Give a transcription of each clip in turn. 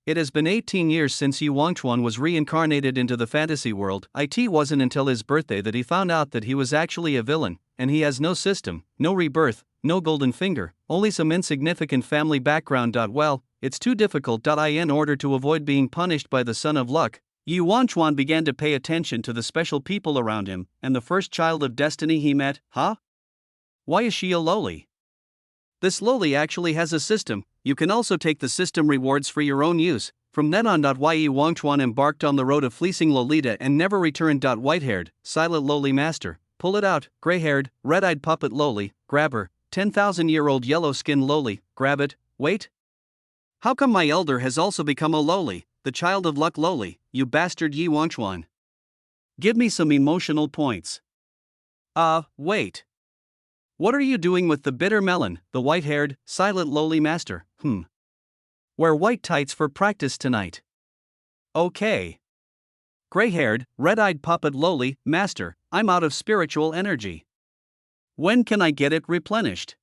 It has been 18 years since Yi Wangchuan was reincarnated into the fantasy world. It wasn't until his birthday that he found out that he was actually a villain, and he has no system, no rebirth, no golden finger, only some insignificant family background. Well, it's too difficult. In order to avoid being punished by the son of luck, Yi Wangchuan began to pay attention to the special people around him, and the first child of destiny he met. Why is she a Loli? This Loli actually has a system. You can also take the system rewards for your own use. From then on, Yi Wangchuan embarked on the road of fleecing Lolita and never returned. White-haired, silent Loli master, pull it out. Gray-haired, red-eyed puppet Loli, grab her. 10,000-year-old yellow-skinned Loli, grab it. Wait. How come my elder has also become a Loli, the child of luck Loli, you bastard Yi Wangchuan? Give me some emotional points. Wait. What are you doing with the bitter melon, the white-haired, silent Loli master? Wear white tights for practice tonight. Okay. Gray-haired, red-eyed puppet Loli, master, I'm out of spiritual energy. When can I get it replenished?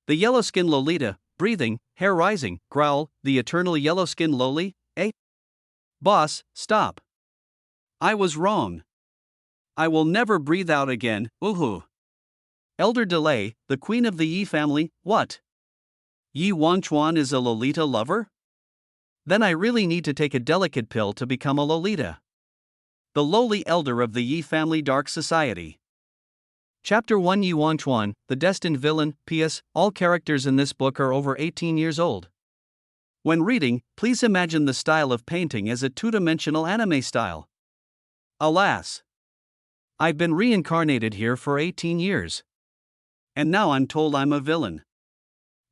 The yellow-skinned Lolita, breathing, hair rising, growl, the eternal yellow-skinned Loli, eh? Boss, stop. I was wrong. I will never breathe out again, woohoo. Elder Delay, the queen of the Yi family, what? Yi Wangchuan is a Lolita lover? Then I really need to take a delicate pill to become a Lolita. The lowly elder of the Yi family dark society. Chapter 1 Yi Wangchuan, the destined villain. P.S. All characters in this book are over 18 years old. When reading, please imagine the style of painting as a two-dimensional anime style. Alas! I've been reincarnated here for 18 years. And now I'm told I'm a villain.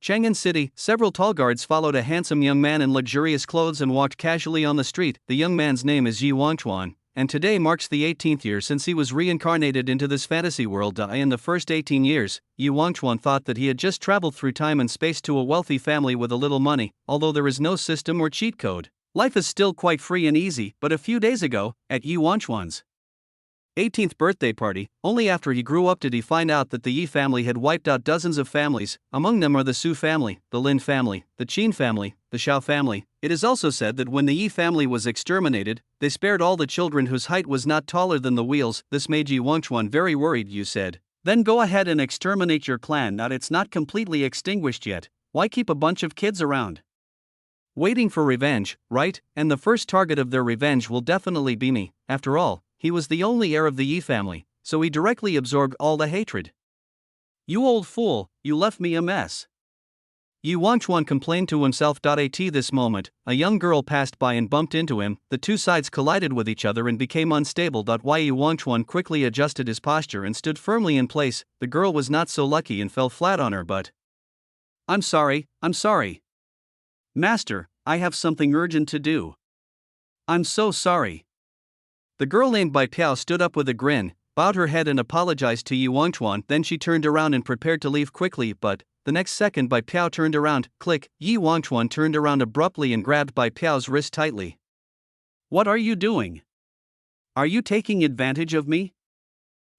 Chang'an City, several tall guards followed a handsome young man in luxurious clothes and walked casually on the street. The young man's name is Yi Wangchuan, and today marks the 18th year since he was reincarnated into this fantasy world. In the first 18 years, Yi Wangchuan thought that he had just traveled through time and space to a wealthy family with a little money. Although there is no system or cheat code, life is still quite free and easy. But a few days ago, at Yi Wangchuan's 18th birthday party, only after he grew up did he find out that the Yi family had wiped out dozens of families. Among them are the Su family, the Lin family, the Qin family, the Xiao family. It is also said that when the Yi family was exterminated, they spared all the children whose height was not taller than the wheels. This made Yi Wangchuan very worried. You said, then go ahead and exterminate your clan. Now it's not completely extinguished yet. Why keep a bunch of kids around? Waiting for revenge, right? And the first target of their revenge will definitely be me. After all, he was the only heir of the Yi family, so he directly absorbed all the hatred. You old fool, you left me a mess. Yi Wangchuan complained to himself. At this moment, a young girl passed by and bumped into him. The two sides collided with each other and became unstable. Yi Wangchuan quickly adjusted his posture and stood firmly in place. The girl was not so lucky and fell flat on her butt. I'm sorry. Master, I have something urgent to do. I'm so sorry. The girl named Bai Piao stood up with a grin, bowed her head and apologized to Yi Wangchuan. Then she turned around and prepared to leave quickly, but the next second Bai Piao turned around. Click. Yi Wangchuan turned around abruptly and grabbed Bai Piao's wrist tightly. What are you doing? Are you taking advantage of me?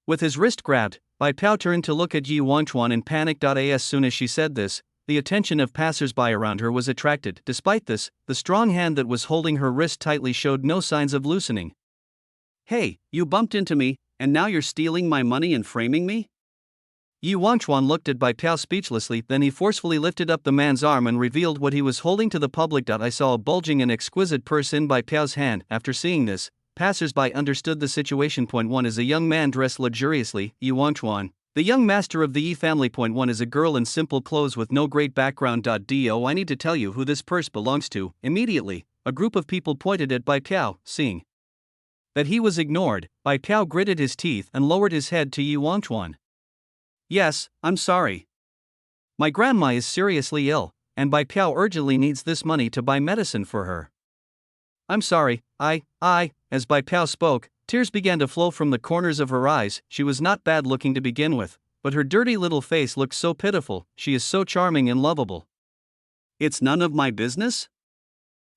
With his wrist grabbed, Bai Piao turned to look at Yi Wangchuan in panic. As soon as she said this, the attention of passers-by around her was attracted. Despite this, the strong hand that was holding her wrist tightly showed no signs of loosening. Hey, you bumped into me, and now you're stealing my money and framing me? Yi Wangchuan looked at Bai Piao speechlessly, then he forcefully lifted up the man's arm and revealed what he was holding to the public. I saw a bulging and exquisite purse in Bai Piao's hand. After seeing this, passers-by understood the situation. Point 1 is a young man dressed luxuriously, Yi Wangchuan. The young master of the Yi family. Point 1 is a girl in simple clothes with no great background. Do I need to tell you who this purse belongs to? Immediately, a group of people pointed at Bai Piao. Seeing that he was ignored, Bai Piao gritted his teeth and lowered his head to Yi Wangchuan. Yes, I'm sorry. My grandma is seriously ill, and Bai Piao urgently needs this money to buy medicine for her. I'm sorry, as Bai Piao spoke, tears began to flow from the corners of her eyes. She was not bad looking to begin with, but her dirty little face looked so pitiful. She is so charming and lovable. It's none of my business?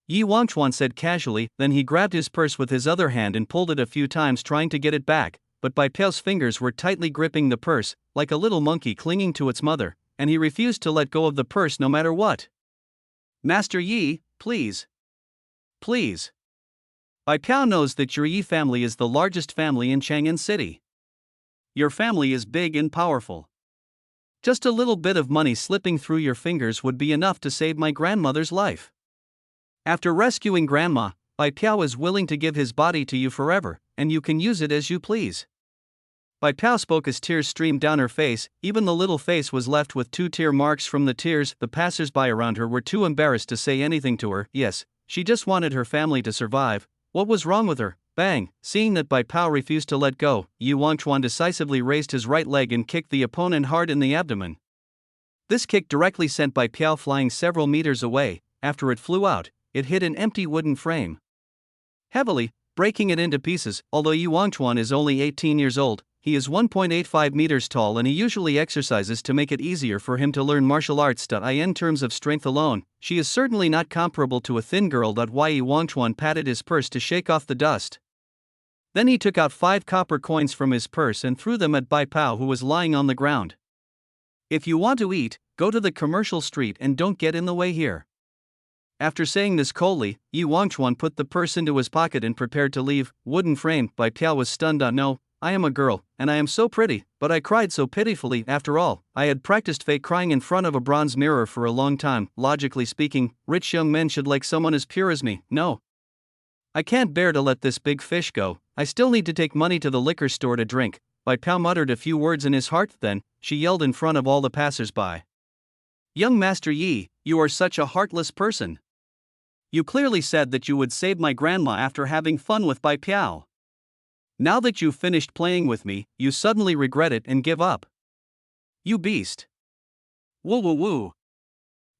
Yi Wangchuan said casually, then he grabbed his purse with his other hand and pulled it a few times trying to get it back, but Bai Piao's fingers were tightly gripping the purse, like a little monkey clinging to its mother, and he refused to let go of the purse no matter what. Master Yi, please. Please. Bai Piao knows that your Yi family is the largest family in Chang'an City. Your family is big and powerful. Just a little bit of money slipping through your fingers would be enough to save my grandmother's life. After rescuing Grandma, Bai Piao is willing to give his body to you forever, and you can use it as you please. Bai Piao spoke as tears streamed down her face. Even the little face was left with 2 tear marks from the tears. The passers-by around her were too embarrassed to say anything to her. Yes, she just wanted her family to survive. What was wrong with her? Bang! Seeing that Bai Piao refused to let go, Yi Wangchuan decisively raised his right leg and kicked the opponent hard in the abdomen. This kick directly sent Bai Piao flying several meters away. After it flew out, it hit an empty wooden frame, heavily breaking it into pieces. Although Yi Wangchuan is only 18 years old, he is 1.85 meters tall and he usually exercises to make it easier for him to learn martial arts. In terms of strength alone, she is certainly not comparable to a thin girl. Yi Wangchuan patted his purse to shake off the dust. Then he took out 5 copper coins from his purse and threw them at Bai Piao, who was lying on the ground. If you want to eat, go to the commercial street and don't get in the way here. After saying this coldly, Yi Wangchuan put the purse into his pocket and prepared to leave. Wooden frame. Bai Piao was stunned. No, I am a girl, and I am so pretty, but I cried so pitifully. After all, I had practiced fake crying in front of a bronze mirror for a long time. Logically speaking, rich young men should like someone as pure as me. No. I can't bear to let this big fish go. I still need to take money to the liquor store to drink. Bai Piao muttered a few words in his heart. Then, she yelled in front of all the passers-by. Young Master Yi, you are such a heartless person. You clearly said that you would save my grandma after having fun with Bai Piao. Now that you've finished playing with me, you suddenly regret it and give up. You beast. Woo woo woo.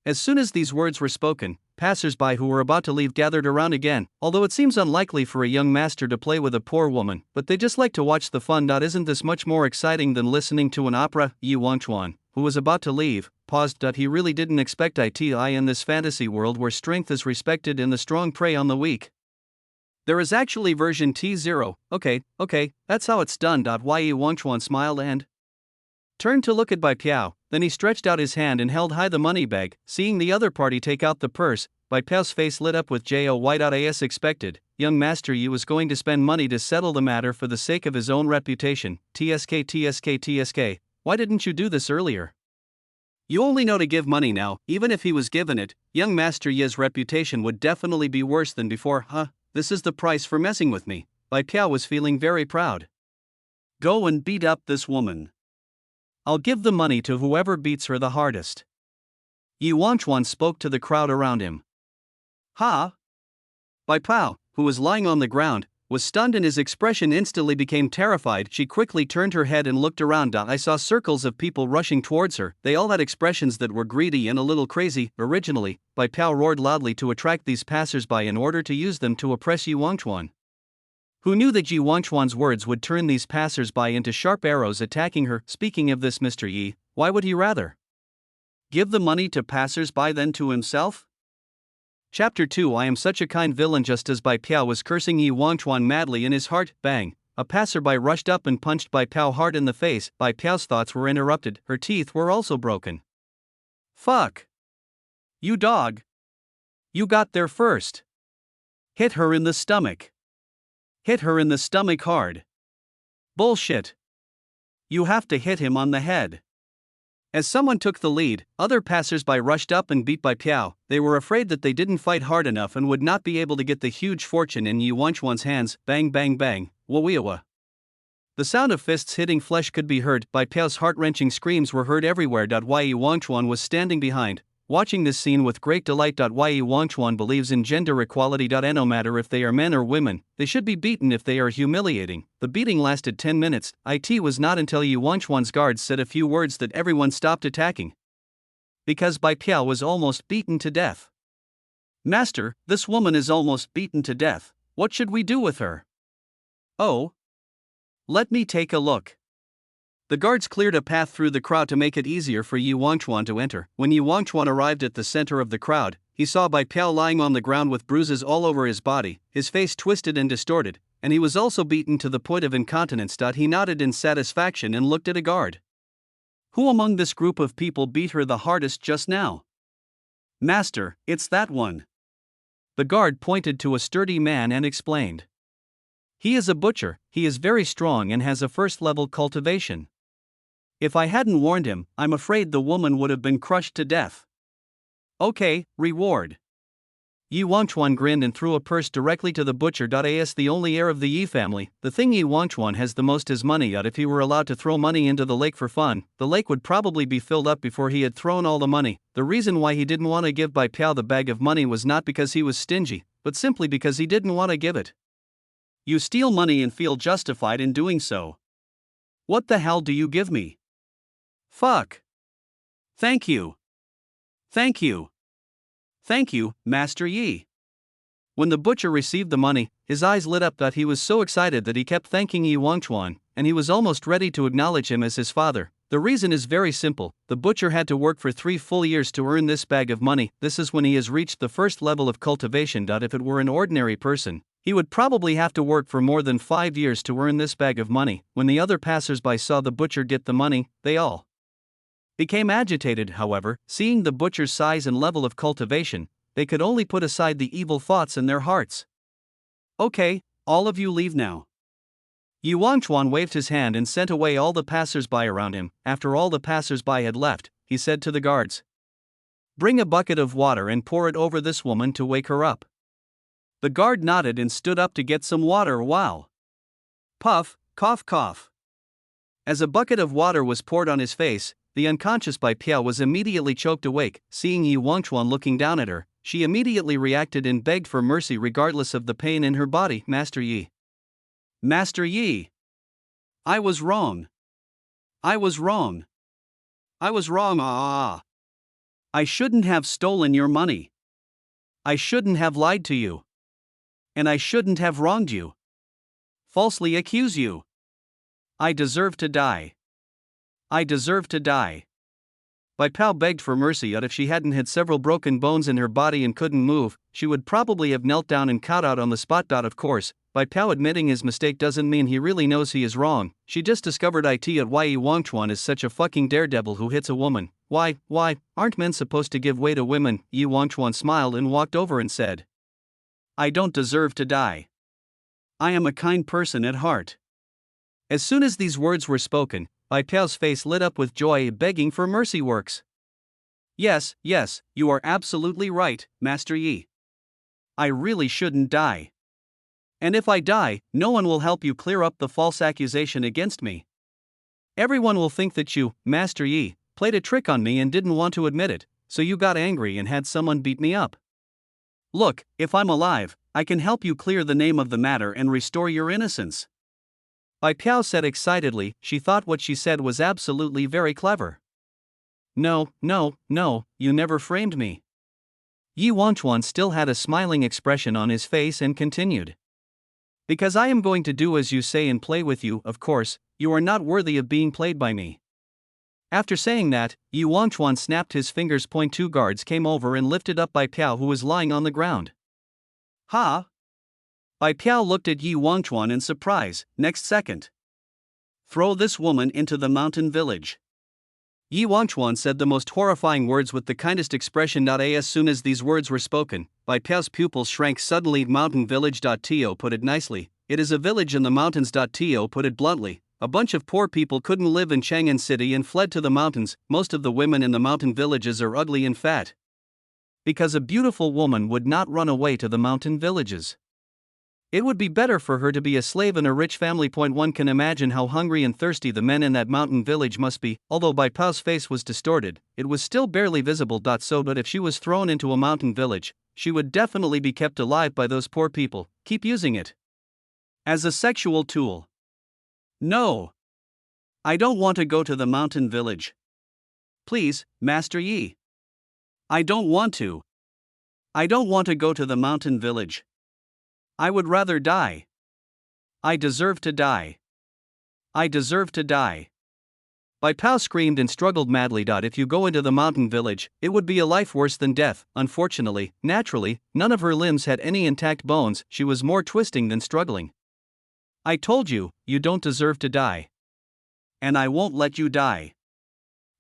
As soon as these words were spoken, passers-by who were about to leave gathered around again. Although it seems unlikely for a young master to play with a poor woman, but they just like to watch the fun. Isn't this much more exciting than listening to an opera? Yi Wangchuan, who was about to leave, paused. He really didn't expect it in this fantasy world where strength is respected and the strong prey on the weak. There is actually version T0. Okay, that's how it's done. Yi Wangchuan smiled and turned to look at Bai Piao. Then he stretched out his hand and held high the money bag. Seeing the other party take out the purse, Bai Piao's face lit up with joy. As expected, young Master Yi was going to spend money to settle the matter for the sake of his own reputation. TSK. Why didn't you do this earlier? You only know to give money now. Even if he was given it, young Master Yi's reputation would definitely be worse than before. This is the price for messing with me. Bai Piao was feeling very proud. Go and beat up this woman. I'll give the money to whoever beats her the hardest. Yi Wangchuan spoke to the crowd around him. Bai Piao, who was lying on the ground, was stunned and his expression instantly became terrified. She quickly turned her head and looked around. I saw circles of people rushing towards her. They all had expressions that were greedy and a little crazy. Originally, Bai Piao roared loudly to attract these passers-by in order to use them to oppress Yi Wangchuan. Who knew that Yi Wangchuan's words would turn these passers-by into sharp arrows attacking her? Speaking of this Mr. Yi, why would he rather give the money to passers-by than to himself? Chapter 2. I am such a kind villain. Just as Bai Piao was cursing Yi Wangchuan madly in his heart, bang, a passerby rushed up and punched Bai Piao hard in the face. Bai Piao's thoughts were interrupted. Her teeth were also broken. Fuck. You dog. You got there first. Hit her in the stomach. Hit her in the stomach hard. Bullshit. You have to hit him on the head. As someone took the lead, other passers-by rushed up and beat Bai Piao. They were afraid that they didn't fight hard enough and would not be able to get the huge fortune in Yi Wangchuan's hands. Bang bang bang, wah. The sound of fists hitting flesh could be heard. Bai Piao's heart-wrenching screams were heard everywhere. Yi Wangchuan was standing behind, watching this scene with great delight. Yi Wangchuan believes in gender equality. No matter if they are men or women, they should be beaten if they are humiliating. The beating lasted 10 minutes. It was not until Yi Wangchuan's guards said a few words that everyone stopped attacking. Because Bai Piao was almost beaten to death. Master, this woman is almost beaten to death. What should we do with her? Oh. Let me take a look. The guards cleared a path through the crowd to make it easier for Yi Wangchuan to enter. When Yi Wangchuan arrived at the center of the crowd, he saw Bai Piao lying on the ground with bruises all over his body, his face twisted and distorted, and he was also beaten to the point of incontinence. He nodded in satisfaction and looked at a guard. Who among this group of people beat her the hardest just now? Master, it's that one. The guard pointed to a sturdy man and explained. He is a butcher, he is very strong and has a first-level cultivation. If I hadn't warned him, I'm afraid the woman would have been crushed to death. Okay, reward. Yi Wangchuan grinned and threw a purse directly to the butcher. As the only heir of the Yi family, the thing Yi Wangchuan has the most is money. If he were allowed to throw money into the lake for fun, the lake would probably be filled up before he had thrown all the money. The reason why he didn't want to give Bai Piao the bag of money was not because he was stingy, but simply because he didn't want to give it. You steal money and feel justified in doing so. What the hell do you give me? Fuck. Thank you. Thank you. Thank you, Master Yi. When the butcher received the money, his eyes lit up. He was so excited that he kept thanking Yi Wangchuan, and he was almost ready to acknowledge him as his father. The reason is very simple: the butcher had to work for 3 full years to earn this bag of money. This is when he has reached the first level of cultivation. If it were an ordinary person, he would probably have to work for more than 5 years to earn this bag of money. When the other passers-by saw the butcher get the money, they all became agitated. However, seeing the butcher's size and level of cultivation, they could only put aside the evil thoughts in their hearts. Okay, all of you leave now. Yi Wangchuan waved his hand and sent away all the passers-by around him. After all the passers-by had left, he said to the guards, "Bring a bucket of water and pour it over this woman to wake her up." The guard nodded and stood up to get some water. Wow. Puff, cough, cough. As a bucket of water was poured on his face, the unconscious Bai Piao was immediately choked awake. Seeing Yi Wangchuan looking down at her, she immediately reacted and begged for mercy regardless of the pain in her body. Master Yi. Master Yi. I was wrong. I was wrong. I was wrong. I shouldn't have stolen your money. I shouldn't have lied to you. And I shouldn't have wronged you. Falsely accuse you. I deserve to die. I deserve to die. Bai Piao begged for mercy. If she hadn't had several broken bones in her body and couldn't move, she would probably have knelt down and cowed out on the spot. Of course, Bai Piao admitting his mistake doesn't mean he really knows he is wrong. She just discovered why Yi Wangchuan is such a fucking daredevil who hits a woman. Why, aren't men supposed to give way to women? Yi Wangchuan smiled and walked over and said, I don't deserve to die. I am a kind person at heart. As soon as these words were spoken, Bai Piao's face lit up with joy. Begging for mercy works. Yes, you are absolutely right, Master Yi. I really shouldn't die. And if I die, no one will help you clear up the false accusation against me. Everyone will think that you, Master Yi, played a trick on me and didn't want to admit it, so you got angry and had someone beat me up. Look, if I'm alive, I can help you clear the name of the matter and restore your innocence. Bai Piao said excitedly. She thought what she said was absolutely very clever. No, you never framed me. Yi Wangchuan still had a smiling expression on his face and continued. Because I am going to do as you say and play with you. Of course, you are not worthy of being played by me. After saying that, Yi Wangchuan snapped his fingers. 2 guards came over and lifted up Bai Piao, who was lying on the ground. Ha! Bai Piao looked at Yi Wangchuan in surprise. Next second. Throw this woman into the mountain village. Yi Wangchuan said the most horrifying words with the kindest expression. As soon as these words were spoken, Bai Piao's pupils shrank suddenly. Mountain village. To put it nicely, it is a village in the mountains. To put it bluntly, a bunch of poor people couldn't live in Chang'an City and fled to the mountains. Most of the women in the mountain villages are ugly and fat. Because a beautiful woman would not run away to the mountain villages. It would be better for her to be a slave in a rich family. One can imagine how hungry and thirsty the men in that mountain village must be. Although Bai Piao's face was distorted, it was still barely visible. But if she was thrown into a mountain village, she would definitely be kept alive by those poor people. Keep using it as a sexual tool. No. I don't want to go to the mountain village. Please, Master Yi. I don't want to. I don't want to go to the mountain village. I would rather die. I deserve to die. I deserve to die. Bai Piao screamed and struggled madly. If you go into the mountain village, it would be a life worse than death. Unfortunately, naturally, none of her limbs had any intact bones. She was more twisting than struggling. I told you, you don't deserve to die. And I won't let you die.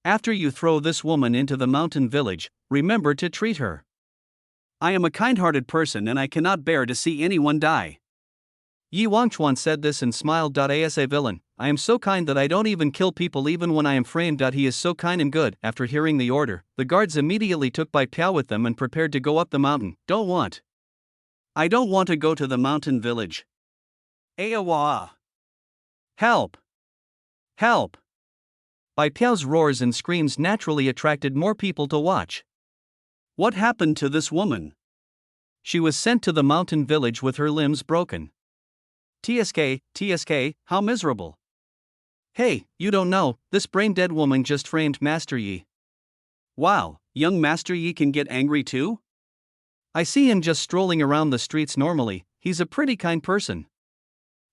After you throw this woman into the mountain village, remember to treat her I am a kind-hearted person and I cannot bear to see anyone die. Yi Wangchuan said this and smiled. As a villain, I am so kind that I don't even kill people even when I am framed. He is so kind and good. After hearing the order, the guards immediately took Bai Piao with them and prepared to go up the mountain. I don't want to go to the mountain village. Awa! Help! Help! Bai Piao's roars and screams naturally attracted more people to watch. What happened to this woman? She was sent to the mountain village with her limbs broken. TSK, how miserable. Hey, you don't know, this brain-dead woman just framed Master Yi. Wow, young Master Yi can get angry too? I see him just strolling around the streets normally. He's a pretty kind person.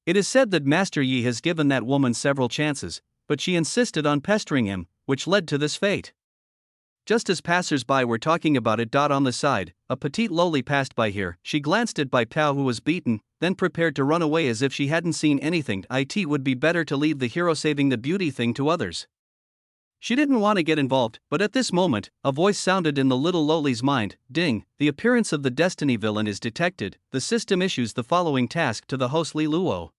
It is said that Master Yi has given that woman several chances, but she insisted on pestering him, which led to this fate. Just as passers-by were talking about it. On the side, a petite Loli passed by here. She glanced at Bai Piao, who was beaten, then prepared to run away as if she hadn't seen anything. It would be better to leave the hero saving the beauty thing to others. She didn't want to get involved, but at this moment, a voice sounded in the little Loli's mind. Ding, the appearance of the Destiny villain is detected. The system issues the following task to the host Li Luo.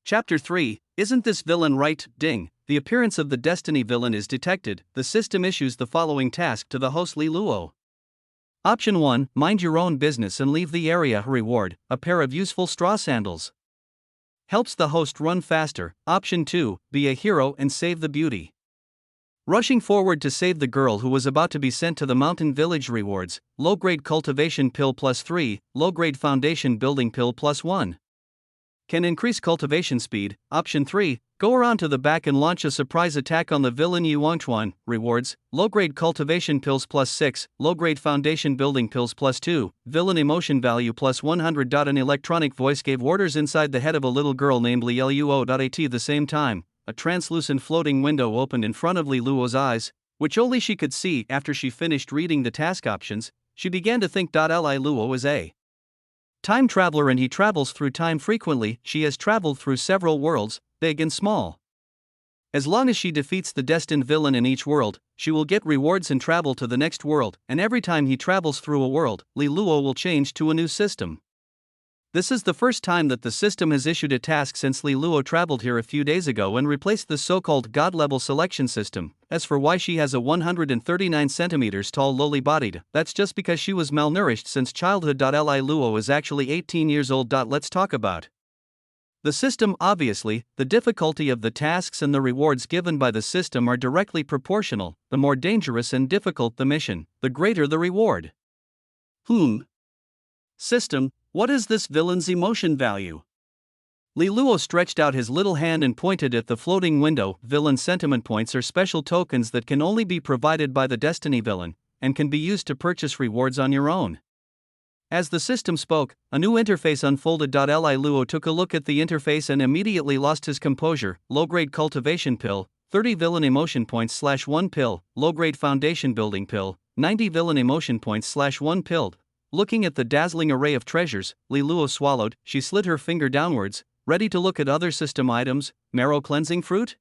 Chapter 3, Isn't this villain right? Ding, the appearance of the Destiny villain is detected. The system issues the following task to the host Li Luo. Option 1, mind your own business and leave the area. Reward, a pair of useful straw sandals. Helps the host run faster. Option 2, be a hero and save the beauty. Rushing forward to save the girl who was about to be sent to the mountain village. Rewards, low-grade cultivation pill +3, low-grade foundation building pill +1. Can increase cultivation speed. Option 3, go around to the back and launch a surprise attack on the villain Yi Wangchuan. Rewards, low-grade cultivation pills +6, low-grade foundation building pills +2, villain emotion value +100. An electronic voice gave orders inside the head of a little girl named Li Luo. At the same time, a translucent floating window opened in front of Li Luo's eyes, which only she could see. After she finished reading the task options, she began to think. Li Luo is a time traveler and he travels through time frequently. She has traveled through several worlds, big and small. As long as she defeats the destined villain in each world, she will get rewards and travel to the next world, and every time he travels through a world, Li Luo will change to a new system. This is the first time that the system has issued a task since Li Luo traveled here a few days ago and replaced the so-called God-level selection system. As for why she has a 139 centimeters tall lowly bodied, that's just because she was malnourished since childhood. Li Luo is actually 18 years old. Let's talk about the system. Obviously, the difficulty of the tasks and the rewards given by the system are directly proportional. The more dangerous and difficult the mission, the greater the reward. System, what is this villain's emotion value? Li Luo stretched out his little hand and pointed at the floating window. Villain sentiment points are special tokens that can only be provided by the Destiny villain, and can be used to purchase rewards on your own. As the system spoke, a new interface unfolded. Li Luo took a look at the interface and immediately lost his composure. Low-grade cultivation pill, 30 villain emotion points /1 pill, low-grade foundation building pill, 90 villain emotion points /1 pill. Looking at the dazzling array of treasures, Li Luo swallowed. She slid her finger downwards, ready to look at other system items. Marrow cleansing fruit?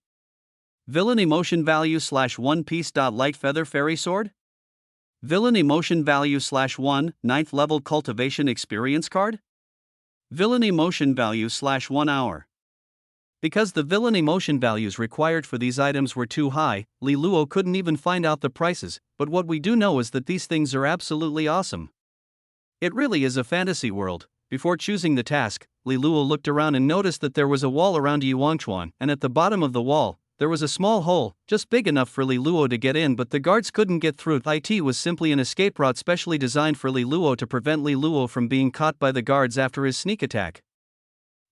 Villain emotion value /1 piece. Light feather fairy sword? Villain emotion value /1 9th level cultivation experience card? Villain emotion value /1 hour. Because the villain emotion values required for these items were too high, Li Luo couldn't even find out the prices, but what we do know is that these things are absolutely awesome. It really is a fantasy world. Before choosing the task, Li Luo looked around and noticed that there was a wall around Yi Wangchuan, and at the bottom of the wall, there was a small hole, just big enough for Li Luo to get in, but the guards couldn't get through. It was simply an escape route specially designed for Li Luo to prevent Li Luo from being caught by the guards after his sneak attack.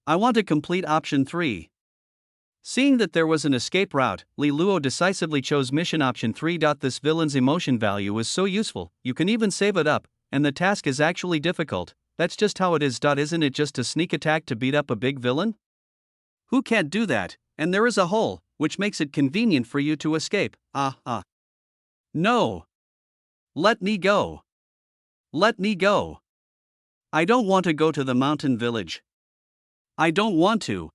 I want to complete option 3. Seeing that there was an escape route, Li Luo decisively chose mission option 3. This villain's emotion value is so useful, you can even save it up, and the task is actually difficult. That's just how it is. Isn't it just a sneak attack to beat up a big villain? Who can't do that? And there is a hole, which makes it convenient for you to escape. No. Let me go. Let me go. I don't want to go to the mountain village. I don't want to.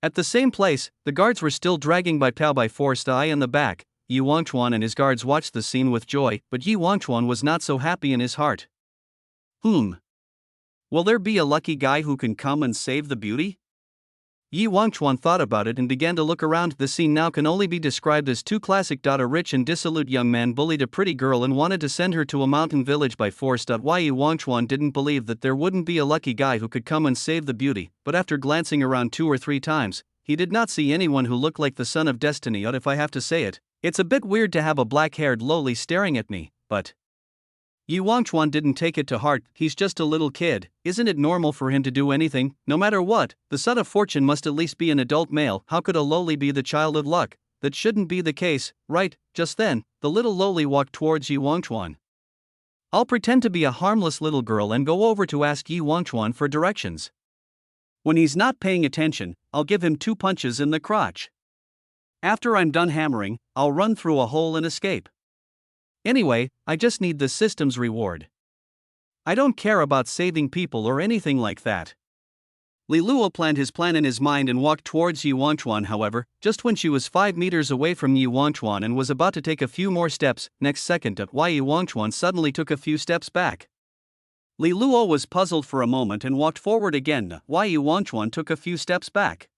At the same place, the guards were still dragging Bai Piao by force. In the back, Yi Wangchuan and his guards watched the scene with joy, but Yi Wangchuan was not so happy in his heart. Will there be a lucky guy who can come and save the beauty? Yi Wangchuan thought about it and began to look around. The scene now can only be described as too classic. A rich and dissolute young man bullied a pretty girl and wanted to send her to a mountain village by force. Yi Wangchuan didn't believe that there wouldn't be a lucky guy who could come and save the beauty, but after glancing around 2 or 3 times, he did not see anyone who looked like the son of destiny. If I have to say it, it's a bit weird to have a black-haired Loli staring at me, but Yi Wangchuan didn't take it to heart. He's just a little kid. Isn't it normal for him to do anything, no matter what? The son of fortune must at least be an adult male. How could a Loli be the child of luck? That shouldn't be the case, right? Just then, the little Loli walked towards Yi Wangchuan. I'll pretend to be a harmless little girl and go over to ask Yi Wangchuan for directions. When he's not paying attention, I'll give him 2 punches in the crotch. After I'm done hammering, I'll run through a hole and escape. Anyway, I just need the system's reward. I don't care about saving people or anything like that. Li Luo planned his plan in his mind and walked towards Yi Wangchuan. However, just when she was 5 meters away from Yi Wangchuan and was about to take a few more steps, next second, Yi Wangchuan suddenly took a few steps back. Li Luo was puzzled for a moment and walked forward again. Yi Wangchuan took a few steps back.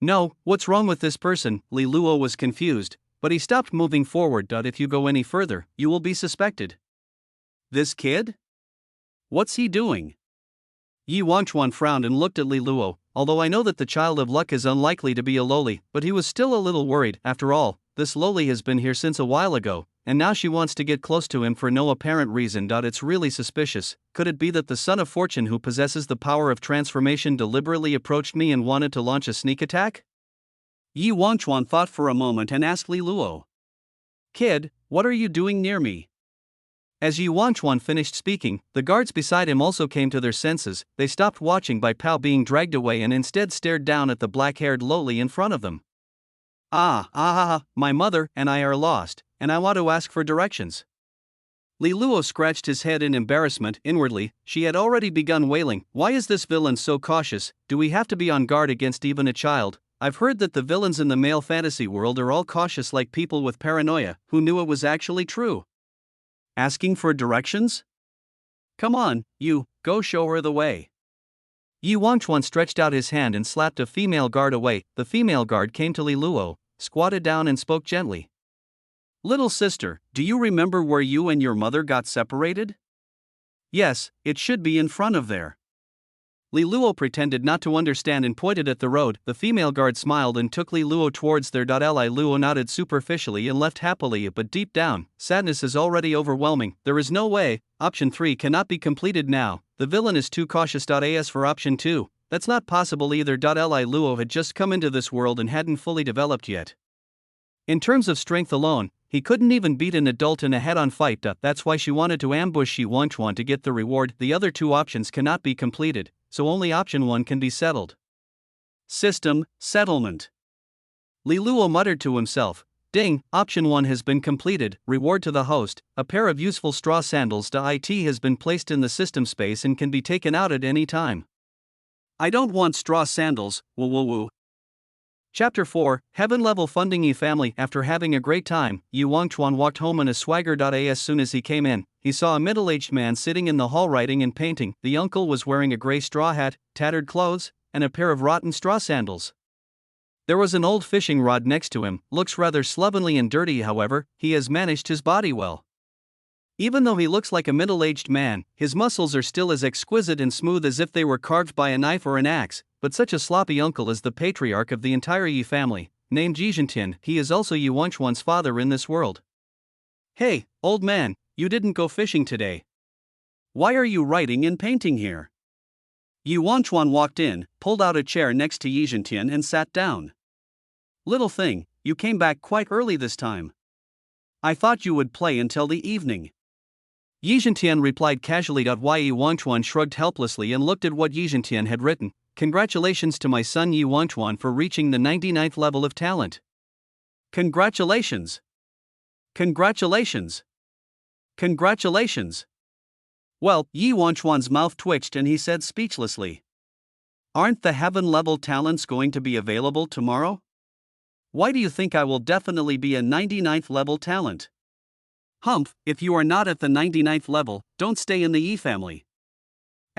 No, what's wrong with this person? Li Luo was confused. But he stopped moving forward. If you go any further, you will be suspected. This kid? What's he doing? Yi Wangchuan frowned and looked at Li Luo. Although I know that the child of luck is unlikely to be a Loli, but he was still a little worried. After all, this Loli has been here since a while ago, and now she wants to get close to him for no apparent reason. It's really suspicious. Could it be that the son of fortune who possesses the power of transformation deliberately approached me and wanted to launch a sneak attack? Yi Wangchuan thought for a moment and asked Li Luo. Kid, what are you doing near me? As Yi Wangchuan finished speaking, the guards beside him also came to their senses. They stopped watching Bai Pao being dragged away and instead stared down at the black-haired Loli in front of them. My mother and I are lost, and I want to ask for directions. Li Luo scratched his head in embarrassment. Inwardly, she had already begun wailing. Why is this villain so cautious? Do we have to be on guard against even a child? I've heard that the villains in the male fantasy world are all cautious like people with paranoia. Who knew it was actually true? Asking for directions? Come on, you, go show her the way. Yi Wangchuan stretched out his hand and slapped a female guard away. The female guard came to Li Luo, squatted down and spoke gently. Little sister, do you remember where you and your mother got separated? Yes, it should be in front of there. Li Luo pretended not to understand and pointed at the road. The female guard smiled and took Li Luo towards their. Li Luo nodded superficially and left happily, but deep down, sadness is already overwhelming. There is no way. Option 3 cannot be completed now. The villain is too cautious. As for option 2, that's not possible either. Li Luo had just come into this world and hadn't fully developed yet. In terms of strength alone, he couldn't even beat an adult in a head-on fight. That's why she wanted to ambush Yi Wangchuan to get the reward. The other 2 options cannot be completed, so only option 1 can be settled. System, settlement. Li Luo muttered to himself. Ding, option 1 has been completed. Reward to the host, a pair of useful straw sandals. It has been placed in the system space and can be taken out at any time. I don't want straw sandals, woo. Chapter 4, Heaven-Level Funding. Yi family. After having a great time, Yi Wangchuan walked home in a swagger. As soon as he came in, he saw a middle-aged man sitting in the hall writing and painting. The uncle was wearing a gray straw hat, tattered clothes, and a pair of rotten straw sandals. There was an old fishing rod next to him. Looks rather slovenly and dirty. However, he has managed his body well. Even though he looks like a middle-aged man, his muscles are still as exquisite and smooth as if they were carved by a knife or an axe. But such a sloppy uncle is the patriarch of the entire Yi family, named Yi Zhentian. He is also Yi Wangchuan's father in this world. Hey, old man, you didn't go fishing today. Why are you writing and painting here? Yi Wangchuan walked in, pulled out a chair next to Yi Zhentian and sat down. Little thing, you came back quite early this time. I thought you would play until the evening. Yi Zhentian replied casually. Yi Wangchuan shrugged helplessly and looked at what Yi Zhentian had written. Congratulations to my son Yi Wangchuan for reaching the 99th level of talent. Congratulations. Congratulations. Congratulations. Well, Yi Wangchuan's mouth twitched and he said speechlessly. Aren't the heaven-level talents going to be available tomorrow? Why do you think I will definitely be a 99th level talent? Humph, if you are not at the 99th level, don't stay in the Yi family.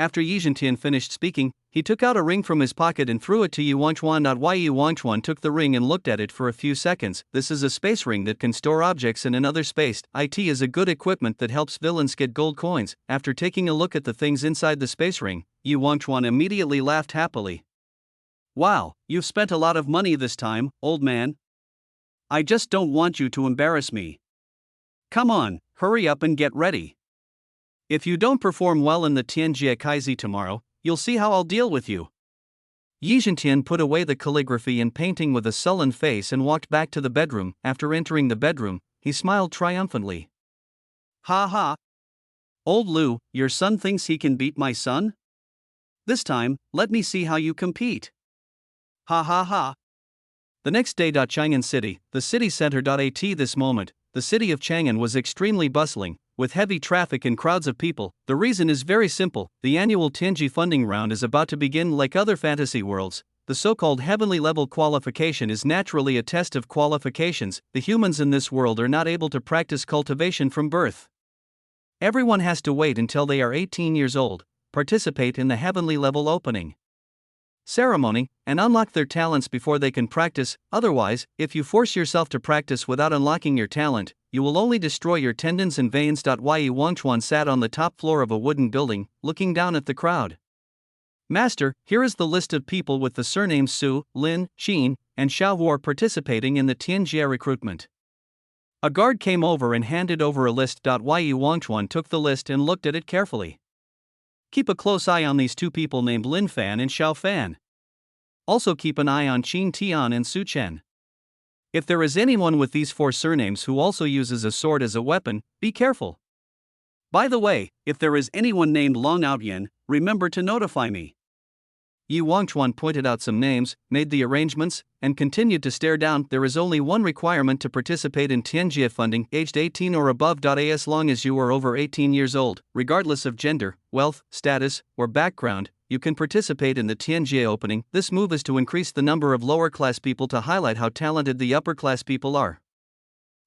After Yi Zhentian finished speaking, he took out a ring from his pocket and threw it to Yu Wangchuan. Yu Wangchuan took the ring and looked at it for a few seconds. This is a space ring that can store objects in another space. It is a good equipment that helps villains get gold coins. After taking a look at the things inside the space ring, Yu Wangchuan immediately laughed happily. Wow, you've spent a lot of money this time, old man. I just don't want you to embarrass me. Come on, hurry up and get ready. If you don't perform well in the Tianjie Kaizi tomorrow, you'll see how I'll deal with you. Yi Zhentian put away the calligraphy and painting with a sullen face and walked back to the bedroom. After entering the bedroom, he smiled triumphantly. Ha ha! Old Lu, your son thinks he can beat my son? This time, let me see how you compete. Ha ha ha! The next day. Chang'an City, the city center. At this moment, the city of Chang'an was extremely bustling, with heavy traffic and crowds of people. The reason is very simple: the annual Tianji funding round is about to begin. Like other fantasy worlds, the so-called heavenly level qualification is naturally a test of qualifications. The humans in this world are not able to practice cultivation from birth. Everyone has to wait until they are 18 years old, participate in the heavenly level opening ceremony, and unlock their talents before they can practice. Otherwise, if you force yourself to practice without unlocking your talent, you will only destroy your tendons and veins. Yu Wangchuan sat on the top floor of a wooden building, looking down at the crowd. Master, here is the list of people with the surnames Su, Lin, Xin, and Xiaohuo participating in the Tianjie recruitment. A guard came over and handed over a list. Yu Wangchuan took the list and looked at it carefully. Keep a close eye on these two people named Lin Fan and Xiao Fan. Also keep an eye on Qin Tian and Su Chen. If there is anyone with these four surnames who also uses a sword as a weapon, be careful. By the way, if there is anyone named Long Outyan, remember to notify me. Yu Wangchuan pointed out some names, made the arrangements, and continued to stare down. There is only one requirement to participate in Tianjie funding: aged 18 or above. As long as you are over 18 years old, regardless of gender, wealth, status, or background, you can participate in the Tianjie opening. This move is to increase the number of lower-class people to highlight how talented the upper-class people are.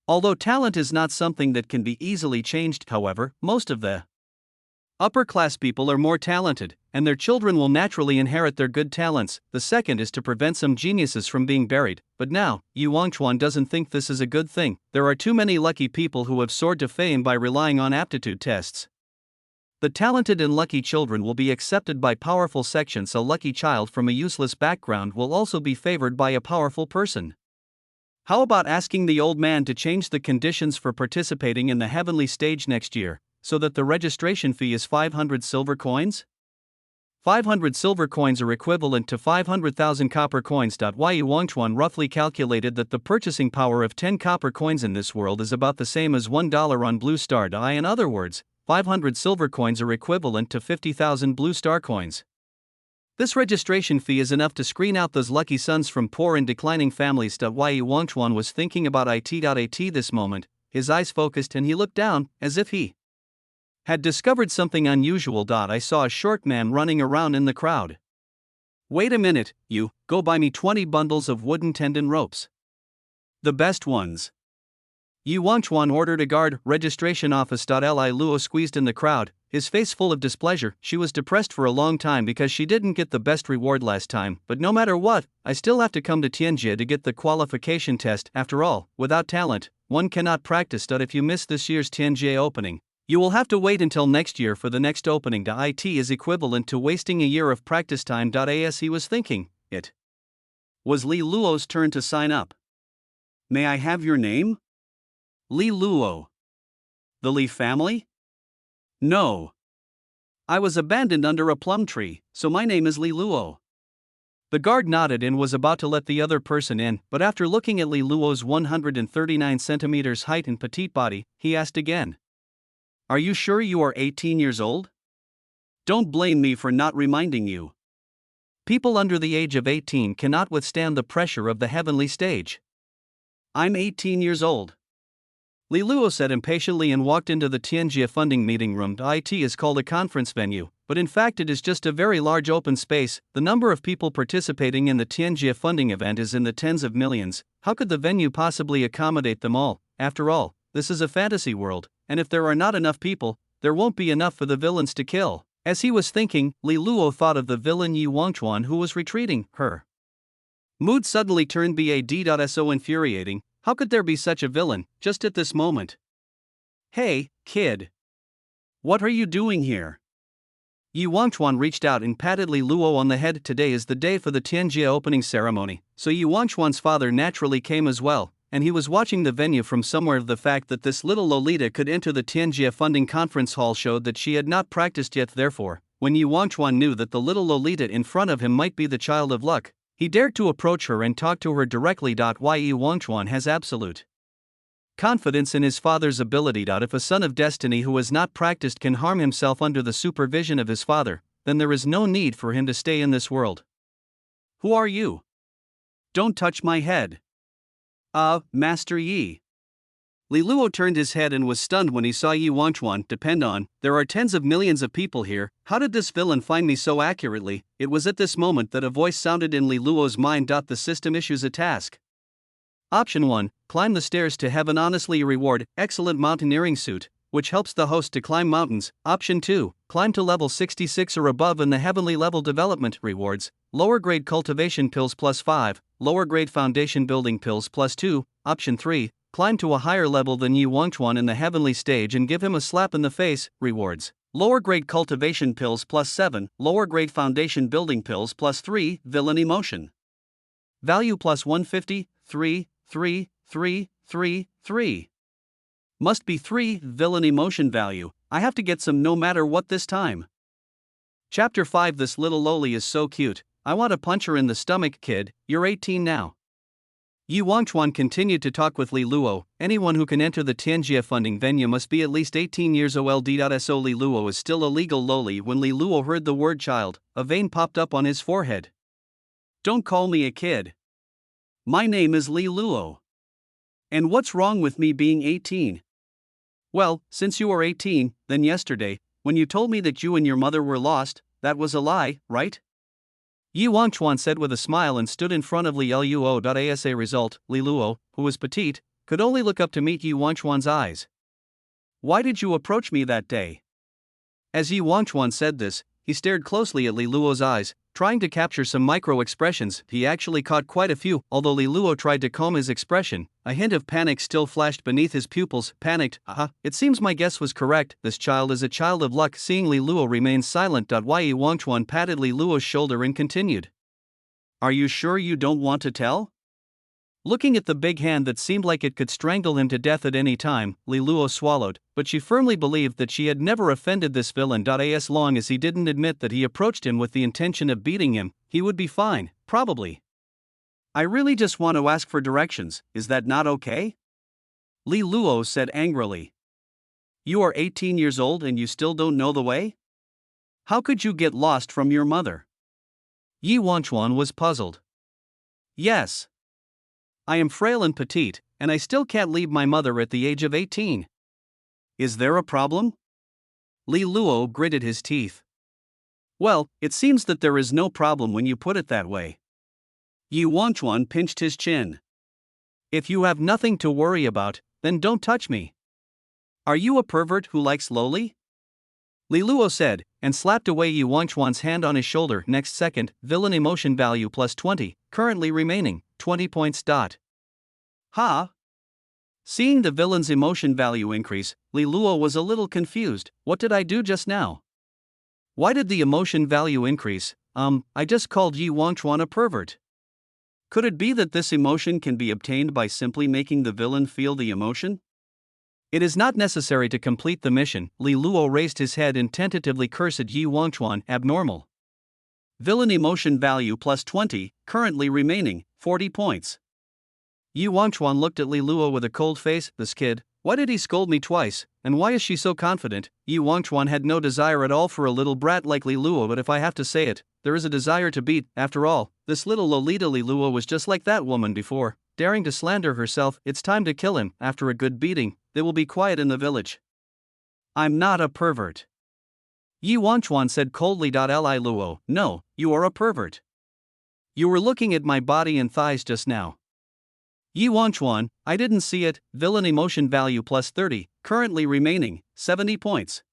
Although talent is not something that can be easily changed, however, most of the upper-class people are more talented, and their children will naturally inherit their good talents. The second is to prevent some geniuses from being buried, but now, Yu Wangchuan doesn't think this is a good thing. There are too many lucky people who have soared to fame by relying on aptitude tests. The talented and lucky children will be accepted by powerful sections. A lucky child from a useless background will also be favored by a powerful person. How about asking the old man to change the conditions for participating in the heavenly stage next year, so that the registration fee is 500 silver coins? 500 silver coins are equivalent to 500,000 copper coins. Yu Wangchuan roughly calculated that the purchasing power of 10 copper coins in this world is about the same as $1 on Blue Star. In other words, 500 silver coins are equivalent to 50,000 Blue Star coins. This registration fee is enough to screen out those lucky sons from poor and declining families. Yu Wangchuan was thinking about it. This moment, his eyes focused and he looked down, as if he had discovered something unusual. I saw a short man running around in the crowd. Wait a minute, you, go buy me 20 bundles of wooden tendon ropes. The best ones. Yu Wangchuan ordered a guard. Registration office. Li Luo squeezed in the crowd, his face full of displeasure. She was depressed for a long time because she didn't get the best reward last time, but no matter what, I still have to come to Tianjie to get the qualification test. After all, without talent, one cannot practice. If you miss this year's Tianjie opening, you will have to wait until next year for the next opening. It is equivalent to wasting a year of practice time. As he was thinking, it was Li Luo's turn to sign up. May I have your name? Li Luo. The Li family? No. I was abandoned under a plum tree, so my name is Li Luo. The guard nodded and was about to let the other person in, but after looking at Li Luo's 139 centimeters height and petite body, he asked again. Are you sure you are 18 years old? Don't blame me for not reminding you. People under the age of 18 cannot withstand the pressure of the heavenly stage. I'm 18 years old. Li Luo said impatiently and walked into the Tianjie funding meeting room. It is called a conference venue, but in fact it is just a very large open space. The number of people participating in the Tianjie funding event is in the tens of millions. How could the venue possibly accommodate them all? After all, this is a fantasy world, and if there are not enough people, there won't be enough for the villains to kill. As he was thinking, Li Luo thought of the villain Yi Wangchuan who was retreating. Her mood suddenly turned bad.so infuriating. How could there be such a villain, just at this moment? Hey, kid. What are you doing here? Yi Wangchuan reached out and patted Li Luo on the head. Today is the day for the Tianjia opening ceremony, so Yi Wangchuan's father naturally came as well, and he was watching the venue from somewhere. The fact that this little Lolita could enter the Tianjia funding conference hall showed that she had not practiced yet. Therefore, when Yi Wangchuan knew that the little Lolita in front of him might be the child of luck, he dared to approach her and talk to her directly. Yi Wangchuan has absolute confidence in his father's ability. If a son of destiny who has not practiced can harm himself under the supervision of his father, then there is no need for him to stay in this world. Who are you? Don't touch my head. Master Yi. Li Luo turned his head and was stunned when he saw Yi Wangchuan. Depend on, there are tens of millions of people here. How did this villain find me so accurately? It was at this moment that a voice sounded in Li Luo's mind. The system issues a task. Option 1, climb the stairs to heaven. Honestly, reward, excellent mountaineering suit, which helps the host to climb mountains. Option 2, climb to level 66 or above in the heavenly level. Development rewards, lower grade cultivation pills +5, lower grade foundation building pills +2. Option 3, climb to a higher level than Yi Wangchuan in the heavenly stage and give him a slap in the face. Rewards, lower grade cultivation pills +7, lower grade foundation building pills +3. Villain emotion value +150, 3, 3, 3, 3, 3. Must be 3. Villain emotion value, I have to get some no matter what this time. Chapter 5. This little Loli is so cute, I want to punch her in the stomach. Kid, you're 18 now. Yi Wangchuan continued to talk with Li Luo. Anyone who can enter the Tianjia funding venue must be at least 18 years old. So Li Luo is still a legal Loli. When Li Luo heard the word child, a vein popped up on his forehead. Don't call me a kid. My name is Li Luo. And what's wrong with me being 18? Well, since you are 18, then yesterday, when you told me that you and your mother were lost, that was a lie, right? Yi Wangchuan said with a smile and stood in front of Li Luo. As a result, Li Luo, who was petite, could only look up to meet Yi Wangchuan's eyes. Why did you approach me that day? As Yi Wangchuan said this, he stared closely at Li Luo's eyes, trying to capture some micro-expressions. He actually caught quite a few. Although Li Luo tried to calm his expression, a hint of panic still flashed beneath his pupils. Panicked, it seems my guess was correct. This child is a child of luck. Seeing Li Luo remain silent. Yi Wangchuan patted Li Luo's shoulder and continued. Are you sure you don't want to tell? Looking at the big hand that seemed like it could strangle him to death at any time, Li Luo swallowed, but she firmly believed that she had never offended this villain. As long as he didn't admit that he approached him with the intention of beating him, he would be fine, probably. I really just want to ask for directions, is that not okay? Li Luo said angrily. You are 18 years old and you still don't know the way? How could you get lost from your mother? Yi Wangchuan was puzzled. Yes. I am frail and petite, and I still can't leave my mother at the age of 18. Is there a problem? Li Luo gritted his teeth. Well, it seems that there is no problem when you put it that way. Yi Wangchuan pinched his chin. If you have nothing to worry about, then don't touch me. Are you a pervert who likes Loli? Li Luo said, and slapped away Yi Wangchuan's hand on his shoulder. Next second, villain emotion value +20, currently remaining, 20 points. Ha! Seeing the villain's emotion value increase, Li Luo was a little confused. What did I do just now? Why did the emotion value increase? I just called Yi Wangchuan a pervert. Could it be that this emotion can be obtained by simply making the villain feel the emotion? It is not necessary to complete the mission. Li Luo raised his head and tentatively cursed Yi Wangchuan. Abnormal. Villain emotion value +20, currently remaining, 40 points. Yi Wangchuan looked at Li Luo with a cold face. This kid, why did he scold me twice, and why is she so confident? Yi Wangchuan had no desire at all for a little brat like Li Luo, but if I have to say it, there is a desire to beat. After all, this little Lolita Li Luo was just like that woman before, daring to slander herself. It's time to kill him. After a good beating, they will be quiet in the village. I'm not a pervert. Yi Wangchuan said coldly. Li Luo, no, you are a pervert. You were looking at my body and thighs just now. Yi Wangchuan, I didn't see it. Villain emotion value +30, currently remaining, 70 points.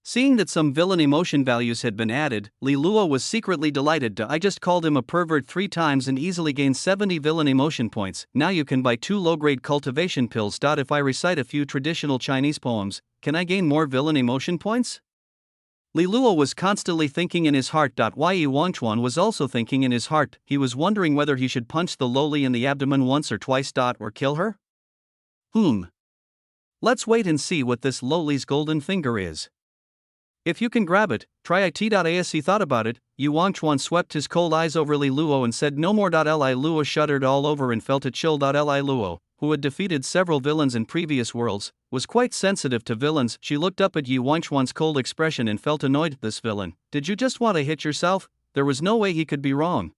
Seeing that some villain emotion values had been added, Li Luo was secretly delighted. I just called him a pervert 3 times and easily gained 70 villain emotion points. Now you can buy 2 low-grade cultivation pills. If I recite a few traditional Chinese poems, can I gain more villain emotion points? Li Luo was constantly thinking in his heart. Yi Wangchuan was also thinking in his heart. He was wondering whether he should punch the Loli in the abdomen once or twice. Or kill her? Let's wait and see what this Loli's golden finger is. If you can grab it, try it. As he thought about it, Yu Wangchuan swept his cold eyes over Li Luo and said no more. Li Luo shuddered all over and felt a chill. Li Luo, who had defeated several villains in previous worlds, was quite sensitive to villains. She looked up at Yu Wangchuan's cold expression and felt annoyed. This villain, did you just want to hit yourself? There was no way he could be wrong.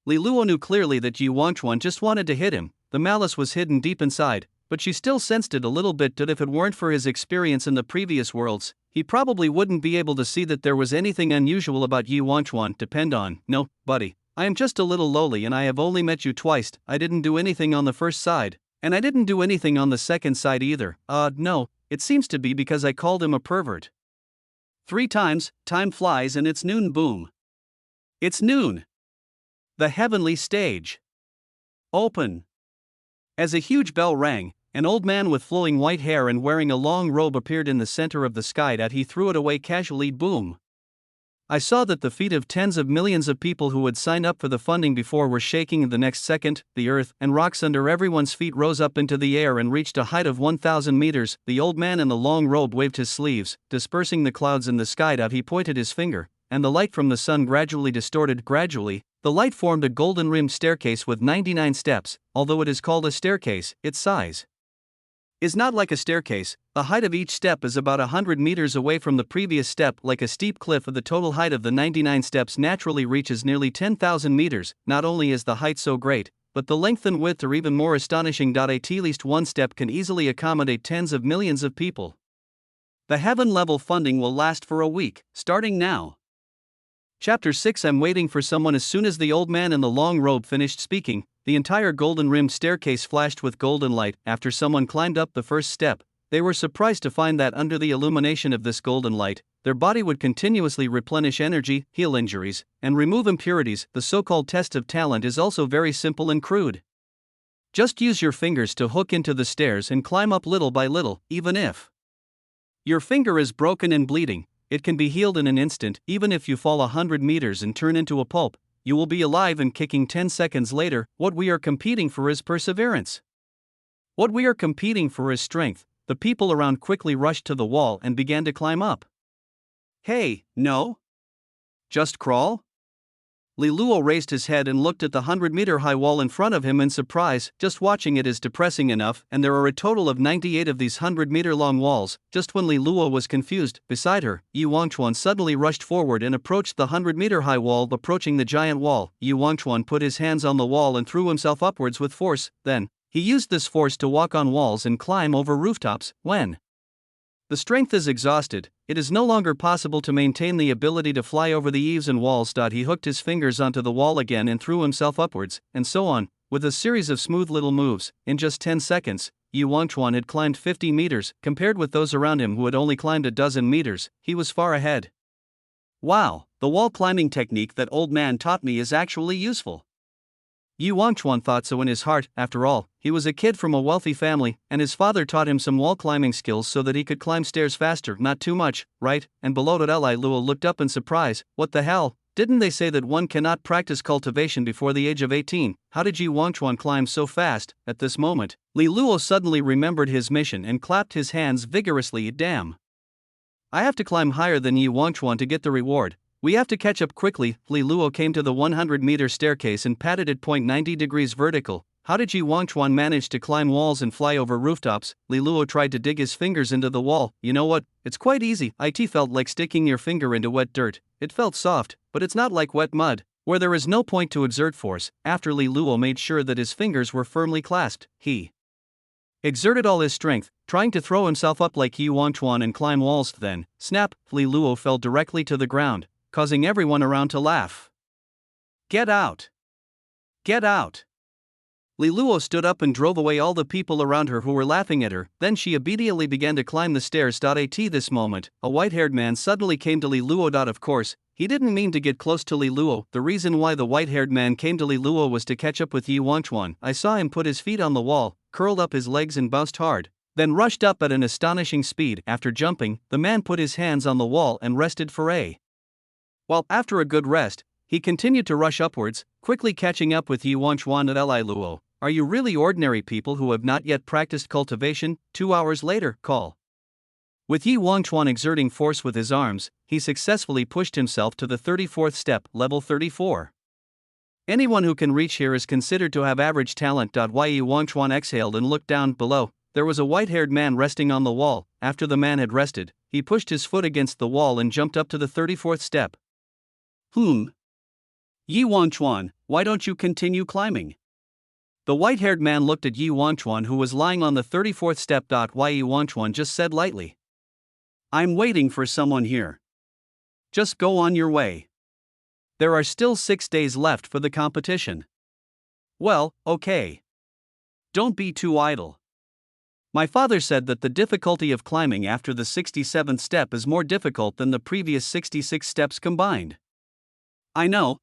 Li Luo knew clearly that Yu Wangchuan just wanted to hit him. The malice was hidden deep inside, but she still sensed it a little bit. If it weren't for his experience in the previous worlds, he probably wouldn't be able to see that there was anything unusual about Yu Wangchuan. Depend on, no, buddy, I am just a little lowly and I have only met you twice. I didn't do anything on the first side, and I didn't do anything on the second side either. No, it seems to be because I called him a pervert 3 times, time flies and it's noon. Boom. It's noon. The heavenly stage. Open. As a huge bell rang, an old man with flowing white hair and wearing a long robe appeared in the center of the sky. He threw it away casually. Boom. I saw that the feet of tens of millions of people who had signed up for the funding before were shaking. The next second, the earth and rocks under everyone's feet rose up into the air and reached a height of 1,000 meters. The old man in the long robe waved his sleeves, dispersing the clouds in the sky. He pointed his finger, and the light from the sun gradually distorted. Gradually, the light formed a golden-rimmed staircase with 99 steps. Although it is called a staircase, its size is not like a staircase. The height of each step is about 100 meters away from the previous step. Like a steep cliff, the total height of the 99 steps naturally reaches nearly 10,000 meters. Not only is the height so great, but the length and width are even more astonishing. At least one step can easily accommodate tens of millions of people. The heaven level funding will last for a week, starting now. Chapter 6. I'm waiting for someone. As soon as the old man in the long robe finished speaking, the entire golden-rimmed staircase flashed with golden light. After someone climbed up the first step, they were surprised to find that under the illumination of this golden light, their body would continuously replenish energy, heal injuries, and remove impurities. The so-called test of talent is also very simple and crude. Just use your fingers to hook into the stairs and climb up little by little. Even if your finger is broken and bleeding, it can be healed in an instant. Even if you fall 100 meters and turn into a pulp, you will be alive and kicking 10 seconds later. What we are competing for is perseverance. What we are competing for is strength. The people around quickly rushed to the wall and began to climb up. Hey, no? Just crawl? Li Luo raised his head and looked at the 100-meter-high wall in front of him in surprise. Just watching it is depressing enough, and there are a total of 98 of these 100-meter-long walls. Just when Li Luo was confused, beside her, Yu Wangchuan suddenly rushed forward and approached the 100-meter-high wall. Approaching the giant wall, Yu Wangchuan put his hands on the wall and threw himself upwards with force. Then, he used this force to walk on walls and climb over rooftops. When the strength is exhausted, it is no longer possible to maintain the ability to fly over the eaves and walls. He hooked his fingers onto the wall again and threw himself upwards, and so on, with a series of smooth little moves. In just 10 seconds, Yu Wangchuan had climbed 50 meters. Compared with those around him who had only climbed a dozen meters, he was far ahead. Wow, the wall climbing technique that old man taught me is actually useful. Yu Wangchuan thought so in his heart. After all, he was a kid from a wealthy family, and his father taught him some wall climbing skills so that he could climb stairs faster. Not too much, right? And below that, Li Luo looked up in surprise. What the hell? Didn't they say that one cannot practice cultivation before the age of 18? How did Yu Wangchuan climb so fast? At this moment, Li Luo suddenly remembered his mission and clapped his hands vigorously. Damn! I have to climb higher than Yu Wangchuan to get the reward. We have to catch up quickly. Li Luo came to the 100-meter staircase and patted it. 90 degrees vertical. How did Yu Wangchuan manage to climb walls and fly over rooftops? Li Luo tried to dig his fingers into the wall. You know what? It's quite easy. It felt like sticking your finger into wet dirt. It felt soft, but it's not like wet mud, where there is no point to exert force. After Li Luo made sure that his fingers were firmly clasped, he exerted all his strength, trying to throw himself up like Yu Wangchuan and climb walls. Then, snap, Li Luo fell directly to the ground, causing everyone around to laugh. Get out! Get out! Li Luo stood up and drove away all the people around her who were laughing at her, then she immediately began to climb the stairs. At this moment, a white-haired man suddenly came to Li Luo. Of course, he didn't mean to get close to Li Luo. The reason why the white-haired man came to Li Luo was to catch up with Yi Wangchuan. I saw him put his feet on the wall, curled up his legs and bounced hard, then rushed up at an astonishing speed. After jumping, the man put his hands on the wall and rested for a while. After a good rest, he continued to rush upwards, quickly catching up with Yi Wangchuan at Li Luo. Are you really ordinary people who have not yet practiced cultivation? 2 hours later, call. With Yi Wangchuan exerting force with his arms, he successfully pushed himself to the 34th step, level 34. Anyone who can reach here is considered to have average talent. Yi Wangchuan exhaled and looked down below. There was a white-haired man resting on the wall. After the man had rested, he pushed his foot against the wall and jumped up to the 34th step. Yi Wangchuan, why don't you continue climbing? The white-haired man looked at Yi Wangchuan, who was lying on the 34th step. Yi Wangchuan just said lightly, I'm waiting for someone here. Just go on your way. There are still 6 days left for the competition. Well, okay. Don't be too idle. My father said that the difficulty of climbing after the 67th step is more difficult than the previous 66 steps combined. I know.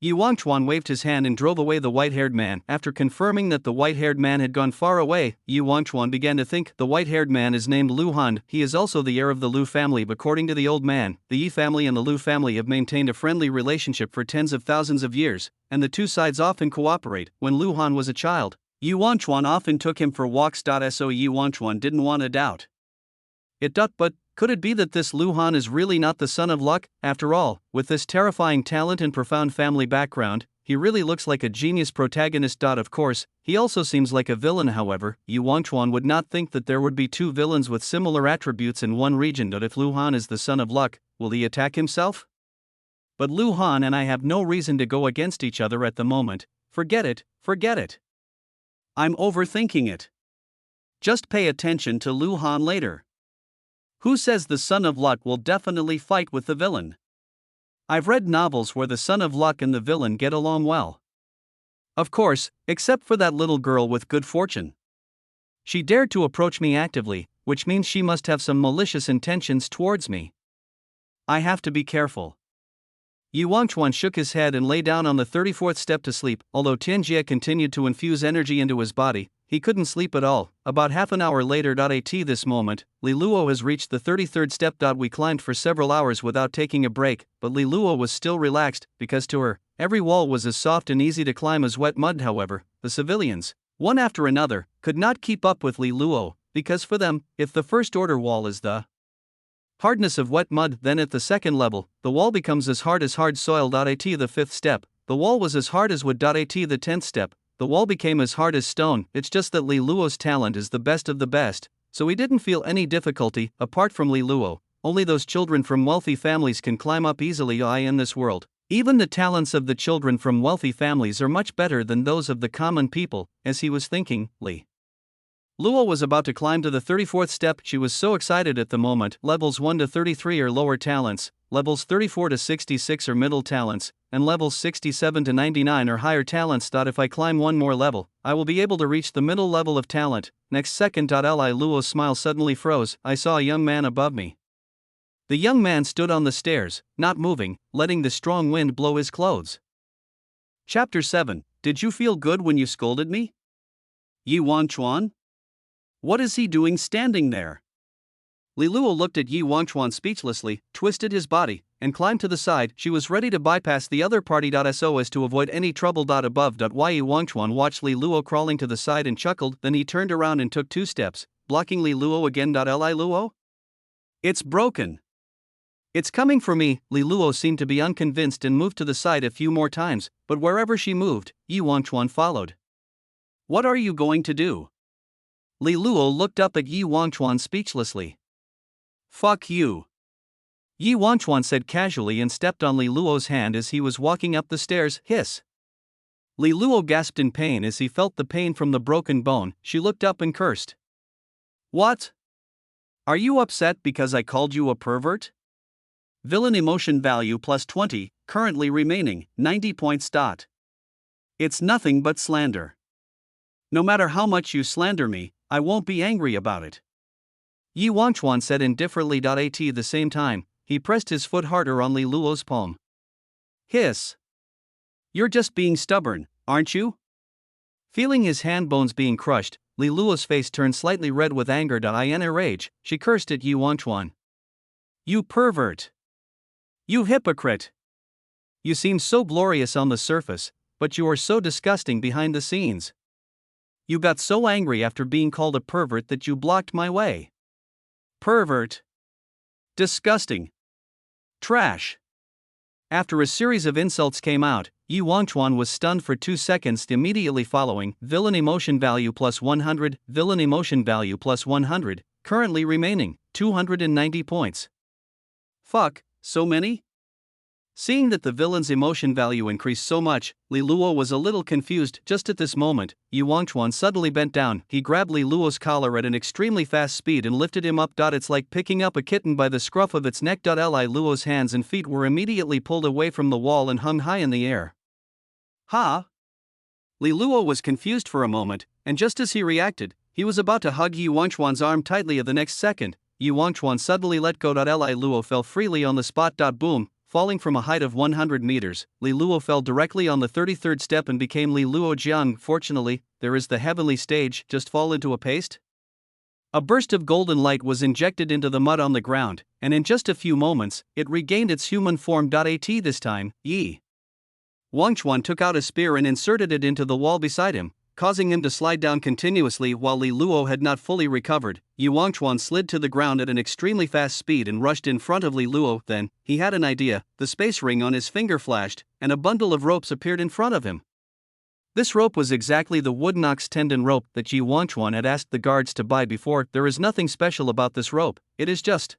Yi Wangchuan waved his hand and drove away the white-haired man. After confirming that the white-haired man had gone far away, Yi Wangchuan began to think. The white-haired man is named Lu Han. He is also the heir of the Lu family. According to the old man, the Yi family and the Lu family have maintained a friendly relationship for tens of thousands of years, and the two sides often cooperate. When Lu Han was a child, Yi Wangchuan often took him for walks. So Yi Wangchuan didn't want to doubt it. But could it be that this Lu Han is really not the son of luck? After all, with this terrifying talent and profound family background, he really looks like a genius protagonist. Of course, he also seems like a villain. However, Yi Wangchuan would not think that there would be two villains with similar attributes in one region. If Lu Han is the son of luck, will he attack himself? But Lu Han and I have no reason to go against each other at the moment. Forget it. I'm overthinking it. Just pay attention to Lu Han later. Who says the son of luck will definitely fight with the villain? I've read novels where the son of luck and the villain get along well. Of course, except for that little girl with good fortune. She dared to approach me actively, which means she must have some malicious intentions towards me. I have to be careful. Yi Wangchuan shook his head and lay down on the 34th step to sleep. Although Tianjie continued to infuse energy into his body, he couldn't sleep at all. About half an hour later. At this moment, Li Luo has reached the 33rd step. We climbed for several hours without taking a break, but Li Luo was still relaxed, because to her, every wall was as soft and easy to climb as wet mud. However, the civilians, one after another, could not keep up with Li Luo, because for them, if the first order wall is the hardness of wet mud, then at the second level, the wall becomes as hard as hard soil. At the 5th step, the wall was as hard as wood. At the 10th step, the wall became as hard as stone. It's just that Li Luo's talent is the best of the best, so he didn't feel any difficulty. Apart from Li Luo, only those children from wealthy families can climb up easily. In this world, even the talents of the children from wealthy families are much better than those of the common people. As he was thinking, Li Luo was about to climb to the 34th step. She was so excited at the moment. Levels 1 to 33 are lower talents, levels 34 to 66 are middle talents, and levels 67 to 99 are higher talents. If I climb one more level, I will be able to reach the middle level of talent. Next second. Li Luo's smile suddenly froze. I saw a young man above me. The young man stood on the stairs, not moving, letting the strong wind blow his clothes. Chapter 7. Did you feel good when you scolded me? Yi Wangchuan? What is he doing standing there? Li Luo looked at Yi Wangchuan speechlessly, twisted his body, and climbed to the side. She was ready to bypass the other party. So as to avoid any trouble. Above. Yi Wangchuan watched Li Luo crawling to the side and chuckled. Then he turned around and took 2 steps, blocking Li Luo again. Li Luo? It's broken. It's coming for me. Li Luo seemed to be unconvinced and moved to the side a few more times, but wherever she moved, Yi Wangchuan followed. What are you going to do? Li Luo looked up at Yi Wangchuan speechlessly. Fuck you. Yi Wangchuan said casually and stepped on Li Luo's hand as he was walking up the stairs. Hiss. Li Luo gasped in pain as he felt the pain from the broken bone. She looked up and cursed. What? Are you upset because I called you a pervert? Villain emotion value plus 20, currently remaining 90 points. It's nothing but slander. No matter how much you slander me, I won't be angry about it. Yi Wangchuan said indifferently. At the same time, he pressed his foot harder on Li Luo's palm. Hiss. You're just being stubborn, aren't you? Feeling his hand bones being crushed, Li Luo's face turned slightly red with anger. In a rage, she cursed at Yi Wangchuan. You pervert. You hypocrite. You seem so glorious on the surface, but you are so disgusting behind the scenes. You got so angry after being called a pervert that you blocked my way. Pervert. Disgusting. Trash. After a series of insults came out, Yi Wangchuan was stunned for 2 seconds. Immediately following, villain emotion value plus 100, villain emotion value plus 100, currently remaining 290 points. Fuck, so many? Seeing that the villain's emotion value increased so much, Li Luo was a little confused. Just at this moment, Yi Wangchuan suddenly bent down. He grabbed Li Luo's collar at an extremely fast speed and lifted him up. It's like picking up a kitten by the scruff of its neck. Li Luo's hands and feet were immediately pulled away from the wall and hung high in the air. Ha! Li Luo was confused for a moment, and just as he reacted, he was about to hug Yi Wangchuan's arm tightly. The next second, Yi Wangchuan suddenly let go. Li Luo fell freely on the spot. Boom! Falling from a height of 100 meters, Li Luo fell directly on the 33rd step and became Li Luo Jiang. Fortunately, there is the heavenly stage. Just fall into a paste? A burst of golden light was injected into the mud on the ground, and in just a few moments, it regained its human form. This time, Yi Wangchuan took out a spear and inserted it into the wall beside him, causing him to slide down continuously. While Li Luo had not fully recovered, Yi Wangchuan slid to the ground at an extremely fast speed and rushed in front of Li Luo. Then, he had an idea. The space ring on his finger flashed, and a bundle of ropes appeared in front of him. This rope was exactly the wooden ox tendon rope that Yi Wangchuan had asked the guards to buy before. There is nothing special about this rope, it is just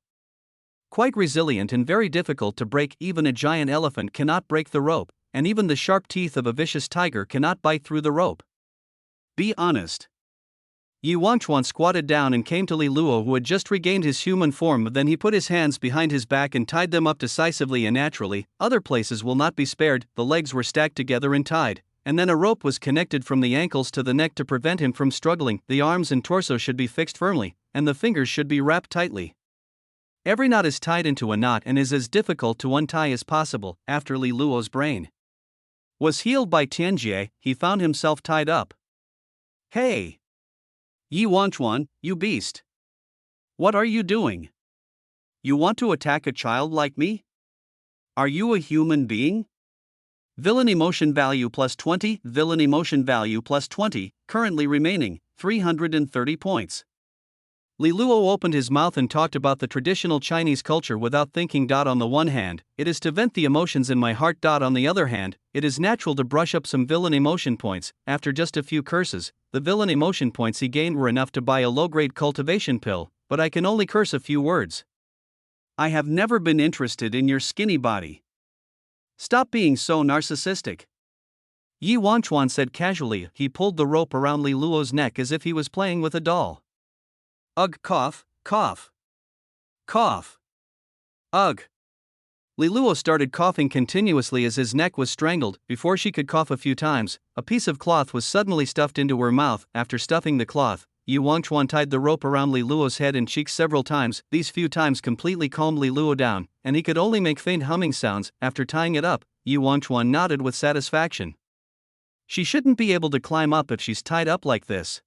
quite resilient and very difficult to break. Even a giant elephant cannot break the rope, and even the sharp teeth of a vicious tiger cannot bite through the rope. Be honest. Yi Wangchuan squatted down and came to Li Luo, who had just regained his human form. Then he put his hands behind his back and tied them up decisively and naturally. Other places will not be spared. The legs were stacked together and tied, and then a rope was connected from the ankles to the neck to prevent him from struggling. The arms and torso should be fixed firmly, and the fingers should be wrapped tightly. Every knot is tied into a knot and is as difficult to untie as possible. After Li Luo's brain was healed by Tianjie, he found himself tied up. Hey! Yi Wangchuan, you beast! What are you doing? You want to attack a child like me? Are you a human being? Villain emotion value plus 20, villain emotion value plus 20, currently remaining 330 points. Li Luo opened his mouth and talked about the traditional Chinese culture without thinking. On the one hand, it is to vent the emotions in my heart. On the other hand, it is natural to brush up some villain emotion points. After just a few curses, the villain emotion points he gained were enough to buy a low-grade cultivation pill, but I can only curse a few words. I have never been interested in your skinny body. Stop being so narcissistic. Yi Wangchuan said casually. He pulled the rope around Li Luo's neck as if he was playing with a doll. Ugh, cough, cough. Cough. Ugh. Li Luo started coughing continuously as his neck was strangled. Before she could cough a few times, a piece of cloth was suddenly stuffed into her mouth. After stuffing the cloth, Yi Wangchuan tied the rope around Li Luo's head and cheeks several times. These few times completely calmed Li Luo down, and he could only make faint humming sounds. After tying it up, Yi Wangchuan nodded with satisfaction. She shouldn't be able to climb up if she's tied up like this.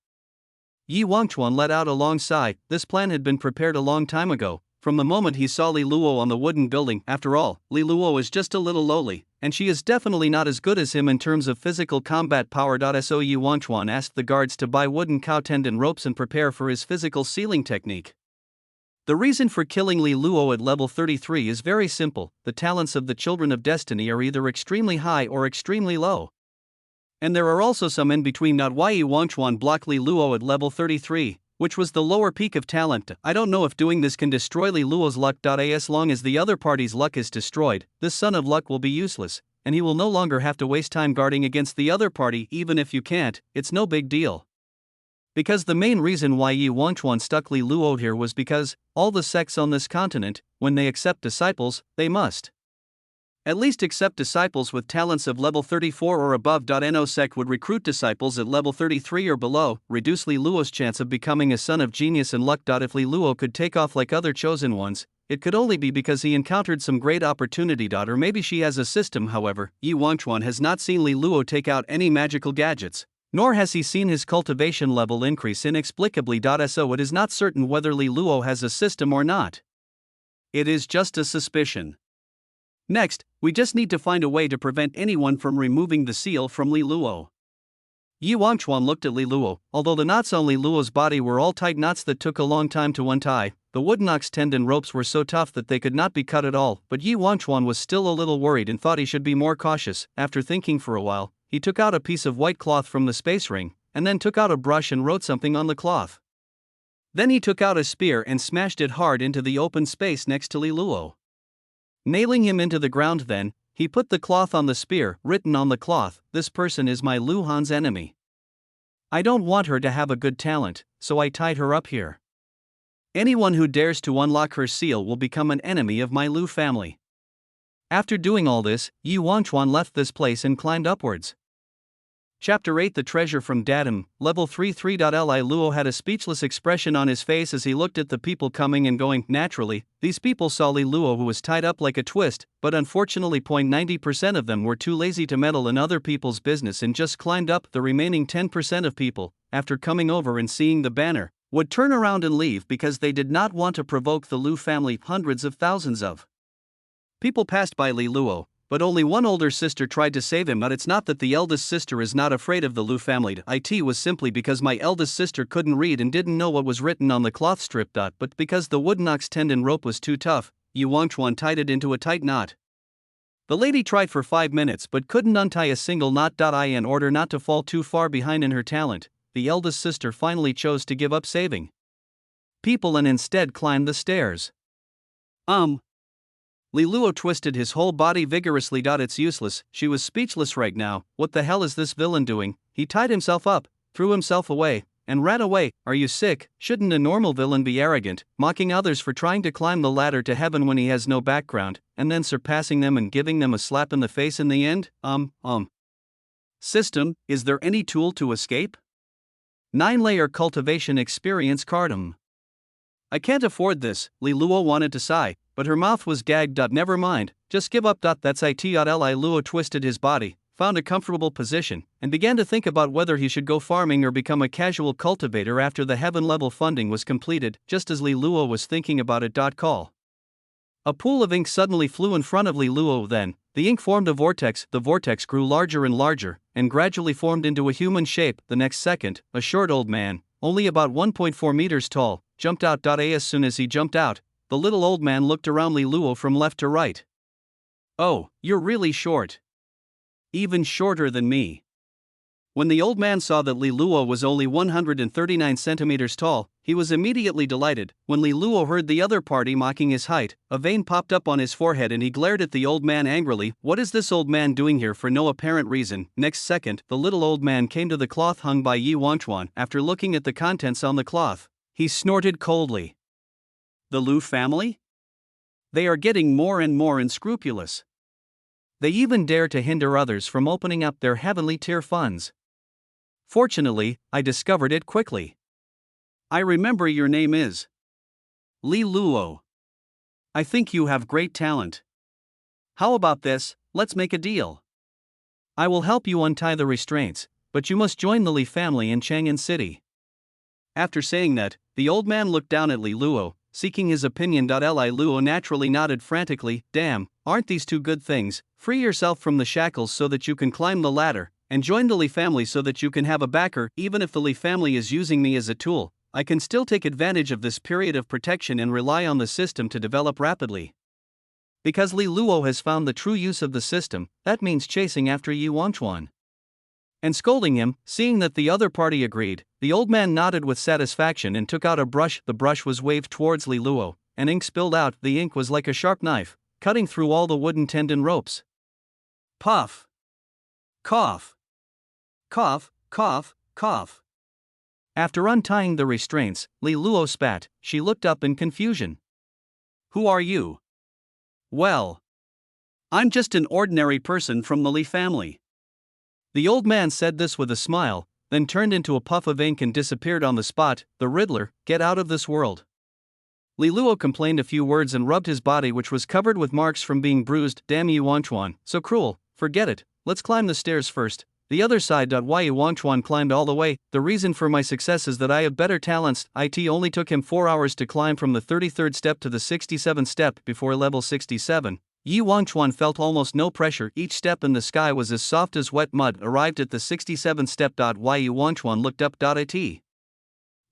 Yi Wangchuan let out a long sigh. This plan had been prepared a long time ago, from the moment he saw Li Luo on the wooden building. After all, Li Luo is just a little lowly, and she is definitely not as good as him in terms of physical combat power. So Yi Wangchuan asked the guards to buy wooden cow tendon ropes and prepare for his physical sealing technique. The reason for killing Li Luo at level 33 is very simple. The talents of the Children of Destiny are either extremely high or extremely low. And there are also some in between. Why Yi Wangchuan blocked Li Luo at level 33, which was the lower peak of talent. I don't know if doing this can destroy Li Luo's luck. As long as the other party's luck is destroyed, this son of luck will be useless, and he will no longer have to waste time guarding against the other party. Even if you can't, it's no big deal. Because the main reason why Yi Wangchuan stuck Li Luo here was because all the sects on this continent, when they accept disciples, they must At least accept disciples with talents of level 34 or above. No sect would recruit disciples at level 33 or below, reduce Li Luo's chance of becoming a son of genius and luck. If Li Luo could take off like other chosen ones, it could only be because he encountered some great opportunity. Or maybe she has a system. However, Yi Wangchuan has not seen Li Luo take out any magical gadgets, nor has he seen his cultivation level increase inexplicably. So it is not certain whether Li Luo has a system or not. It is just a suspicion. Next, we just need to find a way to prevent anyone from removing the seal from Li Luo. Yi Wangchuan looked at Li Luo. Although the knots on Li Luo's body were all tight knots that took a long time to untie, the wooden ox tendon ropes were so tough that they could not be cut at all. But Yi Wangchuan was still a little worried and thought he should be more cautious. After thinking for a while, he took out a piece of white cloth from the space ring, and then took out a brush and wrote something on the cloth. Then he took out a spear and smashed it hard into the open space next to Li Luo. Nailing him into the ground, then, he put the cloth on the spear. Written on the cloth, "This person is my Lu Han's enemy. I don't want her to have a good talent, so I tied her up here. Anyone who dares to unlock her seal will become an enemy of my Lu family." After doing all this, Yi Wangchuan left this place and climbed upwards. Chapter 8: The Treasure from Datum, Level 33. Li Luo had a speechless expression on his face as he looked at the people coming and going. Naturally, these people saw Li Luo, who was tied up like a twist, but unfortunately 90% of them were too lazy to meddle in other people's business and just climbed up. The remaining 10% of people, after coming over and seeing the banner, would turn around and leave because they did not want to provoke the Lu family. Hundreds of thousands of people passed by Li Luo, but only one older sister tried to save him. But it's not that the eldest sister is not afraid of the Lu family. It was simply because my eldest sister couldn't read and didn't know what was written on the cloth strip. But because the wooden ox tendon rope was too tough, Yi Wangchuan tied it into a tight knot. The lady tried for 5 minutes but couldn't untie a single knot. In order not to fall too far behind in her talent, the eldest sister finally chose to give up saving people and instead climbed the stairs. Li Luo twisted his whole body vigorously. It's useless, she was speechless right now. What the hell is this villain doing? He tied himself up, threw himself away, and ran away. Are you sick? Shouldn't a normal villain be arrogant, mocking others for trying to climb the ladder to heaven when he has no background, and then surpassing them and giving them a slap in the face in the end? System, is there any tool to escape? 9-layer cultivation experience cardum. I can't afford this, Li Luo wanted to sigh, but her mouth was gagged. Never mind, just give up. That's it. Li Luo twisted his body, found a comfortable position, and began to think about whether he should go farming or become a casual cultivator after the heaven level funding was completed. Just as Li Luo was thinking about it, call. A pool of ink suddenly flew in front of Li Luo. Then, the ink formed a vortex. The vortex grew larger and larger, and gradually formed into a human shape. The next second, a short old man, only about 1.4 meters tall, jumped out. As soon as he jumped out, the little old man looked around Li Luo from left to right. "Oh, you're really short. Even shorter than me." When the old man saw that Li Luo was only 139 centimeters tall, he was immediately delighted. When Li Luo heard the other party mocking his height, a vein popped up on his forehead and he glared at the old man angrily. What is this old man doing here for no apparent reason? Next second, the little old man came to the cloth hung by Yi Wangchuan. After looking at the contents on the cloth, he snorted coldly. The Lu family? They are getting more and more unscrupulous. They even dare to hinder others from opening up their heavenly tier funds. Fortunately, I discovered it quickly. I remember your name is Li Luo. I think you have great talent. How about this? Let's make a deal. I will help you untie the restraints, but you must join the Li family in Chang'an City. After saying that, the old man looked down at Li Luo, seeking his opinion. Li Luo naturally nodded frantically. Damn, aren't these two good things? Free yourself from the shackles so that you can climb the ladder, and join the Li family so that you can have a backer. Even if the Li family is using me as a tool, I can still take advantage of this period of protection and rely on the system to develop rapidly. Because Li Luo has found the true use of the system, that means chasing after Yi Wangchuan and scolding him. Seeing that the other party agreed, the old man nodded with satisfaction and took out a brush. The brush was waved towards Li Luo, and ink spilled out. The ink was like a sharp knife, cutting through all the wooden tendon ropes. Puff. Cough. Cough, cough, cough. After untying the restraints, Li Luo spat. She looked up in confusion. Who are you? Well, I'm just an ordinary person from the Lee family. The old man said this with a smile, then turned into a puff of ink and disappeared on the spot. The Riddler, get out of this world. Li Luo complained a few words and rubbed his body, which was covered with marks from being bruised. Damn you, Wangchuan, so cruel. Forget it, let's climb the stairs first. The other side. Why Wangchuan climbed all the way. The reason for my success is that I have better talents. It only took him 4 hours to climb from the 33rd step to the 67th step before level 67. Yi Wangchuan felt almost no pressure. Each step in the sky was as soft as wet mud. Arrived at the 67th step. Yi Wangchuan looked up. It.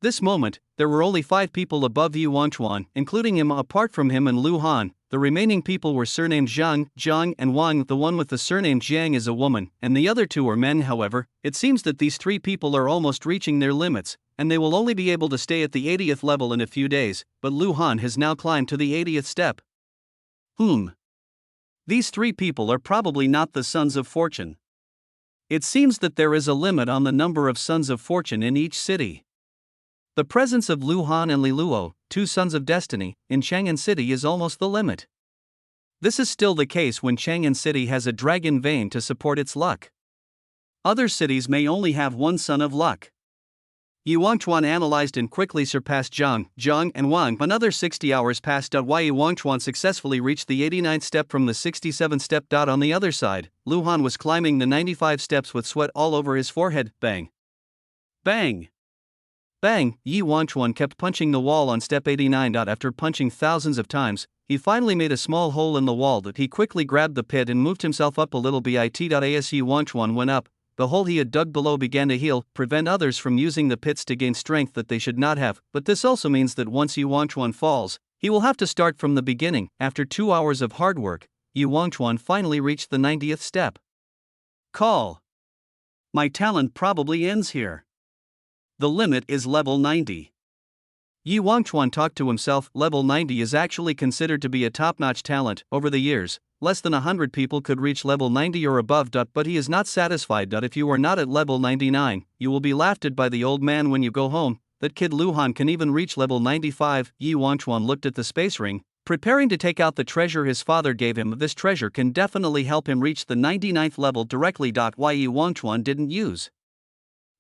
This moment, there were only 5 people above Yi Wangchuan, including him. Apart from him and Lu Han, the remaining people were surnamed Zhang, Zhang, and Wang. The one with the surname Jiang is a woman, and the other 2 are men. However, it seems that these 3 people are almost reaching their limits, and they will only be able to stay at the 80th level in a few days, but Lu Han has now climbed to the 80th step. These 3 people are probably not the Sons of Fortune. It seems that there is a limit on the number of Sons of Fortune in each city. The presence of Lu Han and Li Luo, 2 Sons of Destiny, in Chang'an City is almost the limit. This is still the case when Chang'an City has a dragon vein to support its luck. Other cities may only have 1 Son of Luck. Yi Wangchuan analyzed and quickly surpassed Zhang, Zhang, and Wang. Another 60 hours passed. Yi Wangchuan successfully reached the 89th step from the 67th step. On the other side, Lu Han was climbing the 95 steps with sweat all over his forehead. Bang! Bang! Bang! Yi Wangchuan kept punching the wall on step 89. After punching thousands of times, he finally made a small hole in the wall. He quickly grabbed the pit and moved himself up a little bit. As Yi Wangchuan went up, the hole he had dug below began to heal, prevent others from using the pits to gain strength that they should not have. But this also means that once Yi Wangchuan falls, he will have to start from the beginning. After 2 hours of hard work, Yi Wangchuan finally reached the 90th step. Call. My talent probably ends here. The limit is level 90. Yi Wangchuan talked to himself. Level 90 is actually considered to be a top-notch talent. Over the years, less than 100 people could reach level 90 or above. But he is not satisfied. If you are not at level 99, you will be laughed at by the old man when you go home. That kid Lu Han can even reach level 95. Yi Wangchuan looked at the space ring, preparing to take out the treasure his father gave him. This treasure can definitely help him reach the 99th level directly. Yi Wangchuan didn't use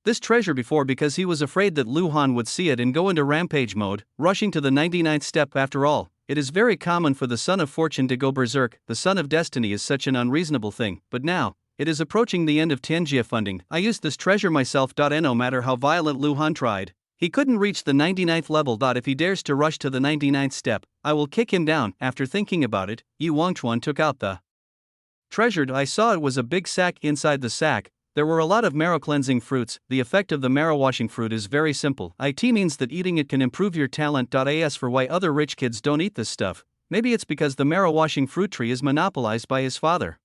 this treasure before because he was afraid that Lu Han would see it and go into rampage mode, rushing to the 99th step. After all, it is very common for the Son of Fortune to go berserk. The Son of Destiny is such an unreasonable thing, but now, it is approaching the end of Tianjia funding. I used this treasure myself. No matter how violent Lu Han tried, he couldn't reach the 99th level. If he dares to rush to the 99th step, I will kick him down. After thinking about it, Yi Wangchuan took out the treasure. I saw it was a big sack. Inside the sack, there were a lot of marrow cleansing fruits. The effect of the marrow washing fruit is very simple. It means that eating it can improve your talent. As for why other rich kids don't eat this stuff, maybe it's because the marrow washing fruit tree is monopolized by his father.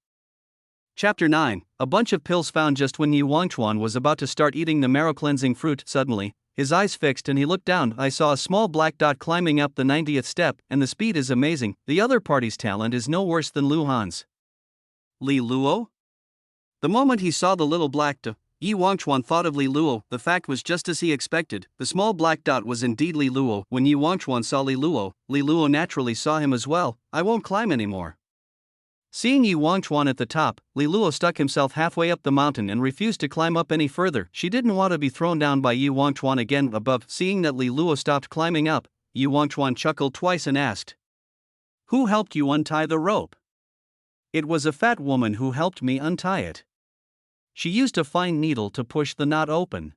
Chapter 9. A bunch of pills found. Just when Yi Wangchuan was about to start eating the marrow cleansing fruit, suddenly, his eyes fixed and he looked down. I saw a small black dot climbing up the 90th step, and the speed is amazing. The other party's talent is no worse than Lu Han's. Li Luo? The moment he saw the little black dot, Yi Wangchuan thought of Li Luo. The fact was just as he expected. The small black dot was indeed Li Luo. When Yi Wangchuan saw Li Luo naturally saw him as well. I won't climb anymore. Seeing Yi Wangchuan at the top, Li Luo stuck himself halfway up the mountain and refused to climb up any further. She didn't want to be thrown down by Yi Wangchuan again. Above, seeing that Li Luo stopped climbing up, Yi Wangchuan chuckled twice and asked, "Who helped you untie the rope?" "It was a fat woman who helped me untie it. She used a fine needle to push the knot open."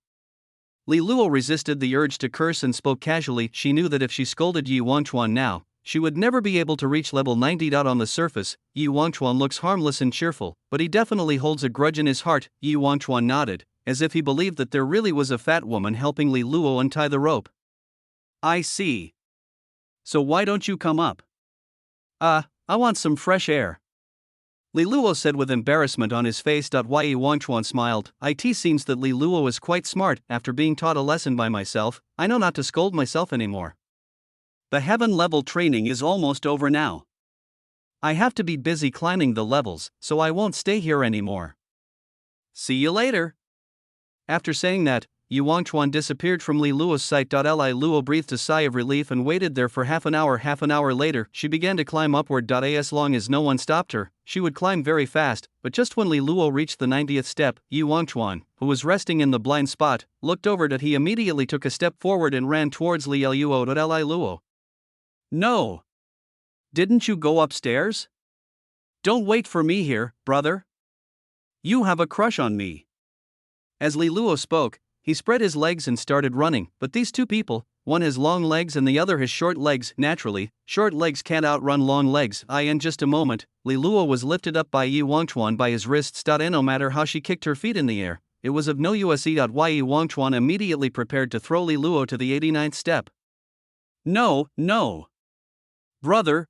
Li Luo resisted the urge to curse and spoke casually. She knew that if she scolded Yi Wangchuan now, she would never be able to reach level 90. On the surface, Yi Wangchuan looks harmless and cheerful, but he definitely holds a grudge in his heart. Yi Wangchuan nodded, as if he believed that there really was a fat woman helping Li Luo untie the rope. "I see. So why don't you come up?" I want some fresh air," Li Luo said with embarrassment on his face. Yi Wangchuan smiled. It seems that Li Luo is quite smart. After being taught a lesson by myself, I know not to scold myself anymore. The heaven level training is almost over now. I have to be busy climbing the levels, so I won't stay here anymore. See you later. After saying that, Yi Wangchuan disappeared from Li Luo's sight. Li Luo breathed a sigh of relief and waited there for half an hour. Half an hour later, she began to climb upward. As long as no one stopped her, she would climb very fast, but just when Li Luo reached the 90th step, Yi Wangchuan, who was resting in the blind spot, looked over that he immediately took a step forward and ran towards Li Luo. No! Didn't you go upstairs? Don't wait for me here, brother. You have a crush on me. As Li Luo spoke, he spread his legs and started running, but these two people, one has long legs and the other has short legs. Naturally, short legs can't outrun long legs. In just a moment, Li Luo was lifted up by Yi Wangchuan by his wrists. And no matter how she kicked her feet in the air, it was of no use. Yi Wangchuan immediately prepared to throw Li Luo to the 89th step. No, no. Brother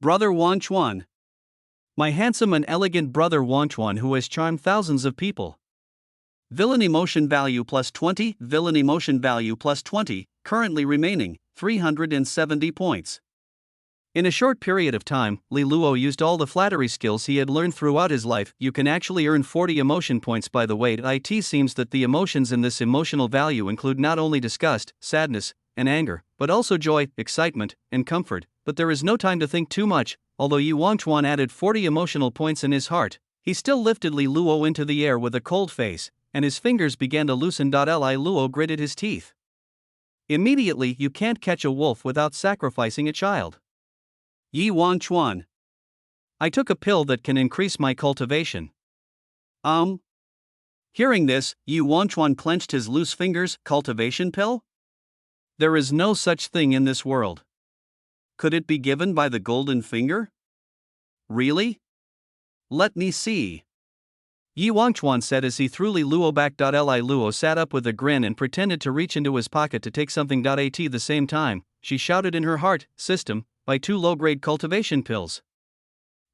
Wangchuan. My handsome and elegant brother Wangchuan, who has charmed thousands of people. Villain emotion value plus 20, villain emotion value plus 20, currently remaining 370 points. In a short period of time, Li Luo used all the flattery skills he had learned throughout his life. You can actually earn 40 emotion points by the way. It seems that the emotions in this emotional value include not only disgust, sadness, and anger, but also joy, excitement, and comfort. But there is no time to think too much. Although Yi Wangchuan added 40 emotional points in his heart, he still lifted Li Luo into the air with a cold face, and his fingers began to loosen. Li Luo gritted his teeth. Immediately, you can't catch a wolf without sacrificing a child. Yi Wangchuan. I took a pill that can increase my cultivation. Hearing this, Yi Wangchuan clenched his loose fingers. Cultivation pill? There is no such thing in this world. Could it be given by the golden finger? Really? Let me see. Yi Wangchuan said as he threw Li Luo back. Li Luo sat up with a grin and pretended to reach into his pocket to take something. At the same time, she shouted in her heart, system, buy 2 low-grade cultivation pills.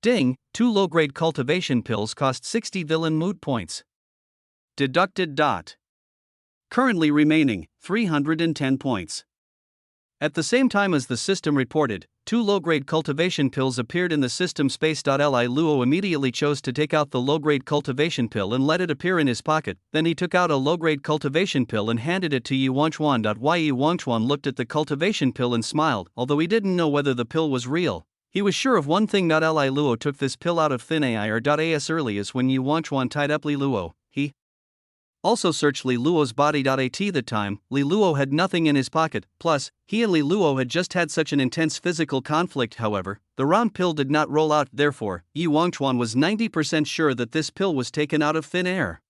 Ding, 2 low-grade cultivation pills cost 60 villain mood points. Deducted. Currently remaining 310 points. At the same time as the system reported, 2 low-grade cultivation pills appeared in the system space. Li Luo immediately chose to take out the low-grade cultivation pill and let it appear in his pocket. Then he took out a low-grade cultivation pill and handed it to Yi Wangchuan. Yi Wangchuan looked at the cultivation pill and smiled. Although he didn't know whether the pill was real, he was sure of one thing. Li Luo took this pill out of thin air. As early as when Yi Wangchuan tied up Li Luo, he also searched Li Luo's body. At the time, Li Luo had nothing in his pocket, plus, he and Li Luo had just had such an intense physical conflict. However, the round pill did not roll out. Therefore, Yi Wangchuan was 90% sure that this pill was taken out of thin air.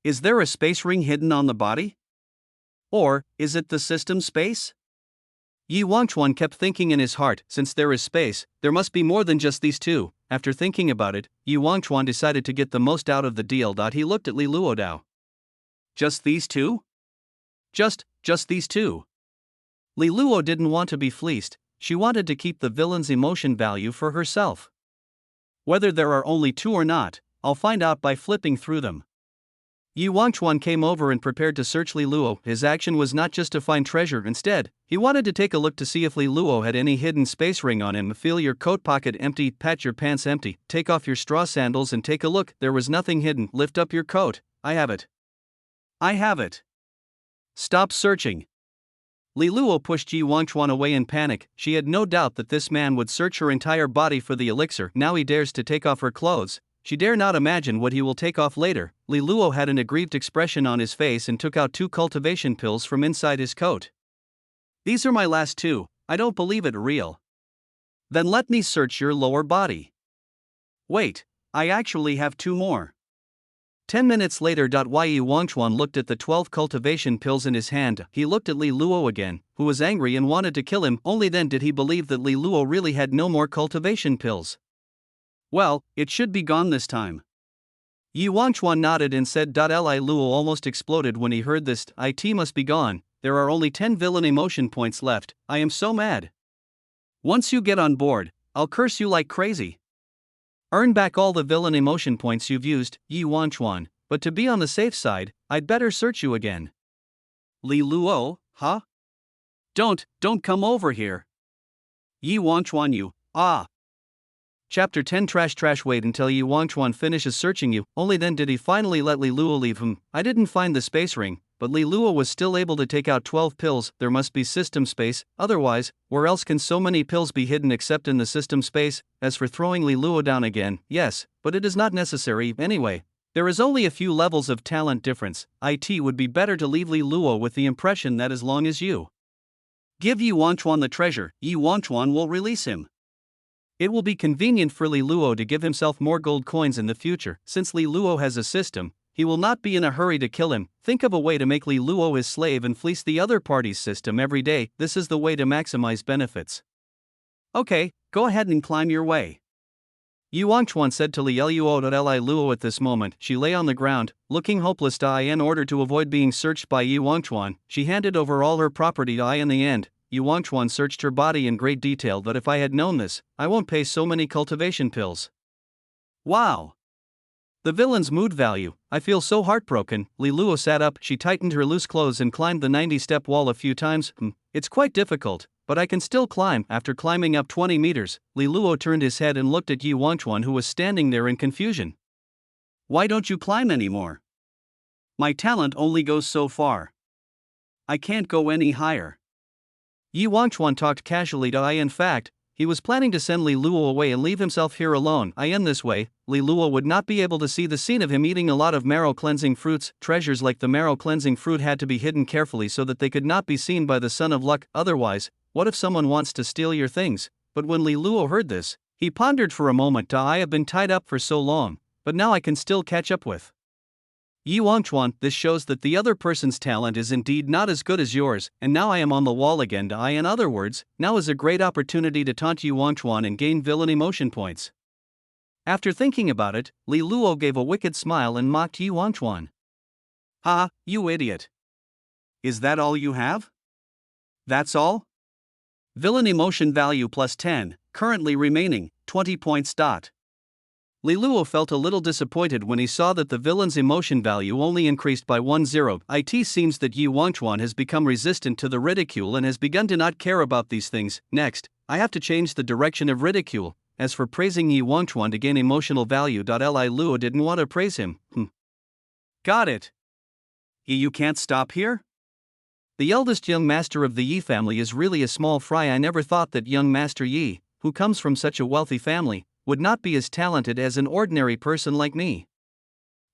Is there a space ring hidden on the body? Or, is it the system space? Yi Wangchuan kept thinking in his heart, since there is space, there must be more than just these two. After thinking about it, Yi Wangchuan decided to get the most out of the deal. He looked at Li Luo. Just these two? Just these two. Li Luo didn't want to be fleeced, she wanted to keep the villain's emotion value for herself. Whether there are only 2 or not, I'll find out by flipping through them. Yi Wangchuan came over and prepared to search Li Luo. His action was not just to find treasure, instead, he wanted to take a look to see if Li Luo had any hidden space ring on him. Feel your coat pocket empty, pat your pants empty, take off your straw sandals and take a look. There was nothing hidden. Lift up your coat. I have it. I have it. Stop searching. Li Luo pushed Yi Wangchuan away in panic. She had no doubt that this man would search her entire body for the elixir. Now he dares to take off her clothes. She dare not imagine what he will take off later. Li Luo had an aggrieved expression on his face and took out 2 cultivation pills from inside his coat. These are my last 2, I don't believe it real. Then let me search your lower body. Wait, I actually have 2 more. 10 minutes later. Yi Wangchuan looked at the 12 cultivation pills in his hand. He looked at Li Luo again, who was angry and wanted to kill him. Only then did he believe that Li Luo really had no more cultivation pills. Well, it should be gone this time. Yi Wangchuan nodded and said. Li Luo almost exploded when he heard this. It must be gone, there are only 10 villain emotion points left, I am so mad. Once you get on board, I'll curse you like crazy. Earn back all the villain emotion points you've used, Yi Wangchuan, but to be on the safe side, I'd better search you again. Li Luo, huh? Don't come over here. Yi Wangchuan, you, Chapter 10 Trash. Wait until Yi Wangchuan finishes searching you, only then did he finally let Li Luo leave him. I didn't find the space ring, but Li Luo was still able to take out 12 pills. There must be system space, otherwise, where else can so many pills be hidden except in the system space? As for throwing Li Luo down again, yes, but it is not necessary anyway. There is only a few levels of talent difference. It would be better to leave Li Luo with the impression that as long as you give Yi Wangchuan the treasure, Yi Wangchuan will release him. It will be convenient for Li Luo to give himself more gold coins in the future. Since Li Luo has a system, he will not be in a hurry to kill him. Think of a way to make Li Luo his slave and fleece the other party's system every day. This is the way to maximize benefits. Okay, go ahead and climb your way. Yi Wangchuan said to Li Luo at this moment. She lay on the ground, looking hopeless. In order to avoid being searched by Yi Wangchuan, she handed over all her property. In the end, Yi Wangchuan searched her body in great detail. But if I had known this, I won't pay so many cultivation pills. Wow! The villain's mood value. I feel so heartbroken. Li Luo sat up. She tightened her loose clothes and climbed the 90-step wall a few times. It's quite difficult, but I can still climb. After climbing up 20 meters, Li Luo turned his head and looked at Yi Wangchuan, who was standing there in confusion. Why don't you climb anymore? My talent only goes so far. I can't go any higher. Yi Wangchuan talked casually to In fact, he was planning to send Li Luo away and leave himself here alone. In this way, Li Luo would not be able to see the scene of him eating a lot of marrow-cleansing fruits. Treasures like the marrow-cleansing fruit had to be hidden carefully so that they could not be seen by the Son of Luck. Otherwise, what if someone wants to steal your things? But when Li Luo heard this, he pondered for a moment. I have been tied up for so long, but now I can still catch up with Yi Wangchuan. This shows that the other person's talent is indeed not as good as yours, and now I am on the wall again. In other words, now is a great opportunity to taunt Yi Wangchuan and gain villain emotion points. After thinking about it, Li Luo gave a wicked smile and mocked Yi Wangchuan. Ha, you idiot! Is that all you have? That's all? Villain emotion value plus 10, currently remaining 20 points. Li Luo felt a little disappointed when he saw that the villain's emotion value only increased by 10. It seems that Yi Wangchuan has become resistant to the ridicule and has begun to not care about these things. Next, I have to change the direction of ridicule. As for praising Yi Wangchuan to gain emotional value. Li Luo didn't want to praise him. Got it. You can't stop here? The eldest young master of the Yi family is really a small fry. I never thought that young Master Yi, who comes from such a wealthy family, would not be as talented as an ordinary person like me.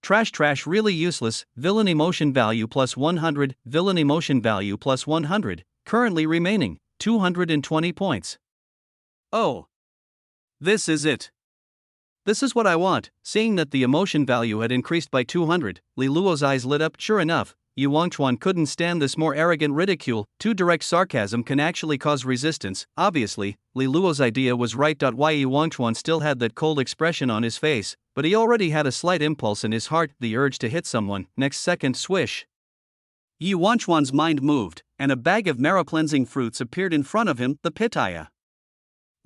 Trash, really useless. Villain emotion value plus 100, villain emotion value plus 100, currently remaining 220 points. Oh. This is it. This is what I want. Seeing that the emotion value had increased by 200, Li Luo's eyes lit up. Sure enough, Yi Wangchuan couldn't stand this more arrogant ridicule. Too direct sarcasm can actually cause resistance. Obviously, Li Luo's idea was right. Why Yi Wangchuan still had that cold expression on his face, but he already had a slight impulse in his heart, the urge to hit someone. Next second, swish. Yi Wangchuan's mind moved, and a bag of marrow-cleansing fruits appeared in front of him. The pitaya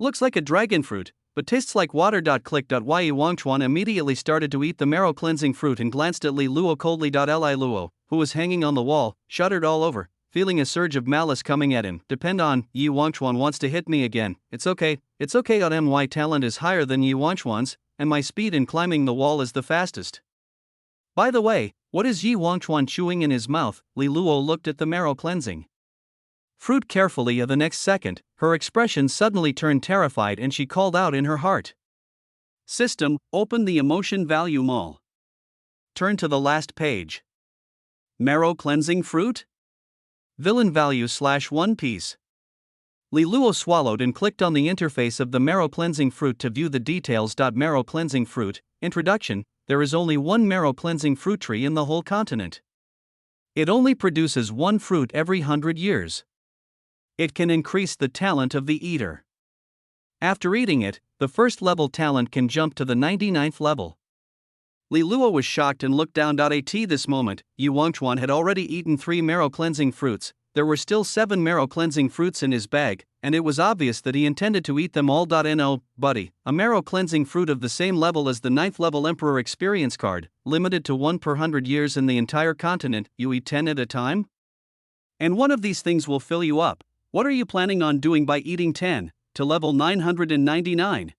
looks like a dragon fruit, but tastes like water. Click. Why Yi Wangchuan immediately started to eat the marrow-cleansing fruit and glanced at Li Luo coldly. Li Luo, who was hanging on the wall, shuddered all over, feeling a surge of malice coming at him. Depend on, Yi Wangchuan wants to hit me again. It's okay. My talent is higher than Yi Wangchuan's, and my speed in climbing the wall is the fastest. By the way, what is Yi Wangchuan chewing in his mouth? Li Luo looked at the marrow-cleansing fruit carefully. The next second, her expression suddenly turned terrified and she called out in her heart. System, open the emotion value mall. Turn to the last page. Marrow cleansing fruit? Villain value /1 piece. Li Luo swallowed and clicked on the interface of the marrow cleansing fruit to view the details. Marrow cleansing fruit. Introduction. There is only one marrow cleansing fruit tree in the whole continent. It only produces one fruit every 100 years. It can increase the talent of the eater. After eating it, the first level talent can jump to the 99th level. Li Luo was shocked and looked down. At this moment, Yi Wangchuan had already eaten 3 marrow cleansing fruits. There were still 7 marrow cleansing fruits in his bag, and it was obvious that he intended to eat them all. No, buddy, a marrow cleansing fruit of the same level as the 9th level Emperor experience card, limited to 1 per 100 years in the entire continent. You eat 10 at a time? And one of these things will fill you up. What are you planning on doing by eating 10 to level 999?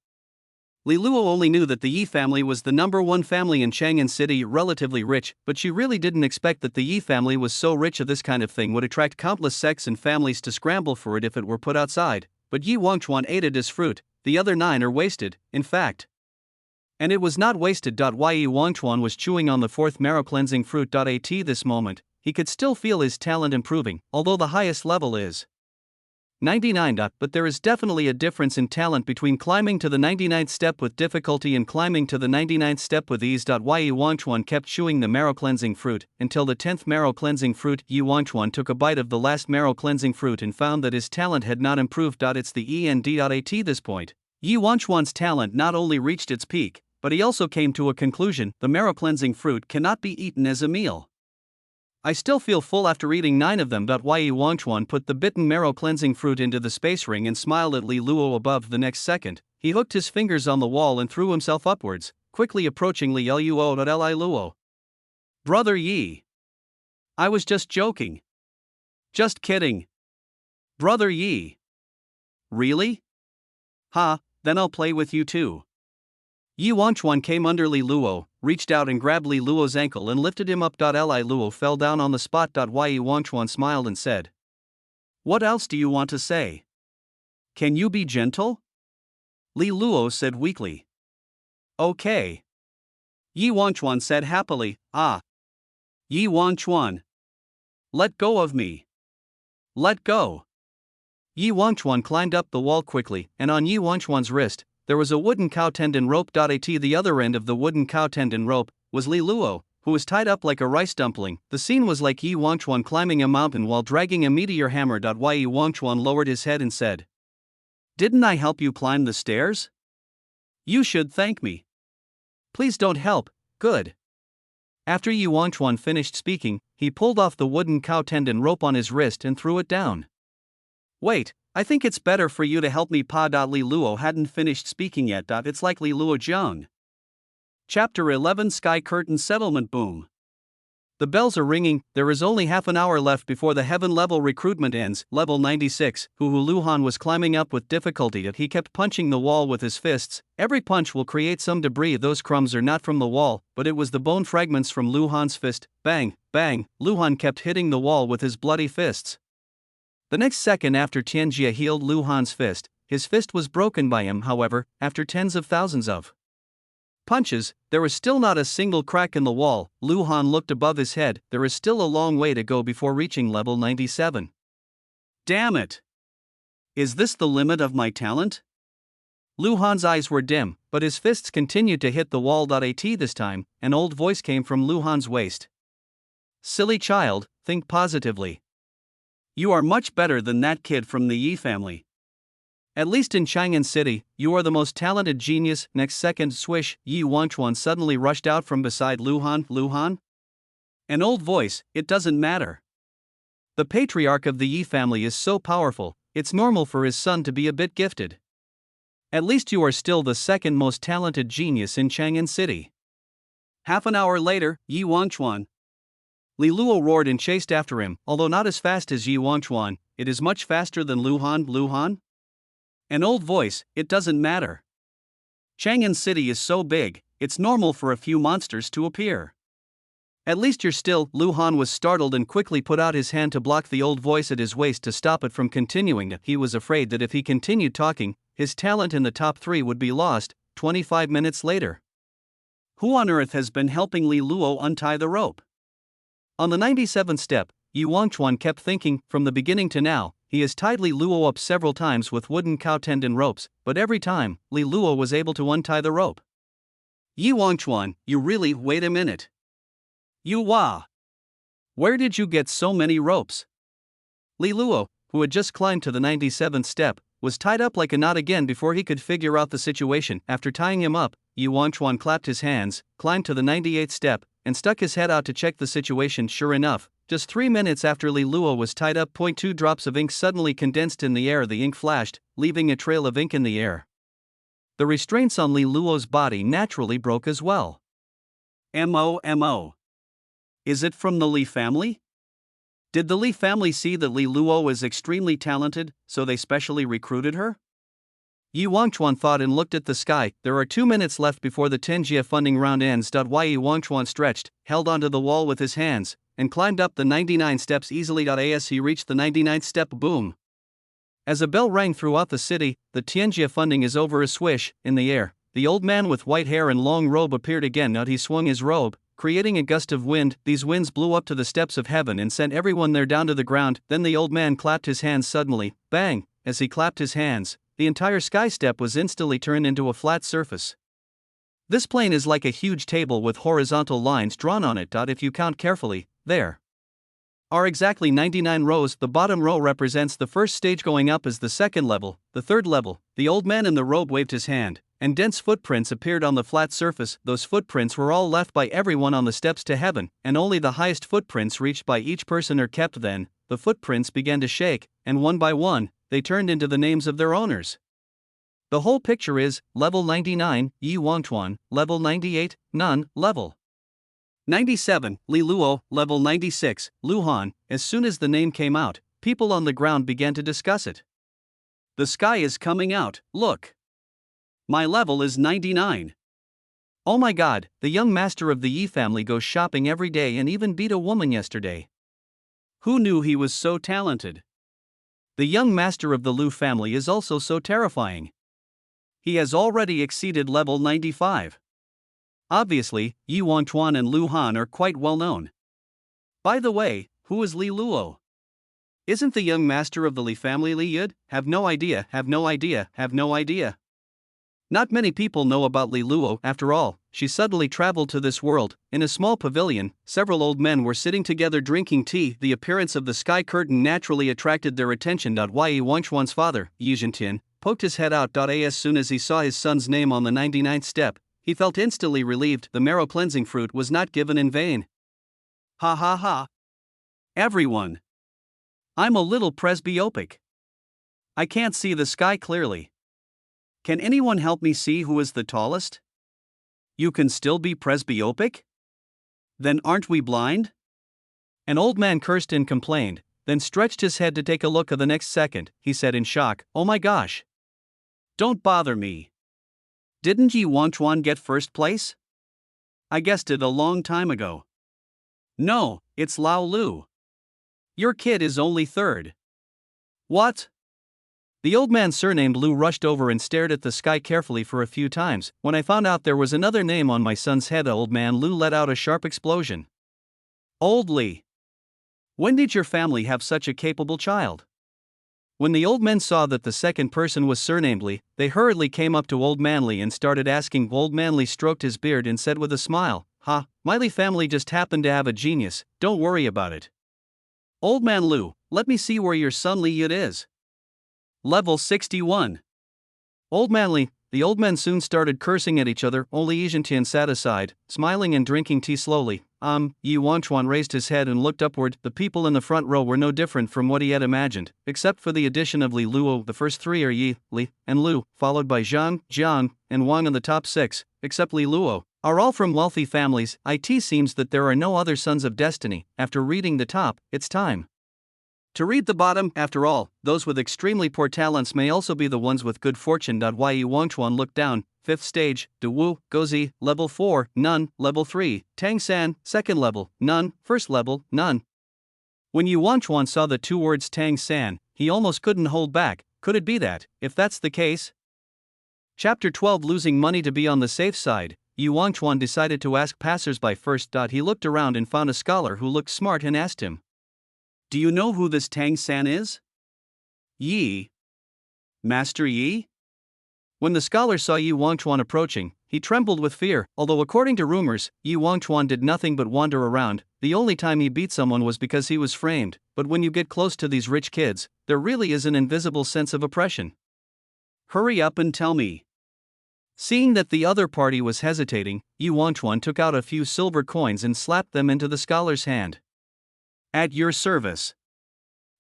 Li Luo only knew that the Yi family was the #1 family in Chang'an City, relatively rich, but she really didn't expect that the Yi family was so rich that this kind of thing would attract countless sects and families to scramble for it if it were put outside. But Yi Wangchuan ate it as fruit, the other 9 are wasted, in fact. And it was not wasted. Yi Wangchuan was chewing on the 4th marrow cleansing fruit. At this moment, he could still feel his talent improving, although the highest level is 99. But there is definitely a difference in talent between climbing to the 99th step with difficulty and climbing to the 99th step with ease. Yi Wangchuan kept chewing the marrow cleansing fruit until the 10th marrow cleansing fruit. Yi Wangchuan took a bite of the last marrow cleansing fruit and found that his talent had not improved. It's the END. At this point, Yi Wangchuan's talent not only reached its peak, but he also came to a conclusion: the marrow cleansing fruit cannot be eaten as a meal. I still feel full after eating 9 of them. Yi Wangchuan put the bitten marrow cleansing fruit into the space ring and smiled at Li Luo above. The next second, he hooked his fingers on the wall and threw himself upwards, quickly approaching Li Luo. Li Luo. Brother Yi. I was just joking. Just kidding. Brother Yi. Really? Ha, then I'll play with you too. Yi Wangchuan came under Li Luo, reached out and grabbed Li Luo's ankle and lifted him up. Li Luo fell down on the spot. Yi Wangchuan smiled and said, "What else do you want to say? Can you be gentle?" Li Luo said weakly. "Okay." Yi Wangchuan said happily, "Ah. Yi Wangchuan. Let go of me. Let go." Yi Wangchuan climbed up the wall quickly, and on Yi Wangchuan's wrist, there was a wooden cow tendon rope. At the other end of the wooden cow tendon rope was Li Luo, who was tied up like a rice dumpling. The scene was like Yi Wangchuan climbing a mountain while dragging a meteor hammer. Yi Wangchuan lowered his head and said, "Didn't I help you climb the stairs? You should thank me. Please don't help, good." After Yi Wangchuan finished speaking, he pulled off the wooden cow tendon rope on his wrist and threw it down. "Wait, I think it's better for you to help me, Pa." Li Luo hadn't finished speaking yet. It's like Li Luo Jiang. Chapter 11: Sky Curtain Settlement. Boom. The bells are ringing. There is only half an hour left before the heaven level recruitment ends. Level 96. Luhan was climbing up with difficulty. He kept punching the wall with his fists. Every punch will create some debris. Those crumbs are not from the wall, but it was the bone fragments from Luhan's fist. Bang, bang. Luhan kept hitting the wall with his bloody fists. The next second after Tianjia healed Luhan's fist, his fist was broken by him. However, after tens of thousands of punches, there was still not a single crack in the wall. Luhan looked above his head. There is still a long way to go before reaching level 97. Damn it! Is this the limit of my talent? Luhan's eyes were dim, but his fists continued to hit the wall. At this time, an old voice came from Luhan's waist. "Silly child, think positively. You are much better than that kid from the Yi family. At least in Chang'an City, you are the most talented genius." Next second, swish, Yi Wangchuan suddenly rushed out from beside Luhan. "Luhan?" An old voice, "It doesn't matter. The patriarch of the Yi family is so powerful, it's normal for his son to be a bit gifted. At least you are still the second most talented genius in Chang'an City." Half an hour later, Yi Wangchuan. Li Luo roared and chased after him, although not as fast as Yi Wangchuan. "It is much faster than Luhan." Luhan? An old voice, "It doesn't matter. Chang'an City is so big, it's normal for a few monsters to appear. At least you're still." Luhan was startled and quickly put out his hand to block the old voice at his waist to stop it from continuing. He was afraid that if he continued talking, his talent in the top 3 would be lost. 25 minutes later. Who on earth has been helping Li Luo untie the rope? On the 97th step, Yi Wangchuan kept thinking. From the beginning to now, he has tied Li Luo up several times with wooden cow tendon ropes, but every time, Li Luo was able to untie the rope. "Yi Wangchuan, you really, wait a minute. You wah. Where did you get so many ropes?" Li Luo, who had just climbed to the 97th step, was tied up like a knot again before he could figure out the situation. After tying him up, Yi Wangchuan clapped his hands, climbed to the 98th step, and stuck his head out to check the situation. Sure enough, just 3 minutes after Li Luo was tied up, 0.2 drops of ink suddenly condensed in the air. The ink flashed, leaving a trail of ink in the air. The restraints on Li Luo's body naturally broke as well. MO. Is it from the Li family? Did the Li family see that Li Luo is extremely talented, so they specially recruited her? Yi Wangchuan thought and looked at the sky. There are 2 minutes left before the Tenjia funding round ends. Yi Wangchuan stretched, held onto the wall with his hands, and climbed up the 99 steps easily. As he reached the 99th step, boom! As a bell rang throughout the city, the Tianjia funding is over. A swish, in the air, the old man with white hair and long robe appeared again. He swung his robe, creating a gust of wind. These winds blew up to the steps of heaven and sent everyone there down to the ground. Then the old man clapped his hands suddenly, bang! As he clapped his hands, the entire sky step was instantly turned into a flat surface. This plane is like a huge table with horizontal lines drawn on it. If you count carefully, there are exactly 99 rows. The bottom row represents the first stage. Going up is the second level, the third level. The old man in the robe waved his hand, and dense footprints appeared on the flat surface. Those footprints were all left by everyone on the steps to heaven, and only the highest footprints reached by each person are kept. Then, the footprints began to shake, and one by one, they turned into the names of their owners. The whole picture is, level 99, Yi Wangchuan, level 98, Nun, level 97, Li Luo, level 96, Lu Han. As soon as the name came out, people on the ground began to discuss it. The sky is coming out, look. My level is 99. Oh my god, the young master of the Yi family goes shopping every day and even beat a woman yesterday. Who knew he was so talented? The young master of the Lu family is also so terrifying. He has already exceeded level 95. Obviously, Yi Wangchuan and Lu Han are quite well known. By the way, who is Li Luo? Isn't the young master of the Li family Li Yud? Have no idea. Not many people know about Li Luo. After all, she suddenly traveled to this world. In a small pavilion, several old men were sitting together drinking tea. The appearance of the sky curtain naturally attracted their attention. Yi Wangchuan's father, Yi Zhentian, poked his head out. As soon as he saw his son's name on the 99th step, he felt instantly relieved. The marrow cleansing fruit was not given in vain. Ha ha ha. Everyone. I'm a little presbyopic. I can't see the sky clearly. Can anyone help me see who is the tallest? You can still be presbyopic? Then aren't we blind? An old man cursed and complained, then stretched his head to take a look. The next second, he said in shock, oh my gosh. Don't bother me. Didn't Yi Wangchuan get first place? I guessed it a long time ago. No, it's Lao Lu. Your kid is only third. What? The old man surnamed Lu rushed over and stared at the sky carefully for a few times. When I found out there was another name on my son's head, old man Lu let out a sharp explosion. Old Li. When did your family have such a capable child? When the old men saw that the second person was surnamed Li, they hurriedly came up to Old Man Li and started asking. Old Man Li stroked his beard and said with a smile, "Ha, my Li family just happened to have a genius, don't worry about it." Old Man Lu, let me see where your son Li Yud is. Level 61. Old Man Li. The old men soon started cursing at each other. Only Yi Zhentian sat aside, smiling and drinking tea slowly. Yi Wangchuan raised his head and looked upward. The people in the front row were no different from what he had imagined, except for the addition of Li Luo. The first three are Yi, Li, and Lu, followed by Zhang, Jiang, and Wang. In the top six, except Li Luo, are all from wealthy families. It seems that there are no other sons of destiny. After reading the top, it's time to read the bottom. After all, those with extremely poor talents may also be the ones with good fortune. Yi Wangchuan looked down. Fifth stage, De Wu, Gozi, level 4, Nun, level 3, Tang San, second level, Nun, first level, Nun. When Yi Wangchuan saw the two words Tang San, he almost couldn't hold back. Could it be that, if that's the case? Chapter 12. Losing money to be on the safe side, Yi Wangchuan decided to ask passersby first. He looked around and found a scholar who looked smart and asked him, "Do you know who this Tang San is?" "Yi. Master Yi?" When the scholar saw Yi Wangchuan approaching, he trembled with fear. Although according to rumors, Yi Wangchuan did nothing but wander around. The only time he beat someone was because he was framed. But when you get close to these rich kids, there really is an invisible sense of oppression. "Hurry up and tell me." Seeing that the other party was hesitating, Yi Wangchuan took out a few silver coins and slapped them into the scholar's hand. "At your service."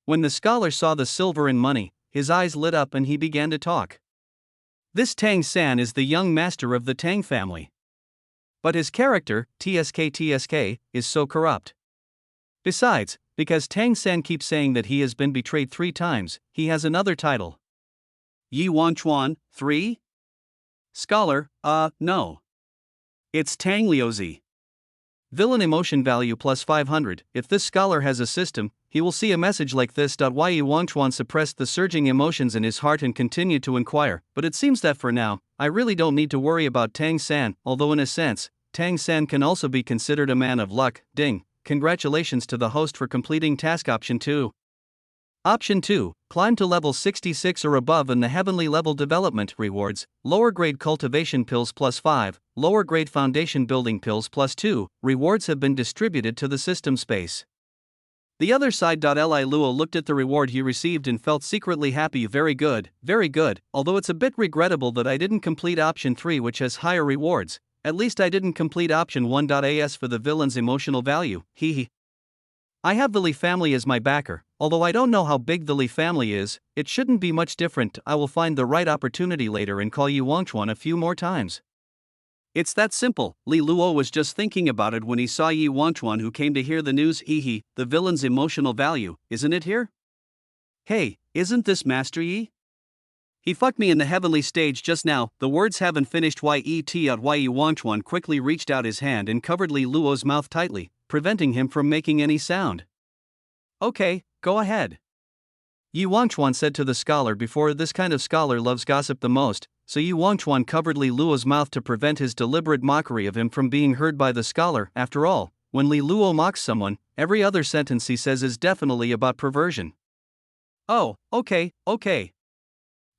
When the scholar saw the silver and money, his eyes lit up and he began to talk. This Tang San is the young master of the Tang family. But his character, TSK, is so corrupt. Besides, because Tang San keeps saying that he has been betrayed 3 times, he has another title. Yi Wangchuan, 3? Scholar, no. It's Tang Liuzi. Villain emotion value plus 500. If this scholar has a system, he will see a message like this. Yi Wangchuan suppressed the surging emotions in his heart and continued to inquire, but it seems that for now, I really don't need to worry about Tang San, although in a sense, Tang San can also be considered a man of luck. Ding. Congratulations to the host for completing task option 2. Option 2, climb to level 66 or above in the heavenly level development rewards, lower grade cultivation pills plus 5, lower grade foundation building pills plus 2, rewards have been distributed to the system space. The other side. Li Luo looked at the reward he received and felt secretly happy. Very good, although it's a bit regrettable that I didn't complete option 3 which has higher rewards, at least I didn't complete option 1. As for the villain's emotional value, I have the Li family as my backer, although I don't know how big the Li family is, it shouldn't be much different. I will find the right opportunity later and call Yi Wangchuan a few more times. It's that simple. Li Luo was just thinking about it when he saw Yi Wangchuan, who came to hear the news. The villain's emotional value, isn't it here? Hey, isn't this Master Yi? He fucked me in the heavenly stage just now. The words haven't finished yet. Yi Wangchuan quickly reached out his hand and covered Li Luo's mouth tightly, preventing him from making any sound. Okay, go ahead. Yi Wangchuan said to the scholar before. This kind of scholar loves gossip the most, so Yi Wangchuan covered Li Luo's mouth to prevent his deliberate mockery of him from being heard by the scholar. After all, when Li Luo mocks someone, every other sentence he says is definitely about perversion. Oh, okay.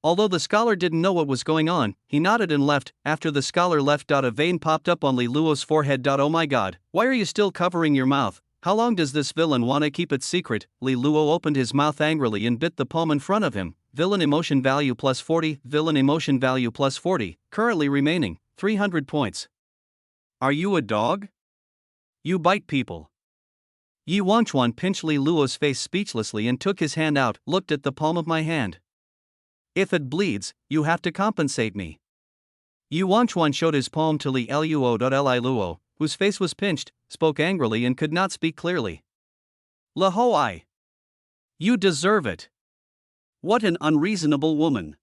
Although the scholar didn't know what was going on, he nodded and left. After the scholar left, a vein popped up on Li Luo's forehead. Oh my god, why are you still covering your mouth? How long does this villain want to keep it secret? Li Luo opened his mouth angrily and bit the palm in front of him. Villain emotion value plus 40, villain emotion value plus 40, currently remaining 300 points. Are you a dog? You bite people. Yi Wangchuan pinched Li Luo's face speechlessly and took his hand out. Looked at the palm of my hand. If it bleeds, you have to compensate me. Yi Wangchuan showed his palm to Li Luo. Li Luo, whose face was pinched, spoke angrily and could not speak clearly. La Hoi! You deserve it. What an unreasonable woman.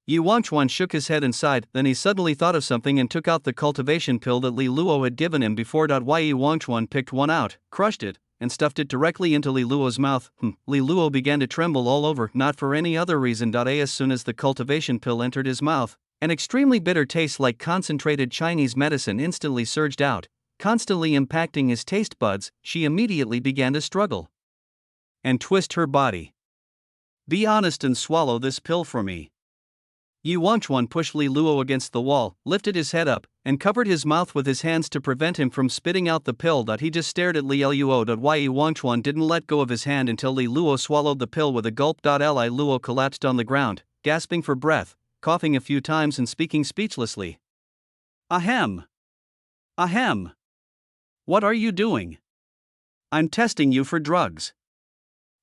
Yi Wangchuan shook his head and sighed, then he suddenly thought of something and took out the cultivation pill that Li Luo had given him before. Yi Wangchuan picked one out, crushed it, and stuffed it directly into Li Luo's mouth. Li Luo began to tremble all over, not for any other reason. As soon as the cultivation pill entered his mouth, an extremely bitter taste like concentrated Chinese medicine instantly surged out, constantly impacting his taste buds. She immediately began to struggle and twist her body. Be honest and swallow this pill for me. Yi Wangchuan pushed Li Luo against the wall, lifted his head up, and covered his mouth with his hands to prevent him from spitting out the pill. He just stared at Li Luo. Yi Wangchuan didn't let go of his hand until Li Luo swallowed the pill with a gulp. Li Luo collapsed on the ground, gasping for breath, coughing a few times and speaking speechlessly. Ahem. What are you doing? I'm testing you for drugs.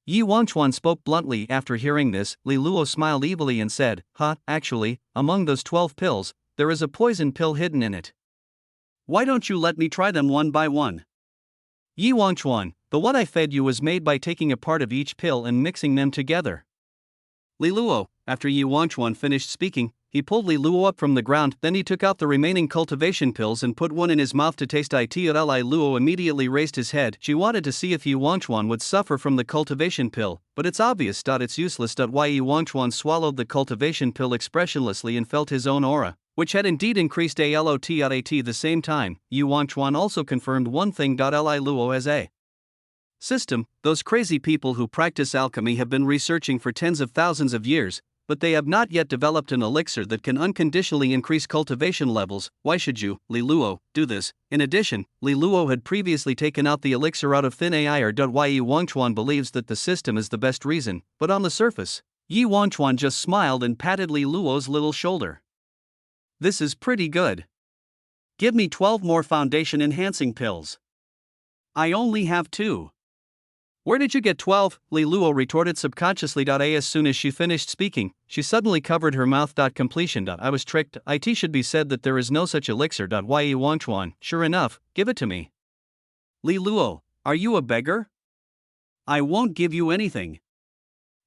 Yi Wangchuan spoke bluntly. After hearing this, Li Luo smiled evilly and said, actually, among those 12 pills, there is a poison pill hidden in it. Why don't you let me try them one by one? Yi Wangchuan, the one I fed you was made by taking a part of each pill and mixing them together. Li Luo, after Yi Wangchuan finished speaking, he pulled Li Luo up from the ground, then he took out the remaining cultivation pills and put one in his mouth to taste it. Li Luo immediately raised his head. She wanted to see if Yi Wangchuan would suffer from the cultivation pill, but it's obvious. It's useless. Yi Wangchuan swallowed the cultivation pill expressionlessly and felt his own aura, which had indeed increased a lot at the same time. Yi Wangchuan also confirmed one thing. Li Luo has a system. Those crazy people who practice alchemy have been researching for tens of thousands of years, but they have not yet developed an elixir that can unconditionally increase cultivation levels. Why should you, Li Luo, do this? In addition, Li Luo had previously taken out the elixir out of thin air. Yi Wangchuan believes that the system is the best reason, but on the surface, Yi Wangchuan just smiled and patted Li Luo's little shoulder. This is pretty good. Give me 12 more foundation enhancing pills. I only have 2. Where did you get 12? Li Luo retorted subconsciously. As soon as she finished speaking, she suddenly covered her mouth. Completion. I was tricked. It should be said that there is no such elixir. Yi Wangchuan, sure enough, give it to me. Li Luo, are you a beggar? I won't give you anything.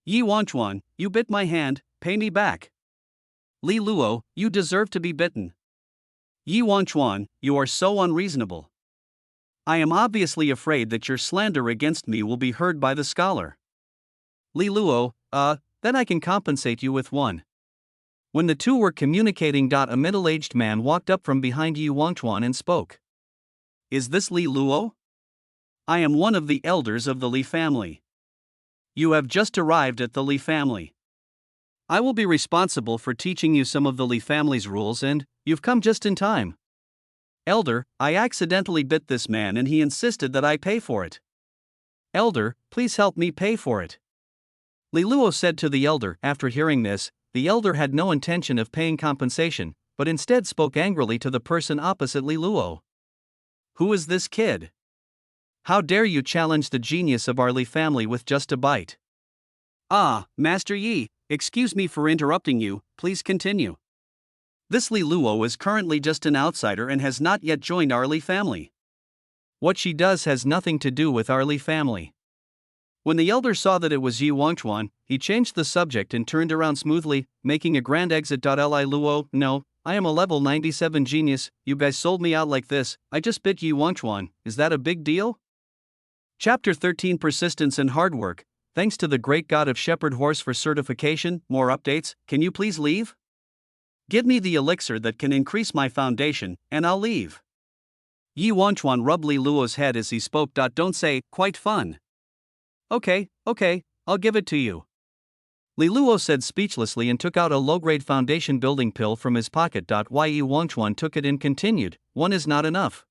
Yi Wangchuan, you bit my hand, pay me back. Li Luo, you deserve to be bitten. Yi Wangchuan, you are so unreasonable. I am obviously afraid that your slander against me will be heard by the scholar. Li Luo, then I can compensate you with one. When the two were communicating, a middle-aged man walked up from behind Yi Wangchuan and spoke. Is this Li Luo? I am one of the elders of the Li family. You have just arrived at the Li family. I will be responsible for teaching you some of the Li family's rules, and you've come just in time. Elder, I accidentally bit this man and he insisted that I pay for it. Elder, please help me pay for it. Li Luo said to the elder. After hearing this, the elder had no intention of paying compensation, but instead spoke angrily to the person opposite Li Luo. Who is this kid? How dare you challenge the genius of our Li family with just a bite? Ah, Master Yi, excuse me for interrupting you, please continue. This Li Luo is currently just an outsider and has not yet joined our Li family. What she does has nothing to do with our Li family. When the elder saw that it was Yi Wangchuan, he changed the subject and turned around smoothly, making a grand exit. Li Luo, no, I am a level 97 genius, you guys sold me out like this, I just bit Yi Wangchuan, is that a big deal? Chapter 13 Persistence and Hard Work. Thanks to the great god of Shepherd Horse for certification. More updates, can you please leave? Give me the elixir that can increase my foundation, and I'll leave. Yi Wangchuan rubbed Li Luo's head as he spoke. Don't say, quite fun. Okay, I'll give it to you. Li Luo said speechlessly and took out a low-grade foundation building pill from his pocket. Yi Wangchuan took it and continued, one is not enough.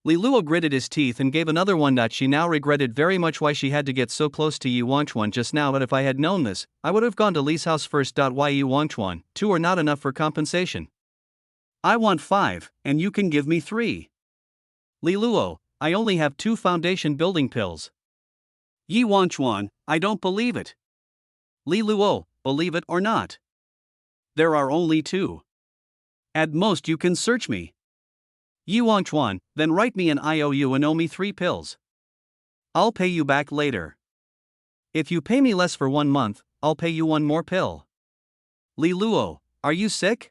Li Luo gritted his teeth and gave another one. She now regretted very much why she had to get so close to Yi Wangchuan just now, but if I had known this, I would have gone to Li's house first. Yi Wangchuan, 2 are not enough for compensation. I want 5, and you can give me 3. Li Luo, I only have 2 foundation building pills. Yi Wangchuan, I don't believe it. Li Luo, believe it or not. There are only 2. At most you can search me. Yi Wangchuan, then write me an IOU and owe me 3 pills. I'll pay you back later. If you pay me less for 1 month, I'll pay you 1 more pill. Li Luo, are you sick?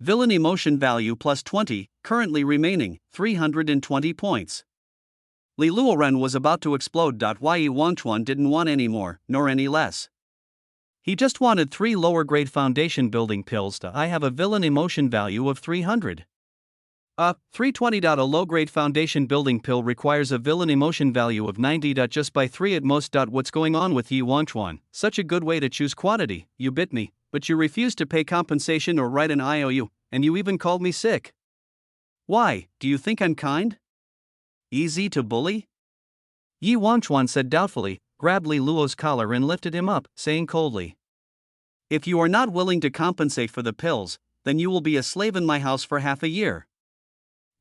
Villain emotion value plus 20, currently remaining, 320 points. Li Luoren was about to explode. Yi Wangchuan didn't want any more, nor any less. He just wanted 3 lower grade foundation building pills. I have a villain emotion value of 300. 320. A low-grade foundation building pill requires a villain emotion value of 90. Just by 3 at most. What's going on with Yi Wangchuan? Such a good way to choose quantity. You bit me, but you refused to pay compensation or write an IOU, and you even called me sick. Why, do you think I'm kind? Easy to bully? Yi Wangchuan said doubtfully, grabbed Li Luo's collar and lifted him up, saying coldly, if you are not willing to compensate for the pills, then you will be a slave in my house for half a year.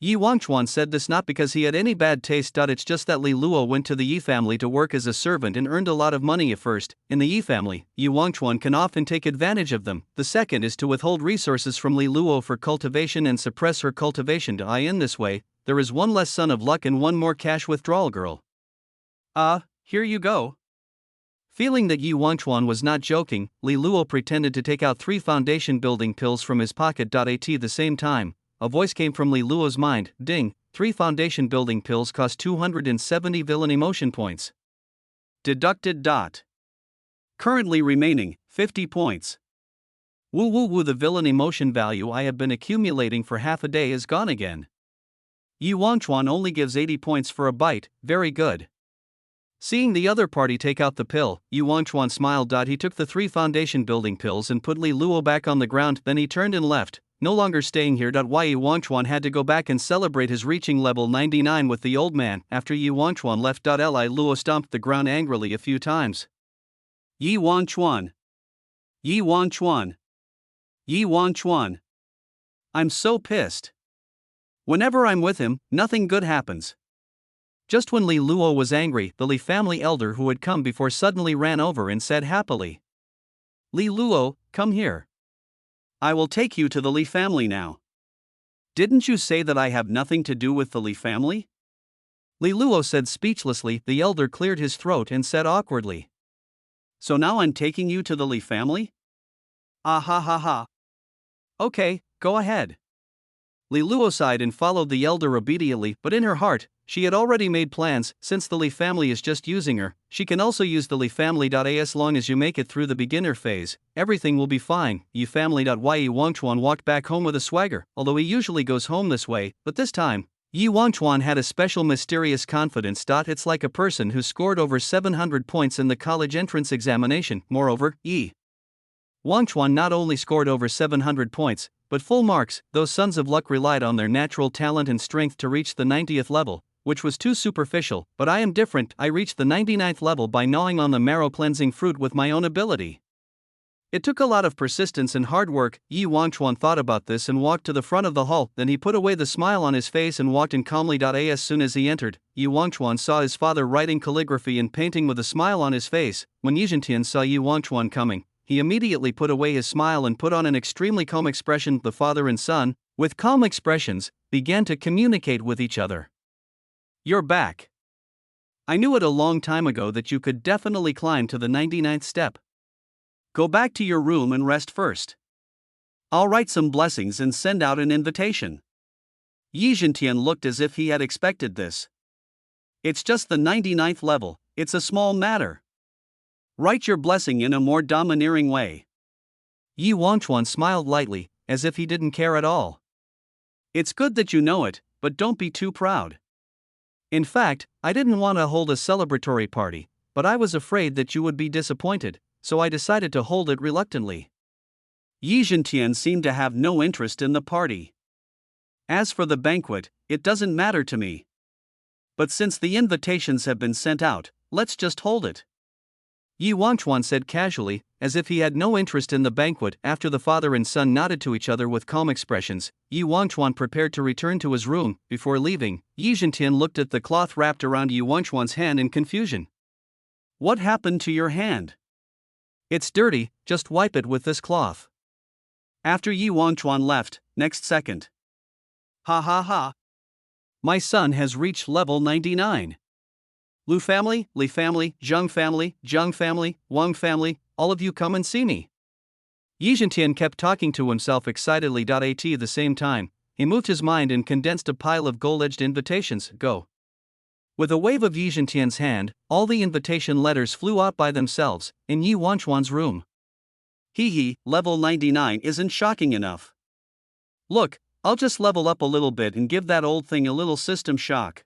Yi Wangchuan said this not because he had any bad taste. It's just that Li Luo went to the Yi family to work as a servant and earned a lot of money at first. In the Yi family, Yi Wangchuan can often take advantage of them. The second is to withhold resources from Li Luo for cultivation and suppress her cultivation. In this way, there is 1 less son of luck and 1 more cash withdrawal girl. Here you go. Feeling that Yi Wangchuan was not joking, Li Luo pretended to take out 3 foundation building pills from his pocket. At the same time, a voice came from Li Luo's mind, ding, 3 foundation building pills cost 270 villain emotion points. Deducted. Currently remaining, 50 points. Woo, the villain emotion value I have been accumulating for half a day is gone again. Yi Wangchuan only gives 80 points for a bite, very good. Seeing the other party take out the pill, Yi Wangchuan smiled. He took the 3 foundation building pills and put Li Luo back on the ground, then he turned and left. No longer staying here. Yi Wangchuan had to go back and celebrate his reaching level 99 with the old man. After Yi Wangchuan left, Li Luo stomped the ground angrily a few times. Yi Wangchuan. Yi Wangchuan. Yi Wangchuan. I'm so pissed. Whenever I'm with him, nothing good happens. Just when Li Luo was angry, the Li family elder who had come before suddenly ran over and said happily, Li Luo, come here. I will take you to the Li family now. Didn't you say that I have nothing to do with the Li family? Li Luo said speechlessly. The elder cleared his throat and said awkwardly, So now I'm taking you to the Li family? Ah ha ha ha. Okay, go ahead. Li Luo sighed and followed the elder obediently, but in her heart, she had already made plans. Since the Li family is just using her, she can also use the Li family. As long as you make it through the beginner phase, everything will be fine. Yi family. Yi Wangchuan walked back home with a swagger, although he usually goes home this way, but this time, Yi Wangchuan had a special mysterious confidence. It's like a person who scored over 700 points in the college entrance examination. Moreover, Yi Wangchuan not only scored over 700 points, but full marks. Those sons of luck relied on their natural talent and strength to reach the 90th level, which was too superficial. But I am different. I reached the 99th level by gnawing on the marrow cleansing fruit with my own ability. It took a lot of persistence and hard work. Yi Wangchuan thought about this and walked to the front of the hall. Then he put away the smile on his face and walked in calmly. As soon as he entered, Yi Wangchuan saw his father writing calligraphy and painting with a smile on his face. When Yi Zhentian saw Yi Wangchuan coming, he immediately put away his smile and put on an extremely calm expression. The father and son, with calm expressions, began to communicate with each other. You're back. I knew it a long time ago that you could definitely climb to the 99th step. Go back to your room and rest first. I'll write some blessings and send out an invitation. Yi Zhentian looked as if he had expected this. It's just the 99th level, it's a small matter. Write your blessing in a more domineering way. Yi Wangchuan smiled lightly, as if he didn't care at all. It's good that you know it, but don't be too proud. In fact, I didn't want to hold a celebratory party, but I was afraid that you would be disappointed, so I decided to hold it reluctantly. Yi Zhentian seemed to have no interest in the party. As for the banquet, it doesn't matter to me. But since the invitations have been sent out, let's just hold it. Yi Wangchuan said casually, as if he had no interest in the banquet. After the father and son nodded to each other with calm expressions, Yi Wangchuan prepared to return to his room. Before leaving, Yi Zhentian looked at the cloth wrapped around Yi Wangchuan's hand in confusion. What happened to your hand? It's dirty, just wipe it with this cloth. After Yi Wangchuan left, next second. Ha ha ha. My son has reached level 99. Lu family, Li family, Zheng family, Wang family, all of you come and see me. Yi Zhentian kept talking to himself excitedly. At the same time, he moved his mind and condensed a pile of gold-edged invitations. Go. With a wave of Yi Zhentian's hand, all the invitation letters flew out by themselves, in Yi Wangchuan's room. Hee, level 99 isn't shocking enough. Look, I'll just level up a little bit and give that old thing a little system shock.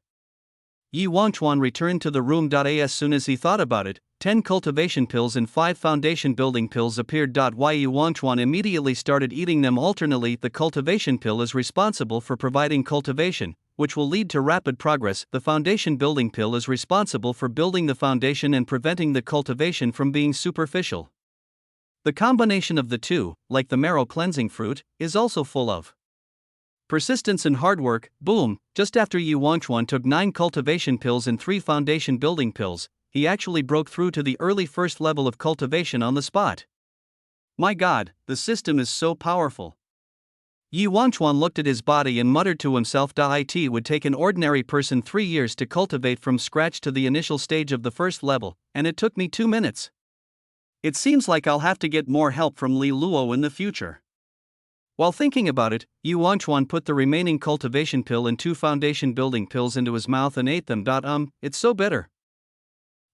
Yi Wangchuan returned to the room. As soon as he thought about it, 10 cultivation pills and 5 foundation building pills appeared. Yi Wangchuan immediately started eating them alternately. The cultivation pill is responsible for providing cultivation, which will lead to rapid progress. The foundation building pill is responsible for building the foundation and preventing the cultivation from being superficial. The combination of the two, like the marrow cleansing fruit, is also full of persistence and hard work. Boom! Just after Yi Wangchuan took 9 cultivation pills and 3 foundation building pills, he actually broke through to the early first level of cultivation on the spot. My god, the system is so powerful. Yi Wangchuan looked at his body and muttered to himself. It would take an ordinary person 3 years to cultivate from scratch to the initial stage of the first level, and it took me 2 minutes. It seems like I'll have to get more help from Li Luo in the future. While thinking about it, Yi Wangchuan put the remaining cultivation pill and 2 foundation building pills into his mouth and ate them. It's so bitter.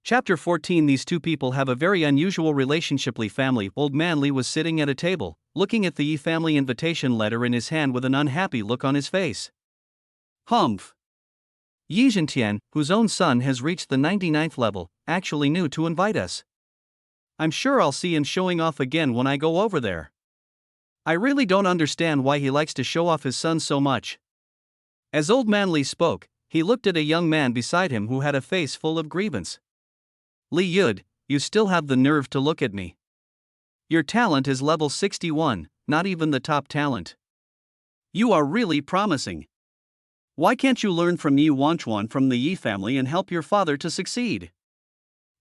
Chapter 14. These two people have a very unusual relationship. Li family. Old man Li was sitting at a table, looking at the Yi family invitation letter in his hand with an unhappy look on his face. Humph. Yi Zhentian, whose own son has reached the 99th level, actually knew to invite us. I'm sure I'll see him showing off again when I go over there. I really don't understand why he likes to show off his son so much. As old man Li spoke, he looked at a young man beside him who had a face full of grievance. Li Yud, you still have the nerve to look at me. Your talent is level 61, not even the top talent. You are really promising. Why can't you learn from Yi Wangchuan from the Yi family and help your father to succeed?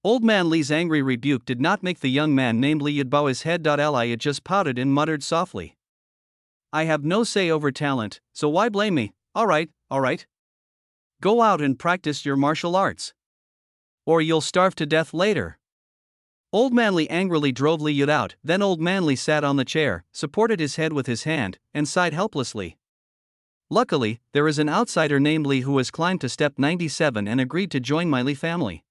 Old man Li's angry rebuke did not make the young man named Li Yud bow his head. Li Yud just pouted and muttered softly. I have no say over talent, so why blame me? Alright. Go out and practice your martial arts. Or you'll starve to death later. Old Manly angrily drove Li Yud out, then Old Manly sat on the chair, supported his head with his hand, and sighed helplessly. Luckily, there is an outsider named Li who has climbed to step 97 and agreed to join my Li family.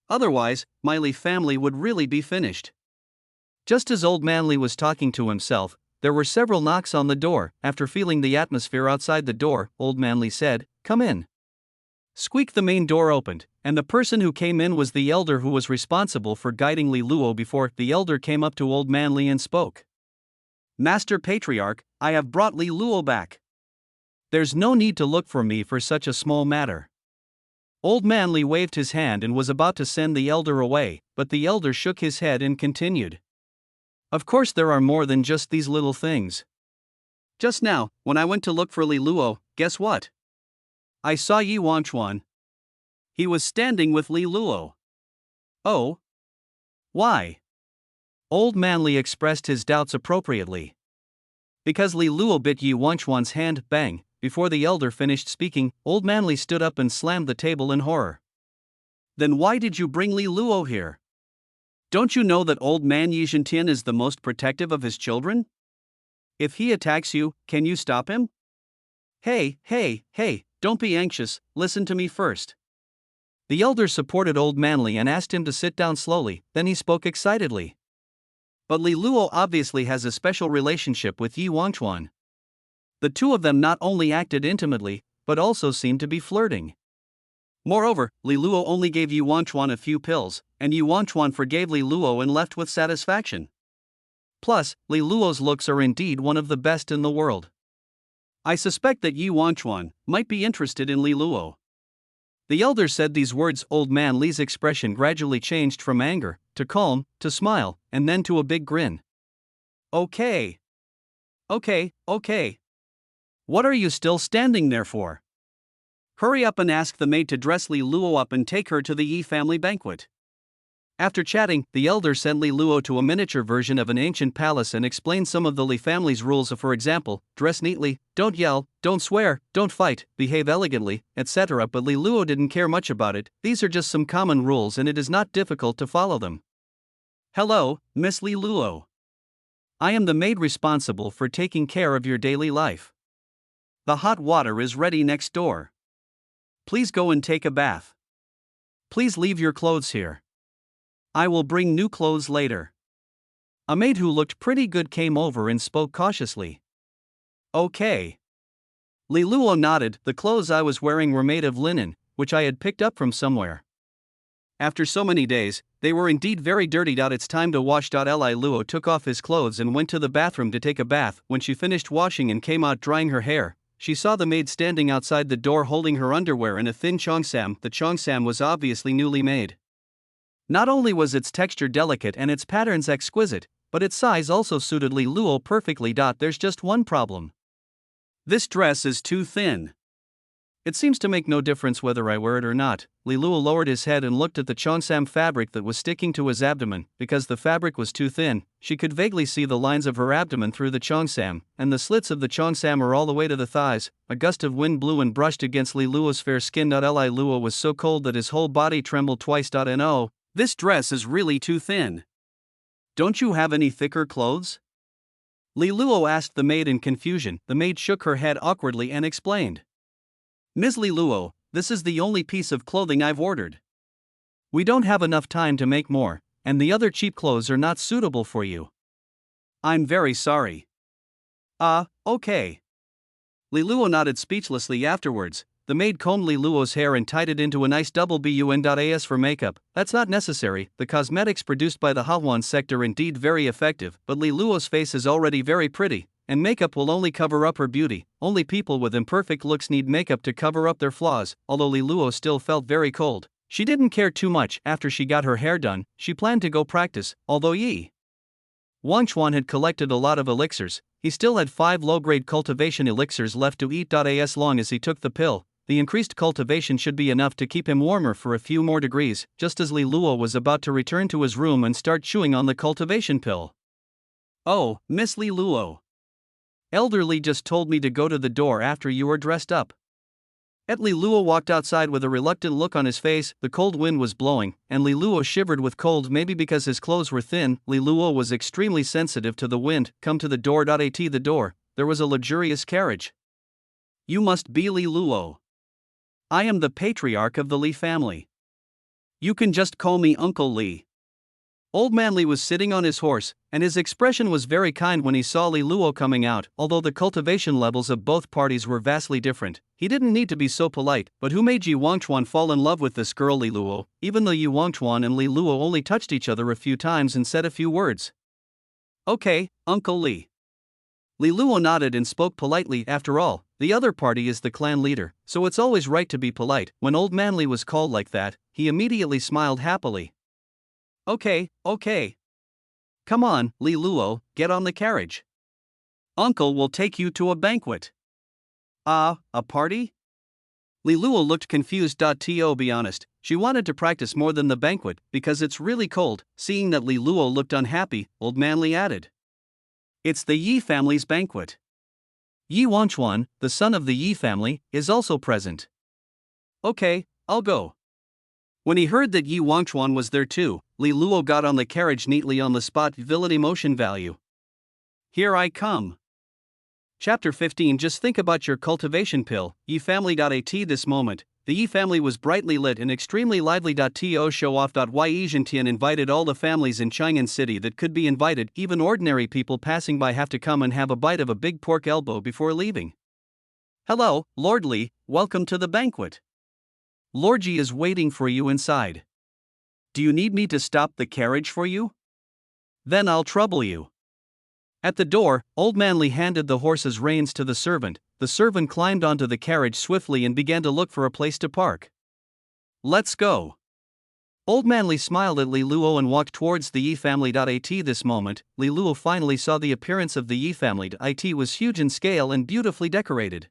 Otherwise, my Li family would really be finished. Just as Old Manly was talking to himself, there were several knocks on the door. After feeling the atmosphere outside the door, Old Manly said, "Come in." Squeak! The main door opened, and the person who came in was the elder who was responsible for guiding Li Luo before. The elder came up to Old Manly and spoke. "Master Patriarch, I have brought Li Luo back. There's no need to look for me for such a small matter." Old Manly waved his hand and was about to send the elder away, but the elder shook his head and continued. "Of course there are more than just these little things. Just now, when I went to look for Li Luo, guess what? I saw Yi Wangchuan. He was standing with Li Luo." "Oh? Why?" Old Manly expressed his doubts appropriately. "Because Li Luo bit Yi Wangchuan's hand." Bang! Before the elder finished speaking, Old Manly stood up and slammed the table in horror. "Then why did you bring Li Luo here? Don't you know that old man Yi Zhentian is the most protective of his children? If he attacks you, can you stop him?" Hey, don't be anxious, listen to me first." The elder supported Old Manly and asked him to sit down slowly, then he spoke excitedly. "But Li Luo obviously has a special relationship with Yi Wangchuan. The two of them not only acted intimately, but also seemed to be flirting. Moreover, Li Luo only gave Yi Wangchuan a few pills, and Yi Wangchuan forgave Li Luo and left with satisfaction. Plus, Li Luo's looks are indeed one of the best in the world. I suspect that Yi Wangchuan might be interested in Li Luo." The elder said these words. Old Man Li's expression gradually changed from anger, to calm, to smile, and then to a big grin. Okay. What are you still standing there for? Hurry up and ask the maid to dress Li Luo up and take her to the Yi family banquet." After chatting, the elder sent Li Luo to a miniature version of an ancient palace and explained some of the Li family's rules. For example, dress neatly, don't yell, don't swear, don't fight, behave elegantly, etc. But Li Luo didn't care much about it. These are just some common rules and it is not difficult to follow them. "Hello, Miss Li Luo. I am the maid responsible for taking care of your daily life. The hot water is ready next door. Please go and take a bath. Please leave your clothes here. I will bring new clothes later." A maid who looked pretty good came over and spoke cautiously. "Okay." Li Luo nodded. The clothes I was wearing were made of linen, which I had picked up from somewhere. After so many days, they were indeed very dirty. It's time to wash. Li Luo took off his clothes and went to the bathroom to take a bath. When she finished washing and came out drying her hair, she saw the maid standing outside the door holding her underwear in a thin cheongsam. The cheongsam was obviously newly made. Not only was its texture delicate and its patterns exquisite, but its size also suited Li Luo perfectly. There's just one problem. This dress is too thin. It seems to make no difference whether I wear it or not. Li Luo lowered his head and looked at the cheongsam fabric that was sticking to his abdomen. Because the fabric was too thin, she could vaguely see the lines of her abdomen through the cheongsam, and the slits of the cheongsam are all the way to the thighs. A gust of wind blew and brushed against Li Luo's fair skin. Li Luo was so cold that his whole body trembled twice. And oh, this dress is really too thin. Don't you have any thicker clothes? Li Luo asked the maid in confusion. The maid shook her head awkwardly and explained. Ms. Li Luo, this is the only piece of clothing I've ordered. We don't have enough time to make more, and the other cheap clothes are not suitable for you. I'm very sorry. Okay. Li Luo nodded speechlessly. Afterwards, the maid combed Li Luo's hair and tied it into a nice double bun. For makeup, that's not necessary. The cosmetics produced by the Hahuan sector indeed very effective, but Li Luo's face is already very pretty, and makeup will only cover up her beauty. Only people with imperfect looks need makeup to cover up their flaws. Although Li Luo still felt very cold, she didn't care too much. After she got her hair done, she planned to go practice. Although Yi Wangchuan had collected a lot of elixirs, he still had 5 low-grade cultivation elixirs left to eat. As long as he took the pill, the increased cultivation should be enough to keep him warmer for a few more degrees. Just as Li Luo was about to return to his room and start chewing on the cultivation pill. Oh, Miss Li Luo. Elder Li just told me to go to the door after you are dressed up. Li Luo walked outside with a reluctant look on his face. The cold wind was blowing, and Li Luo shivered with cold, maybe because his clothes were thin. Li Luo was extremely sensitive to the wind. Come to the door. At the door, there was a luxurious carriage. You must be Li Luo. I am the patriarch of the Li family. You can just call me Uncle Li. Old Man Li was sitting on his horse, and his expression was very kind when he saw Li Luo coming out. Although the cultivation levels of both parties were vastly different, he didn't need to be so polite. But who made Yi Wangchuan fall in love with this girl Li Luo, even though Yi Wangchuan and Li Luo only touched each other a few times and said a few words? Okay, Uncle Li. Li Luo nodded and spoke politely. After all, the other party is the clan leader, so it's always right to be polite. When Old Man Li was called like that, he immediately smiled happily. Okay. Come on, Li Luo, get on the carriage. Uncle will take you to a banquet. A party? Li Luo looked confused. To be honest, she wanted to practice more than the banquet because it's really cold. Seeing that Li Luo looked unhappy, Old Man Li added, it's the Yi family's banquet. Yi Wangchuan, the son of the Yi family, is also present. Okay, I'll go. When he heard that Yi Wangchuan was there too, Li Luo got on the carriage neatly on the spot. Villain emotion value. Here I come. Chapter 15. Just think about your cultivation pill, Yi family. At this moment, the Yi family was brightly lit and extremely lively. To show off. Yi Zhentian invited all the families in Chang'an City that could be invited. Even ordinary people passing by have to come and have a bite of a big pork elbow before leaving. Hello, Lord Li, welcome to the banquet. Lord Ji is waiting for you inside. Do you need me to stop the carriage for you? Then I'll trouble you. At the door, Old Man Li handed the horse's reins to the servant. The servant climbed onto the carriage swiftly and began to look for a place to park. Let's go. Old Man Li smiled at Li Luo and walked towards the Yi family. At this moment, Li Luo finally saw the appearance of the Yi family. It was huge in scale and beautifully decorated.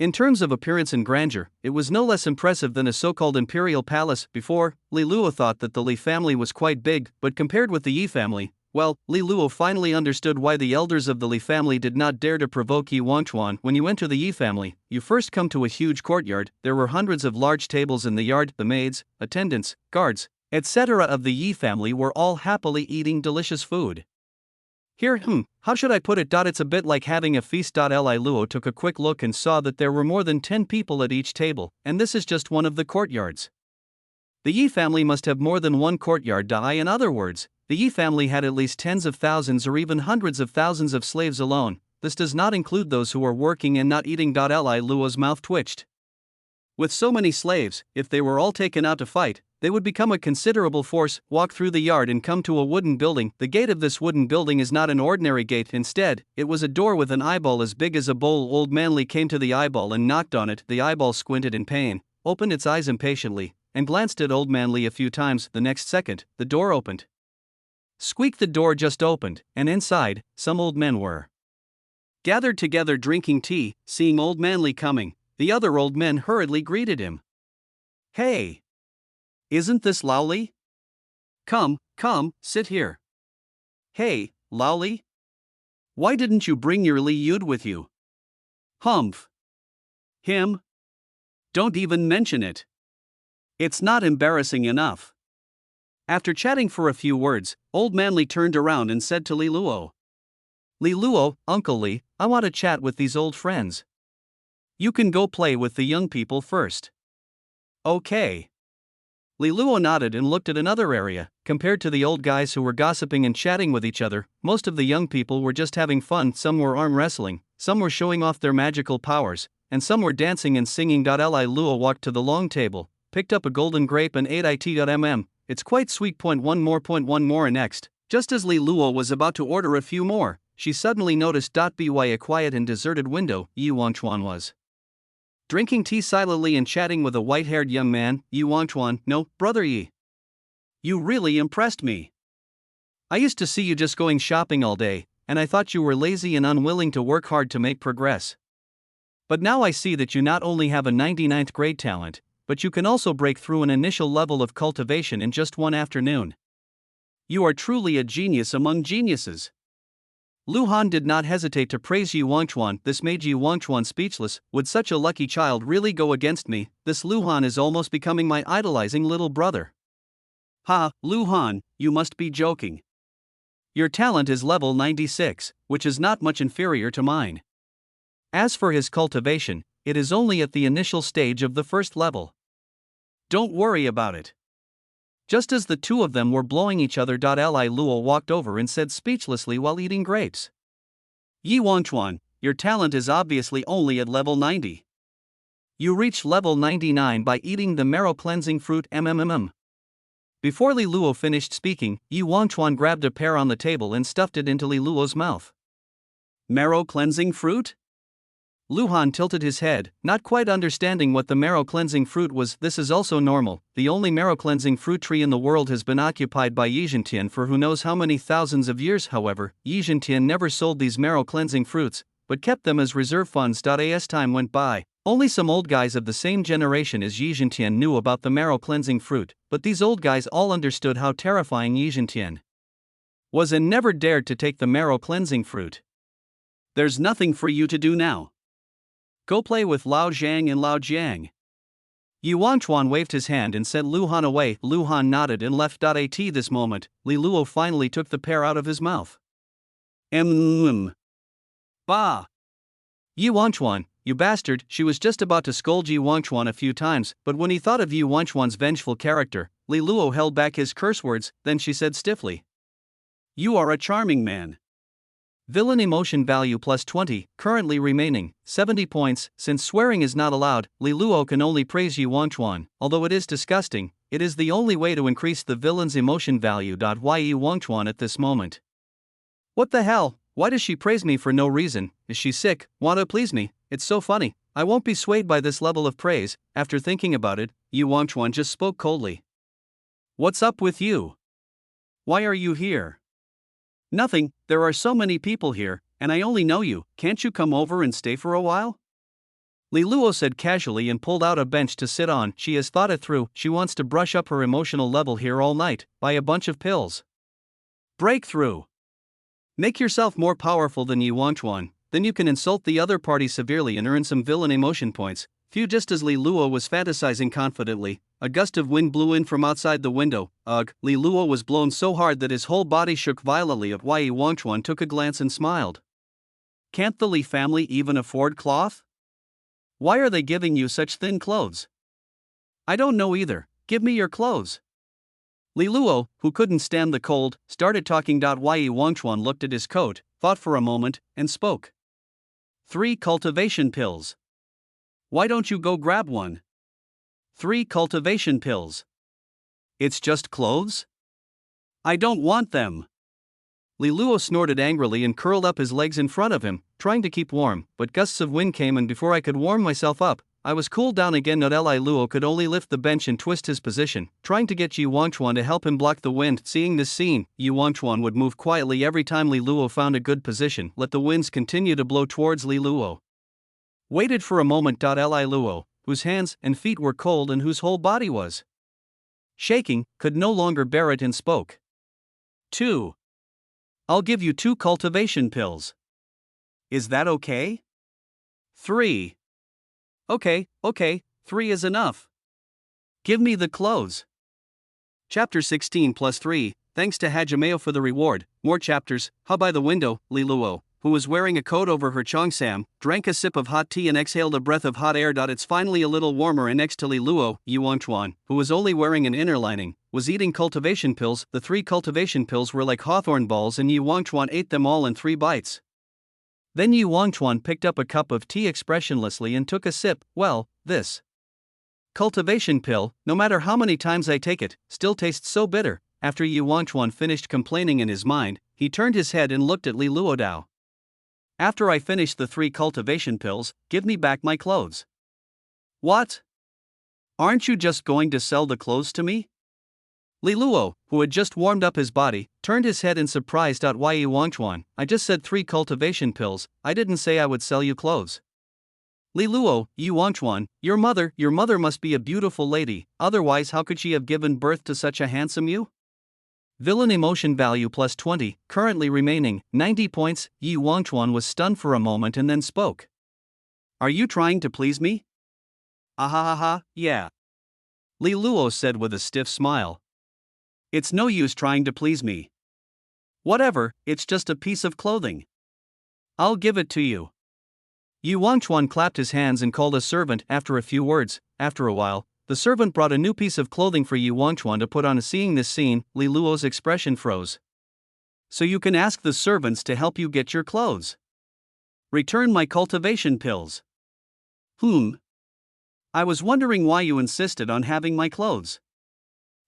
In terms of appearance and grandeur, it was no less impressive than a so-called imperial palace. Before, Li Luo thought that the Li family was quite big, but compared with the Yi family, well, Li Luo finally understood why the elders of the Li family did not dare to provoke Yi Wangchuan. When you enter the Yi family, you first come to a huge courtyard. There were hundreds of large tables in the yard. The maids, attendants, guards, etc. of the Yi family were all happily eating delicious food. Here, how should I put it? It's a bit like having a feast. Li Luo took a quick look and saw that there were more than 10 people at each table, and this is just one of the courtyards. The Yi family must have more than one courtyard. In other words, the Yi family had at least tens of thousands or even hundreds of thousands of slaves alone. This does not include those who are working and not eating. Li Luo's mouth twitched. With so many slaves, if they were all taken out to fight, they would become a considerable force. Walk through the yard and come to a wooden building. The gate of this wooden building is not an ordinary gate. Instead, it was a door with an eyeball as big as a bowl. Old Man Li came to the eyeball and knocked on it. The eyeball squinted in pain, opened its eyes impatiently, and glanced at Old Man Li a few times. The next second, the door opened. Squeak! The door just opened, and inside, some old men were gathered together drinking tea. Seeing Old Man Li coming, the other old men hurriedly greeted him. Hey! Isn't this Loli? Come, sit here. Hey, Loli? Why didn't you bring your Li Yud with you? Humph. Him? Don't even mention it. It's not embarrassing enough. After chatting for a few words, Old Man Li turned around and said to Li Luo. Li Luo, Uncle Li, I want to chat with these old friends. You can go play with the young people first. Okay. Li Luo nodded and looked at another area. Compared to the old guys who were gossiping and chatting with each other, most of the young people were just having fun. Some were arm wrestling, some were showing off their magical powers, and some were dancing and singing. Li Luo walked to the long table, picked up a golden grape and ate it. It's quite sweet. One more. And next, just as Li Luo was about to order a few more, she suddenly noticed. By a quiet and deserted window, Yi Wangchuan was drinking tea silently and chatting with a white-haired young man. Yi Wangchuan, no, brother Yi. You really impressed me. I used to see you just going shopping all day, and I thought you were lazy and unwilling to work hard to make progress. But now I see that you not only have a 99th grade talent, but you can also break through an initial level of cultivation in just one afternoon. You are truly a genius among geniuses. Lu Han did not hesitate to praise Yi Wangchuan. This made Yi Wangchuan speechless. Would such a lucky child really go against me? This Lu Han is almost becoming my idolizing little brother. Ha, Lu Han, you must be joking. Your talent is level 96, which is not much inferior to mine. As for his cultivation, it is only at the initial stage of the first level. Don't worry about it. Just as the two of them were blowing each other, Li Luo walked over and said speechlessly while eating grapes. Yi Wangchuan, your talent is obviously only at level 90. You reached level 99 by eating the marrow cleansing fruit MMMM. Before Li Luo finished speaking, Yi Wangchuan grabbed a pear on the table and stuffed it into Li Luo's mouth. Marrow cleansing fruit? Lu Han tilted his head, not quite understanding what the marrow cleansing fruit was. This is also normal. The only marrow cleansing fruit tree in the world has been occupied by Yi Zhentian for who knows how many thousands of years. However, Yi Zhentian never sold these marrow cleansing fruits, but kept them as reserve funds. As time went by, only some old guys of the same generation as Yi Zhentian knew about the marrow cleansing fruit, but these old guys all understood how terrifying Yi Zhentian was and never dared to take the marrow cleansing fruit. There's nothing for you to do now. Go play with Lao Zhang and Lao Jiang. Yi Wangchuan waved his hand and sent Lu Han away. Lu Han nodded and left. At this moment, Li Luo finally took the pear out of his mouth. Bah! Yi Wangchuan, you bastard! She was just about to scold Yi Wangchuan a few times, but when he thought of Yi Wangchuan's vengeful character, Li Luo held back his curse words. Then she said stiffly, "You are a charming man." Villain emotion value plus 20, currently remaining 70 points. Since swearing is not allowed, Li Luo can only praise Yi Wangchuan. Although it is disgusting, it is the only way to increase the villain's emotion value. Yi Wangchuan at this moment. What the hell? Why does she praise me for no reason? Is she sick? Want to please me? It's so funny. I won't be swayed by this level of praise. After thinking about it, Yi Wangchuan just spoke coldly. What's up with you? Why are you here? Nothing, there are so many people here, and I only know you. Can't you come over and stay for a while? Li Luo said casually and pulled out a bench to sit on. She has thought it through. She wants to brush up her emotional level here all night, buy a bunch of pills. Breakthrough. Make yourself more powerful than Yi Wangchuan, then you can insult the other party severely and earn some villain emotion points. Few. Just as Li Luo was fantasizing confidently, a gust of wind blew in from outside the window. Ugh, Li Luo was blown so hard that his whole body shook violently. Yi Wangchuan took a glance and smiled. Can't the Li family even afford cloth? Why are they giving you such thin clothes? I don't know either. Give me your clothes. Li Luo, who couldn't stand the cold, started talking. Yi Wangchuan looked at his coat, thought for a moment, and spoke. 3 cultivation pills. Why don't you go grab one? 3 cultivation pills. It's just clothes? I don't want them. Li Luo snorted angrily and curled up his legs in front of him, trying to keep warm, but gusts of wind came and before I could warm myself up, I was cooled down again. Li Luo could only lift the bench and twist his position, trying to get Yi Wangchuan to help him block the wind. Seeing this scene, Yi Wangchuan would move quietly every time Li Luo found a good position, let the winds continue to blow towards Li Luo. Waited for a moment. Li Luo, whose hands and feet were cold and whose whole body was shaking, could no longer bear it and spoke. 2. I'll give you 2 cultivation pills. Is that okay? 3. Okay, 3 is enough. Give me the clothes. Chapter 16 plus 3, thanks to Hajimeo for the reward. More chapters. By the window, Li Luo, who was wearing a coat over her cheongsam, drank a sip of hot tea and exhaled a breath of hot air. It's finally a little warmer, and next to Li Luo, Yi Wangchuan, who was only wearing an inner lining, was eating cultivation pills. The 3 cultivation pills were like hawthorn balls and Yi Wangchuan ate them all in 3 bites. Then Yi Wangchuan picked up a cup of tea expressionlessly and took a sip. Well, this cultivation pill, no matter how many times I take it, still tastes so bitter. After Yi Wangchuan finished complaining in his mind, he turned his head and looked at Li Luo. After I finish the 3 cultivation pills, give me back my clothes. What? Aren't you just going to sell the clothes to me? Li Luo, who had just warmed up his body, turned his head in surprise. Yi Wangchuan, I just said 3 cultivation pills, I didn't say I would sell you clothes. Li Luo, Yi Wangchuan, your mother must be a beautiful lady, otherwise how could she have given birth to such a handsome you? Villain emotion value plus 20, currently remaining 90 points. Yi Wangchuan was stunned for a moment and then spoke. Are you trying to please me? Ahahaha, yeah. Li Luo said with a stiff smile. It's no use trying to please me. Whatever, it's just a piece of clothing. I'll give it to you. Yi Wangchuan clapped his hands and called a servant. After a few words, after a while, the servant brought a new piece of clothing for Yi Wangchuan to put on. Seeing this scene, Li Luo's expression froze. So you can ask the servants to help you get your clothes. Return my cultivation pills. I was wondering why you insisted on having my clothes.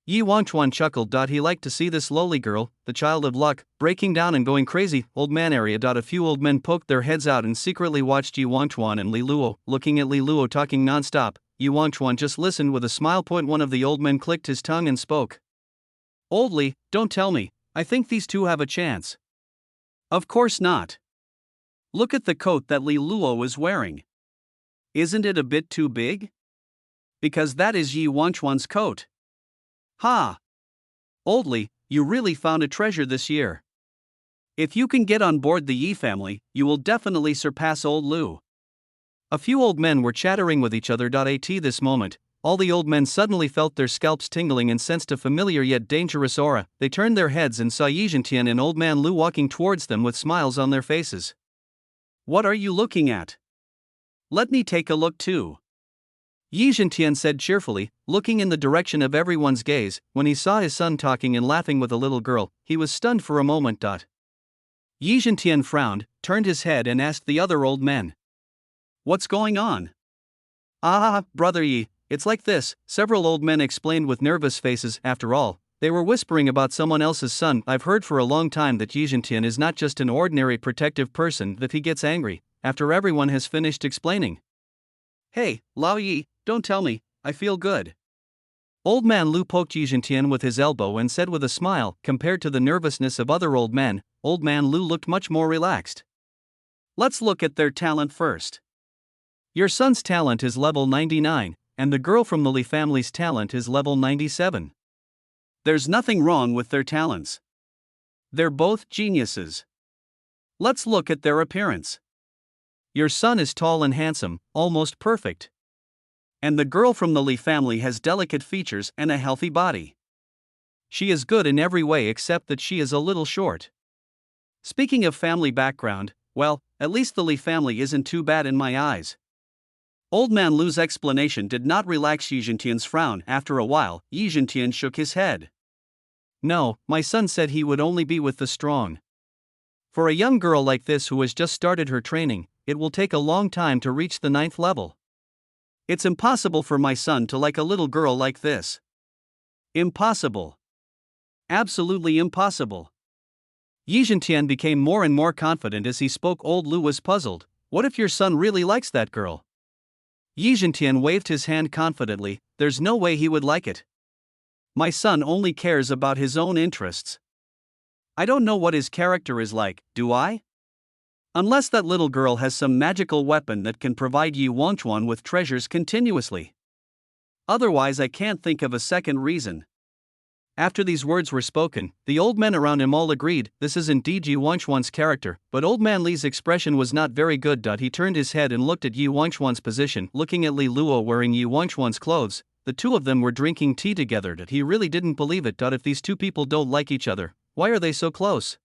Yi Wangchuan chuckled. He liked to see this lowly girl, the child of luck, breaking down and going crazy. Old man area. A few old men poked their heads out and secretly watched Yi Wangchuan and Li Luo, looking at Li Luo talking non-stop. Yi Wangchuan just listened with a smile. One of the old men clicked his tongue and spoke. Old Li, don't tell me, I think these two have a chance. Of course not. Look at the coat that Li Luo is wearing. Isn't it a bit too big? Because that is Yi Wangchuan's coat. Ha! Old Li, you really found a treasure this year. If you can get on board the Yi family, you will definitely surpass old Lu. A few old men were chattering with each other. At this moment, all the old men suddenly felt their scalps tingling and sensed a familiar yet dangerous aura. They turned their heads and saw Yi Zhentian and old man Lu walking towards them with smiles on their faces. What are you looking at? Let me take a look too. Yi Zhentian said cheerfully, looking in the direction of everyone's gaze. When he saw his son talking and laughing with a little girl, he was stunned for a moment. Yi Zhentian frowned, turned his head and asked the other old men. What's going on? Ah, brother Yi, it's like this, several old men explained with nervous faces. After all, they were whispering about someone else's son. I've heard for a long time that Yi Zhentian is not just an ordinary protective person, that he gets angry after everyone has finished explaining. Hey, Lao Yi, don't tell me, I feel good. Old man Lu poked Yi Zhentian with his elbow and said with a smile, compared to the nervousness of other old men, old man Lu looked much more relaxed. Let's look at their talent first. Your son's talent is level 99, and the girl from the Li family's talent is level 97. There's nothing wrong with their talents. They're both geniuses. Let's look at their appearance. Your son is tall and handsome, almost perfect. And the girl from the Li family has delicate features and a healthy body. She is good in every way except that she is a little short. Speaking of family background, well, at least the Li family isn't too bad in my eyes. Old man Lu's explanation did not relax Yi Zhentian's frown. After a while, Yi Zhentian shook his head. No, my son said he would only be with the strong. For a young girl like this who has just started her training, it will take a long time to reach the 9th level. It's impossible for my son to like a little girl like this. Impossible. Absolutely impossible. Yi Zhentian became more and more confident as he spoke. Old Lu was puzzled. What if your son really likes that girl? Yi Zhentian waved his hand confidently. There's no way he would like it. My son only cares about his own interests. I don't know what his character is like, do I? Unless that little girl has some magical weapon that can provide Yi Wangchuan with treasures continuously. Otherwise, I can't think of a second reason. After these words were spoken, the old men around him all agreed, this is indeed Yi Wangchuan's character, but old man Li's expression was not very good. He turned his head and looked at Yi Wangchuan's position. Looking at Li Luo wearing Yi Wangchuan's clothes, the two of them were drinking tea together. He really didn't believe it. If these two people don't like each other, why are they so close?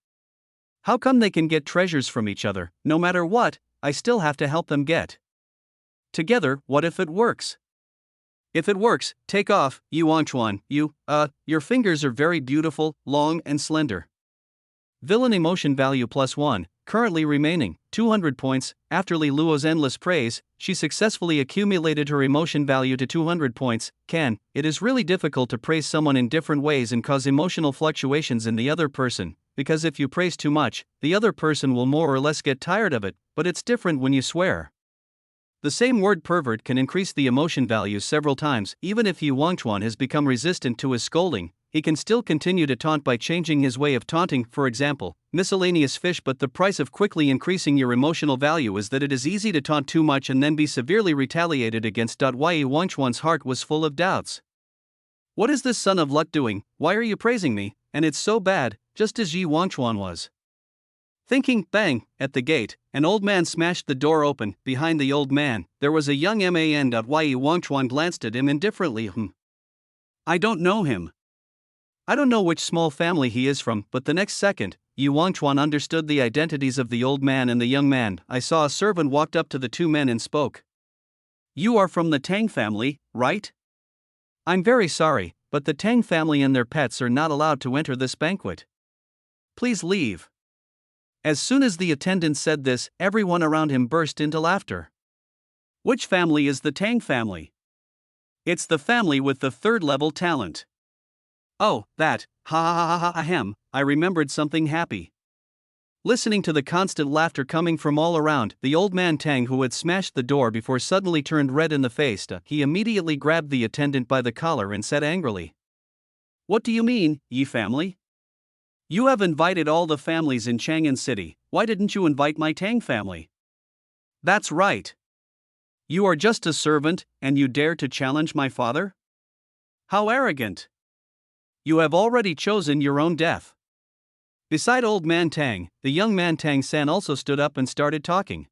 How come they can get treasures from each other? No matter what, I still have to help them get together. What if it works? If it works, take off, Yi Wangchuan. Your fingers are very beautiful, long and slender. Villain emotion value plus 1, currently remaining 200 points. After Li Luo's endless praise, she successfully accumulated her emotion value to 200 points. It is really difficult to praise someone in different ways and cause emotional fluctuations in the other person, because if you praise too much, the other person will more or less get tired of it, but it's different when you swear. The same word pervert can increase the emotion value several times. Even if Yi Wangchuan has become resistant to his scolding, he can still continue to taunt by changing his way of taunting. For example, miscellaneous fish. But the price of quickly increasing your emotional value is that it is easy to taunt too much and then be severely retaliated against. Why Yi Wangchuan's heart was full of doubts. What is this son of luck doing? Why are you praising me? and it's so bad, just as Yi Wangchuan was thinking. Bang, at the gate, an old man smashed the door open. Behind the old man, there was a young man. Yi Wangchuan glanced at him indifferently. I don't know him. I don't know which small family he is from, but the next second, Yi Wangchuan understood the identities of the old man and the young man. I saw a servant walked up to the two men and spoke. You are from the Tang family, right? I'm very sorry, but the Tang family and their pets are not allowed to enter this banquet. Please leave. As soon as the attendant said this, everyone around him burst into laughter. Which family is the Tang family? It's the family with the third-level talent. Oh, that, ha ha ha ha ahem, I remembered something happy. Listening to the constant laughter coming from all around, the old man Tang, who had smashed the door before, suddenly turned red in the face. He immediately grabbed the attendant by the collar and said angrily, What do you mean, Yi family? You have invited all the families in Chang'an City, why didn't you invite my Tang family? That's right. You are just a servant, and you dare to challenge my father? How arrogant! You have already chosen your own death. Beside old man Tang, the young man Tang San also stood up and started talking.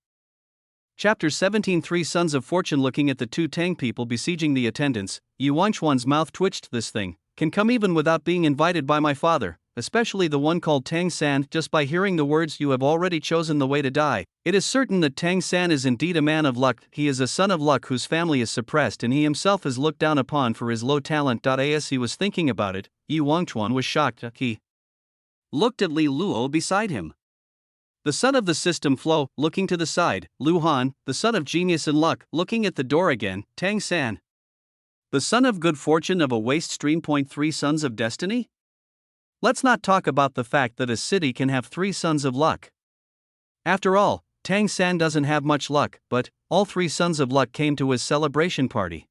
Chapter 17. Three Sons of Fortune. Looking at the two Tang people besieging the attendants, Yi Wangchuan's mouth twitched. This thing can come even without being invited by my father, especially the one called Tang San. Just by hearing the words, you have already chosen the way to die. It is certain that Tang San is indeed a man of luck. He is a son of luck whose family is suppressed, and he himself is looked down upon for his low talent. As he was thinking about it, Yi Wangchuan was shocked. He looked at Li Luo beside him. The son of the system flow, looking to the side. Lu Han, the son of genius and luck, looking at the door again. Tang San, the son of good fortune of a waste stream. 3 sons of destiny? Let's not talk about the fact that a city can have 3 sons of luck. After all, Tang San doesn't have much luck, but all 3 sons of luck came to his celebration party.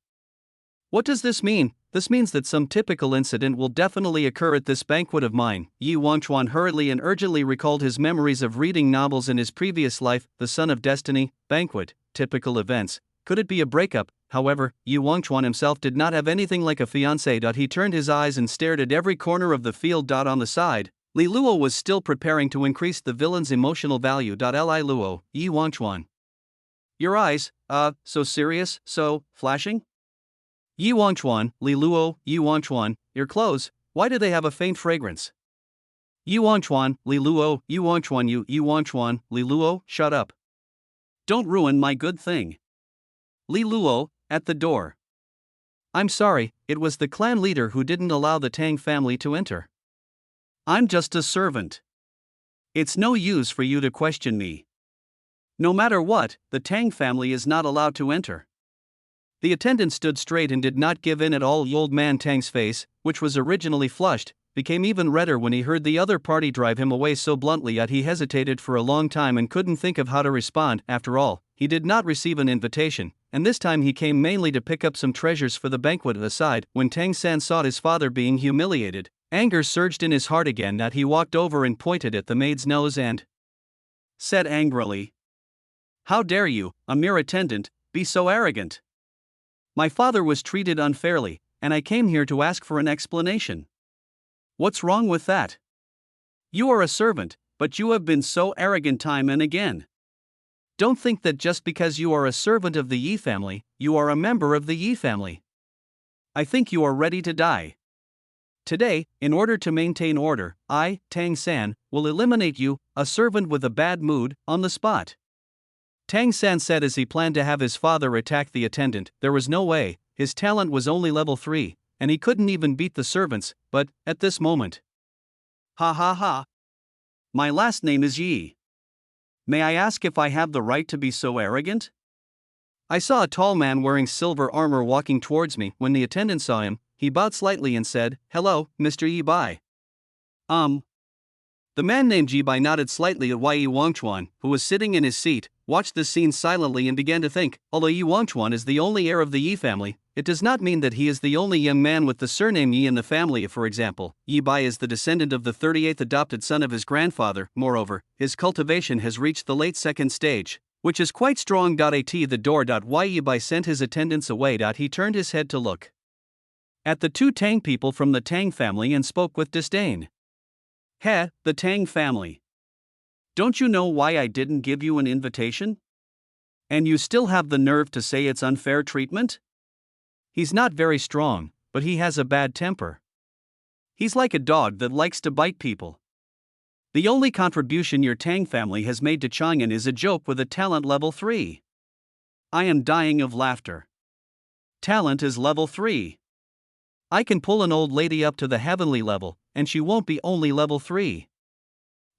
What does this mean? This means that some typical incident will definitely occur at this banquet of mine. Yi Wangchuan hurriedly and urgently recalled his memories of reading novels in his previous life. The son of destiny, banquet, typical events. Could it be a breakup? However, Yi Wangchuan himself did not have anything like a fiancé. He turned his eyes and stared at every corner of the field. On the side, Li Luo was still preparing to increase the villain's emotional value. Li Luo, Yi Wangchuan. Your eyes, so serious, so flashing? Yi Wangchuan, Li Luo, Yi Wangchuan, your clothes, why do they have a faint fragrance? Yi Wangchuan, Li Luo, Yi Wangchuan, Yi Wangchuan, Li Luo, shut up. Don't ruin my good thing. Li Luo, at the door. I'm sorry, it was the clan leader who didn't allow the Tang family to enter. I'm just a servant. It's no use for you to question me. No matter what, the Tang family is not allowed to enter. The attendant stood straight and did not give in at all. Old man Tang's face, which was originally flushed, became even redder when he heard the other party drive him away so bluntly. Yet he hesitated for a long time and couldn't think of how to respond. After all, he did not receive an invitation, and this time he came mainly to pick up some treasures for the banquet. Aside, when Tang San saw his father being humiliated, anger surged in his heart again. That he walked over and pointed at the maid's nose and said angrily, How dare you, a mere attendant, be so arrogant? My father was treated unfairly, and I came here to ask for an explanation. What's wrong with that? You are a servant, but you have been so arrogant time and again. Don't think that just because you are a servant of the Yi family, you are a member of the Yi family. I think you are ready to die. Today, in order to maintain order, I, Tang San, will eliminate you, a servant with a bad mood, on the spot. Tang San said as he planned to have his father attack the attendant. There was no way, his talent was only level 3, and he couldn't even beat the servants, but, at this moment. Ha ha ha. My last name is Yi. May I ask if I have the right to be so arrogant? I saw a tall man wearing silver armor walking towards me. When the attendant saw him, he bowed slightly and said, Hello, Mr. Yi Bai. The man named Yi Bai nodded slightly at Yi Wangchuan, who was sitting in his seat, watched this scene silently and began to think. Although Yi Wangchuan is the only heir of the Yi family, it does not mean that he is the only young man with the surname Yi in the family. For example, Yi Bai is the descendant of the 38th adopted son of his grandfather. Moreover, his cultivation has reached the late 2nd stage, which is quite strong. At the door. Yi Bai sent his attendants away. He turned his head to look at the 2 Tang people from the Tang family and spoke with disdain. Heh, the Tang family. Don't you know why I didn't give you an invitation? And you still have the nerve to say it's unfair treatment? He's not very strong, but he has a bad temper. He's like a dog that likes to bite people. The only contribution your Tang family has made to Chang'an is a joke with a talent level 3. I am dying of laughter. Talent is level 3. I can pull an old lady up to the heavenly level, and she won't be only level 3.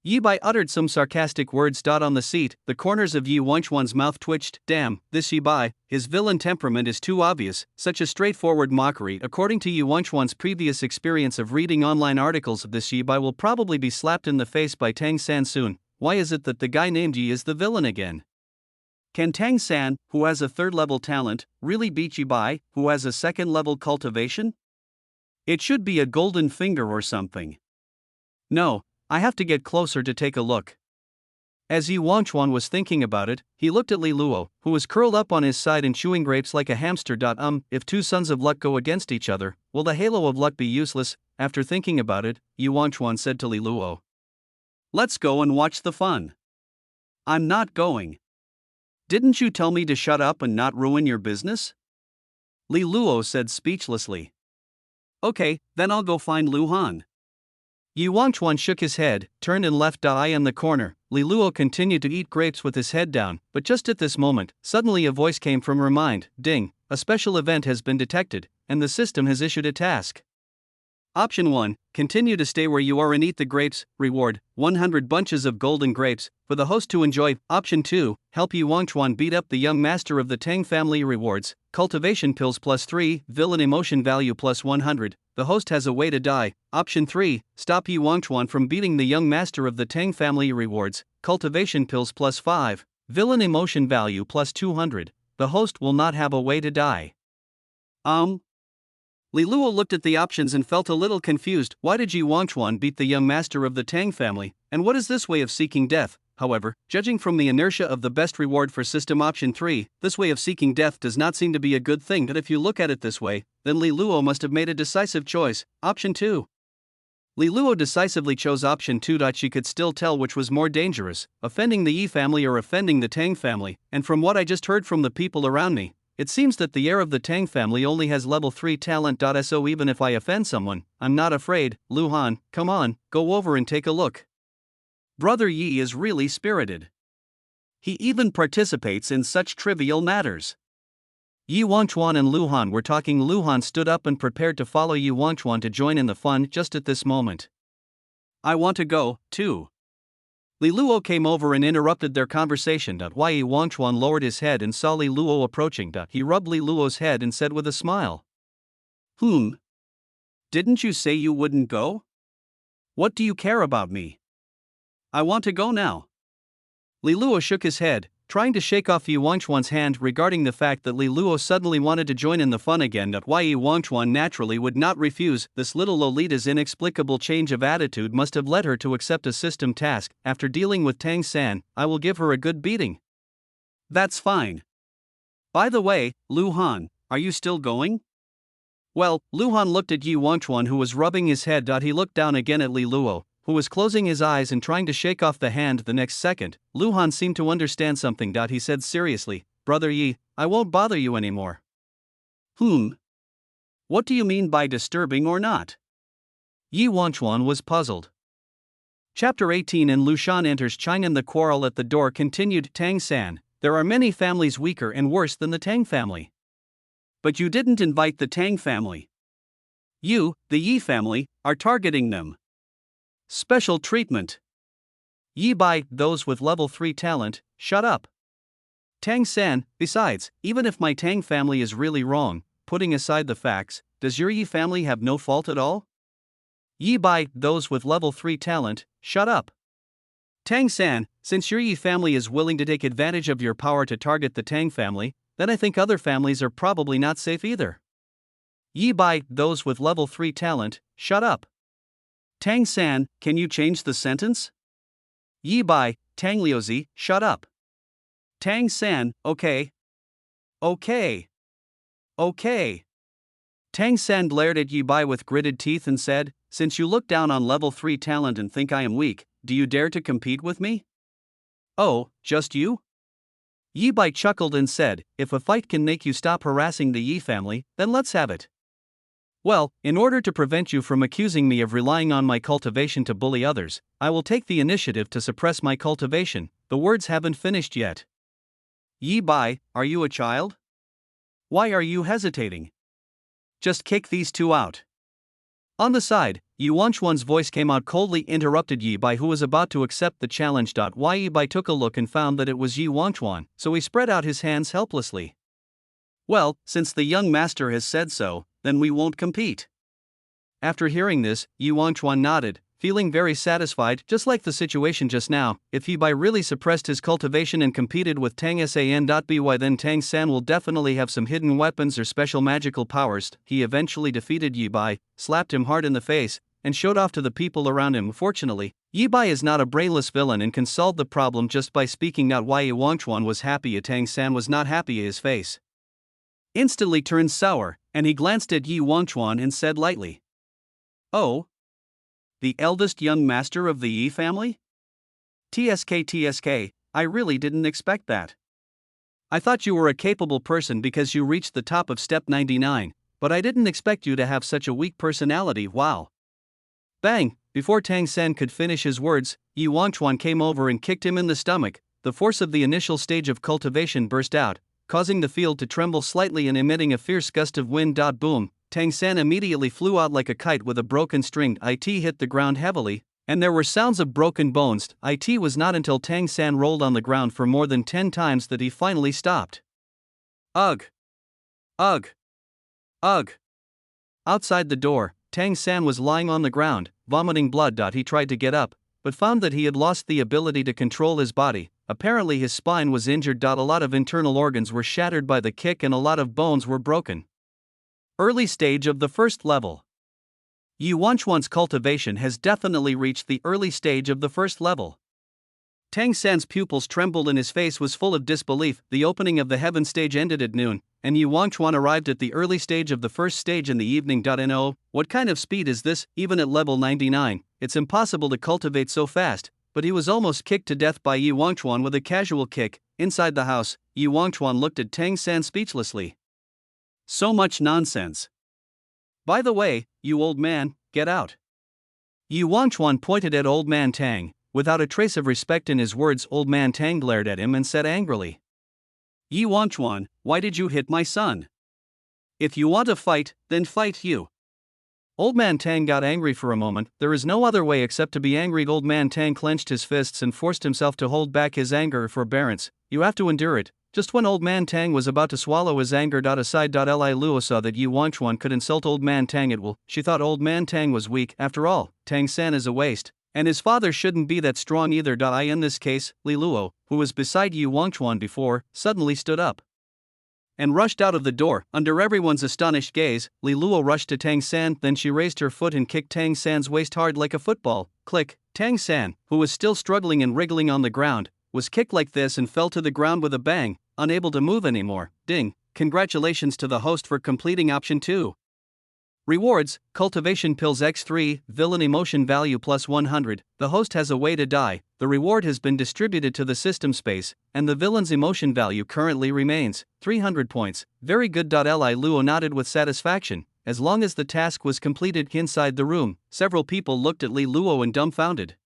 Yi Bai uttered some sarcastic words. On the seat, the corners of Yi Wenchuan's mouth twitched. Damn, this Yi Bai, his villain temperament is too obvious. Such a straightforward mockery. According to Yi Wenchuan's previous experience of reading online articles, this Yi Bai will probably be slapped in the face by Tang San soon. Why is it that the guy named Yi is the villain again? Can Tang San, who has a 3rd level talent, really beat Yi Bai, who has a 2nd level cultivation? It should be a golden finger or something. No, I have to get closer to take a look. As Yi Wenchuan was thinking about it, he looked at Li Luo, who was curled up on his side and chewing grapes like a hamster. If 2 sons of luck go against each other, will the halo of luck be useless? After thinking about it, Yi Wenchuan said to Li Luo, let's go and watch the fun. I'm not going. Didn't you tell me to shut up and not ruin your business? Li Luo said speechlessly. Okay, then I'll go find Lu Han. Yi Wenchuan shook his head, turned and left Dai in the corner. Li Luo continued to eat grapes with his head down, but just at this moment, suddenly a voice came from her mind. Ding, a special event has been detected, and the system has issued a task. Option 1, continue to stay where you are and eat the grapes. Reward, 100 bunches of golden grapes, for the host to enjoy. Option 2, help Yi Wenchuan beat up the young master of the Tang family. Rewards, cultivation pills +3, villain emotion value +100, the host has a way to die. Option 3, stop Yi Wenchuan from beating the young master of the Tang family. Rewards, cultivation pills +5, villain emotion value +200, the host will not have a way to die. Li Luo looked at the options and felt a little confused. Why did Yi Wenchuan beat the young master of the Tang family, and what is this way of seeking death? However, judging from the inertia of the best reward for system option 3, this way of seeking death does not seem to be a good thing. But if you look at it this way, then Li Luo must have made a decisive choice. Option 2. Li Luo decisively chose option 2. She could still tell which was more dangerous, offending the Yi family or offending the Tang family, and from what I just heard from the people around me, it seems that the heir of the Tang family only has level 3 talent. So even if I offend someone, I'm not afraid. Lu Han, come on, go over and take a look. Brother Yi is really spirited. He even participates in such trivial matters. Yi Wenchuan and Lu Han were talking. Lu Han stood up and prepared to follow Yi Wenchuan to join in the fun just at this moment. I want to go, too. Li Luo came over and interrupted their conversation. Why Yi Wenchuan lowered his head and saw Li Luo approaching. He rubbed Li Luo's head and said with a smile, Didn't you say you wouldn't go? What do you care about me? I want to go now. Li Luo shook his head, trying to shake off Yi Wenchuan's hand regarding the fact that Li Luo suddenly wanted to join in the fun again. Why Yi Wenchuan naturally would not refuse. This little Lolita's inexplicable change of attitude must have led her to accept a system task. After dealing with Tang San, I will give her a good beating. That's fine. By the way, Lu Han, are you still going? Well, Lu Han looked at Yi Wenchuan, who was rubbing his head. He looked down again at Li Luo, who was closing his eyes and trying to shake off the hand. The next second, Lu Han seemed to understand something. He said seriously, Brother Yi, I won't bother you anymore. What do you mean by disturbing or not? Yi Wenchuan was puzzled. Chapter 18. And Lu Shan enters Chang'an. The quarrel at the door continued. Tang San, there are many families weaker and worse than the Tang family. But you didn't invite the Tang family. You, the Yi family, are targeting them. Special treatment. Yi Bai, those with level 3 talent, shut up. Tang San, besides, even if my Tang family is really wrong, putting aside the facts, does your Yi family have no fault at all? Yi Bai, those with level 3 talent, shut up. Tang San, since your Yi family is willing to take advantage of your power to target the Tang family, then I think other families are probably not safe either. Yi Bai, those with level 3 talent, shut up. Tang San, can you change the sentence? Yi Bai, Tang Liuzi, shut up. Tang San, okay. Okay. Tang San glared at Yi Bai with gritted teeth and said, since you look down on level 3 talent and think I am weak, do you dare to compete with me? Oh, just you? Yi Bai chuckled and said, if a fight can make you stop harassing the Yi family, then let's have it. Well, in order to prevent you from accusing me of relying on my cultivation to bully others, I will take the initiative to suppress my cultivation. The words haven't finished yet. Yi Bai, are you a child? Why are you hesitating? Just kick these two out. On the side, Yu Wanchuan's voice came out coldly, interrupted Yi Bai, who was about to accept the challenge. Yi Bai took a look and found that it was Yu Wanchuan, so he spread out his hands helplessly. Well, since the young master has said so, then we won't compete. After hearing this, Yu Wanchuan nodded, feeling very satisfied. Just like the situation just now, if Yi Bai really suppressed his cultivation and competed with Tang San.by, then Tang San will definitely have some hidden weapons or special magical powers. He eventually defeated Yi Bai, slapped him hard in the face, and showed off to the people around him. Fortunately, Yi Bai is not a brainless villain and can solve the problem just by speaking out. Why Yu Wanchuan was happy, Tang San was not happy. His face instantly turned sour, and he glanced at Yi Wanchuan and said lightly, "Oh? The eldest young master of the Yi family? TSK, I really didn't expect that. I thought you were a capable person because you reached the top of step 99, but I didn't expect you to have such a weak personality. Wow." Bang! Before Tang San could finish his words, Yi Wanchuan came over and kicked him in the stomach. The force of the initial stage of cultivation burst out, causing the field to tremble slightly and emitting a fierce gust of wind. Boom! Tang San immediately flew out like a kite with a broken string. It hit the ground heavily, and there were sounds of broken bones. It was not until Tang San rolled on the ground for more than 10 times that he finally stopped. Ugh! Ugh! Ugh! Outside the door, Tang San was lying on the ground, vomiting blood. He tried to get up, but found that he had lost the ability to control his body. Apparently his spine was injured. A lot of internal organs were shattered by the kick and a lot of bones were broken. Early stage of the first level. Yu Wanchuan's cultivation has definitely reached the early stage of the first level. Tang San's pupils trembled and his face was full of disbelief. The opening of the heaven stage ended at noon, and Yu Wanchuan arrived at the early stage of the first stage in the evening. No, what kind of speed is this? Even at level 99, it's impossible to cultivate so fast. But he was almost kicked to death by Yu Wanchuan with a casual kick. Inside the house, Yu Wanchuan looked at Tang San speechlessly. So much nonsense. By the way, you old man, get out. Yu Wanchuan pointed at old man Tang. Without a trace of respect in his words, old man Tang glared at him and said angrily, "Yi Wanchuan, why did you hit my son? If you want to fight, then fight you." Old man Tang got angry for a moment. There is no other way except to be angry. Old man Tang clenched his fists and forced himself to hold back his anger or forbearance. You have to endure it. Just when old man Tang was about to swallow his anger. Aside. Li Luo saw that Yu Wanchuan could insult old man Tang at will. She thought old man Tang was weak. After all, Tang San is a waste, and his father shouldn't be that strong either. In this case, Li Luo, who was beside Yu Wanchuan before, suddenly stood up and rushed out of the door. Under everyone's astonished gaze, Li Luo rushed to Tang San, then she raised her foot and kicked Tang San's waist hard like a football. Click! Tang San, who was still struggling and wriggling on the ground, was kicked like this and fell to the ground with a bang, unable to move anymore. Ding! Congratulations to the host for completing option 2. Rewards: Cultivation Pills X3, Villain Emotion Value plus 100. The host has a way to die. The reward has been distributed to the system space, and the villain's emotion value currently remains 300 points. Very good. Li Luo nodded with satisfaction. As long as the task was completed inside the room, several people looked at Li Luo and dumbfounded.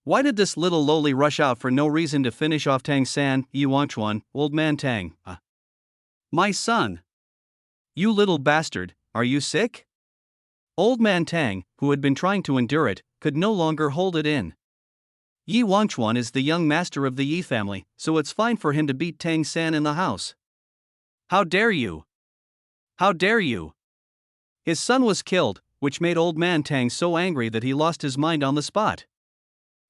Why did this little Loli rush out for no reason to finish off Tang San? Yu Wanchuan, old man Tang. My son. You little bastard. Are you sick? Old man Tang, who had been trying to endure it, could no longer hold it in. Yi Wanchuan is the young master of the Yi family, so it's fine for him to beat Tang San in the house. How dare you? How dare you? His son was killed, which made old man Tang so angry that he lost his mind on the spot.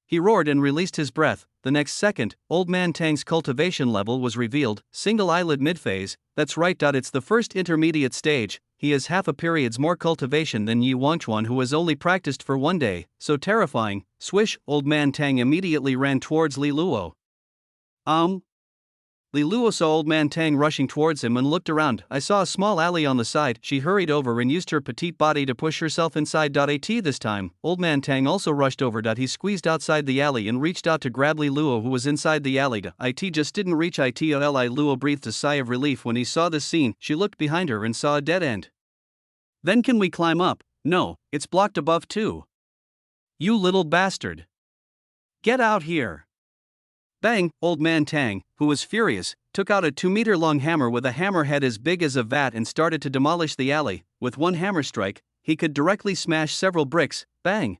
He roared and released his breath. The next second, old man Tang's cultivation level was revealed, single eyelid mid-phase. That's right. It's the first intermediate stage. He has half a period's more cultivation than Yi Wanchuan, who has only practiced for 1 day. So terrifying. Swish! Old man Tang immediately ran towards Li Luo. Li Luo saw Old Man Tang rushing towards him and looked around. I saw a small alley on the side. She hurried over and used her petite body to push herself inside. At this time, Old Man Tang also rushed over. He squeezed outside the alley and reached out to grab Li Luo, who was inside the alley. It just didn't reach it. Li Luo breathed a sigh of relief when he saw this scene. She looked behind her and saw a dead end. Then can we climb up? No, it's blocked above too. You little bastard. Get out here. Bang! Old Man Tang, who was furious, took out a 2-meter-long hammer with a hammerhead as big as a vat and started to demolish the alley. With one hammer strike, he could directly smash several bricks. Bang!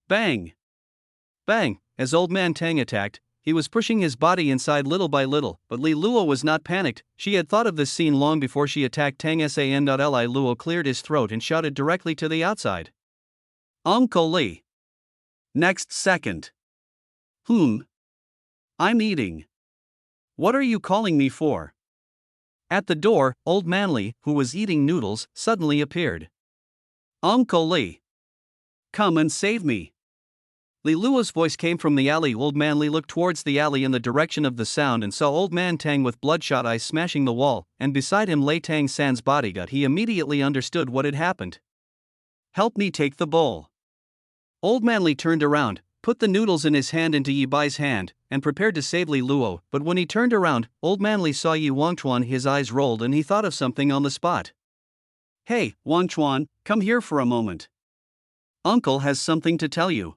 Bang! Bang! As Old Man Tang attacked, he was pushing his body inside little by little, but Li Luo was not panicked. She had thought of this scene long before she attacked Tang San. Li Luo cleared his throat and shouted directly to the outside. Uncle Li. Next second. I'm eating. What are you calling me for? At the door, Old Man Li, who was eating noodles, suddenly appeared. Uncle Li. Come and save me. Li Luo's voice came from the alley. Old Man Li looked towards the alley in the direction of the sound and saw Old Man Tang with bloodshot eyes smashing the wall, and beside him lay Tang San's bodyguard. He immediately understood what had happened. Help me take the bowl. Old Man Li turned around, put the noodles in his hand into Yi Bai's hand, and prepared to save Li Luo, but when he turned around, Old Man Li saw Yi Wangchuan. His eyes rolled and he thought of something on the spot. Hey, Wangchuan, come here for a moment. Uncle has something to tell you.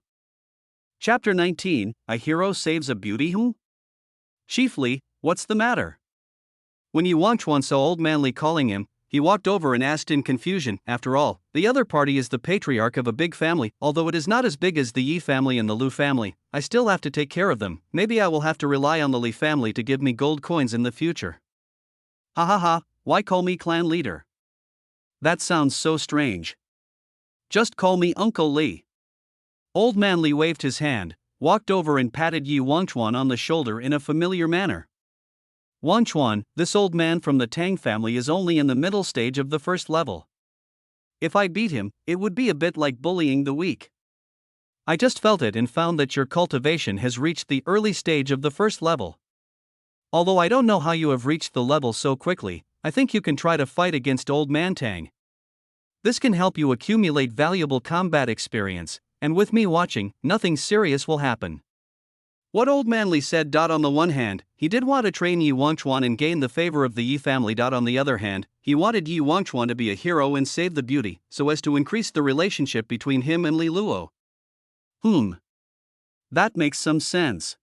Chapter 19, A Hero Saves a Beauty? Chief Li, what's the matter? When Yi Wangchuan saw Old Man Li calling him, he walked over and asked in confusion. After all, the other party is the patriarch of a big family. Although it is not as big as the Yi family and the Lu family, I still have to take care of them. Maybe I will have to rely on the Li family to give me gold coins in the future. Ha ha ha, why call me clan leader? That sounds so strange. Just call me Uncle Li. Old Man Li waved his hand, walked over and patted Yi Wangchuan on the shoulder in a familiar manner. Wangchuan, this old man from the Tang family is only in the middle stage of the first level. If I beat him, it would be a bit like bullying the weak. I just felt it and found that your cultivation has reached the early stage of the first level. Although I don't know how you have reached the level so quickly, I think you can try to fight against Old Man Tang. This can help you accumulate valuable combat experience, and with me watching, nothing serious will happen. What Old Man Li said. On the one hand, he did want to train Yi Wangchuan and gain the favor of the Yi family. On the other hand, he wanted Yi Wangchuan to be a hero and save the beauty, so as to increase the relationship between him and Li Luo. That makes some sense.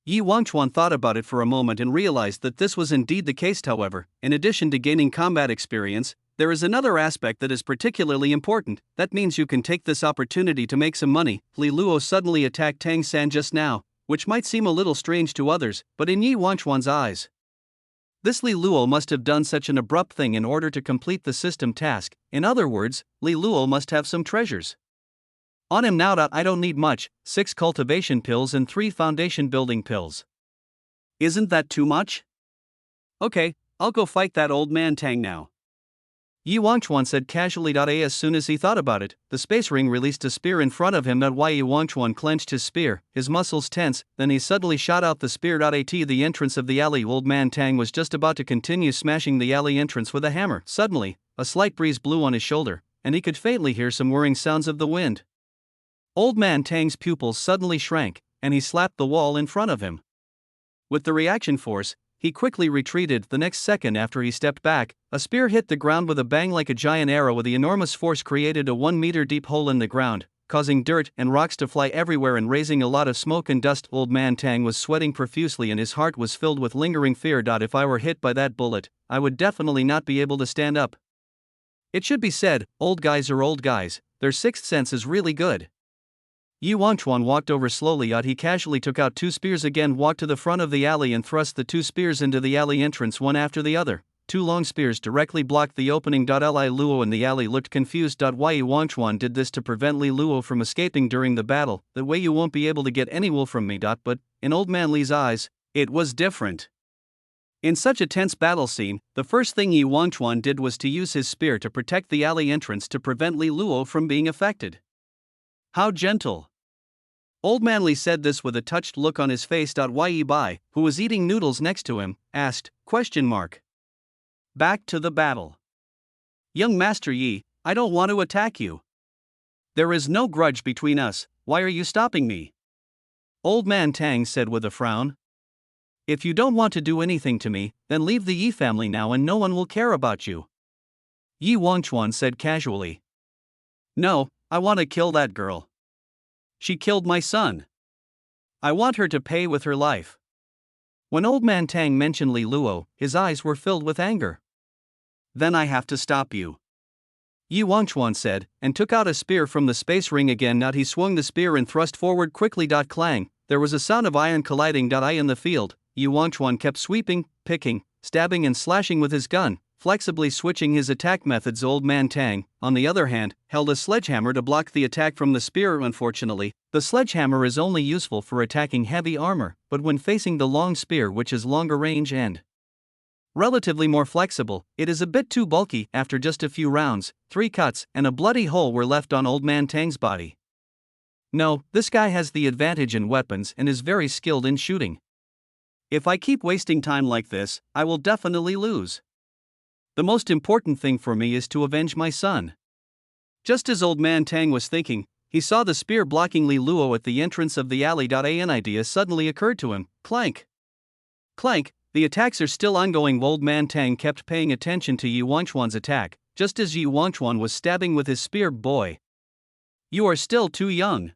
Yi Wangchuan thought about it for a moment and realized that this was indeed the case. However, in addition to gaining combat experience, there is another aspect that is particularly important. That means you can take this opportunity to make some money. Li Luo suddenly attacked Tang San just now, which might seem a little strange to others, but in Yi Wangchuan's eyes, this Li Luo must have done such an abrupt thing in order to complete the system task. In other words, Li Luo must have some treasures on him now. I don't need much, 6 cultivation pills and 3 foundation building pills. Isn't that too much? Okay, I'll go fight that Old Man Tang now. Yi Wangchuan said casually. As soon as he thought about it, the space ring released a spear in front of him. Yi Wangchuan clenched his spear, his muscles tense, then he suddenly shot out the spear. At the entrance of the alley, Old Man Tang was just about to continue smashing the alley entrance with a hammer. Suddenly, a slight breeze blew on his shoulder, and he could faintly hear some whirring sounds of the wind. Old Man Tang's pupils suddenly shrank, and he slapped the wall in front of him. With the reaction force, he quickly retreated. The next second after he stepped back, a spear hit the ground with a bang like a giant arrow. The enormous force created a 1-meter-deep hole in the ground, causing dirt and rocks to fly everywhere and raising a lot of smoke and dust. Old Man Tang was sweating profusely and his heart was filled with lingering fear. If I were hit by that bullet, I would definitely not be able to stand up. It should be said, old guys are old guys, their sixth sense is really good. Yi Wangchuan walked over slowly. He casually took out 2 spears again, walked to the front of the alley and thrust the 2 spears into the alley entrance one after the other. 2 long spears directly blocked the opening. Li Luo in the alley looked confused. Why Yi Wangchuan did this to prevent Li Luo from escaping during the battle. That way you won't be able to get any wool from me. But, in Old Man Li's eyes, it was different. In such a tense battle scene, the first thing Yi Wangchuan did was to use his spear to protect the alley entrance to prevent Li Luo from being affected. How gentle. Old Manly said this with a touched look on his face. Yi Bai, who was eating noodles next to him, asked, ? Back to the battle. Young Master Yi, I don't want to attack you. There is no grudge between us, why are you stopping me? Old Man Tang said with a frown. If you don't want to do anything to me, then leave the Yi family now and no one will care about you. Yi Wangchuan said casually. No, I want to kill that girl. She killed my son. I want her to pay with her life. When Old Man Tang mentioned Li Luo, his eyes were filled with anger. Then I have to stop you. Yi Wangchuan said, and took out a spear from the space ring again. He swung the spear and thrust forward quickly. Clang, there was a sound of iron colliding. In the field, Yi Wangchuan kept sweeping, picking, stabbing and slashing with his gun, flexibly switching his attack methods. Old Man Tang, on the other hand, held a sledgehammer to block the attack from the spear. Unfortunately, the sledgehammer is only useful for attacking heavy armor, but when facing the long spear, which is longer range and relatively more flexible, it is a bit too bulky. After just a few rounds, 3 cuts and a bloody hole were left on Old Man Tang's body. No, this guy has the advantage in weapons and is very skilled in shooting. If I keep wasting time like this, I will definitely lose. The most important thing for me is to avenge my son. Just as Old Man Tang was thinking, he saw the spear blocking Li Luo at the entrance of the alley. An idea suddenly occurred to him. Clank! Clank! The attacks are still ongoing. Old Man Tang kept paying attention to Yi Wangchuan's attack, just as Yi Wangchuan was stabbing with his spear. Boy, you are still too young.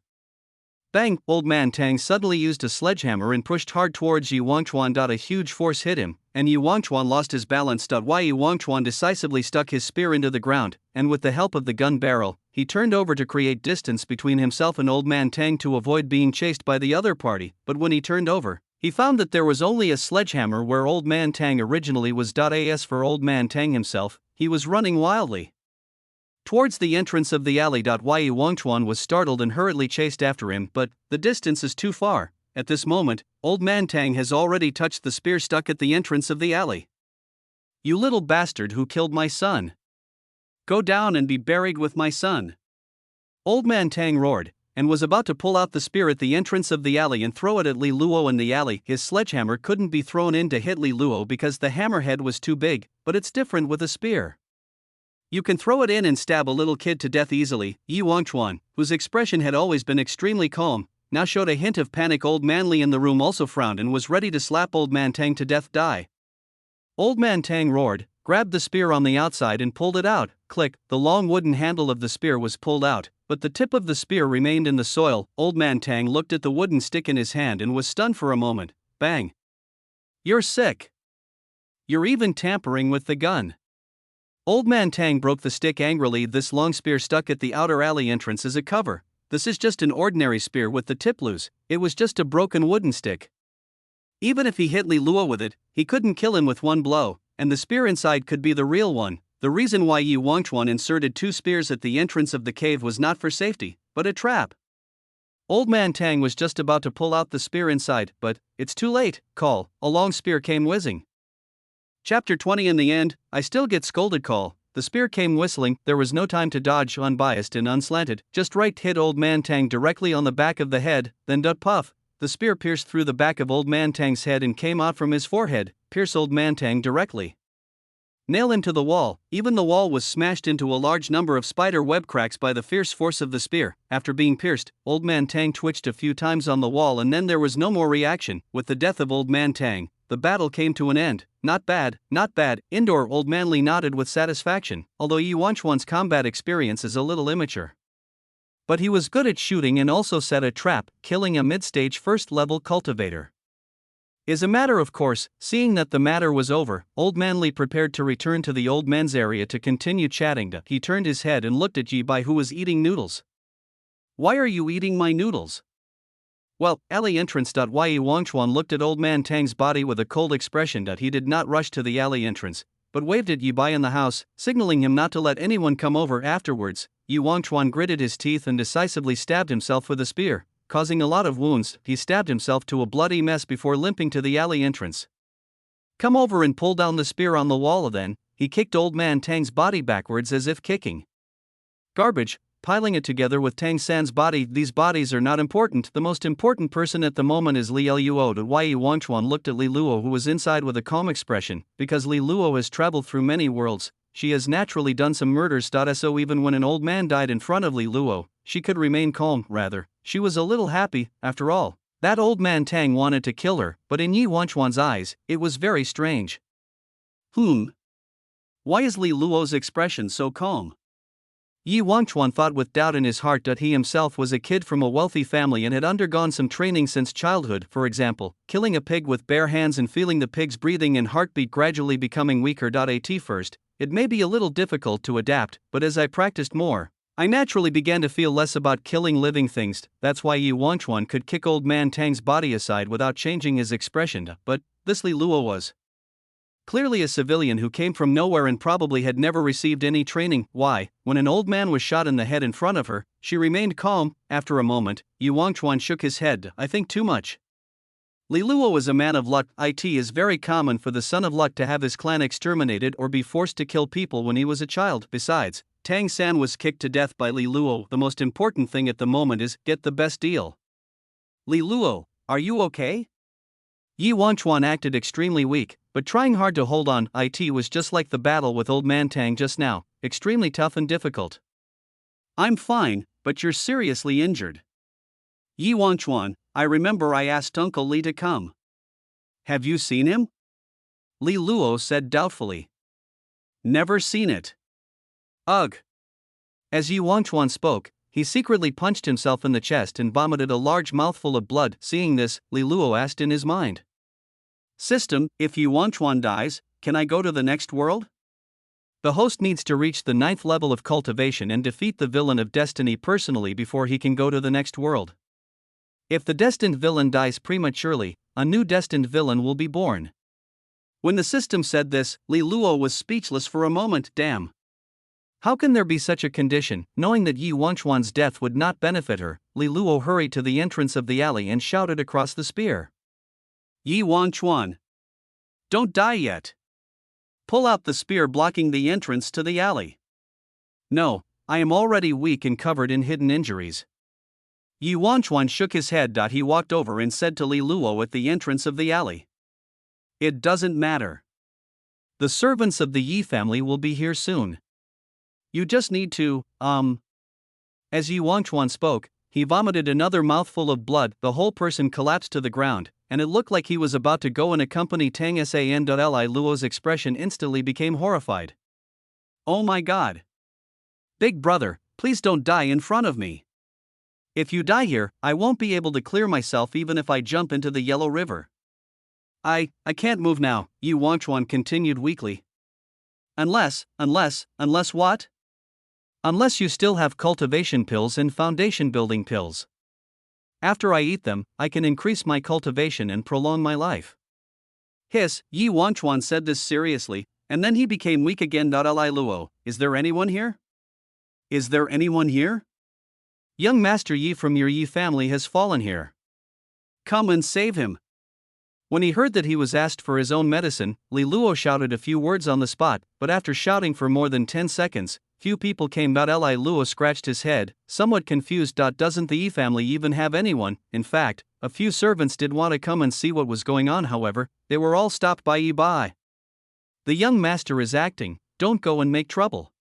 Bang! Old Man Tang suddenly used a sledgehammer and pushed hard towards Yi Wangchuan. A huge force hit him, and Yi Wangchuan lost his balance. Yi Wangchuan decisively stuck his spear into the ground, and with the help of the gun barrel, he turned over to create distance between himself and Old Man Tang to avoid being chased by the other party. But when he turned over, he found that there was only a sledgehammer where Old Man Tang originally was. As for Old Man Tang himself, he was running wildly towards the entrance of the alley. Yi Wangchuan was startled and hurriedly chased after him, but the distance is too far. At this moment, Old Man Tang has already touched the spear stuck at the entrance of the alley. You little bastard who killed my son! Go down and be buried with my son! Old Man Tang roared, and was about to pull out the spear at the entrance of the alley and throw it at Li Luo in the alley. His sledgehammer couldn't be thrown in to hit Li Luo because the hammerhead was too big, but it's different with a spear. You can throw it in and stab a little kid to death easily. Yi Wangchuan, whose expression had always been extremely calm, now showed a hint of panic. Old Man Li in the room also frowned and was ready to slap Old Man Tang to death. Old Man Tang roared, grabbed the spear on the outside and pulled it out. Click, the long wooden handle of the spear was pulled out, but the tip of the spear remained in the soil. Old Man Tang looked at the wooden stick in his hand and was stunned for a moment. Bang! You're sick! You're even tampering with the gun! Old Man Tang broke the stick angrily. This long spear stuck at the outer alley entrance as a cover. This is just an ordinary spear with the tip loose, it was just a broken wooden stick. Even if he hit Li Luo with it, he couldn't kill him with one blow, and the spear inside could be the real one. The reason why Yi Wangchuan inserted 2 spears at the entrance of the cave was not for safety, but a trap. Old Man Tang was just about to pull out the spear inside, but it's too late. Call, a long spear came whizzing. Chapter 20. In the end, I still get scolded. Call, the spear came whistling. There was no time to dodge. Unbiased and unslanted, just right, hit Old Man Tang directly on the back of the head. Then puff, the spear pierced through the back of Old Man Tang's head and came out from his forehead. Pierce Old Man Tang directly. Nail him to the wall. Even the wall was smashed into a large number of spider web cracks by the fierce force of the spear. After being pierced, Old Man Tang twitched a few times on the wall and then there was no more reaction. With the death of Old Man Tang, the battle came to an end. Not bad, not bad. Indoor. Old Man Li nodded with satisfaction, although Yi Wangchuan's combat experience is a little immature. But he was good at shooting and also set a trap, killing a mid-stage first-level cultivator. Is a matter of course. Seeing that the matter was over, Old Man Li prepared to return to the old men's area to continue chatting. He turned his head and looked at Yi Bai, who was eating noodles. Why are you eating my noodles? Well, alley entrance. Yi Wangchuan looked at Old Man Tang's body with a cold expression. He did not rush to the alley entrance, but waved at Yi Bai in the house, signaling him not to let anyone come over afterwards. Yi Wangchuan gritted his teeth and decisively stabbed himself with a spear, causing a lot of wounds. He stabbed himself to a bloody mess before limping to the alley entrance. Come over and pull down the spear on the wall. Then he kicked Old Man Tang's body backwards as if kicking garbage. piling it together with Tang San's body. These bodies are not important. The most important person at the moment is Li Luo. Yi Wangchuan looked at Li Luo, who was inside with a calm expression. Because Li Luo has traveled through many worlds, she has naturally done some murders. So even when an old man died in front of Li Luo, she could remain calm. Rather, she was a little happy. After all, that old man Tang wanted to kill her, but in Yi Wangchuan's eyes, it was very strange. Why is Li Luo's expression so calm? Yi Wangchuan thought with doubt in his heart that he himself was a kid from a wealthy family and had undergone some training since childhood. For example, killing a pig with bare hands and feeling the pig's breathing and heartbeat gradually becoming weaker. At first, it may be a little difficult to adapt, but as I practiced more, I naturally began to feel less about killing living things. That's why Yi Wangchuan could kick old man Tang's body aside without changing his expression. But this Li Luo was clearly a civilian who came from nowhere and probably had never received any training. Why, when an old man was shot in the head in front of her, she remained calm. After a moment, Yi Wangchuan shook his head. I think too much. Li Luo is a man of luck. It is very common for the son of luck to have his clan exterminated or be forced to kill people when he was a child. Besides, Tang San was kicked to death by Li Luo. The most important thing at the moment is get the best deal. Li Luo, are you okay? Yi Wangchuan acted extremely weak, but trying hard to hold on. It was just like the battle with old man Tang just now, extremely tough and difficult. I'm fine, but you're seriously injured. Yi Wangchuan, I remember I asked Uncle Li to come. Have you seen him? Li Luo said doubtfully. Never seen it. Ugh. As Yi Wangchuan spoke, he secretly punched himself in the chest and vomited a large mouthful of blood. Seeing this, Li Luo asked in his mind. System, if Yi Wangchuan dies, can I go to the next world? The host needs to reach the 9th level of cultivation and defeat the villain of destiny personally before he can go to the next world. If the destined villain dies prematurely, a new destined villain will be born. When the system said this, Li Luo was speechless for a moment. Damn. How can there be such a condition? Knowing that Yi Wangchuan's death would not benefit her, Li Luo hurried to the entrance of the alley and shouted across the spear. Yi Wangchuan, don't die yet. Pull out the spear blocking the entrance to the alley. No, I am already weak and covered in hidden injuries. Yi Wangchuan shook his head. He walked over and said to Li Luo at the entrance of the alley. It doesn't matter. The servants of the Yi family will be here soon. You just need to, As Yi Wangchuan spoke, he vomited another mouthful of blood. The whole person collapsed to the ground, and it looked like he was about to go and accompany Tang San. Li Luo's expression instantly became horrified. Oh my god. Big brother, please don't die in front of me. If you die here, I won't be able to clear myself even if I jump into the Yellow River. I can't move now, Yi Wangchuan continued weakly. Unless what? Unless you still have cultivation pills and foundation building pills. After I eat them, I can increase my cultivation and prolong my life. Hiss, Yi Wangchuan said this seriously, and then he became weak again. Li Luo, is there anyone here? Is there anyone here? Young Master Yi from your Yi family has fallen here. Come and save him. When he heard that he was asked for his own medicine, Li Luo shouted a few words on the spot, but after shouting for more than 10 seconds, few people came. Li Luo scratched his head, somewhat confused. Doesn't the Yi family even have anyone? In fact, a few servants did want to come and see what was going on. However, they were all stopped by Yi Bai. The young master is acting, don't go and make trouble.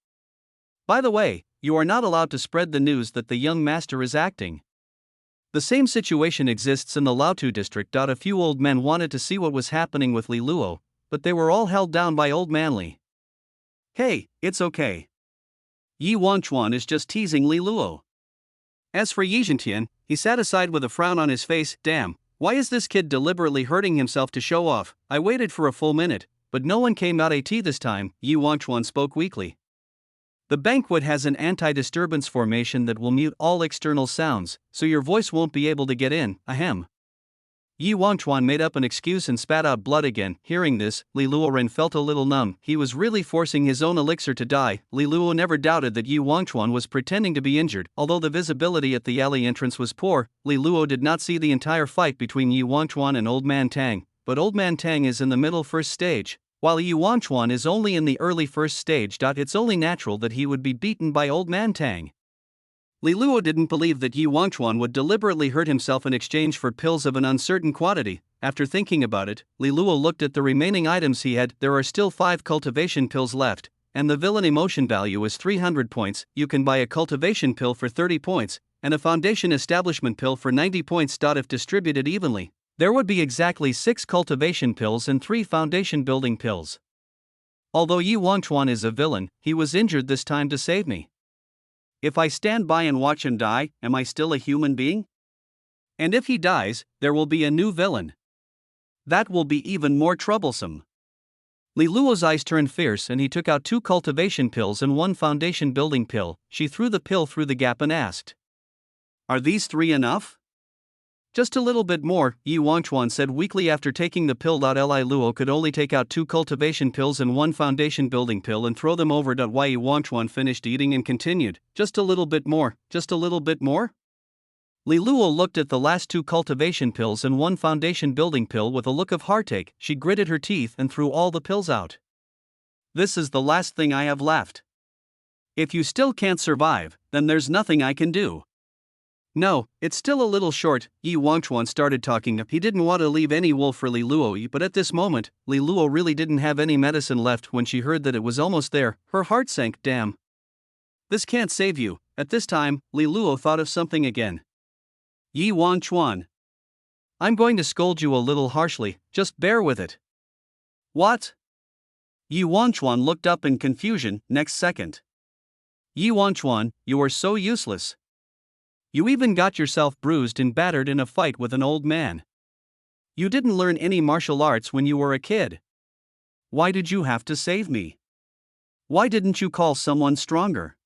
By the way, you are not allowed to spread the news that the young master is acting. The same situation exists in the Laotu district. A few old men wanted to see what was happening with Li Luo, but they were all held down by old man Li. Hey, it's okay. Yi Wangchuan is just teasing Li Luo. As for Yi Zhentian, he sat aside with a frown on his face. Damn, why is this kid deliberately hurting himself to show off? I waited for a full minute, but no one came out. This time, Yi Wangchuan spoke weakly. The banquet has an anti-disturbance formation that will mute all external sounds, so your voice won't be able to get in. Ahem. Yi Wangchuan made up an excuse and spat out blood again. Hearing this, Li Luo felt a little numb. He was really forcing his own elixir to die. Li Luo never doubted that Yi Wangchuan was pretending to be injured. Although the visibility at the alley entrance was poor, Li Luo did not see the entire fight between Yi Wangchuan and Old Man Tang. But Old Man Tang is in the middle first stage, while Yi Wangchuan is only in the early first stage. It's only natural that he would be beaten by Old Man Tang. Li Luo didn't believe that Yi Wangchuan would deliberately hurt himself in exchange for pills of an uncertain quantity. After thinking about it, Li Luo looked at the remaining items he had. There are still 5 cultivation pills left, and the villain emotion value is 300 points. You can buy a cultivation pill for 30 points, and a foundation establishment pill for 90 points. If distributed evenly, there would be exactly 6 cultivation pills and 3 foundation building pills. Although Yi Wangchuan is a villain, he was injured this time to save me. If I stand by and watch him die, am I still a human being? And if he dies, there will be a new villain. That will be even more troublesome. Li Luo's eyes turned fierce and he took out 2 cultivation pills and 1 foundation building pill. She threw the pill through the gap and asked, "Are these 3 enough?" "Just a little bit more," Yi Wangchuan said weakly after taking the pill. Li Luo could only take out 2 cultivation pills and 1 foundation building pill and throw them over. Yi Wangchuan finished eating and continued, "Just a little bit more, just a little bit more?" Li Luo looked at the last 2 cultivation pills and 1 foundation building pill with a look of heartache. She gritted her teeth and threw all the pills out. "This is the last thing I have left. If you still can't survive, then there's nothing I can do." "No, it's still a little short." Yi Wangchuan started talking. He didn't want to leave any wool for Li Luo, but at this moment, Li Luo really didn't have any medicine left. When she heard that it was almost there, her heart sank. Damn. This can't save you. At this time, Li Luo thought of something again. "Yi Wangchuan, I'm going to scold you a little harshly, just bear with it." "What?" Yi Wangchuan looked up in confusion. Next second, "Yi Wangchuan, you are so useless. You even got yourself bruised and battered in a fight with an old man. You didn't learn any martial arts when you were a kid. Why did you have to save me? Why didn't you call someone stronger?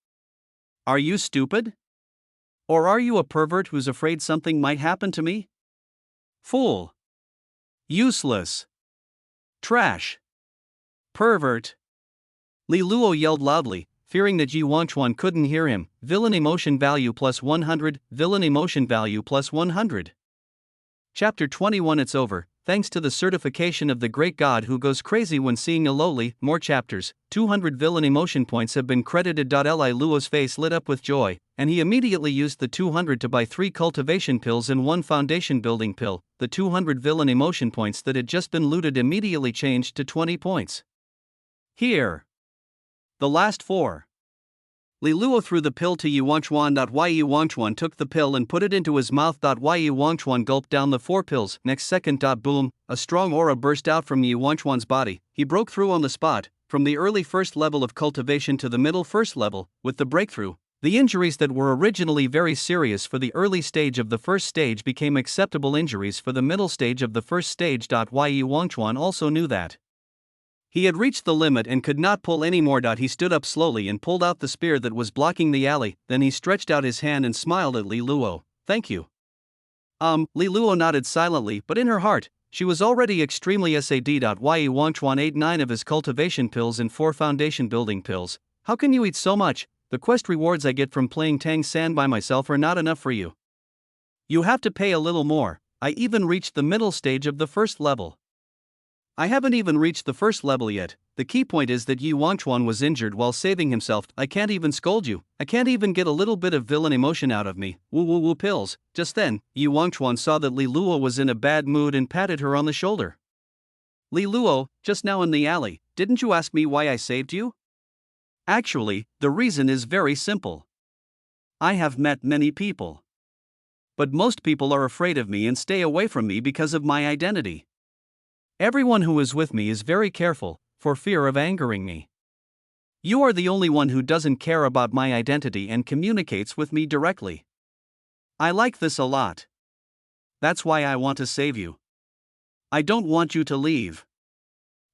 Are you stupid? Or are you a pervert who's afraid something might happen to me? Fool. Useless. Trash. Pervert." Li Luo yelled loudly, fearing that Yi Wangchuan couldn't hear him. Villain emotion value plus 100, villain emotion value plus 100. Chapter 21. It's over, thanks to the certification of the great god who goes crazy when seeing a Loli. More chapters, 200 villain emotion points have been credited. Li Luo's face lit up with joy, and he immediately used the 200 to buy 3 cultivation pills and 1 foundation building pill. The 200 villain emotion points that had just been looted immediately changed to 20 points. Here. The last 4. Li Luo threw the pill to Yi Wangchuan. Yi Wangchuan took the pill and put it into his mouth. Yi Wangchuan gulped down the 4 pills. Next second. Boom, a strong aura burst out from Yi Wangchuan's body. He broke through on the spot, from the early first level of cultivation to the middle first level. With the breakthrough, the injuries that were originally very serious for the early stage of the first stage became acceptable injuries for the middle stage of the first stage. Yi Wangchuan also knew that he had reached the limit and could not pull any more. He stood up slowly and pulled out the spear that was blocking the alley. Then he stretched out his hand and smiled at Li Luo. "Thank you." Li Luo nodded silently, but in her heart, she was already extremely sad. Yi Wangchuan ate 9 of his cultivation pills and 4 foundation building pills. "How can you eat so much? The quest rewards I get from playing Tang San by myself are not enough for you. You have to pay a little more. I even reached the middle stage of the first level." "I haven't even reached the first level yet. The key point is that Yi Wangchuan was injured while saving himself. I can't even scold you. I can't even get a little bit of villain emotion out of me. Woo woo woo pills." Just then, Yi Wangchuan saw that Li Luo was in a bad mood and patted her on the shoulder. "Li Luo, just now in the alley, didn't you ask me why I saved you? Actually, the reason is very simple. I have met many people. But most people are afraid of me and stay away from me because of my identity. Everyone who is with me is very careful, for fear of angering me. You are the only one who doesn't care about my identity and communicates with me directly. I like this a lot. That's why I want to save you. I don't want you to leave."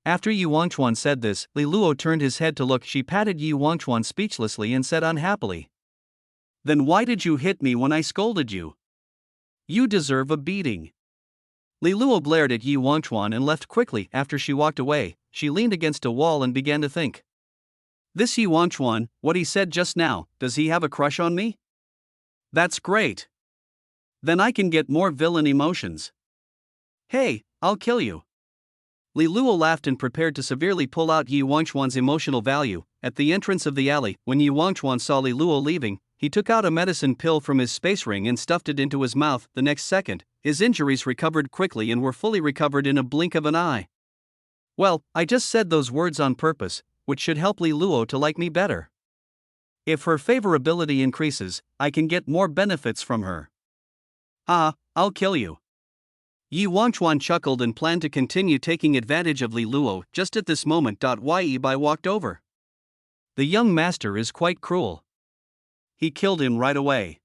After Yi Wangchuan said this, Li Luo turned his head to look. She patted Yi Wangchuan speechlessly and said unhappily, "Then why did you hit me when I scolded you? You deserve a beating." Li Luo glared at Yi Wangchuan and left quickly. After she walked away, she leaned against a wall and began to think. This Yi Wangchuan, what he said just now, does he have a crush on me? That's great. Then I can get more villain emotions. Hey, I'll kill you. Li Luo laughed and prepared to severely pull out Yi Wangchuan's emotional value. At the entrance of the alley, when Yi Wangchuan saw Li Luo leaving, he took out a medicine pill from his space ring and stuffed it into his mouth. The next second, his injuries recovered quickly and were fully recovered in a blink of an eye. Well, I just said those words on purpose, which should help Li Luo to like me better. If her favorability increases, I can get more benefits from her. Ah, I'll kill you. Yi Wangchuan chuckled and planned to continue taking advantage of Li Luo. Just at this moment, Yi Bai walked over. The young master is quite cruel. He killed him right away.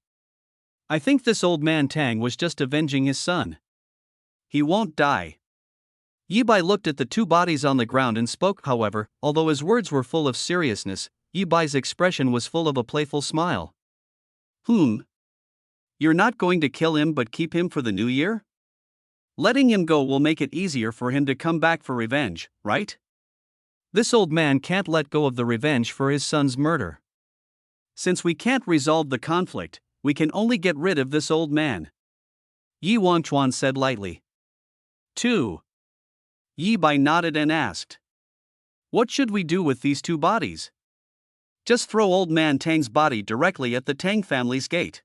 I think this old man Tang was just avenging his son. He won't die. Yi Bai looked at the two bodies on the ground and spoke. However, although his words were full of seriousness, Yi Bai's expression was full of a playful smile. You're not going to kill him but keep him for the new year? Letting him go will make it easier for him to come back for revenge, right? This old man can't let go of the revenge for his son's murder. Since we can't resolve the conflict, we can only get rid of this old man. Yi Wangchuan said lightly. 2. Yi Bai nodded and asked. What should we do with these two bodies? Just throw old man Tang's body directly at the Tang family's gate.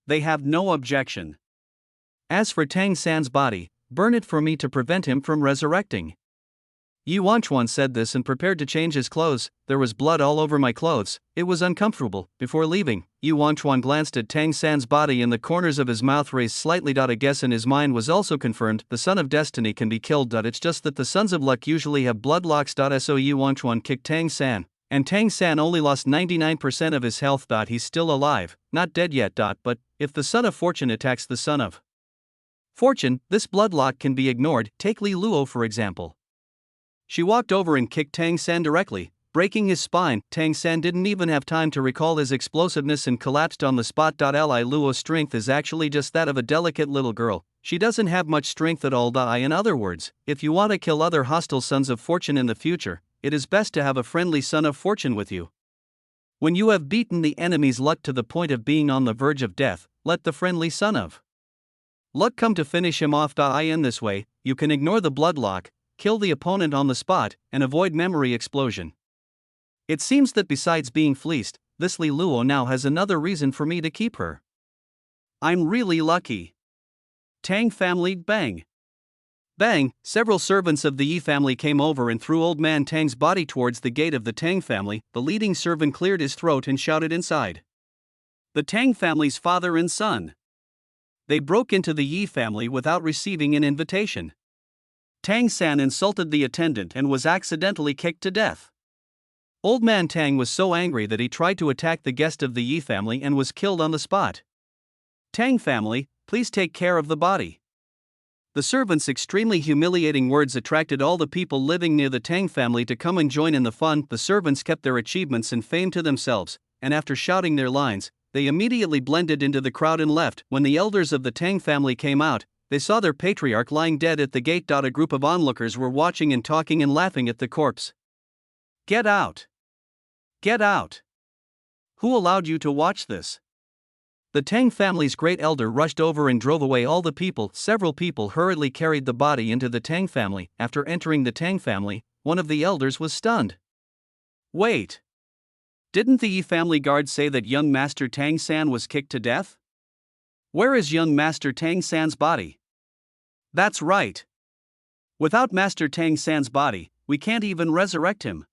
They have no objection. As for Tang San's body, burn it for me to prevent him from resurrecting. Yi Wangchuan said this and prepared to change his clothes. There was blood all over my clothes. It was uncomfortable. Before leaving, Yi Wangchuan glanced at Tang San's body and the corners of his mouth raised slightly. A guess in his mind was also confirmed. The son of destiny can be killed. It's just that the sons of luck usually have bloodlocks. So Yi Wangchuan kicked Tang San, and Tang San only lost 99% of his health. He's still alive, not dead yet. But if the son of fortune attacks the son of fortune, this bloodlock can be ignored. Take Li Luo for example. She walked over and kicked Tang San directly, breaking his spine. Tang San didn't even have time to recall his explosiveness and collapsed on the spot. Li Luo's strength is actually just that of a delicate little girl. She doesn't have much strength at all. In other words, if you want to kill other hostile sons of fortune in the future, it is best to have a friendly son of fortune with you. When you have beaten the enemy's luck to the point of being on the verge of death, let the friendly son of luck come to finish him off. In this way, you can ignore the bloodlock, kill the opponent on the spot, and avoid memory explosion. It seems that besides being fleeced, this Li Luo now has another reason for me to keep her. I'm really lucky. Tang family, bang. Bang, several servants of the Yi family came over and threw old man Tang's body towards the gate of the Tang family. The leading servant cleared his throat and shouted inside. The Tang family's father and son. They broke into the Yi family without receiving an invitation. Tang San insulted the attendant and was accidentally kicked to death. Old man Tang was so angry that he tried to attack the guest of the Yi family and was killed on the spot. Tang family, please take care of the body. The servant's extremely humiliating words attracted all the people living near the Tang family to come and join in the fun. The servants kept their achievements and fame to themselves, and after shouting their lines, they immediately blended into the crowd and left. When the elders of the Tang family came out, they saw their patriarch lying dead at the gate. A group of onlookers were watching and talking and laughing at the corpse. Get out! Get out! Who allowed you to watch this? The Tang family's great elder rushed over and drove away all the people. Several people hurriedly carried the body into the Tang family. After entering the Tang family, one of the elders was stunned. Wait! Didn't the Yi family guard say that young Master Tang San was kicked to death? Where is young Master Tang San's body? That's right. Without Master Tang San's body, we can't even resurrect him.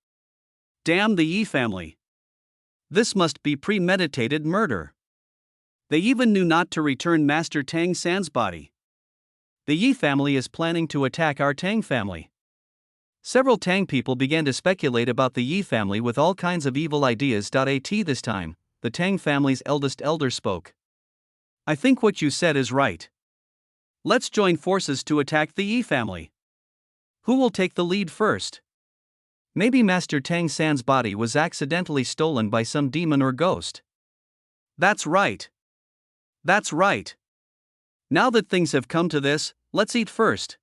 Damn the Yi family. This must be premeditated murder. They even knew not to return Master Tang San's body. The Yi family is planning to attack our Tang family. Several Tang people began to speculate about the Yi family with all kinds of evil ideas. This time, the Tang family's eldest elder spoke. I think what you said is right. Let's join forces to attack the Yi family. Who will take the lead first? Maybe Master Tang San's body was accidentally stolen by some demon or ghost. That's right. That's right. Now that things have come to this, let's eat first.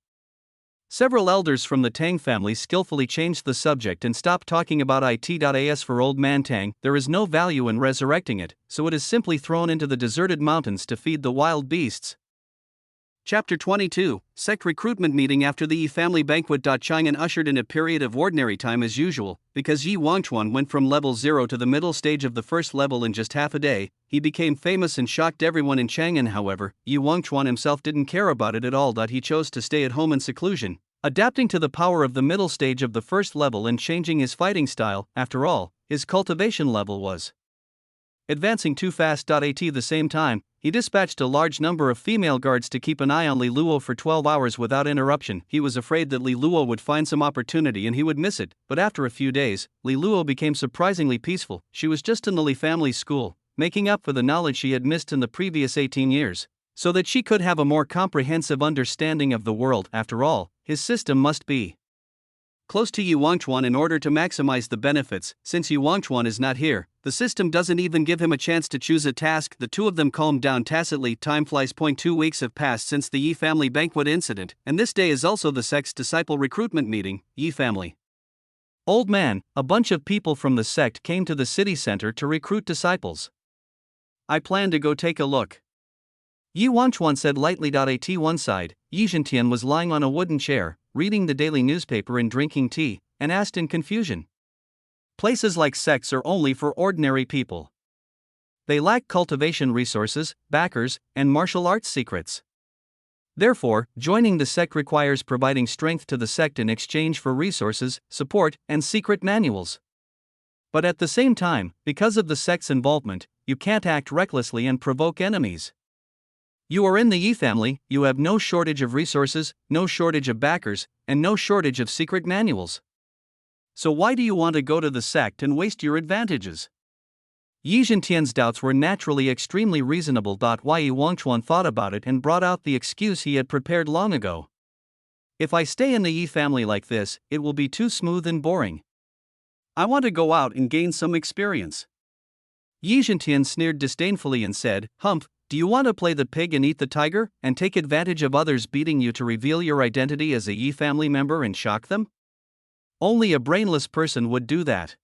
Several elders from the Tang family skillfully changed the subject and stopped talking about it. As for old man Tang, there is no value in resurrecting it, so it is simply thrown into the deserted mountains to feed the wild beasts. Chapter 22, Sect Recruitment Meeting After the Yi Family Banquet. Chang'an ushered in a period of ordinary time as usual, because Yi Wangchuan went from level 0 to the middle stage of the first level in just half a day. He became famous and shocked everyone in Chang'an. However, Yi Wangchuan himself didn't care about it at all. He chose to stay at home in seclusion, adapting to the power of the middle stage of the first level and changing his fighting style. After all, his cultivation level was advancing too fast. At the same time, he dispatched a large number of female guards to keep an eye on Li Luo for 12 hours without interruption. He was afraid that Li Luo would find some opportunity and he would miss it, but after a few days, Li Luo became surprisingly peaceful. She was just in the Li family school, making up for the knowledge she had missed in the previous 18 years, so that she could have a more comprehensive understanding of the world. After all, his system must be close to Yi Wangchuan in order to maximize the benefits. Since Yi Wangchuan is not here, the system doesn't even give him a chance to choose a task. The two of them calmed down tacitly. Time flies. 2 weeks have passed since the Yi family banquet incident, and this day is also the sect's disciple recruitment meeting. Yi family. Old man, a bunch of people from the sect came to the city center to recruit disciples. I plan to go take a look, Yi Wangchuan said lightly. At one side, Yi Zhentian was lying on a wooden chair, reading the daily newspaper and drinking tea, and asked in confusion. Places like sects are only for ordinary people. They lack cultivation resources, backers, and martial arts secrets. Therefore, joining the sect requires providing strength to the sect in exchange for resources, support, and secret manuals. But at the same time, because of the sect's involvement, you can't act recklessly and provoke enemies. You are in the Yi family, you have no shortage of resources, no shortage of backers, and no shortage of secret manuals. So why do you want to go to the sect and waste your advantages? Yi Zhentian's doubts were naturally extremely reasonable. Why Yi Wangchuan thought about it and brought out the excuse he had prepared long ago. If I stay in the Yi family like this, it will be too smooth and boring. I want to go out and gain some experience. Yi Zhentian sneered disdainfully and said, Humph, do you want to play the pig and eat the tiger, and take advantage of others beating you to reveal your identity as a Yi family member and shock them? Only a brainless person would do that.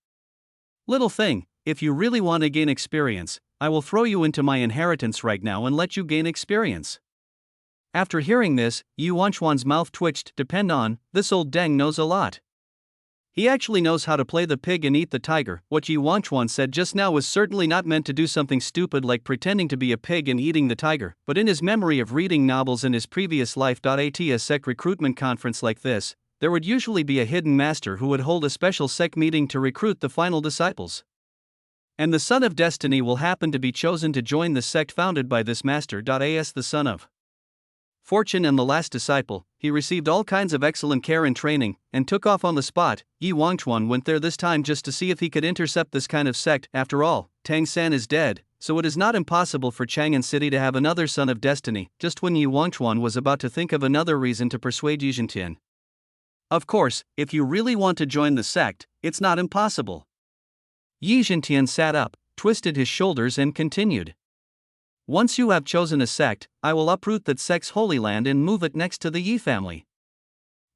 Little thing, if you really want to gain experience, I will throw you into my inheritance right now and let you gain experience. After hearing this, Yi Wangchuan's mouth twitched. Depend on, this old deng knows a lot. He actually knows how to play the pig and eat the tiger. What Yi Wangchuan said just now was certainly not meant to do something stupid like pretending to be a pig and eating the tiger, but in his memory of reading novels in his previous life. At a sect recruitment conference like this, there would usually be a hidden master who would hold a special sect meeting to recruit the final disciples. And the Son of Destiny will happen to be chosen to join the sect founded by this master. As the Son of Fortune and the last disciple, he received all kinds of excellent care and training, and took off on the spot. Yi Wangchuan went there this time just to see if he could intercept this kind of sect. After all, Tang San is dead, so it is not impossible for Chang'an City to have another Son of Destiny. Just when Yi Wangchuan was about to think of another reason to persuade Yi Zhentian. Of course, if you really want to join the sect, it's not impossible. Yi Zhentian sat up, twisted his shoulders and continued. Once you have chosen a sect, I will uproot that sect's holy land and move it next to the Yi family.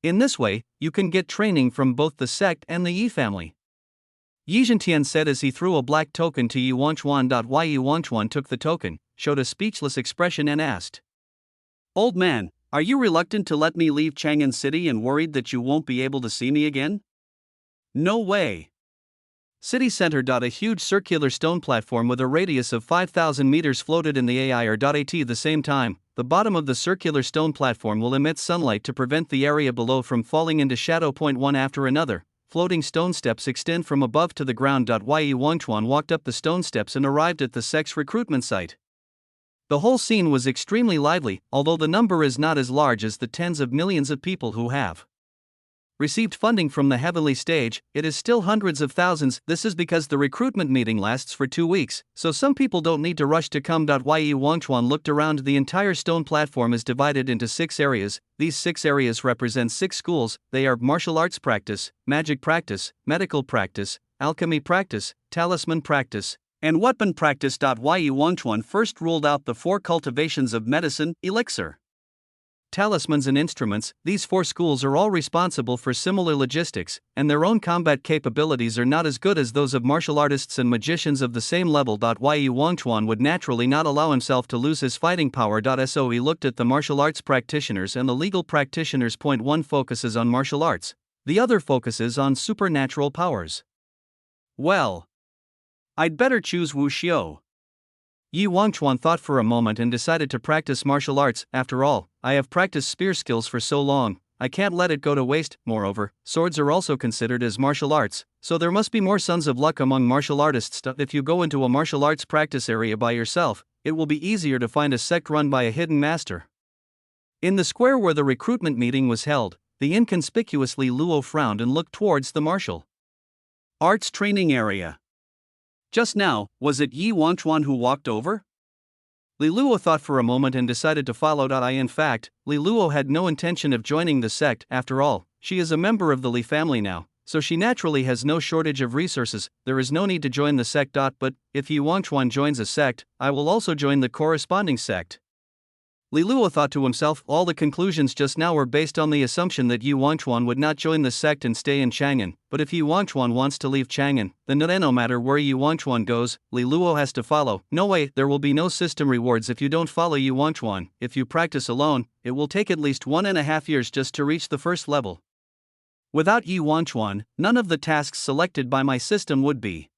In this way, you can get training from both the sect and the Yi family. Yi Zhentian said as he threw a black token to Yi Wangchuan. Yi Wangchuan took the token, showed a speechless expression and asked, Old man, are you reluctant to let me leave Chang'an City and worried that you won't be able to see me again? No way. City center. A huge circular stone platform with a radius of 5,000 meters floated in the air. At the same time, the bottom of the circular stone platform will emit sunlight to prevent the area below from falling into shadow. One after another, floating stone steps extend from above to the ground. Yi Wangchuan walked up the stone steps and arrived at the sect's recruitment site. The whole scene was extremely lively, although the number is not as large as the tens of millions of people who have received funding from the heavenly stage. It is still hundreds of thousands. This is because the recruitment meeting lasts for 2 weeks, so some people don't need to rush to come. Yi Wangchuan looked around. The entire stone platform is divided into 6 areas. These 6 areas represent 6 schools. They are martial arts practice, magic practice, medical practice, alchemy practice, talisman practice, and weapon practice. Yi Wangchuan first ruled out the 4 cultivations of medicine, elixir, talismans and instruments. These 4 schools are all responsible for similar logistics, and their own combat capabilities are not as good as those of martial artists and magicians of the same level. Yi Wangchuan would naturally not allow himself to lose his fighting power. So he looked at the martial arts practitioners and the legal practitioners. One focuses on martial arts, the other focuses on supernatural powers. Well, I'd better choose Wu Xiu. Yi Wangchuan thought for a moment and decided to practice martial arts. After all, I have practiced spear skills for so long, I can't let it go to waste. Moreover, swords are also considered as martial arts, so there must be more sons of luck among martial artists. If you go into a martial arts practice area by yourself, it will be easier to find a sect run by a hidden master. In the square where the recruitment meeting was held, the inconspicuously Luo frowned and looked towards the martial arts training area. Just now, was it Yi Wangchuan who walked over? Li Luo thought for a moment and decided to follow. In fact, Li Luo had no intention of joining the sect. After all, she is a member of the Li family now, so she naturally has no shortage of resources. There is no need to join the sect. But if Yi Wangchuan joins a sect, I will also join the corresponding sect. Li Luo thought to himself. All the conclusions just now were based on the assumption that Yi Wangchuan would not join the sect and stay in Chang'an, but if Yi Wangchuan wants to leave Chang'an, then no matter where Yi Wangchuan goes, Li Luo has to follow. No way, there will be no system rewards if you don't follow Yi Wangchuan. If you practice alone, it will take at least 1.5 years just to reach the first level. Without Yi Wangchuan, none of the tasks selected by my system would be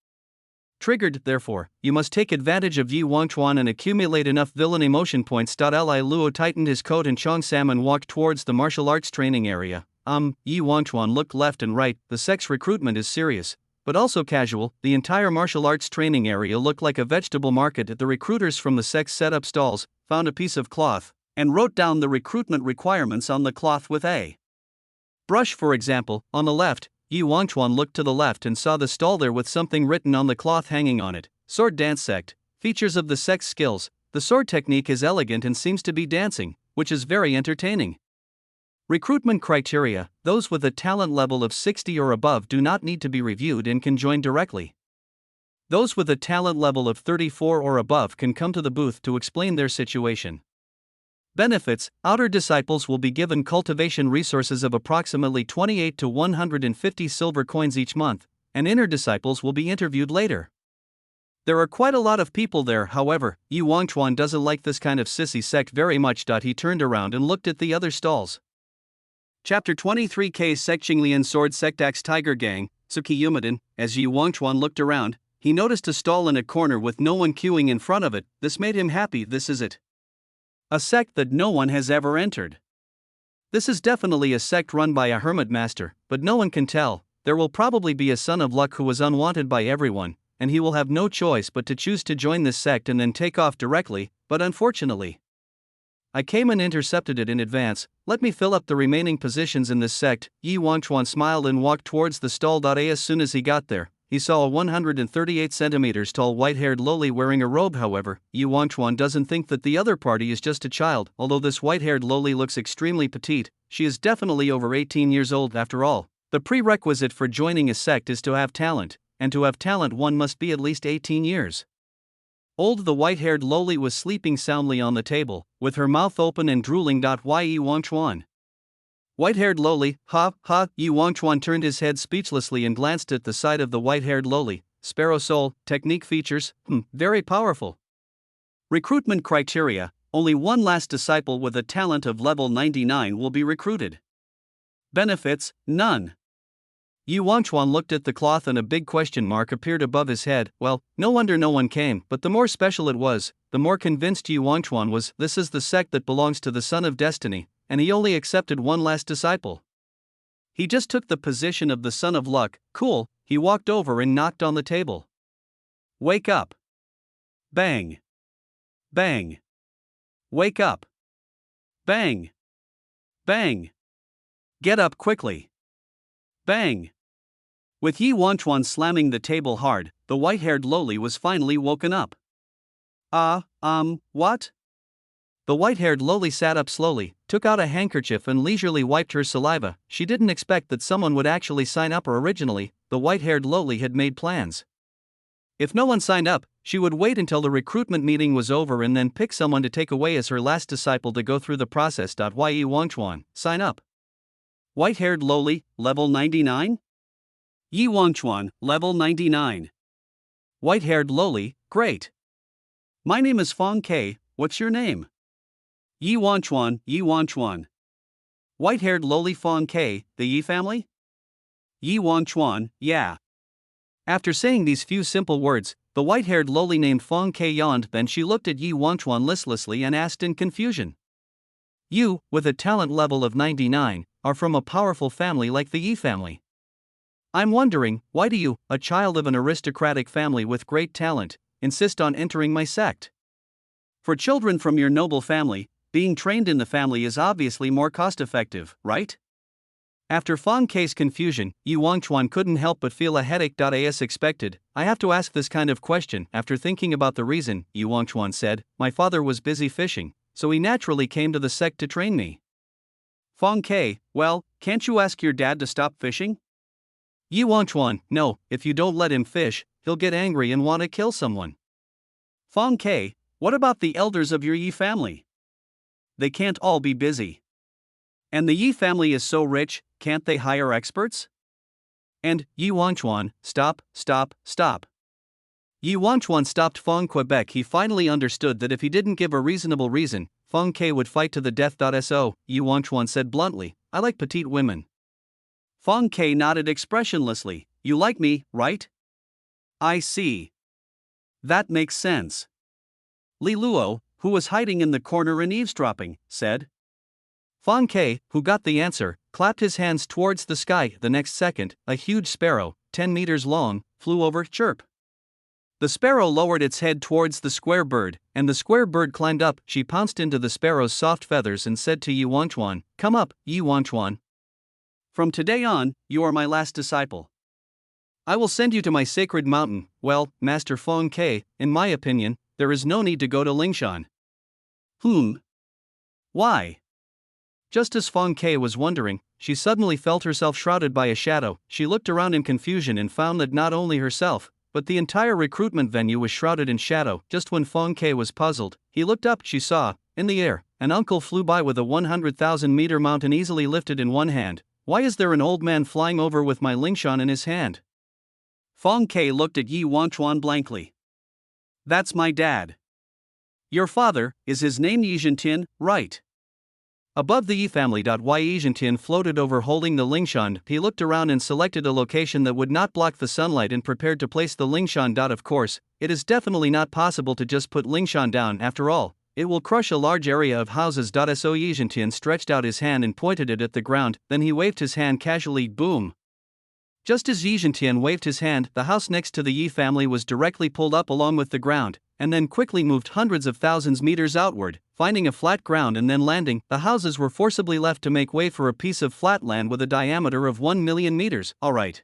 triggered. Therefore, you must take advantage of Yi Wangchuan and accumulate enough villain emotion points. Li Luo tightened his coat and Chong Sam and walked towards the martial arts training area. Yi Wangchuan looked left and right. The sect's recruitment is serious, but also casual. The entire martial arts training area looked like a vegetable market. The recruiters from the sect set up stalls, found a piece of cloth, and wrote down the recruitment requirements on the cloth with a brush. For example, on the left, Yi Wangchuan looked to the left and saw the stall there with something written on the cloth hanging on it. Sword Dance Sect. Features of the sect's skills. The sword technique is elegant and seems to be dancing, which is very entertaining. Recruitment criteria. Those with a talent level of 60 or above do not need to be reviewed and can join directly. Those with a talent level of 34 or above can come to the booth to explain their situation. Benefits. Outer disciples will be given cultivation resources of approximately 28 to 150 silver coins each month, and inner disciples will be interviewed later. There are quite a lot of people there. However, Yi Wangchuan doesn't like this kind of sissy sect very much. He turned around and looked at the other stalls. Chapter 23K Sect Qinglian Sword Sect Axe Tiger Gang, Suki Yumadan. As Yi Wangchuan looked around, he noticed a stall in a corner with no one queuing in front of it. This made him happy. This is it. A sect that no one has ever entered. This is definitely a sect run by a hermit master, but no one can tell. There will probably be a son of luck who is unwanted by everyone, and he will have no choice but to choose to join this sect and then take off directly. But unfortunately, I came and intercepted it in advance. Let me fill up the remaining positions in this sect. Yi Wangchuan smiled and walked towards the stall. As soon as he got there, he saw a 138 centimeters tall white-haired Loli wearing a robe. However, Yi Wangchuan doesn't think that the other party is just a child. Although this white-haired Loli looks extremely petite, she is definitely over 18 years old. After all, the prerequisite for joining a sect is to have talent, and to have talent one must be at least 18 years old. The white-haired Loli was sleeping soundly on the table, with her mouth open and drooling. Yi Wangchuan. White-haired Loli, ha, ha. Yi Wangchuan turned his head speechlessly and glanced at the side of the white-haired Loli. Sparrow soul, technique features, very powerful. Recruitment criteria. Only one last disciple with a talent of level 99 will be recruited. Benefits, none. Yi Wangchuan looked at the cloth and a big question mark appeared above his head. Well, no wonder no one came, but the more special it was, the more convinced Yi Wangchuan was. This is the sect that belongs to the Son of Destiny, and he only accepted one last disciple. He just took the position of the Son of Luck. Cool. He walked over and knocked on the table. Wake up. Bang. Bang. Wake up. Bang. Bang. Get up quickly. Bang. With Yi Wangchuan slamming the table hard, the white-haired Loli was finally woken up. What? The white-haired Loli sat up slowly, took out a handkerchief and leisurely wiped her saliva. She didn't expect that someone would actually sign up. Or originally, the white-haired Loli had made plans If no one signed up, she would wait until the recruitment meeting was over and then pick someone to take away as her last disciple to go through the process. Ye Wangchuan, sign up. White-haired Loli, level 99? Yi Wangchuan, level 99. White-haired Loli, great. My name is Fong K, what's your name? Yi Wangchuan, Yi Wangchuan. White-haired Loli Fong K, the Yi family? Yi Wangchuan, yeah. After saying these few simple words, the white-haired Loli named Fong K yawned, then she looked at Yi Wangchuan listlessly and asked in confusion. You, with a talent level of 99, are from a powerful family like the Yi family. I'm wondering, why do you, a child of an aristocratic family with great talent, insist on entering my sect? For children from your noble family, being trained in the family is obviously more cost-effective, right? After Fong K's confusion, Yi Wangchuan couldn't help but feel a headache. As expected, I have to ask this kind of question. After thinking about the reason, Yi Wangchuan said, my father was busy fishing, so he naturally came to the sect to train me. Fong K, well, can't you ask your dad to stop fishing? Yi Wangchuan, no, if you don't let him fish, he'll get angry and want to kill someone. Fong K, what about the elders of your Yi family? They can't all be busy. And the Yi family is so rich, can't they hire experts? And, Yi Wangchuan, stop. Yi Wangchuan stopped Fong Quebec. He finally understood that if he didn't give a reasonable reason, Fong K would fight to the death. So, Yi Wangchuan said bluntly, I like petite women. Fong K nodded expressionlessly, you like me, right? I see. That makes sense. Li Luo, who was hiding in the corner and eavesdropping, said. Fong K, who got the answer, clapped his hands towards the sky. The next second, a huge sparrow, 10 meters long, flew over. Chirp. The sparrow lowered its head towards the square bird, and the square bird climbed up. She pounced into the sparrow's soft feathers and said to Yi Wangchuan, come up, Yi Wangchuan. From today on, you are my last disciple. I will send you to my sacred mountain. Well, Master Fong K, in my opinion, there is no need to go to Lingshan. Why? Just as Fong K was wondering, she suddenly felt herself shrouded by a shadow. She looked around in confusion and found that not only herself, but the entire recruitment venue was shrouded in shadow. Just when Fong K was puzzled, he looked up. She saw, in the air, an uncle flew by with a 100,000-meter mountain easily lifted in one hand. Why is there an old man flying over with my Lingshan in his hand? Fong K looked at Yi Wangchuan blankly. That's my dad. Your father, is his name Yi Zhentian, right? Above the Yi family. Yi Zhentian floated over holding the Lingshan. He looked around and selected a location that would not block the sunlight and prepared to place the Lingshan. Of course, it is definitely not possible to just put Lingshan down. After all, it will crush a large area of houses. So Yi Zhentian stretched out his hand and pointed it at the ground, then he waved his hand casually. Boom! Just as Yi Zhentian waved his hand, the house next to the Yi family was directly pulled up along with the ground, and then quickly moved hundreds of thousands meters outward, finding a flat ground and then landing. The houses were forcibly left to make way for a piece of flat land with a diameter of 1 million meters. Alright.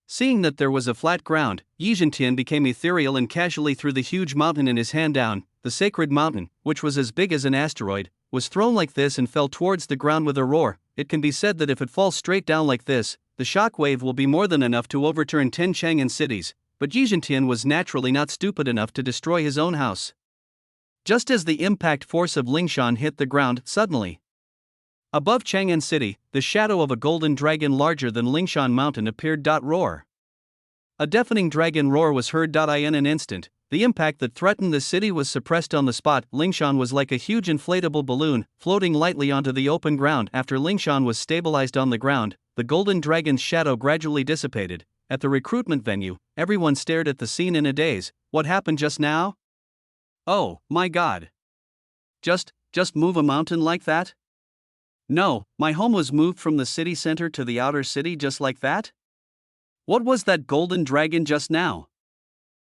Seeing that there was a flat ground, Yi Zhentian became ethereal and casually threw the huge mountain in his hand down. The sacred mountain, which was as big as an asteroid, was thrown like this and fell towards the ground with a roar. It can be said that if it falls straight down like this, the shock wave will be more than enough to overturn 10 Chang'an cities, but Yi Zhentian was naturally not stupid enough to destroy his own house. Just as the impact force of Lingshan hit the ground, suddenly, above Chang'an City, the shadow of a golden dragon larger than Lingshan Mountain appeared. Roar. A deafening dragon roar was heard. In an instant, the impact that threatened the city was suppressed on the spot. Lingshan was like a huge inflatable balloon, floating lightly onto the open ground. After Lingshan was stabilized on the ground, the golden dragon's shadow gradually dissipated. At the recruitment venue, everyone stared at the scene in a daze. What happened just now? Oh, my God. Just move a mountain like that? No, my home was moved from the city center to the outer city just like that? What was that golden dragon just now?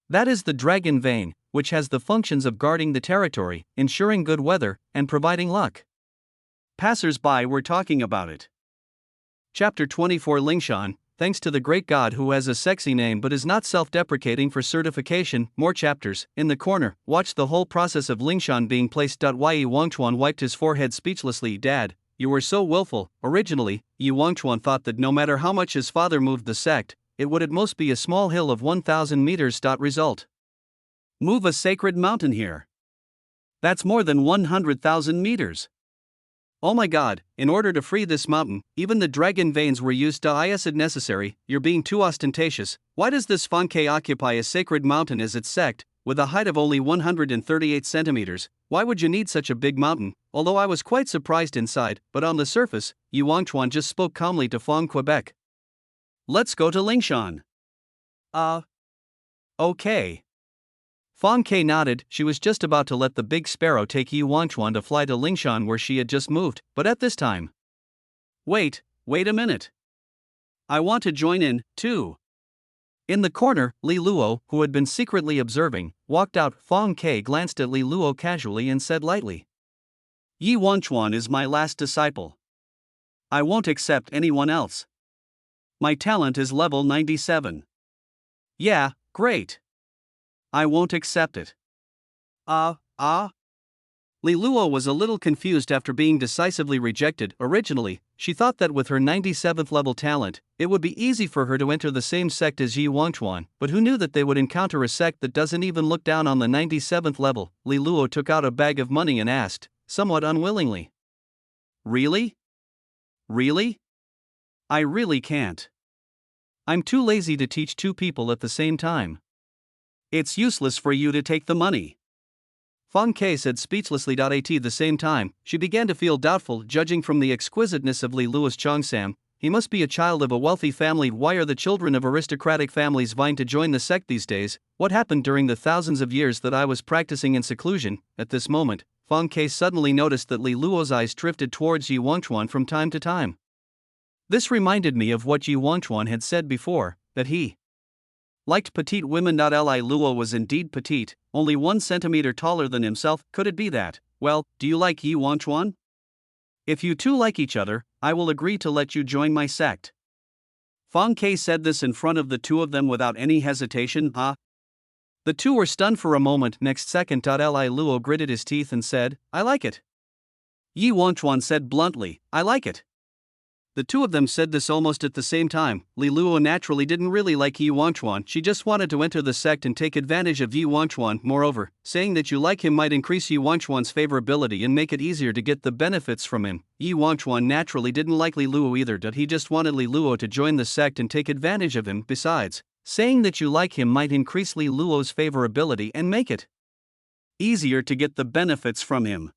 That is the dragon vein, which has the functions of guarding the territory, ensuring good weather, and providing luck. Passers-by were talking about it. Chapter 24 Lingshan, thanks to the great god who has a sexy name but is not self-deprecating for certification. More chapters. In the corner, watch the whole process of Lingshan being placed. Yi Wangchuan wiped his forehead speechlessly. Dad, you were so willful. Originally, Yi Wangchuan thought that no matter how much his father moved the sect, it would at most be a small hill of 1,000 meters. Result. Move a sacred mountain here. That's more than 100,000 meters. Oh my god, in order to free this mountain, even the dragon veins were used. I said necessary, you're being too ostentatious. Why does this Fonke occupy a sacred mountain as its sect, with a height of only 138 centimeters? Why would you need such a big mountain? Although I was quite surprised inside, but on the surface, Yi Wangchuan just spoke calmly to Fong Quebec. Let's go to Lingshan. Okay. Fong Ke nodded. She was just about to let the big sparrow take Yi Wangchuan to fly to Lingshan where she had just moved, but at this time. Wait a minute. I want to join in, too. In the corner, Li Luo, who had been secretly observing, walked out. Fong Ke glanced at Li Luo casually and said lightly, Yi Wangchuan is my last disciple. I won't accept anyone else. My talent is level 97. Yeah, great. I won't accept it. Li Luo was a little confused after being decisively rejected. Originally, she thought that with her 97th level talent, it would be easy for her to enter the same sect as Yi Wangchuan, but who knew that they would encounter a sect that doesn't even look down on the 97th level? Li Luo took out a bag of money and asked, somewhat unwillingly. Really? Really? I really can't. I'm too lazy to teach two people at the same time. It's useless for you to take the money. Fong Ke said speechlessly. At the same time, she began to feel doubtful. Judging from the exquisiteness of Li Luo's Chongsam, he must be a child of a wealthy family. Why are the children of aristocratic families vying to join the sect these days? What happened during the thousands of years that I was practicing in seclusion? At this moment, Fong Ke suddenly noticed that Li Luo's eyes drifted towards Yi Wangchuan from time to time. This reminded me of what Yi Wangchuan had said before, that he liked petite women. Li Luo was indeed petite, only 1 centimeter taller than himself. Could it be that? Well, do you like Yi Wangchuan? If you two like each other, I will agree to let you join my sect. Fong Ke said this in front of the two of them without any hesitation. The two were stunned for a moment. Next second, Li Luo gritted his teeth and said, I like it. Yi Wangchuan said bluntly, I like it. The two of them said this almost at the same time. Li Luo naturally didn't really like Yi Wangchuan. She just wanted to enter the sect and take advantage of Yi Wangchuan. Moreover, saying that you like him might increase Yi Wangchuan's favorability and make it easier to get the benefits from him. Yi Wangchuan naturally didn't like Li Luo either. He just wanted Li Luo to join the sect and take advantage of him. Besides, saying that you like him might increase Li Luo's favorability and make it easier to get the benefits from him.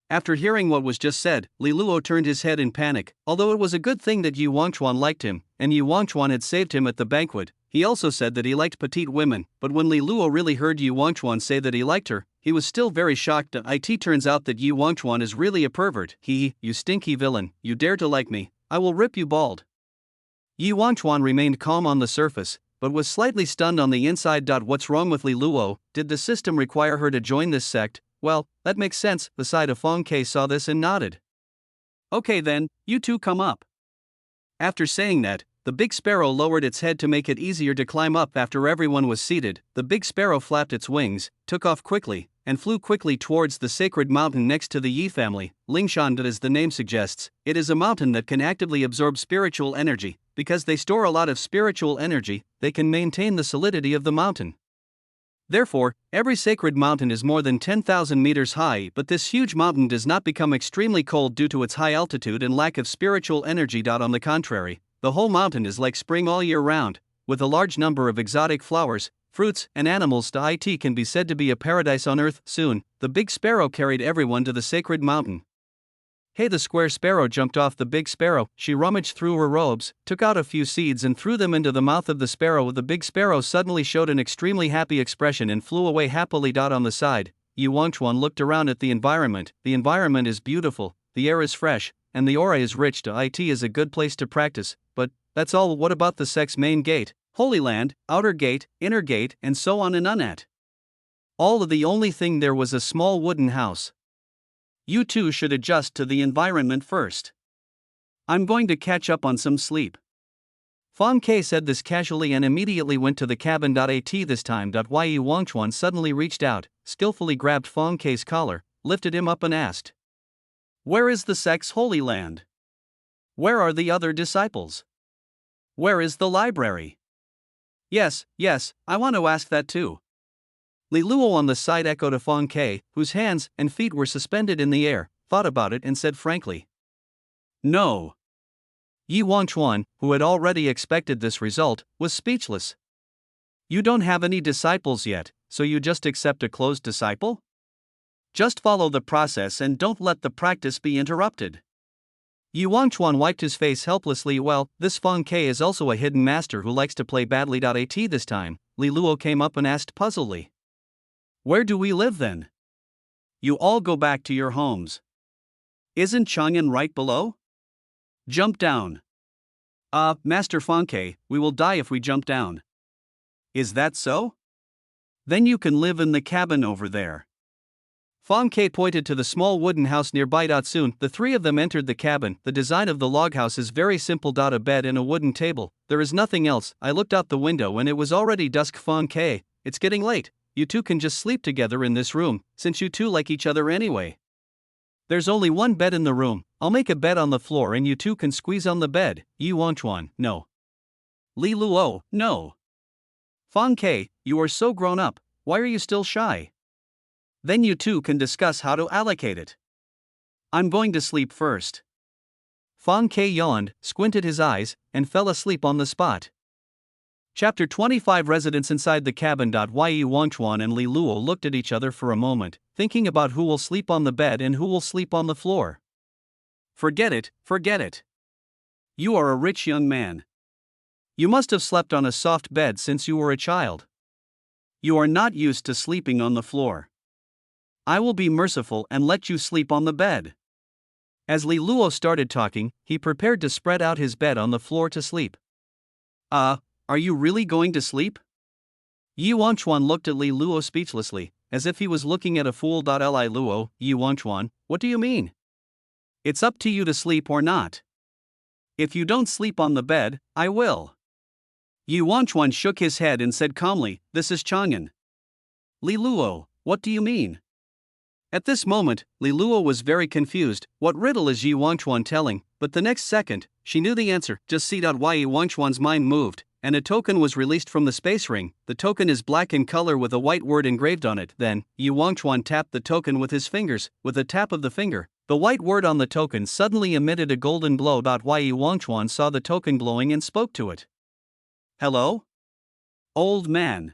After hearing what was just said, Li Luo turned his head in panic. Although it was a good thing that Yi Wangchuan liked him, and Yi Wangchuan had saved him at the banquet, he also said that he liked petite women. But when Li Luo really heard Yi Wangchuan say that he liked her, he was still very shocked. It turns out that Yi Wangchuan is really a pervert. You stinky villain, you dare to like me, I will rip you bald. Yi Wangchuan remained calm on the surface, but was slightly stunned on the inside. What's wrong with Li Luo? Did the system require her to join this sect? Well, that makes sense. The side of Fong Ke saw this and nodded. Okay then, you two come up. After saying that, the big sparrow lowered its head to make it easier to climb up. After everyone was seated, the big sparrow flapped its wings, took off quickly, and flew quickly towards the sacred mountain next to the Yi family. Lingshan, as the name suggests, it is a mountain that can actively absorb spiritual energy. Because they store a lot of spiritual energy, they can maintain the solidity of the mountain. Therefore, every sacred mountain is more than 10,000 meters high, but this huge mountain does not become extremely cold due to its high altitude and lack of spiritual energy. On the contrary, the whole mountain is like spring all year round, with a large number of exotic flowers, fruits, and animals. It can be said to be a paradise on earth. Soon, the big sparrow carried everyone to the sacred mountain. Hey, the square sparrow jumped off the big sparrow. She rummaged through her robes, took out a few seeds and threw them into the mouth of the sparrow. The big sparrow suddenly showed an extremely happy expression and flew away happily. On the side, Yi Wangchuan looked around at the environment. The environment is beautiful, the air is fresh, and the aura is rich. It is a good place to practice, but that's all. What about the sect's main gate, Holy Land, outer gate, inner gate, and so on and on at? All of the only thing there was a small wooden house. You two should adjust to the environment first. I'm going to catch up on some sleep. Fong Ke said this casually and immediately went to the cabin. This time. Yi Wangchuan suddenly reached out, skillfully grabbed Fong Ke's collar, lifted him up and asked, Where is the sect's Holy Land? Where are the other disciples? Where is the library? Yes, I want to ask that too. Li Luo on the side echoed a Fong Ke, whose hands and feet were suspended in the air, thought about it and said frankly. No. Yi Wangchuan, who had already expected this result, was speechless. You don't have any disciples yet, so you just accept a closed disciple? Just follow the process and don't let the practice be interrupted. Yi Wangchuan wiped his face helplessly. Well, this Fong Ke is also a hidden master who likes to play badly. At this time, Li Luo came up and asked puzzledly. Where do we live then? You all go back to your homes. Isn't Chang'an right below? Jump down. Master Fong Ke, we will die if we jump down. Is that so? Then you can live in the cabin over there. Fong Ke pointed to the small wooden house nearby. Soon, the three of them entered the cabin. The design of the log house is very simple. A bed and a wooden table. There is nothing else. I looked out the window and it was already dusk. Fong Ke, it's getting late. You two can just sleep together in this room, since you two like each other anyway. There's only one bed in the room. I'll make a bed on the floor and you two can squeeze on the bed. Yi Wangchuan, no. Li Luo, no. Fong Ke, you are so grown up, why are you still shy? Then you two can discuss how to allocate it. I'm going to sleep first. Fong Ke yawned, squinted his eyes, and fell asleep on the spot. Chapter 25 Residents inside the cabin. Yi Wangchuan and Li Luo looked at each other for a moment, thinking about who will sleep on the bed and who will sleep on the floor. Forget it. You are a rich young man. You must have slept on a soft bed since you were a child. You are not used to sleeping on the floor. I will be merciful and let you sleep on the bed. As Li Luo started talking, he prepared to spread out his bed on the floor to sleep. Are you really going to sleep? Yi Wangchuan looked at Li Luo speechlessly, as if he was looking at a fool. Li Luo, Yi Wangchuan, what do you mean? It's up to you to sleep or not. If you don't sleep on the bed, I will. Yi Wangchuan shook his head and said calmly, this is Chang'an. Li Luo, what do you mean? At this moment, Li Luo was very confused. What riddle is Yi Wangchuan telling? But the next second, she knew the answer. Just see. Yi Wangchuan's mind moved, and a token was released from the space ring. The token is black in color with a white word engraved on it. Then, Yi Wangchuan tapped the token with his fingers. With a tap of the finger, the white word on the token suddenly emitted a golden glow. Yi Wangchuan saw the token glowing and spoke to it. Hello? Old man.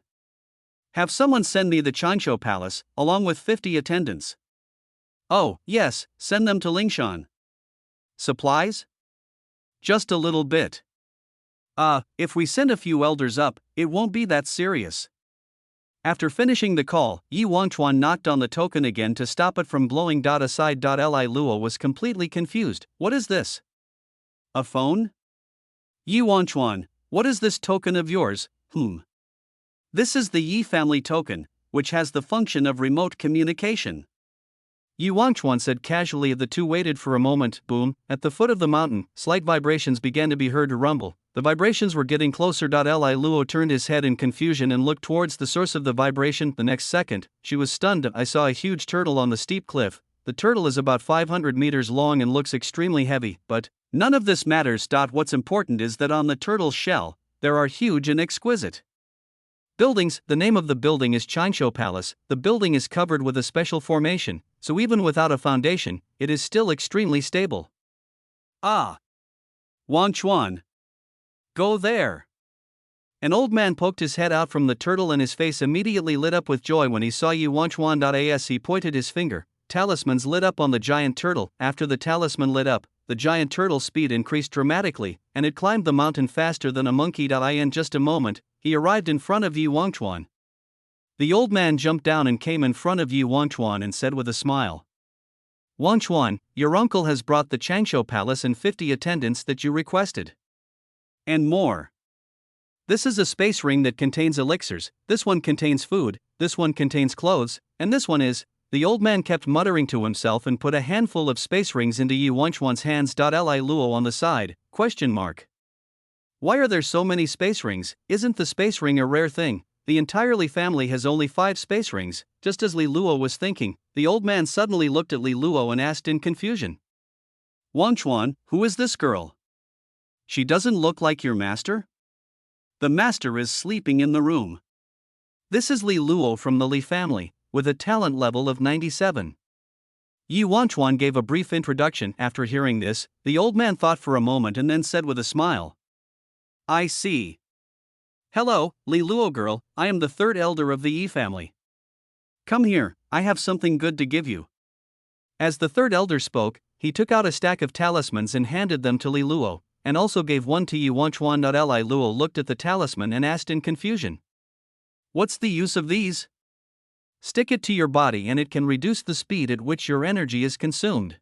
Have someone send me the Changshu Palace, along with 50 attendants. Oh, yes, send them to Lingshan. Supplies? Just a little bit. If we send a few elders up, it won't be that serious. After finishing the call, Yi Wangchuan knocked on the token again to stop it from blowing. Aside. Li Luo was completely confused. What is this? A phone? Yi Wangchuan, what is this token of yours? This is the Yi family token, which has the function of remote communication. Yi Wangchuan said casually. The two waited for a moment. Boom, at the foot of the mountain, slight vibrations began to be heard to rumble. The vibrations were getting closer. Li Luo turned his head in confusion and looked towards the source of the vibration. The next second, she was stunned. I saw a huge turtle on the steep cliff. The turtle is about 500 meters long and looks extremely heavy, but none of this matters. What's important is that on the turtle's shell, there are huge and exquisite buildings. The name of the building is Changshu Palace. The building is covered with a special formation, so even without a foundation, it is still extremely stable. Wangchuan. Go there. An old man poked his head out from the turtle and his face immediately lit up with joy when he saw Yi Wangchuan. As he pointed his finger, talismans lit up on the giant turtle. After the talisman lit up, the giant turtle's speed increased dramatically, and it climbed the mountain faster than a monkey. In just a moment, he arrived in front of Yi Wangchuan. The old man jumped down and came in front of Yi Wangchuan and said with a smile, Wangchuan, your uncle has brought the Changshu Palace and 50 attendants that you requested. And more. This is a space ring that contains elixirs, this one contains food, this one contains clothes, and this one is. The old man kept muttering to himself and put a handful of space rings into Yi Wangchuan's hands. Li Luo on the side, ? Why are there so many space rings? Isn't the space ring a rare thing? The entirely family has only 5 space rings. Just as Li Luo was thinking, the old man suddenly looked at Li Luo and asked in confusion. Wangchuan, who is this girl? She doesn't look like your master? The master is sleeping in the room. This is Li Luo from the Li family, with a talent level of 97. Yi Wanchuan gave a brief introduction. After hearing this, the old man thought for a moment and then said with a smile, I see. Hello, Li Luo girl, I am the third elder of the Yi family. Come here, I have something good to give you. As the third elder spoke, he took out a stack of talismans and handed them to Li Luo, and also gave one to Yi Wanchuan. Li Luo looked at the talisman and asked in confusion, What's the use of these? Stick it to your body and it can reduce the speed at which your energy is consumed.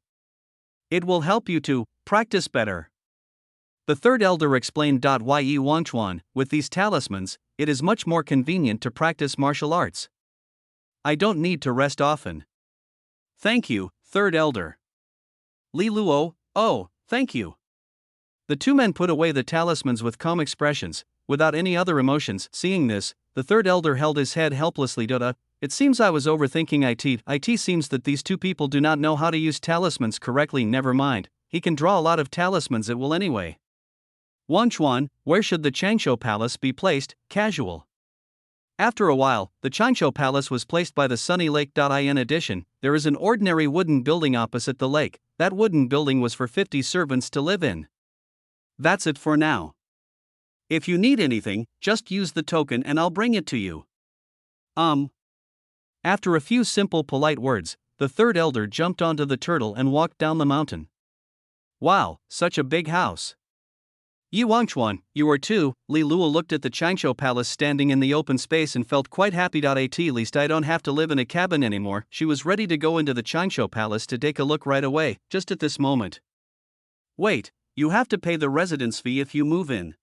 It will help you to practice better. The third elder explained. Yi Wanchuan, with these talismans, it is much more convenient to practice martial arts. I don't need to rest often. Thank you, third elder. Li Luo, oh, thank you. The two men put away the talismans with calm expressions, without any other emotions. Seeing this, the third elder held his head helplessly. It seems I was overthinking it. It seems that these two people do not know how to use talismans correctly. Never mind, he can draw a lot of talismans at will anyway. Wanchuan, where should the Changshou Palace be placed? Casual. After a while, the Changshou Palace was placed by the Sunny Lake. In addition, there is an ordinary wooden building opposite the lake. That wooden building was for 50 servants to live in. That's it for now. If you need anything, just use the token and I'll bring it to you. After a few simple polite words, the third elder jumped onto the turtle and walked down the mountain. Wow, such a big house. Yi Wanchuan, you are too. Li Luo looked at the Changshou Palace standing in the open space and felt quite happy. At least I don't have to live in a cabin anymore. She was ready to go into the Changshou Palace to take a look right away, just at this moment. Wait, you have to pay the residence fee if you move in.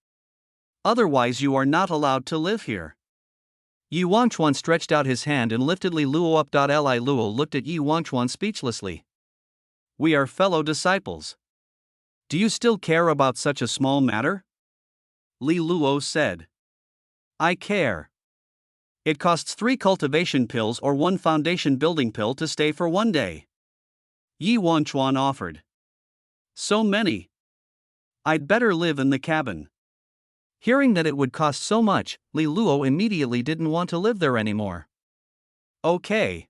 Otherwise you are not allowed to live here. Yi Wanchuan stretched out his hand and lifted Li Luo up. Li Luo looked at Yi Wanchuan speechlessly. We are fellow disciples. Do you still care about such a small matter? Li Luo said. I care. It costs 3 cultivation pills or 1 foundation building pill to stay for 1 day. Yi Wanchuan offered. So many. I'd better live in the cabin. Hearing that it would cost so much, Li Luo immediately didn't want to live there anymore. Okay.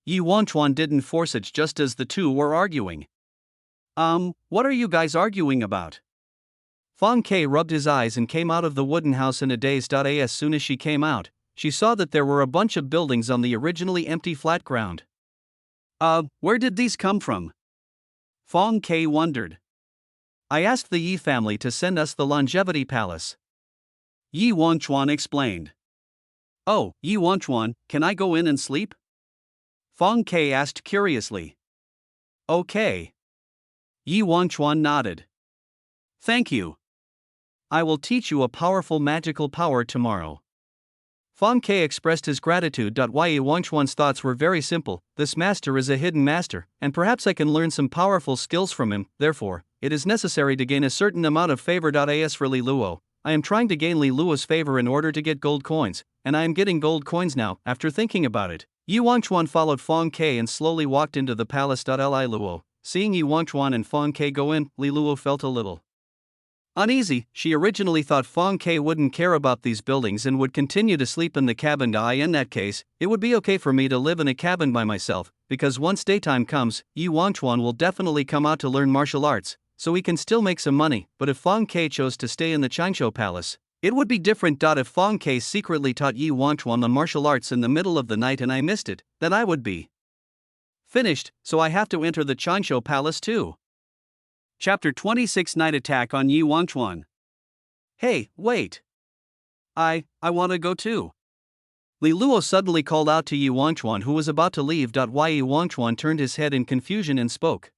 Yi Wanchuan didn't force it just as the two were arguing. What are you guys arguing about? Fong Ke rubbed his eyes and came out of the wooden house in a daze. As soon as she came out, she saw that there were a bunch of buildings on the originally empty flat ground. Where did these come from? Fong Ke wondered. I asked the Yi family to send us the Longevity Palace. Yi Wanchuan explained. Oh, Yi Wanchuan, can I go in and sleep? Fong Ke asked curiously. Okay. Yi Wanchuan nodded. Thank you. I will teach you a powerful magical power tomorrow. Fong Ke expressed his gratitude. Yi Wanchuan's thoughts were very simple. This master is a hidden master, and perhaps I can learn some powerful skills from him. Therefore, it is necessary to gain a certain amount of favor. As for Li Luo, I am trying to gain Li Luo's favor in order to get gold coins, and I am getting gold coins now. After thinking about it, Yi Wanchuan followed Fong Ke and slowly walked into the palace. Li Luo, seeing Yi Wanchuan and Fong Ke go in, Li Luo felt a little uneasy. She originally thought Fong Ke wouldn't care about these buildings and would continue to sleep in the cabin. In that case, it would be okay for me to live in a cabin by myself, because once daytime comes, Yi Wanchuan will definitely come out to learn martial arts, so he can still make some money. But if Fong Ke chose to stay in the Changshou Palace, it would be different. If Fong Ke secretly taught Yi Wanchuan the martial arts in the middle of the night and I missed it, then I would be finished, so I have to enter the Changshou Palace too. Chapter 26 Night Attack on Yi Wanchuan. Hey, wait. I want to go too. Li Luo suddenly called out to Yi Wanchuan, who was about to leave. Yi Wanchuan turned his head in confusion and spoke.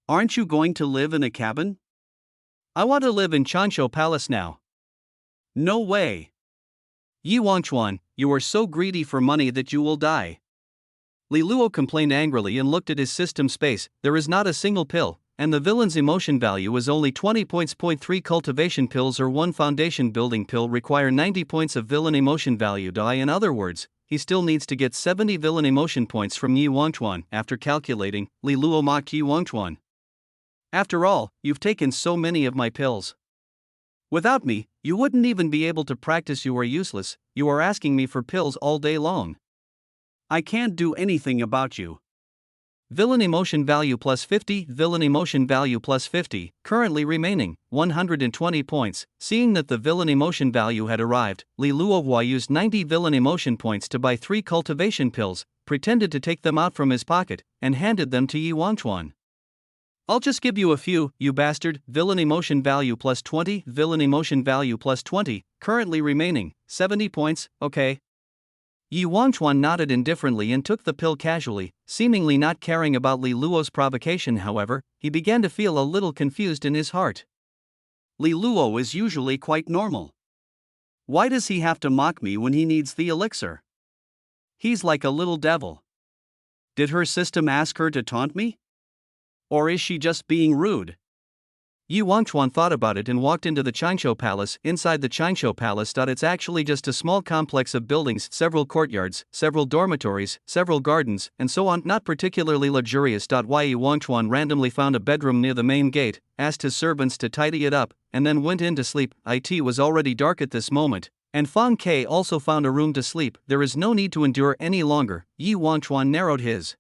Aren't you going to live in a cabin? I want to live in Changshou Palace now. No way. Yi Wanchuan, you are so greedy for money that you will die. Li Luo complained angrily and looked at his system space. There is not a single pill, and the villain's emotion value is only 20 points. 3 cultivation pills or 1 foundation building pill require 90 points of villain emotion value. In other words, he still needs to get 70 villain emotion points from Yi Wanchuan. After calculating, Li Luo mocked Yi Wanchuan. After all, you've taken so many of my pills. Without me, you wouldn't even be able to practice. You are useless. You are asking me for pills all day long. I can't do anything about you. Villain emotion value plus 50. Villain emotion value plus 50, currently remaining 120 points. Seeing that the villain emotion value had arrived, Li Luohua used 90 villain emotion points to buy 3 cultivation pills, pretended to take them out from his pocket, and handed them to Yi Wangchuan. I'll just give you a few, you bastard. Villain emotion value plus 20. Villain emotion value plus 20, currently remaining 70 points, okay. Yi Wangchuan nodded indifferently and took the pill casually, seemingly not caring about Li Luo's provocation. However, he began to feel a little confused in his heart. Li Luo is usually quite normal. Why does he have to mock me when he needs the elixir? He's like a little devil. Did her system ask her to taunt me? Or is she just being rude? Yi Wangchuan thought about it and walked into the Qingshu Palace. Inside the Qingshu Palace, it's actually just a small complex of buildings, several courtyards, several dormitories, several gardens, and so on, not particularly luxurious. Yi Wangchuan randomly found a bedroom near the main gate, asked his servants to tidy it up, and then went in to sleep. It was already dark at this moment, and Fang Ke also found a room to sleep. There is no need to endure any longer. Yi Wangchuan narrowed his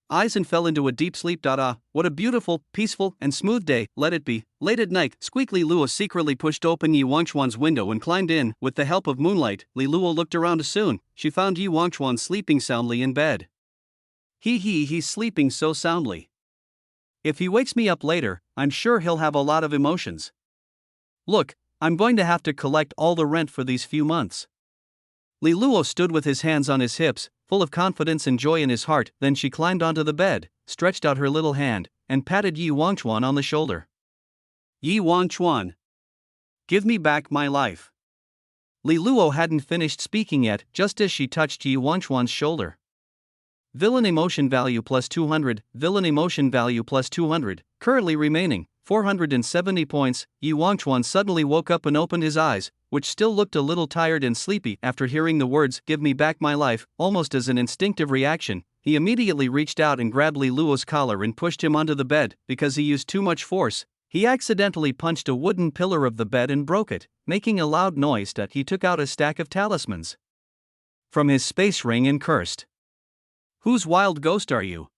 eyes and fell into a deep sleep. What a beautiful, peaceful, and smooth day. Let it be. Late at night, Squeakly Luo secretly pushed open Yi Wangchuan's window and climbed in. With the help of moonlight, Li Luo looked around. Soon, she found Yi Wangchuan sleeping soundly in bed. He's sleeping so soundly. If he wakes me up later, I'm sure he'll have a lot of emotions. Look, I'm going to have to collect all the rent for these few months. Li Luo stood with his hands on his hips, full of confidence and joy in his heart. Then she climbed onto the bed, stretched out her little hand, and patted Yi Wangchuan on the shoulder. Yi Wangchuan, give me back my life. Li Luo hadn't finished speaking yet, just as she touched Yi Wangchuan's shoulder. Villain emotion value plus 200. Villain emotion value plus 200, currently remaining 470 points. Yi Wangchuan suddenly woke up and opened his eyes, which still looked a little tired and sleepy. After hearing the words, "Give me back my life," almost as an instinctive reaction, he immediately reached out and grabbed Li Luo's collar and pushed him onto the bed. Because he used too much force, he accidentally punched a wooden pillar of the bed and broke it, making a loud noise. He took out a stack of talismans from his space ring and cursed. Whose wild ghost are you?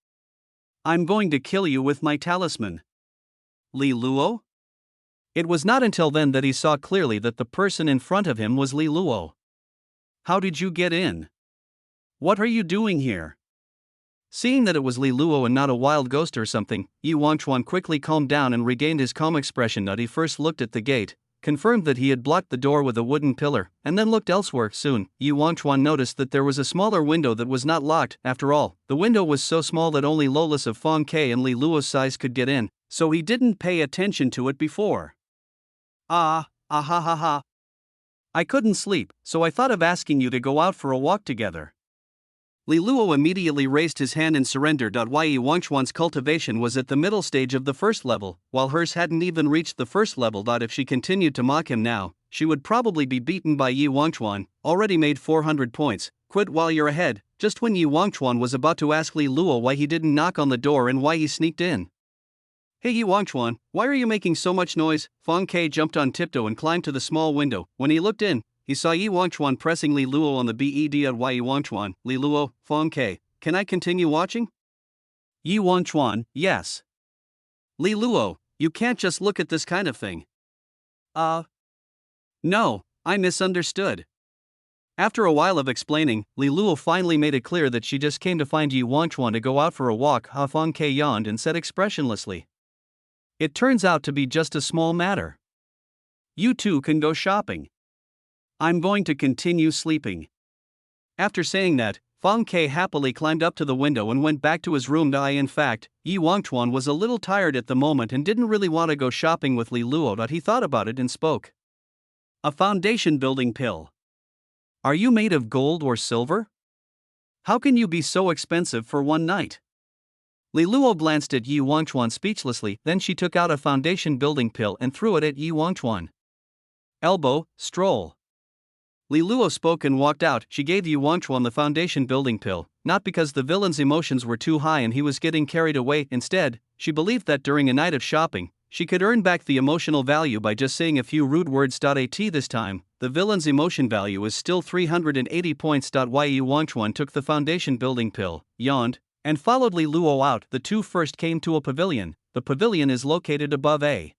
I'm going to kill you with my talisman. Li Luo? It was not until then that he saw clearly that the person in front of him was Li Luo. How did you get in? What are you doing here? Seeing that it was Li Luo and not a wild ghost or something, Yi Wangchuan quickly calmed down and regained his calm expression. He first looked at the gate, confirmed that he had blocked the door with a wooden pillar, and then looked elsewhere. Soon, Yi Wangchuan noticed that there was a smaller window that was not locked. After all, the window was so small that only Lolis of Fang Ke and Li Luo's size could get in, so he didn't pay attention to it before. Ha ha. I couldn't sleep, so I thought of asking you to go out for a walk together. Li Luo immediately raised his hand and surrendered. Yi Wangchuan's cultivation was at the middle stage of the first level, while hers hadn't even reached the first level. If she continued to mock him now, she would probably be beaten by Yi Wangchuan, already made 400 points. Quit while you're ahead. Just when Yi Wangchuan was about to ask Li Luo why he didn't knock on the door and why he sneaked in. Hey Yi Wangchuan, why are you making so much noise? Fang Ke jumped on tiptoe and climbed to the small window. When he looked in, he saw Yi Wangchuan pressing Li Luo on the bed. Yi Wangchuan, Li Luo, Fang Ke, can I continue watching? Yi Wangchuan, yes. Li Luo, you can't just look at this kind of thing. No, I misunderstood. After a while of explaining, Li Luo finally made it clear that she just came to find Yi Wangchuan to go out for a walk. Fang Ke yawned and said expressionlessly, "It turns out to be just a small matter. You two can go shopping. I'm going to continue sleeping." After saying that, Fang Ke happily climbed up to the window and went back to his room. In fact, Yi Wangchuan was a little tired at the moment and didn't really want to go shopping with Li Luo. He thought about it and spoke. A foundation building pill. Are you made of gold or silver? How can you be so expensive for one night? Li Luo glanced at Yi Wangchuan speechlessly, then she took out a foundation building pill and threw it at Yi Wangchuan. Elbow, stroll. Li Luo spoke and walked out. She gave Yu Wangchuan the foundation building pill, not because the villain's emotions were too high and he was getting carried away. Instead, she believed that during a night of shopping, she could earn back the emotional value by just saying a few rude words. At this time, the villain's emotion value is still 380 points. Yu Wangchuan took the foundation building pill, yawned, and followed Li Luo out. The two first came to a pavilion. The pavilion is located above a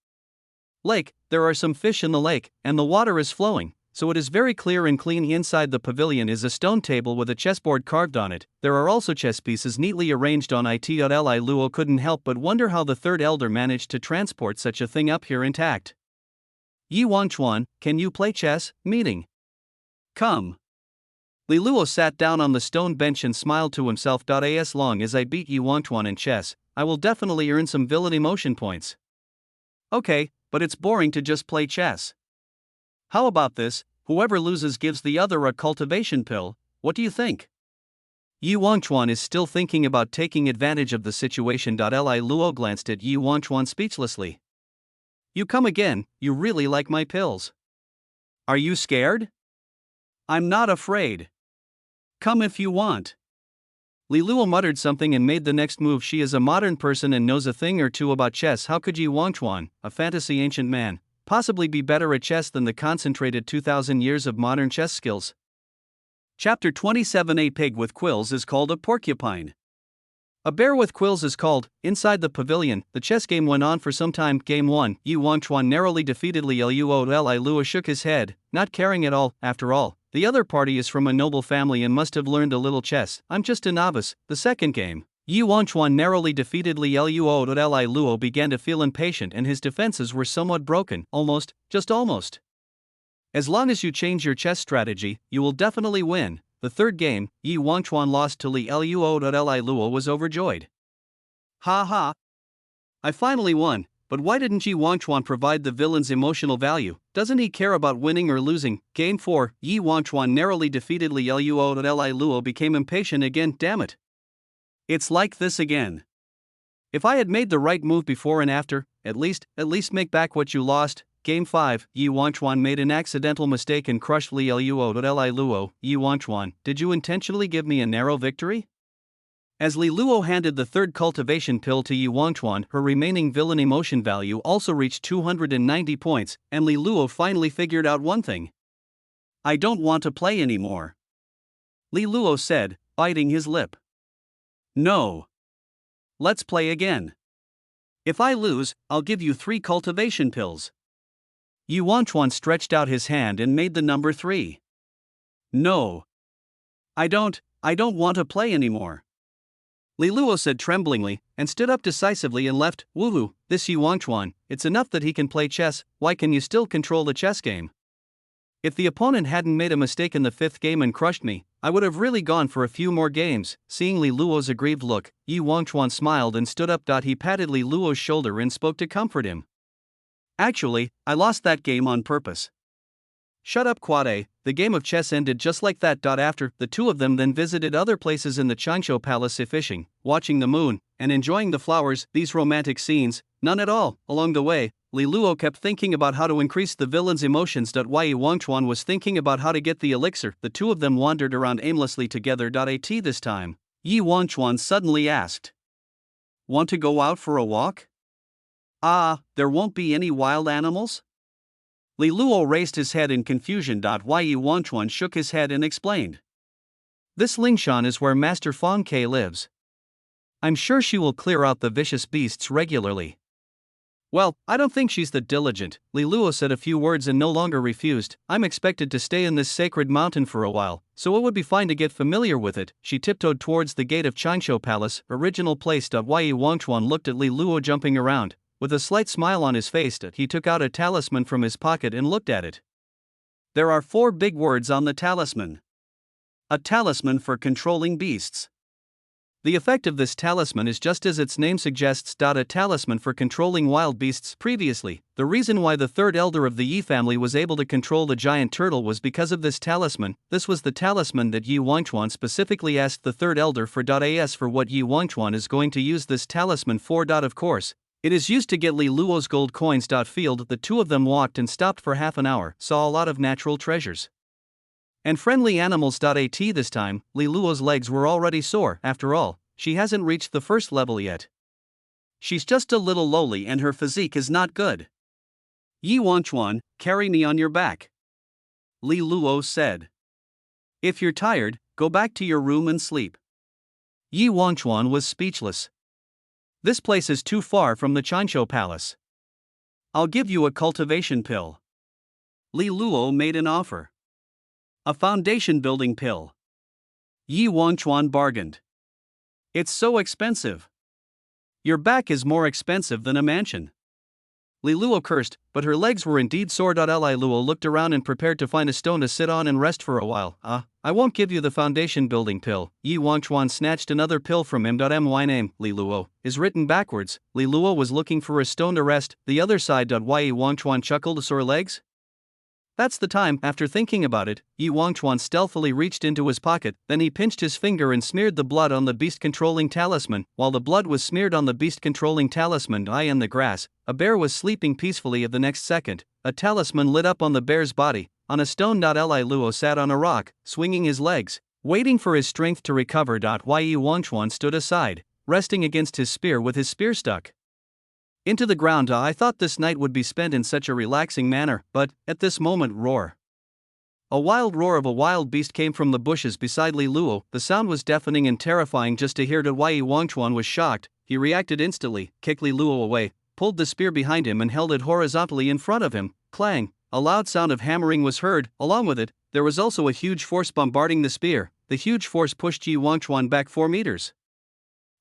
lake. There are some fish in the lake, and the water is flowing, so it is very clear and clean. Inside the pavilion is a stone table with a chessboard carved on it. There are also chess pieces neatly arranged on it. Li Luo couldn't help but wonder how the third elder managed to transport such a thing up here intact. Yi Wangchuan, can you play chess? Meeting. Come. Li Luo sat down on the stone bench and smiled to himself. As long as I beat Yi Wangchuan in chess, I will definitely earn some villain emotion points. Okay, but it's boring to just play chess. How about this? Whoever loses gives the other a cultivation pill. What do you think? Yi Wangchuan is still thinking about taking advantage of the situation. Li Luo glanced at Yi Wangchuan speechlessly. You come again, you really like my pills. Are you scared? I'm not afraid. Come if you want. Li Luo muttered something and made the next move. She is a modern person and knows a thing or two about chess. How could Yi Wangchuan, a fantasy ancient man, possibly be better at chess than the concentrated 2,000 years of modern chess skills? Chapter 27. A pig with quills is called a porcupine. A bear with quills is called. Inside the pavilion, the chess game went on for some time. Game 1. Yi Wangchuan narrowly defeated Li Luo. Li Luo shook his head, not caring at all. After all, the other party is from a noble family and must have learned a little chess. I'm just a novice. The second game, Yi Wangchuan narrowly defeated Li Luo. Li Luo began to feel impatient and his defenses were somewhat broken. Almost, just almost. As long as you change your chess strategy, you will definitely win. The third game, Yi Wangchuan lost to Li Luo. Li Luo was overjoyed. Ha ha! I finally won, but why didn't Yi Wangchuan provide the villain's emotional value? Doesn't he care about winning or losing? Game 4, Yi Wangchuan narrowly defeated Li Luo. Li Luo became impatient again. Damn it! It's like this again. If I had made the right move before and after, at least make back what you lost. Game 5, Yi Wangchuan made an accidental mistake and crushed Li Luo. Li Luo, Yi Wangchuan, did you intentionally give me a narrow victory? As Li Luo handed the third cultivation pill to Yi Wangchuan, her remaining villain emotion value also reached 290 points, and Li Luo finally figured out one thing. I don't want to play anymore. Li Luo said, biting his lip. No. Let's play again. If I lose, I'll give you 3 cultivation pills. Yi Wangchuan stretched out his hand and made the number 3. No. I don't want to play anymore. Li Luo said tremblingly, and stood up decisively and left. Woohoo, this Yi Wangchuan, it's enough that he can play chess. Why can you still control the chess game? If the opponent hadn't made a mistake in the 5th game and crushed me, I would have really gone for a few more games. Seeing Li Luo's aggrieved look, Yi Wangchuan smiled and stood up. He patted Li Luo's shoulder and spoke to comfort him. Actually, I lost that game on purpose. Shut up, Quade. The game of chess ended just like that. After, the two of them then visited other places in the Changsho Palace, fishing, watching the moon, and enjoying the flowers. These romantic scenes, none at all. Along the way, Li Luo kept thinking about how to increase the villain's emotions. While Yi Wangchuan was thinking about how to get the elixir, the two of them wandered around aimlessly together. This time, Yi Wangchuan suddenly asked, "Want to go out for a walk?" There won't be any wild animals? Li Luo raised his head in confusion. While Yi Wangchuan shook his head and explained, "This Lingshan is where Master Fong Ke lives. I'm sure she will clear out the vicious beasts regularly." Well, I don't think she's that diligent. Li Luo said a few words and no longer refused. I'm expected to stay in this sacred mountain for a while, so it would be fine to get familiar with it. She tiptoed towards the gate of Changsho Palace, original place. While Yi Wangchuan looked at Li Luo jumping around. With a slight smile on his face, he took out a talisman from his pocket and looked at it. There are 4 big words on the talisman. A talisman for controlling beasts. The effect of this talisman is just as its name suggests. A talisman for controlling wild beasts. Previously, the reason why the third elder of the Yi family was able to control the giant turtle was because of this talisman. This was the talisman that Yi Wangchuan specifically asked the third elder for. As for what Yi Wangchuan is going to use this talisman for, of course, it is used to get Li Luo's gold coins. Field. The two of them walked and stopped for half an hour, saw a lot of natural treasures. And friendly animals.at this time, Li Luo's legs were already sore. After all, she hasn't reached the first level yet. She's just a little lowly and her physique is not good. Yi Wangchuan, carry me on your back, Li Luo said. If you're tired, go back to your room and sleep. Yi Wangchuan was speechless. This place is too far from the Qianzhou Palace. I'll give you a cultivation pill. Li Luo made an offer. A foundation building pill. Yi Wangchuan bargained. It's so expensive. Your back is more expensive than a mansion. Li Luo cursed, but her legs were indeed sore. Li Luo looked around and prepared to find a stone to sit on and rest for a while. I won't give you the foundation building pill. Yi Wangchuan snatched another pill from him. My name, Li Luo, is written backwards. Li Luo was looking for a stone to rest. The other side. Yi Wangchuan chuckled. Sore legs? That's the time. After thinking about it, Yi Wangchuan stealthily reached into his pocket, then he pinched his finger and smeared the blood on the beast-controlling talisman. While the blood was smeared on the beast-controlling talisman, in the grass, a bear was sleeping peacefully. The next second, a talisman lit up on the bear's body. On a stone. Li Luo sat on a rock, swinging his legs, waiting for his strength to recover. Yi Wangchuan stood aside, resting against his spear with his spear stuck into the ground. I thought this night would be spent in such a relaxing manner, but, at this moment, roar. A wild roar of a wild beast came from the bushes beside Li Luo. The sound was deafening and terrifying just to hear. Yi Wangchuan was shocked. He reacted instantly, kicked Li Luo away, pulled the spear behind him and held it horizontally in front of him. Clang! A loud sound of hammering was heard. Along with it, there was also a huge force bombarding the spear. The huge force pushed Yi Wangchuan back 4 meters.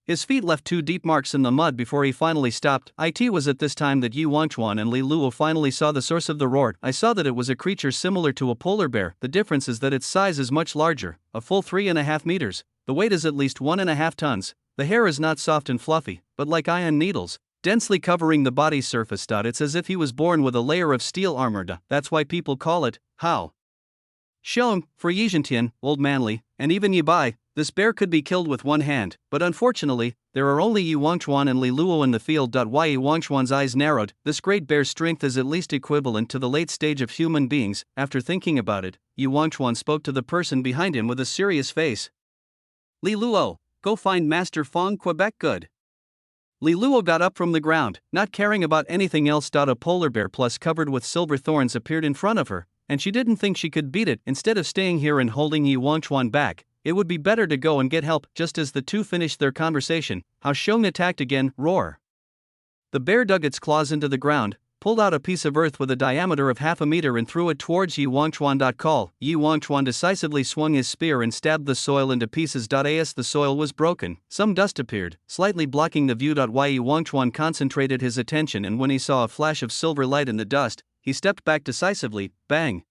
His feet left 2 deep marks in the mud before he finally stopped. It was at this time that Yi Wangchuan and Li Luo finally saw the source of the roar. I saw that it was a creature similar to a polar bear. The difference is that its size is much larger, a full 3.5 meters. The weight is at least 1.5 tons. The hair is not soft and fluffy, but like iron needles, densely covering the body's surface. It's as if he was born with a layer of steel armor. That's why people call it Hao Xiong, for Yizhentian, old manly, and even Yibai. This bear could be killed with one hand, but unfortunately, there are only Yi Wangchuan and Li Luo in the field. Yi Wangchuan's eyes narrowed. This great bear's strength is at least equivalent to the late stage of human beings. After thinking about it, Yi Wangchuan spoke to the person behind him with a serious face. Li Luo, go find Master Fong Quebec. Good. Li Luo got up from the ground, not caring about anything else. A polar bear plus covered with silver thorns appeared in front of her, and she didn't think she could beat it. Instead of staying here and holding Yi Wangchuan back, it would be better to go and get help. Just as the two finished their conversation, Hao Xiong attacked again. Roar! The bear dug its claws into the ground, pulled out a piece of earth with a diameter of 0.5 meter and threw it towards Yi Wangchuan. Call! Yi Wangchuan decisively swung his spear and stabbed the soil into pieces. As the soil was broken, some dust appeared, slightly blocking the view. Yi Wangchuan concentrated his attention, and when he saw a flash of silver light in the dust, he stepped back decisively. Bang!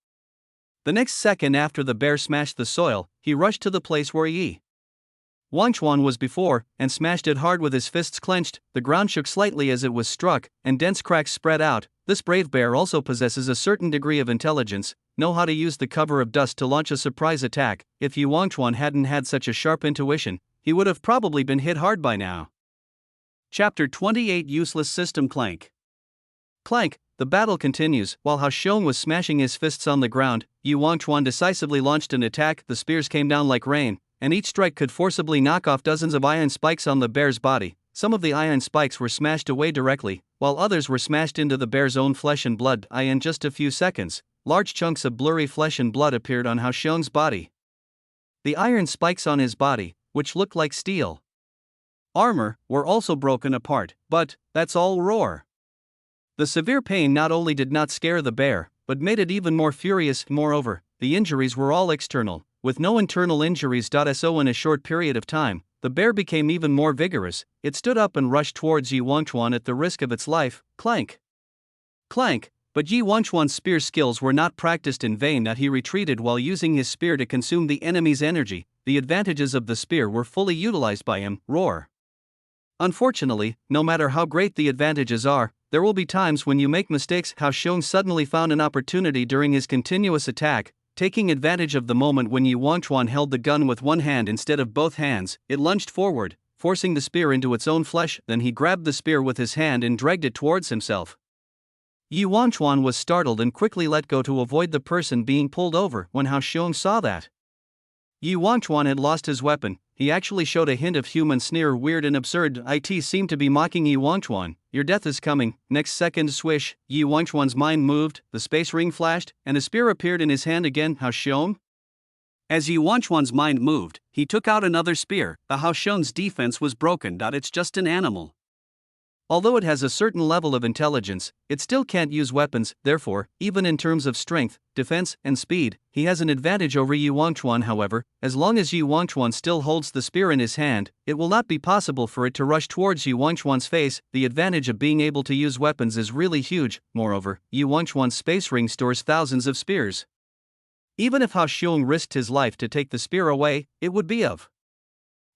The next second after the bear smashed the soil, he rushed to the place where Yi Wangchuan was before, and smashed it hard with his fists clenched. The ground shook slightly as it was struck, and dense cracks spread out. This brave bear also possesses a certain degree of intelligence, know how to use the cover of dust to launch a surprise attack. If Yi Wangchuan hadn't had such a sharp intuition, he would have probably been hit hard by now. Chapter 28 Useless System. Clank! Clank! The battle continues. While Hao Xiong was smashing his fists on the ground, Yi Wangchuan decisively launched an attack. The spears came down like rain, and each strike could forcibly knock off dozens of iron spikes on the bear's body. Some of the iron spikes were smashed away directly, while others were smashed into the bear's own flesh and blood. In just a few seconds, large chunks of blurry flesh and blood appeared on Hao Xiong's body. The iron spikes on his body, which looked like steel armor, were also broken apart. But that's all. Roar! The severe pain not only did not scare the bear, but made it even more furious. Moreover, the injuries were all external, with no internal injuries. So in a short period of time, the bear became even more vigorous. It stood up and rushed towards Yi Wangchuan at the risk of its life. Clank! Clank! But Yi Wangchuan's spear skills were not practiced in vain. He retreated while using his spear to consume the enemy's energy. The advantages of the spear were fully utilized by him. Roar! Unfortunately, no matter how great the advantages are, there will be times when you make mistakes. Hao Xiong suddenly found an opportunity during his continuous attack. Taking advantage of the moment when Yi Wangchuan held the gun with one hand instead of both hands, it lunged forward, forcing the spear into its own flesh. Then he grabbed the spear with his hand and dragged it towards himself. Yi Wangchuan was startled and quickly let go to avoid the person being pulled over. When Hao Xiong saw that Yi Wangchuan had lost his weapon, he actually showed a hint of human sneer. Weird and absurd. It seemed to be mocking Yi Wangchuan. Your death is coming. Next second, swish, Yi Wangchuan's mind moved, the space ring flashed, and a spear appeared in his hand again. Hao Xiong? As Yi Wangchuan's mind moved, he took out another spear. The Hao Xiong's defense was broken. It's just an animal. Although it has a certain level of intelligence, it still can't use weapons. Therefore, even in terms of strength, defense, and speed, he has an advantage over Yi Wangchuan. However, as long as Yi Wangchuan still holds the spear in his hand, it will not be possible for it to rush towards Yi Wangchuan's face. The advantage of being able to use weapons is really huge. Moreover, Yi Wangchuan's space ring stores thousands of spears. Even if Hao Xiong risked his life to take the spear away, it would be of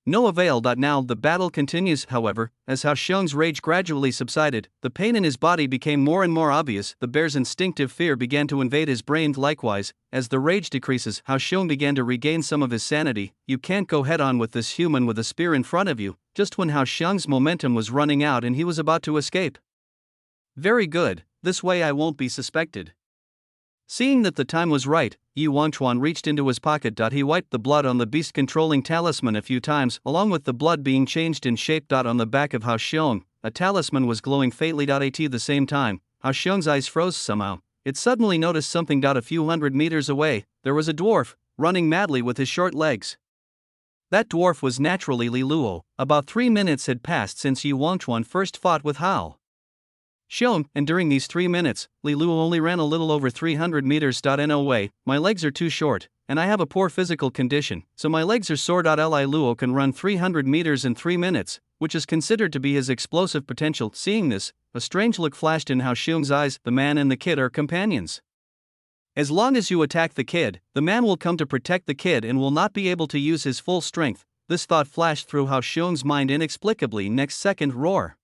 no avail. Now the battle continues. However, as Hao Xiong's rage gradually subsided, the pain in his body became more and more obvious. The bear's instinctive fear began to invade his brain. Likewise, as the rage decreases, Hao Xiong began to regain some of his sanity. You can't go head on with this human with a spear in front of you. Just when Hao Xiong's momentum was running out and he was about to escape. Very good, this way I won't be suspected. Seeing that the time was right, Yi Wangchuan reached into his pocket. He wiped the blood on the beast-controlling talisman a few times, along with the blood being changed in shape. On the back of Hao Xiong, a talisman was glowing faintly. At the same time, Hao Xiong's eyes froze somehow. It suddenly noticed something. A few hundred meters away, there was a dwarf, running madly with his short legs. That dwarf was naturally Li Luo. About 3 minutes had passed since Yi Wangchuan first fought with Hao Xiong, and during these 3 minutes, Li Luo only ran a little over 300 meters. No way, my legs are too short, and I have a poor physical condition, so my legs are sore. Li Luo can run 300 meters in 3 minutes, which is considered to be his explosive potential. Seeing this, a strange look flashed in Hao Xiong's eyes. The man and the kid are companions. As long as you attack the kid, the man will come to protect the kid and will not be able to use his full strength. This thought flashed through Hao Xiong's mind inexplicably. Next second, roar.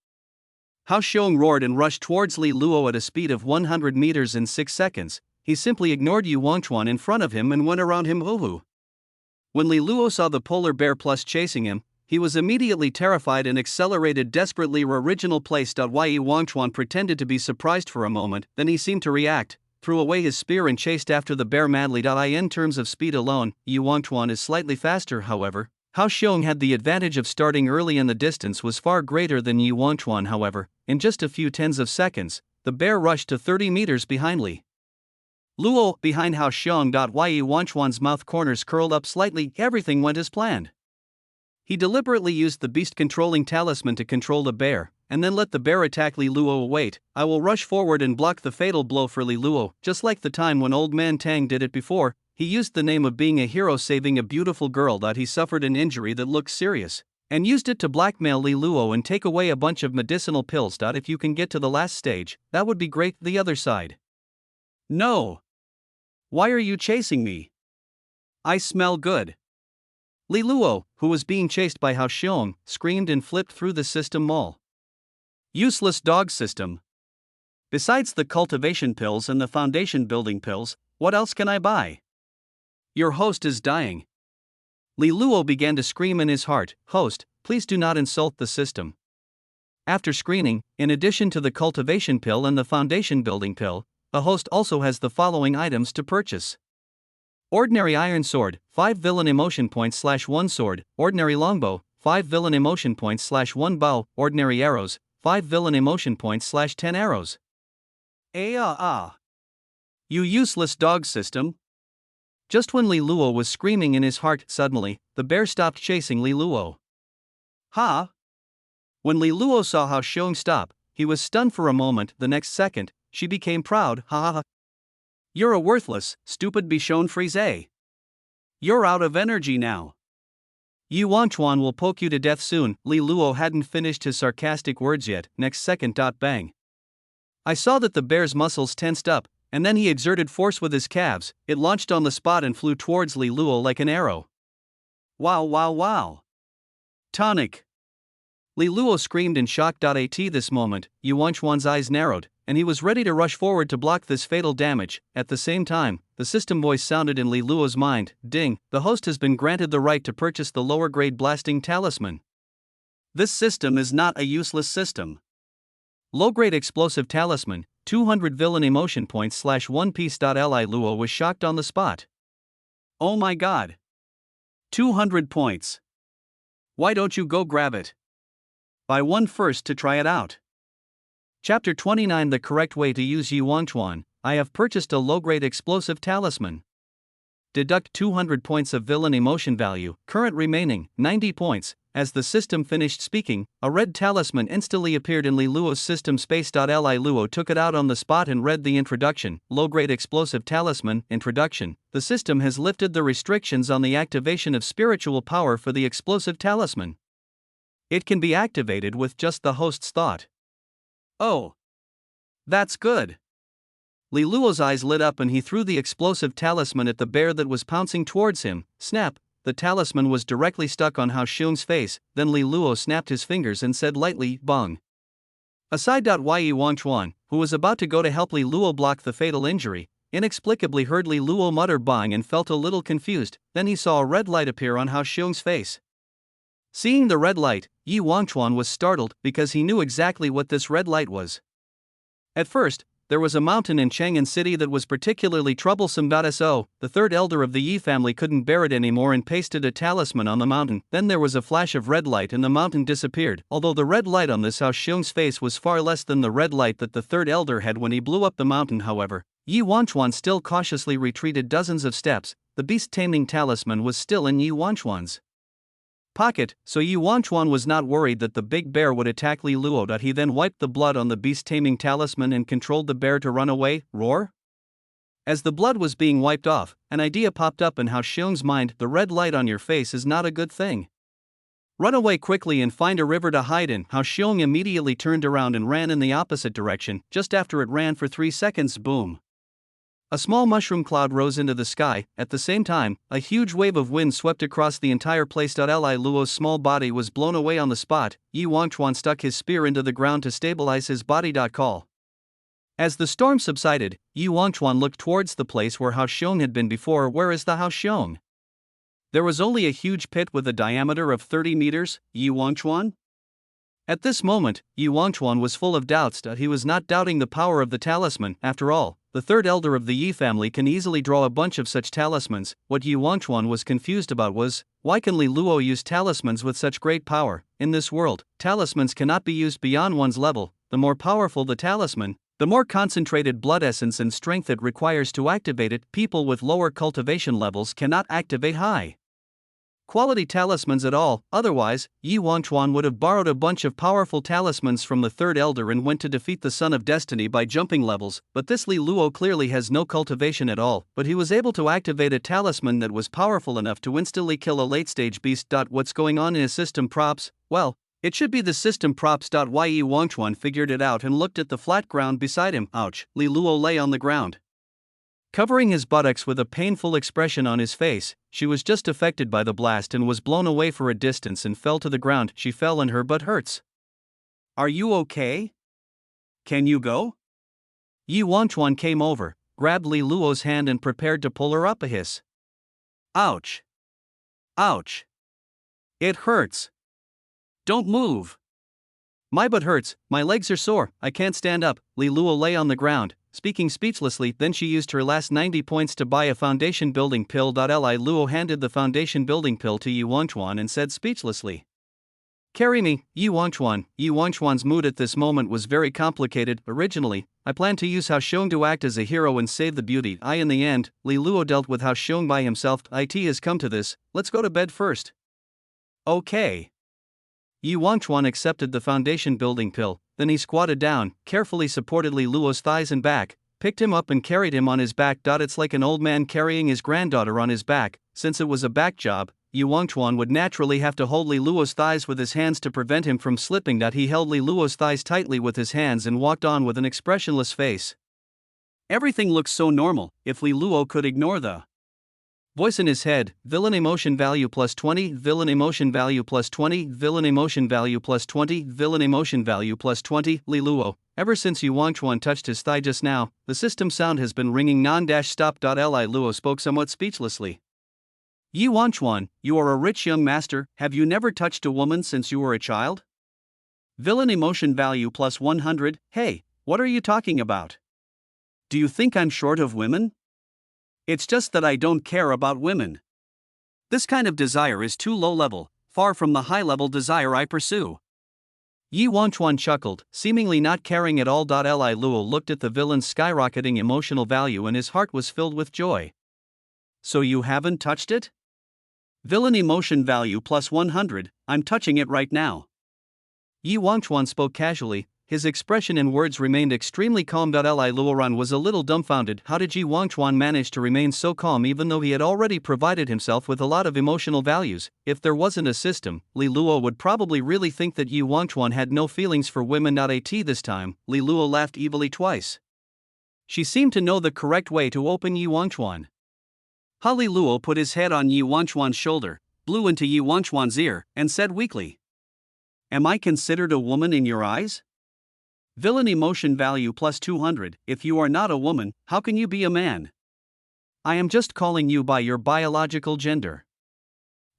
Hao Xiong roared and rushed towards Li Luo at a speed of 100 meters in 6 seconds. He simply ignored Yi Wangchuan in front of him and went around him. Hoo-hoo. When Li Luo saw the polar bear plus chasing him, he was immediately terrified and accelerated desperately. Original place. Yi Wangchuan pretended to be surprised for a moment, then he seemed to react, threw away his spear and chased after the bear madly. In terms of speed alone, Yi Wangchuan is slightly faster. However, Hao Xiong had the advantage of starting early and the distance was far greater than Yi Wangchuan. However, in just a few tens of seconds, the bear rushed to 30 meters behind Li Luo, behind Hao Xiong. Yi Wangchuan's mouth corners curled up slightly. Everything went as planned. He deliberately used the beast-controlling talisman to control the bear, and then let the bear attack Li Luo. Wait, I will rush forward and block the fatal blow for Li Luo. Just like the time when Old Man Tang did it before, he used the name of being a hero saving a beautiful girl. He suffered an injury that looked serious, and used it to blackmail Li Luo and take away a bunch of medicinal pills. If you can get to the last stage, that would be great. The other side. No. Why are you chasing me? I smell good. Li Luo, who was being chased by Hao Xiong, screamed and flipped through the system mall. Useless dog system. Besides the cultivation pills and the foundation building pills, what else can I buy? Your host is dying. Li Luo began to scream in his heart, Host, please do not insult the system. After screening, in addition to the cultivation pill and the foundation building pill, a host also has the following items to purchase. Ordinary iron sword, 5 villain emotion points /1 sword. Ordinary longbow, 5 villain emotion points /1 bow. Ordinary arrows, 5 villain emotion points /10 arrows. You useless dog system. Just when Li Luo was screaming in his heart, suddenly, the bear stopped chasing Li Luo. Ha! When Li Luo saw Hao Xiong stop, he was stunned for a moment. The next second, she became proud. Ha ha ha. You're a worthless, stupid Bichon Frise. You're out of energy now. Yi Wangchuan will poke you to death soon. Li Luo hadn't finished his sarcastic words yet. Next second. Bang. I saw that the bear's muscles tensed up, and then he exerted force with his calves. It launched on the spot and flew towards Li Luo like an arrow. Wow wow wow. Tonic. Li Luo screamed in shock. At this moment, Yi Wangchuan's eyes narrowed, and he was ready to rush forward to block this fatal damage. At the same time, the system voice sounded in Li Luo's mind. Ding, the host has been granted the right to purchase the lower grade blasting talisman. This system is not a useless system. Low grade explosive talisman, 200 villain emotion points / 1 piece. Li Luo was shocked on the spot. Oh my god. 200 points. Why don't you go grab it? Buy one first to try it out. Chapter 29 The correct way to use Yi Wangchuan. I have purchased a low-grade explosive talisman. Deduct 200 points of villain emotion value, current remaining, 90 points. As the system finished speaking, a red talisman instantly appeared in Li Luo's system space. Li Luo took it out on the spot and read the introduction. Low-grade explosive talisman, introduction. The system has lifted the restrictions on the activation of spiritual power for the explosive talisman. It can be activated with just the host's thought. Oh. That's good. Li Luo's eyes lit up and he threw the explosive talisman at the bear that was pouncing towards him. Snap! The talisman was directly stuck on Hao Xiong's face, then Li Luo snapped his fingers and said lightly, bong. Aside. Yi Wangchuan, who was about to go to help Li Luo block the fatal injury, inexplicably heard Li Luo mutter bong and felt a little confused, then he saw a red light appear on Hao Xiong's face. Seeing the red light, Yi Wangchuan was startled because he knew exactly what this red light was. At first, there was a mountain in Chang'an City that was particularly troublesome. So, the third elder of the Yi family couldn't bear it anymore and pasted a talisman on the mountain. Then there was a flash of red light and the mountain disappeared. Although the red light on this Hao Xiong's face was far less than the red light that the third elder had when he blew up the mountain, however, Yi Wangchuan still cautiously retreated dozens of steps. The beast-taming talisman was still in Yi Wangchuan's pocket, so Yi Wangchuan was not worried that the big bear would attack Li Luo. He then wiped the blood on the beast-taming talisman and controlled the bear to run away. Roar? As the blood was being wiped off, an idea popped up in Hao Xiong's mind. The red light on your face is not a good thing. Run away quickly and find a river to hide in. Hao Xiong immediately turned around and ran in the opposite direction. Just after it ran for 3 seconds, boom. A small mushroom cloud rose into the sky. At the same time, a huge wave of wind swept across the entire place. Li Luo's small body was blown away on the spot. Yi Wangchuan stuck his spear into the ground to stabilize his body. Call. As the storm subsided, Yi Wangchuan looked towards the place where Hao Xiong had been before. Where is the Hao Xiong? There was only a huge pit with a diameter of 30 meters. Yi Wangchuan? At this moment, Yi Wangchuan was full of doubts. He was not doubting the power of the talisman. After all, the third elder of the Yi family can easily draw a bunch of such talismans. What Yi Wangchuan was confused about was, why can Li Luo use talismans with such great power? In this world, talismans cannot be used beyond one's level. The more powerful the talisman, the more concentrated blood essence and strength it requires to activate it. People with lower cultivation levels cannot activate high quality talismans at all. Otherwise, Yi Wangchuan would have borrowed a bunch of powerful talismans from the third elder and went to defeat the Son of Destiny by jumping levels. But this Li Luo clearly has no cultivation at all, but he was able to activate a talisman that was powerful enough to instantly kill a late-stage beast. What's going on in his system props? Well, it should be the system props. Yi Wangchuan figured it out and looked at the flat ground beside him. Ouch! Li Luo lay on the ground, covering his buttocks with a painful expression on his face. She was just affected by the blast and was blown away for a distance and fell to the ground. She fell and her butt hurts. Are you okay? Can you go? Yi Wangchuan came over, grabbed Li Luo's hand and prepared to pull her up. A hiss. Ouch! Ouch! It hurts. Don't move. My butt hurts, my legs are sore, I can't stand up. Li Luo lay on the ground, speaking speechlessly. Then she used her last 90 points to buy a foundation building pill. Li Luo handed the foundation building pill to Yi Wangchuan and said speechlessly, "Carry me, Yi Wangchuan." Yi Wangchuan's mood at this moment was very complicated. Originally, I planned to use Hao Xiong to act as a hero and save the beauty. In the end, Li Luo dealt with Hao Xiong by himself. It has come to this, let's go to bed first. Okay. Yi Wangchuan accepted the foundation building pill, then he squatted down, carefully supported Li Luo's thighs and back, picked him up and carried him on his back. It's like an old man carrying his granddaughter on his back. Since it was a back job, Yi Wangchuan would naturally have to hold Li Luo's thighs with his hands to prevent him from slipping. He held Li Luo's thighs tightly with his hands and walked on with an expressionless face. Everything looks so normal. If Li Luo could ignore the voice in his head, villain emotion value plus 20, villain emotion value plus 20, villain emotion value plus 20, villain emotion value plus 20. Li Luo, ever since Yi Wangchuan touched his thigh just now, the system sound has been ringing non-stop. Li Luo spoke somewhat speechlessly. Yi Wangchuan, you are a rich young master. Have you never touched a woman since you were a child? Villain emotion value plus 100. Hey, What are you talking about? Do you think I'm short of women? It's just that I don't care about women. This kind of desire is too low level, far from the high level desire I pursue. Yi Wangchuan chuckled, seemingly not caring at all. Li Luo looked at the villain's skyrocketing emotional value and his heart was filled with joy. So you haven't touched it? Villain emotion value plus 100, I'm touching it right now. Yi Wangchuan spoke casually, his expression and words remained extremely calm. Li Luoran was a little dumbfounded. How did Yi Wangchuan manage to remain so calm even though he had already provided himself with a lot of emotional values? If there wasn't a system, Li Luo would probably really think that Yi Wangchuan had no feelings for women. At this time, Li Luo laughed evilly twice. She seemed to know the correct way to open Yi Wangchuan. Li Luo put his head on Yi Wangchuan's shoulder, blew into Yi Wangchuan's ear, and said weakly, "Am I considered a woman in your eyes? Villain emotion value plus 200, if you are not a woman, how can you be a man? I am just calling you by your biological gender."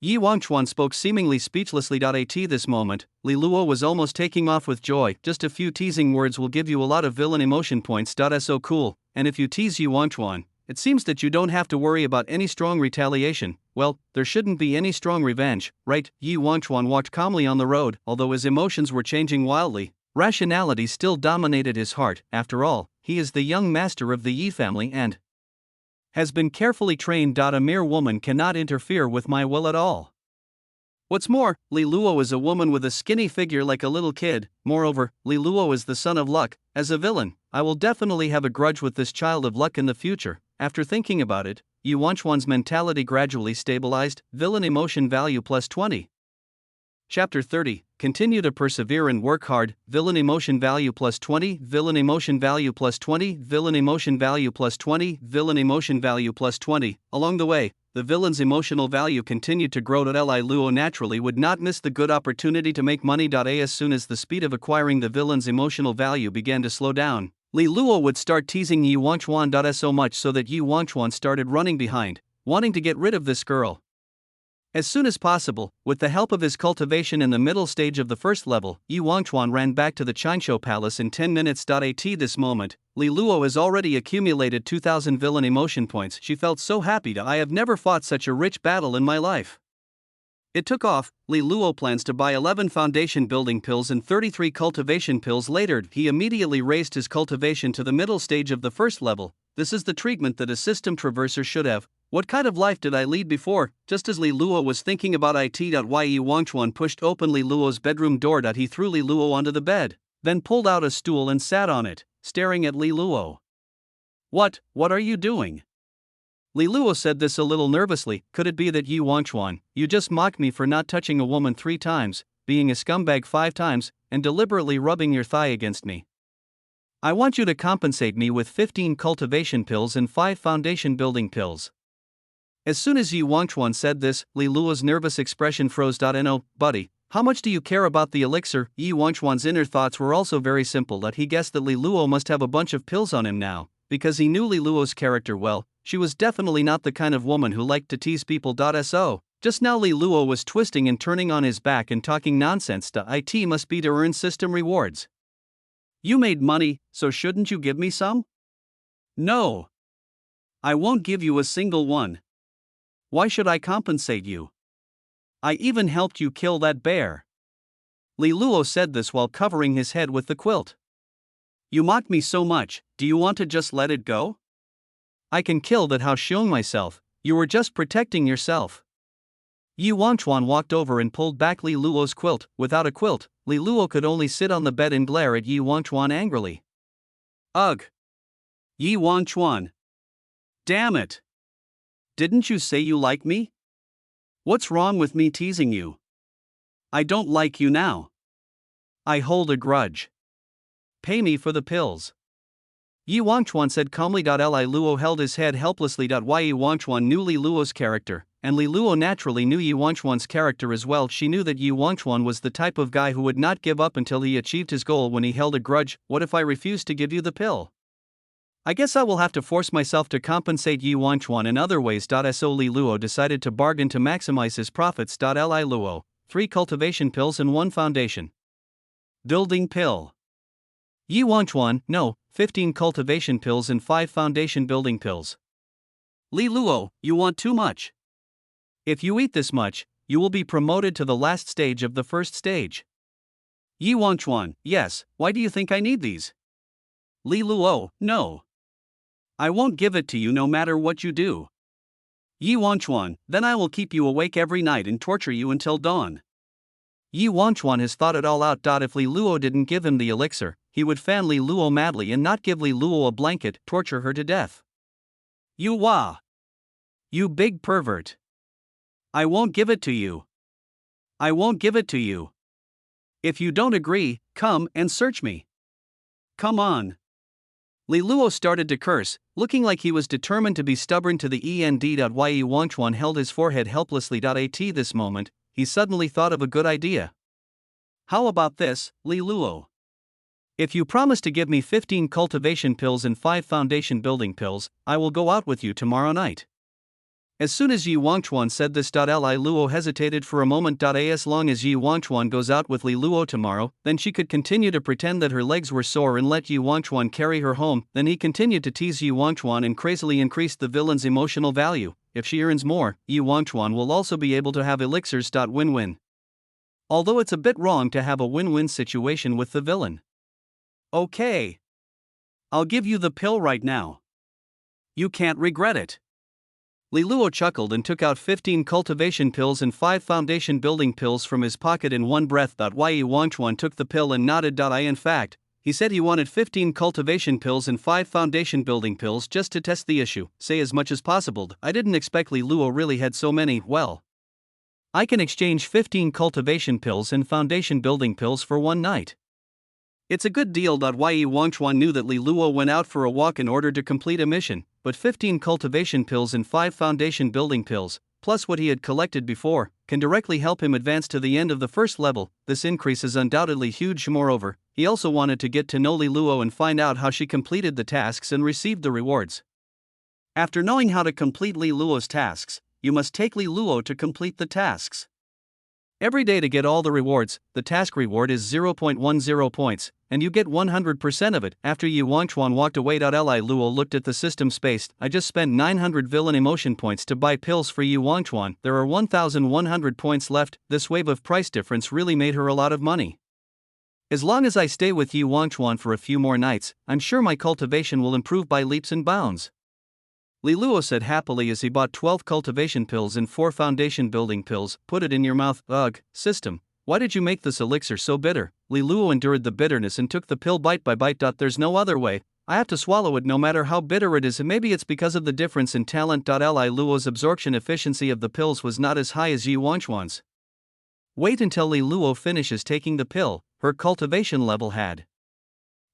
Yi Wangchuan spoke seemingly speechlessly. At this moment, Li Luo was almost taking off with joy. Just a few teasing words will give you a lot of villain emotion points. So cool, and if you tease Yi Wangchuan, it seems that you don't have to worry about any strong retaliation. Well, there shouldn't be any strong revenge, right? Yi Wangchuan walked calmly on the road, although his emotions were changing wildly. Rationality still dominated his heart. After all, he is the young master of the Yi family and has been carefully trained. A mere woman cannot interfere with my will at all. What's more, Li Luo is a woman with a skinny figure like a little kid. Moreover, Li Luo is the son of luck. As a villain, I will definitely have a grudge with this child of luck in the future. After thinking about it, Yi Wangchuan's mentality gradually stabilized. Villain emotion value plus 20. Chapter 30, continue to persevere and work hard. Villain emotion value plus 20, villain emotion value plus 20, villain emotion value plus 20, villain emotion value plus 20. Along the way, the villain's emotional value continued to grow. Li Luo naturally would not miss the good opportunity to make money. As soon as the speed of acquiring the villain's emotional value began to slow down, Li Luo would start teasing Yi Wangchuan. So much so that Yi Wangchuan started running behind, wanting to get rid of this girl as soon as possible. With the help of his cultivation in the middle stage of the first level, Yi Wangchuan ran back to the Qianshou Palace in 10 minutes. At this moment, Li Luo has already accumulated 2,000 villain emotion points. She felt so happy. I have never fought such a rich battle in my life. It took off. Li Luo plans to buy 11 foundation building pills and 33 cultivation pills later. He immediately raised his cultivation to the middle stage of the first level. This is the treatment that a system traverser should have. What kind of life did I lead before? Just as Li Luo was thinking about it, Yi Wangchuan pushed open Li Luo's bedroom door. He threw Li Luo onto the bed, then pulled out a stool and sat on it, staring at Li Luo. What are you doing? Li Luo said this a little nervously. Could it be that Yi Wangchuan, you just mocked me for not touching a woman 3 times, being a scumbag 5 times, and deliberately rubbing your thigh against me? I want you to compensate me with 15 cultivation pills and 5 foundation building pills. As soon as Yi Wangchuan said this, Li Luo's nervous expression froze. No, buddy, how much do you care about the elixir? Yi Wangchuan's inner thoughts were also very simple. He guessed that Li Luo must have a bunch of pills on him now, because he knew Li Luo's character well. She was definitely not the kind of woman who liked to tease people. So, just now Li Luo was twisting and turning on his back and talking nonsense. It must be to earn system rewards. You made money, so shouldn't you give me some? No. I won't give you a single one. Why should I compensate you? I even helped you kill that bear. Li Luo said this while covering his head with the quilt. You mocked me so much, do you want to just let it go? I can kill that. How showing myself, you were just protecting yourself. Yi Wangchuan walked over and pulled back Li Luo's quilt. Without a quilt, Li Luo could only sit on the bed and glare at Yi Wangchuan angrily. Ugh! Yi Wangchuan! Damn it! Didn't you say you like me? What's wrong with me teasing you? I don't like you now. I hold a grudge. Pay me for the pills. Yi Wangchuan said calmly. Li Luo held his head helplessly. Yi Wangchuan knew Li Luo's character, and Li Luo naturally knew Yi Wangchuan's character as well. She knew that Yi Wangchuan was the type of guy who would not give up until he achieved his goal. When he held a grudge, what if I refuse to give you the pill? I guess I will have to force myself to compensate Yi Wangchuan in other ways. So Li Luo decided to bargain to maximize his profits. Li Luo, 3 cultivation pills and 1 foundation building pill. Yi Wangchuan, no, 15 cultivation pills and 5 foundation building pills. Li Luo, you want too much. If you eat this much, you will be promoted to the last stage of the first stage. Yi Wangchuan, yes, why do you think I need these? Li Luo, no. I won't give it to you no matter what you do. Yi Wangchuan, then I will keep you awake every night and torture you until dawn. Yi Wangchuan has thought it all out. If Li Luo didn't give him the elixir, he would fan Li Luo madly and not give Li Luo a blanket, torture her to death. You wah! You big pervert! I won't give it to you. I won't give it to you. If you don't agree, come and search me. Come on. Li Luo started to curse, looking like he was determined to be stubborn to the end. Yi Wangchuan held his forehead helplessly. At this moment, he suddenly thought of a good idea. How about this, Li Luo? If you promise to give me 15 cultivation pills and 5 foundation building pills, I will go out with you tomorrow night. As soon as Yi Wangchuan said this, Li Luo hesitated for a moment. As long as Yi Wangchuan goes out with Li Luo tomorrow, then she could continue to pretend that her legs were sore and let Yi Wangchuan carry her home. Then he continued to tease Yi Wangchuan and crazily increased the villain's emotional value. If she earns more, Yi Wangchuan will also be able to have elixirs. Win-win. Although it's a bit wrong to have a win-win situation with the villain. Okay. I'll give you the pill right now. You can't regret it. Li Luo chuckled and took out 15 cultivation pills and 5 foundation building pills from his pocket in one breath. Yi Wangchuan took the pill and nodded. In fact, he said he wanted 15 cultivation pills and 5 foundation building pills just to test the issue, say as much as possible. I didn't expect Li Luo really had so many. Well, I can exchange 15 cultivation pills and foundation building pills for one night. It's a good deal. Yi Wangchuan knew that Li Luo went out for a walk in order to complete a mission, but 15 cultivation pills and 5 foundation building pills, plus what he had collected before, can directly help him advance to the end of the first level. This increase is undoubtedly huge. Moreover, he also wanted to get to know Li Luo and find out how she completed the tasks and received the rewards. After knowing how to complete Li Luo's tasks, you must take Li Luo to complete the tasks. Every day to get all the rewards, the task reward is 0.10 points, and you get 100% of it. After Yi Wangchuan walked away. Li Luo looked at the system space. I just spent 900 villain emotion points to buy pills for Yi Wangchuan. There are 1,100 points left. This wave of price difference really made her a lot of money. As long as I stay with Yi Wangchuan for a few more nights, I'm sure my cultivation will improve by leaps and bounds. Li Luo said happily as he bought 12 cultivation pills and 4 foundation building pills. Put it in your mouth. Ugh, system. Why did you make this elixir so bitter? Li Luo endured the bitterness and took the pill bite by bite. There's no other way. I have to swallow it no matter how bitter it is, and maybe it's because of the difference in talent. Li Luo's absorption efficiency of the pills was not as high as Yi Wangchuan's. Wait until Li Luo finishes taking the pill. Her cultivation level had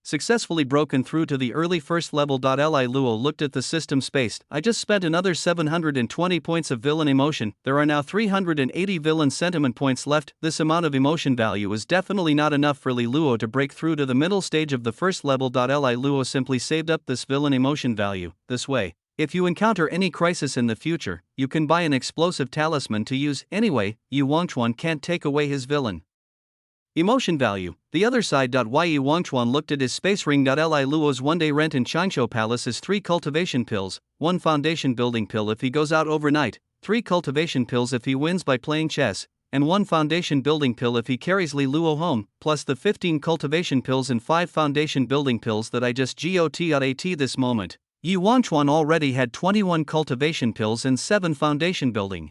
successfully broken through to the early first level. Li Luo looked at the system space. I just spent another 720 points of villain emotion. There are now 380 villain sentiment points left. This amount of emotion value is definitely not enough for Li Luo to break through to the middle stage of the first level. Li Luo simply saved up this villain emotion value. This way, if you encounter any crisis in the future, you can buy an explosive talisman to use. Anyway, Yi Wangchuan can't take away his villain emotion value. The other side. Yi Wangchuan looked at his space ring. Li Luo's one-day rent in Changshu Palace is 3 cultivation pills, 1 foundation building pill if he goes out overnight, 3 cultivation pills if he wins by playing chess, and 1 foundation building pill if he carries Li Luo home, plus the 15 cultivation pills and 5 foundation building pills that I just got at this moment. Yi Wangchuan already had 21 cultivation pills and 7 foundation building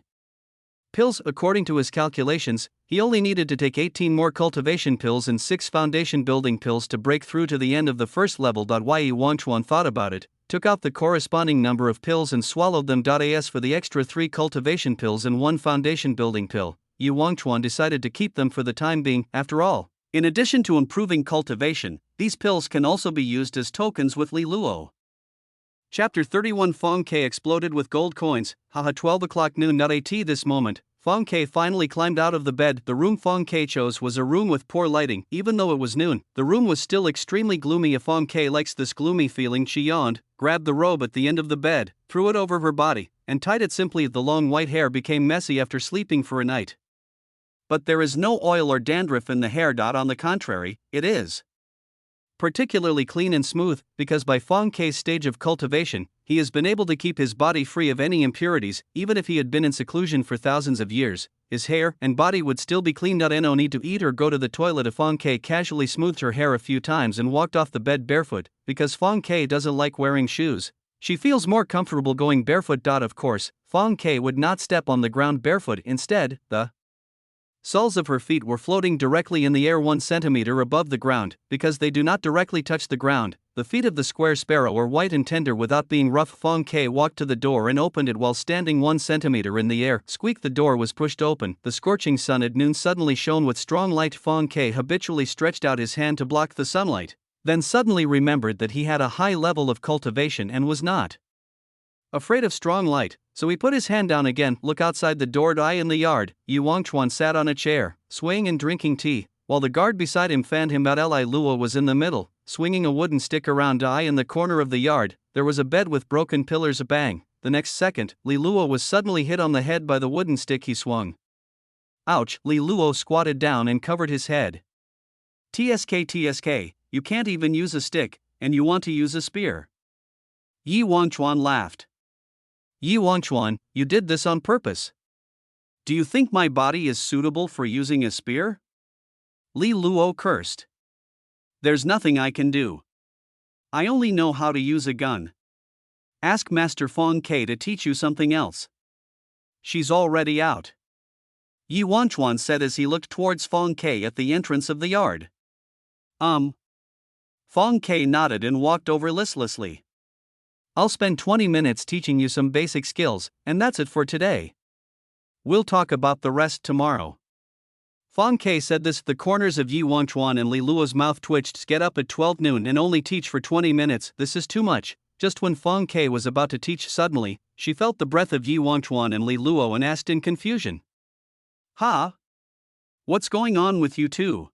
pills. According to his calculations, he only needed to take 18 more cultivation pills and 6 foundation building pills to break through to the end of the first level. Yi Wangchuan thought about it, took out the corresponding number of pills and swallowed them. As for the extra 3 cultivation pills and 1 foundation building pill, Yi Wangchuan decided to keep them for the time being. After all, in addition to improving cultivation, these pills can also be used as tokens with Li Luo. Chapter 31 Fong Ke exploded with gold coins. Haha 12 o'clock noon. At this moment, Fong Ke finally climbed out of the bed. The room Fong Ke chose was a room with poor lighting. Even though it was noon, the room was still extremely gloomy. If Fong Ke likes this gloomy feeling, she yawned, grabbed the robe at the end of the bed, threw it over her body, and tied it simply. The long white hair became messy after sleeping for a night. But there is no oil or dandruff in the hair. On the contrary, it is particularly clean and smooth, because by Fong Kei's stage of cultivation, he has been able to keep his body free of any impurities. Even if he had been in seclusion for thousands of years, his hair and body would still be clean. No need to eat or go to the toilet. If Fong Kei casually smoothed her hair a few times and walked off the bed barefoot, because Fong Kei doesn't like wearing shoes, she feels more comfortable going barefoot. Of course, Fong Kei would not step on the ground barefoot. Instead, the soles of her feet were floating directly in the air 1 centimeter above the ground. Because they do not directly touch the ground, the feet of the square sparrow are white and tender without being rough. Fong Kei walked to the door and opened it while standing 1 centimeter in the air. Squeak! The door was pushed open. The scorching sun at noon suddenly shone with strong light. Fong Kei habitually stretched out his hand to block the sunlight, then suddenly remembered that he had a high level of cultivation and was not afraid of strong light, so he put his hand down again. Look outside the door. In the yard, Yu Wangchuan sat on a chair, swaying and drinking tea, while the guard beside him fanned him out. Li Luo was in the middle, swinging a wooden stick around. In the corner of the yard, there was a bed with broken pillars. A bang! The next second, Li Luo was suddenly hit on the head by the wooden stick he swung. Ouch! Li Luo squatted down and covered his head. TSK, you can't even use a stick, and you want to use a spear. Yi Wangchuan laughed. Yi Wangchuan, you did this on purpose. Do you think my body is suitable for using a spear? Li Luo cursed. There's nothing I can do. I only know how to use a gun. Ask Master Fong Kei to teach you something else. She's already out, Yi Wangchuan said as he looked towards Fong Kei at the entrance of the yard. Fong Kei nodded and walked over listlessly. I'll spend 20 minutes teaching you some basic skills, and that's it for today. We'll talk about the rest tomorrow. Fong Kei said this. The corners of Yi Wangchuan and Li Luo's mouth twitched. Get up at 12 noon and only teach for 20 minutes. This is too much. Just when Fong Kei was about to teach, suddenly, she felt the breath of Yi Wangchuan and Li Luo and asked in confusion. What's going on with you two?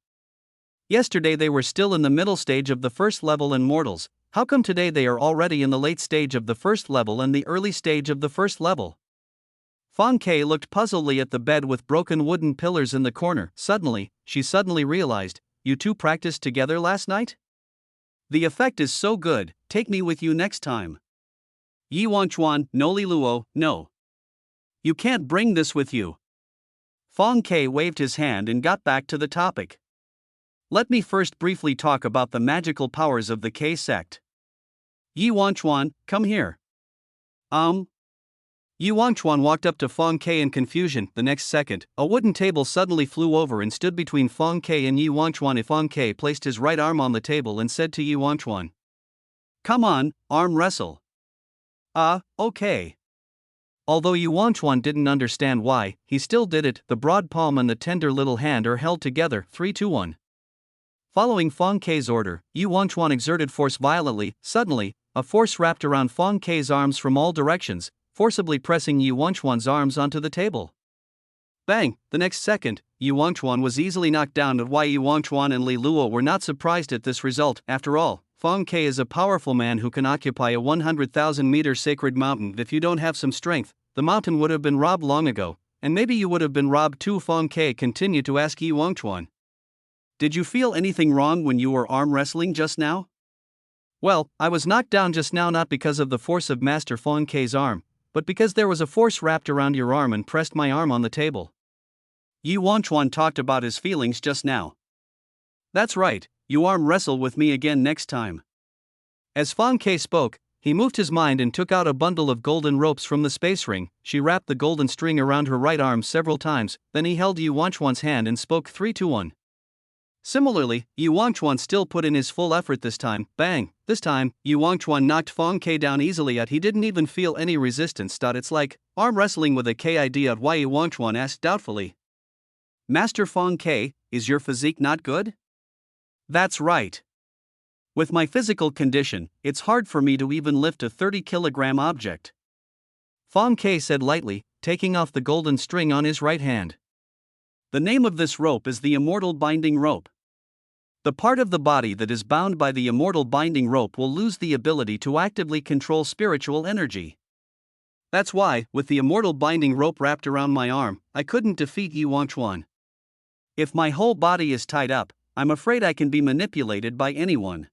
Yesterday they were still in the middle stage of the first level and mortals. How come today they are already in the late stage of the first level and the early stage of the first level? Fong Kei looked puzzledly at the bed with broken wooden pillars in the corner. She suddenly realized, you two practiced together last night? The effect is so good, take me with you next time. Yi Wangchuan, no. Li Luo, no. You can't bring this with you. Fong Kei waved his hand and got back to the topic. Let me first briefly talk about the magical powers of the Kei sect. Yi Wangchuan, come here. Yi Wangchuan walked up to Fong Kei in confusion. The next second, a wooden table suddenly flew over and stood between Fong Kei and Yi Wangchuan. Fong Kei placed his right arm on the table and said to Yi Wangchuan, come on, arm wrestle. Okay. Although Yi Wangchuan didn't understand why, he still did it. The broad palm and the tender little hand are held together. 3-2-1. Following Fong Kei's order, Yi Wangchuan exerted force violently. Suddenly, a force wrapped around Fong Kei's arms from all directions, forcibly pressing Yi Wangchuan's arms onto the table. Bang! The next second, Yi Wangchuan was easily knocked down. Why Yi Wangchuan and Li Luo were not surprised at this result. After all, Fong Kei is a powerful man who can occupy a 100,000-meter sacred mountain. If you don't have some strength, the mountain would have been robbed long ago, and maybe you would have been robbed too. Fong Kei continued to ask Yi Wangchuan. Did you feel anything wrong when you were arm wrestling just now? Well, I was knocked down just now not because of the force of Master Fong Kei's arm, but because there was a force wrapped around your arm and pressed my arm on the table. Yi Wangchuan talked about his feelings just now. That's right, you arm wrestle with me again next time. As Fong Kei spoke, he moved his mind and took out a bundle of golden ropes from the space ring. She wrapped the golden string around her right arm several times, then he held Yi Wangchuan's hand and spoke. 3-2-1. Similarly, Yi Wangchuan still put in his full effort this time. Bang! This time, Yi Wangchuan knocked Fong Kei down easily. He didn't even feel any resistance. It's like arm wrestling with a Kei. Why? Yi Wangchuan asked doubtfully. Master Fong Kei, is your physique not good? That's right. With my physical condition, it's hard for me to even lift a 30-kilogram object. Fong Kei said lightly, taking off the golden string on his right hand. The name of this rope is the Immortal Binding Rope. The part of the body that is bound by the Immortal Binding Rope will lose the ability to actively control spiritual energy. That's why, with the Immortal Binding Rope wrapped around my arm, I couldn't defeat Yi Wangchuan. If my whole body is tied up, I'm afraid I can be manipulated by anyone.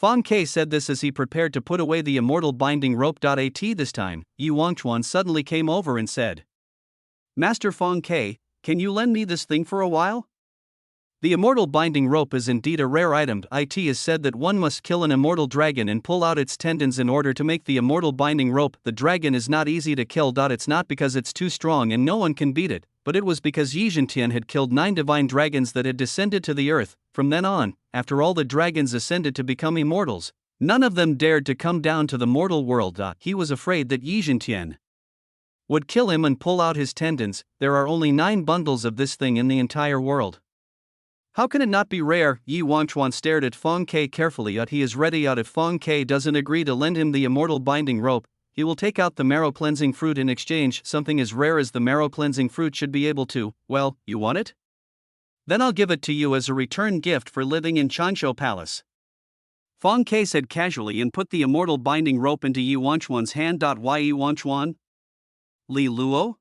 Fong Ke said this as he prepared to put away the immortal binding rope. At this time, Yi Wangchuan suddenly came over and said, "Master Fong Ke, can you lend me this thing for a while?" The immortal binding rope is indeed a rare item. It is said that one must kill an immortal dragon and pull out its tendons in order to make the immortal binding rope. The dragon is not easy to kill. It's not because it's too strong and no one can beat it, but it was because Yi Zhentian had killed 9 divine dragons that had descended to the earth. From then on, after all the dragons ascended to become immortals, none of them dared to come down to the mortal world. He was afraid that Yi Zhentian would kill him and pull out his tendons. There are only 9 bundles of this thing in the entire world. How can it not be rare? Yi Wangchuan stared at Fong Ke carefully. He is ready. If Fong Ke doesn't agree to lend him the immortal binding rope, he will take out the marrow cleansing fruit in exchange. Something as rare as the marrow cleansing fruit should be able to, well, you want it? Then I'll give it to you as a return gift for living in Changshu Palace. Fong Ke said casually and put the immortal binding rope into Yi Wangchuan's hand. Why Yi Wangchuan? Li Luo?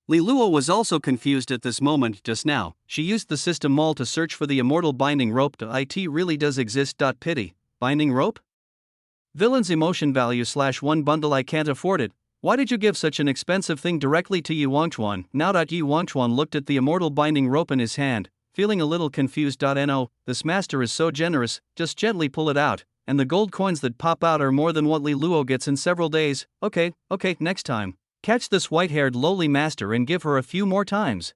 Li Luo was also confused at this moment. Just now, she used the system mall to search for the immortal binding rope. It really does exist. Pity. Binding rope? Villain's emotion value /1 bundle. I can't afford it. Why did you give such an expensive thing directly to Yi Wangchuan? Now. Yi Wangchuan looked at the immortal binding rope in his hand, feeling a little confused. No, this master is so generous, just gently pull it out, and the gold coins that pop out are more than what Li Luo gets in several days. Okay, next time. Catch this white-haired lowly master and give her a few more times.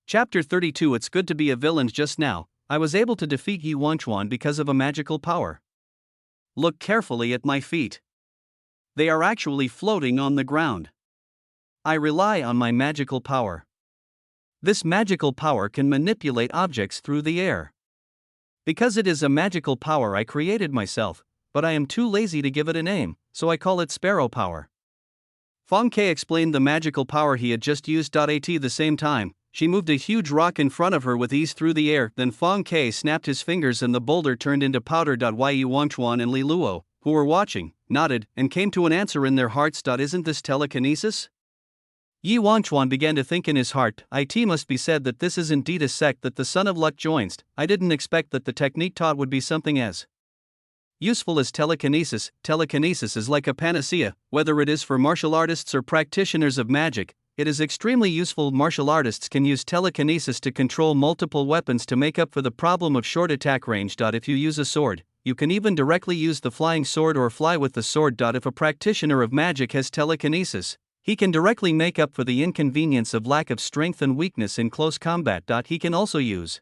Chapter 32. It's good to be a villain. Just now, I was able to defeat Yi Wangchuan because of a magical power. Look carefully at my feet. They are actually floating on the ground. I rely on my magical power. This magical power can manipulate objects through the air. Because it is a magical power I created myself, but I am too lazy to give it a name, so I call it Sparrow Power. Fong Ke explained the magical power he had just used. At the same time, she moved a huge rock in front of her with ease through the air. Then Fong Ke snapped his fingers and the boulder turned into powder. Yi Wangchuan and Li Luo, who were watching, nodded and came to an answer in their hearts. Isn't this telekinesis? Yi Wangchuan began to think in his heart. It must be said that this is indeed a sect that the Son of Luck joins. I didn't expect that the technique taught would be something as useful as telekinesis. Telekinesis is like a panacea, whether it is for martial artists or practitioners of magic. It is extremely useful. Martial artists can use telekinesis to control multiple weapons to make up for the problem of short attack range. If you use a sword, you can even directly use the flying sword or fly with the sword. If a practitioner of magic has telekinesis, he can directly make up for the inconvenience of lack of strength and weakness in close combat. He can also use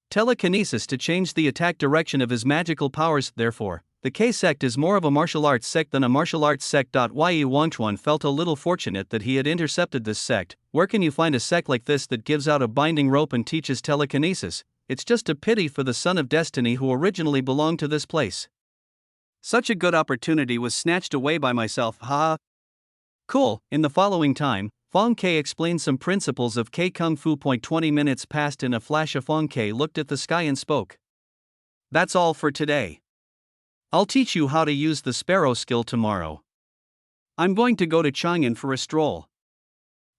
telekinesis to change the attack direction of his magical powers. Therefore, the K sect is more of a martial arts sect than a martial arts sect. Yi Wangchuan felt a little fortunate that he had intercepted this sect. Where can you find a sect like this that gives out a binding rope and teaches telekinesis? It's just a pity for the Son of Destiny who originally belonged to this place. Such a good opportunity was snatched away by myself. Ha! Cool. In the following time, Fong Ke explained some principles of K Kung Fu. 20 minutes passed. In a flash, Fong Ke looked at the sky and spoke. That's all for today. I'll teach you how to use the sparrow skill tomorrow. I'm going to go to Chang'an for a stroll.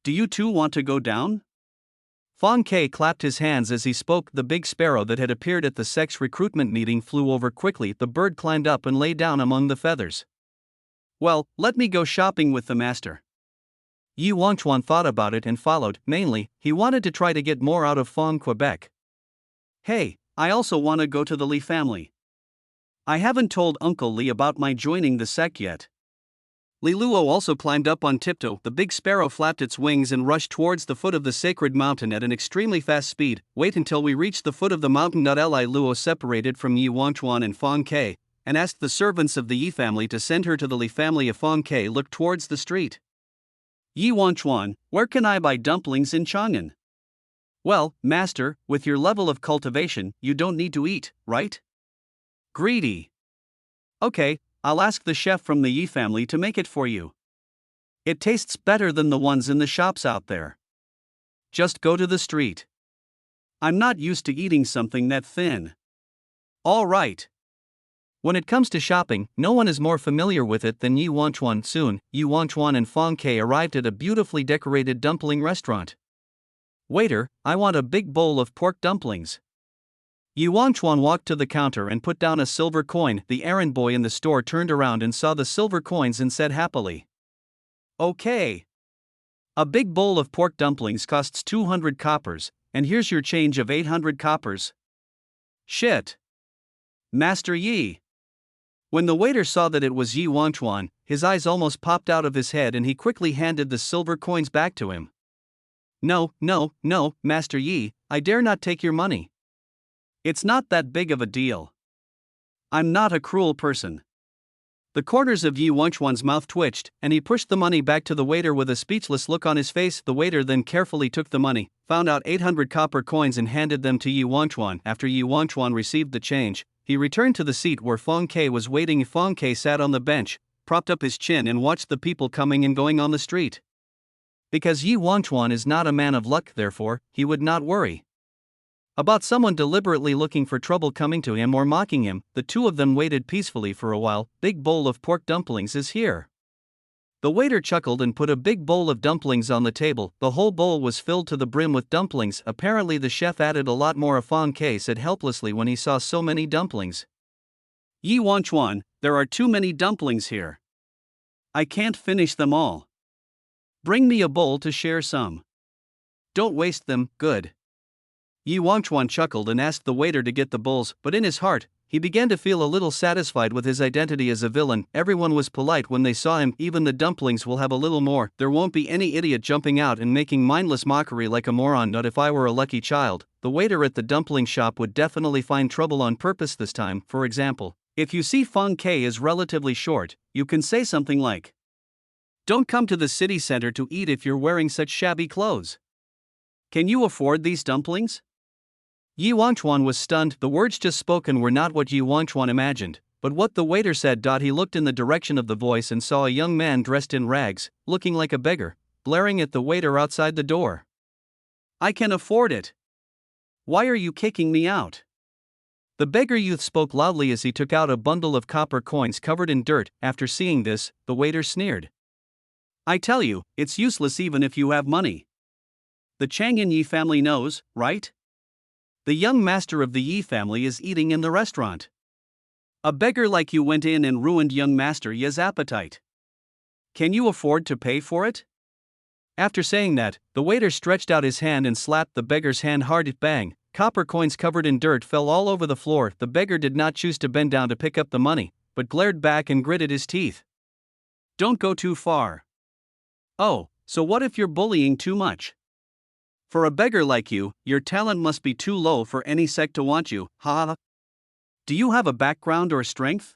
Do you two want to go down? Fong Ke clapped his hands as he spoke. The big sparrow that had appeared at the sex recruitment meeting flew over quickly. The bird climbed up and lay down among the feathers. Well, let me go shopping with the master. Yi Wangchuan thought about it and followed. Mainly, he wanted to try to get more out of Fong Quebec. Hey, I also want to go to the Li family. I haven't told Uncle Li about my joining the sect yet. Li Luo also climbed up on tiptoe. The big sparrow flapped its wings and rushed towards the foot of the sacred mountain at an extremely fast speed. Wait until we reach the foot of the mountain. Li Luo separated from Yi Wangchuan and Fong Ke, and asked the servants of the Yi family to send her to the Li family. Fong Ke looked towards the street. Yi Wangchuan, where can I buy dumplings in Chang'an? Well, master, with your level of cultivation, you don't need to eat, right? Greedy. Okay, I'll ask the chef from the Yi family to make it for you. It tastes better than the ones in the shops out there. Just go to the street. I'm not used to eating something that thin. All right. When it comes to shopping, no one is more familiar with it than Yi Wangchuan. Soon, Yi Wangchuan and Fong Ke arrived at a beautifully decorated dumpling restaurant. Waiter, I want a big bowl of pork dumplings. Yi Wangchuan walked to the counter and put down a silver coin. The errand boy in the store turned around and saw the silver coins and said happily, "Okay. A big bowl of pork dumplings costs 200 coppers, and here's your change of 800 coppers. Shit. Master Yi." When the waiter saw that it was Yi Wangchuan, his eyes almost popped out of his head and he quickly handed the silver coins back to him. No, Master Yi, I dare not take your money. It's not that big of a deal. I'm not a cruel person. The corners of Yi Wangchuan's mouth twitched, and he pushed the money back to the waiter with a speechless look on his face. The waiter then carefully took the money, found out 800 copper coins and handed them to Yi Wangchuan. After Yi Wangchuan received the change, he returned to the seat where Feng Ke was waiting. Feng Ke sat on the bench, propped up his chin and watched the people coming and going on the street. Because Yi Wangchuan is not a man of luck, therefore, he would not worry about someone deliberately looking for trouble coming to him or mocking him. The two of them waited peacefully for a while. Big bowl of pork dumplings is here. The waiter chuckled and put a big bowl of dumplings on the table. The whole bowl was filled to the brim with dumplings. Apparently the chef added a lot more. Feng Ke said helplessly when he saw so many dumplings. Yi Wangchuan, there are too many dumplings here. I can't finish them all. Bring me a bowl to share some. Don't waste them, good. Yi Wangchuan chuckled and asked the waiter to get the bowls, but in his heart, he began to feel a little satisfied with his identity as a villain. Everyone was polite when they saw him. Even the dumplings will have a little more. There won't be any idiot jumping out and making mindless mockery like a moron. Not if I were a lucky child. The waiter at the dumpling shop would definitely find trouble on purpose this time. For example, if you see Feng Ke is relatively short, you can say something like, "Don't come to the city center to eat if you're wearing such shabby clothes. Can you afford these dumplings?" Yi Wangchuan was stunned. The words just spoken were not what Yi Wangchuan imagined, but what the waiter said. He looked in the direction of the voice and saw a young man dressed in rags, looking like a beggar, glaring at the waiter outside the door. "I can afford it. Why are you kicking me out?" The beggar youth spoke loudly as he took out a bundle of copper coins covered in dirt. After seeing this, the waiter sneered. "I tell you, it's useless even if you have money. The Chang'an Yi family knows, right? The young master of the Yi family is eating in the restaurant. A beggar like you went in and ruined young master Yi's appetite. Can you afford to pay for it?" After saying that, the waiter stretched out his hand and slapped the beggar's hand hard. Bang! Copper coins covered in dirt fell all over the floor. The beggar did not choose to bend down to pick up the money, but glared back and gritted his teeth. "Don't go too far." "Oh, so what if you're bullying too much? For a beggar like you, your talent must be too low for any sect to want you, ha? Do you have a background or strength?"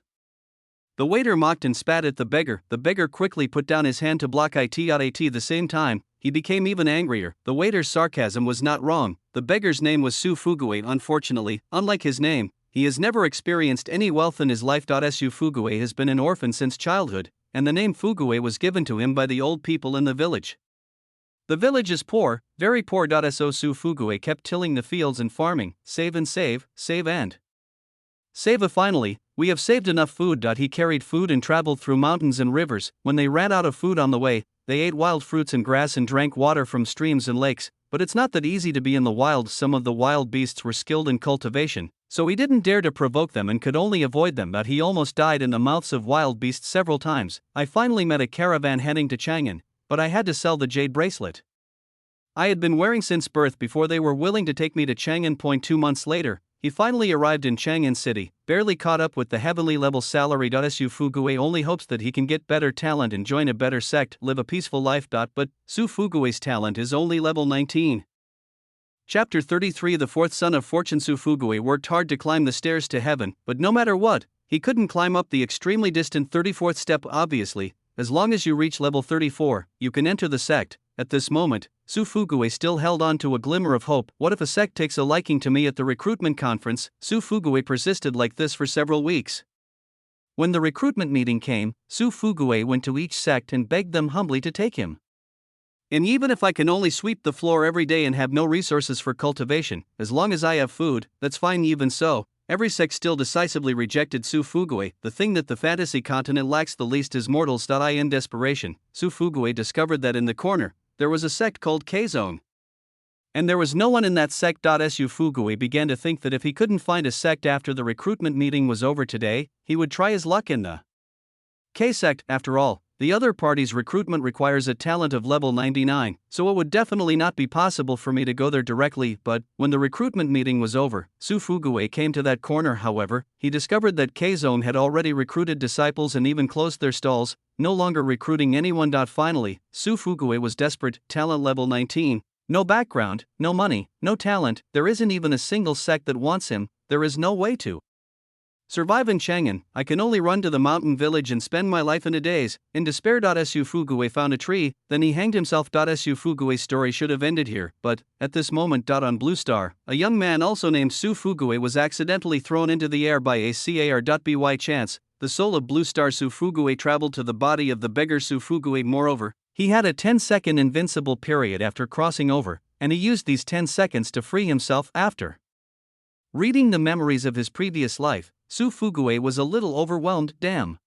The waiter mocked and spat at the beggar. The beggar quickly put down his hand to block it. At the same time, he became even angrier. The waiter's sarcasm was not wrong. The beggar's name was Su Fugue. Unfortunately, unlike his name, he has never experienced any wealth in his life. Su Fugue has been an orphan since childhood, and the name Fugue was given to him by the old people in the village. The village is poor, very poor. So Su Fugue kept tilling the fields and farming, save and save and save. Finally, we have saved enough food. He carried food and traveled through mountains and rivers. When they ran out of food on the way, they ate wild fruits and grass and drank water from streams and lakes. But it's not that easy to be in the wild. Some of the wild beasts were skilled in cultivation, so he didn't dare to provoke them and could only avoid them. But he almost died in the mouths of wild beasts several times. I finally met a caravan heading to Chang'an, but I had to sell the jade bracelet I had been wearing since birth before they were willing to take me to Chang'an. 2 months later, he finally arrived in Chang'an City, barely caught up with the heavenly level salary. Su Fugue only hopes that he can get better talent and join a better sect, live a peaceful life. But Su Fugue's talent is only level 19. Chapter 33. The fourth son of fortune. Su Fugue worked hard to climb the stairs to heaven, but no matter what, he couldn't climb up the extremely distant 34th step. Obviously, as long as you reach level 34, you can enter the sect. At this moment, Su Fugue still held on to a glimmer of hope. What if a sect takes a liking to me at the recruitment conference? Su Fugue persisted like this for several weeks. When the recruitment meeting came, Su Fugue went to each sect and begged them humbly to take him. "And even if I can only sweep the floor every day and have no resources for cultivation, as long as I have food, that's fine." Even so, every sect still decisively rejected Su Fugue. The thing that the fantasy continent lacks the least is mortals. In desperation, Su Fugue discovered that in the corner, there was a sect called K-Zone. And there was no one in that sect. Su Fugui began to think that if he couldn't find a sect after the recruitment meeting was over today, he would try his luck in the K sect. After all, the other party's recruitment requires a talent of level 99, so it would definitely not be possible for me to go there directly. But when the recruitment meeting was over, Su Fugui came to that corner. However, he discovered that K-Zone had already recruited disciples and even closed their stalls, no longer recruiting anyone. Finally, Su Fugui was desperate. Talent level 19. No background, no money, no talent, there isn't even a single sect that wants him, there is no way to survive in Chang'an. I can only run to the mountain village and spend my life in a daze. In despair. Su Fugui found a tree, then he hanged himself. Su Fugui's story should have ended here, but at this moment. On Blue Star, a young man also named Su Fugui was accidentally thrown into the air by a car. By chance, the soul of Blue Star Su Fugui traveled to the body of the beggar Su Fugui. Moreover, he had a 10-second invincible period after crossing over, and he used these 10 seconds to free himself. After reading the memories of his previous life, Su Fugui was a little overwhelmed. Damn.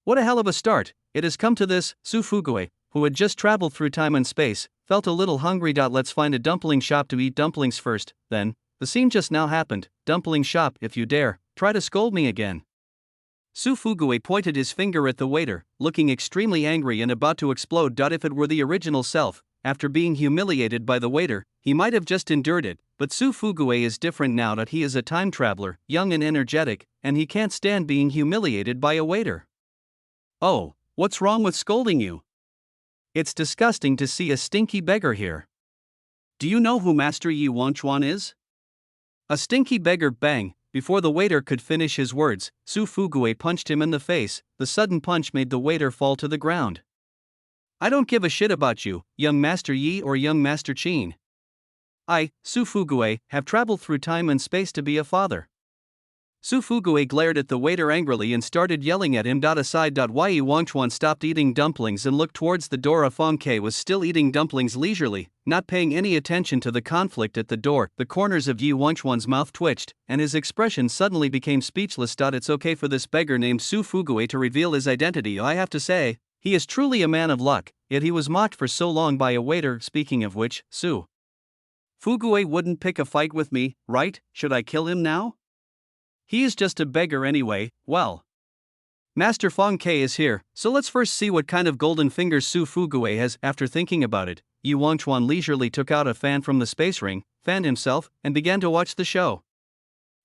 What a hell of a start, it has come to this. Su Fugui, who had just traveled through time and space, felt a little hungry. Let's find a dumpling shop to eat dumplings first. Then, the scene just now happened. Dumpling shop, if you dare, try to scold me again. Su Fugui pointed his finger at the waiter, looking extremely angry and about to explode. If it were the original self, after being humiliated by the waiter, he might have just endured it, but Su Fugui is different now. He is a time traveler, young and energetic, and he can't stand being humiliated by a waiter. Oh, what's wrong with scolding you? It's disgusting to see a stinky beggar here. Do you know who Master Yi Wangchuan is? A stinky beggar. Bang! Before the waiter could finish his words, Su Fugui punched him in the face. The sudden punch made the waiter fall to the ground. I don't give a shit about you, young Master Yi or young Master Qin. I, Su Fugui, have traveled through time and space to be a father. Su Fugui glared at the waiter angrily and started yelling at him. Aside. Yi Wangchuan stopped eating dumplings and looked towards the door. Fong Ke was still eating dumplings leisurely, not paying any attention to the conflict at the door. The corners of Yi Wangchuan's mouth twitched, and his expression suddenly became speechless. It's okay for this beggar named Su Fugui to reveal his identity. I have to say, he is truly a man of luck, yet he was mocked for so long by a waiter. Speaking of which, Su Fugui wouldn't pick a fight with me, right? Should I kill him now? He is just a beggar anyway. Well, Master Fong Ke is here, so let's first see what kind of golden fingers Su Fugui has. After thinking about it, Yi Wangchuan leisurely took out a fan from the space ring, fanned himself, and began to watch the show.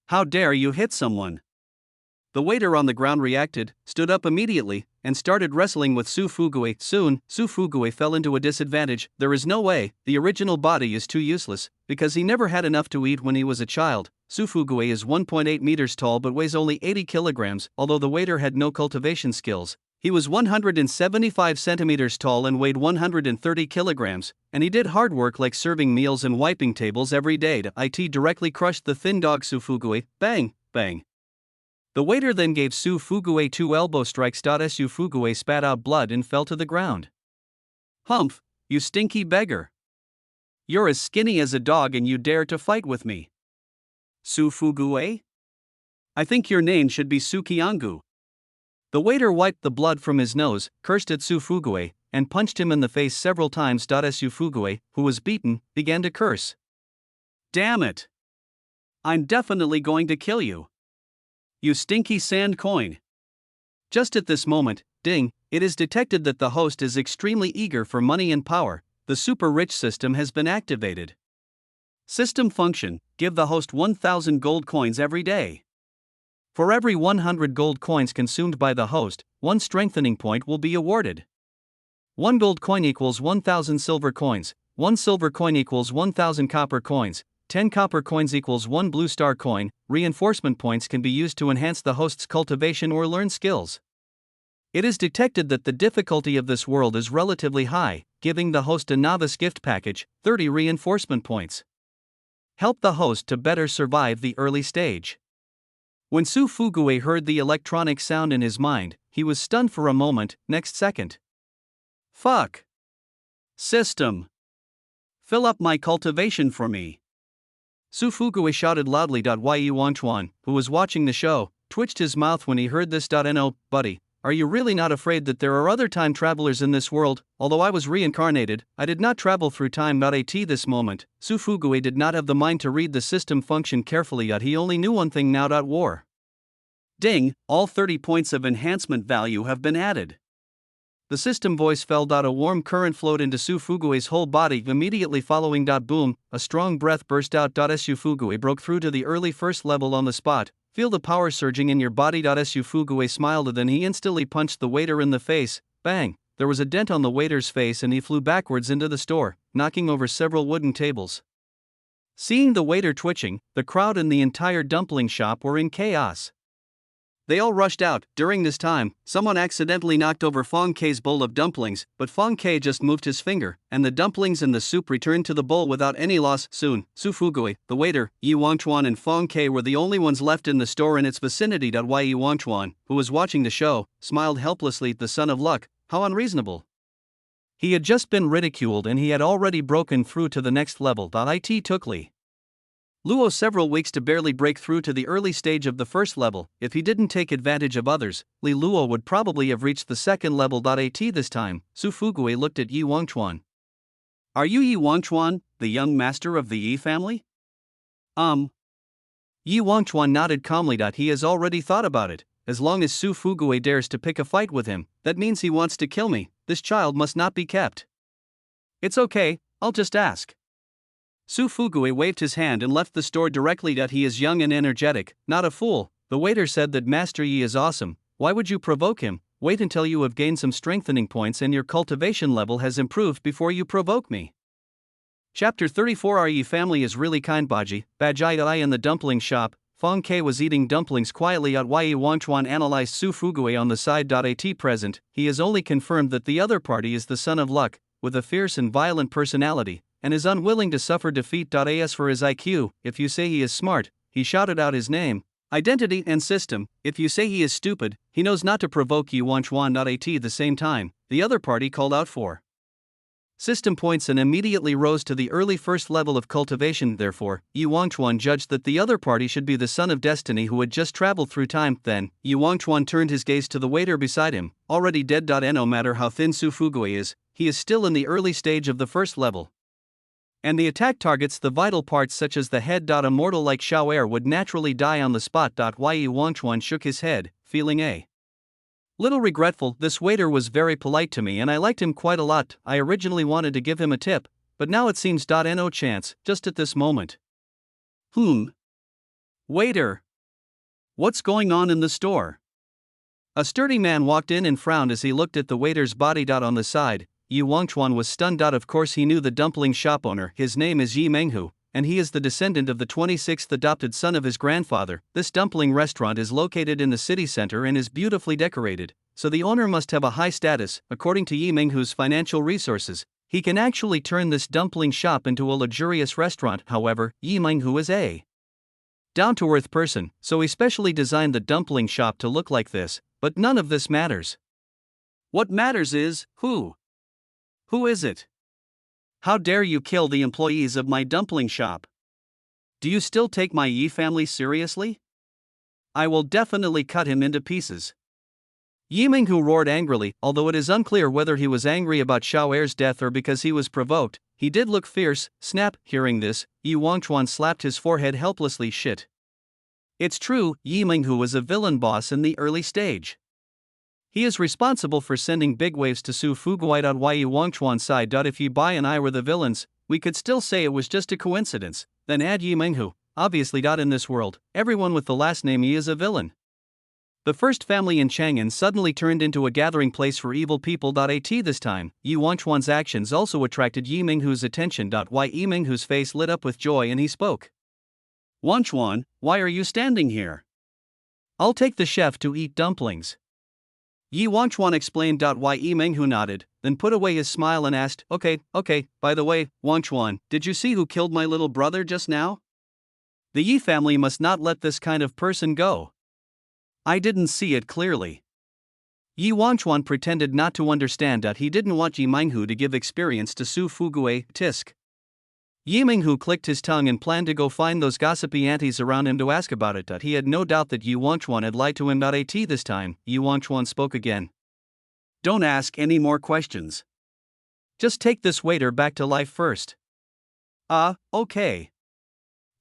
How dare you hit someone? The waiter on the ground reacted, stood up immediately, and started wrestling with Su Fugui. Soon, Su Fugui fell into a disadvantage. There is no way, the original body is too useless, because he never had enough to eat when he was a child. Su Fugui is 1.8 meters tall but weighs only 80 kilograms, although the waiter had no cultivation skills. He was 175 centimeters tall and weighed 130 kilograms, and he did hard work like serving meals and wiping tables every day. It directly crushed the thin dog Su Fugui. Bang, bang. The waiter then gave Su Fugui 2 elbow strikes. Su Fugui spat out blood and fell to the ground. Humph, you stinky beggar. You're as skinny as a dog and you dare to fight with me. Su Fugui? I think your name should be Su Qiangu. The waiter wiped the blood from his nose, cursed at Su Fugui, and punched him in the face several times. Su Fugui, who was beaten, began to curse. Damn it! I'm definitely going to kill you. You stinky sand coin. Just at this moment, ding, it is detected that the host is extremely eager for money and power. The super rich system has been activated. System function, give the host 1,000 gold coins every day. For every 100 gold coins consumed by the host, 1 strengthening point will be awarded. 1 gold coin equals 1,000 silver coins, 1 silver coin equals 1,000 copper coins, 10 copper coins equals 1 blue star coin. Reinforcement points can be used to enhance the host's cultivation or learn skills. It is detected that the difficulty of this world is relatively high, giving the host a novice gift package, 30 reinforcement points. Help the host to better survive the early stage. When Su Fugui heard the electronic sound in his mind, he was stunned for a moment. Next second. Fuck. System. Fill up my cultivation for me. Su Fugui shouted loudly. Yi Wangchuan, who was watching the show, twitched his mouth when he heard this. No, buddy, are you really not afraid that there are other time travelers in this world? Although I was reincarnated, I did not travel through time. At this moment, Sufugui did not have the mind to read the system function carefully, yet he only knew one thing now. War. Ding, all 30 points of enhancement value have been added. The system voice fell. A warm current flowed into Sufugui's whole body, immediately following. Boom, a strong breath burst out. Sufugui broke through to the early first level on the spot. Feel the power surging in your body. Sufugui smiled, then he instantly punched the waiter in the face. Bang! There was a dent on the waiter's face and he flew backwards into the store, knocking over several wooden tables. Seeing the waiter twitching, the crowd in the entire dumpling shop were in chaos. They all rushed out. During this time, someone accidentally knocked over Fong Kei's bowl of dumplings, but Fong Kei just moved his finger, and the dumplings and the soup returned to the bowl without any loss. Soon, Sufugui, the waiter, Yi Wangchuan and Fong Kei were the only ones left in the store and its vicinity. Yi Wangchuan, who was watching the show, smiled helplessly. The son of luck, how unreasonable. He had just been ridiculed and he had already broken through to the next level. It took Luo several weeks to barely break through to the early stage of the first level. If he didn't take advantage of others, Li Luo would probably have reached the second level. This time, Sufugui looked at Yi Wangchuan. Are you Yi Wangchuan, the young master of the Yi family? Yi Wangchuan nodded calmly. He has already thought about it. As long as Sufugui dares to pick a fight with him, that means he wants to kill me. This child must not be kept. It's okay, I'll just ask. Sufugui waved his hand and left the store directly. He is young and energetic, not a fool. The waiter said that Master Yi is awesome. Why would you provoke him? Wait until you have gained some strengthening points and your cultivation level has improved before you provoke me. Chapter 34. Our Yi family is really kind. Bajai in the dumpling shop. Fong Kei was eating dumplings quietly. Yi Wangchuan analyzed Sufugui on the side. At present, he has only confirmed that the other party is the son of luck, with a fierce and violent personality, and is unwilling to suffer defeat. As for his IQ, if you say he is smart, he shouted out his name, identity, and system. If you say he is stupid, he knows not to provoke Yi Wangchuan. At the same time, the other party called out for system points and immediately rose to the early first level of cultivation. Therefore, Yi Wangchuan judged that the other party should be the son of destiny who had just traveled through time. Then, Yi Wangchuan turned his gaze to the waiter beside him, already dead. No matter how thin Sufugui is, he is still in the early stage of the first level. And the attack targets the vital parts such as the head. A mortal like Xiao'er would naturally die on the spot. Yi Wangchuan shook his head, feeling a little regretful. This waiter was very polite to me and I liked him quite a lot. I originally wanted to give him a tip, but now it seems no chance, just at this moment. Waiter. What's going on in the store? A sturdy man walked in and frowned as he looked at the waiter's body. On the side, Yi Wangchuan was stunned. Of course he knew the dumpling shop owner. His name is Yi Menghu, and he is the descendant of the 26th adopted son of his grandfather. This dumpling restaurant is located in the city center and is beautifully decorated, so the owner must have a high status. According to Yi Menghu's financial resources, he can actually turn this dumpling shop into a luxurious restaurant. However, Yi Menghu is a down-to-earth person, so he specially designed the dumpling shop to look like this, but none of this matters. What matters is, who is it? How dare you kill the employees of my dumpling shop? Do you still take my Yi family seriously? I will definitely cut him into pieces. Yi Menghu roared angrily. Although it is unclear whether he was angry about Xiao'er's death or because he was provoked, he did look fierce. Snap. Hearing this, Yi Wangchuan slapped his forehead helplessly. Shit. It's true, Yi Menghu was a villain boss in the early stage. He is responsible for sending big waves to Sufugui. Yi Wangchuan sighed. If Yi Bai and I were the villains, we could still say it was just a coincidence. Then add Yi Menghu. Obviously, in this world, everyone with the last name Yi is a villain. The first family in Chang'an suddenly turned into a gathering place for evil people. At this time, Yi Wangchuan's actions also attracted Yi Menghu's attention. Yi Menghu's face lit up with joy and he spoke. Wangchuan, why are you standing here? I'll take the chef to eat dumplings. Yi Wangchuan explained. Yi Menghu nodded, then put away his smile and asked, Okay, by the way, Wangchuan, did you see who killed my little brother just now? The Yi family must not let this kind of person go. I didn't see it clearly. Yi Wangchuan pretended not to understand. He didn't want Yi Menghu to give experience to Sufugui. Tisk. Yi Minghu clicked his tongue and planned to go find those gossipy aunties around him to ask about it. He had no doubt that Yu Wangchuan had lied to him. At this time, Yu Wangchuan spoke again. Don't ask any more questions. Just take this waiter back to life first. Okay.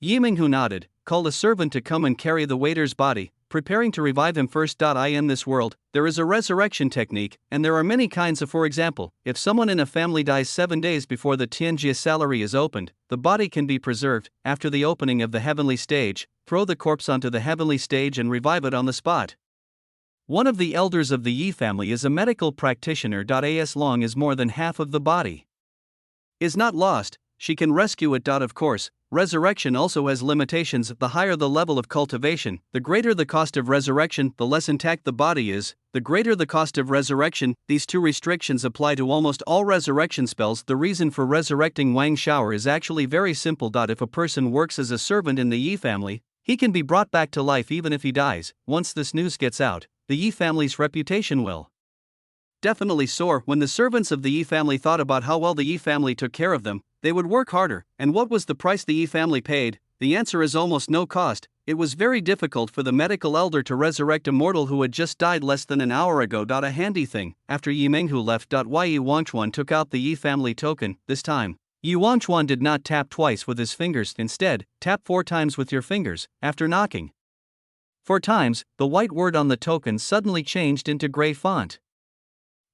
Yi Minghu nodded, called a servant to come and carry the waiter's body, preparing to revive him first. In this world, there is a resurrection technique, and there are many kinds of. For example, if someone in a family dies 7 days before the Tianjia salary is opened, the body can be preserved. After the opening of the heavenly stage, throw the corpse onto the heavenly stage and revive it on the spot. One of the elders of the Yi family is a medical practitioner. As long as more than half of the body is not lost, she can rescue it. Of course, resurrection also has limitations. The higher the level of cultivation, the greater the cost of resurrection. The less intact the body is, the greater the cost of resurrection. These two restrictions apply to almost all resurrection spells. The reason for resurrecting Wang Shower is actually very simple. If a person works as a servant in the Yi family, he can be brought back to life even if he dies. Once this news gets out, the Yi family's reputation will definitely soar. When the servants of the Yi family thought about how well the Yi family took care of them, they would work harder. And what was the price the Yi family paid? The answer is almost no cost. It was very difficult for the medical elder to resurrect a mortal who had just died less than an hour ago. A handy thing, after Yi Minghu left. Yi Wangchuan took out the Yi family token. This time, Yi Wangchuan did not tap twice with his fingers. Instead, tap 4 times with your fingers. After knocking 4 times, the white word on the token suddenly changed into gray font.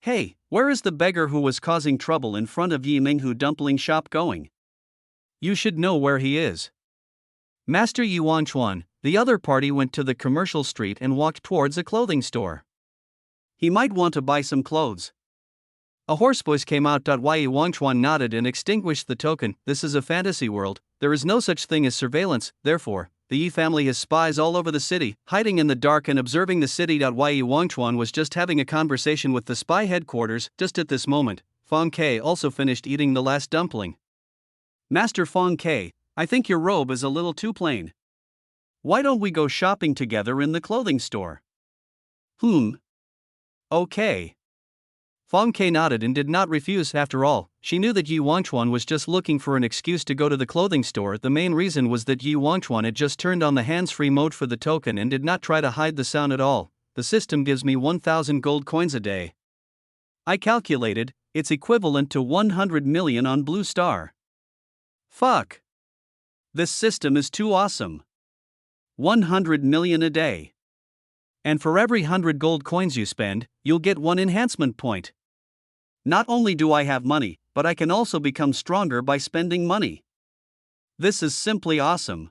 Hey, where is the beggar who was causing trouble in front of Yi Minghu dumpling shop going? You should know where he is. Master Yi Wangchuan. The other party went to the commercial street and walked towards a clothing store. He might want to buy some clothes. A hoarse voice came out. Yi Wangchuan nodded and extinguished the token. This is a fantasy world. There is no such thing as surveillance. Therefore, the Yi family has spies all over the city, hiding in the dark and observing the city. Yi Wangchuan was just having a conversation with the spy headquarters. Just at this moment, Feng Ke also finished eating the last dumpling. Master Feng Ke, I think your robe is a little too plain. Why don't we go shopping together in the clothing store? Okay. Feng Ke nodded and did not refuse. After all, she knew that Yi Wangchuan was just looking for an excuse to go to the clothing store. The main reason was that Yi Wangchuan had just turned on the hands-free mode for the token and did not try to hide the sound at all. The system gives me 1,000 gold coins a day. I calculated, it's equivalent to 100 million on Blue Star. Fuck. This system is too awesome. 100 million a day. And for every 100 gold coins you spend, you'll get 1 enhancement point. Not only do I have money, but I can also become stronger by spending money. This is simply awesome.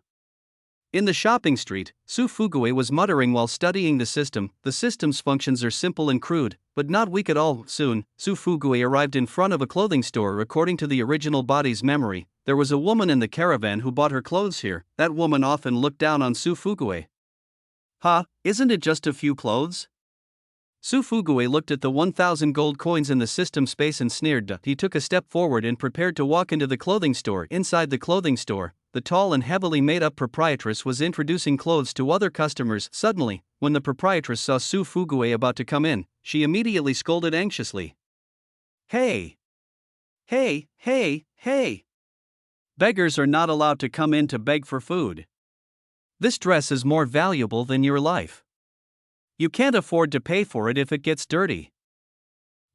In the shopping street, Su Fugue was muttering while studying the system. The system's functions are simple and crude, but not weak at all. Soon, Su Fugue arrived in front of a clothing store. According to the original body's memory, there was a woman in the caravan who bought her clothes here. That woman often looked down on Su Fugue. Isn't it just a few clothes? Su Fugue looked at the 1,000 gold coins in the system space and sneered. He took a step forward and prepared to walk into the clothing store. Inside the clothing store, the tall and heavily made-up proprietress was introducing clothes to other customers. Suddenly, when the proprietress saw Su Fugue about to come in, she immediately scolded anxiously. Hey! Beggars are not allowed to come in to beg for food. This dress is more valuable than your life. You can't afford to pay for it if it gets dirty.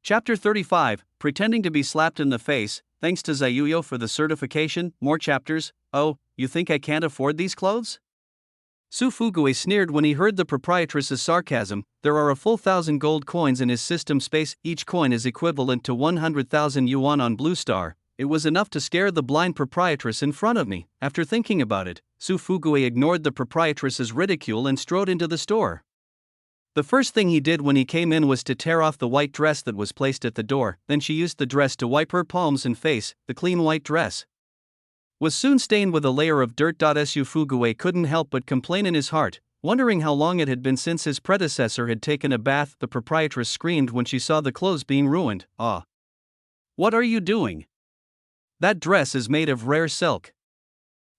Chapter 35, Pretending to be slapped in the face. Thanks to Zayuyo for the certification. More chapters. Oh, you think I can't afford these clothes? Su Fugue sneered when he heard the proprietress's sarcasm. There are a full 1,000 gold coins in his system space. Each coin is equivalent to 100,000 yuan on Blue Star. It was enough to scare the blind proprietress in front of me. After thinking about it, Su Fugue ignored the proprietress's ridicule and strode into the store. The first thing he did when he came in was to tear off the white dress that was placed at the door. Then she used the dress to wipe her palms and face. The clean white dress was soon stained with a layer of dirt. Su Fugue couldn't help but complain in his heart, wondering how long it had been since his predecessor had taken a bath. The proprietress screamed when she saw the clothes being ruined. What are you doing? That dress is made of rare silk.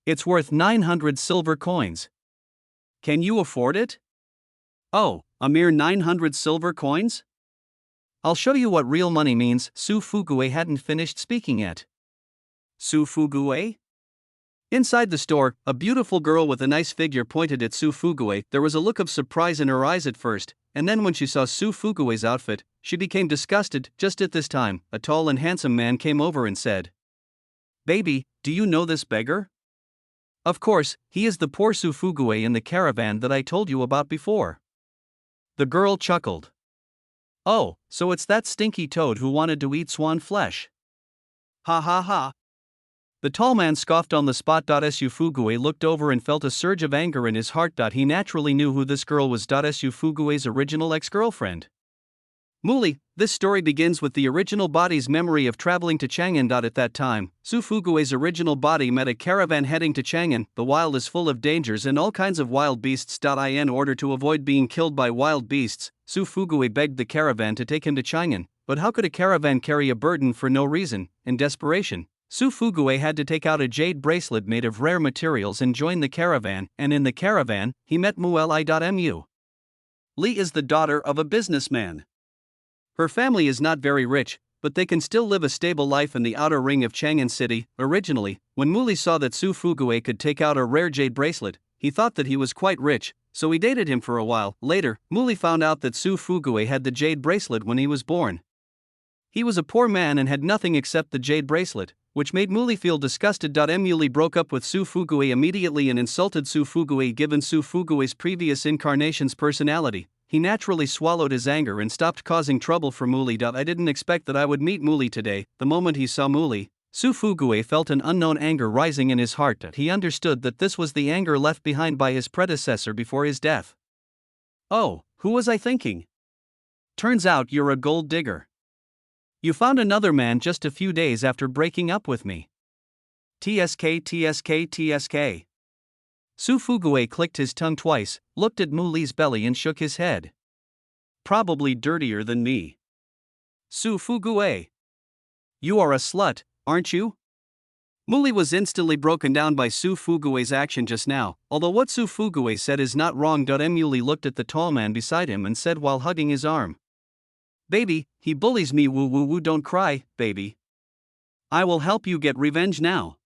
It's worth 900 silver coins. Can you afford it? Oh, a mere 900 silver coins? I'll show you what real money means. Su Fugue hadn't finished speaking yet. Su Fugue? Inside the store, a beautiful girl with a nice figure pointed at Su Fugue. There was a look of surprise in her eyes at first, and then when she saw Su Fugue's outfit, she became disgusted. Just at this time, a tall and handsome man came over and said, "Baby, do you know this beggar?" "Of course, he is the poor Su Fugue in the caravan that I told you about before." The girl chuckled. "Oh, so it's that stinky toad who wanted to eat swan flesh. Ha ha ha." The tall man scoffed on the spot. Su Fugue looked over and felt a surge of anger in his heart. He naturally knew who this girl was. Su Fugue's original ex-girlfriend. Muli, this story begins with the original body's memory of traveling to Chang'an. At that time, Su Fugue's original body met a caravan heading to Chang'an. The wild is full of dangers and all kinds of wild beasts. In order to avoid being killed by wild beasts, Su Fugue begged the caravan to take him to Chang'an. But how could a caravan carry a burden for no reason? In desperation, Su Fugue had to take out a jade bracelet made of rare materials and join the caravan, and in the caravan, he met Mu. Li is the daughter of a businessman. Her family is not very rich, but they can still live a stable life in the outer ring of Chang'an City. Originally, when Muli saw that Su Fugue could take out a rare jade bracelet, he thought that he was quite rich, so he dated him for a while. Later, Muli found out that Su Fugue had the jade bracelet when he was born. He was a poor man and had nothing except the jade bracelet, which made Muli feel disgusted. Muli broke up with Su Fugue immediately and insulted Su Fugue. Given Su Fugue's previous incarnation's personality, he naturally swallowed his anger and stopped causing trouble for Muli. I didn't expect that I would meet Muli today. The moment he saw Muli, Su Fugue felt an unknown anger rising in his heart. He understood that this was the anger left behind by his predecessor before his death. "Oh, who was I thinking? Turns out you're a gold digger. You found another man just a few days after breaking up with me. TSK TSK TSK. Su Fugue clicked his tongue twice, looked at Muli's belly and shook his head. "Probably dirtier than me. Su Fugue. You are a slut, aren't you?" Muli was instantly broken down by Su Fugue's action just now. Although what Su Fugue said is not wrong. Muli looked at the tall man beside him and said while hugging his arm, "Baby, he bullies me. Woo woo woo, don't cry, baby. I will help you get revenge now."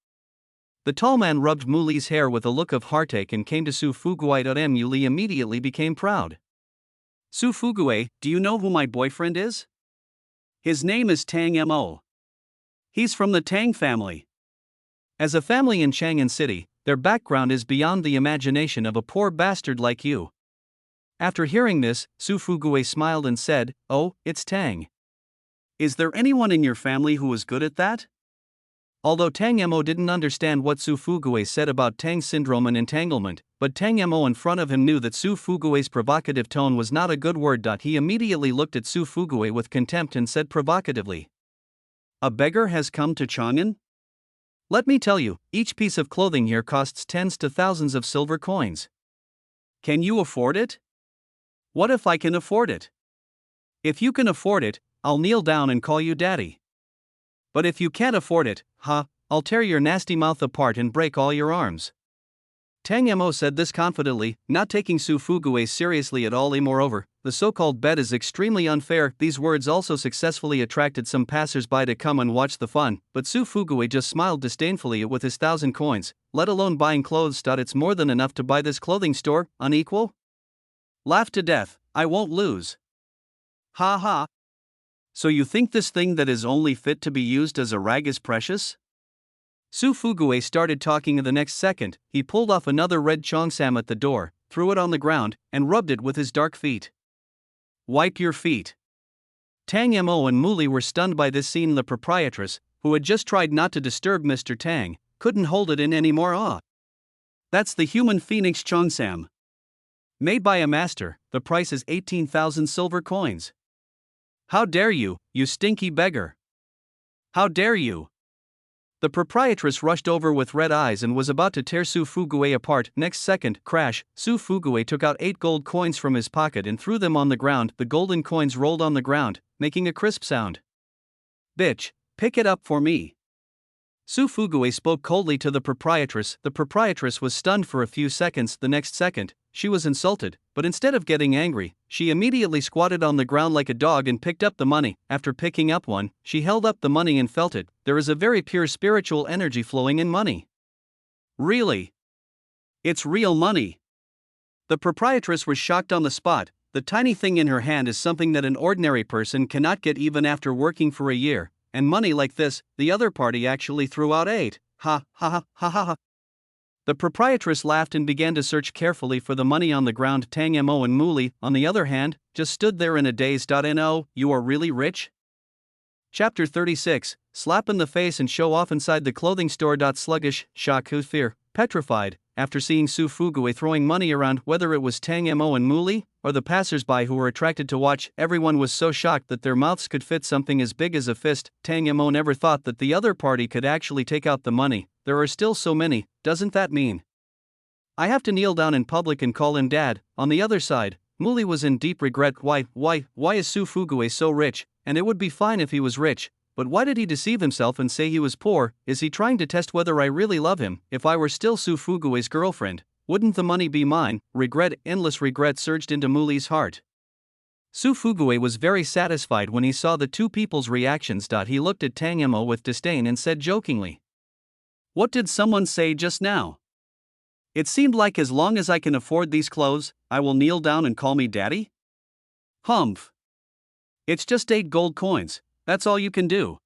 The tall man rubbed Muli's hair with a look of heartache and came to Su Fugue. Muli immediately became proud. "Su Fugue, do you know who my boyfriend is? His name is Tang Mo. He's from the Tang family." As a family in Chang'an City, their background is beyond the imagination of a poor bastard like you. After hearing this, Su Fugue smiled and said, "Oh, it's Tang. Is there anyone in your family who is good at that?" Although Tang Mo didn't understand what Su Fugue said about Tang syndrome and entanglement, but Tang Mo in front of him knew that Su Fugue's provocative tone was not a good word. He immediately looked at Su Fugue with contempt and said provocatively, "A beggar has come to Chang'an? Let me tell you, each piece of clothing here costs tens to thousands of silver coins. Can you afford it? What if I can afford it? If you can afford it, I'll kneel down and call you daddy. But if you can't afford it, I'll tear your nasty mouth apart and break all your arms." Tang Mo said this confidently, not taking Su Fugue seriously at all. Moreover, the so-called bet is extremely unfair. These words also successfully attracted some passers-by to come and watch the fun, but Su Fugue just smiled disdainfully with his 1,000 coins, let alone buying clothes. It's more than enough to buy this clothing store, unequal? Laugh to death, I won't lose. Ha ha. So you think this thing that is only fit to be used as a rag is precious? Su Fugue started talking. The next second, he pulled off another red cheongsam at the door, threw it on the ground, and rubbed it with his dark feet. "Wipe your feet." Tang Mo and Muli were stunned by this scene. The proprietress, who had just tried not to disturb Mr. Tang, couldn't hold it in anymore. "That's the human phoenix cheongsam. Made by a master, the price is 18,000 silver coins. How dare you, you stinky beggar! How dare you!" The proprietress rushed over with red eyes and was about to tear Su Fugue apart. Next second, crash, Su Fugue took out 8 gold coins from his pocket and threw them on the ground. The golden coins rolled on the ground, making a crisp sound. "Bitch, pick it up for me." Su Fugue spoke coldly to the proprietress. The proprietress was stunned for a few seconds. The next second, she was insulted, but instead of getting angry, she immediately squatted on the ground like a dog and picked up the money. After picking up one, she held up the money and felt it. There is a very pure spiritual energy flowing in money. Really? It's real money. The proprietress was shocked on the spot. The tiny thing in her hand is something that an ordinary person cannot get even after working for a year, and money like this, the other party actually threw out 8. Ha ha ha ha ha ha. The proprietress laughed and began to search carefully for the money on the ground. Tang Mo and Muli, on the other hand, just stood there in a daze. No, you are really rich? Chapter 36, Slap in the face and show off inside the clothing store. Sluggish, shock, fear, petrified, after seeing Su Fugui throwing money around, whether it was Tang Mo and Muli, or the passers-by who were attracted to watch, everyone was so shocked that their mouths could fit something as big as a fist. Tang Mo never thought that the other party could actually take out the money. There are still so many, doesn't that mean I have to kneel down in public and call him dad? On the other side, Muli was in deep regret. Why is Su Fugui so rich? And it would be fine if he was rich, but why did he deceive himself and say he was poor? Is he trying to test whether I really love him? If I were still Su Fugui's girlfriend, wouldn't the money be mine? Regret, endless regret surged into Muli's heart. Su Fugui was very satisfied when he saw the two people's reactions. He looked at Tang Mo with disdain and said jokingly, "What did someone say just now? It seemed like as long as I can afford these clothes, I will kneel down and call me daddy? Humph. It's just 8 gold coins, that's all you can do."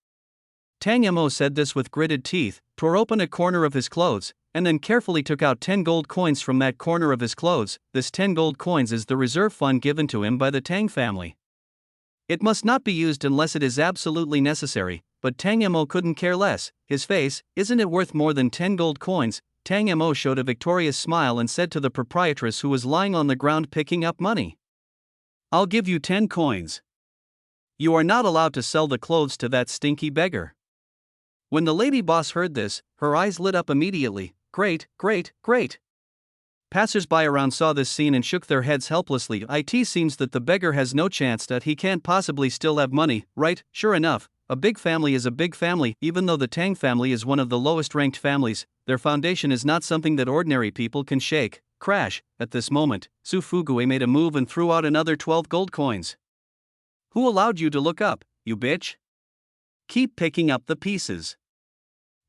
Tang Mo said this with gritted teeth, tore open a corner of his clothes, and then carefully took out 10 gold coins from that corner of his clothes. This 10 gold coins is the reserve fund given to him by the Tang family. It must not be used unless it is absolutely necessary, but Tang Mo couldn't care less. His face, "Isn't it worth more than 10 gold coins?" Tang Mo showed a victorious smile and said to the proprietress who was lying on the ground picking up money, "I'll give you 10 coins. You are not allowed to sell the clothes to that stinky beggar." When the lady boss heard this, her eyes lit up immediately. Great, great, great. Passers-by around saw this scene and shook their heads helplessly. It seems that the beggar has no chance, that he can't possibly still have money, right? Sure enough, a big family is a big family. Even though the Tang family is one of the lowest ranked families, their foundation is not something that ordinary people can shake. Crash. At this moment, Su Fugui made a move and threw out another 12 gold coins. "Who allowed you to look up, you bitch? Keep picking up the pieces."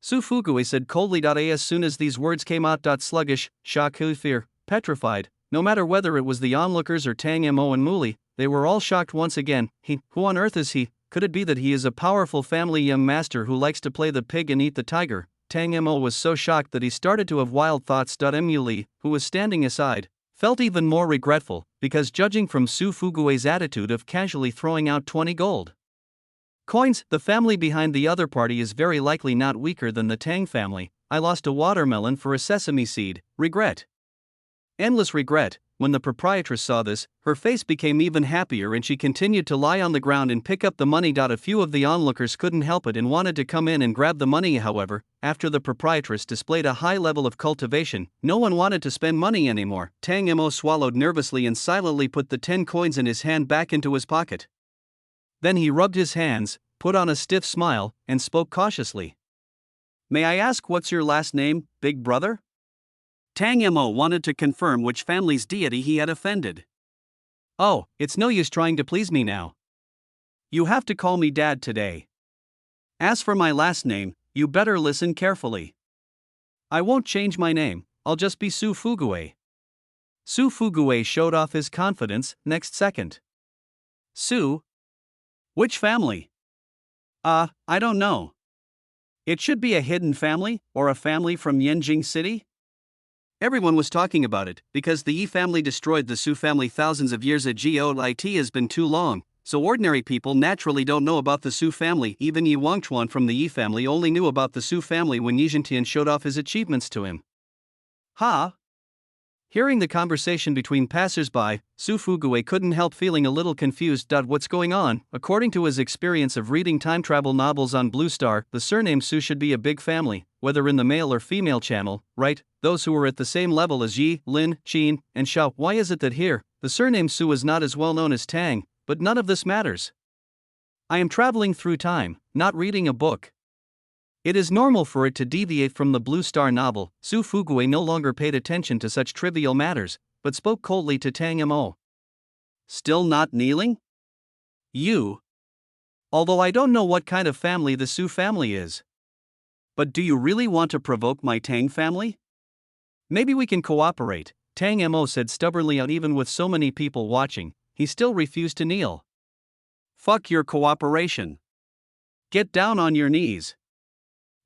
Su Fugui said coldly. As soon as these words came out, sluggish, shock, fear, petrified, no matter whether it was the onlookers or Tang Mo and Muli, they were all shocked once again. Who on earth is he? Could it be that he is a powerful family young master who likes to play the pig and eat the tiger? Tang Mo was so shocked that he started to have wild thoughts. Muli, who was standing aside, felt even more regretful, because judging from Su Fugui's attitude of casually throwing out 20 gold coins, the family behind the other party is very likely not weaker than the Tang family. I lost a watermelon for a sesame seed. Regret. Endless regret. When the proprietress saw this, her face became even happier and she continued to lie on the ground and pick up the money. A few of the onlookers couldn't help it and wanted to come in and grab the money. However, after the proprietress displayed a high level of cultivation, no one wanted to spend money anymore. Tang Mo swallowed nervously and silently put the 10 coins in his hand back into his pocket. Then he rubbed his hands, put on a stiff smile, and spoke cautiously. "May I ask what's your last name, big brother?" Tang Mo wanted to confirm which family's deity he had offended. "Oh, it's no use trying to please me now. You have to call me dad today. As for my last name, you better listen carefully. I won't change my name, I'll just be Su Fugui." Su Fugui showed off his confidence next second. "Su? Which family?" I don't know. It should be a hidden family, or a family from Yanjing City?" Everyone was talking about it, because the Yi family destroyed the Su family thousands of years ago. It has been too long, so ordinary people naturally don't know about the Su family. Even Yi Wangchuan from the Yi family only knew about the Su family when Yi Zhentian showed off his achievements to him. "Ha!" Hearing the conversation between passers-by, Su Fugui couldn't help feeling a little confused. What's going on? According to his experience of reading time travel novels on Blue Star, the surname Su should be a big family, whether in the male or female channel, right? Those who are at the same level as Yi, Lin, Qin, and Xiao. Why is it that here, the surname Su is not as well known as Tang? But none of this matters. I am traveling through time, not reading a book. It is normal for it to deviate from the Blue Star novel. Su Fugui no longer paid attention to such trivial matters, but spoke coldly to Tang Mo. "Still not kneeling? You? Although I don't know what kind of family the Su family is. But do you really want to provoke my Tang family? Maybe we can cooperate, Tang Mo said stubbornly, and even with so many people watching, he still refused to kneel. Fuck your cooperation. Get down on your knees.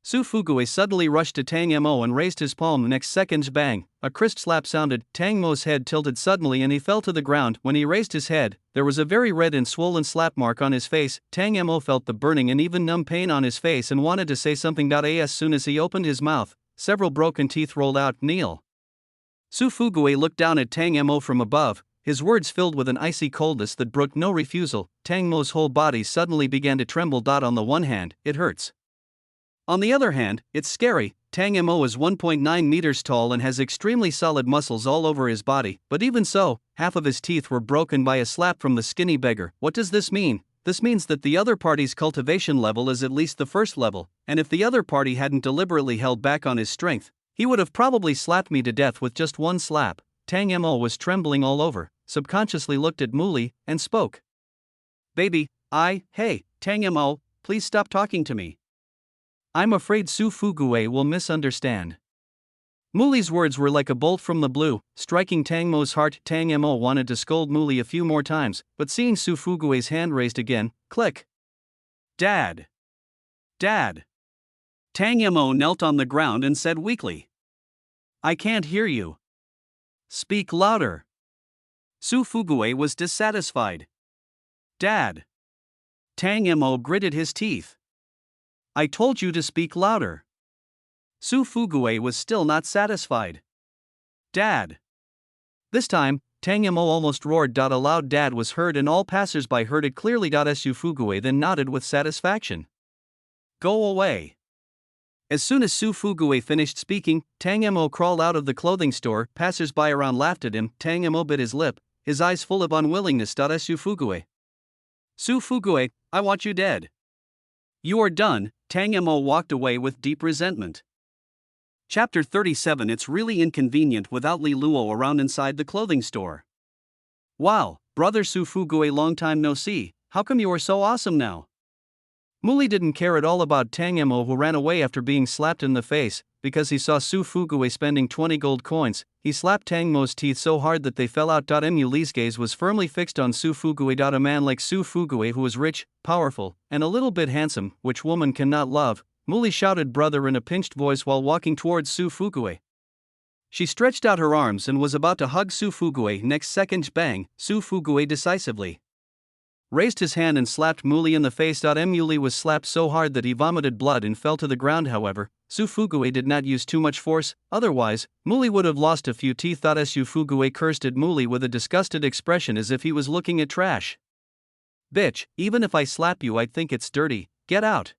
Su Fugui suddenly rushed to Tang Mo and raised his palm. Next second, bang, a crisp slap sounded. Tang Mo's head tilted suddenly and he fell to the ground. When he raised his head, there was a very red and swollen slap mark on his face. Tang Mo felt the burning and even numb pain on his face and wanted to say something. As soon as he opened his mouth, several broken teeth rolled out. Kneel. Su Fugui looked down at Tang Mo from above, his words filled with an icy coldness that brooked no refusal. Tang Mo's whole body suddenly began to tremble. On the one hand, it hurts. On the other hand, it's scary. Tang Mo is 1.9 meters tall and has extremely solid muscles all over his body, but even so, half of his teeth were broken by a slap from the skinny beggar. What does this mean? This means that the other party's cultivation level is at least the first level, and if the other party hadn't deliberately held back on his strength, he would have probably slapped me to death with just one slap. Tang Mo was trembling all over, subconsciously looked at Muli, and spoke. Baby, hey, Tang Mo, please stop talking to me. I'm afraid Su Fugui will misunderstand. Muli's words were like a bolt from the blue, striking Tang Mo's heart. Tang Mo wanted to scold Muli a few more times, but seeing Su Fugui's hand raised again, click. Dad. Dad. Tang Mo knelt on the ground and said weakly. I can't hear you. Speak louder. Su Fugui was dissatisfied. Dad. Tang Mo gritted his teeth. I told you to speak louder. Su Fugui was still not satisfied. Dad. This time, Tang Mo almost roared. A loud dad was heard and all passers-by heard it clearly. Su Fugui then nodded with satisfaction. Go away. As soon as Su Fugui finished speaking, Tang Mo crawled out of the clothing store. Passers-by around laughed at him. Tang Mo bit his lip, his eyes full of unwillingness. Su Fugui. Su Fugui, I want you dead. You are done. Tang Mo walked away with deep resentment. Chapter 37. It's really inconvenient without Li Luo around inside the clothing store. Wow, brother Su Fugui, long time no see, how come you are so awesome now? Muli didn't care at all about Tang Mo, who ran away after being slapped in the face, because he saw Su Fugui spending 20 gold coins. He slapped Tang Mo's teeth so hard that they fell out. Muli's gaze was firmly fixed on Su Fugui. A man like Su Fugui, who was rich, powerful, and a little bit handsome, which woman cannot love? Muli shouted brother in a pinched voice while walking towards Su Fugui. She stretched out her arms and was about to hug Su Fugui. Next second, bang, Su Fugui decisively raised his hand and slapped Muli in the face. Muli was slapped so hard that he vomited blood and fell to the ground. However, Su Fugui did not use too much force, otherwise, Muli would have lost a few teeth. Su Fugui cursed at Muli with a disgusted expression as if he was looking at trash. Bitch, even if I slap you, I'd think it's dirty. Get out.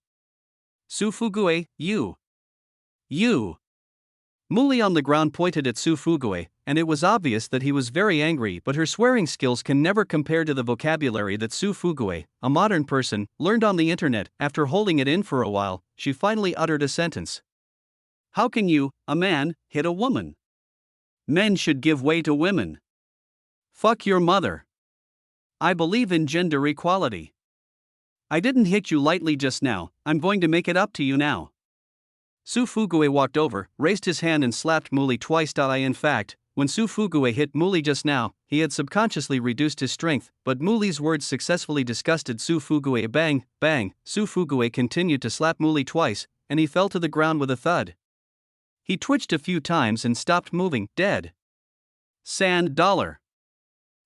Su Fugui, you. Muli on the ground pointed at Su Fugui, and it was obvious that he was very angry, but her swearing skills can never compare to the vocabulary that Su Fugui, a modern person, learned on the internet. After holding it in for a while, she finally uttered a sentence. How can you, a man, hit a woman? Men should give way to women. Fuck your mother. I believe in gender equality. I didn't hit you lightly just now, I'm going to make it up to you now. Su Fugui walked over, raised his hand and slapped Muli twice. In fact, when Su Fugui hit Muli just now, he had subconsciously reduced his strength, but Muli's words successfully disgusted Su Fugui. Bang, bang, Su Fugui continued to slap Muli twice, and he fell to the ground with a thud. He twitched a few times and stopped moving, dead. Sand dollar.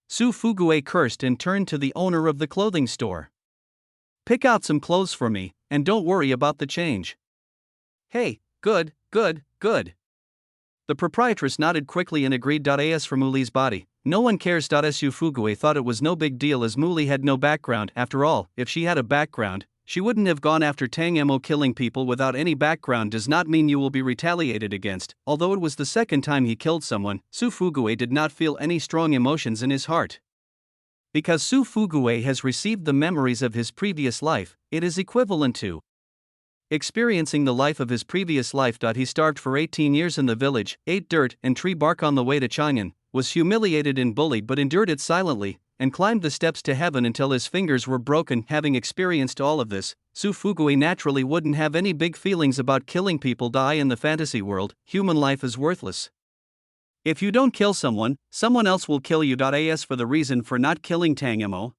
Su Fugui cursed and turned to the owner of the clothing store. Pick out some clothes for me, and don't worry about the change. Hey, good. The proprietress nodded quickly and agreed. As for Muli's body, no one cares. Su Fugui thought it was no big deal as Muli had no background. After all, if she had a background, she wouldn't have gone after Tang Mo. Killing people without any background does not mean you will be retaliated against. Although it was the second time he killed someone, Su Fugui did not feel any strong emotions in his heart. Because Su Fugui has received the memories of his previous life, it is equivalent to experiencing the life of his previous life. He starved for 18 years in the village, ate dirt and tree bark on the way to Chang'an, was humiliated and bullied but endured it silently, and climbed the steps to heaven until his fingers were broken. Having experienced all of this, Su Fugui naturally wouldn't have any big feelings about killing people. In the fantasy world, human life is worthless. If you don't kill someone, someone else will kill you. As for the reason for not killing Tang Mo,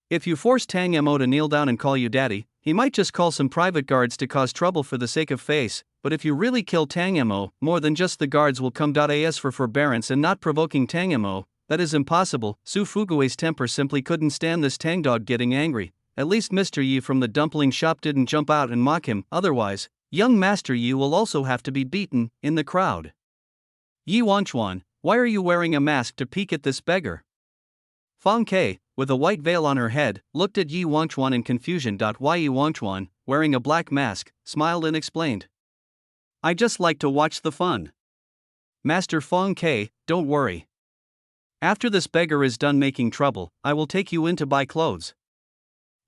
if you force Tang Mo to kneel down and call you daddy, he might just call some private guards to cause trouble for the sake of face, but if you really kill Tang Mo, more than just the guards will come. As for forbearance and not provoking Tang Mo, that is impossible. Su Fugue's temper simply couldn't stand this Tang dog getting angry. At least Mr. Yi from the dumpling shop didn't jump out and mock him, otherwise, young Master Yi will also have to be beaten in the crowd. Yi Wanchuan, why are you wearing a mask to peek at this beggar? Fong Ke, with a white veil on her head, looked at Yi Wanchuan in confusion. Why Yi Wanchuan, wearing a black mask, smiled and explained. I just like to watch the fun. Master Fong Ke, don't worry. After this beggar is done making trouble, I will take you in to buy clothes.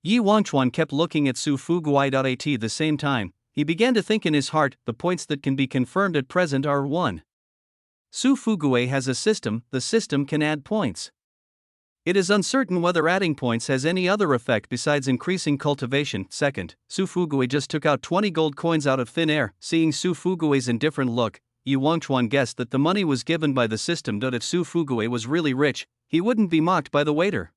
Yi Wanchuan kept looking at Su Fugue. At the same time, he began to think in his heart, the points that can be confirmed at present are 1. Su Fugue has a system, the system can add points. It is uncertain whether adding points has any other effect besides increasing cultivation. 2nd, Su Fugue just took out 20 gold coins out of thin air. Seeing Su Fugue's indifferent look, Yi Wanchuan guessed that the money was given by the system. If Su Fugue was really rich, he wouldn't be mocked by the waiter.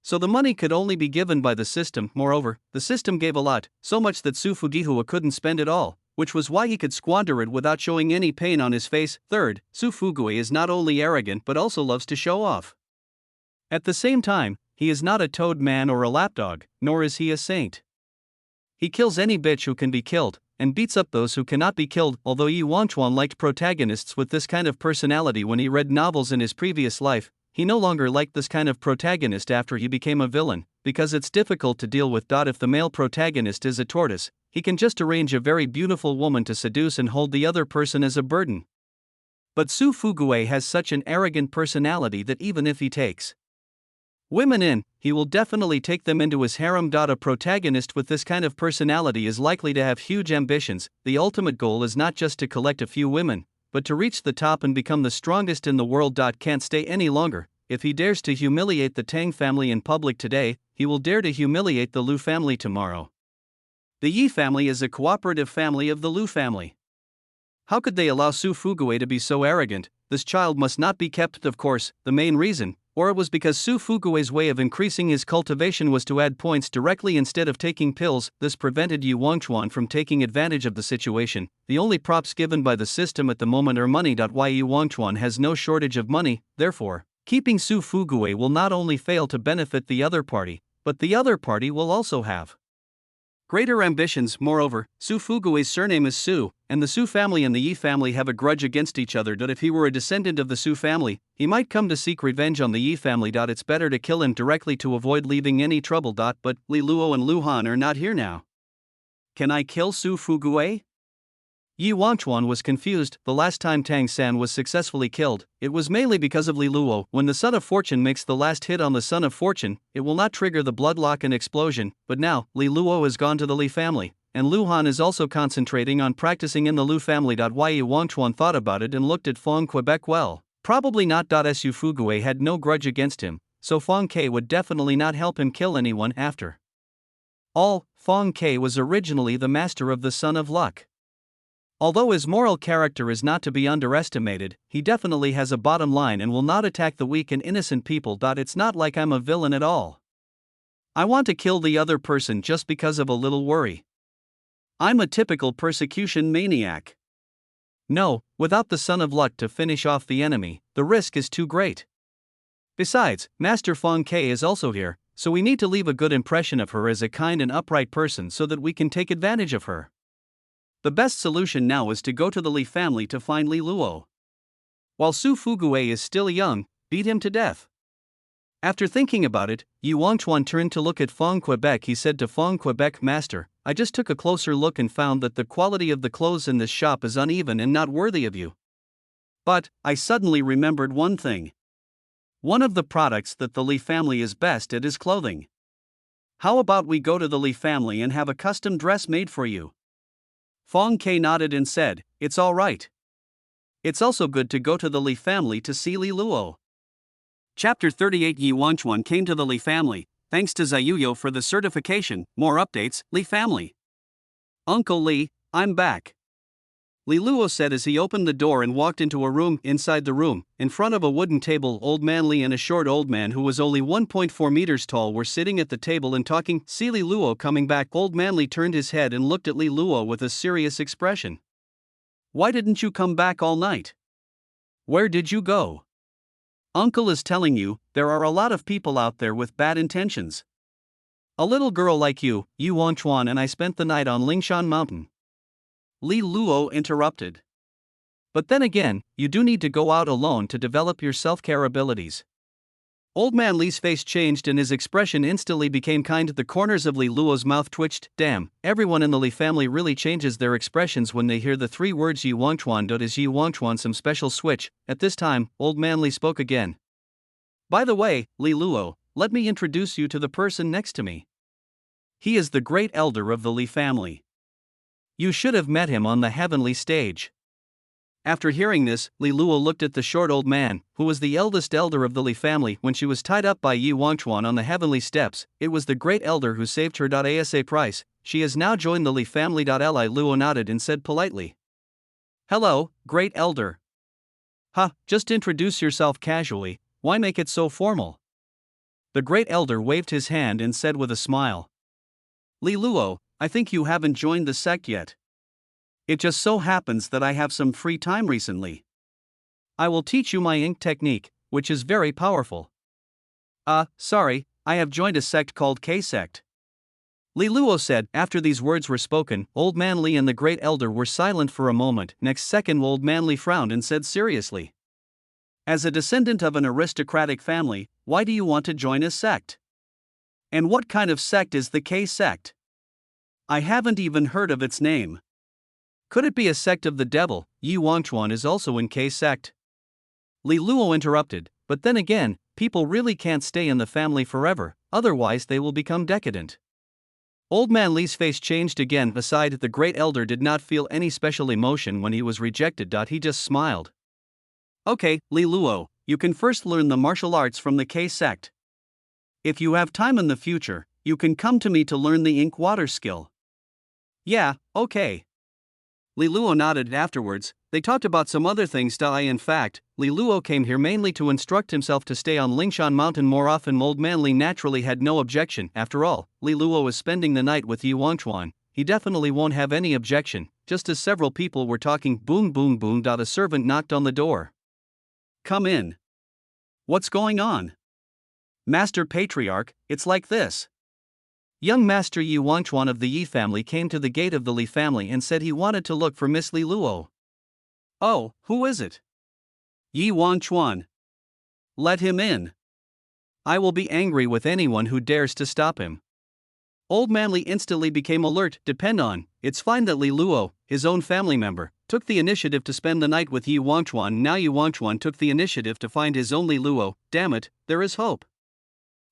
So the money could only be given by the system. Moreover, the system gave a lot, so much that Su Fugue couldn't spend it all, which was why he could squander it without showing any pain on his face. 3rd, Su Fugue is not only arrogant but also loves to show off. At the same time, he is not a toad man or a lapdog, nor is he a saint. He kills any bitch who can be killed, and beats up those who cannot be killed. Although Yi Wanchuan liked protagonists with this kind of personality when he read novels in his previous life, he no longer liked this kind of protagonist after he became a villain, because it's difficult to deal with. If the male protagonist is a tortoise, he can just arrange a very beautiful woman to seduce and hold the other person as a burden. But Su Fugue has such an arrogant personality that even if he takes women in, he will definitely take them into his harem. A protagonist with this kind of personality is likely to have huge ambitions. The ultimate goal is not just to collect a few women, but to reach the top and become the strongest in the world. Can't stay any longer. If he dares to humiliate the Tang family in public today, he will dare to humiliate the Lu family tomorrow. The Yi family is a cooperative family of the Lu family. How could they allow Su Fugue to be so arrogant? This child must not be kept. Of course, the main reason, or it was because Su Fugue's way of increasing his cultivation was to add points directly instead of taking pills. This prevented Yi Wanchuan from taking advantage of the situation. The only props given by the system at the moment are money. Why Yi Wanchuan has no shortage of money, therefore, keeping Su Fugue will not only fail to benefit the other party, but the other party will also have greater ambitions. Moreover, Su Fugue's surname is Su, and the Su family and the Yi family have a grudge against each other. If he were a descendant of the Su family, he might come to seek revenge on the Yi family. It's better to kill him directly to avoid leaving any trouble. But Li Luo and Lu Han are not here now. Can I kill Su Fugue? Yi Wanchuan was confused. The last time Tang San was successfully killed, it was mainly because of Li Luo. When the Son of Fortune makes the last hit on the Son of Fortune, it will not trigger the bloodlock and explosion, but now, Li Luo has gone to the Li family, and Lu Han is also concentrating on practicing in the Lu family. Why Yi Wanchuan thought about it and looked at Fong Quebec. Well, probably not. Su Fugue had no grudge against him, so Fong Ke would definitely not help him kill anyone after all. Fong Ke was originally the master of the Son of Luck. Although his moral character is not to be underestimated, he definitely has a bottom line and will not attack the weak and innocent people. It's not like I'm a villain at all. I want to kill the other person just because of a little worry. I'm a typical persecution maniac. No, without the Son of Luck to finish off the enemy, the risk is too great. Besides, Master Fong Ke is also here, so we need to leave a good impression of her as a kind and upright person so that we can take advantage of her. The best solution now is to go to the Li family to find Li Luo. While Su Fugue is still young, beat him to death. After thinking about it, Yi Wanchuan turned to look at Fong Quebec. He said to Fong Quebec, Master, I just took a closer look and found that the quality of the clothes in this shop is uneven and not worthy of you. But, I suddenly remembered one thing. One of the products that the Li family is best at is clothing. How about we go to the Li family and have a custom dress made for you? Fong Ke nodded and said, it's all right. It's also good to go to the Li family to see Li Luo. Chapter 38. Yi Wanchuan came to the Li family, thanks to Zayuyo for the certification. More updates. Li family. Uncle Li, I'm back. Li Luo said as he opened the door and walked into a room. Inside the room, in front of a wooden table, Old Man Li and a short old man who was only 1.4 meters tall were sitting at the table and talking. See Li Luo coming back. Old Man Li turned his head and looked at Li Luo with a serious expression. Why didn't you come back all night? Where did you go? Uncle is telling you, there are a lot of people out there with bad intentions. A little girl like you, Yi Wangchuan, and I spent the night on Lingshan Mountain. Li Luo interrupted. But then again, you do need to go out alone to develop your self-care abilities. Old Man Li's face changed and his expression instantly became kind. The corners of Li Luo's mouth twitched. Damn, everyone in the Li family really changes their expressions when they hear the three words Yi Wangchuan. Is Yi Wangchuan some special switch? At this time, Old Man Li spoke again. By the way, Li Luo, let me introduce you to the person next to me. He is the great elder of the Li family. You should have met him on the heavenly stage. After hearing this, Li Luo looked at the short old man, who was the eldest elder of the Li family. When she was tied up by Yi Wangchuan on the heavenly steps, it was the great elder who saved her. Asa Price, she has now joined the Li family. Li Luo nodded and said politely. Hello, great elder. Just introduce yourself casually, why make it so formal? The great elder waved his hand and said with a smile. Li Luo, I think you haven't joined the sect yet. It just so happens that I have some free time recently. I will teach you my ink technique, which is very powerful. Sorry, I have joined a sect called K-sect. Li Luo said. After these words were spoken, Old Man Li and the great elder were silent for a moment. Next second, Old Man Li frowned and said seriously. As a descendant of an aristocratic family, why do you want to join a sect? And what kind of sect is the K-sect? I haven't even heard of its name. Could it be a sect of the devil? Yi Wangchuan is also in K-sect. Li Luo interrupted, but then again, people really can't stay in the family forever, otherwise they will become decadent. Old Man Li's face changed again. Aside, the great elder did not feel any special emotion when he was rejected. He just smiled. Okay, Li Luo, you can first learn the martial arts from the K-sect. If you have time in the future, you can come to me to learn the ink water skill. Yeah, okay. Li Luo nodded. Afterwards, they talked about some other things. In fact, Li Luo came here mainly to instruct himself to stay on Lingshan Mountain more often. Old Man Li naturally had no objection. After all, Li Luo is spending the night with Yi Wangchuan. He definitely won't have any objection. Just as several people were talking, boom boom boom. A servant knocked on the door. Come in. What's going on? Master Patriarch, it's like this. Young Master Yi Wangchuan of the Yi family came to the gate of the Li family and said he wanted to look for Miss Li Luo. Oh, who is it? Yi Wangchuan. Let him in. I will be angry with anyone who dares to stop him. Old Man Li instantly became alert. Depend on, it's fine that Li Luo, his own family member, took the initiative to spend the night with Yi Wangchuan. Now Yi Wangchuan took the initiative to find his own Li Luo. Damn it, there is hope.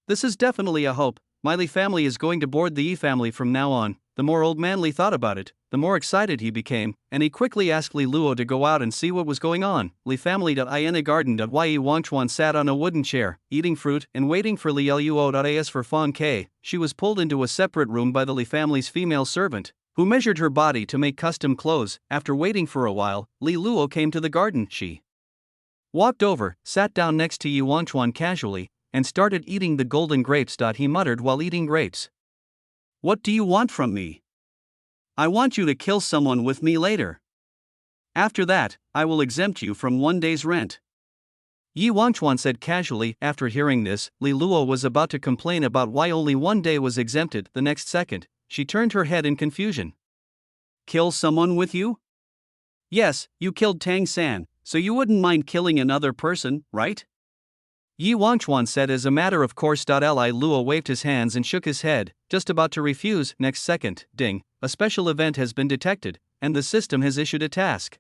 This is definitely a hope. My Li family is going to board the Yi family from now on. The more Old Man Li thought about it, the more excited he became, and he quickly asked Li Luo to go out and see what was going on. Li family. In a garden. Yi Wangchuan sat on a wooden chair, eating fruit and waiting for Li Luo. As for Fan Ke, she was pulled into a separate room by the Li family's female servant, who measured her body to make custom clothes. After waiting for a while, Li Luo came to the garden. She walked over, sat down next to Yi Wangchuan casually, and started eating the golden grapes. He muttered while eating grapes. What do you want from me? I want you to kill someone with me later. After that, I will exempt you from 1 day's rent. Yi Wangchuan said casually. After hearing this, Li Luo was about to complain about why only 1 day was exempted. The next second, she turned her head in confusion. Kill someone with you? Yes, you killed Tang San, so you wouldn't mind killing another person, right? Yi Wangchuan said as a matter of course. Li Luo waved his hands and shook his head, just about to refuse. Next second, ding, a special event has been detected, and the system has issued a task.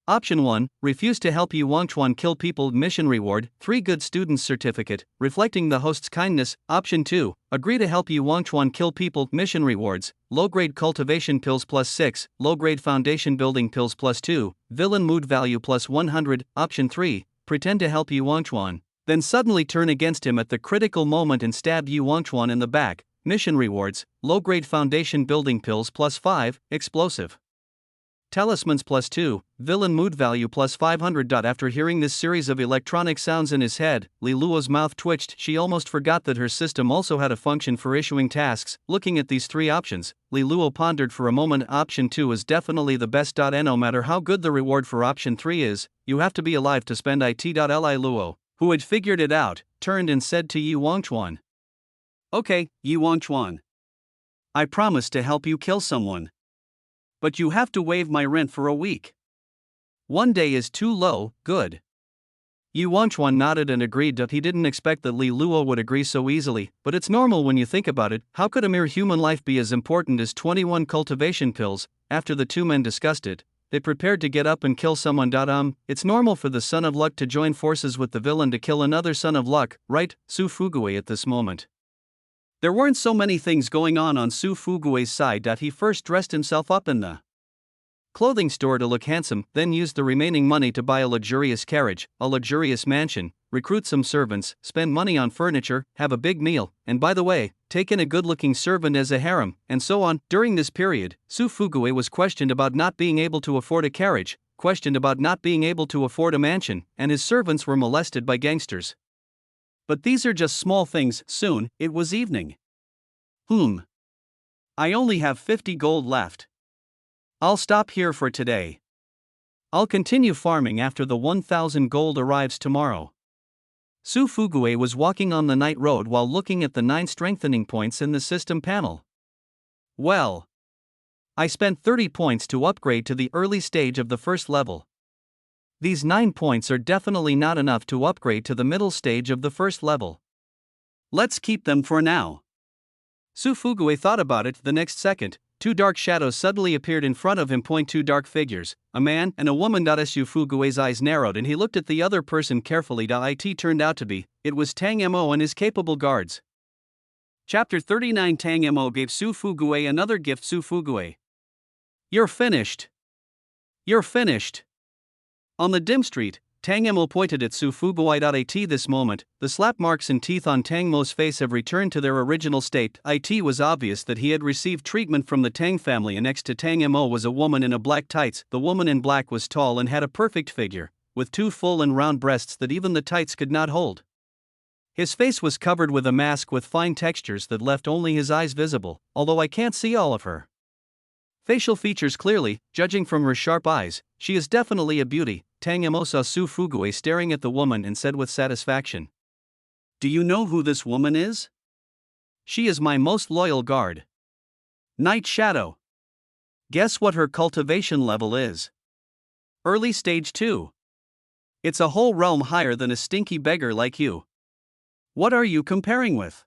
Option 1, refuse to help Yi Wangchuan kill people. Mission reward, 3 good students certificate, reflecting the host's kindness. Option 2, agree to help Yi Wangchuan kill people. Mission rewards, low-grade cultivation pills +6, low-grade foundation building pills +2, villain mood value +100. Option 3, pretend to help Yi Wangchuan, then suddenly turn against him at the critical moment and stab Yi Wangchuan in the back. Mission rewards, low-grade foundation building pills +5, explosive Talismans plus 2, villain mood value plus 500. After hearing this series of electronic sounds in his head, Li Luo's mouth twitched. She almost forgot that her system also had a function for issuing tasks. Looking at these three options, Li Luo pondered for a moment. Option 2 is definitely the best. And no matter how good the reward for option 3 is, you have to be alive to spend it. Li Luo, who had figured it out, turned and said to Yi Wangchuan, "Okay, Yi Wangchuan. I promise to help you kill someone. But you have to waive my rent for a week. One day is too low, good." Yi Wangchuan nodded and agreed that he didn't expect that Li Luo would agree so easily, but it's normal when you think about it. How could a mere human life be as important as 21 cultivation pills? After the two men discussed it, they prepared to get up and kill someone. It's normal for the Son of Luck to join forces with the villain to kill another Son of Luck, right? Su Fuguei at this moment. There weren't so many things going on Su Fuguei's side. He first dressed himself up in the clothing store to look handsome, then used the remaining money to buy a luxurious carriage, a luxurious mansion, recruit some servants, spend money on furniture, have a big meal, and by the way, take in a good-looking servant as a harem, and so on. During this period, Su Fuguei was questioned about not being able to afford a carriage, questioned about not being able to afford a mansion, and his servants were molested by gangsters. But these are just small things. Soon, it was evening. I only have 50 gold left. I'll stop here for today. I'll continue farming after the 1,000 gold arrives tomorrow. Su Fuguei was walking on the night road while looking at the 9 strengthening points in the system panel. Well, I spent 30 points to upgrade to the early stage of the first level. These 9 points are definitely not enough to upgrade to the middle stage of the first level. Let's keep them for now. Su Fuguei thought about it. The next second, 2 dark shadows suddenly appeared in front of him. 2 dark figures, a man and a woman. Su Fuguei's eyes narrowed and he looked at the other person carefully. It turned out to be, it was Tang Mo and his capable guards. Chapter 39. Tang Mo gave Su Fuguei another gift. Su Fuguei, you're finished. You're finished. On the dim street, Tang Mo pointed at Su Fuguei. At this moment, the slap marks and teeth on Tang Mo's face have returned to their original state. It was obvious that he had received treatment from the Tang family, and next to Tang Mo was a woman in a black tights. The woman in black was tall and had a perfect figure, with 2 full and round breasts that even the tights could not hold. His face was covered with a mask with fine textures that left only his eyes visible, although I can't see all of her facial features clearly. Judging from her sharp eyes, she is definitely a beauty. Tang Mo saw Su Fuguei staring at the woman and said with satisfaction, "Do you know who this woman is? She is my most loyal guard. Night Shadow. Guess what her cultivation level is? Early stage 2. It's a whole realm higher than a stinky beggar like you. What are you comparing with?"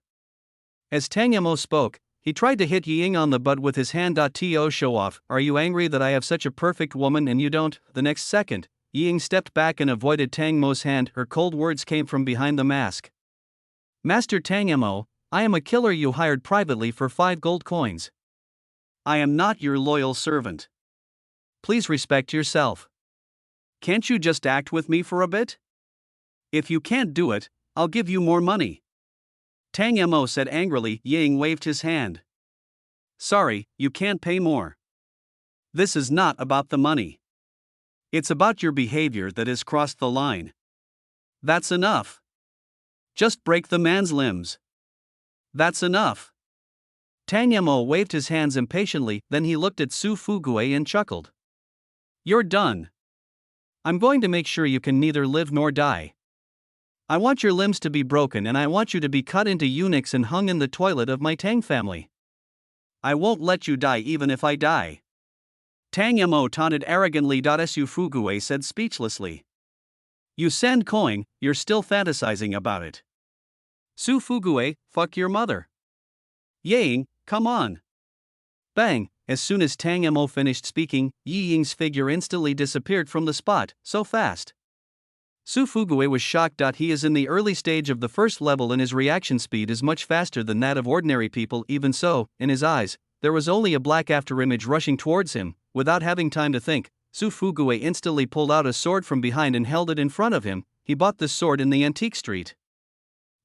As Tang Mo spoke, he tried to hit Ying on the butt with his hand. To show off, "Are you angry that I have such a perfect woman and you don't?" The next second, Ying stepped back and avoided Tang Mo's hand. Her cold words came from behind the mask. "Master Tang Mo, I am a killer you hired privately for 5 gold coins. I am not your loyal servant. Please respect yourself. Can't you just act with me for a bit? If you can't do it, I'll give you more money." Tang Mo said angrily. Ying waved his hand. "Sorry, you can't pay more. This is not about the money. It's about your behavior that has crossed the line. That's enough. Just break the man's limbs. That's enough." Tang Mo waved his hands impatiently, then he looked at Su Fuguei and chuckled. "You're done. I'm going to make sure you can neither live nor die. I want your limbs to be broken and I want you to be cut into eunuchs and hung in the toilet of my Tang family. I won't let you die even if I die." Tang Mo taunted arrogantly. Su Fuguei said speechlessly, "You send coin, you're still fantasizing about it. Su Fuguei, fuck your mother. Ying, come on." Bang! As soon as Tang Mo finished speaking, Yi Ying's figure instantly disappeared from the spot, so fast. Su Fuguei was shocked. He is in the early stage of the first level and his reaction speed is much faster than that of ordinary people. Even so, in his eyes, there was only a black afterimage rushing towards him. Without having time to think, Su Fuguei instantly pulled out a sword from behind and held it in front of him. He bought this sword in the antique street.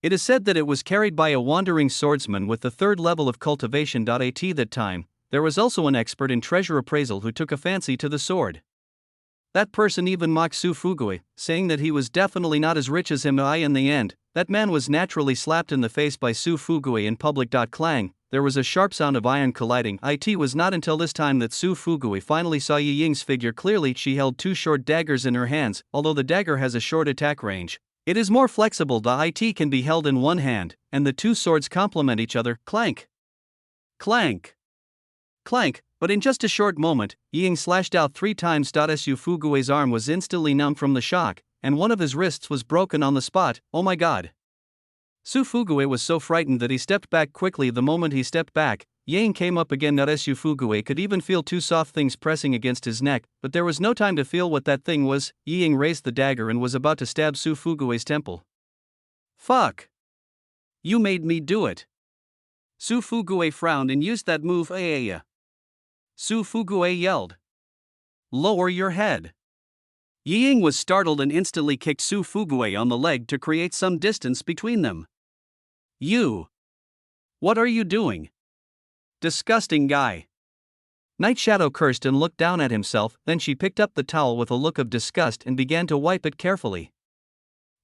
It is said that it was carried by a wandering swordsman with the 3rd level of cultivation. At that time, there was also an expert in treasure appraisal who took a fancy to the sword. That person even mocked Su Fugui, saying that he was definitely not as rich as him. In the end, that man was naturally slapped in the face by Su Fugui in public. Clang, there was a sharp sound of iron colliding. It was not until this time that Su Fugui finally saw Yi Ying's figure clearly. She held two short daggers in her hands. Although the dagger has a short attack range, it is more flexible. It can be held in one hand, and the two swords complement each other. Clank! Clank! Clank! But in just a short moment, Yi Ying slashed out 3 times. Su Fugui's arm was instantly numb from the shock, and one of his wrists was broken on the spot. Oh my god! Su Fugui was so frightened that he stepped back quickly. The moment he stepped back, Yi Ying came up again. Su Fugui could even feel 2 soft things pressing against his neck, but there was no time to feel what that thing was. Yi Ying raised the dagger and was about to stab Su Fugui's temple. Fuck! You made me do it! Su Fugui frowned and used that move. Su Fugui yelled. Lower your head! Yi Ying was startled and instantly kicked Su Fugui on the leg to create some distance between them. You! What are you doing? Disgusting guy! Night Shadow cursed and looked down at himself. Then she picked up the towel with a look of disgust and began to wipe it carefully.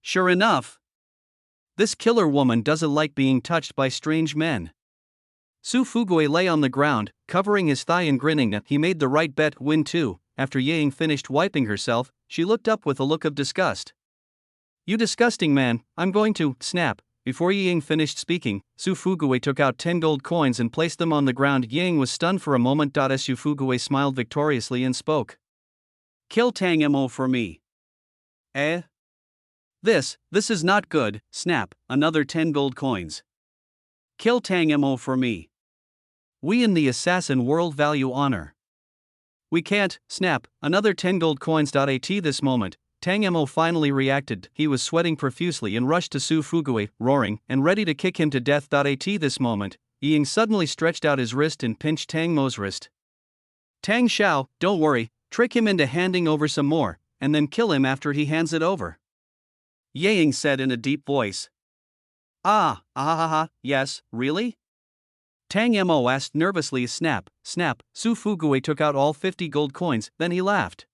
Sure enough, this killer woman doesn't like being touched by strange men. Su Fugui lay on the ground, covering his thigh and grinning. He made the right bet. Win too. After Yi Ying finished wiping herself, she looked up with a look of disgust. You disgusting man, I'm going to snap. Before Yi Ying finished speaking, Su Fugui took out 10 gold coins and placed them on the ground. Yi Ying was stunned for a moment. Su Fugui smiled victoriously and spoke. Kill Tang Mo for me. Eh? This is not good. Snap, another 10 gold coins. Kill Tang Mo for me. We in the assassin world value honor. We can't. Snap, another 10 gold coins. At this moment, Tang Mo finally reacted. He was sweating profusely and rushed to Su Fugui, roaring, and ready to kick him to death. At this moment, Yi Ying suddenly stretched out his wrist and pinched Tang Mo's wrist. Tang Xiao, don't worry, trick him into handing over some more, and then kill him after he hands it over. Yi Ying said in a deep voice. Yes, really? Tang Mo asked nervously. Snap, snap. Su Fugui took out all 50 gold coins, then he laughed.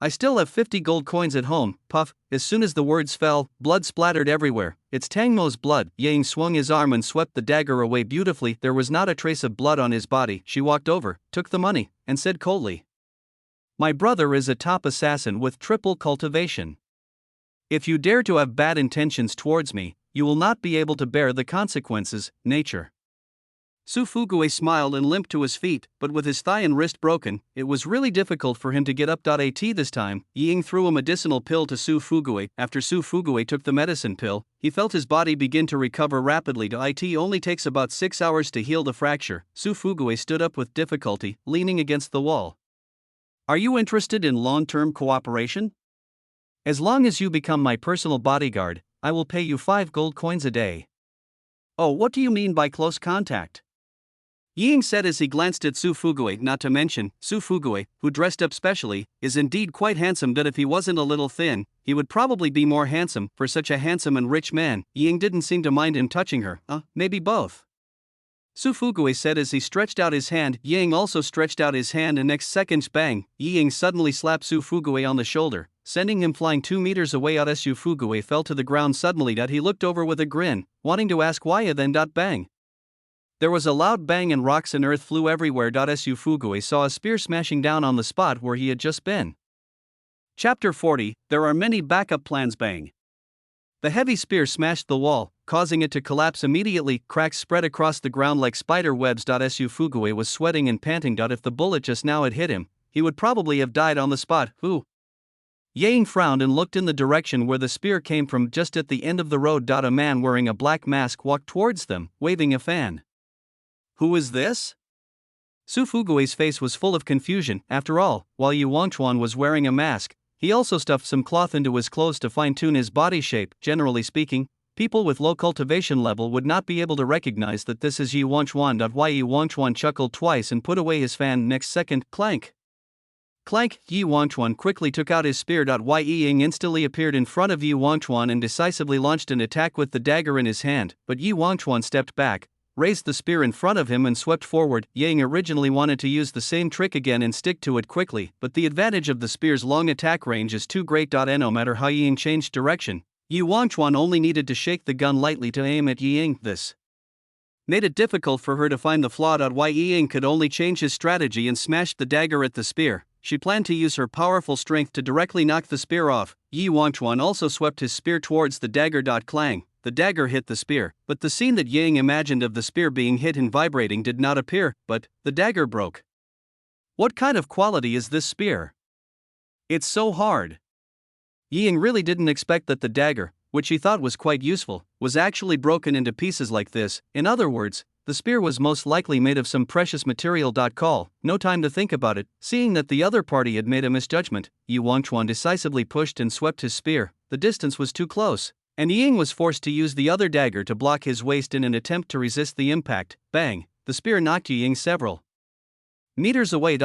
I still have 50 gold coins at home. Puff. As soon as the words fell, blood splattered everywhere. It's Tang Mo's blood. Yi Ying swung his arm and swept the dagger away beautifully. There was not a trace of blood on his body. She walked over, took the money, and said coldly. My brother is a top assassin with triple cultivation. If you dare to have bad intentions towards me, you will not be able to bear the consequences. Nature. Su Fugui smiled and limped to his feet, but with his thigh and wrist broken, it was really difficult for him to get up. This time, Yi Ying threw a medicinal pill to Su Fugui. After Su Fugui took the medicine pill, he felt his body begin to recover rapidly. It only takes about 6 hours to heal the fracture. Su Fugui stood up with difficulty, leaning against the wall. Are you interested in long-term cooperation? As long as you become my personal bodyguard, I will pay you 5 gold coins a day. Oh, what do you mean by close contact? Yi Ying said as he glanced at Su Fugui. Not to mention, Su Fugui, who dressed up specially, is indeed quite handsome. If he wasn't a little thin, he would probably be more handsome. For such a handsome and rich man, Yi Ying didn't seem to mind him touching her. Maybe both. Su Fugui said as he stretched out his hand. Yi Ying also stretched out his hand, and next second, bang, Yi Ying suddenly slapped Su Fugui on the shoulder, sending him flying 2 meters away. Su Fugui fell to the ground suddenly. He looked over with a grin, wanting to ask why. Then bang. There was a loud bang and rocks and earth flew everywhere. Su Fugui saw a spear smashing down on the spot where he had just been. Chapter 40, There are many backup plans. Bang. The heavy spear smashed the wall, causing it to collapse immediately. Cracks spread across the ground like spider webs. Su Fugui was sweating and panting. If the bullet just now had hit him, he would probably have died on the spot. Who? Yi Ying frowned and looked in the direction where the spear came from. Just at the end of the road. A man wearing a black mask walked towards them, waving a fan. Who is this? Su Fugui's face was full of confusion. After all, while Yi Wangchuan was wearing a mask, he also stuffed some cloth into his clothes to fine-tune his body shape. Generally speaking, people with low cultivation level would not be able to recognize that this is Yi Wangchuan. Why? Yi Wangchuan chuckled twice and put away his fan. Next second, clank. Clank. Yi Wangchuan quickly took out his spear. Yi Ying instantly appeared in front of Yi Wangchuan and decisively launched an attack with the dagger in his hand, but Yi Wangchuan stepped back, raised the spear in front of him and swept forward. Yang originally wanted to use the same trick again and stick to it quickly, but the advantage of the spear's long attack range is too great. No matter how Yang changed direction, Yi Wangchuan only needed to shake the gun lightly to aim at Yi Ying. This made it difficult for her to find the flaw. Why Yi Ying could only change his strategy and smashed the dagger at the spear. She planned to use her powerful strength to directly knock the spear off. Yi Wangchuan also swept his spear towards the dagger. Clang. The dagger hit the spear, but the scene that Yang imagined of the spear being hit and vibrating did not appear, but the dagger broke. What kind of quality is this spear? It's so hard. Yang really didn't expect that the dagger, which she thought was quite useful, was actually broken into pieces like this. In other words, the spear was most likely made of some precious material. Call. No time to think about it. Seeing that the other party had made a misjudgment, Yi Wangchuan decisively pushed and swept his spear. The distance was too close, and Ying was forced to use the other dagger to block his waist in an attempt to resist the impact. Bang! The spear knocked Ying several meters away. Yi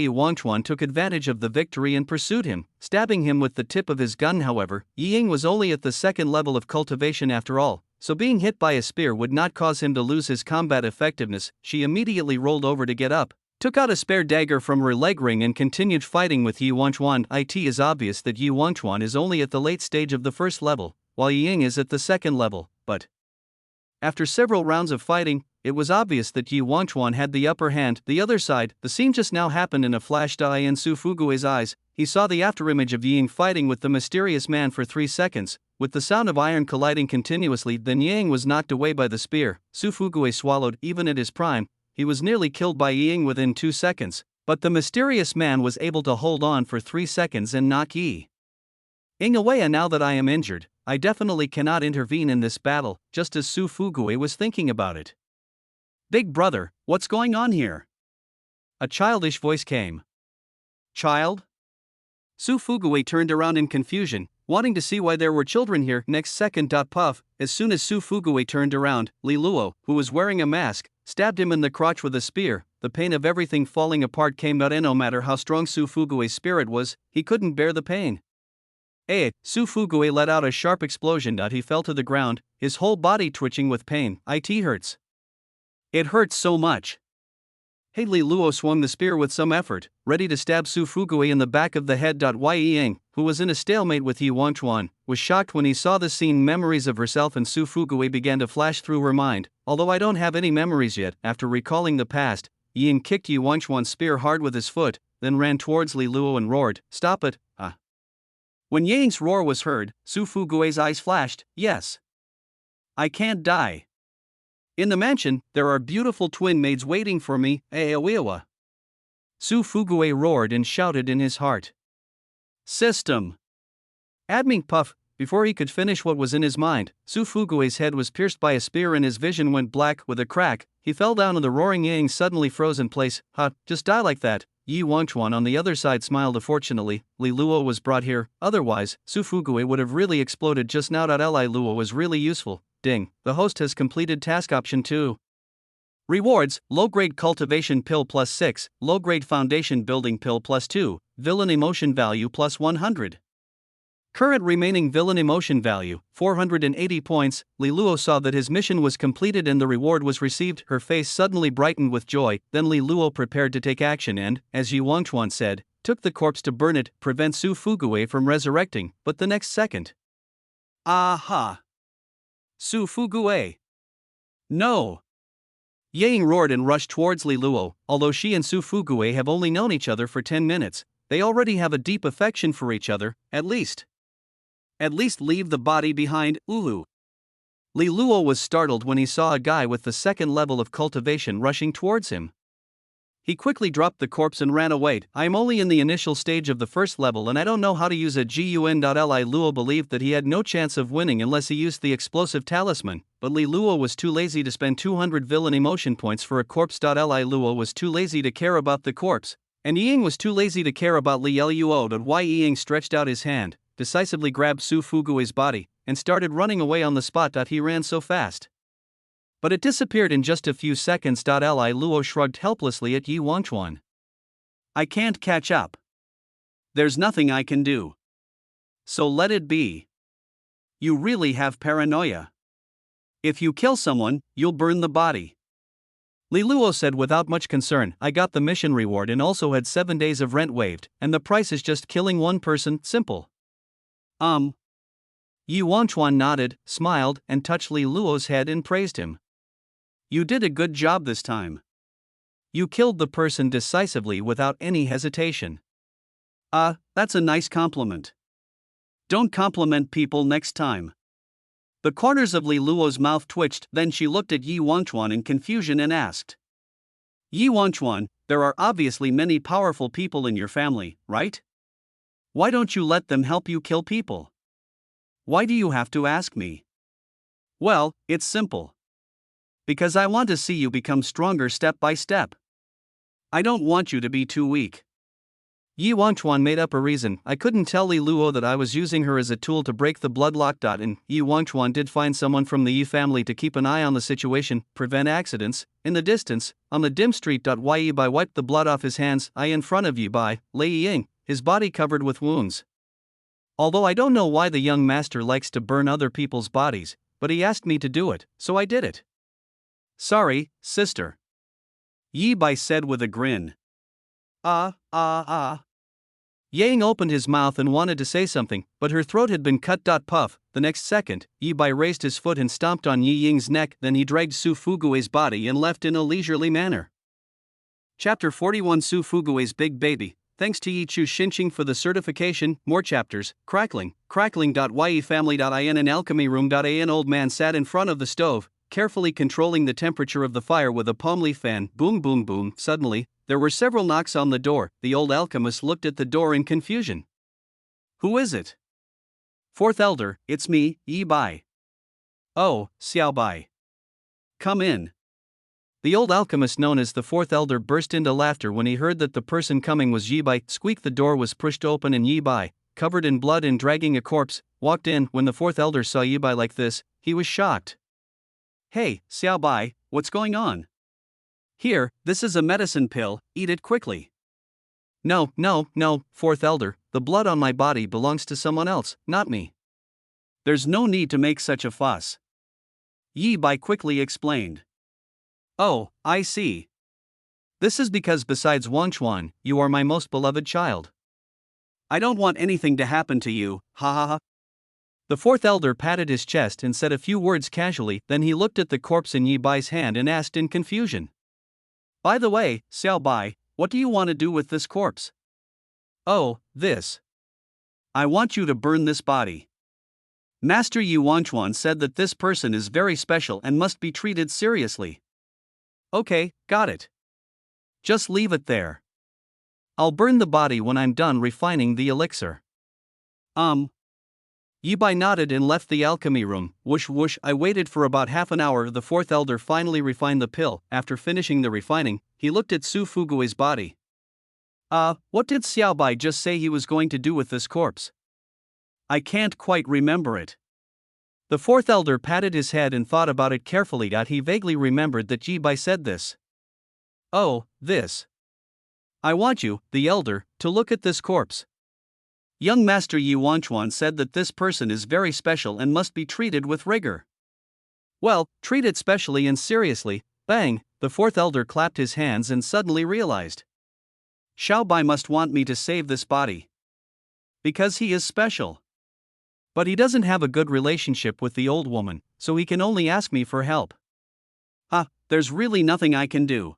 Wangchuan took advantage of the victory and pursued him, stabbing him with the tip of his gun. However, Ying was only at the second level of cultivation after all, so being hit by a spear would not cause him to lose his combat effectiveness. She immediately rolled over to get up, took out a spare dagger from her leg ring and continued fighting with Yi Wangchuan. It is obvious that Yi Wangchuan is only at the late stage of the first level, while Ying is at the second level, but after several rounds of fighting, it was obvious that Yi Wangchuan had the upper hand. The other side, the scene just now happened in a flash. In Su Fugue's eyes, he saw the afterimage of Ying fighting with the mysterious man for 3 seconds, with the sound of iron colliding continuously. Then Yang was knocked away by the spear. Su Fugue swallowed. Even at his prime, he was nearly killed by Ying within 2 seconds, but the mysterious man was able to hold on for 3 seconds and knock Yi Ying away. And now that I am injured, I definitely cannot intervene in this battle. Just as Su Fugue was thinking about it. Big brother, what's going on here? A childish voice came. Child? Su Fugue turned around in confusion, wanting to see why there were children here. Next second. Puff, as soon as Su Fugue turned around, Li Luo, who was wearing a mask, stabbed him in the crotch with a spear. The pain of everything falling apart came out, and no matter how strong Su Fugue's spirit was, he couldn't bear the pain. Su Fugue let out a sharp explosion. He fell to the ground, his whole body twitching with pain. It hurts. It hurts so much. Li Luo swung the spear with some effort, ready to stab Su Fugue in the back of the head. Yi Ying, who was in a stalemate with Yi Wangchuan, was shocked when he saw the scene. Memories of herself and Su Fugue began to flash through her mind. Although I don't have any memories yet. After recalling the past, Yi Ying kicked Yi Wangchuan's spear hard with his foot, then ran towards Li Luo and roared, "Stop it, ah!" When Ying's roar was heard, Su Fugue's eyes flashed. Yes. I can't die. In the mansion, there are beautiful twin maids waiting for me. Aoiwa. Su Fugue roared and shouted in his heart. System. Adming Puff, before he could finish what was in his mind, Su Fugue's head was pierced by a spear and his vision went black. With a crack, he fell down and the roaring Yang suddenly froze in place. Just die like that. Yi Wangchuan on the other side smiled. Fortunately, Li Luo was brought here, otherwise, Su Fugue would have really exploded just now. Li Luo was really useful. Ding, the host has completed task option 2. Rewards: low-grade cultivation pill plus 6, low-grade foundation building pill plus 2, villain emotion value plus 100. Current remaining villain emotion value, 480 points. Li Luo saw that his mission was completed and the reward was received. Her face suddenly brightened with joy. Then Li Luo prepared to take action and, as Yi Wangchuan said, took the corpse to burn it, prevent Su Fugue from resurrecting. But the next second. Aha! Su Fugue! No! Yang roared and rushed towards Li Luo. Although she and Su Fugue have only known each other for 10 minutes, they already have a deep affection for each other, at least. At least leave the body behind. Uhu. Li Luo was startled when he saw a guy with the second level of cultivation rushing towards him. He quickly dropped the corpse and ran away. I am only in the initial stage of the first level and I don't know how to use a gun. Li Luo believed that he had no chance of winning unless he used the explosive talisman, but Li Luo was too lazy to spend 200 villain emotion points for a corpse. Li Luo was too lazy to care about the corpse, and Yi Ying was too lazy to care about Li Luo. Yi Ying stretched out his hand, decisively grabbed Su Fugue's body, and started running away on the spot. He ran so fast, but it disappeared in just a few seconds. Li Luo shrugged helplessly at Yi Wangchuan. I can't catch up. There's nothing I can do. So let it be. You really have paranoia. If you kill someone, you'll burn the body. Li Luo said without much concern. I got the mission reward and also had 7 days of rent waived, and the price is just killing one person, simple. Yi Wangchuan nodded, smiled, and touched Li Luo's head and praised him. You did a good job this time. You killed the person decisively without any hesitation. That's a nice compliment. Don't compliment people next time. The corners of Li Luo's mouth twitched, then she looked at Yi Wangchuan in confusion and asked. Yi Wangchuan, there are obviously many powerful people in your family, right? Why don't you let them help you kill people? Why do you have to ask me? Well, it's simple. Because I want to see you become stronger step by step. I don't want you to be too weak. Yi Wangchuan made up a reason. I couldn't tell Li Luo that I was using her as a tool to break the bloodlock. And Yi Wangchuan did find someone from the Yi family to keep an eye on the situation, prevent accidents. In the distance, on the dim street. Yi Bai wiped the blood off his hands. In front of Yi Bai, lay Ying, his body covered with wounds. Although I don't know why the young master likes to burn other people's bodies, but he asked me to do it, so I did it. Sorry, sister. Yi Bai said with a grin. Yang opened his mouth and wanted to say something, but her throat had been cut. Puff. The next second, Yi Bai raised his foot and stomped on Yi Ying's neck, then he dragged Su Fugui's body and left in a leisurely manner. Chapter 41 Su Fugui's Big Baby. Thanks to Yi Chu Xinqing for the certification. More chapters. Crackling. Crackling.yefamily.in An alchemy room.in Old man sat in front of the stove, carefully controlling the temperature of the fire with a palm leaf fan. Boom boom boom. Suddenly, there were several knocks on the door. The old alchemist looked at the door in confusion. Who is it? Fourth elder, it's me, Yi Bai. Oh, Xiao Bai. Come in. The old alchemist known as the fourth elder burst into laughter when he heard that the person coming was Yi Bai. Squeak. The door was pushed open and Yi Bai, covered in blood and dragging a corpse, walked in. When the fourth elder saw Yi Bai like this, he was shocked. Hey, Xiao Bai, what's going on? Here, this is a medicine pill, eat it quickly. No, fourth elder, the blood on my body belongs to someone else, not me. There's no need to make such a fuss. Yi Bai quickly explained. Oh, I see. This is because besides Wangchuan, you are my most beloved child. I don't want anything to happen to you, ha ha ha. The fourth elder patted his chest and said a few words casually, then he looked at the corpse in Yi Bai's hand and asked in confusion. By the way, Xiao Bai, what do you want to do with this corpse? Oh, this. I want you to burn this body. Master Yi Wangchuan said that this person is very special and must be treated seriously. Okay, got it. Just leave it there. I'll burn the body when I'm done refining the elixir. Yi Bai nodded and left the alchemy room. Whoosh whoosh. I waited for about half an hour. The fourth elder finally refined the pill. After finishing the refining, he looked at Su Fugui's body. What did Xiao Bai just say he was going to do with this corpse? I can't quite remember it. The fourth elder patted his head and thought about it carefully. He vaguely remembered that Yi Bai said this. Oh, this. I want you, the elder, to look at this corpse. Young Master Yi Wangchuan said that this person is very special and must be treated with rigor. Well, treat it specially and seriously. Bang, the fourth elder clapped his hands and suddenly realized. Xiao Bai must want me to save this body. Because he is special. But he doesn't have a good relationship with the old woman, so he can only ask me for help. There's really nothing I can do.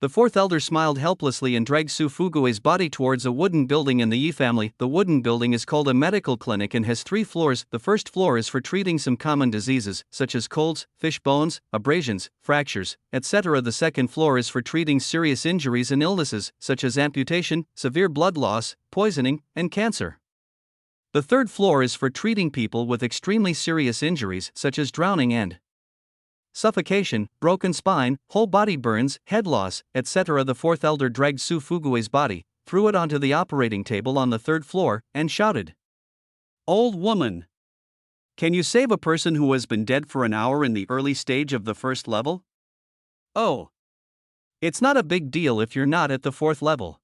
The fourth elder smiled helplessly and dragged Su Fugui's body towards a wooden building in the Yi family. The wooden building is called a medical clinic and has 3 floors. The first floor is for treating some common diseases, such as colds, fish bones, abrasions, fractures, etc. The second floor is for treating serious injuries and illnesses, such as amputation, severe blood loss, poisoning, and cancer. The third floor is for treating people with extremely serious injuries, such as drowning and suffocation, broken spine, whole body burns, head loss, etc. The fourth elder dragged Su Fugui's body, threw it onto the operating table on the third floor, and shouted. Old woman! Can you save a person who has been dead for an hour in the early stage of the first level? Oh! It's not a big deal if you're not at the 4th level.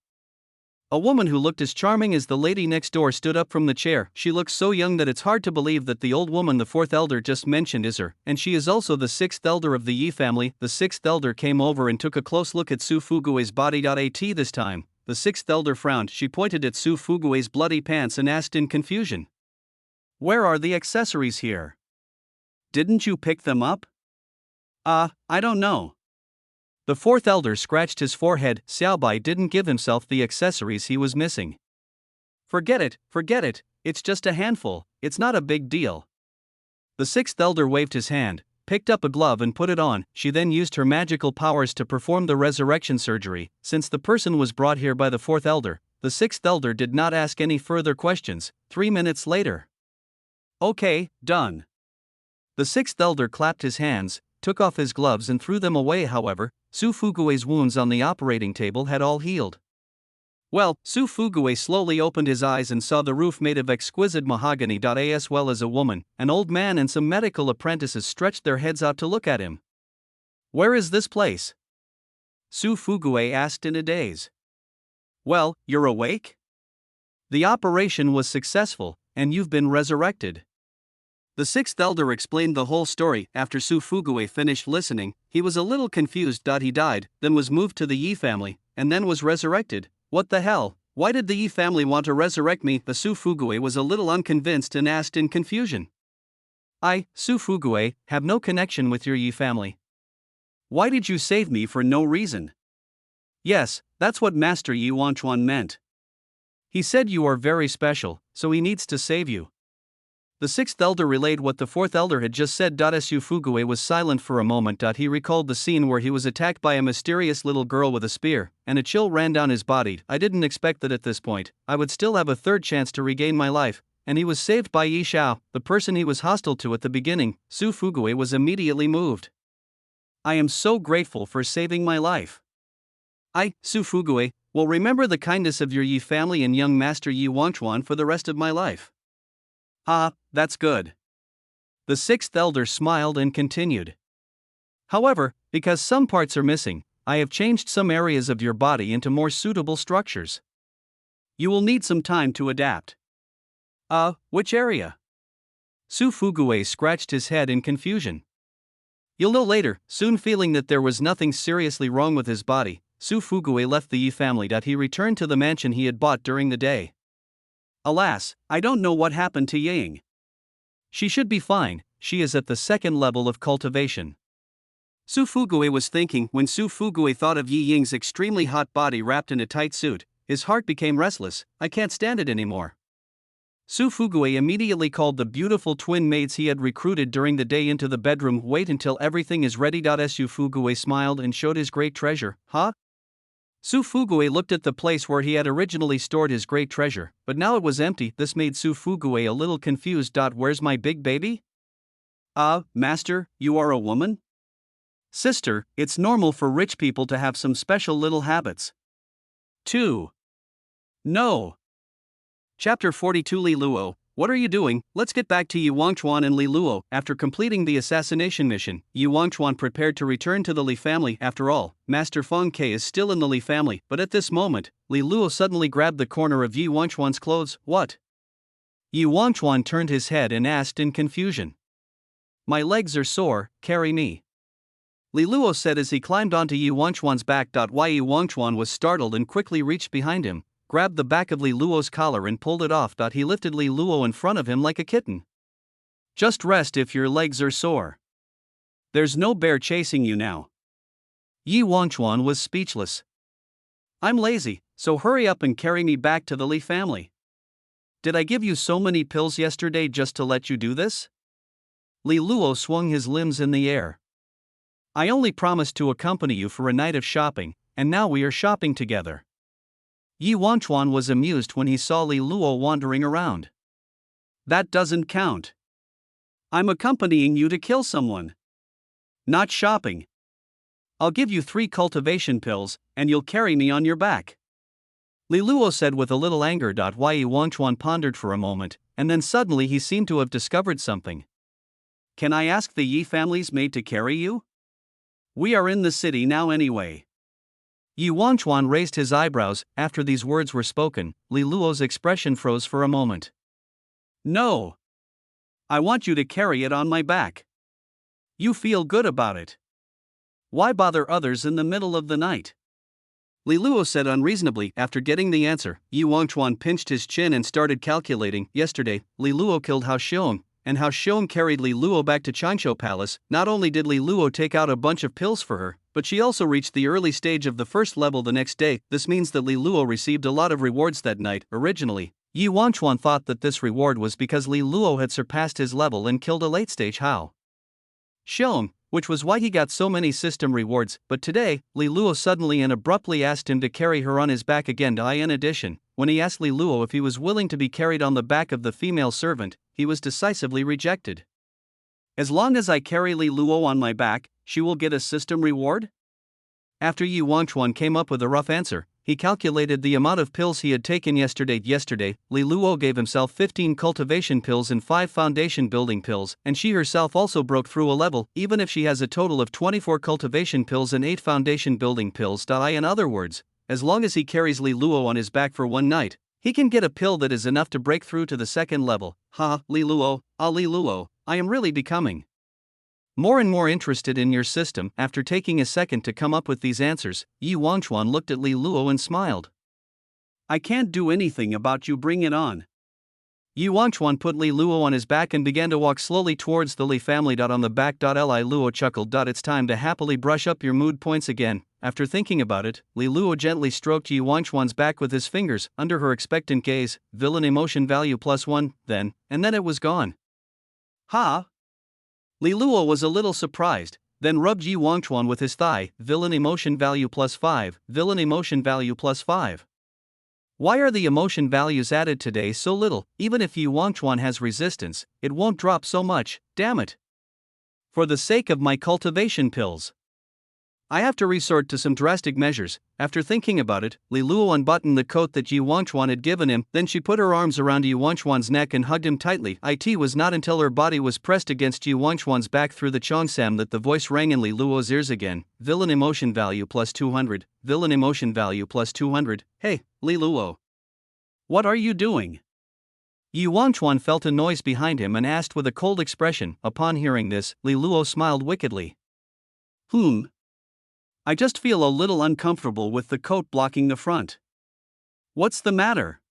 A woman who looked as charming as the lady next door stood up from the chair. She looks so young that it's hard to believe that the old woman the fourth elder just mentioned is her, and she is also the sixth elder of the Yi family. The sixth elder came over and took a close look at Su Fugue's body. At this time, the sixth elder frowned. She pointed at Su Fugue's bloody pants and asked in confusion, "Where are the accessories here? Didn't you pick them up?" I don't know." The fourth elder scratched his forehead. Xiaobai didn't give himself the accessories he was missing. Forget it, it's just a handful, it's not a big deal." The sixth elder waved his hand, picked up a glove and put it on. She then used her magical powers to perform the resurrection surgery. Since the person was brought here by the fourth elder, the sixth elder did not ask any further questions. 3 minutes later. "Okay, done." The sixth elder clapped his hands, took off his gloves and threw them away. However, Su Fugue's wounds on the operating table had all healed. Well, Su Fugue slowly opened his eyes and saw the roof made of exquisite mahogany. As well as a woman, an old man and some medical apprentices stretched their heads out to look at him. "Where is this place?" Su Fugue asked in a daze. "Well, you're awake? The operation was successful, and you've been resurrected." The sixth elder explained the whole story. After Su Fugue finished listening, he was a little confused. He died, then was moved to the Yi family, and then was resurrected. What the hell? Why did the Yi family want to resurrect me? The Su Fugue was a little unconvinced and asked in confusion. "I, Su Fugue, have no connection with your Yi family. Why did you save me for no reason?" "Yes, that's what Master Yi Wangchuan meant. He said you are very special, so he needs to save you." The sixth elder relayed what the fourth elder had just said. Su Fugue was silent for a moment. He recalled the scene where he was attacked by a mysterious little girl with a spear, and a chill ran down his body. "I didn't expect that at this point I would still have a third chance to regain my life, and he was saved by Yi Xiao, the person he was hostile to at the beginning." Su Fugue was immediately moved. "I am so grateful for saving my life. I, Su Fugue, will remember the kindness of your Yi family and young Master Yi Wangchuan for the rest of my life." That's good." The sixth elder smiled and continued. "However, because some parts are missing, I have changed some areas of your body into more suitable structures. You will need some time to adapt." Which area?" Su Fugue scratched his head in confusion. "You'll know later." Soon, feeling that there was nothing seriously wrong with his body, Su Fugue left the Yi family. He returned to the mansion he had bought during the day. "Alas, I don't know what happened to Ying. She should be fine, she is at the second level of cultivation." Su Fugue was thinking. When Su Fugue thought of Yi Ying's extremely hot body wrapped in a tight suit, his heart became restless. "I can't stand it anymore." Su Fugue immediately called the beautiful twin maids he had recruited during the day into the bedroom. "Wait until everything is ready." Su Fugue smiled and showed his great treasure. Su Fugue looked at the place where he had originally stored his great treasure, but now it was empty. This made Su Fugue a little confused. "Where's my big baby?" Master, you are a woman?" "Sister, it's normal for rich people to have some special little habits." 2. No. Chapter 42. Li Luo, what are you doing? Let's get back to Yi Wangchuan and Li Luo. After completing the assassination mission, Yi Wangchuan prepared to return to the Li family. After all, Master Feng Ke is still in the Li family. But at this moment, Li Luo suddenly grabbed the corner of Yi Wangchuan's clothes. "What?" Yi Wangchuan turned his head and asked in confusion. "My legs are sore, carry me," Li Luo said as he climbed onto Yi Wangchuan's back. Yi Wangchuan was startled and quickly reached behind him, grabbed the back of Li Luo's collar and pulled it off. He lifted Li Luo in front of him like a kitten. "Just rest if your legs are sore. There's no bear chasing you now." Yi Wangchuan was speechless. "I'm lazy, so hurry up and carry me back to the Li family. Did I give you so many pills yesterday just to let you do this?" Li Luo swung his limbs in the air. "I only promised to accompany you for a night of shopping, and now we are shopping together." Yi Wangchuan was amused when he saw Li Luo wandering around. "That doesn't count. I'm accompanying you to kill someone. Not shopping. I'll give you 3 cultivation pills, and you'll carry me on your back," Li Luo said with a little anger. Yi Wangchuan pondered for a moment, and then suddenly he seemed to have discovered something. "Can I ask the Yi family's maid to carry you? We are in the city now anyway." Yi Wangchuan raised his eyebrows. After these words were spoken, Li Luo's expression froze for a moment. No. I want you to carry it on my back. You feel good about it. Why bother others in the middle of the night? Li Luo said unreasonably. After getting the answer, Yi Wangchuan pinched his chin and started calculating. Yesterday, Li Luo killed Hao Xiong, and Hao Xiong carried Li Luo back to Qianzhou Palace. Not only did Li Luo take out a bunch of pills for her, but she also reached the early stage of the first level the next day. This means that Li Luo received a lot of rewards that night. Originally, Yi Wangchuan thought that this reward was because Li Luo had surpassed his level and killed a late-stage Hao Xiong, which was why he got so many system rewards. But today, Li Luo suddenly and abruptly asked him to carry her on his back again. In addition, when he asked Li Luo if he was willing to be carried on the back of the female servant, he was decisively rejected. As long as I carry Li Luo on my back, she will get a system reward? After Yi Wangchuan came up with a rough answer, he calculated the amount of pills he had taken yesterday. Li Luo gave himself 15 cultivation pills and 5 foundation building pills, and she herself also broke through a level, even if she has a total of 24 cultivation pills and 8 foundation building pills. In other words, as long as he carries Li Luo on his back for one night, he can get a pill that is enough to break through to the second level. Li Luo, Li Luo, I am really becoming more and more interested in your system. After taking a second to come up with these answers, Yi Wangchuan looked at Li Luo and smiled. I can't do anything about you, bring it on. Yi Wangchuan put Li Luo on his back and began to walk slowly towards the Li family. On the back. Li Luo chuckled. It's time to happily brush up your mood points again. After thinking about it, Li Luo gently stroked Yi Wangchuan's back with his fingers. Under her expectant gaze, villain emotion value +1, and then it was gone. Li Luo was a little surprised, then rubbed Yi Wangchuan with his thigh. Villain emotion value +5, villain emotion value +5. Why are the emotion values added today so little? Even if Yi Wangchuan has resistance, it won't drop so much, damn it. For the sake of my cultivation pills, I have to resort to some drastic measures. After thinking about it, Li Luo unbuttoned the coat that Yi Wangchuan had given him. Then she put her arms around Yi Wangchuan's neck and hugged him tightly. It was not until her body was pressed against Yi Wangchuan's back through the cheongsam that the voice rang in Li Luo's ears again. Villain emotion value +200, villain emotion value +200. Hey, Li Luo, what are you doing? Yi Wangchuan felt a noise behind him and asked with a cold expression. Upon hearing this, Li Luo smiled wickedly. I just feel a little uncomfortable with the coat blocking the front. What's the matter?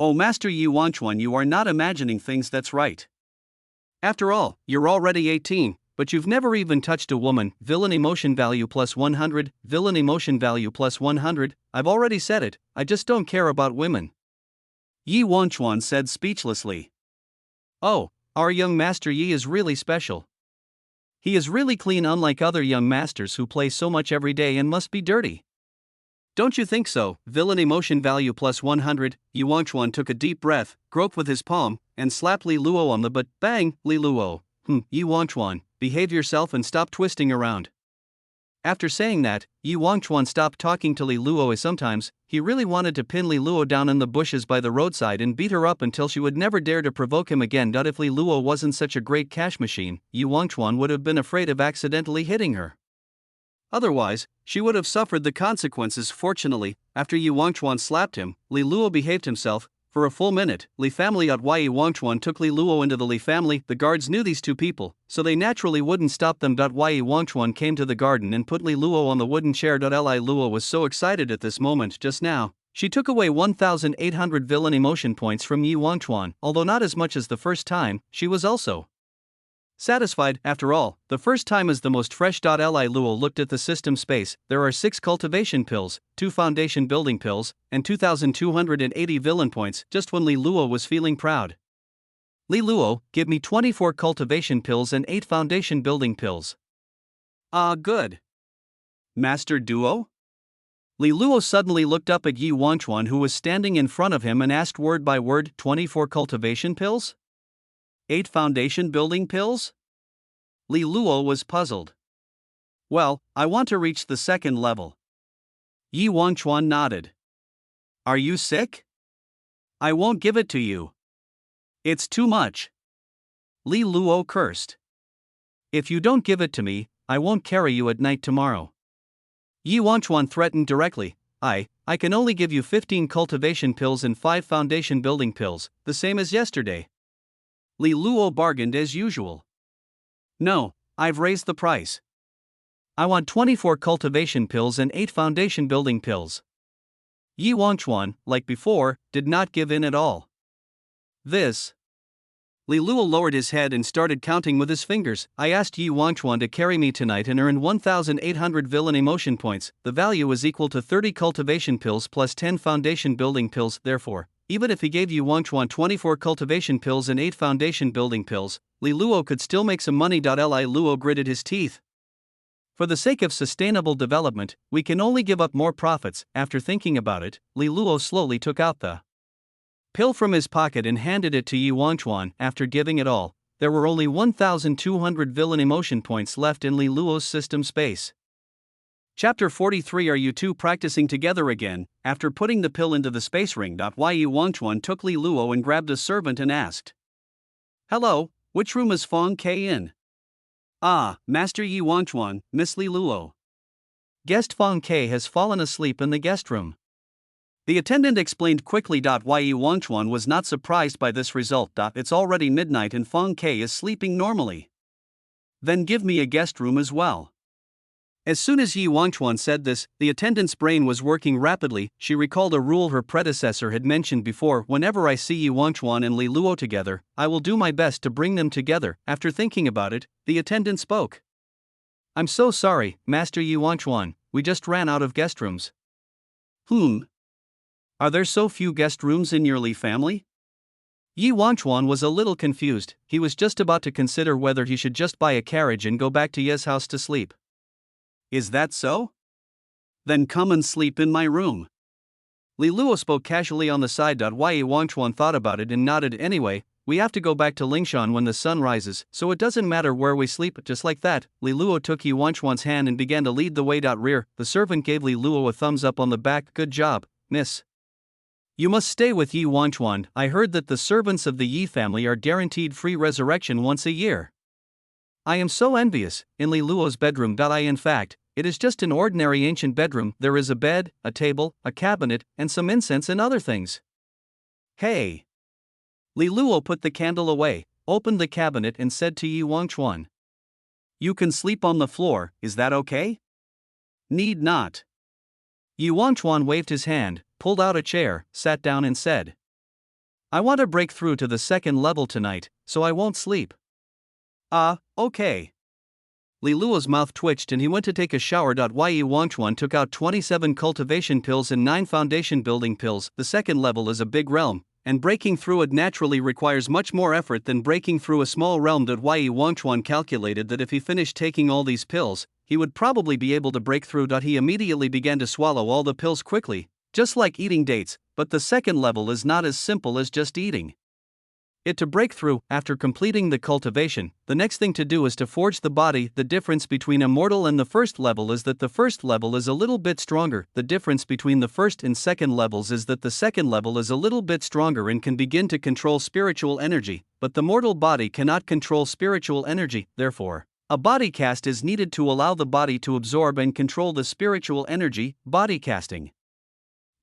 Oh, Master Yi Wangchuan, you are not imagining things, that's right. After all, you're already 18, but you've never even touched a woman. Villain emotion value +100, villain emotion value +100. I've already said it, I just don't care about women. Yi Wangchuan said speechlessly. Oh, our young Master Yi is really special. He is really clean, unlike other young masters who play so much every day and must be dirty. Don't you think so? Villain emotion value +100. Yi Wangchuan took a deep breath, groped with his palm, and slapped Li Luo on the butt. Bang! Li Luo. Yi Wangchuan, behave yourself and stop twisting around. After saying that, Yi Wangchuan stopped talking to Li Luo as sometimes he really wanted to pin Li Luo down in the bushes by the roadside and beat her up until she would never dare to provoke him again. If Li Luo wasn't such a great cash machine, Yi Wangchuan would have been afraid of accidentally hitting her. Otherwise, she would have suffered the consequences. Fortunately, after Yi Wangchuan slapped him, Li Luo behaved himself. For a full minute, Li family at Yi Wangchuan took Li Luo into the Li family. The guards knew these two people, so they naturally wouldn't stop them. Yi Wangchuan came to the garden and put Li Luo on the wooden chair. Li Luo was so excited at this moment just now. She took away 1,800 villain emotion points from Yi Wangchuan. Although not as much as the first time, she was also satisfied. After all, the first time is the most fresh. Li Luo looked at the system space. There are 6 cultivation pills, 2 foundation building pills, and 2,280 villain points. Just when Li Luo was feeling proud. Li Luo, give me 24 cultivation pills and 8 foundation building pills. Good. Master Duo? Li Luo suddenly looked up at Yi Wangchuan, who was standing in front of him, and asked word by word, 24 cultivation pills? 8 foundation building pills? Li Luo was puzzled. Well, I want to reach the second level. Yi Wangchuan nodded. Are you sick? I won't give it to you. It's too much. Li Luo cursed. If you don't give it to me, I won't carry you at night tomorrow. Yi Wangchuan threatened directly. I can only give you 15 cultivation pills and 5 foundation building pills, the same as yesterday. Li Luo bargained as usual. No, I've raised the price. I want 24 cultivation pills and 8 foundation building pills. Yi Wangchuan, like before, did not give in at all. This. Li Luo lowered his head and started counting with his fingers. I asked Yi Wangchuan to carry me tonight and earn 1,800 villain emotion points. The value is equal to 30 cultivation pills plus 10 foundation building pills. Therefore, even if he gave Yi Wangchuan 24 cultivation pills and 8 foundation building pills, Li Luo could still make some money. Li Luo gritted his teeth. For the sake of sustainable development, we can only give up more profits. After thinking about it, Li Luo slowly took out the pill from his pocket and handed it to Yi Wangchuan. After giving it all, there were only 1,200 villain emotion points left in Li Luo's system space. Chapter 43. Are you two practicing together again? After putting the pill into the space ring. Yi Wangchuan took Li Luo and grabbed a servant and asked, "Hello, which room is Feng Ke in?" "Ah, Master Yi Wangchuan, Miss Li Luo. Guest Feng Ke has fallen asleep in the guest room." The attendant explained quickly. Yi Wangchuan was not surprised by this result. It's already midnight and Feng Ke is sleeping normally. Then give me a guest room as well. As soon as Yi Wangchuan said this, the attendant's brain was working rapidly. She recalled a rule her predecessor had mentioned before: whenever I see Yi Wangchuan and Li Luo together, I will do my best to bring them together. After thinking about it, the attendant spoke. "I'm so sorry, Master Yi Wangchuan, we just ran out of guest rooms." Are there so few guest rooms in your Li family? Yi Wangchuan was a little confused. He was just about to consider whether he should just buy a carriage and go back to Ye's house to sleep. "Is that so? Then come and sleep in my room." Li Luo spoke casually on the side. Yi Wangchuan thought about it and nodded. "Anyway, we have to go back to Lingshan when the sun rises, so it doesn't matter where we sleep." Just like that, Li Luo took Yi Wangchuan's hand and began to lead the way. Rear, the servant gave Li Luo a thumbs up on the back. "Good job, miss. You must stay with Yi Wangchuan. I heard that the servants of the Yi family are guaranteed free resurrection once a year. I am so envious." In Li Luo's bedroom. In fact, it is just an ordinary ancient bedroom. There is a bed, a table, a cabinet, and some incense and other things. "Hey." Li Luo put the candle away, opened the cabinet and said to Yi Wangchuan, "You can sleep on the floor, is that okay?" "Need not." Yi Wangchuan waved his hand, pulled out a chair, sat down and said, "I want to break through to the second level tonight, so I won't sleep." Okay. Li Luo's mouth twitched and he went to take a shower. Yi Wangchuan took out 27 cultivation pills and 9 foundation building pills. The second level is a big realm, and breaking through it naturally requires much more effort than breaking through a small realm. Yi Wangchuan calculated that if he finished taking all these pills, he would probably be able to break through. He immediately began to swallow all the pills quickly, just like eating dates, but the second level is not as simple as just eating it to break through. After completing the cultivation, the next thing to do is to forge the body. The difference between immortal and the first level is that the first level is a little bit stronger. The difference between the first and second levels is that the second level is a little bit stronger and can begin to control spiritual energy, but the mortal body cannot control spiritual energy. Therefore, a body cast is needed to allow the body to absorb and control the spiritual energy. Body casting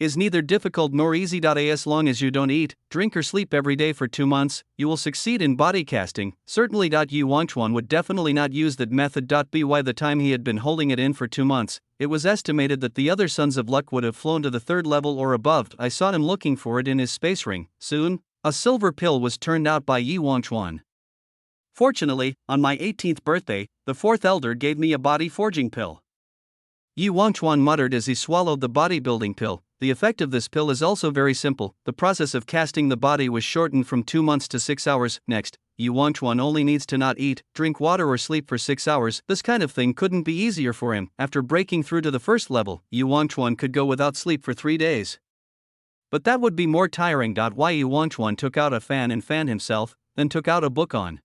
is neither difficult nor easy. As long as you don't eat, drink or sleep every day for 2 months, you will succeed in body casting. Certainly. Yi Wangchuan would definitely not use that method. By the time he had been holding it in for 2 months, it was estimated that the other Sons of Luck would have flown to the third level or above. I saw him looking for it in his space ring. Soon, a silver pill was turned out by Yi Wangchuan. Fortunately, on my 18th birthday, the fourth elder gave me a body forging pill. Yi Wangchuan muttered as he swallowed the bodybuilding pill. The effect of this pill is also very simple. The process of casting the body was shortened from 2 months to 6 hours. Next, Yi Wangchuan only needs to not eat, drink water or sleep for 6 hours. This kind of thing couldn't be easier for him. After breaking through to the first level, Yi Wangchuan could go without sleep for 3 days. But that would be more tiring. Yi Wangchuan took out a fan and fanned himself, then took out a book on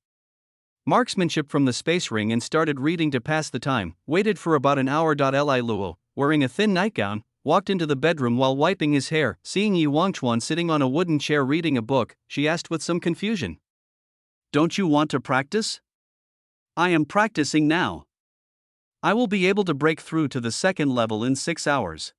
marksmanship from the space ring and started reading to pass the time. Waited for about an hour. Li Luo, wearing a thin nightgown, walked into the bedroom while wiping his hair. Seeing Yi Wangchuan sitting on a wooden chair reading a book, she asked with some confusion, "Don't you want to practice?" "I am practicing now." I will be able to break through to the second level in 6 hours.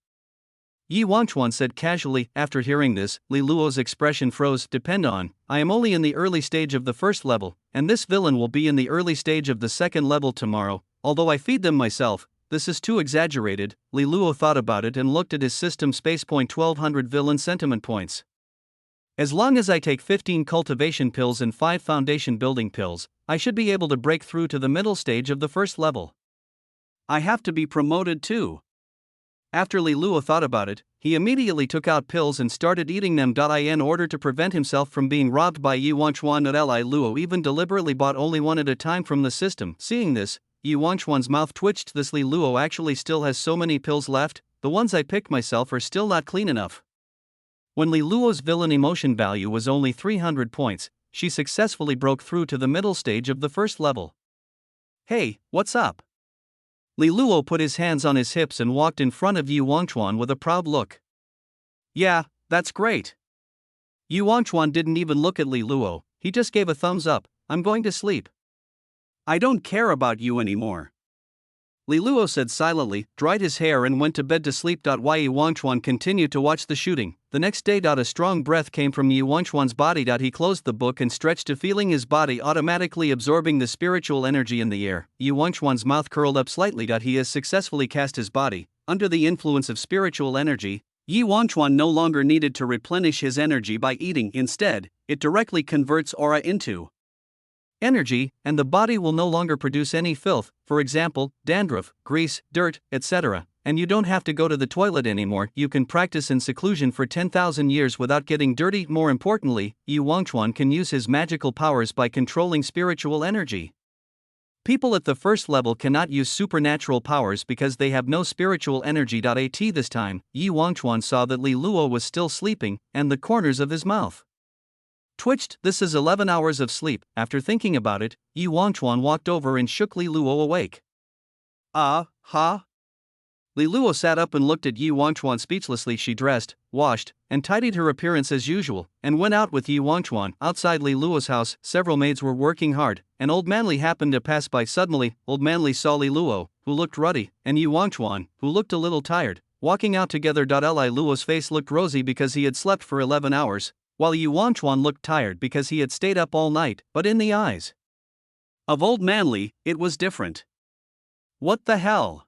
Yi Wangchuan said casually. After hearing this, Li Luo's expression froze. Depend on, I am only in the early stage of the first level, and this villain will be in the early stage of the second level tomorrow, although I feed them myself. This is too exaggerated. Li Luo thought about it and looked at his system space point 1200 villain sentiment points. As long as I take 15 cultivation pills and 5 foundation building pills, I should be able to break through to the middle stage of the first level. I have to be promoted too. After Li Luo thought about it, he immediately took out pills and started eating them. In order to prevent himself from being robbed by Yi Wangchuan. Li Luo even deliberately bought only one at a time from the system. Seeing this, Yi Wangchuan's mouth twitched. This Li Luo actually still has so many pills left, the ones I picked myself are still not clean enough. When Li Luo's villain emotion value was only 300 points, she successfully broke through to the middle stage of the first level. Hey, what's up? Li Luo put his hands on his hips and walked in front of Yi Wangchuan with a proud look. Yeah, that's great. Yi Wangchuan didn't even look at Li Luo, he just gave a thumbs up. I'm going to sleep. I don't care about you anymore. Li Luo said silently, dried his hair and went to bed to sleep. Yi Wangchuan continued to watch the shooting. The next day. A strong breath came from Yi Wangchuan's body. He closed the book and stretched to feeling his body automatically absorbing the spiritual energy in the air. Yi Wangchuan's mouth curled up slightly. He has successfully cast his body. Under the influence of spiritual energy, Yi Wangchuan no longer needed to replenish his energy by eating. Instead, it directly converts aura into energy, and the body will no longer produce any filth, for example, dandruff, grease, dirt, etc., and you don't have to go to the toilet anymore. You can practice in seclusion for 10,000 years without getting dirty. More importantly, Yi Wangchuan can use his magical powers by controlling spiritual energy. People at the first level cannot use supernatural powers because they have no spiritual energy. This time, Yi Wangchuan saw that Li Luo was still sleeping, and the corners of his mouth twitched. This is 11 hours of sleep. After thinking about it, Yi Wangchuan walked over and shook Li Luo awake. Ha? Li Luo sat up and looked at Yi Wangchuan speechlessly. She dressed, washed, and tidied her appearance as usual, and went out with Yi Wangchuan. Outside Li Luo's house, several maids were working hard, and Old Manly happened to pass by. Suddenly, Old Manly saw Li Luo, who looked ruddy, and Yi Wangchuan, who looked a little tired, walking out together. Li Luo's face looked rosy because he had slept for 11 hours, while Yi Wangchuan looked tired because he had stayed up all night, but in the eyes of Old Manly, it was different. What the hell?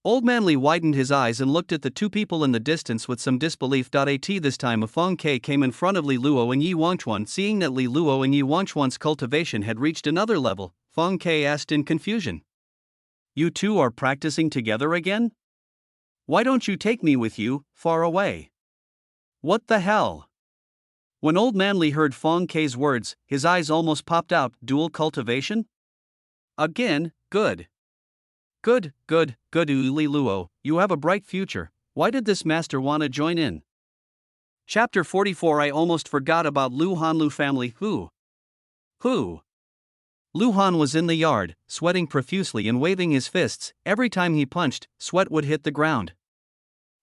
Old Manly widened his eyes and looked at the two people in the distance with some disbelief. This time a Feng Ke came in front of Li Luo and Yi Wangchuan. Seeing that Li Luo and Yi Wangchuan's cultivation had reached another level, Feng Ke asked in confusion. You two are practicing together again? Why don't you take me with you, far away? What the hell? When Old Manly heard Feng Ke's words, his eyes almost popped out. Dual cultivation? Again, good. Good, Li Luo, you have a bright future. Why did this master want to join in? Chapter 44. I almost forgot about Lu Hanlu family. Who? Lu Han was in the yard, sweating profusely and waving his fists. Every time he punched, sweat would hit the ground.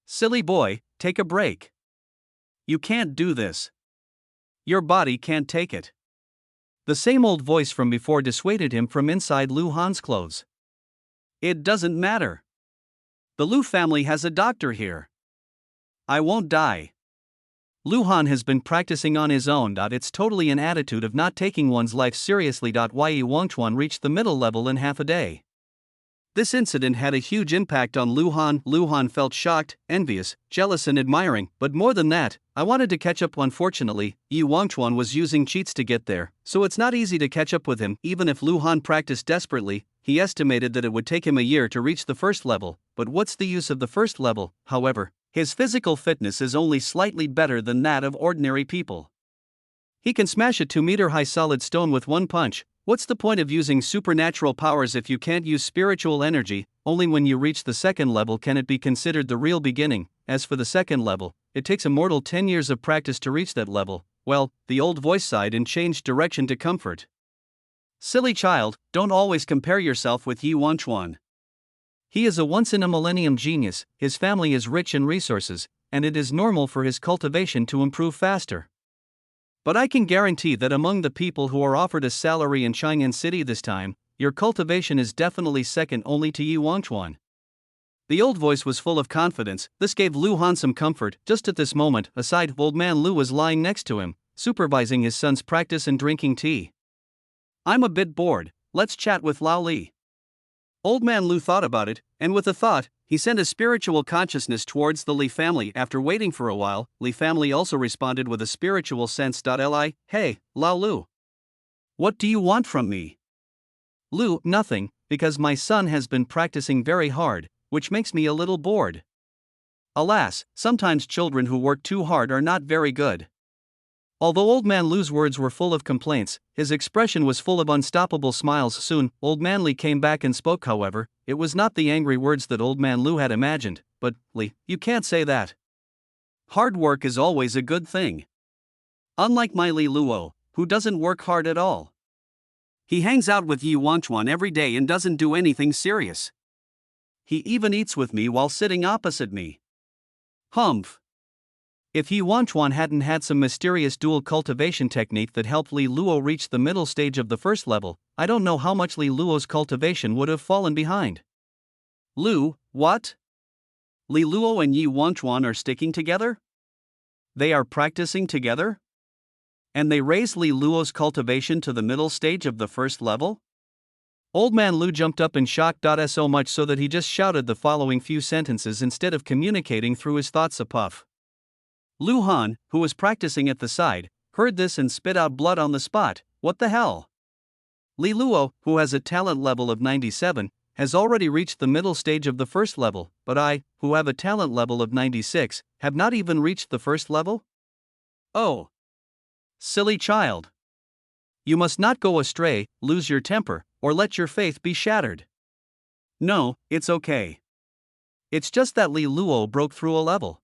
Silly boy, take a break. You can't do this. Your body can't take it. The same old voice from before dissuaded him from inside Lu Han's clothes. It doesn't matter. The Lu family has a doctor here. I won't die. Lu Han has been practicing on his own. It's totally an attitude of not taking one's life seriously. Yi Wangchuan reached the middle level in half a day. This incident had a huge impact on Lu Han. Lu Han felt shocked, envious, jealous and admiring, but more than that, I wanted to catch up. Unfortunately, Yi Wangchuan was using cheats to get there, so it's not easy to catch up with him. Even if Lu Han practiced desperately, he estimated that it would take him a year to reach the first level, but what's the use of the first level? However, his physical fitness is only slightly better than that of ordinary people. He can smash a 2-meter-high solid stone with one punch. What's the point of using supernatural powers if you can't use spiritual energy? Only when you reach the second level can it be considered the real beginning. As for the second level, it takes a mortal 10 years of practice to reach that level. Well, the old voice sighed and changed direction to comfort. Silly child, don't always compare yourself with Yi Wangchuan. He is a once-in-a-millennium genius, his family is rich in resources, and it is normal for his cultivation to improve faster. But I can guarantee that among the people who are offered a salary in Chang'an City this time, your cultivation is definitely second only to Yi Wangchuan. The old voice was full of confidence. This gave Lu Han some comfort. Just at this moment, aside, old man Lu was lying next to him, supervising his son's practice and drinking tea. I'm a bit bored, let's chat with Loli. Old man Lu thought about it, and with a thought, he sent a spiritual consciousness towards the Li family. After waiting for a while, Li family also responded with a spiritual sense. Li, hey, Lao Lu. What do you want from me? Lu, nothing, because my son has been practicing very hard, which makes me a little bored. Alas, sometimes children who work too hard are not very good. Although old man Lu's words were full of complaints, his expression was full of unstoppable smiles. Soon, old man Li came back and spoke. However, it was not the angry words that old man Lu had imagined. But, Li, you can't say that. Hard work is always a good thing. Unlike my Li Luo, who doesn't work hard at all. He hangs out with Yi Wangchuan every day and doesn't do anything serious. He even eats with me while sitting opposite me. Humph. If Yi Wangchuan hadn't had some mysterious dual cultivation technique that helped Li Luo reach the middle stage of the first level, I don't know how much Li Luo's cultivation would have fallen behind. Lu, what? Li Luo and Yi Wangchuan are sticking together? They are practicing together? And they raised Li Luo's cultivation to the middle stage of the first level? Old man Lu jumped up in shock. So much so that he just shouted the following few sentences instead of communicating through his thoughts. A puff. Lu Han, who was practicing at the side, heard this and spit out blood on the spot. What the hell? Li Luo, who has a talent level of 97, has already reached the middle stage of the first level, but I, who have a talent level of 96, have not even reached the first level? Oh. Silly child. You must not go astray, lose your temper, or let your faith be shattered. No, it's okay. It's just that Li Luo broke through a level.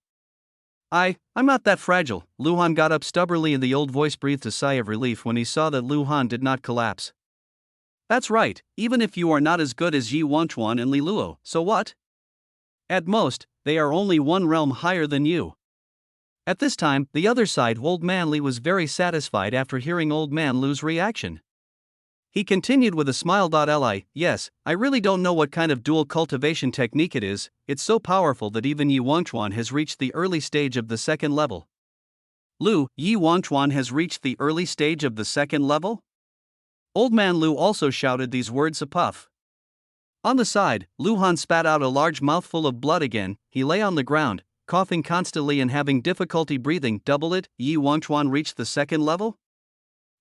I'm not that fragile. Lu Han got up stubbornly and the old voice breathed a sigh of relief when he saw that Lu Han did not collapse. That's right, even if you are not as good as Yi Wangchuan and Li Luo, so what? At most, they are only one realm higher than you. At this time, the other side, old man Li was very satisfied after hearing old man Lu's reaction. He continued with a smile. Li, yes, I really don't know what kind of dual cultivation technique it is, it's so powerful that even Yi Wangchuan has reached the early stage of the second level. Lu, Yi Wangchuan has reached the early stage of the second level? Old man Lu also shouted these words. A puff. On the side, Lu Han spat out a large mouthful of blood again. He lay on the ground, coughing constantly and having difficulty breathing. Double it, Yi Wangchuan reached the second level?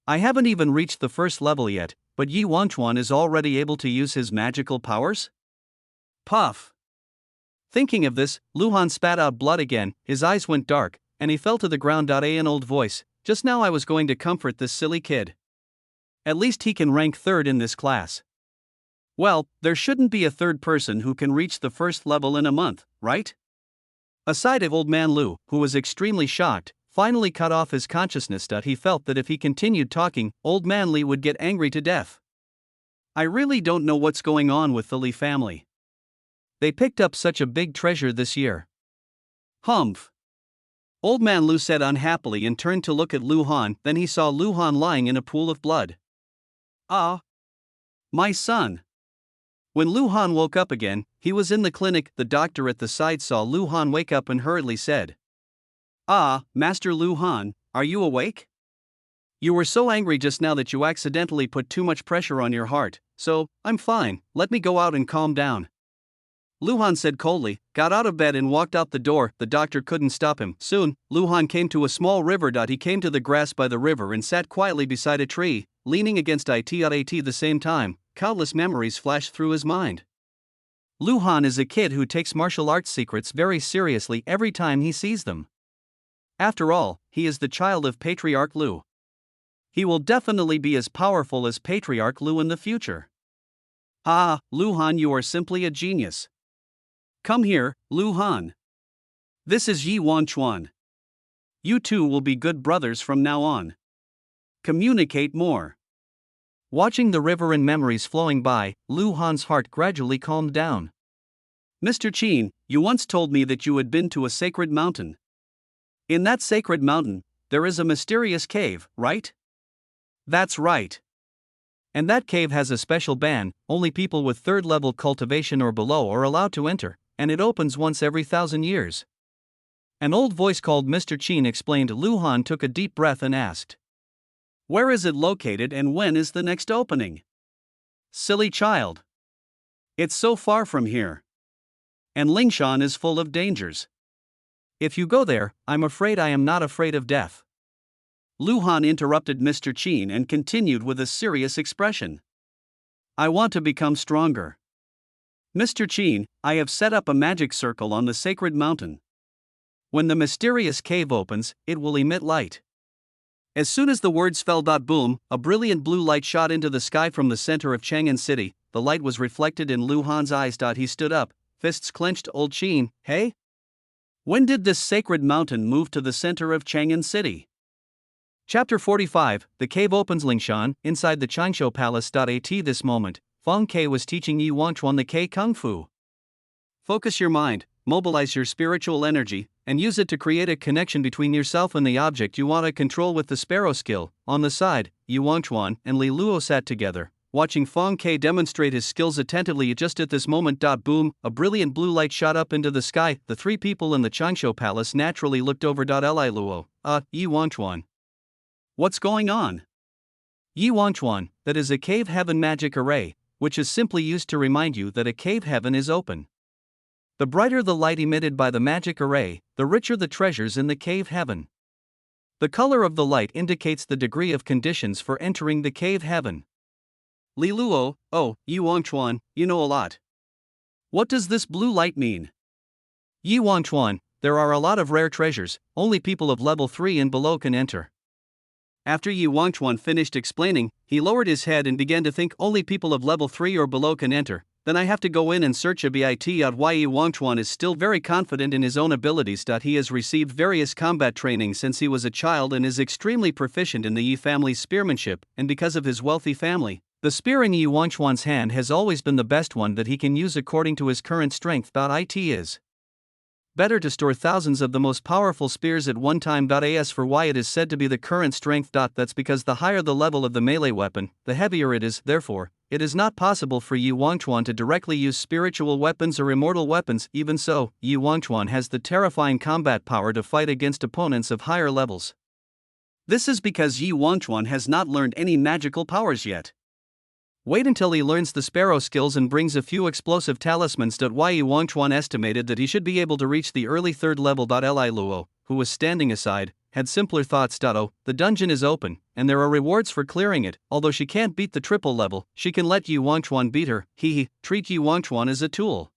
I haven't even reached the first level yet, but Yi Wangchuan is already able to use his magical powers? Puff. Thinking of this, Lu Han spat out blood again, his eyes went dark, and he fell to the ground. An old voice, just now I was going to comfort this silly kid. At least he can rank third in this class. Well, there shouldn't be a third person who can reach the first level in a month, right? Aside of old man Lu, who was extremely shocked, finally cut off his consciousness. He felt that if he continued talking, old man Li would get angry to death. I really don't know what's going on with the Li family. They picked up such a big treasure this year. Humph. Old man Lu said unhappily and turned to look at Lu Han. Then he saw Lu Han lying in a pool of blood. Ah. My son. When Lu Han woke up again, he was in the clinic. The doctor at the side saw Lu Han wake up and hurriedly said, Ah, Master Lu Han, are you awake? You were so angry just now that you accidentally put too much pressure on your heart, so, I'm fine, let me go out and calm down. Lu Han said coldly, got out of bed and walked out the door. The doctor couldn't stop him. Soon, Lu Han came to a small river. He came to the grass by the river and sat quietly beside a tree, leaning against it. At the same time, countless memories flashed through his mind. Lu Han is a kid who takes martial arts secrets very seriously every time he sees them. After all, he is the child of Patriarch Lu. He will definitely be as powerful as Patriarch Lu in the future. Ah, Lu Han, you are simply a genius. Come here, Lu Han. This is Yi Wangchuan. You two will be good brothers from now on. Communicate more. Watching the river and memories flowing by, Lu Han's heart gradually calmed down. Mr. Qin, you once told me that you had been to a sacred mountain. In that sacred mountain, there is a mysterious cave, right? That's right. And that cave has a special ban, only people with 3rd level cultivation or below are allowed to enter, and it opens once every 1,000 years. An old voice called Mr. Chin explained. Luhan took a deep breath and asked, "Where is it located and when is the next opening?" "Silly child. It's so far from here. And Lingshan is full of dangers. If you go there, I'm afraid I am not afraid of death." Luhan interrupted Mr. Chin and continued with a serious expression. "I want to become stronger. Mr. Chin, I have set up a magic circle on the sacred mountain. When the mysterious cave opens, it will emit light." As soon as the words fell, boom, a brilliant blue light shot into the sky from the center of Chang'an City. The light was reflected in Luhan's eyes. He stood up, fists clenched. "Old Chin, hey? When did this sacred mountain move to the center of Chang'an City?" Chapter 45, The Cave Opens. Lingshan, inside the Qingshu Palace. At this moment, Feng Ke was teaching Yi Wangchuan the Ke Kung Fu. Focus your mind, mobilize your spiritual energy, and use it to create a connection between yourself and the object you want to control with the sparrow skill. On the side, Yi Wangchuan and Li Luo sat together, watching Feng Ke demonstrate his skills attentively. Just at this moment, boom, a brilliant blue light shot up into the sky. The 3 people in the Qingshu Palace naturally looked over. Li Luo, Yi Wangchuan. What's going on? Yi Wangchuan, that is a cave heaven magic array, which is simply used to remind you that a cave heaven is open. The brighter the light emitted by the magic array, the richer the treasures in the cave heaven. The color of the light indicates the degree of conditions for entering the cave heaven. Li Luo, oh, Yi Wangchuan, you know a lot. What does this blue light mean? Yi Wangchuan, there are a lot of rare treasures, only people of level 3 and below can enter. After Yi Wangchuan finished explaining, he lowered his head and began to think. Only people of level 3 or below can enter. Then I have to go in and search a bit. Why Yi Wangchuan is still very confident in his own abilities. He has received various combat training since he was a child and is extremely proficient in the Yi family's spearmanship, and because of his wealthy family, the spear in Yi Wangchuan's hand has always been the best one that he can use according to his current strength. It is better to store thousands of the most powerful spears at one time. As for why it is said to be the current strength, that's because the higher the level of the melee weapon, the heavier it is. Therefore, it is not possible for Yi Wangchuan to directly use spiritual weapons or immortal weapons. Even so, Yi Wangchuan has the terrifying combat power to fight against opponents of higher levels. This is because Yi Wangchuan has not learned any magical powers yet. Wait until he learns the sparrow skills and brings a few explosive talismans. Why Yi Wangchuan estimated that he should be able to reach the early 3rd level. Li Luo, who was standing aside, had simpler thoughts. Oh, the dungeon is open, and there are rewards for clearing it. Although she can't beat the triple level, she can let Yi Wangchuan beat her. Treat Yi Wangchuan as a tool.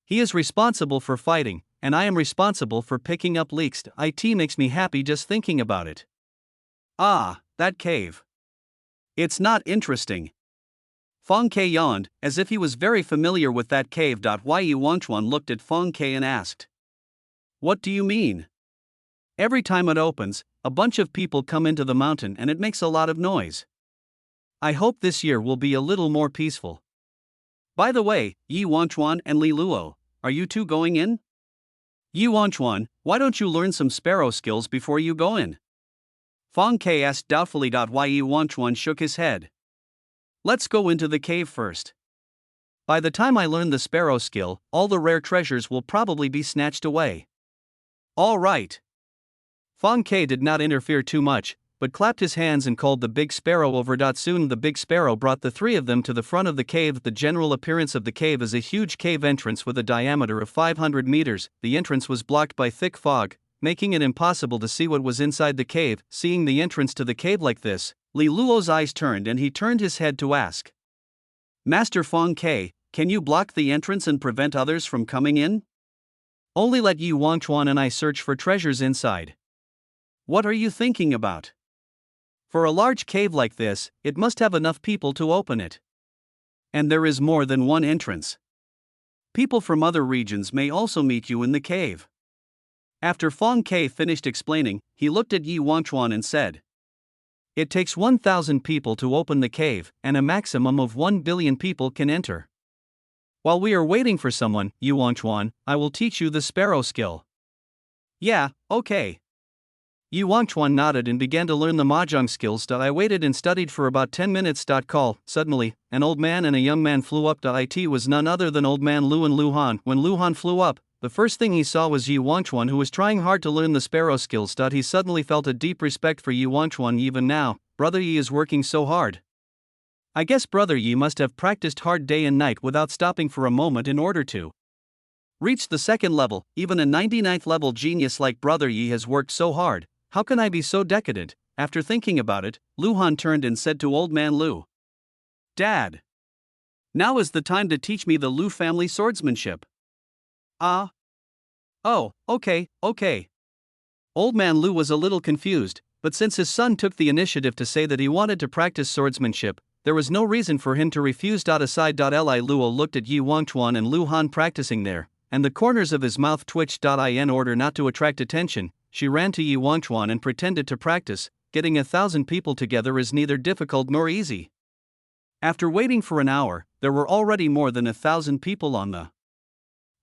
He is responsible for fighting, and I am responsible for picking up leaks. It makes me happy just thinking about it. Ah, that cave. It's not interesting. Feng Ke yawned, as if he was very familiar with that cave. Why Yi Wangchuan looked at Feng Ke and asked, "What do you mean?" "Every time it opens, a bunch of people come into the mountain and it makes a lot of noise. I hope this year will be a little more peaceful. By the way, Yi Wangchuan and Li Luo, are you two going in?" "Yi Wangchuan, why don't you learn some sparrow skills before you go in?" Feng Ke asked doubtfully. Why Yi Wangchuan shook his head. "Let's go into the cave first. By the time I learn the sparrow skill, all the rare treasures will probably be snatched away." "All right." Feng Ke did not interfere too much, but clapped his hands and called the big sparrow over. Soon the big sparrow brought the 3 of them to the front of the cave. The general appearance of the cave is a huge cave entrance with a diameter of 500 meters. The entrance was blocked by thick fog, making it impossible to see what was inside the cave. Seeing the entrance to the cave like this, Li Luo's eyes turned and he turned his head to ask, "Master Feng Ke, can you block the entrance and prevent others from coming in? Only let Yi Wangchuan and I search for treasures inside." "What are you thinking about? For a large cave like this, it must have enough people to open it. And there is more than one entrance. People from other regions may also meet you in the cave." After Feng Ke finished explaining, he looked at Yi Wangchuan and said, "It takes 1,000 people to open the cave, and a maximum of 1 billion people can enter. While we are waiting for someone, Yi Wangchuan, I will teach you the sparrow skill." "Yeah, okay." Yi Wangchuan nodded and began to learn the mahjong skills. I waited and studied for about 10 minutes. Call. Suddenly, an old man and a young man flew up. It was none other than old man Lu and Lu Han. When Lu Han flew up, the first thing he saw was Yi Wangchuan, who was trying hard to learn the sparrow skills. He suddenly felt a deep respect for Yi Wangchuan. Even now, brother Yi is working so hard. I guess brother Yi must have practiced hard day and night without stopping for a moment in order to reach the second level. Even a 99th level genius like brother Yi has worked so hard. How can I be so decadent? After thinking about it, Lu Han turned and said to old man Lu, "Dad, now is the time to teach me the Lu family swordsmanship." Ah. Oh, okay. Old man Lu was a little confused, but since his son took the initiative to say that he wanted to practice swordsmanship, there was no reason for him to refuse. Aside. Li Luo looked at Yi Wangchuan and Lu Han practicing there, and the corners of his mouth twitched. In order not to attract attention, she ran to Yi Wangchuan and pretended to practice. Getting 1,000 people together is neither difficult nor easy. After waiting for an hour, there were already more than 1,000 people on the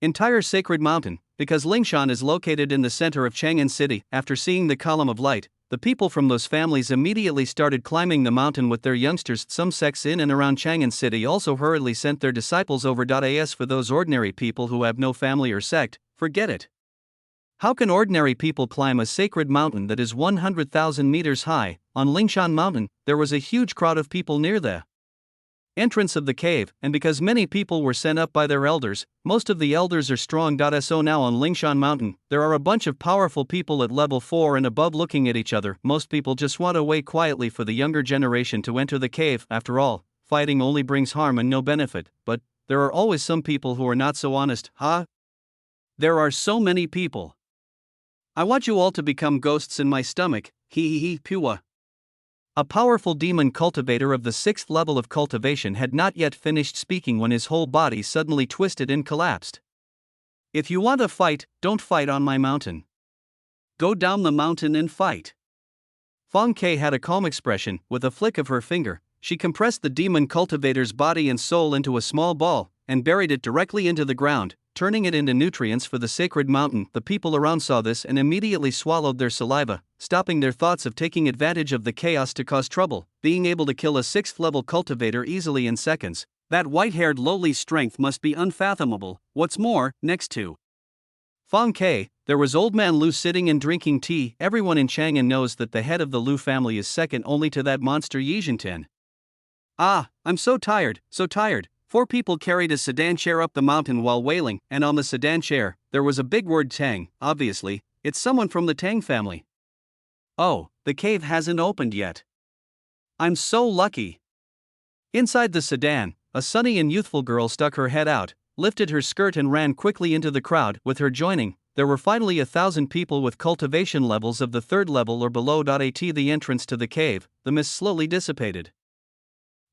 entire sacred mountain. Because Lingshan is located in the center of Chang'an City, after seeing the column of light, the people from those families immediately started climbing the mountain with their youngsters. Some sects in and around Chang'an City also hurriedly sent their disciples over. As for those ordinary people who have no family or sect, forget it. How can ordinary people climb a sacred mountain that is 100,000 meters high? On Lingshan Mountain, there was a huge crowd of people near the entrance of the cave, and because many people were sent up by their elders, most of the elders are strong. So now on Lingshan Mountain, there are a bunch of powerful people at level 4 and above looking at each other. Most people just want to wait quietly for the younger generation to enter the cave. After all, fighting only brings harm and no benefit, but there are always some people who are not so honest. There are so many people. I want you all to become ghosts in my stomach. Pua. A powerful demon cultivator of the 6th level of cultivation had not yet finished speaking when his whole body suddenly twisted and collapsed. If you want to fight, don't fight on my mountain. Go down the mountain and fight. Feng Ke had a calm expression. With a flick of her finger, she compressed the demon cultivator's body and soul into a small ball, and buried it directly into the ground, turning it into nutrients for the sacred mountain. The people around saw this and immediately swallowed their saliva, stopping their thoughts of taking advantage of the chaos to cause trouble. Being able to kill a 6th level cultivator easily in seconds, that white-haired Loli's strength must be unfathomable. What's more, next to Feng Ke, there was old man Lu sitting and drinking tea. Everyone in Chang'an knows that the head of the Lu family is second only to that monster Yi Zhenten. I'm so tired. 4 people carried a sedan chair up the mountain while wailing, and on the sedan chair, there was a big word Tang. Obviously, it's someone from the Tang family. Oh, the cave hasn't opened yet. I'm so lucky. Inside the sedan, a sunny and youthful girl stuck her head out, lifted her skirt and ran quickly into the crowd. With her joining, there were finally 1,000 people with cultivation levels of the 3rd level or below. At the entrance to the cave, the mist slowly dissipated.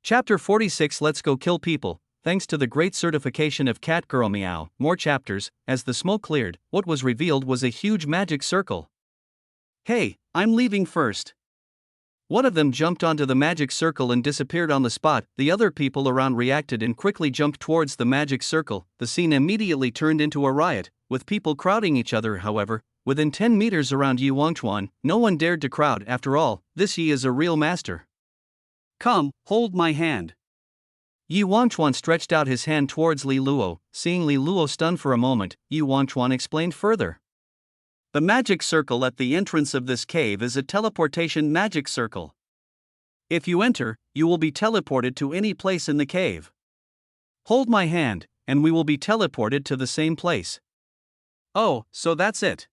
Chapter 46. Let's go kill people. Thanks to the great certification of Cat Girl Meow. More chapters. As the smoke cleared, what was revealed was a huge magic circle. Hey, I'm leaving first. One of them jumped onto the magic circle and disappeared on the spot. The other people around reacted and quickly jumped towards the magic circle. The scene immediately turned into a riot, with people crowding each other. However, within 10 meters around Yi Wangchuan, no one dared to crowd. After all, this Yi is a real master. Come, hold my hand. Yi Wangchuan stretched out his hand towards Li Luo. Seeing Li Luo stunned for a moment, Yi Wangchuan explained further. The magic circle at the entrance of this cave is a teleportation magic circle. If you enter, you will be teleported to any place in the cave. Hold my hand, and we will be teleported to the same place. Oh, so that's it.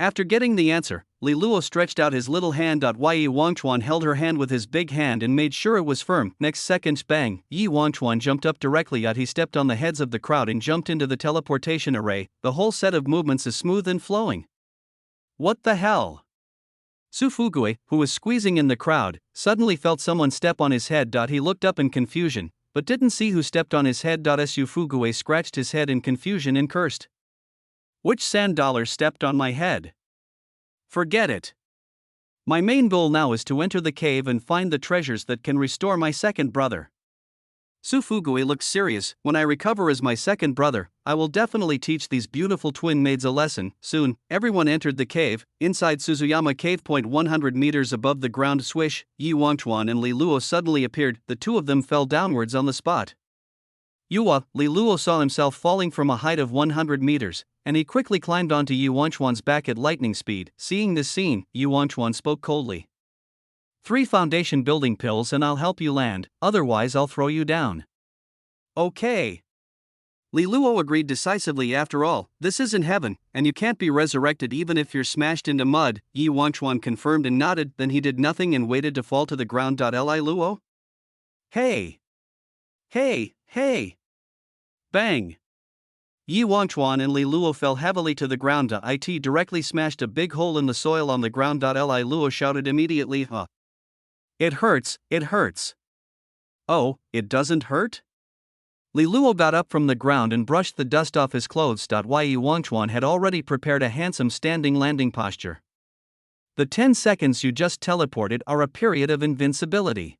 After getting the answer, Li Luo stretched out his little hand. Yi Wangchuan held her hand with his big hand and made sure it was firm. Next second, bang, Yi Wangchuan jumped up directly. He stepped on the heads of the crowd and jumped into the teleportation array. The whole set of movements is smooth and flowing. What the hell? Su Fugue, who was squeezing in the crowd, suddenly felt someone step on his head. He looked up in confusion, but didn't see who stepped on his head. Su Fugue scratched his head in confusion and cursed. Which sand dollar stepped on my head? Forget it. My main goal now is to enter the cave and find the treasures that can restore my second brother. Su Fugui looked serious. When I recover as my second brother, I will definitely teach these beautiful twin maids a lesson. Soon, everyone entered the cave. Inside Suzuyama Cave. 100 meters above the ground, swish, Yi Wangchuan and Li Luo suddenly appeared. The two of them fell downwards on the spot. Yua, Li Luo saw himself falling from a height of 100 meters, and he quickly climbed onto Yi Wangchuan's back at lightning speed. Seeing this scene, Yi Wangchuan spoke coldly. 3 foundation building pills and I'll help you land, otherwise I'll throw you down. Okay. Li Luo agreed decisively. After all, this isn't heaven, and you can't be resurrected even if you're smashed into mud. Yi Wangchuan confirmed and nodded, then he did nothing and waited to fall to the ground. Li Luo? Hey! Hey! Hey! Bang! Yi Wangchuan and Li Luo fell heavily to the ground. It directly smashed a big hole in the soil on the ground. Li Luo shouted immediately, huh? It hurts, it hurts. Oh, it doesn't hurt? Li Luo got up from the ground and brushed the dust off his clothes. Yi Wangchuan had already prepared a handsome standing landing posture. The 10 seconds you just teleported are a period of invincibility.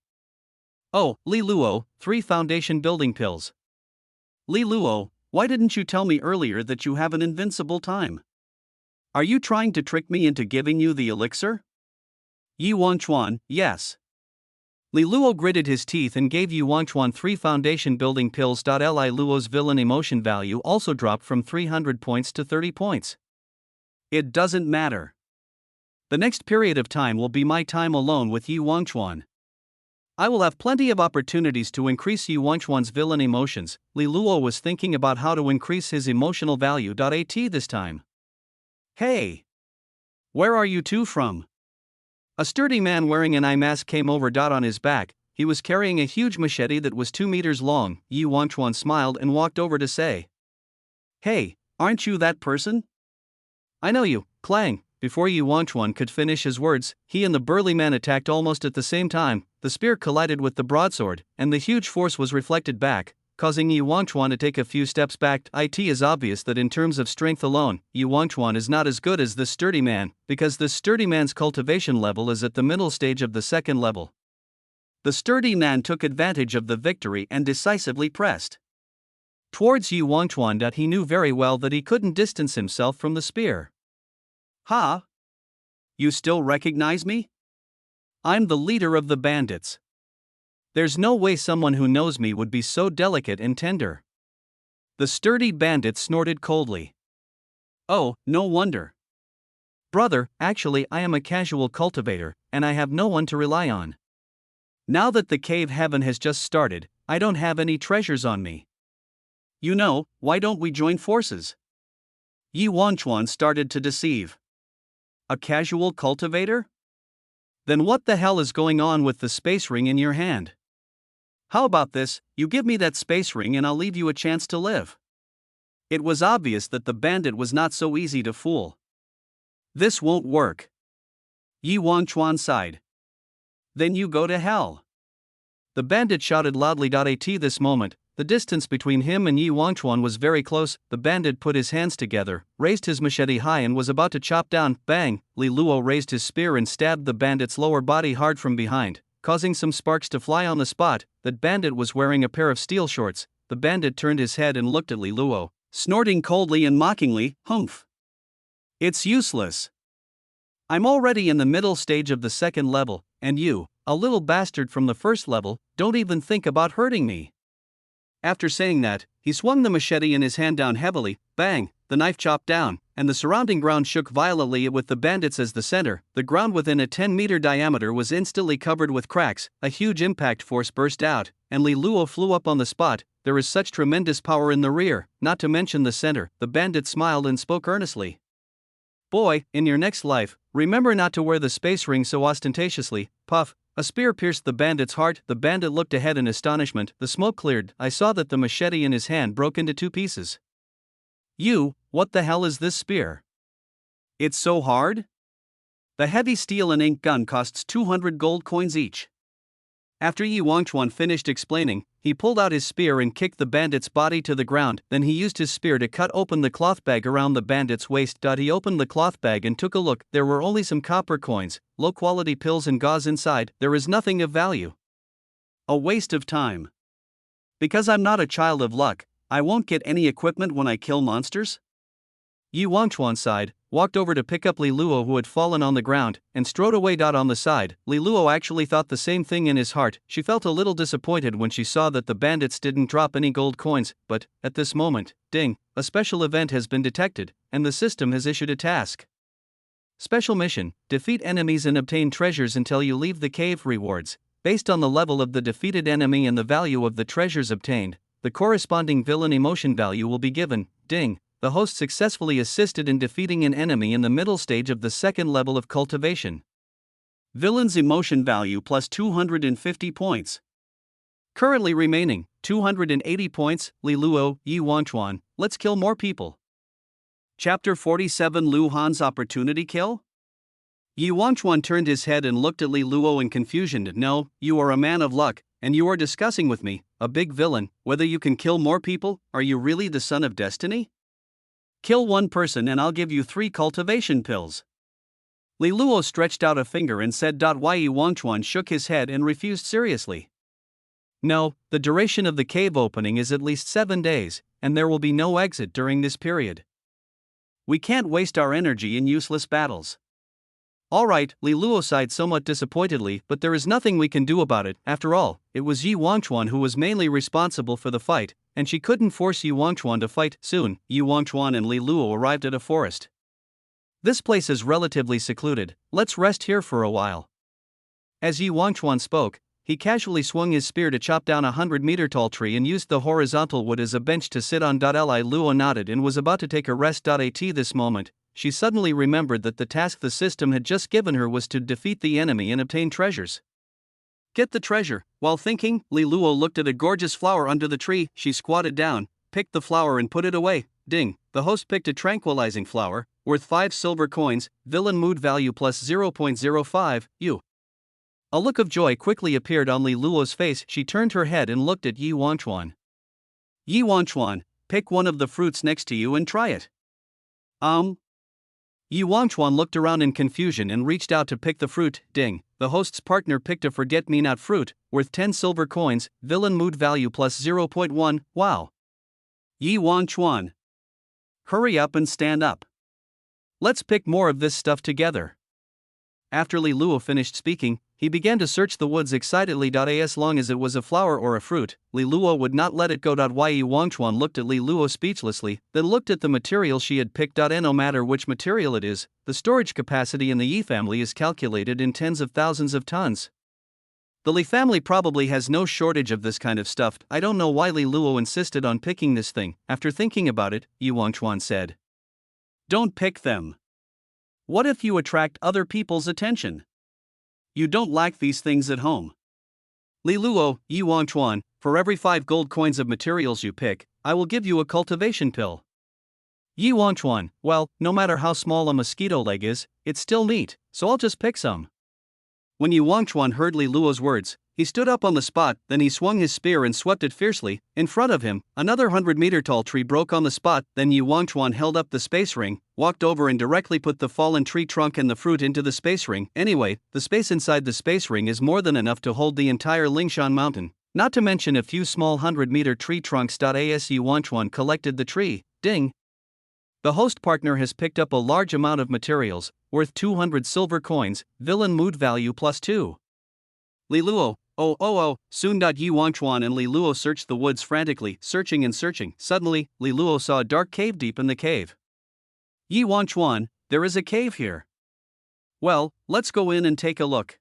Oh, Li Luo, 3 foundation building pills. Li Luo, why didn't you tell me earlier that you have an invincible time? Are you trying to trick me into giving you the elixir? Yi Wangchuan, yes. Li Luo gritted his teeth and gave Yi Wangchuan 3 foundation building pills. Li Luo's villain emotion value also dropped from 300 points to 30 points. It doesn't matter. The next period of time will be my time alone with Yi Wangchuan. I will have plenty of opportunities to increase Yi Wangchuan's villain emotions. Li Luo was thinking about how to increase his emotional value. At this time. Hey! Where are you two from? A sturdy man wearing an eye mask came over. On his back, he was carrying a huge machete that was 2 meters long. Yi Wangchuan smiled and walked over to say, Hey, aren't you that person? I know you, clang. Before Yi Wangchuan could finish his words, he and the burly man attacked almost at the same time. The spear collided with the broadsword, and the huge force was reflected back, causing Yi Wangchuan to take a few steps back. It is obvious that in terms of strength alone, Yi Wangchuan is not as good as this sturdy man, because this sturdy man's cultivation level is at the middle stage of the second level. The sturdy man took advantage of the victory and decisively pressed towards Yi Wangchuan. He knew very well that he couldn't distance himself from the spear. Ha! You still recognize me? I'm the leader of the bandits. There's no way someone who knows me would be so delicate and tender. The sturdy bandit snorted coldly. Oh, no wonder. Brother, actually I am a casual cultivator, and I have no one to rely on. Now that the cave heaven has just started, I don't have any treasures on me. You know, why don't we join forces? Yi Wangchuan started to deceive. A casual cultivator? Then what the hell is going on with the space ring in your hand? How about this, you give me that space ring and I'll leave you a chance to live. It was obvious that the bandit was not so easy to fool. This won't work. Yi Wangchuan sighed. Then you go to hell. The bandit shouted loudly. At this moment, the distance between him and Yi Wangchuan was very close. The bandit put his hands together, raised his machete high and was about to chop down. Bang! Li Luo raised his spear and stabbed the bandit's lower body hard from behind, causing some sparks to fly on the spot. That bandit was wearing a pair of steel shorts. The bandit turned his head and looked at Li Luo, snorting coldly and mockingly, humph. It's useless. I'm already in the middle stage of the second level, and you, a little bastard from the first level, don't even think about hurting me. After saying that, he swung the machete in his hand down heavily. Bang! The knife chopped down, and the surrounding ground shook violently. With the bandits as the center, the ground within a 10-meter diameter was instantly covered with cracks. A huge impact force burst out, and Li Luo flew up on the spot. There is such tremendous power in the rear, not to mention the center. The bandit smiled and spoke earnestly. Boy, in your next life, remember not to wear the space ring so ostentatiously. Puff! A spear pierced the bandit's heart. The bandit looked ahead in astonishment. The smoke cleared. I saw that the machete in his hand broke into 2 pieces. You, what the hell is this spear? It's so hard? The heavy steel and ink gun costs 200 gold coins each. After Yi Wangchuan finished explaining, he pulled out his spear and kicked the bandit's body to the ground. Then he used his spear to cut open the cloth bag around the bandit's waist. He opened the cloth bag and took a look. There were only some copper coins, low-quality pills and gauze inside. There is nothing of value. A waste of time. Because I'm not a child of luck, I won't get any equipment when I kill monsters? Yi Wangchuan sighed, walked over to pick up Li Luo who had fallen on the ground, and strode away. On the side, Li Luo actually thought the same thing in his heart. She felt a little disappointed when she saw that the bandits didn't drop any gold coins, but, at this moment, ding, a special event has been detected, and the system has issued a task. Special mission: defeat enemies and obtain treasures until you leave the cave. Rewards: based on the level of the defeated enemy and the value of the treasures obtained, the corresponding villain emotion value will be given. Ding. The host successfully assisted in defeating an enemy in the middle stage of the second level of cultivation. Villain's emotion value plus 250 points. Currently remaining 280 points. Li Luo, Yi Wangchuan, let's kill more people. Chapter 47: Lu Han's opportunity kill? Yi Wangchuan turned his head and looked at Li Luo in confusion. No, you are a man of luck, and you are discussing with me, a big villain, whether you can kill more people. Are you really the son of destiny? Kill one person and I'll give you 3 cultivation pills. Li Luo stretched out a finger and said. Yi Wangchuan shook his head and refused seriously. No, the duration of the cave opening is at least 7 days, and there will be no exit during this period. We can't waste our energy in useless battles. Alright, Li Luo sighed somewhat disappointedly, but there is nothing we can do about it. After all, it was Yi Wangchuan who was mainly responsible for the fight, and she couldn't force Yi Wangchuan to fight. Soon, Yi Wangchuan and Li Luo arrived at a forest. This place is relatively secluded, let's rest here for a while. As Yi Wangchuan spoke, he casually swung his spear to chop down a 100-meter tall tree and used the horizontal wood as a bench to sit on. Li Luo nodded and was about to take a rest. At this moment, she suddenly remembered that the task the system had just given her was to defeat the enemy and obtain treasures. Get the treasure. While thinking, Li Luo looked at a gorgeous flower under the tree. She squatted down, picked the flower and put it away. Ding, the host picked a tranquilizing flower, worth 5 silver coins, villain mood value plus 0.05, you. A look of joy quickly appeared on Li Luo's face. She turned her head and looked at Yi Wangchuan. Yi Wangchuan, pick one of the fruits next to you and try it. Yi Wangchuan looked around in confusion and reached out to pick the fruit. Ding, the host's partner picked a forget-me-not fruit, worth 10 silver coins, villain mood value plus 0.1, wow. Yi Wangchuan. Hurry up and stand up. Let's pick more of this stuff together. After Li Luo finished speaking, he began to search the woods excitedly. As long as it was a flower or a fruit, Li Luo would not let it go. Yi Wangchuan looked at Li Luo speechlessly, then looked at the material she had picked. No matter which material it is, the storage capacity in the Yi family is calculated in tens of thousands of tons. The Li family probably has no shortage of this kind of stuff. I don't know why Li Luo insisted on picking this thing. After thinking about it, Yi Wangchuan said, don't pick them. What if you attract other people's attention? You don't lack these things at home. Li Luo, Yi Wangchuan, for every 5 gold coins of materials you pick, I will give you a cultivation pill. Yi Wangchuan, well, no matter how small a mosquito leg is, it's still neat, so I'll just pick some. When Yi Wangchuan heard Li Luo's words, he stood up on the spot, then he swung his spear and swept it fiercely. In front of him, another 100-meter tall tree broke on the spot. Then Yi Wangchuan held up the space ring, walked over and directly put the fallen tree trunk and the fruit into the space ring. Anyway, the space inside the space ring is more than enough to hold the entire Lingshan mountain, not to mention a few small 100-meter tree trunks. As Yi Wangchuan collected the tree, ding. The host partner has picked up a large amount of materials, worth 200 silver coins, villain mood value plus 2. Li Luo, soon. Yi Wangchuan and Li Luo searched the woods frantically, searching and searching. Suddenly, Li Luo saw a dark cave deep in the cave. Yi Wangchuan, there is a cave here. Well, let's go in and take a look.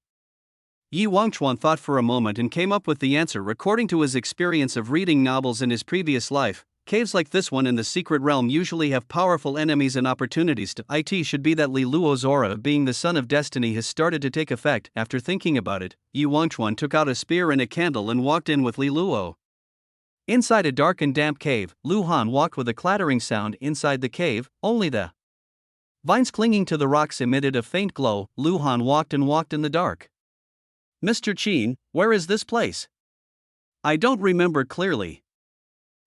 Yi Wangchuan thought for a moment and came up with the answer. According to his experience of reading novels in his previous life, caves like this one in the secret realm usually have powerful enemies and opportunities. It should be that Li Luo's aura of being the son of destiny has started to take effect. After thinking about it, Yi Wangchuan took out a spear and a candle and walked in with Li Luo. Inside a dark and damp cave, Lu Han walked with a clattering sound. Inside the cave, only the vines clinging to the rocks emitted a faint glow. Lu Han walked and walked in the dark. Mr. Qin, where is this place? I don't remember clearly.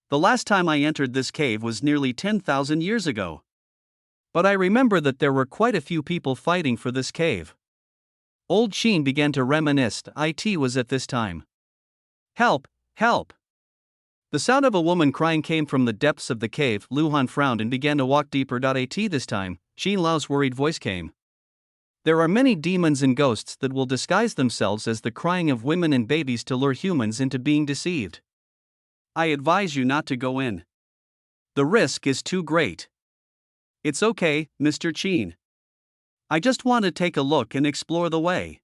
The last time I entered this cave was nearly 10,000 years ago. But I remember that there were quite a few people fighting for this cave. Old Qin began to reminisce. It was at this time. Help! Help! The sound of a woman crying came from the depths of the cave. Luhan frowned and began to walk deeper. At this time, Xin Lao's worried voice came. There are many demons and ghosts that will disguise themselves as the crying of women and babies to lure humans into being deceived. I advise you not to go in. The risk is too great. It's okay, Mr. Qin. I just want to take a look and explore the way.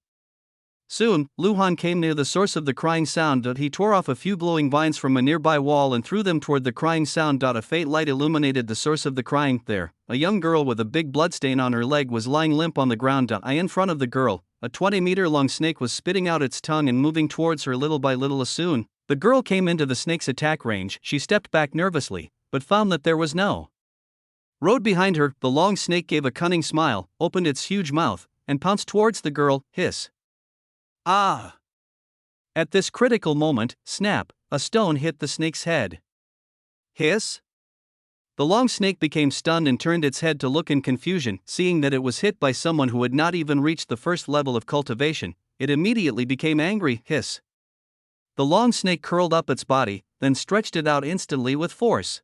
Soon, Luhan came near the source of the crying sound. He tore off a few glowing vines from a nearby wall and threw them toward the crying sound. A faint light illuminated the source of the crying. There, a young girl with a big bloodstain on her leg was lying limp on the ground. In front of the girl, a 20-meter-long snake was spitting out its tongue and moving towards her little by little. Soon, the girl came into the snake's attack range. She stepped back nervously, but found that there was no road behind her. The long snake gave a cunning smile, opened its huge mouth, and pounced towards the girl. Hiss. Ah! At this critical moment, snap, a stone hit the snake's head. Hiss? The long snake became stunned and turned its head to look in confusion. Seeing that it was hit by someone who had not even reached the first level of cultivation, it immediately became angry. Hiss. The long snake curled up its body, then stretched it out instantly with force.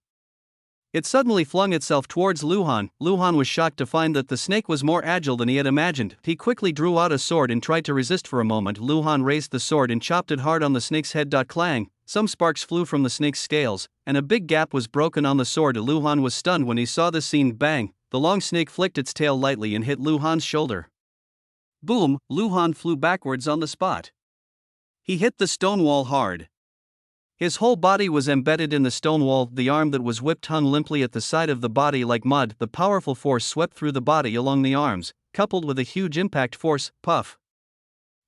It suddenly flung itself towards Luhan. Luhan was shocked to find that the snake was more agile than he had imagined. He quickly drew out a sword and tried to resist for a moment. Luhan raised the sword and chopped it hard on the snake's head. Clang! Some sparks flew from the snake's scales, and a big gap was broken on the sword. Luhan was stunned when he saw this scene. Bang! The long snake flicked its tail lightly and hit Luhan's shoulder. Boom! Luhan flew backwards on the spot. He hit the stone wall hard. His whole body was embedded in the stone wall. The arm that was whipped hung limply at the side of the body like mud. The powerful force swept through the body along the arms, coupled with a huge impact force. Puff!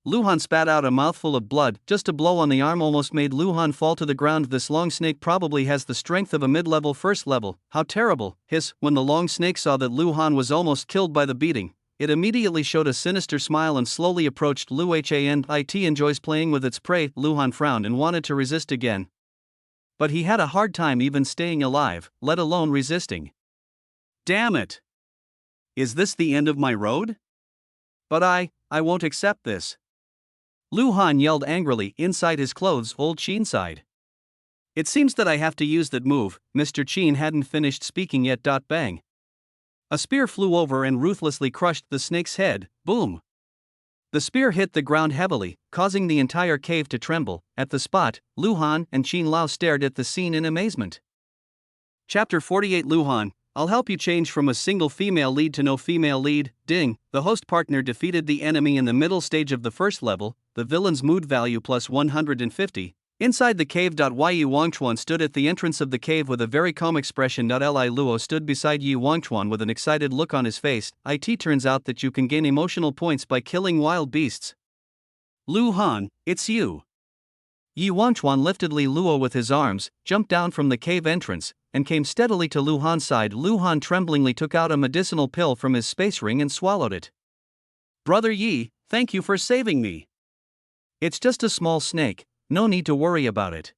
Luhan spat out a mouthful of blood. Just a blow on the arm almost made Luhan fall to the ground. This long snake probably has the strength of a mid-level first level. How terrible! Hiss! When the long snake saw that Luhan was almost killed by the beating, it immediately showed a sinister smile and slowly approached Luhan. It enjoys playing with its prey. Luhan frowned and wanted to resist again. But he had a hard time even staying alive, let alone resisting. Damn it! Is this the end of my road? But I won't accept this. Luhan yelled angrily. Inside his clothes, old Qin sighed. It seems that I have to use that move. Mr. Qin hadn't finished speaking yet. Bang! A spear flew over and ruthlessly crushed the snake's head. Boom! The spear hit the ground heavily, causing the entire cave to tremble. At the spot, Luhan and Xin Lao stared at the scene in amazement. Chapter 48. Luhan, I'll help you change from a single female lead to no female lead. Ding! The host partner defeated the enemy in the middle stage of the first level, the villain's mood value plus 150. Inside the cave. Yi Wangchuan stood at the entrance of the cave with a very calm expression. Li Luo stood beside Yi Wangchuan with an excited look on his face. It turns out that you can gain emotional points by killing wild beasts. Luhan, it's you. Yi Wangchuan lifted Li Luo with his arms, jumped down from the cave entrance, and came steadily to Luhan's side. Luhan tremblingly took out a medicinal pill from his space ring and swallowed it. Brother Yi, thank you for saving me. It's just a small snake. No need to worry about it.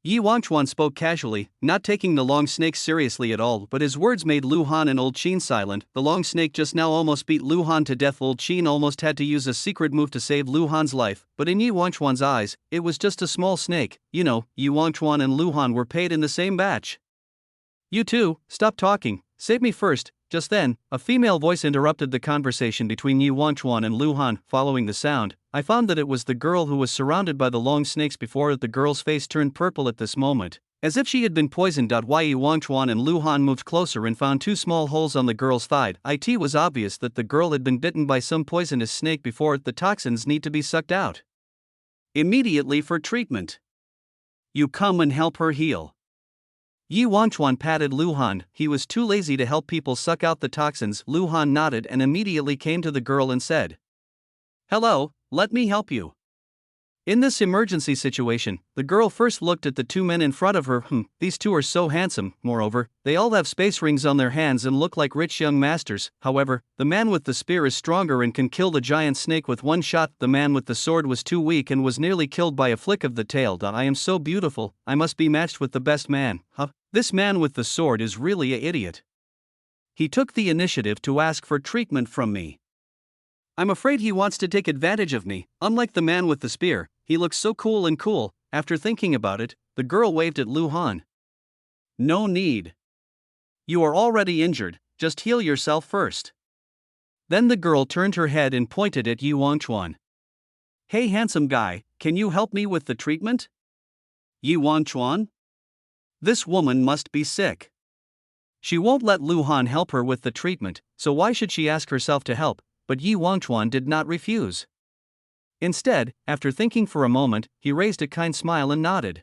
Yi Wangchuan spoke casually, not taking the long snake seriously at all, but his words made Luhan and old Qin silent. The long snake just now almost beat Luhan to death. Old Qin almost had to use a secret move to save Luhan's life, but in Yi Wangchuan's eyes, it was just a small snake. You know, Yi Wangchuan and Luhan were paid in the same batch. You two, stop talking, save me first. Just then, a female voice interrupted the conversation between Yi Wangchuan and Luhan. Following the sound, I found that it was the girl who was surrounded by the long snakes before. The girl's face turned purple at this moment, as if she had been poisoned. Yi Wangchuan and Luhan moved closer and found two small holes on the girl's thigh. It was obvious that the girl had been bitten by some poisonous snake before. The toxins need to be sucked out immediately for treatment. You come and help her heal. Yi Wangchuan patted Luhan. He was too lazy to help people suck out the toxins. Luhan nodded and immediately came to the girl and said, "Hello, let me help you." In this emergency situation, the girl first looked at the two men in front of her. These two are so handsome. Moreover, they all have space rings on their hands and look like rich young masters. However, the man with the spear is stronger and can kill the giant snake with one shot. The man with the sword was too weak and was nearly killed by a flick of the tail. I am so beautiful, I must be matched with the best man. This man with the sword is really an idiot. He took the initiative to ask for treatment from me. I'm afraid he wants to take advantage of me. Unlike the man with the spear, he looks so cool and cool, after thinking about it, the girl waved at Lu Han. No need. You are already injured, just heal yourself first. Then the girl turned her head and pointed at Yi Wangchuan. Hey handsome guy, can you help me with the treatment? Yi Wangchuan? This woman must be sick. She won't let Lu Han help her with the treatment, so why should she ask herself to help? But Yi Wangchuan did not refuse. Instead, after thinking for a moment, he raised a kind smile and nodded.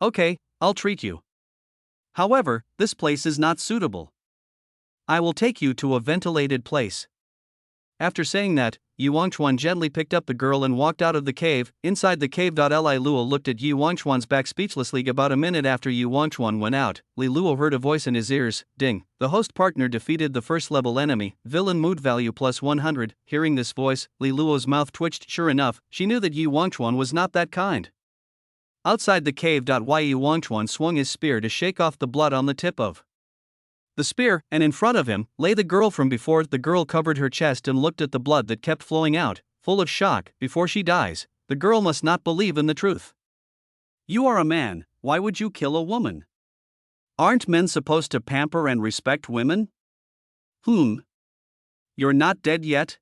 Okay, I'll treat you. However, this place is not suitable. I will take you to a ventilated place. After saying that, Yi Wangchuan gently picked up the girl and walked out of the cave. Inside the cave, Li Luo looked at Yi Wangchuan's back speechlessly. About a minute after Yi Wangchuan went out, Li Luo heard a voice in his ears. Ding. The host partner defeated the first level enemy, villain mood value plus 100. Hearing this voice, Li Luo's mouth twitched. Sure enough, she knew that Yi Wangchuan was not that kind. Outside the cave, Yi Wangchuan swung his spear to shake off the blood on the tip of the spear, and in front of him lay the girl from before. The girl covered her chest and looked at the blood that kept flowing out, full of shock. Before she dies, the girl must not believe in the truth. You are a man, why would you kill a woman? Aren't men supposed to pamper and respect women? You're not dead yet?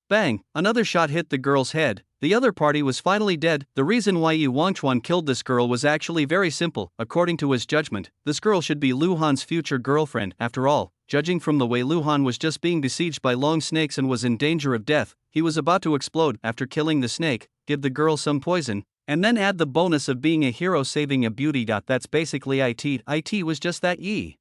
Bang, another shot hit the girl's head. The other party was finally dead. The reason why Yi Wangchuan killed this girl was actually very simple. According to his judgment, this girl should be Lu Han's future girlfriend. After all, judging from the way Lu Han was just being besieged by long snakes and was in danger of death, he was about to explode. After killing the snake, give the girl some poison, and then add the bonus of being a hero saving a beauty. That's basically it. It was just that Yi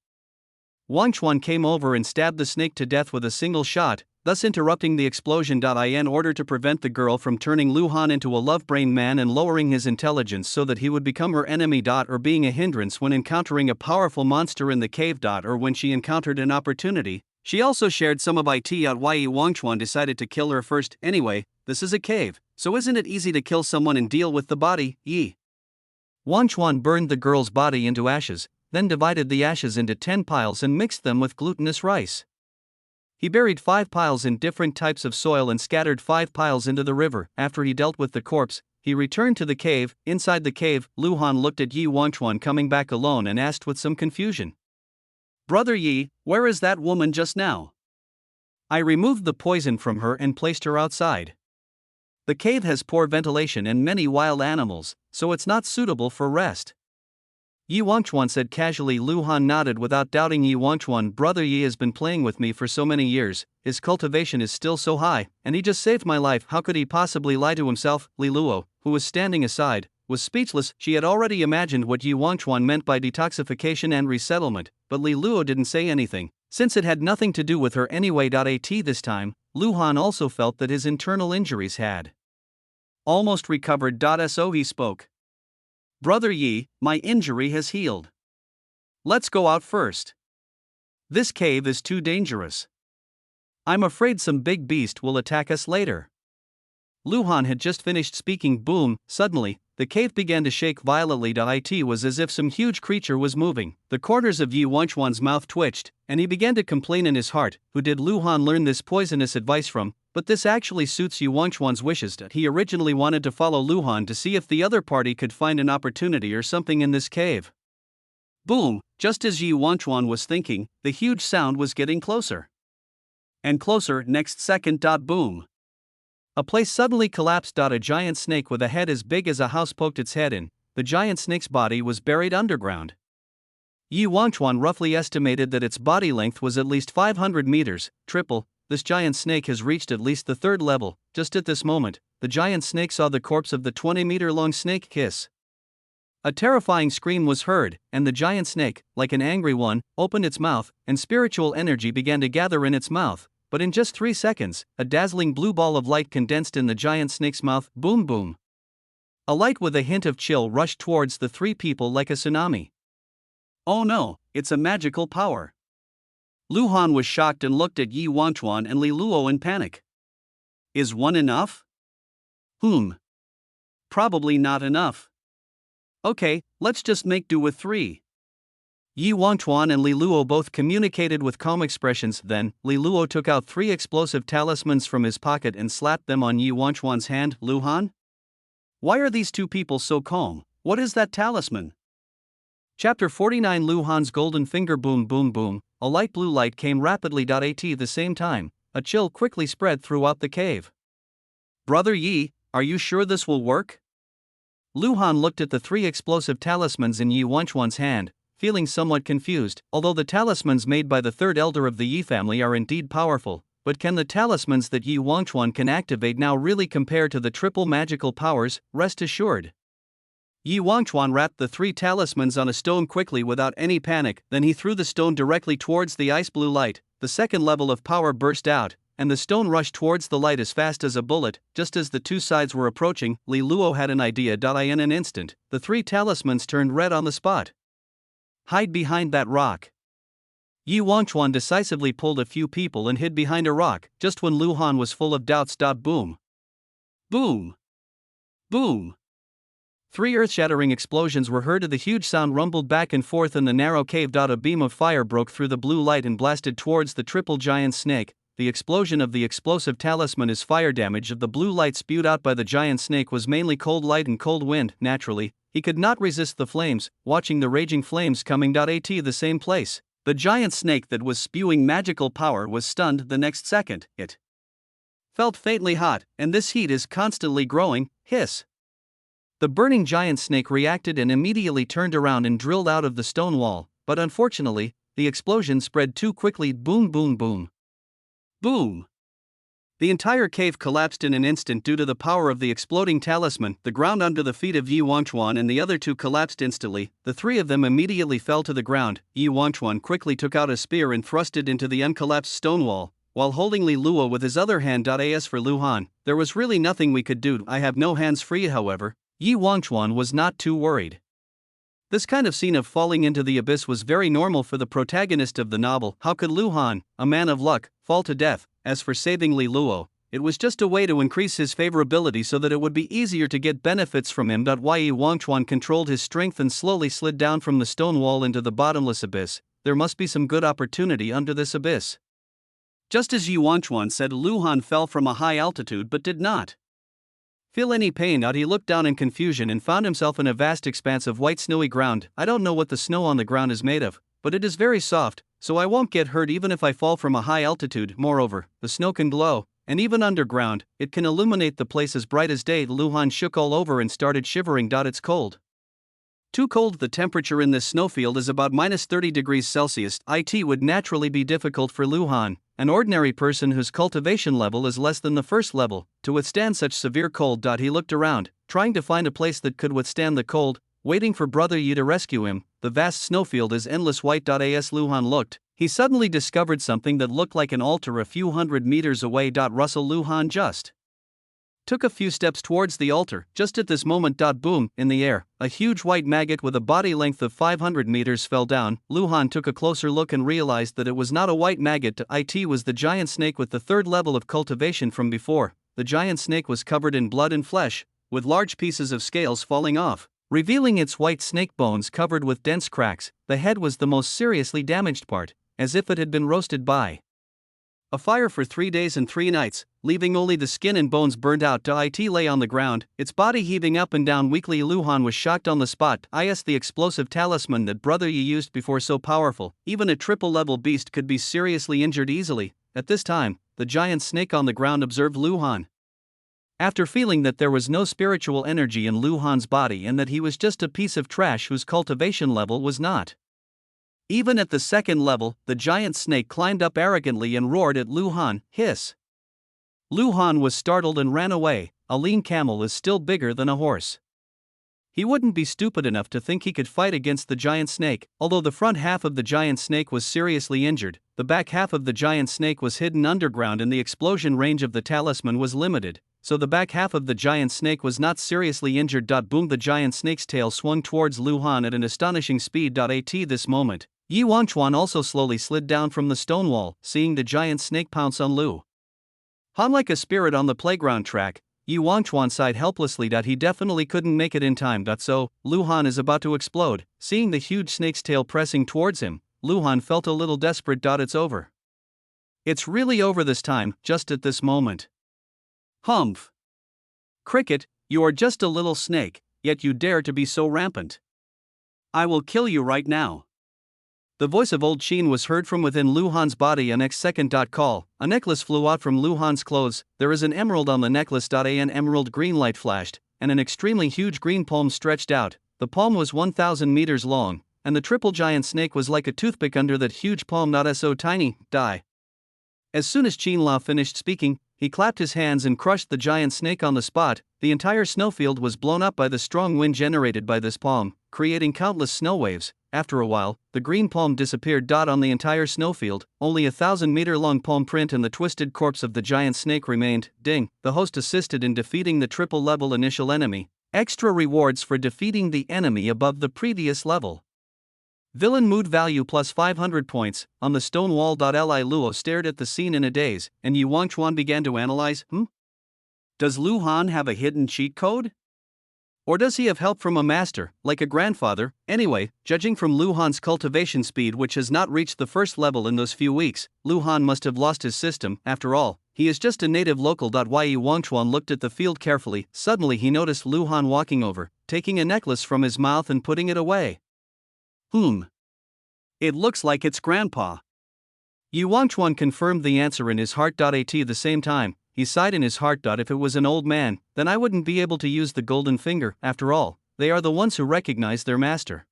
Wangchuan came over and stabbed the snake to death with a single shot, thus interrupting the explosion. In order to prevent the girl from turning Lu Han into a love-brain man and lowering his intelligence so that he would become her enemy. Or being a hindrance when encountering a powerful monster in the cave. Or when she encountered an opportunity, she also shared some of it. Yi Wangchuan decided to kill her first. Anyway, this is a cave, so isn't it easy to kill someone and deal with the body? Yi Wangchuan burned the girl's body into ashes, then divided the ashes into 10 piles and mixed them with glutinous rice. He buried 5 piles in different types of soil and scattered 5 piles into the river. After he dealt with the corpse, he returned to the cave. Inside the cave, Lu Han looked at Yi Wangchuan coming back alone and asked with some confusion. Brother Yi, where is that woman just now? I removed the poison from her and placed her outside. The cave has poor ventilation and many wild animals, so it's not suitable for rest. Yi Wangchuan said casually. Lu Han nodded without doubting. Yi Wangchuan, brother Yi has been playing with me for so many years, his cultivation is still so high, and he just saved my life. How could he possibly lie to himself? Li Luo, who was standing aside, was speechless. She had already imagined what Yi Wangchuan meant by detoxification and resettlement, but Li Luo didn't say anything, since it had nothing to do with her anyway. This time, Lu Han also felt that his internal injuries had almost recovered. So he spoke. Brother Yi, my injury has healed. Let's go out first. This cave is too dangerous. I'm afraid some big beast will attack us later. Lu Han had just finished speaking. Boom, suddenly, the cave began to shake violently. It was as if some huge creature was moving. The corners of Yi Wangchuan's mouth twitched, and he began to complain in his heart. Who did Lu Han learn this poisonous advice from? But this actually suits Yi Wangchuan's wishes. He originally wanted to follow Lu Han to see if the other party could find an opportunity or something in this cave. Boom, just as Yi Wangchuan was thinking, the huge sound was getting closer and closer. Next second. Boom. A place suddenly collapsed. A giant snake with a head as big as a house poked its head in. The giant snake's body was buried underground. Yi Wangchuan roughly estimated that its body length was at least 500 meters, triple. This giant snake has reached at least the 3rd level. Just at this moment, the giant snake saw the corpse of the 20-meter-long snake Kiss. A terrifying scream was heard, and the giant snake, like an angry one, opened its mouth, and spiritual energy began to gather in its mouth. But in just 3 seconds, a dazzling blue ball of light condensed in the giant snake's mouth. Boom boom. A light with a hint of chill rushed towards the 3 people like a tsunami. Oh no, it's a magical power. Lu Han was shocked and looked at Yi Wangchuan and Li Luo in panic. Is 1 enough? Probably not enough. Okay, let's just make do with 3. Yi Wangchuan and Li Luo both communicated with calm expressions. Then, Li Luo took out 3 explosive talismans from his pocket and slapped them on Yi Wangchuan's hand. Lu Han? Why are these two people so calm? What is that talisman? Chapter 49 Lu Han's Golden Finger. Boom boom boom, a light blue light came rapidly. At the same time, a chill quickly spread throughout the cave. Brother Yi, are you sure this will work? Lu Han looked at the three explosive talismans in Yi Wenchuan's hand, feeling somewhat confused. Although the talismans made by the third elder of the Yi family are indeed powerful, but can the talismans that Yi Wenchuan can activate now really compare to the triple magical powers? Rest assured. Yi Wenchuan wrapped the three talismans on a stone quickly without any panic, then he threw the stone directly towards the ice blue light. The second level of power burst out, and the stone rushed towards the light as fast as a bullet. Just as the two sides were approaching, Li Luo had an idea. In an instant, the three talismans turned red on the spot. Hide behind that rock. Yi Wenchuan decisively pulled a few people and hid behind a rock, just when Lu Han was full of doubts. Boom. Boom. Boom. Three earth-shattering explosions were heard. The huge sound rumbled back and forth in the narrow cave. A beam of fire broke through the blue light and blasted towards the triple giant snake. The explosion of the explosive talisman is fire damage of the blue light spewed out by the giant snake was mainly cold light and cold wind. Naturally, he could not resist the flames, watching the raging flames coming. At the same place, the giant snake that was spewing magical power was stunned. The next second, it felt faintly hot, and this heat is constantly growing. Hiss. The burning giant snake reacted and immediately turned around and drilled out of the stone wall, but unfortunately, the explosion spread too quickly. Boom boom boom. Boom. The entire cave collapsed in an instant due to the power of the exploding talisman. The ground under the feet of Yi Wenchuan and the other two collapsed instantly. The three of them immediately fell to the ground. Yi Wenchuan quickly took out a spear and thrust it into the uncollapsed stone wall, while holding Li Luo with his other hand. As for Lu Han, there was really nothing we could do. I have no hands free. However, Yi Wenchuan was not too worried. This kind of scene of falling into the abyss was very normal for the protagonist of the novel. How could Lu Han, a man of luck, fall to death? As for saving Li Luo, it was just a way to increase his favorability so that it would be easier to get benefits from him. Yi Wenchuan controlled his strength and slowly slid down from the stone wall into the bottomless abyss. There must be some good opportunity under this abyss. Just as Yi Wenchuan said, Lu Han fell from a high altitude but did not feel any pain. He looked down in confusion and found himself in a vast expanse of white snowy ground. I don't know what the snow on the ground is made of, but it is very soft, so I won't get hurt even if I fall from a high altitude. Moreover, the snow can glow, and even underground, it can illuminate the place as bright as day. Lu Han shook all over and started shivering. It's cold. Too cold. The temperature in this snowfield is about -30 degrees Celsius. It would naturally be difficult for Lu Han, an ordinary person whose cultivation level is less than the first level, to withstand such severe cold. He looked around, trying to find a place that could withstand the cold, waiting for Brother Yi to rescue him. The vast snowfield is endless white. As Lu Han looked, he suddenly discovered something that looked like an altar a few hundred meters away. Russell Lu Han just took a few steps towards the altar. Just at this moment, boom, in the air, a huge white maggot with a body length of 500 meters fell down. Lu Han took a closer look and realized that it was not a white maggot. It was the giant snake with the third level of cultivation from before. The giant snake was covered in blood and flesh, with large pieces of scales falling off, revealing its white snake bones covered with dense cracks. The head was the most seriously damaged part, as if it had been roasted by a fire for 3 days and 3 nights, leaving only the skin and bones burned out. It lay on the ground, its body heaving up and down weakly. Lu Han was shocked on the spot. The explosive talisman that Brother Yi used before so powerful, even a triple-level beast could be seriously injured easily. At this time, the giant snake on the ground observed Lu Han. After feeling that there was no spiritual energy in Lu Han's body and that he was just a piece of trash whose cultivation level was not even at the second level, the giant snake climbed up arrogantly and roared at Lu Han. Hiss. Lu Han was startled and ran away. A lean camel is still bigger than a horse. He wouldn't be stupid enough to think he could fight against the giant snake. Although the front half of the giant snake was seriously injured, the back half of the giant snake was hidden underground and the explosion range of the talisman was limited, so the back half of the giant snake was not seriously injured. Boom, the giant snake's tail swung towards Lu Han at an astonishing speed. At this moment, Yi Wenchuan also slowly slid down from the stone wall, seeing the giant snake pounce on Lu Han like a spirit on the playground track. Yi Wenchuan sighed helplessly. He definitely couldn't make it in time. So, Lu Han is about to explode. Seeing the huge snake's tail pressing towards him, Lu Han felt a little desperate. It's over. It's really over this time, just at this moment. Humph. Cricket, You are just a little snake, yet you dare to be so rampant. I will kill you right now. The voice of old Qin was heard from within Lu Han's body. A next second. Call. A necklace flew out from Lu Han's clothes. There is an emerald on the necklace. An emerald green light flashed, and an extremely huge green palm stretched out. The palm was 1,000 meters long, and the triple giant snake was like a toothpick under that huge palm. So tiny. Die. As soon as Qin Lao finished speaking, he clapped his hands and crushed the giant snake on the spot. The entire snowfield was blown up by the strong wind generated by this palm, creating countless snow waves. After a while, the green palm disappeared. On the entire snowfield, only 1,000-meter-long palm print and the twisted corpse of the giant snake remained. Ding, the host assisted in defeating the triple-level initial enemy. Extra rewards for defeating the enemy above the previous level. Villain mood value plus 500 points. On the stone wall. Li Luo stared at the scene in a daze, and Yu Wangchuan began to analyze. Does Lu Han have a hidden cheat code? Or does he have help from a master, like a grandfather? Anyway, judging from Lu Han's cultivation speed, which has not reached the first level in those few weeks, Lu Han must have lost his system. After all, he is just a native local. Yu Wangchuan looked at the field carefully. Suddenly he noticed Lu Han walking over, taking a necklace from his mouth and putting it away. It looks like it's Grandpa. Yu Wangchuan confirmed the answer in his heart. At the same time, he sighed in his heart. If it was an old man, then I wouldn't be able to use the golden finger. After all, they are the ones who recognize their master.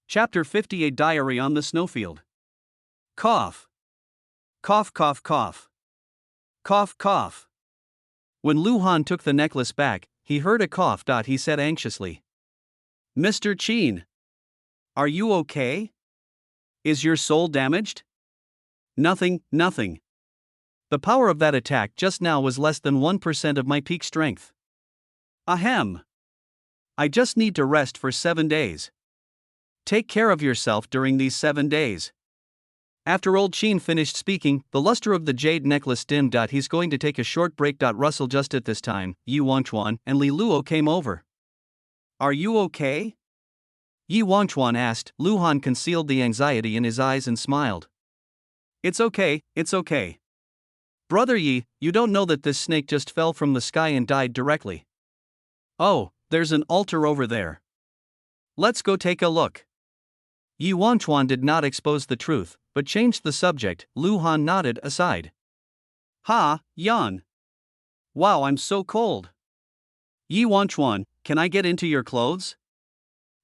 Chapter 58 Diary on the Snowfield. Cough. Cough, cough, cough. Cough, cough. When Lu Han took the necklace back, he heard a cough. He said anxiously, Mr. Qin, are you okay? Is your soul damaged? Nothing. The power of that attack just now was less than 1% of my peak strength. Ahem. I just need to rest for 7 days. Take care of yourself during these 7 days. After old Qin finished speaking, the luster of the jade necklace dimmed. He's going to take a short break. Russell just at this time, Yu Wangchuan and Li Luo came over. Are you okay? Yi Wangchuan asked. Lu Han concealed the anxiety in his eyes and smiled. It's okay. Brother Yi, you don't know that this snake just fell from the sky and died directly. Oh, there's an altar over there. Let's go take a look. Yi Wangchuan did not expose the truth, but changed the subject. Lu Han nodded aside. Ha, Yan. Wow, I'm so cold. Yi Wangchuan, can I get into your clothes?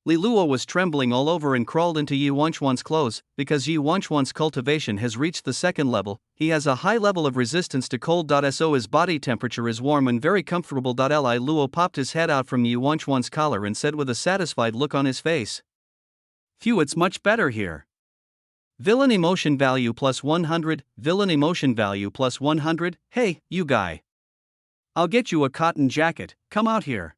Li Luo was trembling all over and crawled into Yi Wangchuan's clothes. Because Yi Wangchuan's cultivation has reached the second level, he has a high level of resistance to cold. So his body temperature is warm and very comfortable. Li Luo popped his head out from Yi Wangchuan's collar and said with a satisfied look on his face, Phew, it's much better here. Villain emotion value plus 100, villain emotion value plus 100, hey, you guy. I'll get you a cotton jacket, come out here.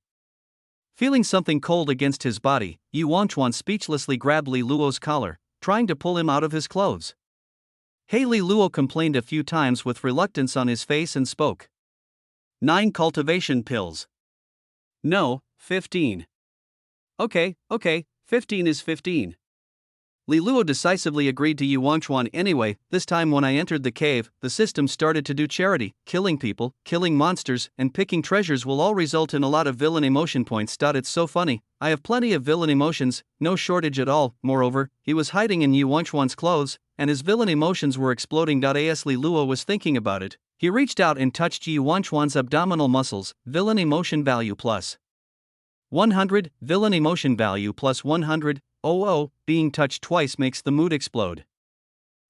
Feeling something cold against his body, Yu Wangchuan speechlessly grabbed Li Luo's collar, trying to pull him out of his clothes. Hey, Li Luo complained a few times with reluctance on his face and spoke. 9 cultivation pills. No, 15. Okay, 15 is 15. Li Luo decisively agreed to Yu Wangchuan anyway. This time when I entered the cave, the system started to do charity. Killing people, killing monsters, and picking treasures will all result in a lot of villain emotion points. It's so funny, I have plenty of villain emotions, no shortage at all. Moreover, he was hiding in Yu Wangchuan's clothes, and his villain emotions were exploding. As Li Luo was thinking about it, he reached out and touched Yu Wangchuan's abdominal muscles. Villain emotion value plus 100, villain emotion value plus 100. Being touched twice makes the mood explode.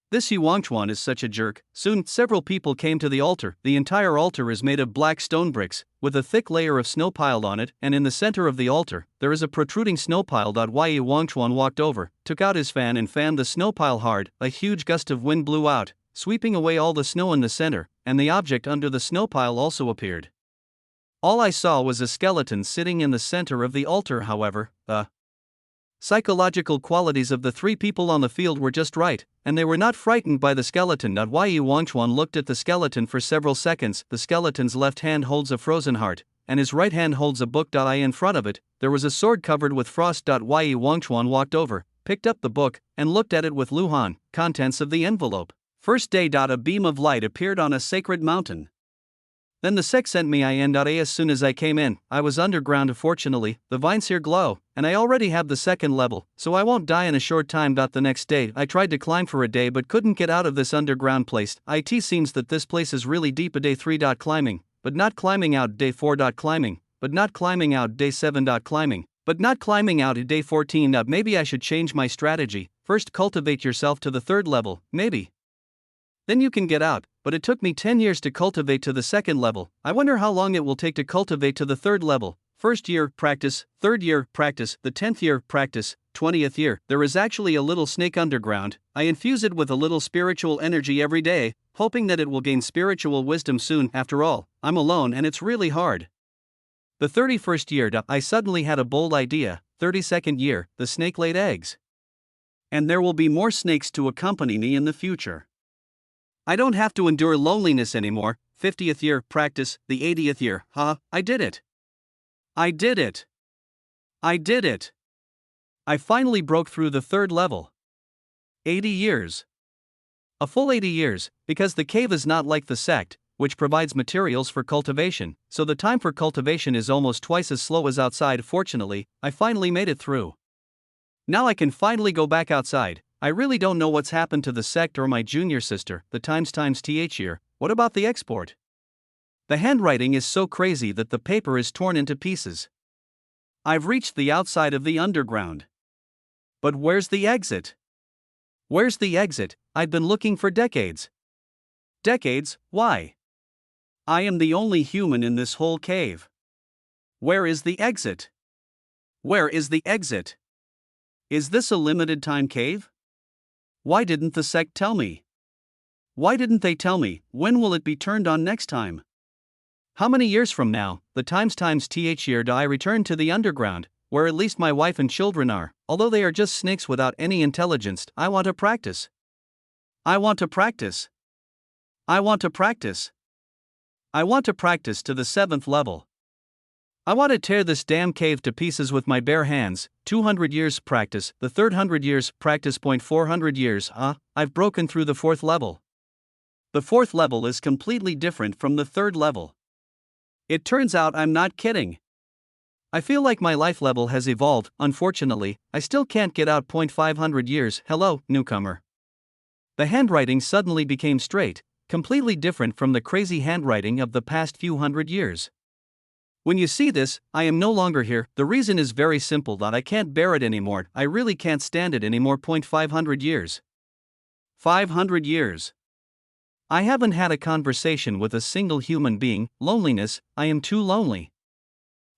This Yu Wangchuan is such a jerk. Soon, several people came to the altar. The entire altar is made of black stone bricks, with a thick layer of snow piled on it, and in the center of the altar, there is a protruding snow pile. Yu Wangchuan walked over, took out his fan and fanned the snow pile hard. A huge gust of wind blew out, sweeping away all the snow in the center, and the object under the snow pile also appeared. All I saw was a skeleton sitting in the center of the altar. However, psychological qualities of the 3 people on the field were just right, and they were not frightened by the skeleton. Yu Wangchuan looked at the skeleton for several seconds. The skeleton's left hand holds a frozen heart, and his right hand holds a book. In front of it, there was a sword covered with frost. Yu Wangchuan walked over, picked up the book, and looked at it with Lu Han. Contents of the envelope. First day. A beam of light appeared on a sacred mountain. Then the sec sent me in. As soon as I came in, I was underground. Fortunately, the vines here glow, and I already have the second level, so I won't die in a short time. The next day, I tried to climb for a day but couldn't get out of this underground place. It seems that this place is really deep. Day 3. Climbing, but not climbing out. Day 4. Climbing, but not climbing out. Day 7. Climbing, but not climbing out. Day 14. Maybe I should change my strategy. First, cultivate yourself to the third level, maybe. Then you can get out, but it took me 10 years to cultivate to the second level. I wonder how long it will take to cultivate to the third level. First year, practice. Third year, practice. The 10th year, practice. 20th year, there is actually a little snake underground. I infuse it with a little spiritual energy every day, hoping that it will gain spiritual wisdom soon. After all, I'm alone and it's really hard. The 31st year, I suddenly had a bold idea. 32nd year, the snake laid eggs. And there will be more snakes to accompany me in the future. I don't have to endure loneliness anymore. 50th year, practice. The 80th year, I did it. I did it. I did it. I finally broke through the third level. 80 years. A full 80 years, because the cave is not like the sect, which provides materials for cultivation, so the time for cultivation is almost twice as slow as outside. Fortunately, I finally made it through. Now I can finally go back outside. I really don't know what's happened to the sect or my junior sister, the times year. What about the export? The handwriting is so crazy that the paper is torn into pieces. I've reached the outside of the underground. But where's the exit? Where's the exit? I've been looking for decades. Decades? Why? I am the only human in this whole cave. Where is the exit? Where is the exit? Is this a limited time cave? Why didn't the sect tell me? Why didn't they tell me? When will it be turned on next time? How many years from now, the times year, do I return to the underground, where at least my wife and children are? Although they are just snakes without any intelligence, I want to practice. I want to practice. I want to practice. I want to practice to the 7th level. I want to tear this damn cave to pieces with my bare hands. 200 years practice, the third 100 years practice. 400 years, I've broken through the 4th level. The 4th level is completely different from the 3rd level. It turns out I'm not kidding. I feel like my life level has evolved. Unfortunately, I still can't get out. 500 years, hello, newcomer. The handwriting suddenly became straight, completely different from the crazy handwriting of the past few hundred years. When you see this, I am no longer here. The reason is very simple, that I can't bear it anymore. I really can't stand it anymore. 500 years. 500 years. I haven't had a conversation with a single human being. Loneliness, I am too lonely.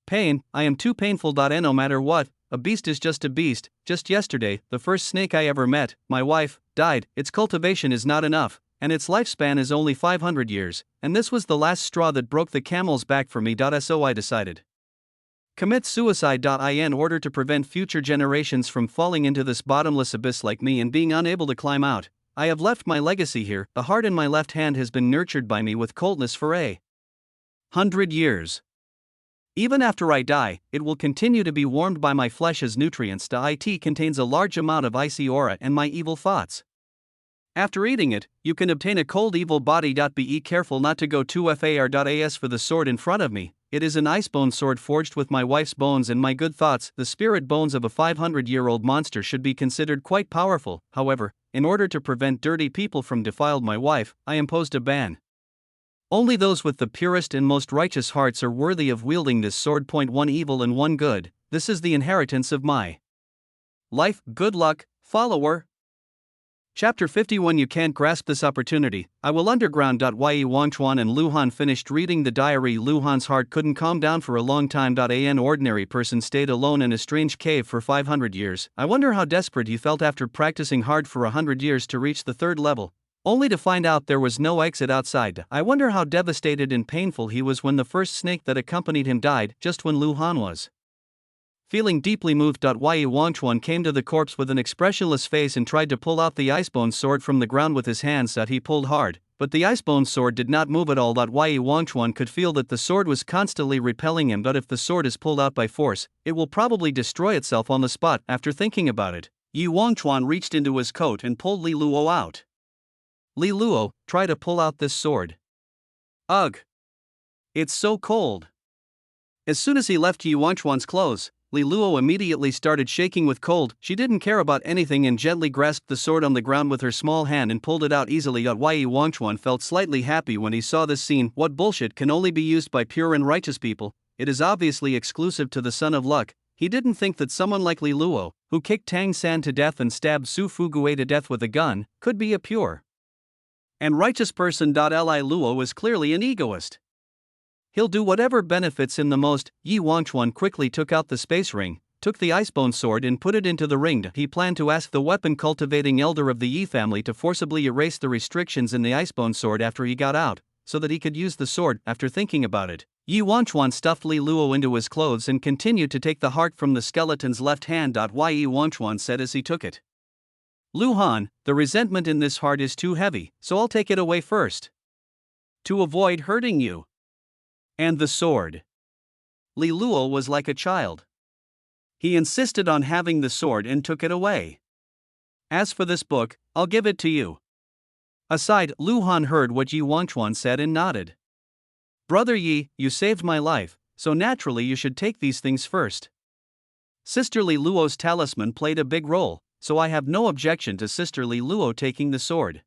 Pain, I am too painful. No matter what, a beast is just a beast. Just yesterday, the first snake I ever met, my wife, died. Its cultivation is not enough, and its lifespan is only 500 years, and this was the last straw that broke the camel's back for me. So I decided. Commit suicide. In order to prevent future generations from falling into this bottomless abyss like me and being unable to climb out, I have left my legacy here. The heart in my left hand has been nurtured by me with coldness for 100 years. Even after I die, it will continue to be warmed by my flesh as nutrients. It contains a large amount of icy aura and my evil thoughts. After eating it, you can obtain a cold evil body. Be careful not to go too far. As for the sword in front of me, it is an icebone sword forged with my wife's bones and my good thoughts. The spirit bones of a 500-year-old monster should be considered quite powerful. However, in order to prevent dirty people from defiling my wife, I imposed a ban. Only those with the purest and most righteous hearts are worthy of wielding this sword. 1 Evil and 1 good. This is the inheritance of my life. Good luck, follower. Chapter 51. You can't grasp this opportunity. I will underground. Ye Wangchuan and Luhan finished reading the diary. Luhan's heart couldn't calm down for a long time. An ordinary person stayed alone in a strange cave for 500 years. I wonder how desperate he felt after practicing hard for 100 years to reach the 3rd level, only to find out there was no exit outside. I wonder how devastated and painful he was when the first snake that accompanied him died, just when Luhan was feeling deeply moved. Ye Wangchuan came to the corpse with an expressionless face and tried to pull out the icebone sword from the ground with his hands. He pulled hard, but the icebone sword did not move at all. Ye Wangchuan could feel that the sword was constantly repelling him. If the sword is pulled out by force, it will probably destroy itself on the spot. After thinking about it, Yi Wangchuan reached into his coat and pulled Li Luo out. Li Luo, try to pull out this sword. Ugh. It's so cold. As soon as he left Yi Wangchuan's clothes, Li Luo immediately started shaking with cold. She didn't care about anything and gently grasped the sword on the ground with her small hand and pulled it out easily. Yi Wangchuan felt slightly happy when he saw this scene. What bullshit can only be used by pure and righteous people? It is obviously exclusive to the Son of Luck. He didn't think that someone like Li Luo, who kicked Tang San to death and stabbed Su Fugue to death with a gun, could be a pure and righteous person. Li Luo is clearly an egoist. He'll do whatever benefits him the most. Yi Wangchuan quickly took out the space ring, took the icebone sword and put it into the ring. He planned to ask the weapon-cultivating elder of the Yi family to forcibly erase the restrictions in the icebone sword after he got out, so that he could use the sword. After thinking about it, Yi Wangchuan stuffed Li Luo into his clothes and continued to take the heart from the skeleton's left hand. Yi Wangchuan said as he took it. "Lu Han, the resentment in this heart is too heavy, so I'll take it away first, to avoid hurting you." And the sword. Li Luo was like a child. He insisted on having the sword and took it away. "As for this book, I'll give it to you." Aside, Lu Han heard what Yi Wangchuan said and nodded. "Brother Yi, you saved my life, so naturally you should take these things first. Sister Li Luo's talisman played a big role, so I have no objection to Sister Li Luo taking the sword."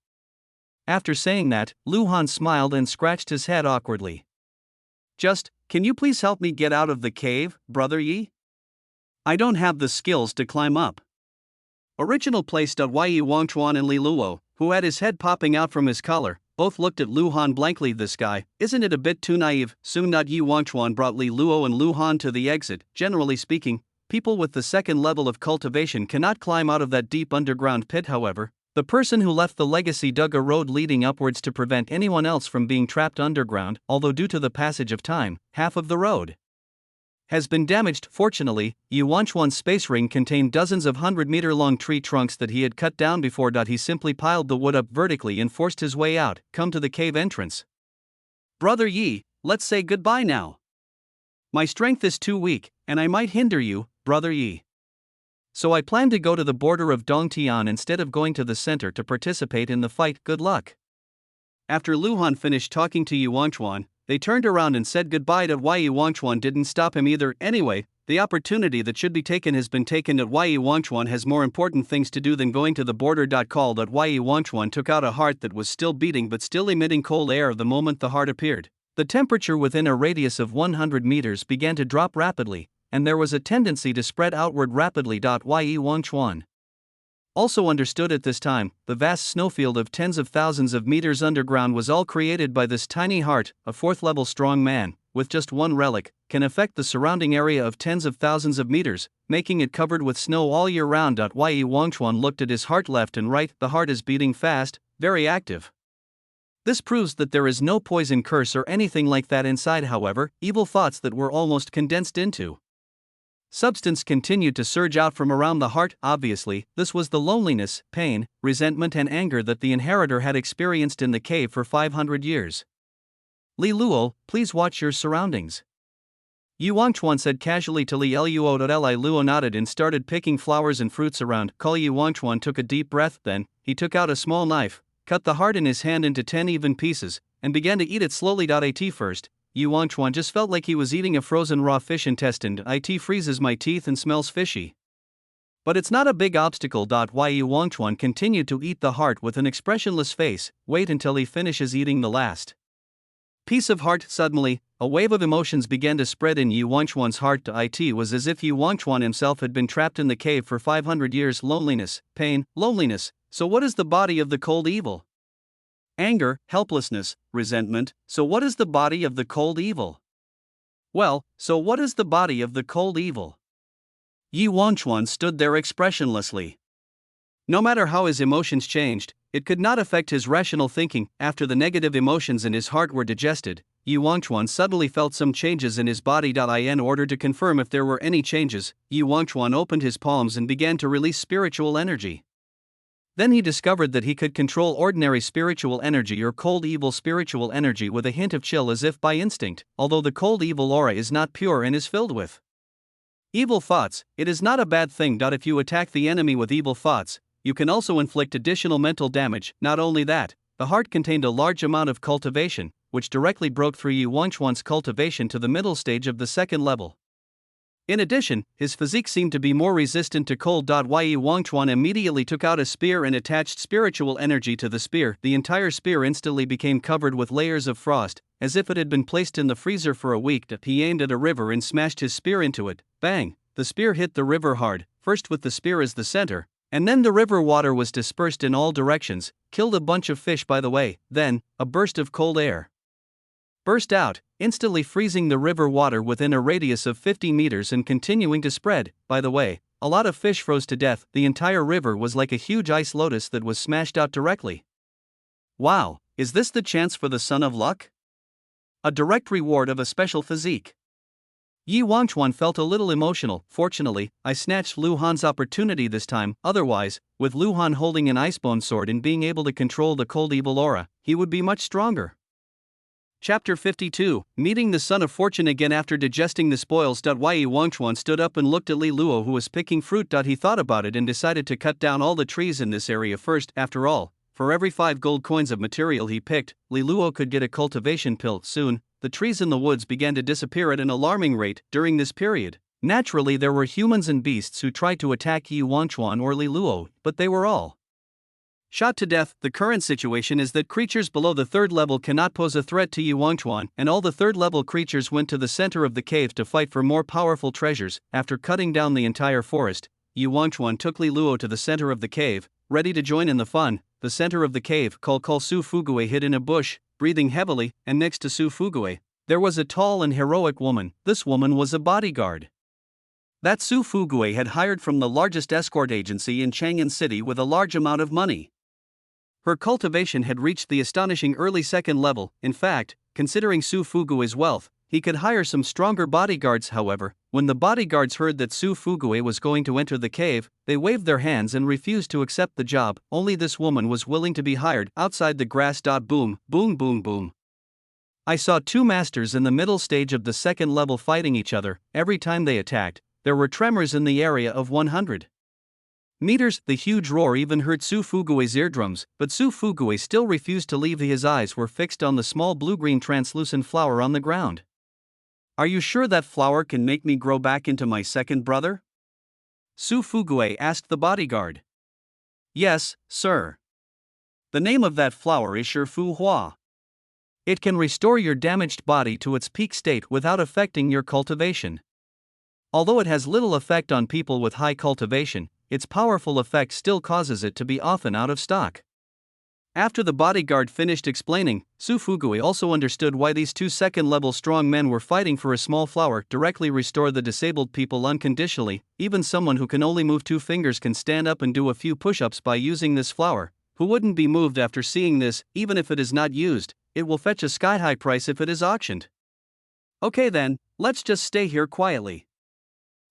After saying that, Lu Han smiled and scratched his head awkwardly. Can you please help me get out of the cave, Brother Yi? I don't have the skills to climb up." Original place. Yi Wangchuan and Li Luo, who had his head popping out from his collar, both looked at Lu Han blankly. "This guy, isn't it a bit too naive?" Soon Yi Wangchuan brought Li Luo and Lu Han to the exit. Generally speaking, people with the second level of cultivation cannot climb out of that deep underground pit. However, the person who left the legacy dug a road leading upwards to prevent anyone else from being trapped underground, although due to the passage of time, half of the road has been damaged. Fortunately, Yi Wangchuan's space ring contained dozens of 100-meter-long tree trunks that he had cut down before. He simply piled the wood up vertically and forced his way out. "Come to the cave entrance. Brother Yi, let's say goodbye now. My strength is too weak, and I might hinder you, Brother Yi. So I plan to go to the border of Dongtian instead of going to the center to participate in the fight. Good luck." After Lu Han finished talking to Yi Wangchuan, they turned around and said goodbye. Yi Wangchuan didn't stop him either. Anyway, the opportunity that should be taken has been taken. Yi Wangchuan has more important things to do than going to the border. Call. Yi Wangchuan took out a heart that was still beating but still emitting cold air. The moment the heart appeared, the temperature within a radius of 100 meters began to drop rapidly, and there was a tendency to spread outward rapidly. Yi Wangchuan also understood at this time, the vast snowfield of tens of thousands of meters underground was all created by this tiny heart. A fourth-level strong man, with just one relic, can affect the surrounding area of tens of thousands of meters, making it covered with snow all year round. Yi Wangchuan looked at his heart left and right. The heart is beating fast, very active. This proves that there is no poison curse or anything like that inside. However, evil thoughts that were almost condensed into substance continued to surge out from around the heart. Obviously, this was the loneliness, pain, resentment and anger that the inheritor had experienced in the cave for 500 years. "Li Luo, please watch your surroundings," Yi Wangchuan said casually to Li Luo. Li Luo nodded and started picking flowers and fruits around. Yi Wangchuan took a deep breath. Then, he took out a small knife, cut the heart in his hand into 10 even pieces, and began to eat it slowly. At first, Yi Wangchuan just felt like he was eating a frozen raw fish intestine. It freezes my teeth and smells fishy. But it's not a big obstacle. Yi Wangchuan continued to eat the heart with an expressionless face. Wait until he finishes eating the last piece of heart. Suddenly, a wave of emotions began to spread in Yi Wangchuan's heart. It was as if Yi Wangchuan himself had been trapped in the cave for 500 years. Loneliness, pain, loneliness. So what is the body of the cold evil? Anger, helplessness, resentment. So what is the body of the cold evil? Well, so what is the body of the cold evil? Yi Wangchuan stood there expressionlessly. No matter how his emotions changed, it could not affect his rational thinking. After the negative emotions in his heart were digested, Yi Wangchuan suddenly felt some changes in his body. In order to confirm if there were any changes, Yi Wangchuan opened his palms and began to release spiritual energy. Then he discovered that he could control ordinary spiritual energy or cold evil spiritual energy with a hint of chill as if by instinct. Although the cold evil aura is not pure and is filled with evil thoughts, it is not a bad thing. If you attack the enemy with evil thoughts, you can also inflict additional mental damage. Not only that, the heart contained a large amount of cultivation, which directly broke through Yi Wangchuan's cultivation to the middle stage of the second level. In addition, his physique seemed to be more resistant to cold. Yi Wangchuan immediately took out a spear and attached spiritual energy to the spear. The entire spear instantly became covered with layers of frost, as if it had been placed in the freezer for a week. He aimed at a river and smashed his spear into it. Bang! The spear hit the river hard, first with the spear as the center, and then the river water was dispersed in all directions, killed a bunch of fish by the way. Then, a burst of cold air burst out, instantly freezing the river water within a radius of 50 meters and continuing to spread. By the way, a lot of fish froze to death. The entire river was like a huge ice lotus that was smashed out directly. Wow, is this the chance for the Son of Luck? A direct reward of a special physique. Yi Wangchuan felt a little emotional. Fortunately, I snatched Lu Han's opportunity this time, otherwise, with Lu Han holding an icebone sword and being able to control the cold evil aura, he would be much stronger. Chapter 52, Meeting the Son of Fortune again. After digesting the spoils. Yi Wangchuan stood up and looked at Li Luo, who was picking fruit. He thought about it and decided to cut down all the trees in this area first. After all, for every 5 gold coins of material he picked, Li Luo could get a cultivation pill. Soon, the trees in the woods began to disappear at an alarming rate. During this period, naturally there were humans and beasts who tried to attack Yi Wangchuan or Li Luo, but they were all shot to death. The current situation is that creatures below the 3rd level cannot pose a threat to Yi Wangchuan, and all the 3rd level creatures went to the center of the cave to fight for more powerful treasures. After cutting down the entire forest, Yi Wangchuan took Li Luo to the center of the cave, ready to join in the fun. The center of the cave, Su Fugui hid in a bush, breathing heavily, and next to Su Fugui, there was a tall and heroic woman. This woman was a bodyguard that Su Fugui had hired from the largest escort agency in Chang'an City with a large amount of money. Her cultivation had reached the astonishing early 2nd level. In fact, considering Su Fugui's wealth, he could hire some stronger bodyguards. However, when the bodyguards heard that Su Fugui was going to enter the cave, they waved their hands and refused to accept the job. Only this woman was willing to be hired. Outside the grass. Boom, boom, boom, boom. I saw 2 masters in the middle stage of the 2nd level fighting each other. Every time they attacked, there were tremors in the area of 100 meters. The huge roar even hurt Su Fugui's eardrums, but Su Fugui still refused to leave. His eyes were fixed on the small blue-green translucent flower on the ground. Are you sure that flower can make me grow back into my second brother? Su Fugui asked the bodyguard. Yes, sir. The name of that flower is Fu Hua. It can restore your damaged body to its peak state without affecting your cultivation. Although it has little effect on people with high cultivation, its powerful effect still causes it to be often out of stock. After the bodyguard finished explaining, Su Fugui also understood why these 2 2nd-level strong men were fighting for a small flower. Directly restore the disabled people unconditionally. Even someone who can only move 2 fingers can stand up and do a few push-ups by using this flower. Who wouldn't be moved after seeing this? Even if it is not used, it will fetch a sky-high price if it is auctioned. Okay then, let's just stay here quietly.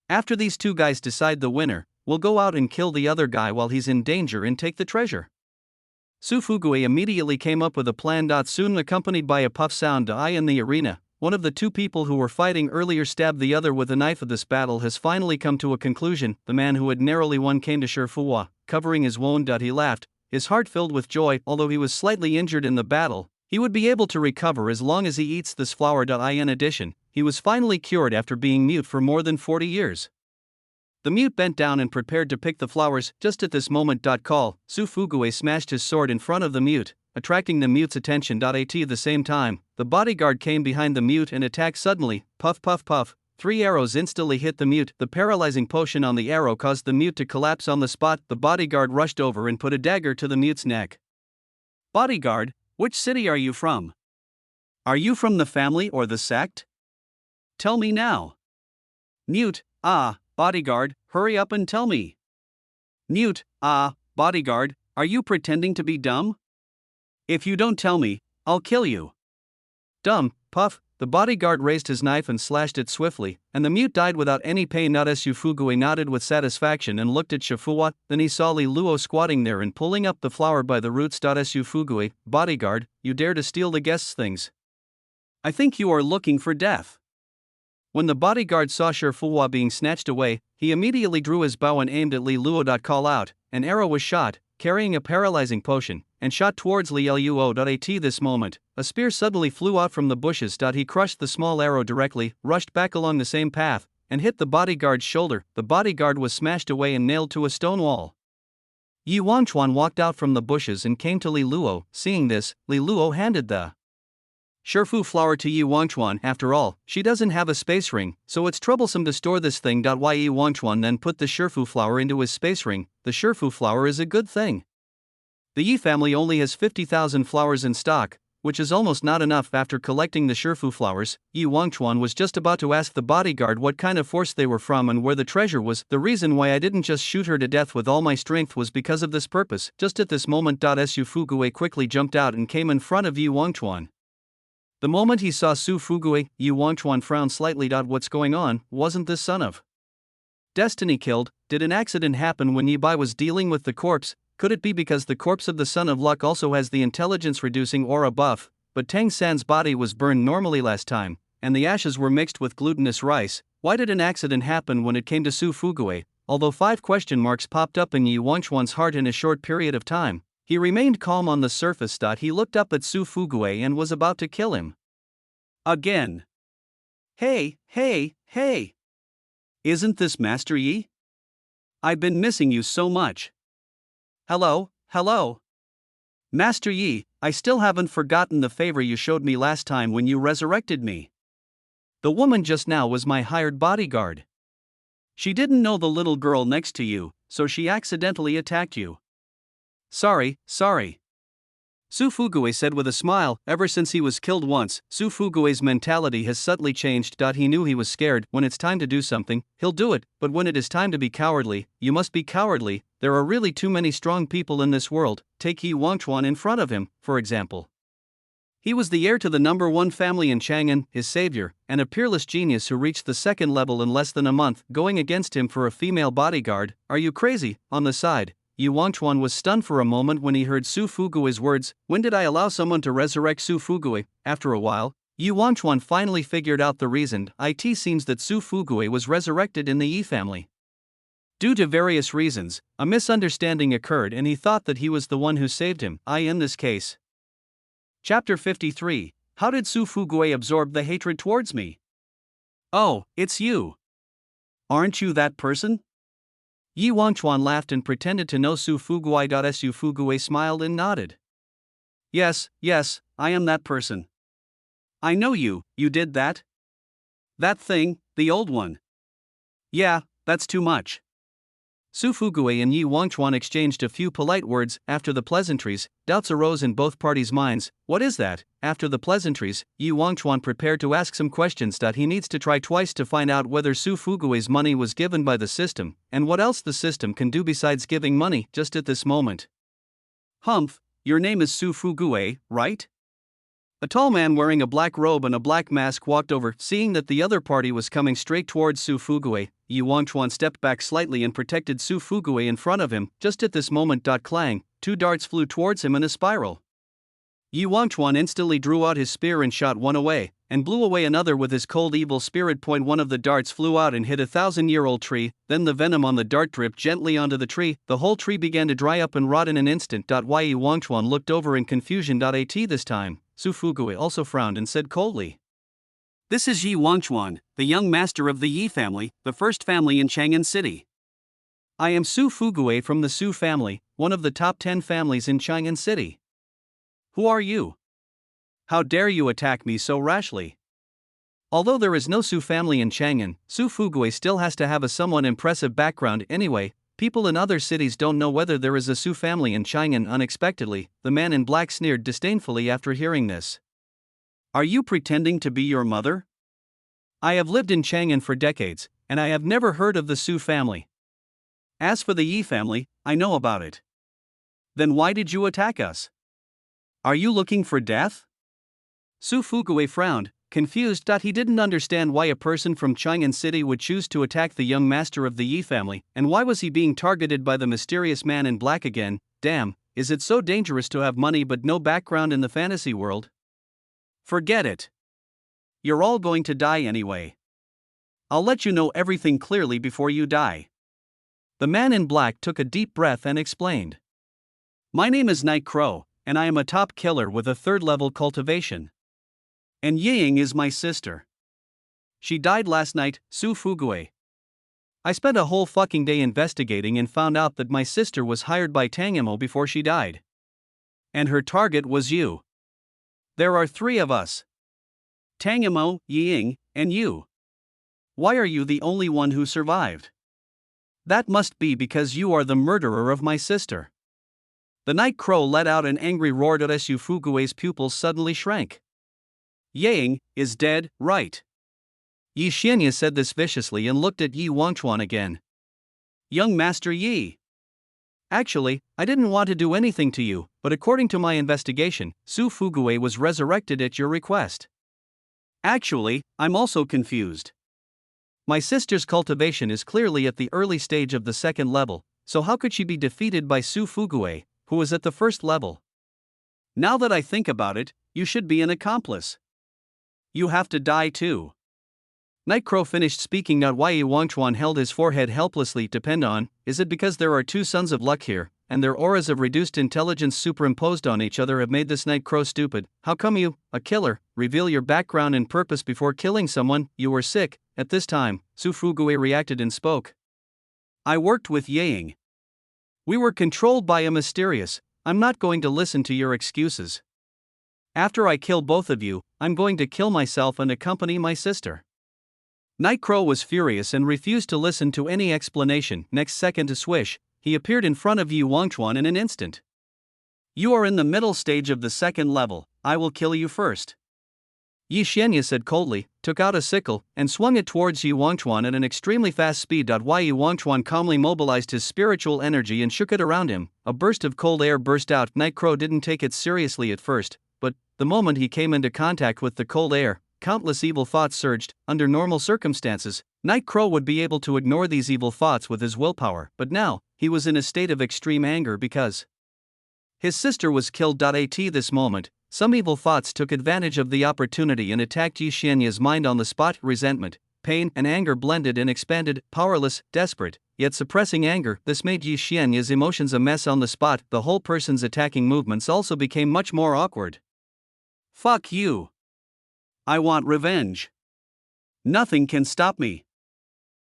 After these 2 guys decide the winner, we'll go out and kill the other guy while he's in danger and take the treasure. Su Fugui immediately came up with a plan. Soon, accompanied by a puff sound, in the arena, one of the 2 people who were fighting earlier stabbed the other with a knife. This battle has finally come to a conclusion. The man who had narrowly won came to Fu Hua, covering his wound. He laughed, his heart filled with joy. Although he was slightly injured in the battle, he would be able to recover as long as he eats this flower. In addition, he was finally cured after being mute for more than 40 years. The mute bent down and prepared to pick the flowers. Just at this moment. Call, Su Fugui smashed his sword in front of the mute, attracting the mute's attention. At the same time, the bodyguard came behind the mute and attacked suddenly. Puff, puff, puff. 3 arrows instantly hit the mute. The paralyzing potion on the arrow caused the mute to collapse on the spot. The bodyguard rushed over and put a dagger to the mute's neck. Bodyguard, which city are you from? Are you from the family or the sect? Tell me now. Mute, bodyguard, hurry up and tell me. Mute, bodyguard, are you pretending to be dumb? If you don't tell me, I'll kill you. Dumb, puff. The bodyguard raised his knife and slashed it swiftly, and the mute died without any pain. Su Fugui nodded with satisfaction and looked at Fu Hua. Then he saw Li Luo squatting there and pulling up the flower by the roots. Su Fugui, bodyguard, you dare to steal the guests' things. I think you are looking for death. When the bodyguard saw Fu Hua being snatched away, he immediately drew his bow and aimed at Li Luo. Call out, an arrow was shot, carrying a paralyzing potion. and shot towards Li Luo. At this moment, a spear suddenly flew out from the bushes. He crushed the small arrow directly, rushed back along the same path, and hit the bodyguard's shoulder. The bodyguard was smashed away and nailed to a stone wall. Yi Wangchuan walked out from the bushes and came to Li Luo. Seeing this, Li Luo handed the Shifu flower to Yi Wangchuan. After all, she doesn't have a space ring, so it's troublesome to store this thing. Yi Wangchuan then put the Shifu flower into his space ring. The Shifu flower is a good thing. The Yi family only has 50,000 flowers in stock, which is almost not enough. After collecting the Shifu flowers, Yi Wangchuan was just about to ask the bodyguard what kind of force they were from and where the treasure was. The reason why I didn't just shoot her to death with all my strength was because of this purpose. Just at this moment, Su Fugui quickly jumped out and came in front of Yi Wangchuan. The moment he saw Su Fugui, Yi Wangchuan frowned slightly. What's going on? Wasn't this son of Destiny killed? Did an accident happen when Yi Bai was dealing with the corpse? Could it be because the corpse of the son of luck also has the intelligence-reducing aura buff? But Tang San's body was burned normally last time, and the ashes were mixed with glutinous rice. Why did an accident happen when it came to Su Fugui? Although 5 question marks popped up in Yi Wangchuan's heart in a short period of time, he remained calm on the surface. He looked up at Su Fugui and was about to kill him again. Hey! Isn't this Master Yi? I've been missing you so much. Hello. Master Yi, I still haven't forgotten the favor you showed me last time when you resurrected me. The woman just now was my hired bodyguard. She didn't know the little girl next to you, so she accidentally attacked you. Sorry. Su Fugui said with a smile. Ever since he was killed once, Su Fugui's mentality has subtly changed. He knew he was scared. When it's time to do something, he'll do it, but when it is time to be cowardly, you must be cowardly. There are really too many strong people in this world. Take Yi Wangchuan in front of him, for example. He was the heir to the #1 family in Chang'an, his savior, and a peerless genius who reached the 2nd level in less than a month. Going against him for a female bodyguard, are you crazy? On the side, Yi Wangchuan was stunned for a moment when he heard Su Fugui's words. When did I allow someone to resurrect Su Fugui? After a while, Yi Wangchuan finally figured out the reason. It seems that Su Fugui was resurrected in the Yi family. Due to various reasons, a misunderstanding occurred and he thought that he was the one who saved him. In this case. Chapter 53. How did Su Fugui absorb the hatred towards me? Oh, it's you. Aren't you that person? Yi Wangchuan laughed and pretended to know Su Fugui. Su Fugui smiled and nodded. Yes, I am that person. I know you did that? That thing, the old one. Yeah, that's too much. Su Fugui and Yi Wangchuan exchanged a few polite words. After the pleasantries, doubts arose in both parties' minds. What is that? After the pleasantries, Yi Wangchuan prepared to ask some questions. He needs to try twice to find out whether Su Fugui's money was given by the system, and what else the system can do besides giving money. Just at this moment. Humph, your name is Su Fugui, right? A tall man wearing a black robe and a black mask walked over. Seeing that the other party was coming straight towards Su Fugui, Yi Wangchuan stepped back slightly and protected Su Fugui in front of him. Just at this moment. Clang, 2 darts flew towards him in a spiral. Yi Wangchuan instantly drew out his spear and shot one away, and blew away another with his cold evil spirit. One of the darts flew out and hit a 1,000-year-old tree, then the venom on the dart dripped gently onto the tree. The whole tree began to dry up and rot in an instant. Yi Wangchuan looked over in confusion. At this time, Su Fugui also frowned and said coldly. This is Yi Wangchuan, the young master of the Yi family, the first family in Chang'an City. I am Su Fugui from the Su family, one of the top 10 families in Chang'an City. Who are you? How dare you attack me so rashly? Although there is no Su family in Chang'an, Su Fugui still has to have a somewhat impressive background anyway. People in other cities don't know whether there is a Su family in Chang'an. Unexpectedly, the man in black sneered disdainfully after hearing this. Are you pretending to be your mother? I have lived in Chang'an for decades, and I have never heard of the Su family. As for the Yi family, I know about it. Then why did you attack us? Are you looking for death? Su Fugui frowned, confused. He didn't understand why a person from Chang'an City would choose to attack the young master of the Yi family, and why was he being targeted by the mysterious man in black again. Damn, is it so dangerous to have money but no background in the fantasy world? Forget it. You're all going to die anyway. I'll let you know everything clearly before you die. The man in black took a deep breath and explained. My name is Night Crow, and I am a top killer with a 3rd level cultivation. And Ying is my sister. She died last night, Su Fugue. I spent a whole fucking day investigating and found out that my sister was hired by Tangamo before she died. And her target was you. There are 3 of us. Tangamo, Ying, and you. Why are you the only one who survived? That must be because you are the murderer of my sister. The night crow let out an angry roar. Su Fugue's pupils suddenly shrank. Yang is dead, right? Yi Xianya said this viciously and looked at Yi Wangchuan again. Young Master Yi. Actually, I didn't want to do anything to you, but according to my investigation, Su Fugue was resurrected at your request. Actually, I'm also confused. My sister's cultivation is clearly at the early stage of the 2nd level, so how could she be defeated by Su Fugue, who was at the 1st level? Now that I think about it, you should be an accomplice. You have to die too. Nightcrow finished speaking. Yi Wangchuan held his forehead helplessly. Depend on, is it because there are 2 sons of luck here, and their auras of reduced intelligence superimposed on each other have made this Nightcrow stupid? How come you, a killer, reveal your background and purpose before killing someone? You were sick. At this time, Su Fugue reacted and spoke. I worked with Yang. We were controlled by a mysterious. I'm not going to listen to your excuses. After I kill both of you, I'm going to kill myself and accompany my sister. Nightcrow was furious and refused to listen to any explanation. Next second, to swish, he appeared in front of Yi Wangchuan in an instant. You are in the middle stage of the 2nd level. I will kill you first. Yi Xianya said coldly, took out a sickle, and swung it towards Yi Wangchuan at an extremely fast speed. Yi Wangchuan calmly mobilized his spiritual energy and shook it around him. A burst of cold air burst out. Nightcrow didn't take it seriously at first, but the moment he came into contact with the cold air, countless evil thoughts surged. Under normal circumstances, Nightcrow would be able to ignore these evil thoughts with his willpower, but now, he was in a state of extreme anger because his sister was killed. At this moment, some evil thoughts took advantage of the opportunity and attacked Yi Xianya's mind on the spot. Resentment, pain, and anger blended and expanded, powerless, desperate, yet suppressing anger. This made Yi Xianya's emotions a mess on the spot. The whole person's attacking movements also became much more awkward. Fuck you. I want revenge. Nothing can stop me.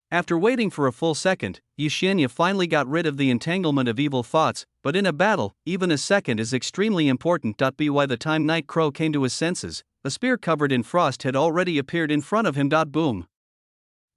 After waiting for a full second, Yi Xianya finally got rid of the entanglement of evil thoughts, but in a battle, even a second is extremely important. By the time Nightcrow came to his senses, a spear covered in frost had already appeared in front of him. Boom.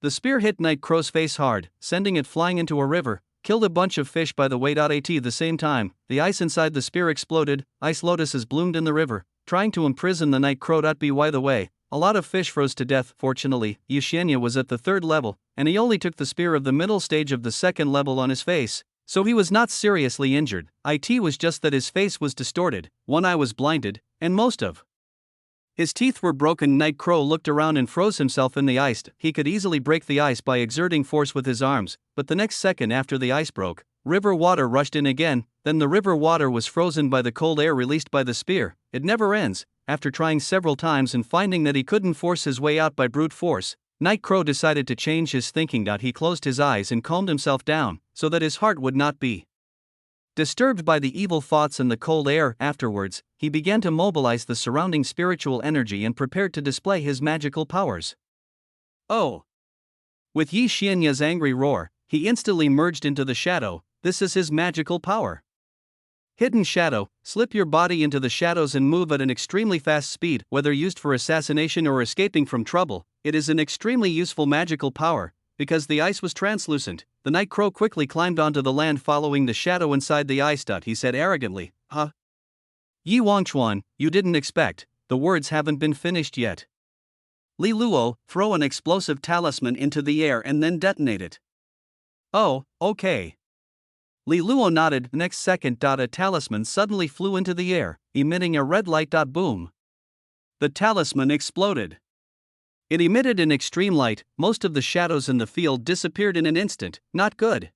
The spear hit Nightcrow's face hard, sending it flying into a river, killed a bunch of fish by the way. At the same time, the ice inside the spear exploded, ice lotuses bloomed in the river, trying to imprison the Nightcrow. By the way, a lot of fish froze to death. Fortunately, Yi Xianya was at the 3rd level, and he only took the spear of the middle stage of the 2nd level on his face, so he was not seriously injured. It was just that his face was distorted, one eye was blinded, and most of his teeth were broken. Nightcrow looked around and froze himself in the ice. He could easily break the ice by exerting force with his arms, but the next second after the ice broke, river water rushed in again, then the river water was frozen by the cold air released by the spear. It never ends. After trying several times and finding that he couldn't force his way out by brute force, Nightcrow decided to change his thinking. He closed his eyes and calmed himself down, so that his heart would not be disturbed by the evil thoughts and the cold air. Afterwards, he began to mobilize the surrounding spiritual energy and prepared to display his magical powers. Oh! With Yi Xianya's angry roar, he instantly merged into the shadow. This is his magical power. Hidden shadow, slip your body into the shadows and move at an extremely fast speed. Whether used for assassination or escaping from trouble, it is an extremely useful magical power. Because the ice was translucent, the Nightcrow quickly climbed onto the land following the shadow inside the ice. He said arrogantly, Huh? Yi Wangchuan, you didn't expect, the words haven't been finished yet. Li Luo, throw an explosive talisman into the air and then detonate it. Oh, okay. Li Luo nodded. Next second, a talisman suddenly flew into the air, emitting a red light. Boom. The talisman exploded. It emitted an extreme light. Most of the shadows in the field disappeared in an instant. Not good.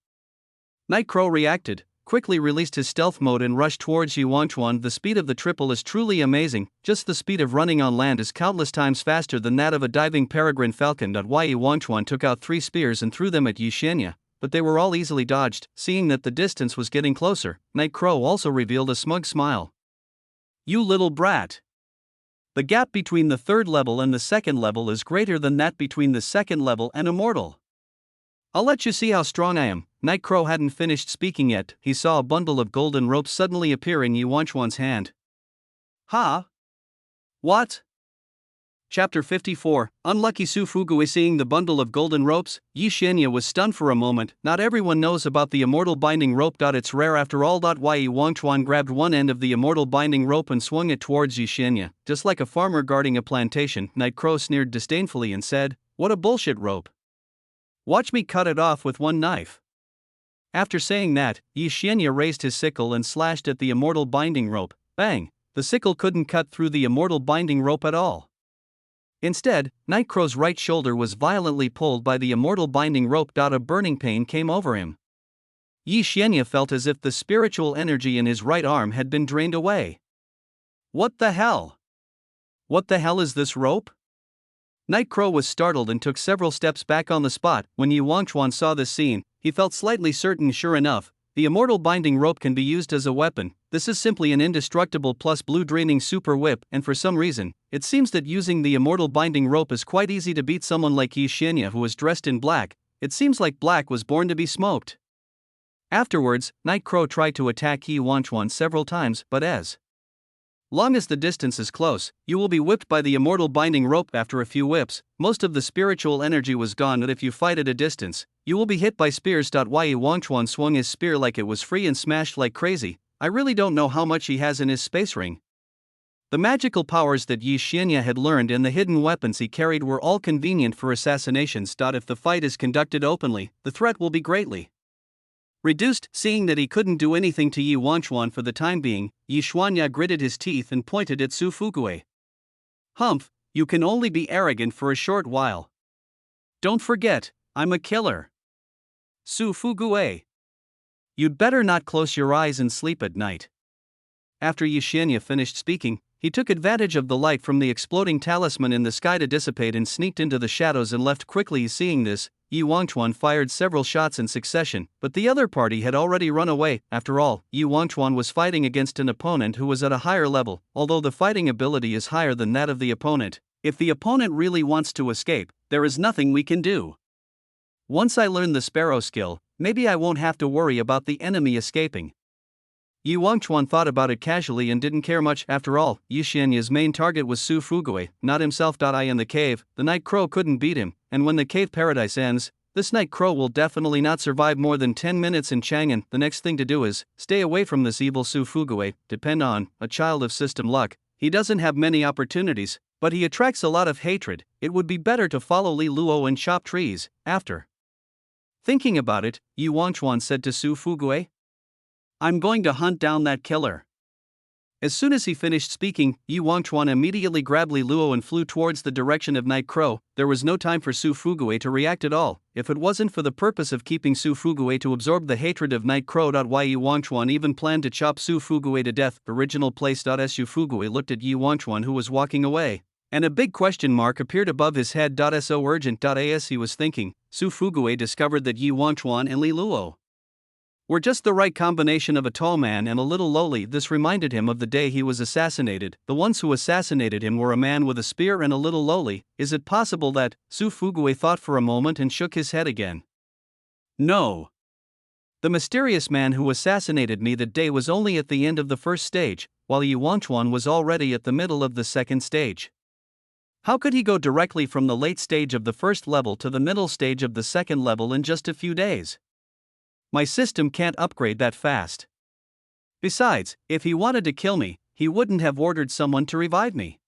Nightcrow reacted, quickly released his stealth mode and rushed towards Yi Wangchuan. The speed of the triple is truly amazing. Just the speed of running on land is countless times faster than that of a diving peregrine falcon. Yi Wangchuan took out 3 spears and threw them at Yi Xianya, but they were all easily dodged. Seeing that the distance was getting closer, Nightcrow also revealed a smug smile. You little brat. The gap between the third level and the second level is greater than that between the second level and immortal. I'll let you see how strong I am. Night Crow hadn't finished speaking yet. He saw a bundle of golden ropes suddenly appear in Yi Wanchuan's hand. Ha! What? Chapter 54, Unlucky Su Fugui. Seeing the bundle of golden ropes, Yi Xianya was stunned for a moment. Not everyone knows about the immortal binding rope. It's rare after all. Yi Wanchuan grabbed one end of the immortal binding rope and swung it towards Yi Xianya, just like a farmer guarding a plantation. Night Crow sneered disdainfully and said, "What a bullshit rope. Watch me cut it off with one knife." After saying that, Yi Xianya raised his sickle and slashed at the immortal binding rope. Bang! The sickle couldn't cut through the immortal binding rope at all. Instead, Night Crow's right shoulder was violently pulled by the immortal binding rope. A burning pain came over him. Yi Xianya felt as if the spiritual energy in his right arm had been drained away. What the hell? What the hell is this rope? Night Crow was startled and took several steps back on the spot. When Yi Wanchuan saw this scene, he felt slightly certain. Sure enough, the immortal binding rope can be used as a weapon. This is simply an indestructible plus blue draining super whip, and for some reason, it seems that using the immortal binding rope is quite easy to beat someone like Yi Xianya who was dressed in black. It seems like black was born to be smoked. Afterwards, Night Crow tried to attack Yi Wanchuan several times, but as long as the distance is close, you will be whipped by the immortal binding rope. After a few whips, most of the spiritual energy was gone, and if you fight at a distance, you will be hit by spears. Yi Wanchuan swung his spear like it was free and smashed like crazy. I really don't know how much he has in his space ring. The magical powers that Yi Xianya had learned and the hidden weapons he carried were all convenient for assassinations. If the fight is conducted openly, the threat will be greatly reduced. Seeing that he couldn't do anything to Yi Wanchuan for the time being, Yi Xianya gritted his teeth and pointed at Su Fugui. Humph, you can only be arrogant for a short while. Don't forget, I'm a killer. Su Fugui. You'd better not close your eyes and sleep at night. After Yi Xianya finished speaking, he took advantage of the light from the exploding talisman in the sky to dissipate and sneaked into the shadows and left quickly. Seeing this, Yi Wanchuan fired several shots in succession, but the other party had already run away. After all, Yi Wanchuan was fighting against an opponent who was at a higher level. Although the fighting ability is higher than that of the opponent, if the opponent really wants to escape, there is nothing we can do. Once I learn the sparrow skill, maybe I won't have to worry about the enemy escaping. Yi Wanchuan thought about it casually and didn't care much. After all, Yi Xianya's main target was Su Fugui, not himself. In the cave, the Night Crow couldn't beat him, and when the cave paradise ends, this Night Crow will definitely not survive more than 10 minutes in Chang'an. The next thing to do is stay away from this evil Su Fugui. Depend on a child of system luck. He doesn't have many opportunities, but he attracts a lot of hatred. It would be better to follow Li Luo and chop trees. After thinking about it, Yi Wanchuan said to Su Fugui, "I'm going to hunt down that killer." As soon as he finished speaking, Yi Wanchuan immediately grabbed Li Luo and flew towards the direction of Night Crow. There was no time for Su Fugui to react at all. If it wasn't for the purpose of keeping Su Fugui to absorb the hatred of Night Crow, Yi Wanchuan even planned to chop Su Fugui to death. Original place. Su Fugui looked at Yi Wanchuan who was walking away, and a big question mark appeared above his head. So urgent. As he was thinking, Su Fugui discovered that Yi Wanchuan and Li Luo were just the right combination of a tall man and a little lowly. This reminded him of the day he was assassinated. The ones who assassinated him were a man with a spear and a little lowly. Is it possible that? Su Fugui thought for a moment and shook his head again. No. The mysterious man who assassinated me that day was only at the end of the first stage, while Yi Wanchuan was already at the middle of the second stage. How could he go directly from the late stage of the first level to the middle stage of the second level in just a few days? My system can't upgrade that fast. Besides, if he wanted to kill me, he wouldn't have ordered someone to revive me.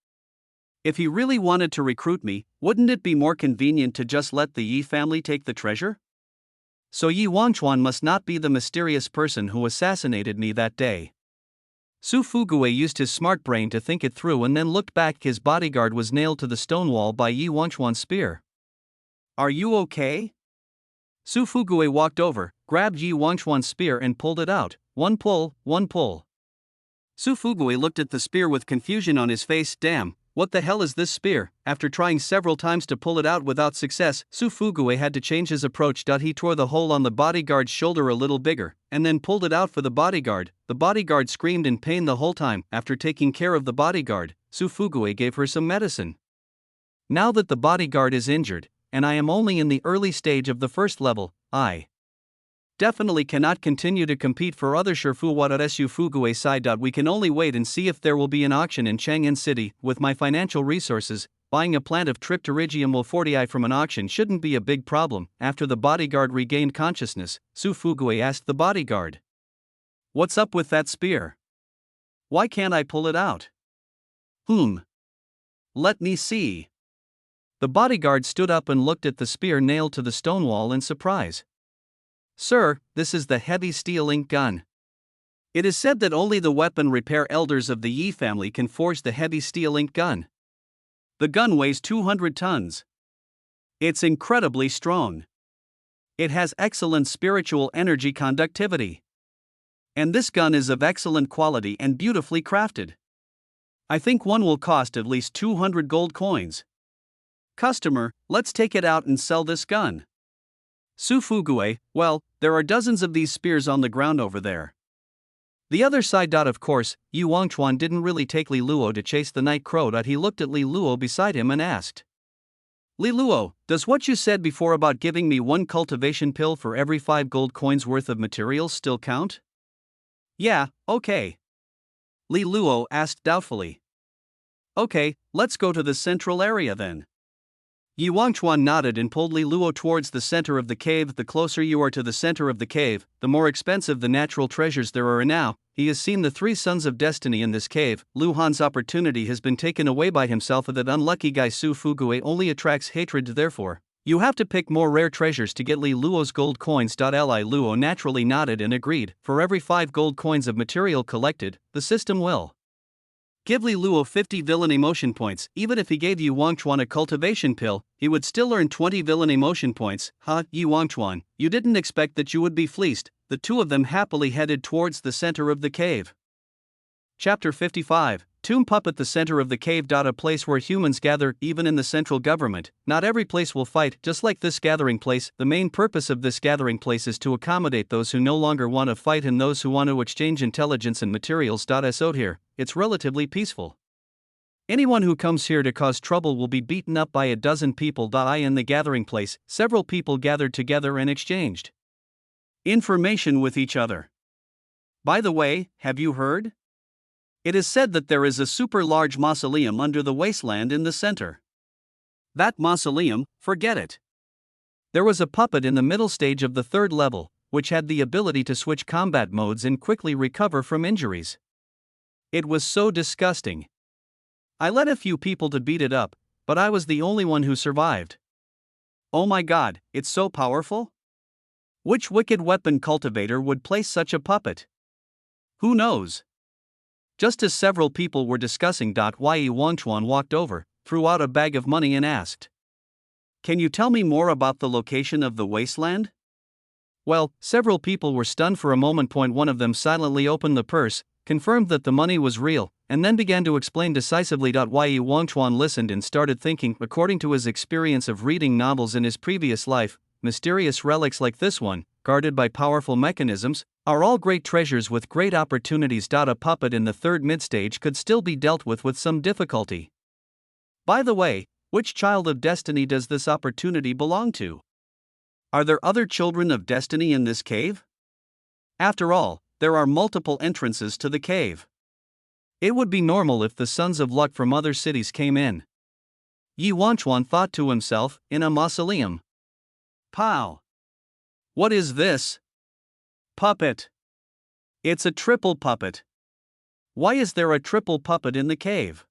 If he really wanted to recruit me, wouldn't it be more convenient to just let the Yi family take the treasure? So Yi Wanchuan must not be the mysterious person who assassinated me that day. Su Fugui used his smart brain to think it through and then looked back. His bodyguard was nailed to the stone wall by Yi Wanchuan's spear. "Are you okay?" Su Fugui walked over, grabbed Yi Wanchuan's spear and pulled it out. One pull, one pull. Su Fugui looked at the spear with confusion on his face. Damn, What the hell is this spear? After trying several times to pull it out without success, Sufugue had to change his approach. He tore the hole on the bodyguard's shoulder a little bigger, and then pulled it out for the bodyguard. The bodyguard screamed in pain the whole time. After taking care of the bodyguard, Sufugue gave her some medicine. Now that the bodyguard is injured, and I am only in the early stage of the first level, I definitely cannot continue to compete for other Shifuwararesu Fugue side. We can only wait and see if there will be an auction in Chang'an City. With my financial resources, buying a plant of Tripterigium wilfortii from an auction shouldn't be a big problem. After the bodyguard regained consciousness, Sufugue asked the bodyguard, "What's up with that spear? Why can't I pull it out?" Let me see." The bodyguard stood up and looked at the spear nailed to the stone wall in surprise. "Sir, this is the heavy steel ink gun. It is said that only the weapon repair elders of the Yi family can forge the heavy steel ink gun. The gun weighs 200 tons. It's incredibly strong. It has excellent spiritual energy conductivity. And this gun is of excellent quality and beautifully crafted. I think one will cost at least 200 gold coins. Customer, let's take it out and sell this gun." Sufugue, well, there are dozens of these spears on the ground over there. The other side. Of course, Yu Wangchuan didn't really take Li Luo to chase the night crow. He looked at Li Luo beside him and asked, "Li Luo, does what you said before about giving me one cultivation pill for every 5 gold coins worth of materials still count?" "Yeah, okay." Li Luo asked doubtfully. "Okay, let's go to the central area then." Yi Wangchuan nodded and pulled Li Luo towards the center of the cave. The closer you are to the center of the cave, the more expensive the natural treasures there are. Now, he has seen the 3 sons of destiny in this cave. Lu Han's opportunity has been taken away by himself. That unlucky guy Sufugue only attracts hatred. Therefore, you have to pick more rare treasures to get Li Luo's gold coins. Li Luo naturally nodded and agreed. For every 5 gold coins of material collected, the system will give Li Luo 50 villain emotion points. Even if he gave Yu Wangchuan a cultivation pill, he would still earn 20 villain emotion points. Yu Wangchuan, you didn't expect that you would be fleeced. The two of them happily headed towards the center of the cave. Chapter 55, Tomb Puppet. The center of the cave. A place where humans gather. Even in the central government, not every place will fight. Just like this gathering place, the main purpose of this gathering place is to accommodate those who no longer want to fight and those who want to exchange intelligence and materials. So here, it's relatively peaceful. Anyone who comes here to cause trouble will be beaten up by a dozen people. In the gathering place, several people gathered together and exchanged information with each other. By the way, have you heard? It is said that there is a super large mausoleum under the wasteland in the center. That mausoleum, forget it. There was a puppet in the middle stage of the 3rd level, which had the ability to switch combat modes and quickly recover from injuries. It was so disgusting. I led a few people to beat it up, but I was the only one who survived. Oh my god, it's so powerful? Which wicked weapon cultivator would place such a puppet? Who knows? Just as several people were discussing, Yi Wangchuan walked over, threw out a bag of money and asked, "Can you tell me more about the location of the wasteland?" Well, several people were stunned for a moment. One of them silently opened the purse, confirmed that the money was real, and then began to explain decisively. Yi Wangchuan listened and started thinking. According to his experience of reading novels in his previous life, mysterious relics like this one, guarded by powerful mechanisms, are all great treasures with great opportunities. A puppet in the 3rd mid-stage could still be dealt with some difficulty. By the way, which child of destiny does this opportunity belong to? Are there other children of destiny in this cave? After all, there are multiple entrances to the cave. It would be normal if the sons of luck from other cities came in. Yi Wangchuan thought to himself, in a mausoleum. Pow! What is this? Puppet. It's a triple puppet. Why is there a triple puppet in the cave?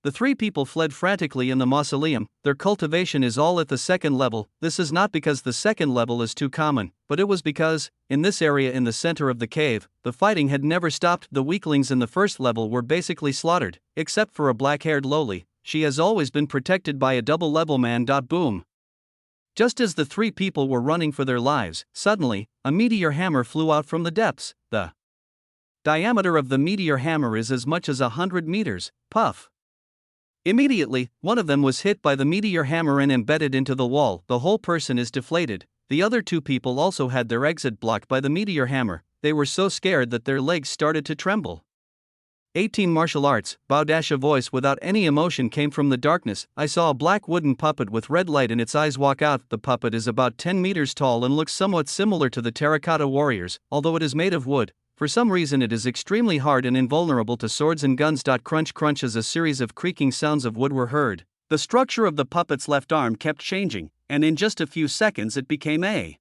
The 3 people fled frantically in the mausoleum. Their cultivation is all at the 2nd level. This is not because the 2nd level is too common, but it was because, in this area in the center of the cave, the fighting had never stopped. The weaklings in the 1st level were basically slaughtered, except for a black-haired Loli. She has always been protected by a double-level man. Boom. Just as the 3 people were running for their lives, suddenly, a meteor hammer flew out from the depths. The diameter of the meteor hammer is as much as 100 meters. Puff. Immediately, one of them was hit by the meteor hammer and embedded into the wall. The whole person is deflated. The other two people also had their exit blocked by the meteor hammer. They were so scared that their legs started to tremble. 18 Martial arts. Bow dash. A voice without any emotion came from the darkness. I saw a black wooden puppet with red light in its eyes walk out. The puppet is about 10 meters tall and looks somewhat similar to the terracotta warriors, although it is made of wood. For some reason it is extremely hard and invulnerable to swords and guns. Crunch crunch as a series of creaking sounds of wood were heard. The structure of the puppet's left arm kept changing, and in just a few seconds it became a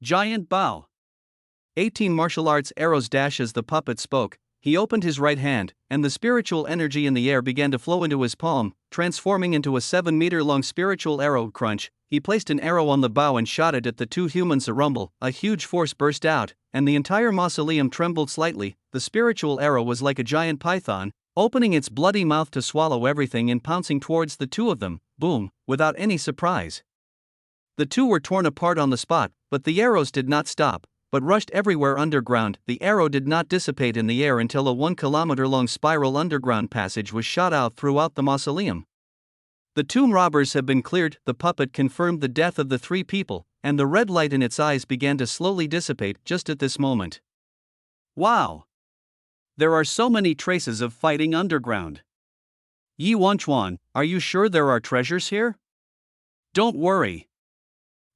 giant bow. 18 Martial arts. Arrows dash. As the puppet spoke, he opened his right hand, and the spiritual energy in the air began to flow into his palm, transforming into a 7-meter-long spiritual arrow. Crunch. He placed an arrow on the bow and shot it at the two humans. A rumble, a huge force burst out, and the entire mausoleum trembled slightly. The spiritual arrow was like a giant python, opening its bloody mouth to swallow everything and pouncing towards the two of them, boom, without any surprise. The two were torn apart on the spot, but the arrows did not stop, but rushed everywhere underground. The arrow did not dissipate in the air until a 1-kilometer-long spiral underground passage was shot out throughout the mausoleum. The tomb robbers have been cleared. The puppet confirmed the death of the three people, and the red light in its eyes began to slowly dissipate just at this moment. Wow! There are so many traces of fighting underground. Yi Wangchuan, are you sure there are treasures here? Don't worry.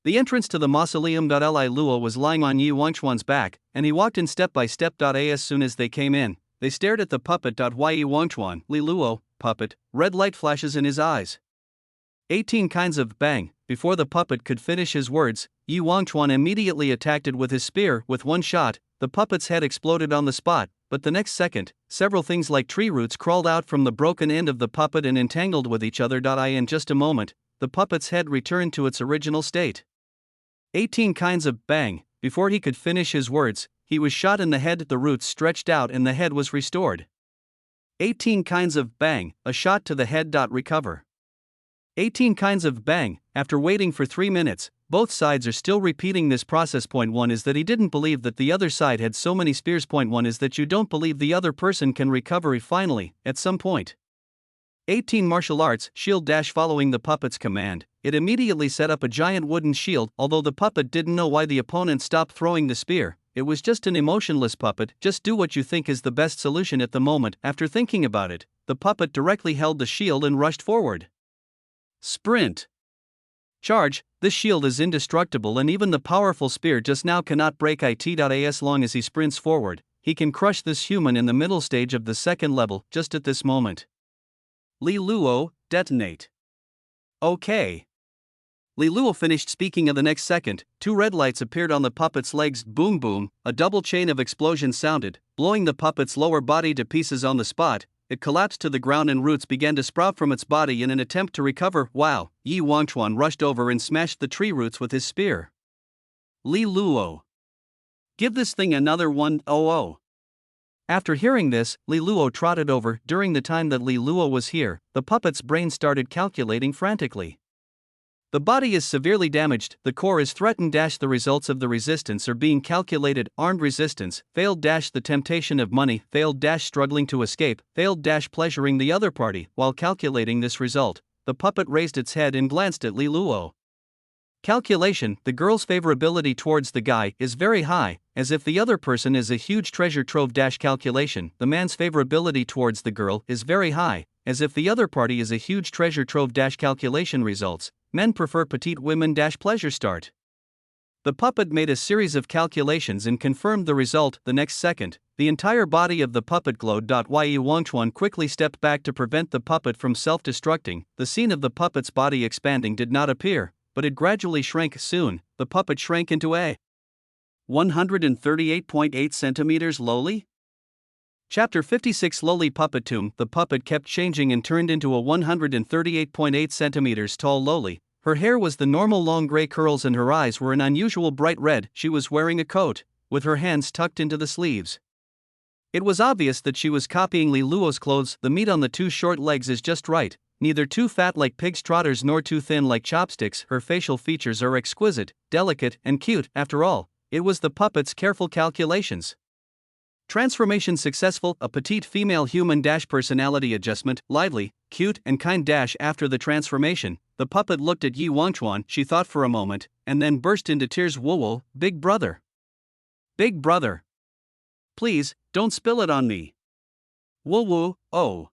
The entrance to the mausoleum. Li Luo was lying on Yi Wangchuan's back, and he walked in step by step. As soon as they came in, they stared at the puppet. Yi Wangchuan, Li Luo, puppet, red light flashes in his eyes. 18 kinds of bang. Before the puppet could finish his words, Yi Wangchuan immediately attacked it with his spear. With one shot, the puppet's head exploded on the spot, but the next second, several things like tree roots crawled out from the broken end of the puppet and entangled with each other. In just a moment, the puppet's head returned to its original state. 18 kinds of bang. Before he could finish his words, he was shot in the head. The roots stretched out and the head was restored. 18 kinds of bang. A shot to the head. Recover. 18 kinds of bang. After waiting for 3 minutes, both sides are still repeating this process. Point 1 is that he didn't believe that the other side had so many spears. Point 1 is that you don't believe the other person can recover. Finally, at some point. 18 Martial arts. Shield dash. Following the puppet's command, it immediately set up a giant wooden shield. Although the puppet didn't know why the opponent stopped throwing the spear, it was just an emotionless puppet. Just do what you think is the best solution at the moment. After thinking about it, the puppet directly held the shield and rushed forward. Sprint. Charge. This shield is indestructible and even the powerful spear just now cannot break it. As long as he sprints forward, he can crush this human in the middle stage of the second level. Just at this moment. Li Luo, detonate. Okay. Li Luo finished speaking. The next second, 2 red lights appeared on the puppet's legs. Boom boom, a double chain of explosions sounded, blowing the puppet's lower body to pieces. On the spot, it collapsed to the ground and roots began to sprout from its body in an attempt to recover. Wow! Yi Wangchuan rushed over and smashed the tree roots with his spear. Li Luo. Give this thing another 100. After hearing this, Li Luo trotted over. During the time that Li Luo was here, the puppet's brain started calculating frantically. The body is severely damaged, the core is threatened. The results of the resistance are being calculated. Armed resistance, failed. The temptation of money, failed. Struggling to escape, failed. Pleasuring the other party. While calculating this result, the puppet raised its head and glanced at Li Luo. Calculation, the girl's favorability towards the guy is very high, as if the other person is a huge treasure trove. Calculation, the man's favorability towards the girl is very high, as if the other party is a huge treasure trove. Calculation results, men prefer petite women. Pleasure start. The puppet made a series of calculations and confirmed the result. The next second, the entire body of the puppet glowed. Yi Wangchuan quickly stepped back to prevent the puppet from self-destructing. The scene of the puppet's body expanding did not appear, but it gradually shrank. Soon, the puppet shrank into a 138.8 centimeters. Loli? Chapter 56. Loli Puppet Tomb. The puppet kept changing and turned into a 138.8 centimeters tall Loli. Her hair was the normal long gray curls and her eyes were an unusual bright red. She was wearing a coat, with her hands tucked into the sleeves. It was obvious that she was copying Li Luo's clothes. The meat on the 2 short legs is just right, neither too fat like pig's trotters nor too thin like chopsticks. Her facial features are exquisite, delicate, and cute. After all, it was the puppet's careful calculations. Transformation successful, a petite female human personality adjustment, lively, cute, and kind. After the transformation, the puppet looked at Yi Wangchuan. She thought for a moment, and then burst into tears. Whoa, big brother. Big brother. Please, don't spill it on me. Whoa, oh.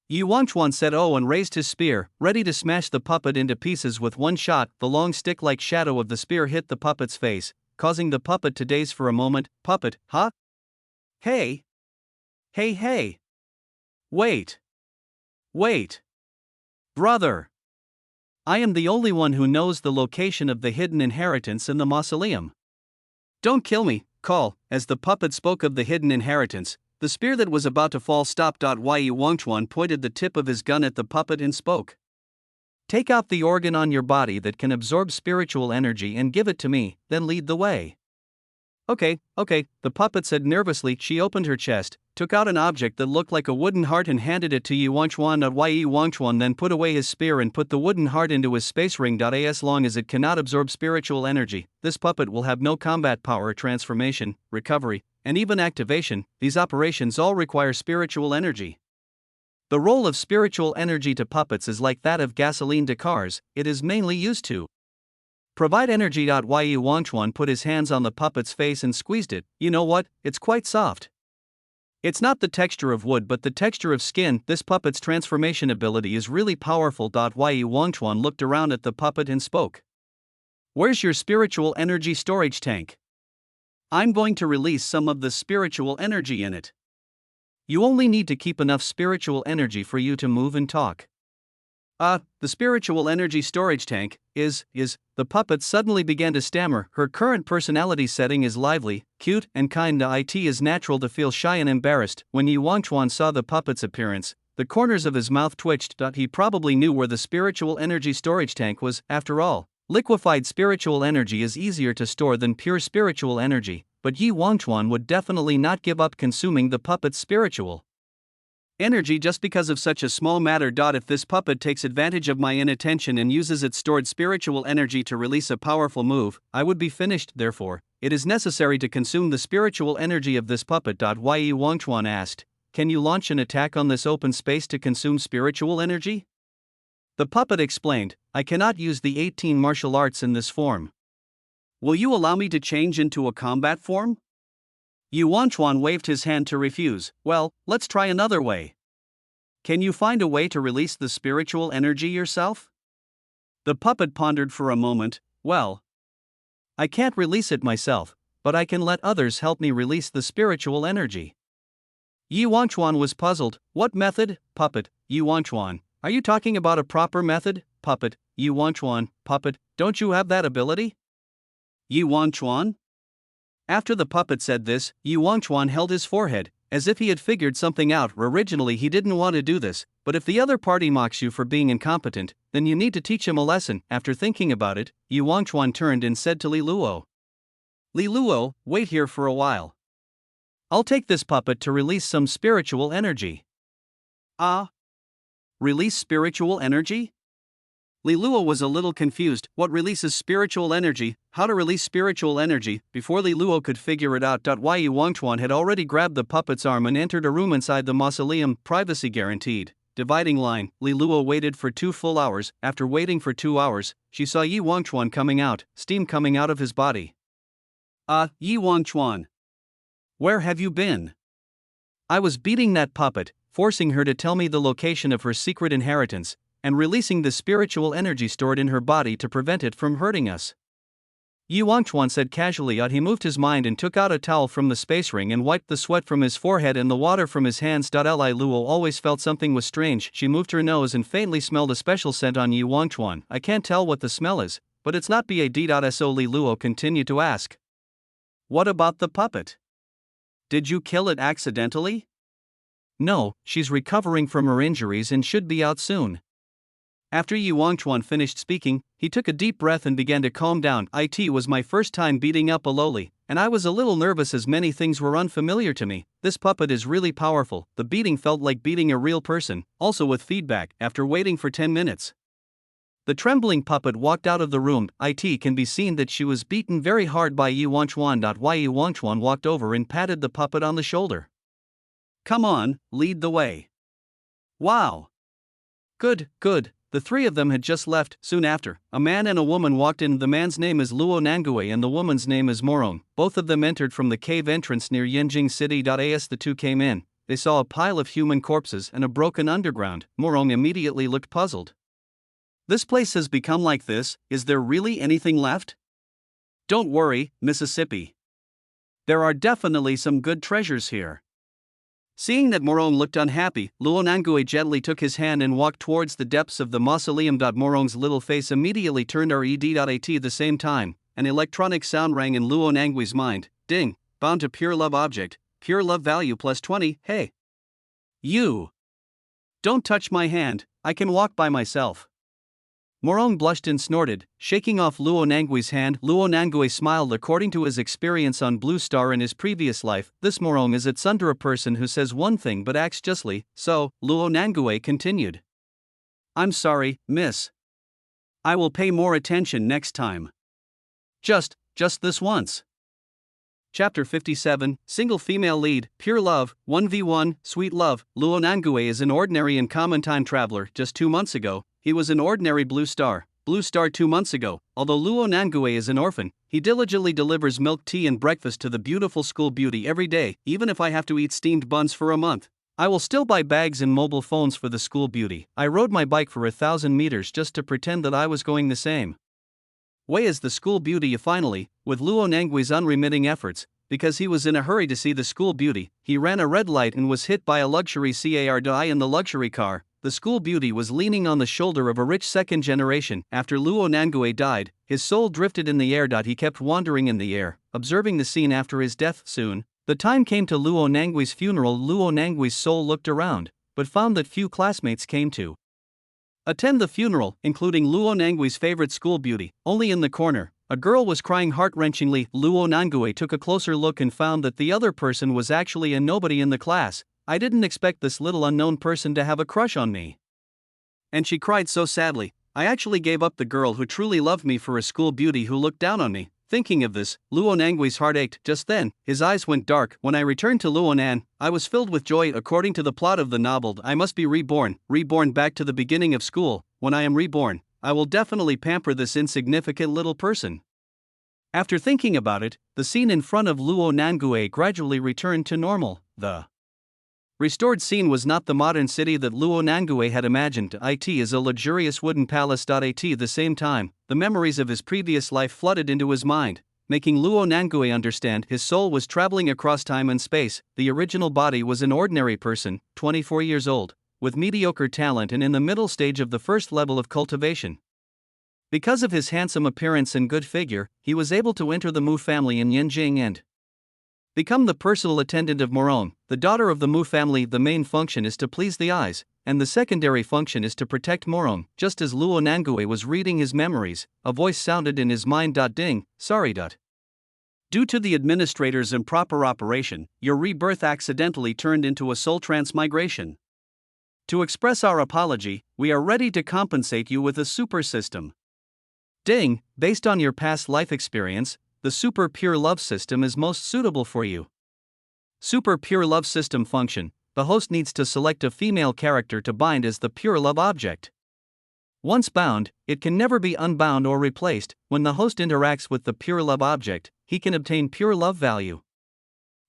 Yi Wangchuan said oh and raised his spear, ready to smash the puppet into pieces with one shot. The long stick-like shadow of the spear hit the puppet's face, causing the puppet to daze for a moment. Puppet, huh? Hey! Hey! Wait! Brother! I am the only one who knows the location of the hidden inheritance in the mausoleum. Don't kill me, call. As the puppet spoke of the hidden inheritance, the spear that was about to fall stopped. Yi Wangchuan pointed the tip of his gun at the puppet and spoke. Take out the organ on your body that can absorb spiritual energy and give it to me, then lead the way. Okay, the puppet said nervously. She opened her chest, took out an object that looked like a wooden heart and handed it to Yi Wangchuan. Yi Wangchuan then put away his spear and put the wooden heart into his space ring. As long as it cannot absorb spiritual energy, this puppet will have no combat power. Transformation, recovery, and even activation, these operations all require spiritual energy. The role of spiritual energy to puppets is like that of gasoline to cars, it is mainly used to provide energy. Yi Wangchuan put his hands on the puppet's face and squeezed it. You know what, it's quite soft. It's not the texture of wood but the texture of skin. This puppet's transformation ability is really powerful. Yi Wangchuan looked around at the puppet and spoke. Where's your spiritual energy storage tank? I'm going to release some of the spiritual energy in it. You only need to keep enough spiritual energy for you to move and talk. The spiritual energy storage tank is. The puppet suddenly began to stammer. Her current personality setting is lively, cute, and kind. It is natural to feel shy and embarrassed. When Yi Wangchuan saw the puppet's appearance, the corners of his mouth twitched. He probably knew where the spiritual energy storage tank was. After all, liquefied spiritual energy is easier to store than pure spiritual energy, but Yi Wangchuan would definitely not give up consuming the puppet's spiritual energy just because of such a small matter. If this puppet takes advantage of my inattention and uses its stored spiritual energy to release a powerful move, I would be finished. Therefore, it is necessary to consume the spiritual energy of this puppet. Yi Wangchuan asked, can you launch an attack on this open space to consume spiritual energy? The puppet explained, I cannot use the 18 martial arts in this form. Will you allow me to change into a combat form? Yi Wangchuan waved his hand to refuse. Well, let's try another way. Can you find a way to release the spiritual energy yourself? The puppet pondered for a moment. Well, I can't release it myself, but I can let others help me release the spiritual energy. Yi Wangchuan was puzzled. What method? Puppet, Yi Wangchuan. Are you talking about a proper method? Puppet, Yi Wangchuan. Puppet, don't you have that ability? Yi Wangchuan? After the puppet said this, Yi Wangchuan held his forehead, as if he had figured something out. Originally he didn't want to do this, but if the other party mocks you for being incompetent, then you need to teach him a lesson. After thinking about it, Yi Wangchuan turned and said to Li Luo. Li Luo, wait here for a while. I'll take this puppet to release some spiritual energy. Release spiritual energy? Li Luo was a little confused. What releases spiritual energy? How to release spiritual energy? Before Li Luo could figure it out, Yi Wangchuan had already grabbed the puppet's arm and entered a room inside the mausoleum. Privacy guaranteed. Dividing line. Li Luo waited for 2 full hours. After waiting for 2 hours, she saw Yi Wangchuan coming out, steam coming out of his body. Yi Wangchuan. Where have you been? I was beating that puppet, forcing her to tell me the location of her secret inheritance, and releasing the spiritual energy stored in her body to prevent it from hurting us. Yi Wangchuan said casually. He moved his mind and took out a towel from the space ring and wiped the sweat from his forehead and the water from his hands. Li Luo always felt something was strange. She moved her nose and faintly smelled a special scent on Yi Wangchuan. I can't tell what the smell is, but it's not bad. Li Luo continued to ask. What about the puppet? Did you kill it accidentally? No, she's recovering from her injuries and should be out soon. After Yi Wangchuan finished speaking, he took a deep breath and began to calm down. It was my first time beating up a Loli, and I was a little nervous as many things were unfamiliar to me. This puppet is really powerful. The beating felt like beating a real person, also with feedback, after waiting for 10 minutes. The trembling puppet walked out of the room. It can be seen that she was beaten very hard by Yi Wangchuan. Yi Wangchuan walked over and patted the puppet on the shoulder. Come on, lead the way. Wow. Good, good. The three of them had just left. Soon after, a man and a woman walked in. The man's name is Luo Nangue and the woman's name is Morong. Both of them entered from the cave entrance near Yanjing City. As the two came in, they saw a pile of human corpses and a broken underground. Morong immediately looked puzzled. This place has become like this. Is there really anything left? Don't worry, Mississippi. There are definitely some good treasures here. Seeing that Morong looked unhappy, Luo Nangue gently took his hand and walked towards the depths of the mausoleum. Morong's little face immediately turned red. At the same time, an electronic sound rang in Luo Nangue's mind. Ding, bound to pure love object, pure love value plus 20. Hey! You! Don't touch my hand, I can walk by myself. Morong blushed and snorted, shaking off Luo Nangue's hand. Luo Nangue smiled. According to his experience on Blue Star in his previous life, this Morong is it's under a person who says one thing but acts justly, so, Luo Nangue continued. I'm sorry, miss. I will pay more attention next time. Just this once. Chapter 57, Single Female Lead, Pure Love, 1v1, Sweet Love. Luo Nangue is an ordinary and common time traveler. Just 2 months ago, he was an ordinary Blue Star. 2 months ago, although Luo Nangue is an orphan, he diligently delivers milk tea and breakfast to the beautiful school beauty every day. Even if I have to eat steamed buns for a month, I will still buy bags and mobile phones for the school beauty. I rode my bike for 1,000 meters just to pretend that I was going the same way as the school beauty. Finally, with Luo Nangue's unremitting efforts, because he was in a hurry to see the school beauty, he ran a red light and was hit by a luxury car. In the luxury car, the school beauty was leaning on the shoulder of a rich second generation. After Luo Nangue died, his soul drifted in the air. He kept wandering in the air, observing the scene after his death. Soon, the time came to Luo Nangue's funeral. Luo Nangue's soul looked around, but found that few classmates came to attend the funeral, including Luo Nangue's favorite school beauty. Only in the corner, a girl was crying heart-wrenchingly. Luo Nangue took a closer look and found that the other person was actually a nobody in the class. I didn't expect this little unknown person to have a crush on me. And she cried so sadly. I actually gave up the girl who truly loved me for a school beauty who looked down on me. Thinking of this, Luo Nangue's heart ached. Just then, his eyes went dark. When I returned to Luonan, I was filled with joy. According to the plot of the novel, I must be reborn back to the beginning of school. When I am reborn, I will definitely pamper this insignificant little person. After thinking about it, the scene in front of Luo Nangue gradually returned to normal. The restored scene was not the modern city that Luo Nangue had imagined. It is a luxurious wooden palace. At the same time, the memories of his previous life flooded into his mind, making Luo Nangue understand his soul was traveling across time and space. The original body was an ordinary person, 24 years old, with mediocre talent and in the middle stage of the first level of cultivation. Because of his handsome appearance and good figure, he was able to enter the Mu family in Yanjing and become the personal attendant of Morong, the daughter of the Mu family. The main function is to please the eyes, and the secondary function is to protect Morong. Just as Luo Nangue was reading his memories, a voice sounded in his mind. Ding, sorry. Due to the administrator's improper operation, your rebirth accidentally turned into a soul transmigration. To express our apology, we are ready to compensate you with a super system. Ding, based on your past life experience, the Super Pure Love System is most suitable for you. Super Pure Love System function: the host needs to select a female character to bind as the Pure Love object. Once bound, it can never be unbound or replaced. When the host interacts with the Pure Love object, he can obtain Pure Love value.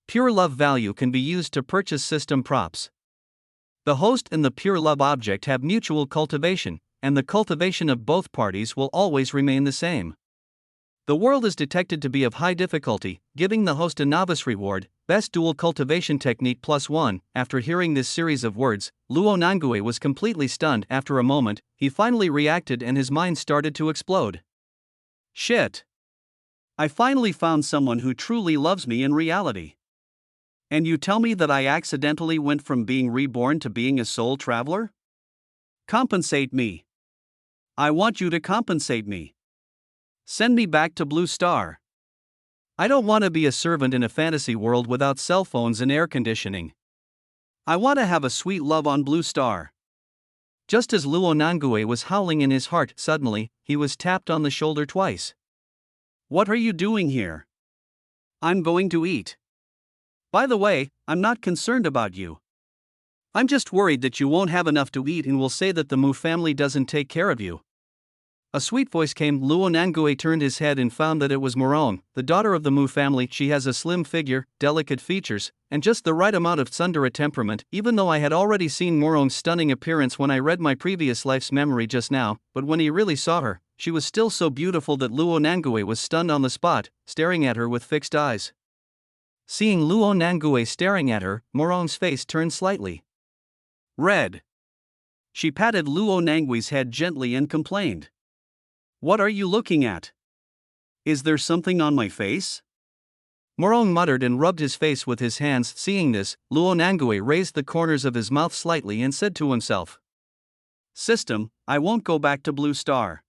Pure Love value can be used to purchase system props. The host and the Pure Love object have mutual cultivation, and the cultivation of both parties will always remain the same. The world is detected to be of high difficulty, giving the host a novice reward, best dual cultivation technique +1. After hearing this series of words, Luo Nangue was completely stunned. After a moment, he finally reacted and his mind started to explode. Shit! I finally found someone who truly loves me in reality. And you tell me that I accidentally went from being reborn to being a soul traveler? Compensate me. I want you to compensate me. Send me back to Blue Star. I don't want to be a servant in a fantasy world without cell phones and air conditioning. I want to have a sweet love on Blue Star. Just as Luo Nangue was howling in his heart, suddenly, he was tapped on the shoulder twice. "What are you doing here?" "I'm going to eat. By the way, I'm not concerned about you. I'm just worried that you won't have enough to eat and will say that the Mu family doesn't take care of you." A sweet voice came. Luo Nangue turned his head and found that it was Morong, the daughter of the Mu family. She has a slim figure, delicate features, and just the right amount of tsundere temperament. Even though I had already seen Morong's stunning appearance when I read my previous life's memory just now, but when he really saw her, she was still so beautiful that Luo Nangue was stunned on the spot, staring at her with fixed eyes. Seeing Luo Nangue staring at her, Morong's face turned slightly red. She patted Luo Nangue's head gently and complained, "What are you looking at? Is there something on my face?" Morong muttered and rubbed his face with his hands. Seeing this, Luo Nangue raised the corners of his mouth slightly and said to himself, "System, I won't go back to Blue Star.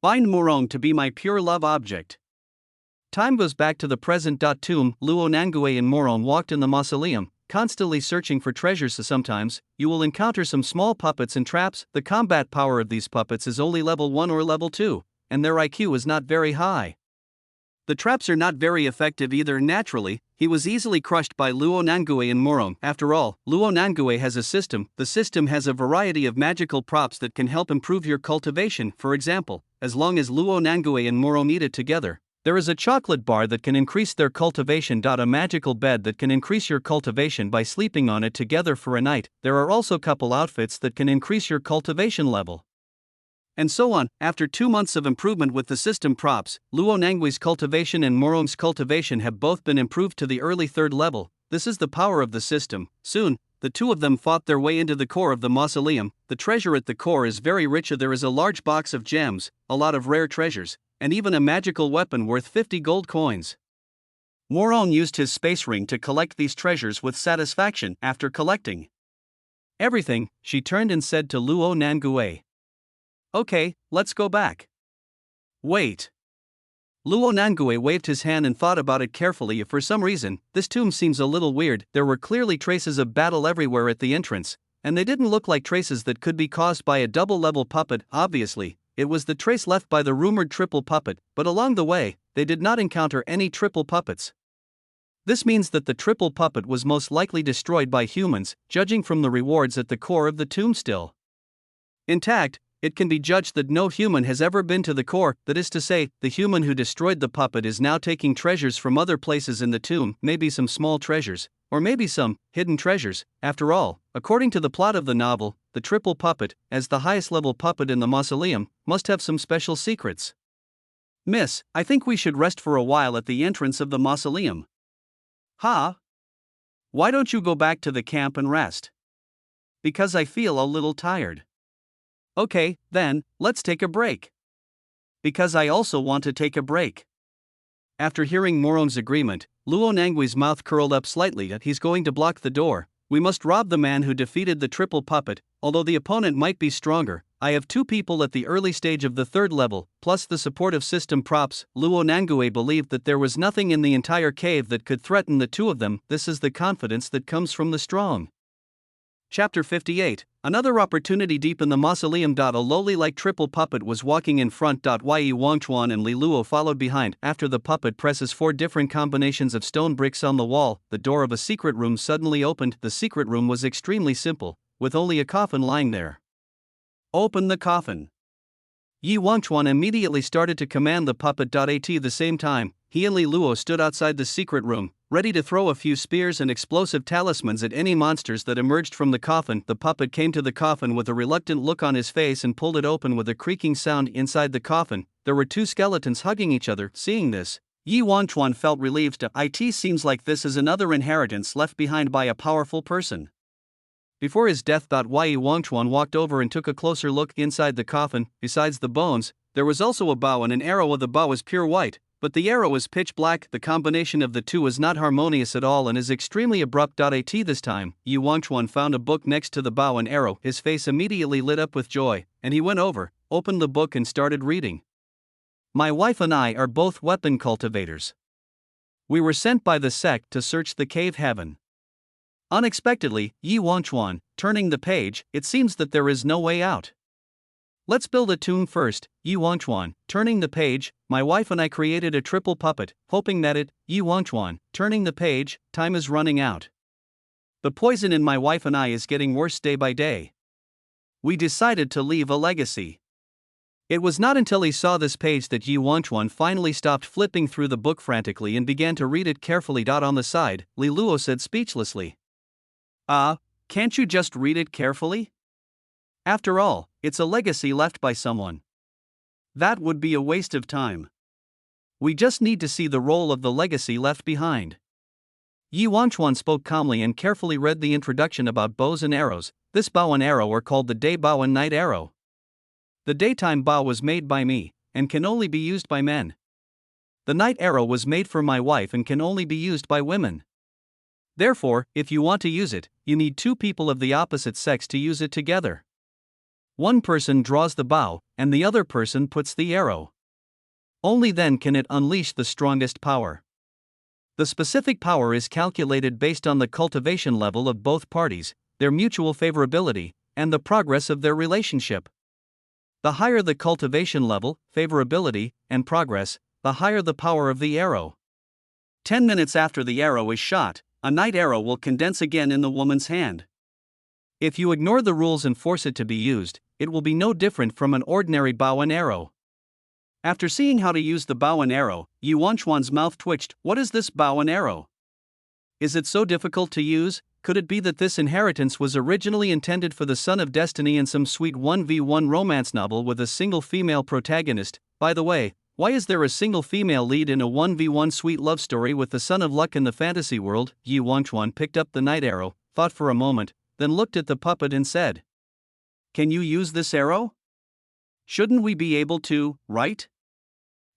Find Morong to be my pure love object." Time goes back to the present. Tomb. Luo Nangue and Morong walked in the mausoleum, constantly searching for treasures. Sometimes, you will encounter some small puppets and traps. The combat power of these puppets is only level 1 or level 2, and their IQ is not very high. The traps are not very effective either. Naturally, he was easily crushed by Luo Nangue and Morong. After all, Luo Nangue has a system. The system has a variety of magical props that can help improve your cultivation. For example, as long as Luo Nangue and Morong eat it together, there is a chocolate bar that can increase their cultivation. A magical bed that can increase your cultivation by sleeping on it together for a night. There are also couple outfits that can increase your cultivation level. And so on. After 2 months of improvement with the system props, Luo Nangue's cultivation and Morong's cultivation have both been improved to the early 3rd level. This is the power of the system. Soon, the two of them fought their way into the core of the mausoleum. The treasure at the core is very rich. There is a large box of gems, a lot of rare treasures, and even a magical weapon worth 50 gold coins. Morong used his space ring to collect these treasures with satisfaction. After collecting everything, she turned and said to Luo Nangue, "Okay, let's go back." "Wait." Luo Nangue waved his hand and thought about it carefully. For some reason, this tomb seems a little weird. There were clearly traces of battle everywhere at the entrance, and they didn't look like traces that could be caused by a double-level puppet. Obviously, it was the trace left by the rumored triple puppet, but along the way, they did not encounter any triple puppets. This means that the triple puppet was most likely destroyed by humans, judging from the rewards at the core of the tomb still intact. It can be judged that no human has ever been to the core. That is to say, the human who destroyed the puppet is now taking treasures from other places in the tomb, maybe some small treasures, or maybe some hidden treasures. After all, according to the plot of the novel, the triple puppet, as the highest level puppet in the mausoleum, must have some special secrets. "Miss, I think we should rest for a while at the entrance of the mausoleum." "Huh? Why don't you go back to the camp and rest?" "Because I feel a little tired." "Okay, then, let's take a break." "Because I also want to take a break." After hearing Morong's agreement, Luo Nangue's mouth curled up slightly. He's going to block the door. "We must rob the man who defeated the triple puppet. Although the opponent might be stronger, I have 2 people at the early stage of the 3rd level, plus the support of system props." Luo Nangue believed that there was nothing in the entire cave that could threaten the two of them. This is the confidence that comes from the strong. Chapter 58. Another opportunity. Deep in the mausoleum. A Loli-like triple puppet was walking in front. Ye Wangchuan and Li Luo followed behind. After the puppet presses 4 different combinations of stone bricks on the wall, the door of a secret room suddenly opened. The secret room was extremely simple, with only a coffin lying there. "Open the coffin." Yi Wangchuan immediately started to command the puppet. At the same time, he and Li Luo stood outside the secret room, ready to throw a few spears and explosive talismans at any monsters that emerged from the coffin. The puppet came to the coffin with a reluctant look on his face and pulled it open with a creaking sound. Inside the coffin, there were 2 skeletons hugging each other. Seeing this, Yi Wangchuan felt relieved. It seems like this is another inheritance left behind by a powerful person. Before his death, Yi Wangchuan walked over and took a closer look inside the coffin. Besides the bones, there was also a bow and an arrow. The bow was pure white, but the arrow is pitch black. The combination of the two is not harmonious at all and is extremely abrupt. At this time, Yi Wangchuan found a book next to the bow and arrow. His face immediately lit up with joy, and he went over, opened the book and started reading. "My wife and I are both weapon cultivators. We were sent by the sect to search the cave heaven. Unexpectedly, Yi Wangchuan, turning the page, it seems that there is no way out. Let's build a tomb first, Yi Wangchuan, turning the page, my wife and I created a triple puppet, hoping that it, Yi Wangchuan, turning the page, time is running out. The poison in my wife and I is getting worse day by day. We decided to leave a legacy. It was not until he saw this page that Yi Wangchuan finally stopped flipping through the book frantically and began to read it carefully. On the side, Li Luo said speechlessly. Can't you just read it carefully? After all, it's a legacy left by someone. That would be a waste of time. We just need to see the role of the legacy left behind. Yi Wangchuan spoke calmly and carefully read the introduction about bows and arrows. This bow and arrow are called the day bow and night arrow. The daytime bow was made by me, and can only be used by men. The night arrow was made for my wife and can only be used by women. Therefore, if you want to use it, you need two people of the opposite sex to use it together. One person draws the bow, and the other person puts the arrow. Only then can it unleash the strongest power. The specific power is calculated based on the cultivation level of both parties, their mutual favorability, and the progress of their relationship. The higher the cultivation level, favorability, and progress, the higher the power of the arrow. 10 minutes after the arrow is shot, a night arrow will condense again in the woman's hand. If you ignore the rules and force it to be used, it will be no different from an ordinary bow and arrow. After seeing how to use the bow and arrow, Yi Wangchuan's mouth twitched. What is this bow and arrow? Is it so difficult to use? Could it be that this inheritance was originally intended for the son of destiny in some sweet 1v1 romance novel with a single female protagonist? By the way, why is there a single female lead in a 1v1 sweet love story with the son of luck in the fantasy world? Yi Wangchuan picked up the night arrow, thought for a moment, then looked at the puppet and said, "Can you use this arrow? Shouldn't we be able to, right?"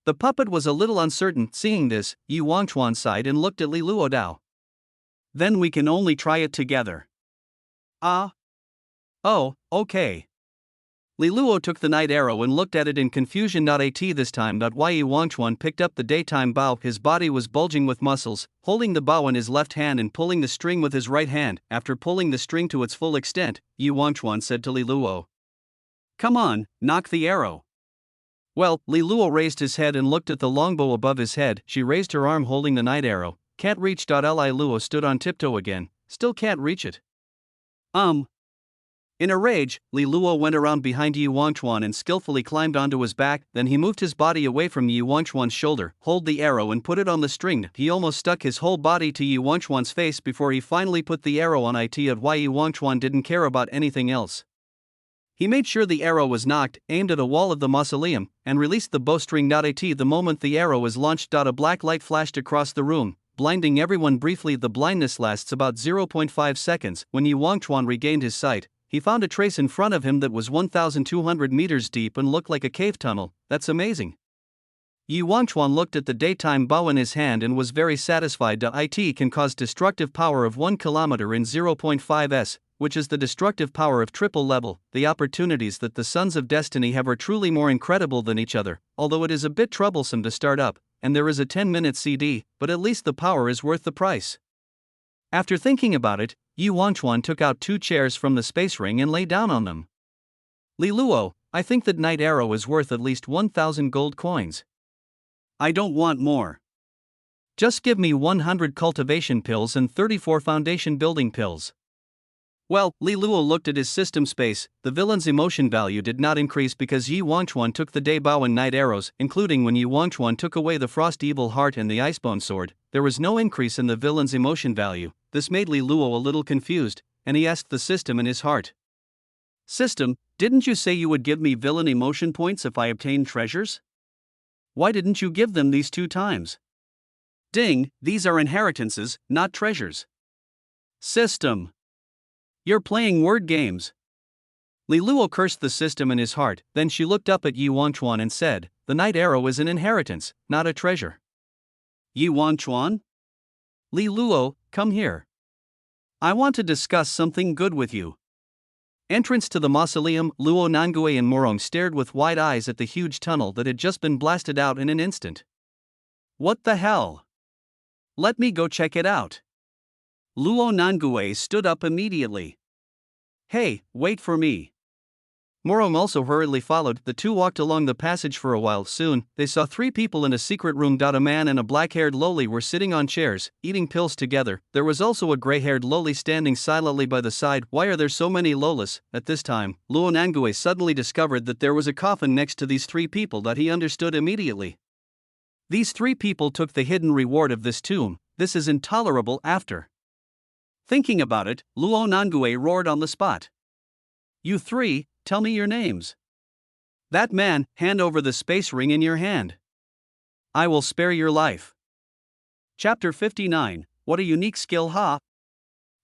The puppet was a little uncertain. Seeing this, Yi Wangchuan sighed and looked at Li Luo Dao. "Then we can only try it together." "Oh, okay." Li Luo took the night arrow and looked at it in confusion. At this time, Yi Wangchuan picked up the daytime bow. His body was bulging with muscles, holding the bow in his left hand and pulling the string with his right hand. After pulling the string to its full extent, Yi Wangchuan said to Li Luo, "Come on, knock the arrow." Well, Li Luo raised his head and looked at the longbow above his head. She raised her arm holding the night arrow. Can't reach. Li Luo stood on tiptoe again. Still can't reach it. In a rage, Li Luo went around behind Yi Wangchuan and skillfully climbed onto his back. Then he moved his body away from Yi Wangchuan's shoulder, hold the arrow and put it on the string. He almost stuck his whole body to Yi Wangchuan's face before he finally put the arrow on it. Why Yi Wangchuan didn't care about anything else. He made sure the arrow was knocked, aimed at a wall of the mausoleum, and released the bowstring. The moment the arrow was launched, a black light flashed across the room, blinding everyone briefly. The blindness lasts about 0.5 seconds. When Yi Wangchuan regained his sight, he found a trace in front of him that was 1,200 meters deep and looked like a cave tunnel. That's amazing. Yi Wangchuan looked at the daytime bow in his hand and was very satisfied. It can cause destructive power of 1 kilometer in 0.5 s, which is the destructive power of triple level. The opportunities that the Sons of Destiny have are truly more incredible than each other, although it is a bit troublesome to start up, and there is a 10-minute CD, but at least the power is worth the price. After thinking about it, Yi Wangchuan took out 2 chairs from the space ring and lay down on them. Li Luo, I think that night arrow is worth at least 1,000 gold coins. I don't want more. Just give me 100 cultivation pills and 34 foundation building pills. Well, Li Luo looked at his system space. The villain's emotion value did not increase because Yi Wangchuan took the day bow and night arrows, including when Yi Wangchuan took away the frost evil heart and the icebone sword. There was no increase in the villain's emotion value. This made Li Luo a little confused, and he asked the system in his heart. "System, didn't you say you would give me villain emotion points if I obtained treasures? Why didn't you give them these 2 times? Ding, these are inheritances, not treasures. System. You're playing word games." Li Luo cursed the system in his heart. Then she looked up at Yi Wangchuan and said, "The night arrow is an inheritance, not a treasure." Yi Wangchuan? Li Luo, come here. I want to discuss something good with you. Entrance to the mausoleum. Luo Nangue and Morong stared with wide eyes at the huge tunnel that had just been blasted out in an instant. What the hell? Let me go check it out. Luo Nangue stood up immediately. "Hey, wait for me." Morong also hurriedly followed. The two walked along the passage for a while. Soon, they saw three people in a secret room. A man and a black-haired Loli were sitting on chairs, eating pills together. There was also a gray-haired Loli standing silently by the side. Why are there so many Lolas? At this time, Luo Nangue suddenly discovered that there was a coffin next to these three people that he understood immediately. These three people took the hidden reward of this tomb. This is intolerable. After thinking about it, Luo Nangue roared on the spot. "You three, tell me your names." "That man, hand over the space ring in your hand. I will spare your life." Chapter 59, What a Unique Skill, ha!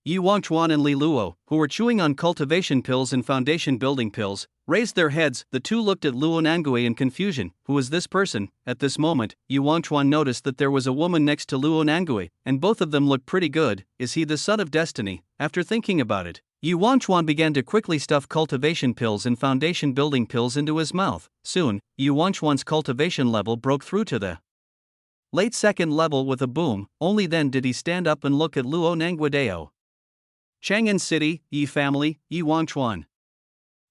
Yi Wangchuan and Li Luo, who were chewing on cultivation pills and foundation building pills, raised their heads. The two looked at Luo Nangue in confusion. Who is this person? At this moment, Yi Wangchuan noticed that there was a woman next to Luo Nangue, and both of them looked pretty good. Is he the son of destiny? After thinking about it, Yi Wangchuan began to quickly stuff cultivation pills and foundation building pills into his mouth. Soon, Yi Wangchuan's cultivation level broke through to the late second level with a boom. Only then did he stand up and look at Luo Nanguideo. Chang'an City, Yi family, Yi Wangchuan.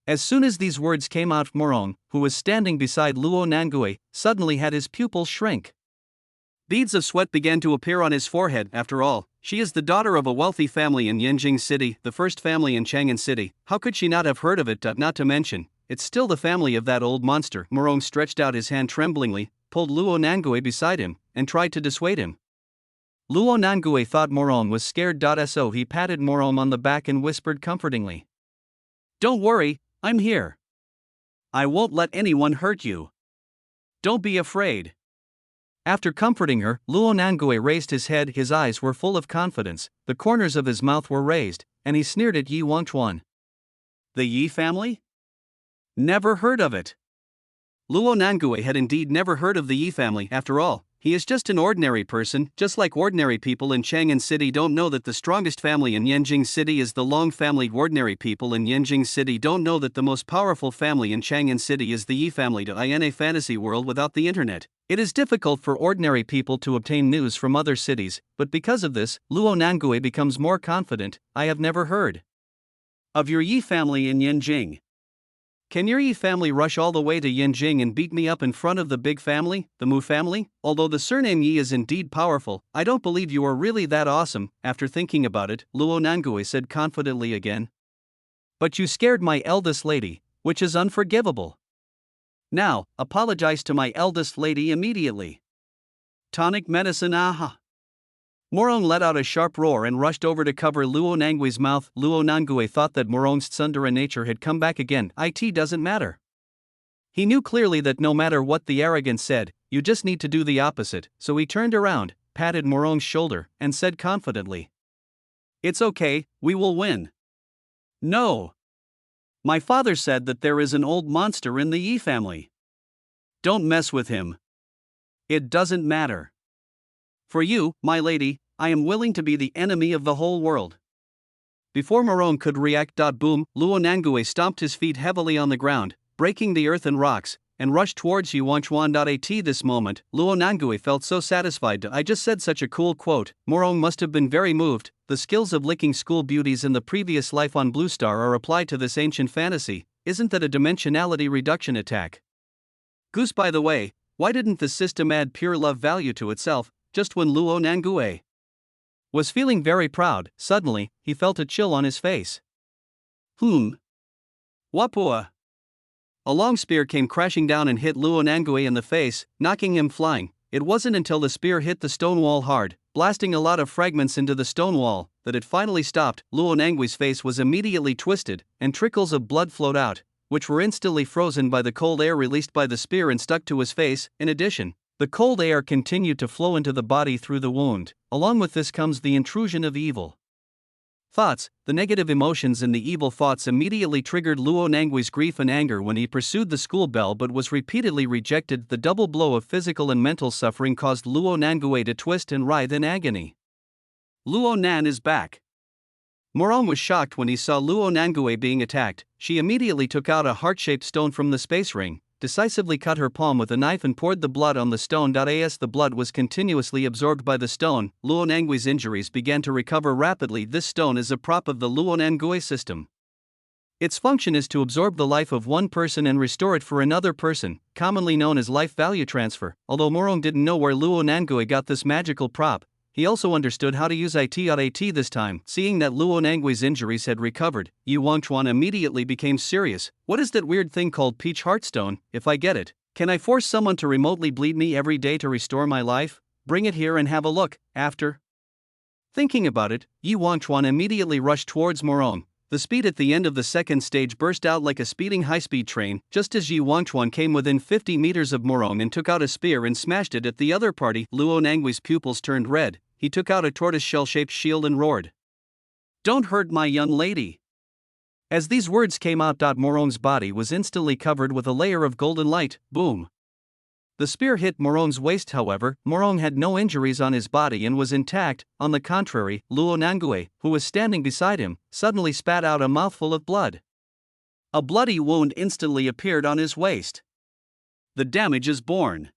As soon as these words came out, Morong, who was standing beside Luo Nangue, suddenly had his pupils shrink. Beads of sweat began to appear on his forehead. After all, she is the daughter of a wealthy family in Yanjing City, the first family in Chang'an City. How could she not have heard of it? Not to mention, it's still the family of that old monster. Morong stretched out his hand tremblingly, pulled Luo Nangue beside him, and tried to dissuade him. Luo Nangue thought Morong was scared. So he patted Morong on the back and whispered comfortingly, "Don't worry, I'm here. I won't let anyone hurt you. Don't be afraid." After comforting her, Luo Nangue raised his head. His eyes were full of confidence, the corners of his mouth were raised, and he sneered at Yi Wangchuan. The Yi family? Never heard of it. Luo Nangue had indeed never heard of the Yi family. After all, he is just an ordinary person, just like ordinary people in Chang'an City don't know that the strongest family in Yanjing City is the Long family. Ordinary people in Yanjing City don't know that the most powerful family in Chang'an City is the Yi family. In a fantasy world without the internet, it is difficult for ordinary people to obtain news from other cities, but because of this, Luo Nangue becomes more confident. "I have never heard of your Yi family in Yanjing. Can your Yi family rush all the way to Yanjing and beat me up in front of the big family, the Mu family? Although the surname Yi is indeed powerful, I don't believe you are really that awesome." After thinking about it, Luo Nangue said confidently again, "But you scared my eldest lady, which is unforgivable. Now, apologize to my eldest lady immediately." Tonic medicine, aha! Morong let out a sharp roar and rushed over to cover Luo Nangue's mouth. Luo Nangue thought that Morong's tsundere nature had come back again. It doesn't matter. He knew clearly that no matter what the arrogant said, you just need to do the opposite, so he turned around, patted Morong's shoulder, and said confidently, "It's okay, we will win." "No. My father said that there is an old monster in the Yi family. Don't mess with him. It doesn't matter. For you, my lady, I am willing to be the enemy of the whole world." Before Morong could react, boom, Luo Nangue stomped his feet heavily on the ground, breaking the earth and rocks, and rushed towards Yi Wangchuan. At this moment, Luo Nangue felt so satisfied. I just said such a cool quote. Morong must have been very moved. The skills of licking school beauties in the previous life on Blue Star are applied to this ancient fantasy. Isn't that a dimensionality reduction attack? Goose, by the way, why didn't the system add pure love value to itself? Just when Luo Nangue was feeling very proud, suddenly, he felt a chill on his face. Wapua! A long spear came crashing down and hit Luo Nangue in the face, knocking him flying. It wasn't until the spear hit the stone wall hard, blasting a lot of fragments into the stone wall, that it finally stopped. Luo Nangue's face was immediately twisted, and trickles of blood flowed out, which were instantly frozen by the cold air released by the spear and stuck to his face. In addition, the cold air continued to flow into the body through the wound. Along with this comes the intrusion of evil thoughts. The negative emotions and the evil thoughts immediately triggered Luo Nangue's grief and anger when he pursued the school bell but was repeatedly rejected. The double blow of physical and mental suffering caused Luo Nangue to twist and writhe in agony. Luo Nan is back. Morong was shocked when he saw Luo Nangue being attacked. She immediately took out a heart-shaped stone from the space ring, decisively cut her palm with a knife and poured the blood on the stone. As the blood was continuously absorbed by the stone, Luo Nangui's injuries began to recover rapidly. This stone is a prop of the Luo Nangui system. Its function is to absorb the life of one person and restore it for another person, commonly known as life value transfer. Although Morong didn't know where Luo Nangui got this magical prop, he also understood how to use it. This time. Seeing that Luo Nangui's injuries had recovered, Yu Wangchuan immediately became serious. What is that weird thing called peach heartstone? If I get it, can I force someone to remotely bleed me every day to restore my life? Bring it here and have a look. After thinking about it, Yu Wangchuan immediately rushed towards Morong. The speed at the end of the second stage burst out like a speeding high-speed train, just as Yu Wangchuan came within 50 meters of Morong and took out a spear and smashed it at the other party. Luo Nangui's pupils turned red. He took out a tortoise-shell-shaped shield and roared, "Don't hurt my young lady!" As these words came out, Morong's body was instantly covered with a layer of golden light. Boom! The spear hit Morong's waist. However, Morong had no injuries on his body and was intact. On the contrary, Luo Nangui, who was standing beside him, suddenly spat out a mouthful of blood. A bloody wound instantly appeared on his waist. The damage is born.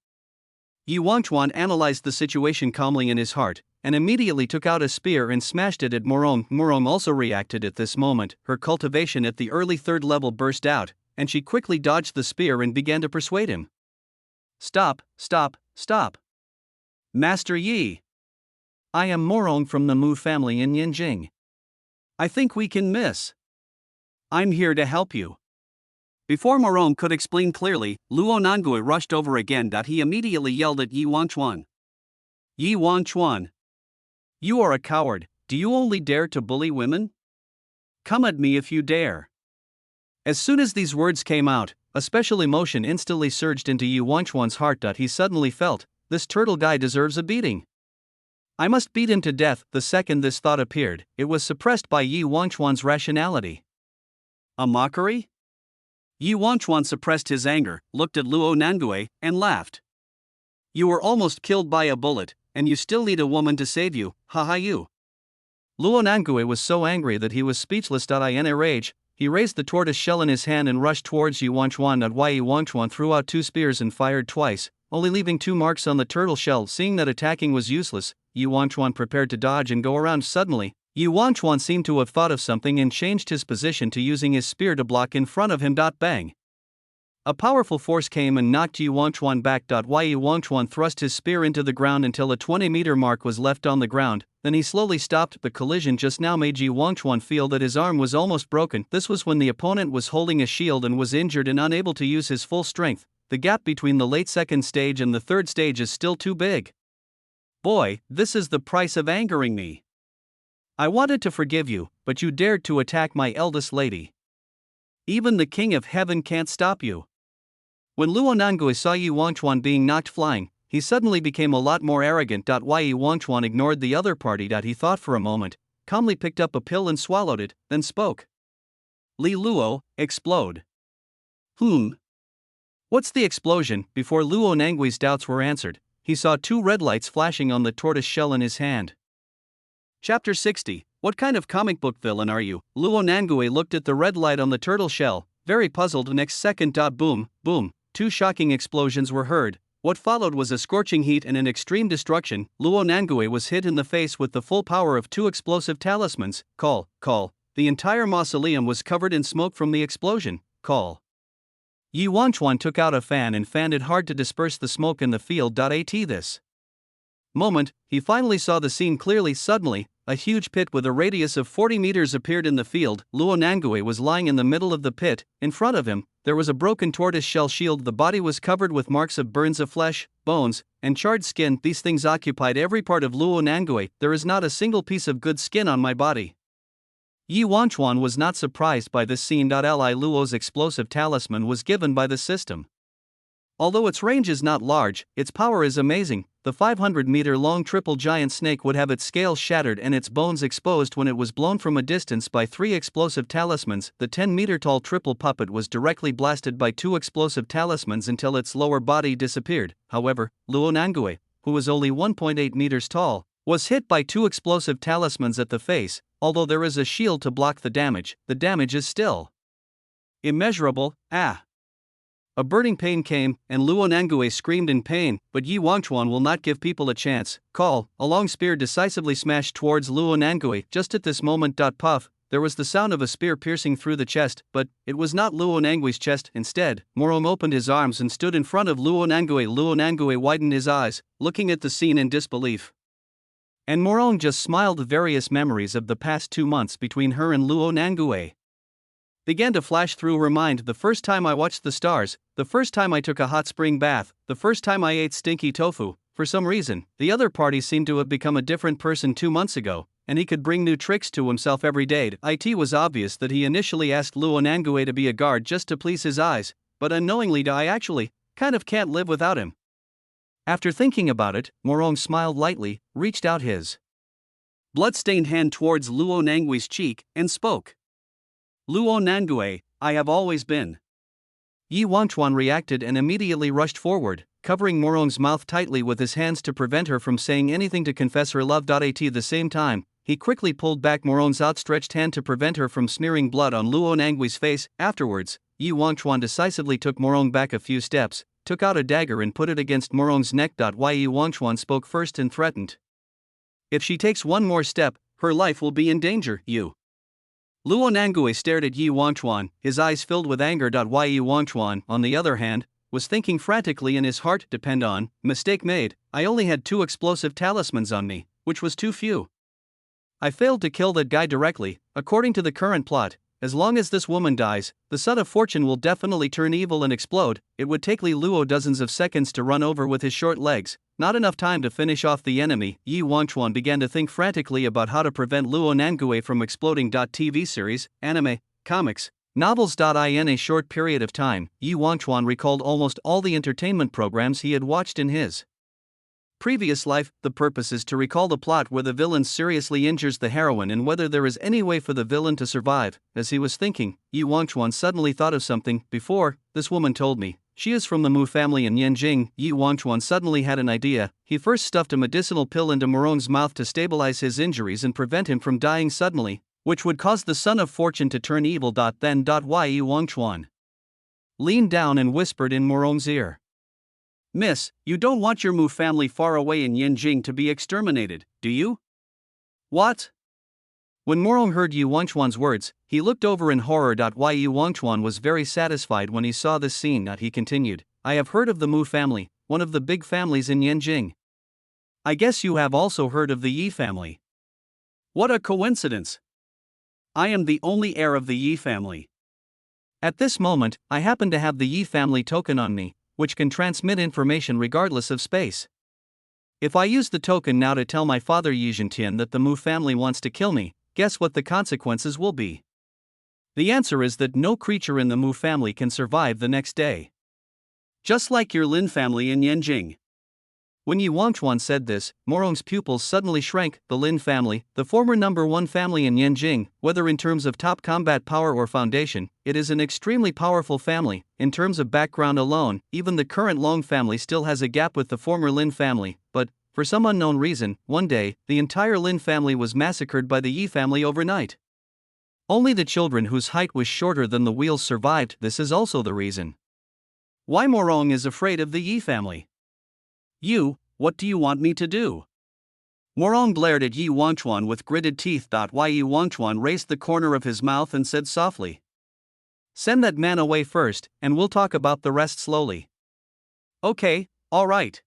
Yu Wangchuan analyzed the situation calmly in his heart, and immediately took out a spear and smashed it at Morong. Morong also reacted at this moment. Her cultivation at the early third level burst out, and she quickly dodged the spear and began to persuade him. "Stop, stop, stop. Master Yi. I am Morong from the Mu family in Yinjing. I think we can miss. I'm here to help you." Before Morong could explain clearly, Luo Nangui rushed over again. He immediately yelled at Yi Wangchuan. "Yi Wangchuan. You are a coward. Do you only dare to bully women? Come at me if you dare." As soon as these words came out, a special emotion instantly surged into Yu Wangchuan's heart. He suddenly felt, this turtle guy deserves a beating. I must beat him to death. The second this thought appeared, it was suppressed by Yu Wangchuan's rationality. A mockery? Yu Wangchuan suppressed his anger, looked at Luo Nangui, and laughed. You were almost killed by a bullet, and you still need a woman to save you, haha you. Luo Nangui was so angry that he was speechless. In a rage, he raised the tortoise shell in his hand and rushed towards Yu Wangchuan. Yu Wangchuan threw out two spears and fired twice, only leaving two marks on the turtle shell. Seeing that attacking was useless, Yu Wangchuan prepared to dodge and go around. Suddenly, Yu Wangchuan seemed to have thought of something and changed his position to using his spear to block in front of him. Bang! A powerful force came and knocked Yu Wangchuan back. Yu Wangchuan thrust his spear into the ground until a 20-meter mark was left on the ground, then he slowly stopped. The collision just now made Yu Wangchuan feel that his arm was almost broken. This was when the opponent was holding a shield and was injured and unable to use his full strength. The gap between the late second stage and the third stage is still too big. Boy, this is the price of angering me. I wanted to forgive you, but you dared to attack my eldest lady. Even the King of Heaven can't stop you. When Luo Nangui saw Yu Wangchuan being knocked flying, he suddenly became a lot more arrogant. Yu Wangchuan ignored the other party. He thought for a moment, calmly picked up a pill and swallowed it, then spoke. Li Luo, explode. What's the explosion? Before Luo Nangui's doubts were answered, he saw two red lights flashing on the tortoise shell in his hand. Chapter 60. What kind of comic book villain are you? Luo Nangui looked at the red light on the turtle shell, very puzzled. Next second. Boom, boom, two shocking explosions were heard. What followed was a scorching heat and an extreme destruction. Luo Nangui was hit in the face with the full power of two explosive talismans. Call. The entire mausoleum was covered in smoke from the explosion. Call. Yu Wangchuan took out a fan and fanned it hard to disperse the smoke in the field. At this moment, he finally saw the scene clearly. Suddenly, a huge pit with a radius of 40 meters appeared in the field. Luo Nangui was lying in the middle of the pit. In front of him, there was a broken tortoise shell shield. The body was covered with marks of burns of flesh, bones, and charred skin. These things occupied every part of Luo Nangui. There is not a single piece of good skin on my body. Yu Wangchuan was not surprised by this scene. Li Luo's explosive talisman was given by the system. Although its range is not large, its power is amazing. The 500-meter-long triple giant snake would have its scales shattered and its bones exposed when it was blown from a distance by three explosive talismans. The 10-meter-tall triple puppet was directly blasted by two explosive talismans until its lower body disappeared. However, Luo Nangui, who was only 1.8 meters tall, was hit by two explosive talismans at the face. Although there is a shield to block the damage is still immeasurable. A burning pain came, and Luo Nangue screamed in pain, but Yi Wangchuan will not give people a chance. Call, a long spear decisively smashed towards Luo Nangue. Just at this moment. Puff, there was the sound of a spear piercing through the chest, but it was not Luo Nangue's chest. Instead, Morong opened his arms and stood in front of Luo Nangue. Luo Nangue widened his eyes, looking at the scene in disbelief. And Morong just smiled. Various memories of the past 2 months between her and Luo Nangue began to flash through her mind. The first time I watched the stars, the first time I took a hot spring bath, the first time I ate stinky tofu. For some reason, the other party seemed to have become a different person 2 months ago, and he could bring new tricks to himself every day. It was obvious that he initially asked Luo Nangue to be a guard just to please his eyes, but unknowingly I actually kind of can't live without him. After thinking about it, Morong smiled lightly, reached out his blood-stained hand towards Luo Nangue's cheek, and spoke. Luo Nangue, I have always been. Yi Wangchuan reacted and immediately rushed forward, covering Morong's mouth tightly with his hands to prevent her from saying anything to confess her love. At the same time, he quickly pulled back Morong's outstretched hand to prevent her from smearing blood on Luo Nangue's face. Afterwards, Yi Wangchuan decisively took Morong back a few steps, took out a dagger and put it against Morong's neck. Yi Wangchuan spoke first and threatened. If she takes one more step, her life will be in danger. You. Luo Nangue stared at Yi Wangchuan, his eyes filled with anger. Yi Wangchuan, on the other hand, was thinking frantically in his heart. Depend on, mistake made, I only had 2 explosive talismans on me, which was too few. I failed to kill that guy directly. According to the current plot, as long as this woman dies, the Son of Fortune will definitely turn evil and explode. It would take Li Luo dozens of seconds to run over with his short legs, not enough time to finish off the enemy. Yi Wangchuan began to think frantically about how to prevent Luo Nangue from exploding. TV series, anime, comics, novels. In a short period of time, Yi Wangchuan recalled almost all the entertainment programs he had watched in his previous life. The purpose is to recall the plot where the villain seriously injures the heroine and whether there is any way for the villain to survive. As he was thinking, Yi Wangchuan suddenly thought of something. Before, this woman told me she is from the Mu family in Yanjing. Yi Wangchuan suddenly had an idea. He first stuffed a medicinal pill into Morong's mouth to stabilize his injuries and prevent him from dying suddenly, which would cause the Son of Fortune to turn evil. Then Yi Wangchuan leaned down and whispered in Morong's ear. Miss, you don't want your Mu family far away in Yanjing to be exterminated, do you? What? When Morong heard Yi Wangchuan's words, he looked over in horror. Yi Wangchuan was very satisfied when he saw this scene. He continued, I have heard of the Mu family, one of the big families in Yanjing. I guess you have also heard of the Yi family. What a coincidence! I am the only heir of the Yi family. At this moment, I happen to have the Yi family token on me, which can transmit information regardless of space. If I use the token now to tell my father Yi Zhentian that the Mu family wants to kill me, guess what the consequences will be? The answer is that no creature in the Mu family can survive the next day. Just like your Lin family in Yanjing. When Yi Wangchuan said this, Morong's pupils suddenly shrank. The Lin family, the former #1 family in Yanjing, whether in terms of top combat power or foundation, it is an extremely powerful family. In terms of background alone, even the current Long family still has a gap with the former Lin family, but, for some unknown reason, one day, the entire Lin family was massacred by the Yi family overnight. Only the children whose height was shorter than the wheels survived. This is also the reason why Morong is afraid of the Yi family. You, what do you want me to do? Morong glared at Yi Wangchuan with gritted teeth. Yi Wangchuan raised the corner of his mouth and said softly, Send that man away first, and we'll talk about the rest slowly. Okay, all right.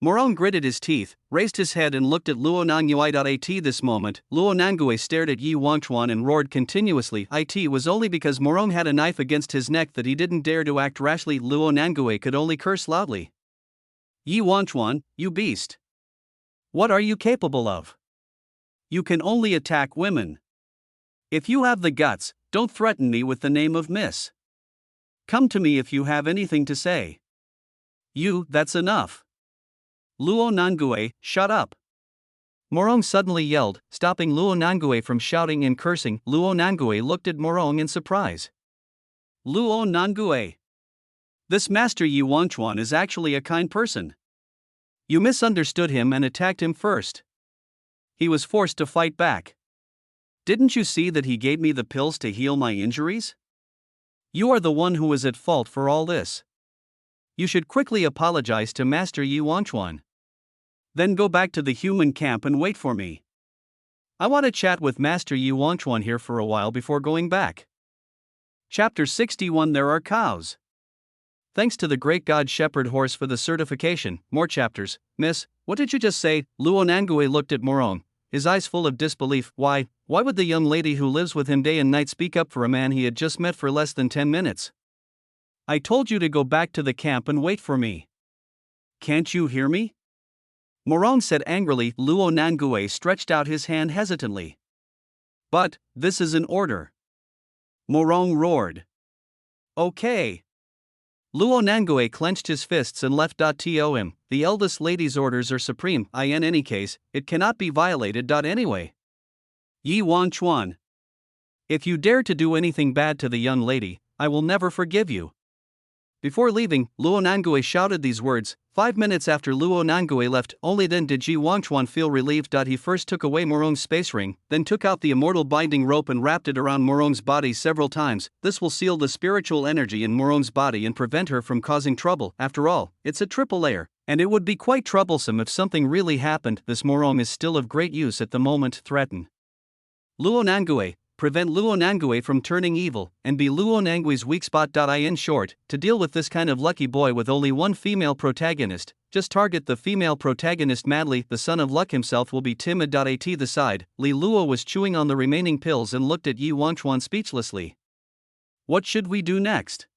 Morong gritted his teeth, raised his head and looked at Luo Nangue. At this moment, Luo Nangue stared at Yi Wangchuan and roared continuously. It was only because Morong had a knife against his neck that he didn't dare to act rashly. Luo Nangue could only curse loudly. Yi Wangchuan, you beast! What are you capable of? You can only attack women. If you have the guts, don't threaten me with the name of Miss. Come to me if you have anything to say. That's enough. Luo Nangue, shut up! Morong suddenly yelled, stopping Luo Nangue from shouting and cursing. Luo Nangue looked at Morong in surprise. Luo Nangue! This Master Yi Wangchuan is actually a kind person. You misunderstood him and attacked him first. He was forced to fight back. Didn't you see that he gave me the pills to heal my injuries? You are the one who is at fault for all this. You should quickly apologize to Master Yi Wangchuan. Then go back to the human camp and wait for me. I want to chat with Master Yi Wangchuan here for a while before going back. Chapter 61. There are cows. Thanks to the great god shepherd horse for the certification. More chapters. Miss, what did you just say? Luo Nangui looked at Morong, his eyes full of disbelief. Why would the young lady who lives with him day and night speak up for a man he had just met for less than 10 minutes? I told you to go back to the camp and wait for me. Can't you hear me? Morong said angrily. Luo Nangui stretched out his hand hesitantly. But, this is an order. Morong roared. Okay. Luo Nangui clenched his fists and left. Tom, the eldest lady's orders are supreme. In any case, it cannot be violated. Anyway. Yi Wangchuan. If you dare to do anything bad to the young lady, I will never forgive you. Before leaving, Luo Nangui shouted these words. 5 minutes after Luo Nangui left, only then did Yi Wangchuan feel relieved. He first took away Morong's space ring, then took out the immortal binding rope and wrapped it around Morong's body several times. This will seal the spiritual energy in Morong's body and prevent her from causing trouble. After all, it's a triple layer, and it would be quite troublesome if something really happened. This Morong is still of great use at the moment. Threaten Luo Nangui. Prevent Luo Nangui from turning evil, and be Luo Nangui's weak spot. In short, to deal with this kind of lucky boy with only one female protagonist, just target the female protagonist madly. The son of luck himself will be timid. At the side, Li Luo was chewing on the remaining pills and looked at Yi Wangchuan speechlessly. What should we do next?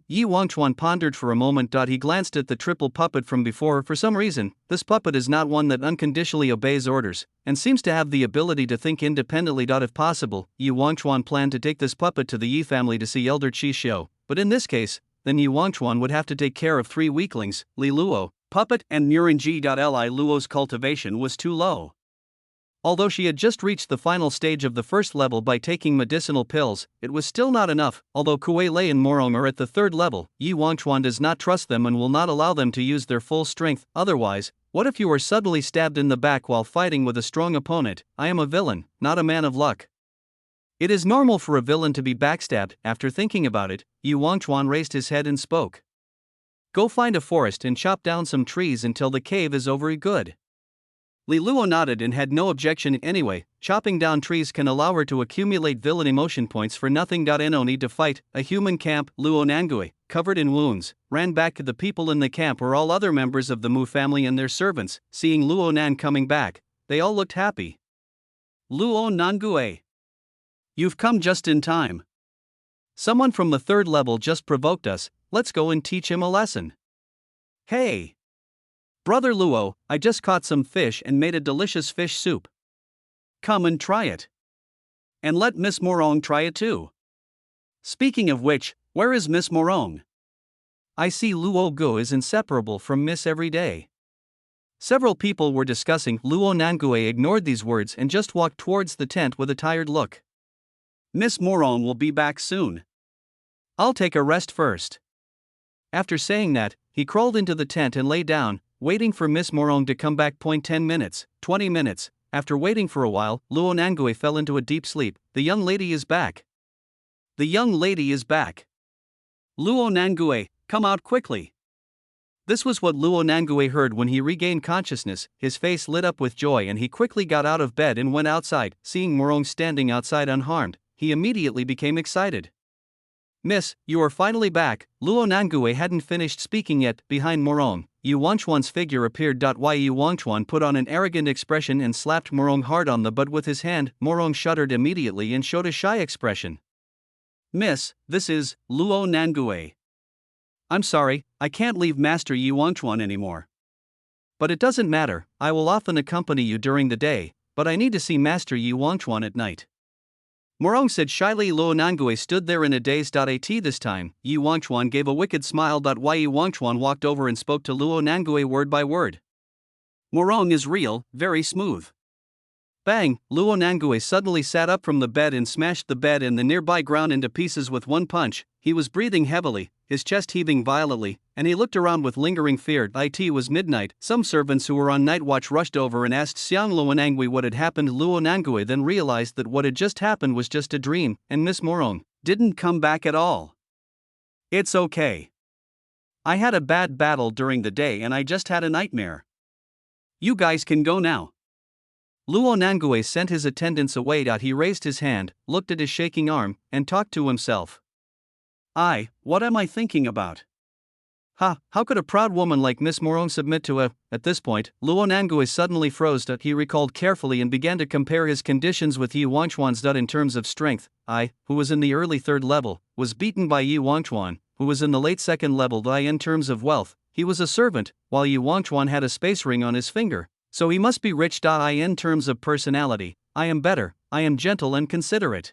Yi Wangchuan pondered for a moment. He glanced at the triple puppet from before. For some reason, this puppet is not one that unconditionally obeys orders, and seems to have the ability to think independently. If possible, Yi Wangchuan planned to take this puppet to the Yi family to see Elder Qi Xiu, but in this case, then Yi Wangchuan would have to take care of 3 weaklings, Li Luo, puppet, and Murinji. Li Luo's cultivation was too low. Although she had just reached the final stage of the first level by taking medicinal pills, it was still not enough. Although Kuei Lei and Morong are at the 3rd level, Yi Wangchuan does not trust them and will not allow them to use their full strength. Otherwise, what if you were suddenly stabbed in the back while fighting with a strong opponent? I am a villain, not a man of luck. It is normal for a villain to be backstabbed. After thinking about it, Yi Wangchuan raised his head and spoke. Go find a forest and chop down some trees until the cave is over. Good. Li Luo nodded and had no objection anyway. Chopping down trees can allow her to accumulate villain emotion points for nothing. No need to fight. A human camp. Luo Nangui, covered in wounds, ran back to the people in the camp were all other members of the Mu family and their servants. Seeing Luo Nan coming back, they all looked happy. Luo Nangui. You've come just in time. Someone from the 3rd level just provoked us. Let's go and teach him a lesson. Hey! Brother Luo, I just caught some fish and made a delicious fish soup. Come and try it. And let Miss Morong try it too. Speaking of which, where is Miss Morong? I see Luo Go is inseparable from Miss every day. Several people were discussing. Luo Nangui ignored these words and just walked towards the tent with a tired look. Miss Morong will be back soon. I'll take a rest first. After saying that, he crawled into the tent and lay down, waiting for Miss Morong to come back. 10 minutes, 20 minutes. After waiting for a while, Luo Nangui fell into a deep sleep. The young lady is back. The young lady is back. Luo Nangui, come out quickly. This was what Luo Nangui heard when he regained consciousness. His face lit up with joy and he quickly got out of bed and went outside. Seeing Morong standing outside unharmed, he immediately became excited. Miss, you are finally back. Luo Nangui hadn't finished speaking yet. Behind Morong, Yi Wangchuan's figure appeared. Yi Wangchuan put on an arrogant expression and slapped Morong hard on the butt with his hand. Morong shuddered immediately and showed a shy expression. Miss, this is Luo Nangui. I'm sorry, I can't leave Master Yi Wangchuan anymore. But it doesn't matter, I will often accompany you during the day, but I need to see Master Yi Wangchuan at night. Morong said shyly. Luo Nangui stood there in a daze. At this time, Yi Wangchuan gave a wicked smile. Yi Wangchuan walked over and spoke to Luo Nangui word by word. Morong is real, very smooth. Bang! Luo Nangui suddenly sat up from the bed and smashed the bed and the nearby ground into pieces with one punch. He was breathing heavily, his chest heaving violently, and he looked around with lingering fear. It was midnight. Some servants who were on night watch rushed over and asked Xiang Luo Nangui what had happened. Luo Nangui then realized that what had just happened was just a dream, and Miss Morong, didn't come back at all. It's okay. I had a bad battle during the day and I just had a nightmare. You guys can go now. Luo Nangue sent his attendants away. He raised his hand, looked at his shaking arm, and talked to himself. What am I thinking about? How could a proud woman like Miss Morong submit to a... At this point, Luo Nangue suddenly froze. He recalled carefully and began to compare his conditions with Yi Wangchuan's. In terms of strength, who was in the early 3rd level, was beaten by Yi Wangchuan, who was in the late 2nd level. In terms of wealth, he was a servant, while Yi Wangchuan had a space ring on his finger. So he must be rich. In terms of personality, I am better, I am gentle and considerate.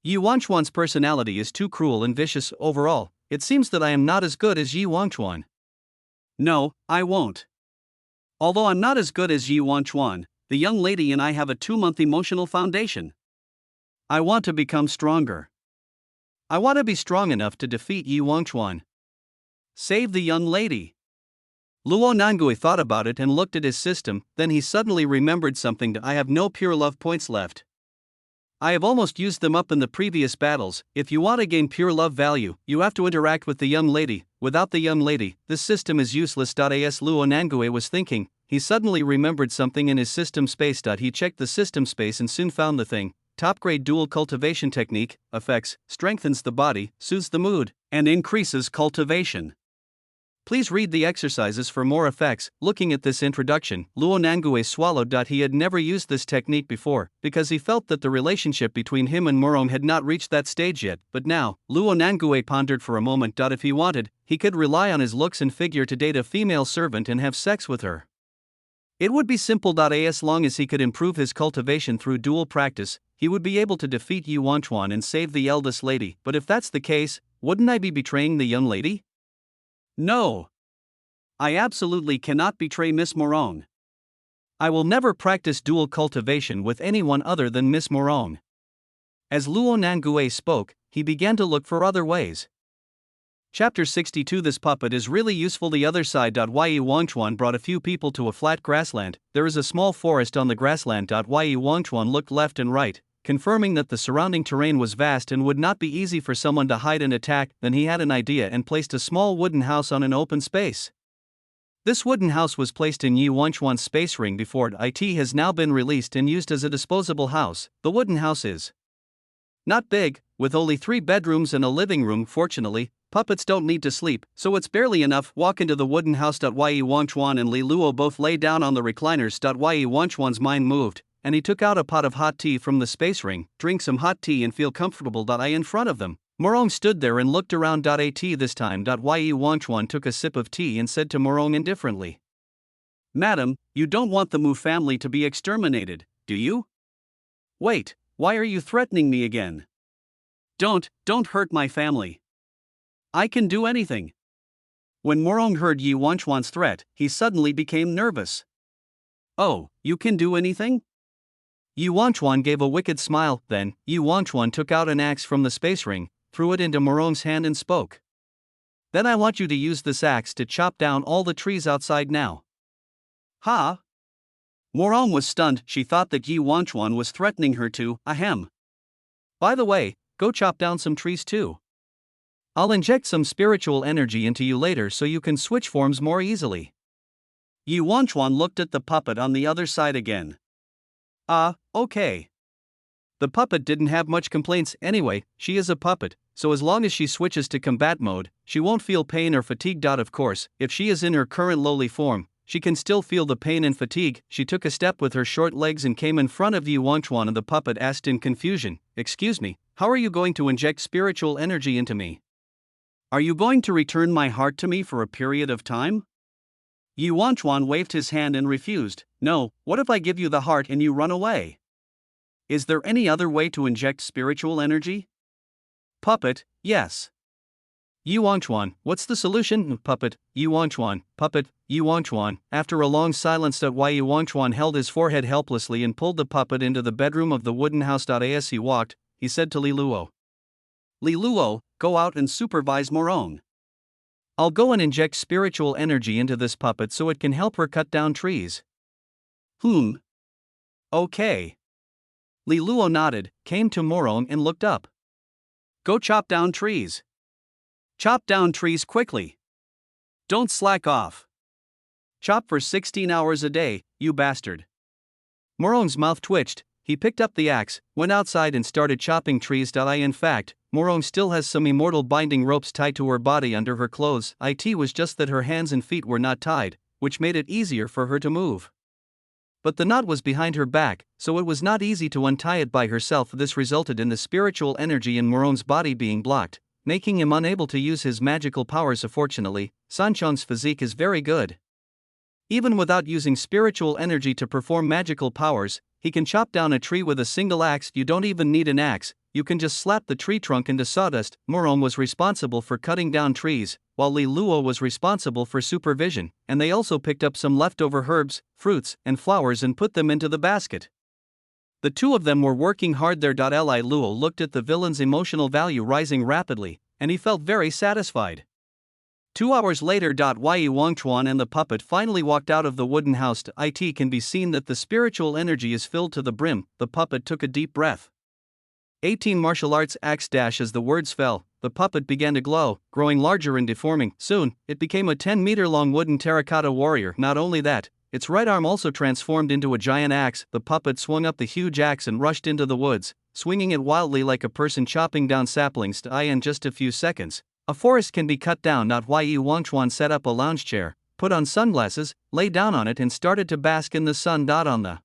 Yi Wangchuan's personality is too cruel and vicious. Overall, it seems that I am not as good as Yi Wangchuan. No, I won't. Although I'm not as good as Yi Wangchuan, the young lady and I have a 2-month emotional foundation. I want to become stronger. I want to be strong enough to defeat Yi Wangchuan. Save the young lady. Luo Nangue thought about it and looked at his system. Then he suddenly remembered something. I have no pure love points left. I have almost used them up in the previous battles. If you want to gain pure love value, you have to interact with the young lady. Without the young lady, this system is useless. As Luo Nangue was thinking, he suddenly remembered something in his system space. He checked the system space and soon found the thing. Top grade dual cultivation technique, effects, strengthens the body, soothes the mood, and increases cultivation. Please read the exercises for more effects. Looking at this introduction, Luo Nangue swallowed. He had never used this technique before, because he felt that the relationship between him and Morong had not reached that stage yet. But now, Luo Nangue pondered for a moment. If he wanted, he could rely on his looks and figure to date a female servant and have sex with her. It would be simple. As long as he could improve his cultivation through dual practice, he would be able to defeat Yi Wangchuan and save the eldest lady. But if that's the case, wouldn't I be betraying the young lady? No. I absolutely cannot betray Miss Morong. I will never practice dual cultivation with anyone other than Miss Morong. As Luo Nangue spoke, he began to look for other ways. Chapter 62. This puppet is really useful. The other side. Yi Wangchuan brought a few people to a flat grassland. There is a small forest on the grassland. Yi Wangchuan looked left and right, confirming that the surrounding terrain was vast and would not be easy for someone to hide and attack. Then he had an idea and placed a small wooden house on an open space. This wooden house was placed in Yi Wangchuan's space ring before it has now been released and used as a disposable house. The wooden house is not big, with only 3 bedrooms and a living room. Fortunately, puppets don't need to sleep, so it's barely enough. Walk into the wooden house. Yi Wangchuan and Li Luo both lay down on the recliners. Yi Wangchuan's mind moved, and he took out a pot of hot tea from the space ring. Drink some hot tea and feel comfortable. In front of them, Morong stood there and looked around. This time. Yi Wangchuan took a sip of tea and said to Morong indifferently, "Madam, you don't want the Mu family to be exterminated, do you?" "Wait, why are you threatening me again?" Don't hurt my family. I can do anything." When Morong heard Yi Wangchuan's threat, he suddenly became nervous. "Oh, you can do anything?" Yi Wangchuan gave a wicked smile. Then, Yi Wangchuan took out an axe from the space ring, threw it into Morong's hand and spoke. "Then I want you to use this axe to chop down all the trees outside now." "Ha?" Morong was stunned. She thought that Yi Wangchuan was threatening her to, ahem. "By the way, go chop down some trees too. I'll inject some spiritual energy into you later so you can switch forms more easily." Yi Wangchuan looked at the puppet on the other side again. Okay. The puppet didn't have much complaints anyway. She is a puppet, so as long as she switches to combat mode, she won't feel pain or fatigue. Of course, if she is in her current lowly form, she can still feel the pain and fatigue. She took a step with her short legs and came in front of Yi Wangchuan, and the puppet asked in confusion, "Excuse me, how are you going to inject spiritual energy into me? Are you going to return my heart to me for a period of time?" Yi Wangchuan waved his hand and refused. "No, what if I give you the heart and you run away? Is there any other way to inject spiritual energy?" Puppet, yes. Yi Wangchuan, what's the solution? Puppet, Yi Wangchuan, puppet, Yi Wangchuan. After a long silence, Yi Wangchuan held his forehead helplessly and pulled the puppet into the bedroom of the wooden house. As he walked, he said to Li Luo, "Li Luo, go out and supervise Morong. I'll go and inject spiritual energy into this puppet so it can help her cut down trees." Okay. Li Luo nodded, came to Morong and looked up. Go chop down trees. Chop down trees quickly. Don't slack off. Chop for 16 hours a day, you bastard. Morong's mouth twitched. He picked up the axe, went outside and started chopping trees. In fact, Morong still has some immortal binding ropes tied to her body under her clothes. It was just that her hands and feet were not tied, which made it easier for her to move. But the knot was behind her back, so it was not easy to untie it by herself. This resulted in the spiritual energy in Morong's body being blocked, making him unable to use his magical powers. Fortunately, Sanchong's physique is very good. Even without using spiritual energy to perform magical powers, he can chop down a tree with a single axe. You don't even need an axe, you can just slap the tree trunk into sawdust. Morong was responsible for cutting down trees, while Li Luo was responsible for supervision, and they also picked up some leftover herbs, fruits, and flowers and put them into the basket. The two of them were working hard there. Li Luo looked at the villain's emotional value rising rapidly, and he felt very satisfied. 2 hours later. Yi Wangchuan and the puppet finally walked out of the wooden house. It can be seen that the spiritual energy is filled to the brim. The puppet took a deep breath. 18 martial arts axe dash. As the words fell, the puppet began to glow, growing larger and deforming. Soon, it became a 10-meter-long wooden terracotta warrior. Not only that, its right arm also transformed into a giant axe. The puppet swung up the huge axe and rushed into the woods, swinging it wildly like a person chopping down saplings. In just a few seconds, a forest can be cut down. Yi Wangchuan set up a lounge chair, put on sunglasses, lay down on it and started to bask in the sun. On the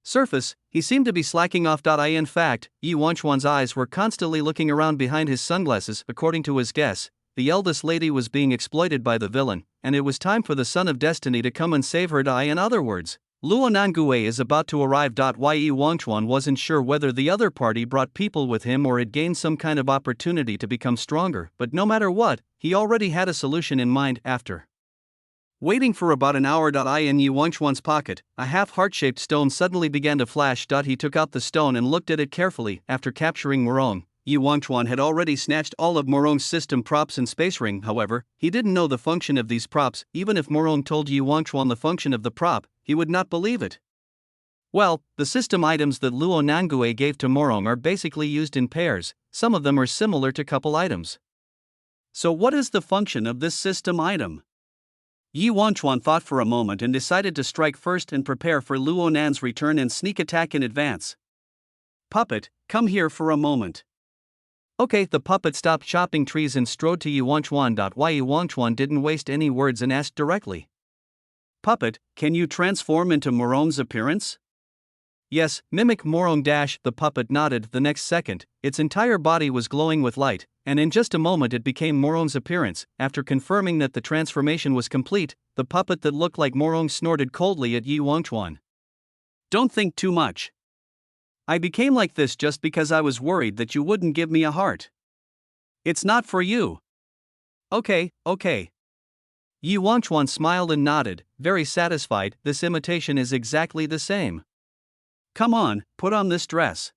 surface, he seemed to be slacking off. In fact, Yi Wangchuan's eyes were constantly looking around behind his sunglasses. According to his guess, the eldest lady was being exploited by the villain, and it was time for the Son of Destiny to come and save her. In other words, Luo Nangue is about to arrive. Yi Wangchuan wasn't sure whether the other party brought people with him or had gained some kind of opportunity to become stronger, but no matter what, he already had a solution in mind. After waiting for about an hour. In Yi Wangchuan's pocket, a half-heart-shaped stone suddenly began to flash. He took out the stone and looked at it carefully. After capturing Morong, Yi Wangchuan had already snatched all of Morong's system props and space ring. However, he didn't know the function of these props. Even if Morong told Yi Wangchuan the function of the prop, he would not believe it. Well, the system items that Luo Nangue gave to Morong are basically used in pairs. Some of them are similar to couple items. So what is the function of this system item? Yi Wangchuan thought for a moment and decided to strike first and prepare for Luo Nan's return and sneak attack in advance. Puppet, come here for a moment. Okay, the puppet stopped chopping trees and strode to Yi Wangchuan. Yi Wangchuan didn't waste any words and asked directly. Puppet, can you transform into Morong's appearance? Yes, mimic Morong. The puppet nodded. The next second, its entire body was glowing with light, and in just a moment it became Morong's appearance. After confirming that the transformation was complete, the puppet that looked like Morong snorted coldly at Yi Wangchuan. Don't think too much. I became like this just because I was worried that you wouldn't give me a heart. It's not for you. Okay. Yi Wangchuan smiled and nodded, very satisfied. This imitation is exactly the same. Come on, put on this dress.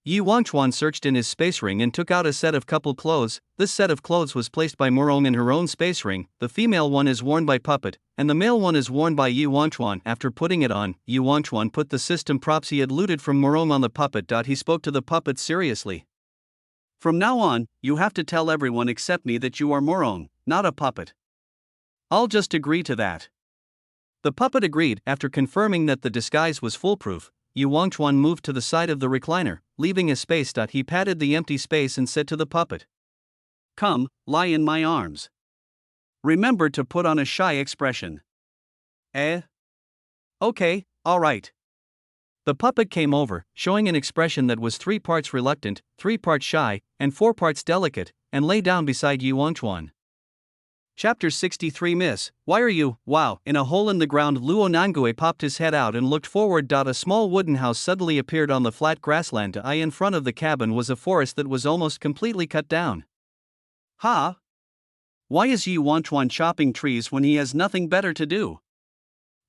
Yi Wangchuan searched in his space ring and took out a set of couple clothes. This set of clothes was placed by Morong in her own space ring. The female one is worn by Puppet, and the male one is worn by Yi Wangchuan. After putting it on, Yi Wangchuan put the system props he had looted from Morong on the puppet. He spoke to the puppet seriously. From now on, you have to tell everyone except me that you are Morong, not a puppet. I'll just agree to that. The puppet agreed. After confirming that the disguise was foolproof, Yi Wangchuan moved to the side of the recliner, leaving a space. He patted the empty space and said to the puppet, "Come, lie in my arms. Remember to put on a shy expression." Okay, alright. The puppet came over, showing an expression that was 3 parts reluctant, 3 parts shy, and 4 parts delicate, and lay down beside Yi Wangchuan. Chapter 63 Miss, why are you? Wow. In a hole in the ground, Luo Nangue popped his head out and looked forward. A small wooden house suddenly appeared on the flat grassland. In front of the cabin was a forest that was almost completely cut down. Ha! Why is Yi Wangchuan chopping trees when he has nothing better to do?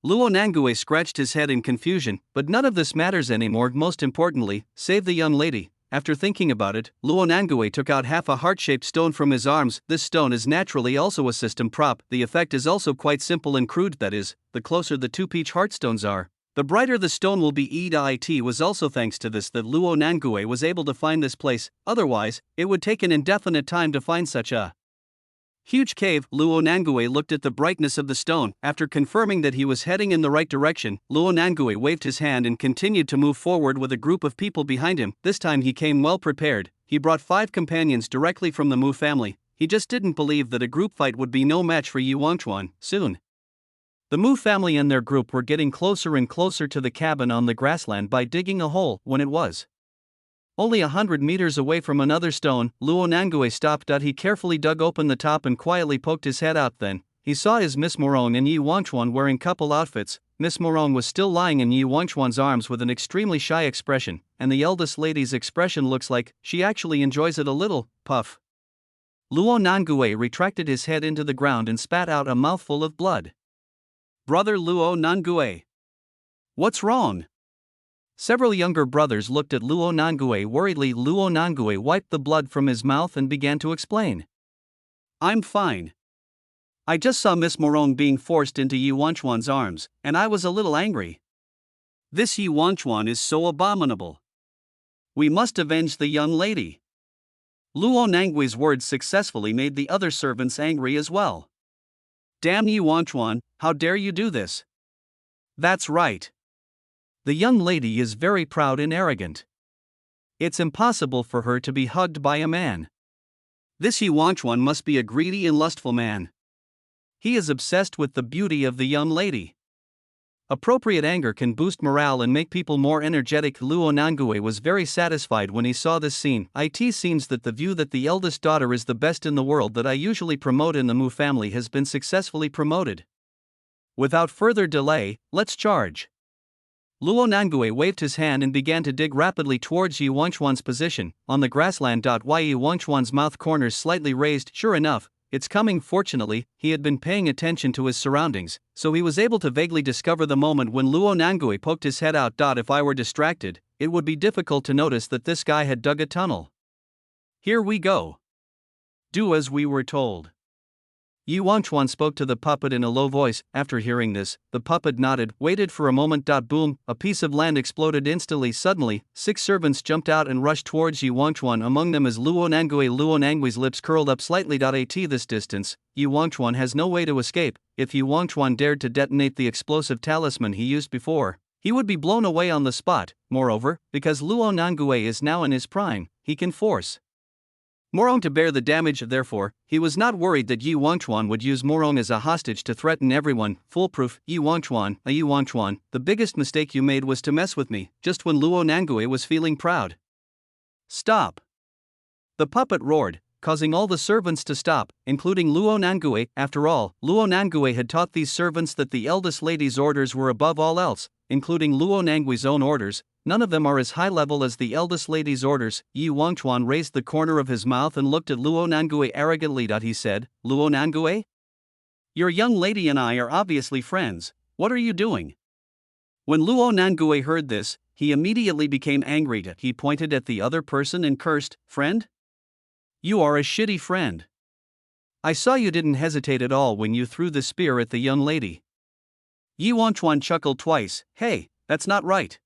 Luo Nangue scratched his head in confusion, but none of this matters anymore. Most importantly, save the young lady. After thinking about it, Luo Nangue took out half a heart-shaped stone from his arms. This stone is naturally also a system prop. The effect is also quite simple and crude. That is, the closer the 2 peach heartstones are, The brighter the stone will be. It was also thanks to this that Luo Nangue was able to find this place, otherwise, it would take an indefinite time to find such a huge cave. Luo Nangue looked at the brightness of the stone. After confirming that he was heading in the right direction, Luo Nangue waved his hand and continued to move forward with a group of people behind him. This time he came well prepared. He brought 5 companions directly from the Mu family. He just didn't believe that a group fight would be no match for Yi Wangchuan. Soon, the Mu family and their group were getting closer and closer to the cabin on the grassland by digging a hole. When it was only 100 meters away from another stone, Luo Nangue stopped. He carefully dug open the top and quietly poked his head out. Then, he saw his Miss Morong and Yi Wangchuan wearing couple outfits. Miss Morong was still lying in Yi Wangchuan's arms with an extremely shy expression, and the eldest lady's expression looks like she actually enjoys it a little. Puff. Luo Nangue retracted his head into the ground and spat out a mouthful of blood. Brother Luo Nangue. What's wrong? Several younger brothers looked at Luo Nangue worriedly. Luo Nangue wiped the blood from his mouth and began to explain. I'm fine. I just saw Miss Morong being forced into Yi Wangchuan's arms, and I was a little angry. This Yi Wangchuan is so abominable. We must avenge the young lady. Luo Nangue's words successfully made the other servants angry as well. Damn Yi Wangchuan, how dare you do this? That's right. The young lady is very proud and arrogant. It's impossible for her to be hugged by a man. This Yi Wangchuan must be a greedy and lustful man. He is obsessed with the beauty of the young lady. Appropriate anger can boost morale and make people more energetic. Luo Nangue was very satisfied when he saw this scene. It seems that the view that the eldest daughter is the best in the world that I usually promote in the Mu family has been successfully promoted. Without further delay, let's charge. Luo Nangue waved his hand and began to dig rapidly towards Yi Wangchuan's position on the grassland. Yi Wangchuan's mouth corners slightly raised. Sure enough, it's coming. Fortunately, he had been paying attention to his surroundings, so he was able to vaguely discover the moment when Luo Nangue poked his head out. If I were distracted, it would be difficult to notice that this guy had dug a tunnel. Here we go. Do as we were told. Yi Wangchuan spoke to the puppet in a low voice. After hearing this, the puppet nodded, waited for a moment. Boom, a piece of land exploded instantly. Suddenly, 6 servants jumped out and rushed towards Yi Wangchuan. Among them is Luo Nangue. Luo Nangue's lips curled up slightly. At this distance, Yi Wangchuan has no way to escape. If Yi Wangchuan dared to detonate the explosive talisman he used before, he would be blown away on the spot. Moreover, because Luo Nangue is now in his prime, he can force Morong to bear the damage. Therefore, he was not worried that Yi Wangchuan would use Morong as a hostage to threaten everyone. Foolproof. Yi Wangchuan, the biggest mistake you made was to mess with me, just when Luo Nangue was feeling proud. Stop! The puppet roared, causing all the servants to stop, including Luo Nangue. After all, Luo Nangue had taught these servants that the eldest lady's orders were above all else, including Luo Nangue's own orders. None of them are as high level as the eldest lady's orders. Yi Wangchuan raised the corner of his mouth and looked at Luo Nangue arrogantly. He said, Luo Nangue? Your young lady and I are obviously friends. What are you doing? When Luo Nangue heard this, he immediately became angry. He pointed at the other person and cursed, Friend? You are a shitty friend. I saw you didn't hesitate at all when you threw the spear at the young lady. Yi Wangchuan chuckled twice. Hey, that's not right.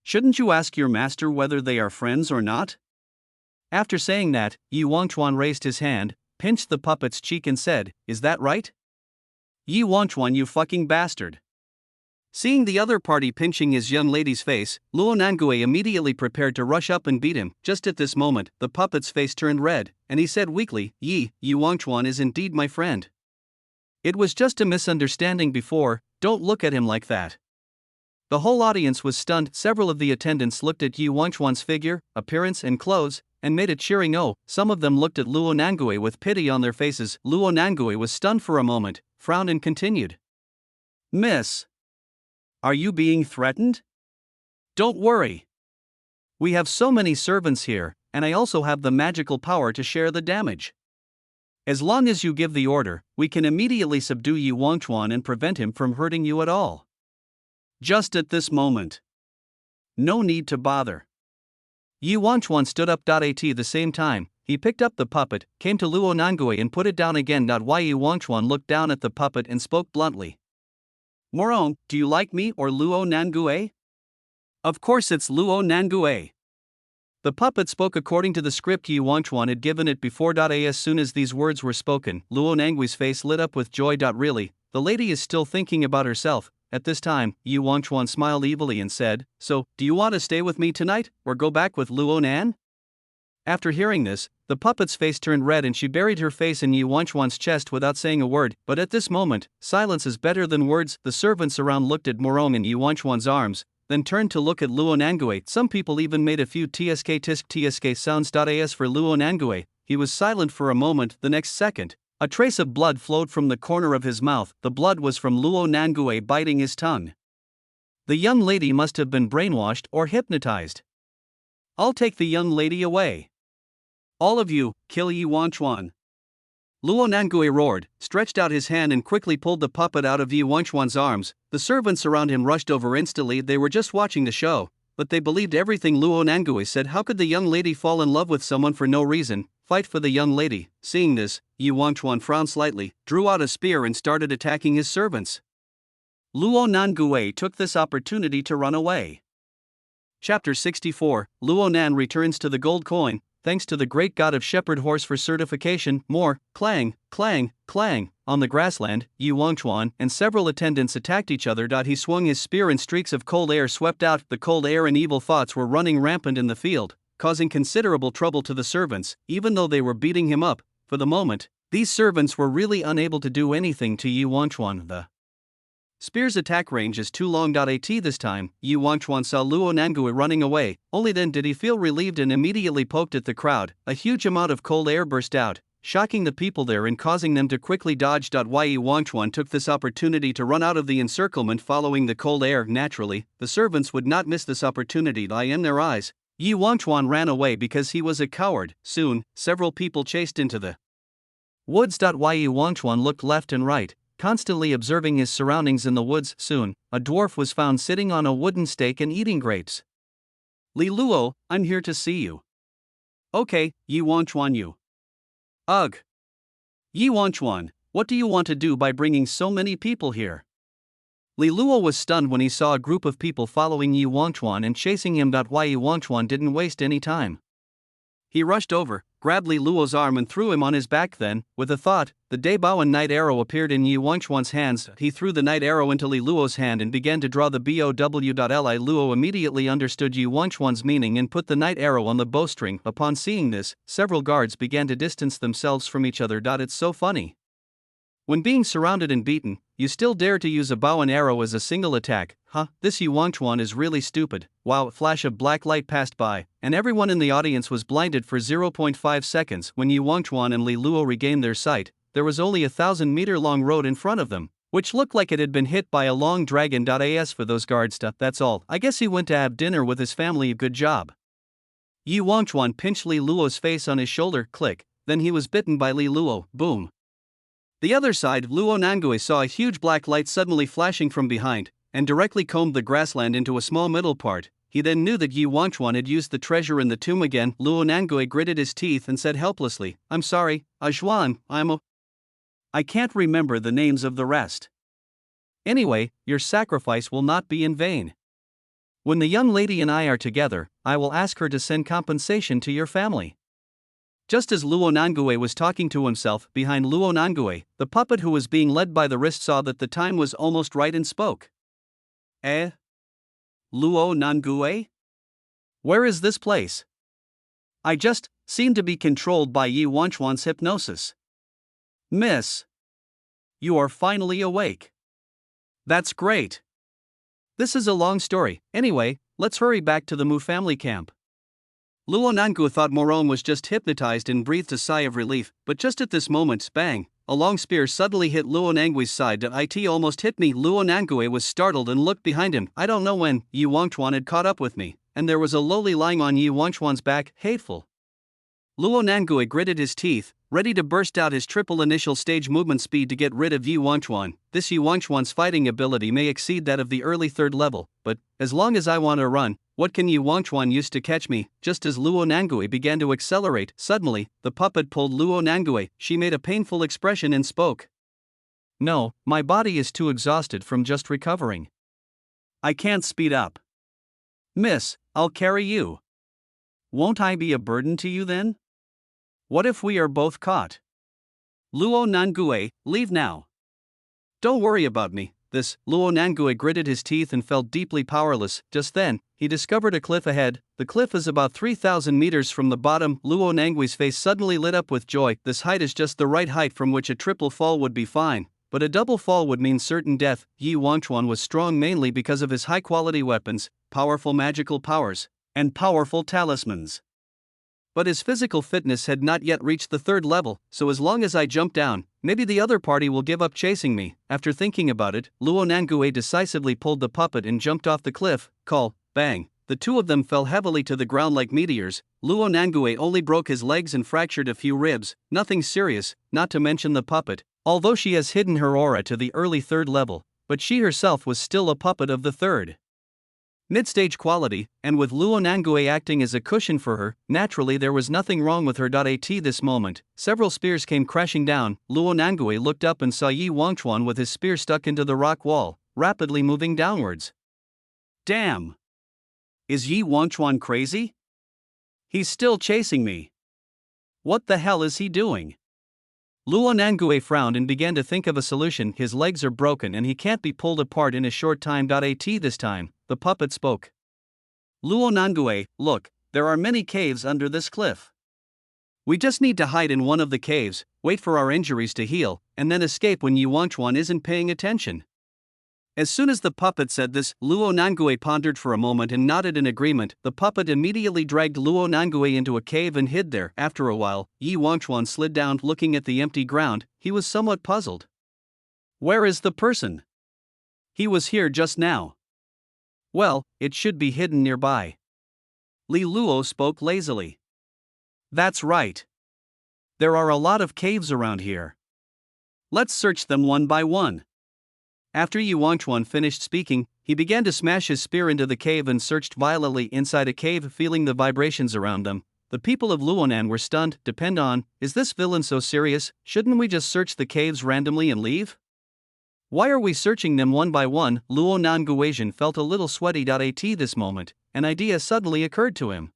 Shouldn't you ask your master whether they are friends or not? After saying that, Yi Wangchuan raised his hand, pinched the puppet's cheek and said, Is that right? Yi Wangchuan, you fucking bastard. Seeing the other party pinching his young lady's face, Luo Nangue immediately prepared to rush up and beat him. Just at this moment, the puppet's face turned red, and he said weakly, Yi Wangchuan is indeed my friend. It was just a misunderstanding before, don't look at him like that. The whole audience was stunned. Several of the attendants looked at Yi Wangchuan's figure, appearance and clothes, and made a cheering oh. Some of them looked at Luo Nangue with pity on their faces. Luo Nangue was stunned for a moment, frowned and continued. Miss, are you being threatened? Don't worry. We have so many servants here, and I also have the magical power to share the damage. As long as you give the order, we can immediately subdue Yi Wangchuan and prevent him from hurting you at all. Just at this moment. No need to bother. Yi Wangchuan stood up. At the same time, he picked up the puppet, came to Luo Nangue and put it down again. Yi Wangchuan looked down at the puppet and spoke bluntly. Morong, do you like me or Luo Nangue? Of course it's Luo Nangue. The puppet spoke according to the script Yi Wangchuan had given it before. As soon as these words were spoken, Luo Nangui's face lit up with joy. Really, the lady is still thinking about herself. At this time, Yi Wangchuan smiled evilly and said, "So, do you want to stay with me tonight, or go back with Luo Nan?" After hearing this, the puppet's face turned red and she buried her face in Yi Wangchuan's chest without saying a word. But at this moment, silence is better than words. The servants around looked at Morong and Yi Wangchuan's arms, then turned to look at Luo Nangue. Some people even made a few tsk sounds. As for Luo Nangue, he was silent for a moment. The next second, a trace of blood flowed from the corner of his mouth. The blood was from Luo Nangue biting his tongue. The young lady must have been brainwashed or hypnotized. I'll take the young lady away. All of you, kill Yi Wangchuan. Luo Nangue roared, stretched out his hand and quickly pulled the puppet out of Yi Wangchuan's arms. The servants around him rushed over instantly. They were just watching the show, but they believed everything Luo Nangue said. How could the young lady fall in love with someone for no reason? Fight for the young lady. Seeing this, Yi Wangchuan frowned slightly, drew out a spear and started attacking his servants. Luo Nangue took this opportunity to run away. Chapter 64, Luo Nan returns to the gold coin. Thanks to the great god of shepherd horse for certification. More, clang, clang, clang. On the grassland, Yi Wangchuan and several attendants attacked each other. He swung his spear and streaks of cold air swept out. The cold air and evil thoughts were running rampant in the field, causing considerable trouble to the servants, even though they were beating him up. For the moment, these servants were really unable to do anything to Yi Wangchuan. The spear's attack range is too long. At this time, Yi Wangchuan saw Luo Nangue running away. Only then did he feel relieved and immediately poked at the crowd. A huge amount of cold air burst out, shocking the people there and causing them to quickly dodge. Yi Wangchuan took this opportunity to run out of the encirclement following the cold air. Naturally, the servants would not miss this opportunity. In their eyes, Yi Wangchuan ran away because he was a coward. Soon, several people chased into the woods. Yi Wangchuan looked left and right, constantly observing his surroundings in the woods. Soon, a dwarf was found sitting on a wooden stake and eating grapes. "Li Luo, I'm here to see you." "Okay, Yi Wangchuan, you." "Ugh. Yi Wangchuan, what do you want to do by bringing so many people here?" Li Luo was stunned when he saw a group of people following Yi Wangchuan and chasing him. Yi Wangchuan didn't waste any time. He rushed over, grabbed Li Luo's arm and threw him on his back. Then, with a thought, the Daibaoan night arrow appeared in Yi Wangchuan's hands. He threw the night arrow into Li Luo's hand and began to draw the bow. Li Luo immediately understood Yi Wangchuan's meaning and put the night arrow on the bowstring. Upon seeing this, several guards began to distance themselves from each other. It's so funny. When being surrounded and beaten, you still dare to use a bow and arrow as a single attack, huh? This Yi Wangchuan is really stupid. Wow, a flash of black light passed by, and everyone in the audience was blinded for 0.5 seconds. When Yi Wangchuan and Li Luo regained their sight, there was only a 1,000-meter-long road in front of them, which looked like it had been hit by a long dragon. As for those guards, that's all. I guess he went to have dinner with his family. Good job. Yi Wangchuan pinched Li Luo's face on his shoulder. Click. Then he was bitten by Li Luo. Boom. The other side, Luo Nangue saw a huge black light suddenly flashing from behind, and directly combed the grassland into a small middle part. He then knew that Yi Wangchuan had used the treasure in the tomb again. Luo Nangue gritted his teeth and said helplessly, "I'm sorry, Ajuan, I can't remember the names of the rest. Anyway, your sacrifice will not be in vain. When the young lady and I are together, I will ask her to send compensation to your family." Just as Luo Nangue was talking to himself, behind Luo Nangue, the puppet who was being led by the wrist saw that the time was almost right and spoke. Luo Nangue? Where is this place? I just seem to be controlled by Yi Wangchuan's hypnosis. Miss, you are finally awake. That's great. This is a long story. Anyway, let's hurry back to the Mu family camp. Luo Nangue thought Morong was just hypnotized and breathed a sigh of relief, but just at this moment, bang, a long spear suddenly hit Luo Nangue's side. It almost hit me. Luo Nangue was startled and looked behind him. I don't know when Yi Wangchuan had caught up with me, and there was a Loli lying on Yi Wangchuan's back. Hateful. Luo Nangue gritted his teeth, ready to burst out his triple initial stage movement speed to get rid of Yi Wangchuan. This Yi Wangchuan's fighting ability may exceed that of the early third level, but as long as I want to run, what can Yi Wangchuan use to catch me? Just as Luo Nangue began to accelerate, suddenly, the puppet pulled Luo Nangue. She made a painful expression and spoke. no, my body is too exhausted from just recovering. I can't speed up. Miss, I'll carry you. Won't I be a burden to you then? What if we are both caught? Luo Nangue, leave now. Don't worry about me. This Luo Nangue gritted his teeth and felt deeply powerless. Just then, he discovered a cliff ahead. The cliff is about 3,000 meters from the bottom. Luo Nangue's face suddenly lit up with joy. This height is just the right height from which a triple fall would be fine, but a double fall would mean certain death. Yi Wangchuan was strong mainly because of his high-quality weapons, powerful magical powers, and powerful talismans. But his physical fitness had not yet reached the third level, so as long as I jump down, maybe the other party will give up chasing me. After thinking about it, Luo Nangue decisively pulled the puppet and jumped off the cliff. Call, bang. The two of them fell heavily to the ground like meteors. Luo Nangue only broke his legs and fractured a few ribs, nothing serious, not to mention the puppet, although she has hidden her aura to the early third level, but she herself was still a puppet of the third mid-stage quality, and with Luo Nangue acting as a cushion for her, naturally there was nothing wrong with her. At this moment, several spears came crashing down. Luo Nangue looked up and saw Yi Wangchuan with his spear stuck into the rock wall, rapidly moving downwards. Damn! Is Yi Wangchuan crazy? He's still chasing me. What the hell is he doing? Luo Nangue frowned and began to think of a solution. His legs are broken and he can't be pulled apart in a short time. This time, the puppet spoke. Luo Nangue, look, there are many caves under this cliff. We just need to hide in one of the caves, wait for our injuries to heal, and then escape when Yi Wangchuan isn't paying attention. As soon as the puppet said this, Luo Nangue pondered for a moment and nodded in agreement. The puppet immediately dragged Luo Nangue into a cave and hid there. After a while, Yi Wangchuan slid down, looking at the empty ground. He was somewhat puzzled. Where is the person? He was here just now. Well, it should be hidden nearby. Li Luo spoke lazily. That's right. There are a lot of caves around here. Let's search them one by one. After Yi Wangchuan finished speaking, he began to smash his spear into the cave and searched violently inside a cave, feeling the vibrations around them. The people of Luonan were stunned. Depend on, is this villain so serious? Shouldn't we just search the caves randomly and leave? Why are we searching them one by one? Luo Nanguasian felt a little sweaty. At this moment, an idea suddenly occurred to him.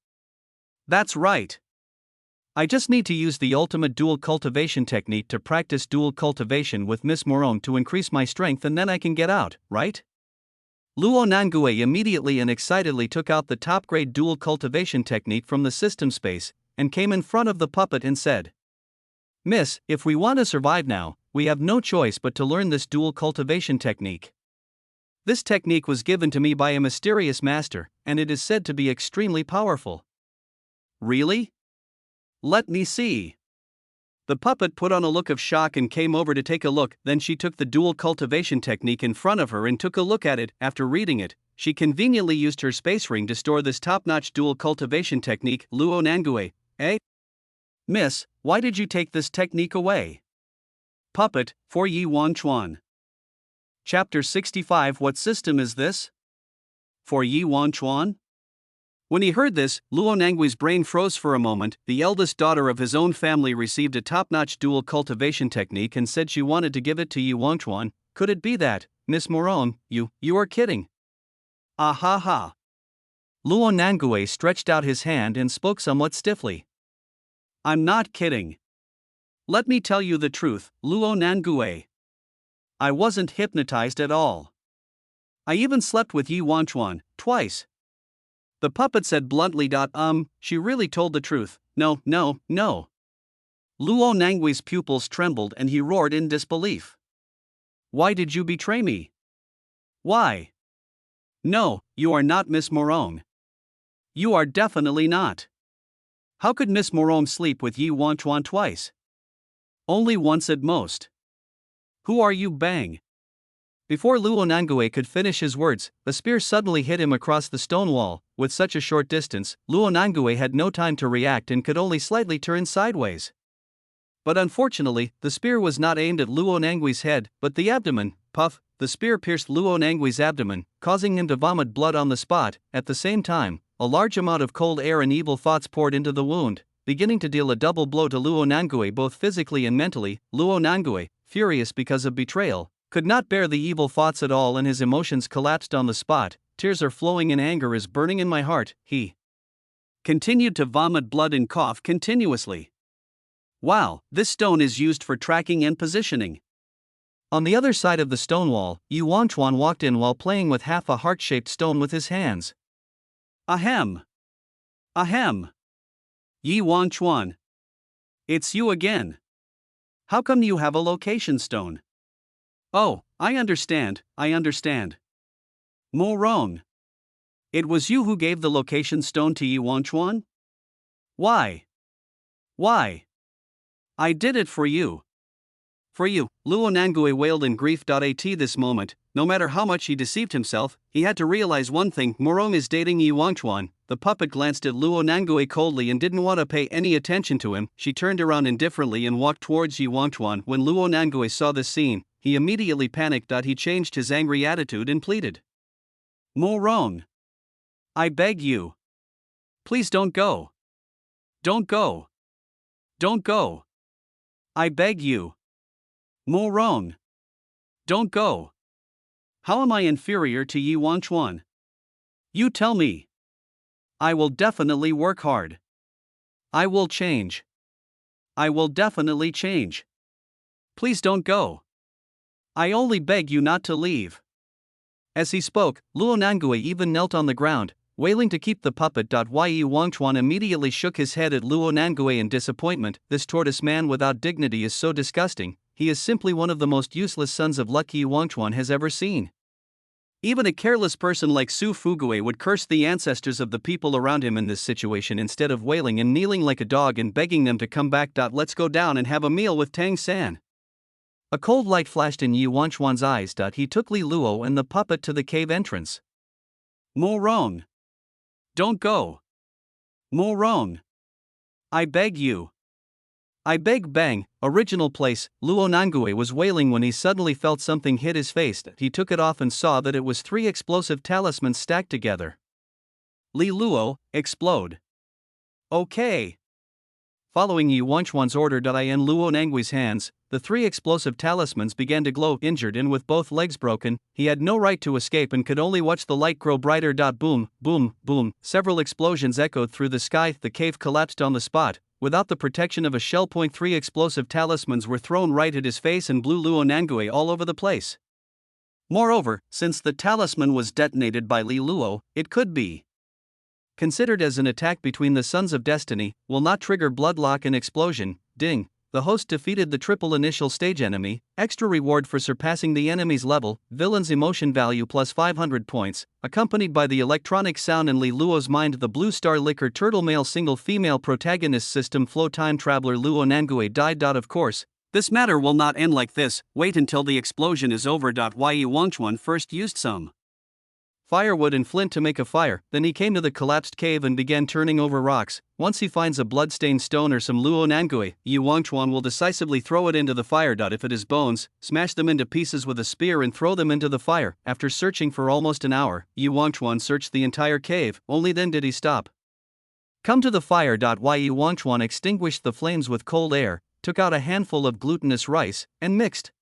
That's right. I just need to use the ultimate dual cultivation technique to practice dual cultivation with Miss Morone to increase my strength, and then I can get out, right? Luo Nangue immediately and excitedly took out the top-grade dual cultivation technique from the system space, and came in front of the puppet and said, Miss, if we want to survive now, we have no choice but to learn this dual cultivation technique. This technique was given to me by a mysterious master, and it is said to be extremely powerful. Really? Let me see. The puppet put on a look of shock and came over to take a look. Then she took the dual cultivation technique in front of her and took a look at it. After reading it, she conveniently used her space ring to store this top-notch dual cultivation technique. Luo Nangue, eh? Miss, why did you take this technique away? Puppet, for Yi Wangchuan. Chapter 65. What system is this? For Yi Wangchuan? When he heard this, Luo Nangue's brain froze for a moment. The eldest daughter of his own family received a top-notch dual cultivation technique and said she wanted to give it to Yi Wangchuan. Could it be that, Miss Morone, you are kidding? Ah ha ha. Luo Nangue stretched out his hand and spoke somewhat stiffly. I'm not kidding. Let me tell you the truth, Luo Nangue. I wasn't hypnotized at all. I even slept with Yi Wangchuan, twice. The puppet said bluntly. She really told the truth. No. Luo Nangue's pupils trembled and he roared in disbelief. Why did you betray me? Why? No, you are not Miss Morone. You are definitely not. How could Miss Morone sleep with Yi Wangchuan twice? Only once at most. Who are you? Bang. Before Luo Nangue could finish his words, a spear suddenly hit him across the stone wall. With such a short distance, Luo Nangue had no time to react and could only slightly turn sideways. But unfortunately, the spear was not aimed at Luo Nangue's head, but the abdomen. Puff, the spear pierced Luo Nangue's abdomen, causing him to vomit blood on the spot. At the same time, a large amount of cold air and evil thoughts poured into the wound, beginning to deal a double blow to Luo Nangue both physically and mentally. Luo Nangue, furious because of betrayal, could not bear the evil thoughts at all and his emotions collapsed on the spot. Tears are flowing and anger is burning in my heart. He continued to vomit blood and cough continuously. Wow, this stone is used for tracking and positioning. On the other side of the stone wall, Yu Wangchuan walked in while playing with half a heart-shaped stone with his hands. Ahem. Ahem. Yi Wangchuan. It's you again. How come you have a location stone? Oh, I understand. Mo Rong. It was you who gave the location stone to Yi Wangchuan? Why? I did it for you. For you, Luo Nangui wailed in grief. At this moment, no matter how much he deceived himself, he had to realize one thing: Morong is dating Yi Wangchuan. The puppet glanced at Luo Nangui coldly and didn't want to pay any attention to him. She turned around indifferently and walked towards Yi Wangchuan. When Luo Nangui saw this scene, he immediately panicked. He changed his angry attitude and pleaded. Morong. I beg you. Please don't go. Don't go. Don't go. I beg you. Mo Rong. Don't go. How am I inferior to Yi Wangchuan? You tell me. I will definitely work hard. I will change. I will definitely change. Please don't go. I only beg you not to leave. As he spoke, Luo Nangui even knelt on the ground, wailing to keep the puppet. Yi Wangchuan immediately shook his head at Luo Nangui in disappointment. This tortoise man without dignity is so disgusting. He is simply one of the most useless sons of luck Yi Wangchuan has ever seen. Even a careless person like Su Fugui would curse the ancestors of the people around him in this situation instead of wailing and kneeling like a dog and begging them to come back. Let's go down and have a meal with Tang San. A cold light flashed in Yi Wangchuan's eyes. He took Li Luo and the puppet to the cave entrance. Mo Rong. Don't go. Mo Rong. I beg you. I beg. Bang. Original place. Luo Nangui was wailing when he suddenly felt something hit his face. He took it off and saw that it was 3 explosive talismans stacked together. Li Luo, explode. Okay. Following Yi Wangchuan's order. In Luo Nangui's hands, the 3 explosive talismans began to glow. Injured and with both legs broken, he had no right to escape and could only watch the light grow brighter. Boom, boom, boom. Several explosions echoed through the sky. The cave collapsed on the spot. Without the protection of a shell. 3 explosive talismans were thrown right at his face and blew Luo Nangui all over the place. Moreover, since the talisman was detonated by Li Luo, it could be considered as an attack between the Sons of Destiny, will not trigger bloodlock and explosion. Ding. The host defeated the triple initial stage enemy. Extra reward for surpassing the enemy's level. Villain's emotion value plus 500 points, accompanied by the electronic sound in Li Luo's mind. The Blue Star Liquor Turtle Male Single Female Protagonist System Flow. Time Traveler Luo Nangui died. Of course, this matter will not end like this. Wait until the explosion is over. Yi Wangchuan first used some firewood and flint to make a fire, then he came to the collapsed cave and began turning over rocks. Once he finds a bloodstained stone or some Luo Nangui, Yi Wangchuan will decisively throw it into the fire. If it is bones, smash them into pieces with a spear and throw them into the fire. After searching for almost an hour, Yi Wangchuan searched the entire cave, only then did he stop. Come to the fire. Yi Wangchuan extinguished the flames with cold air, took out a handful of glutinous rice, and mixed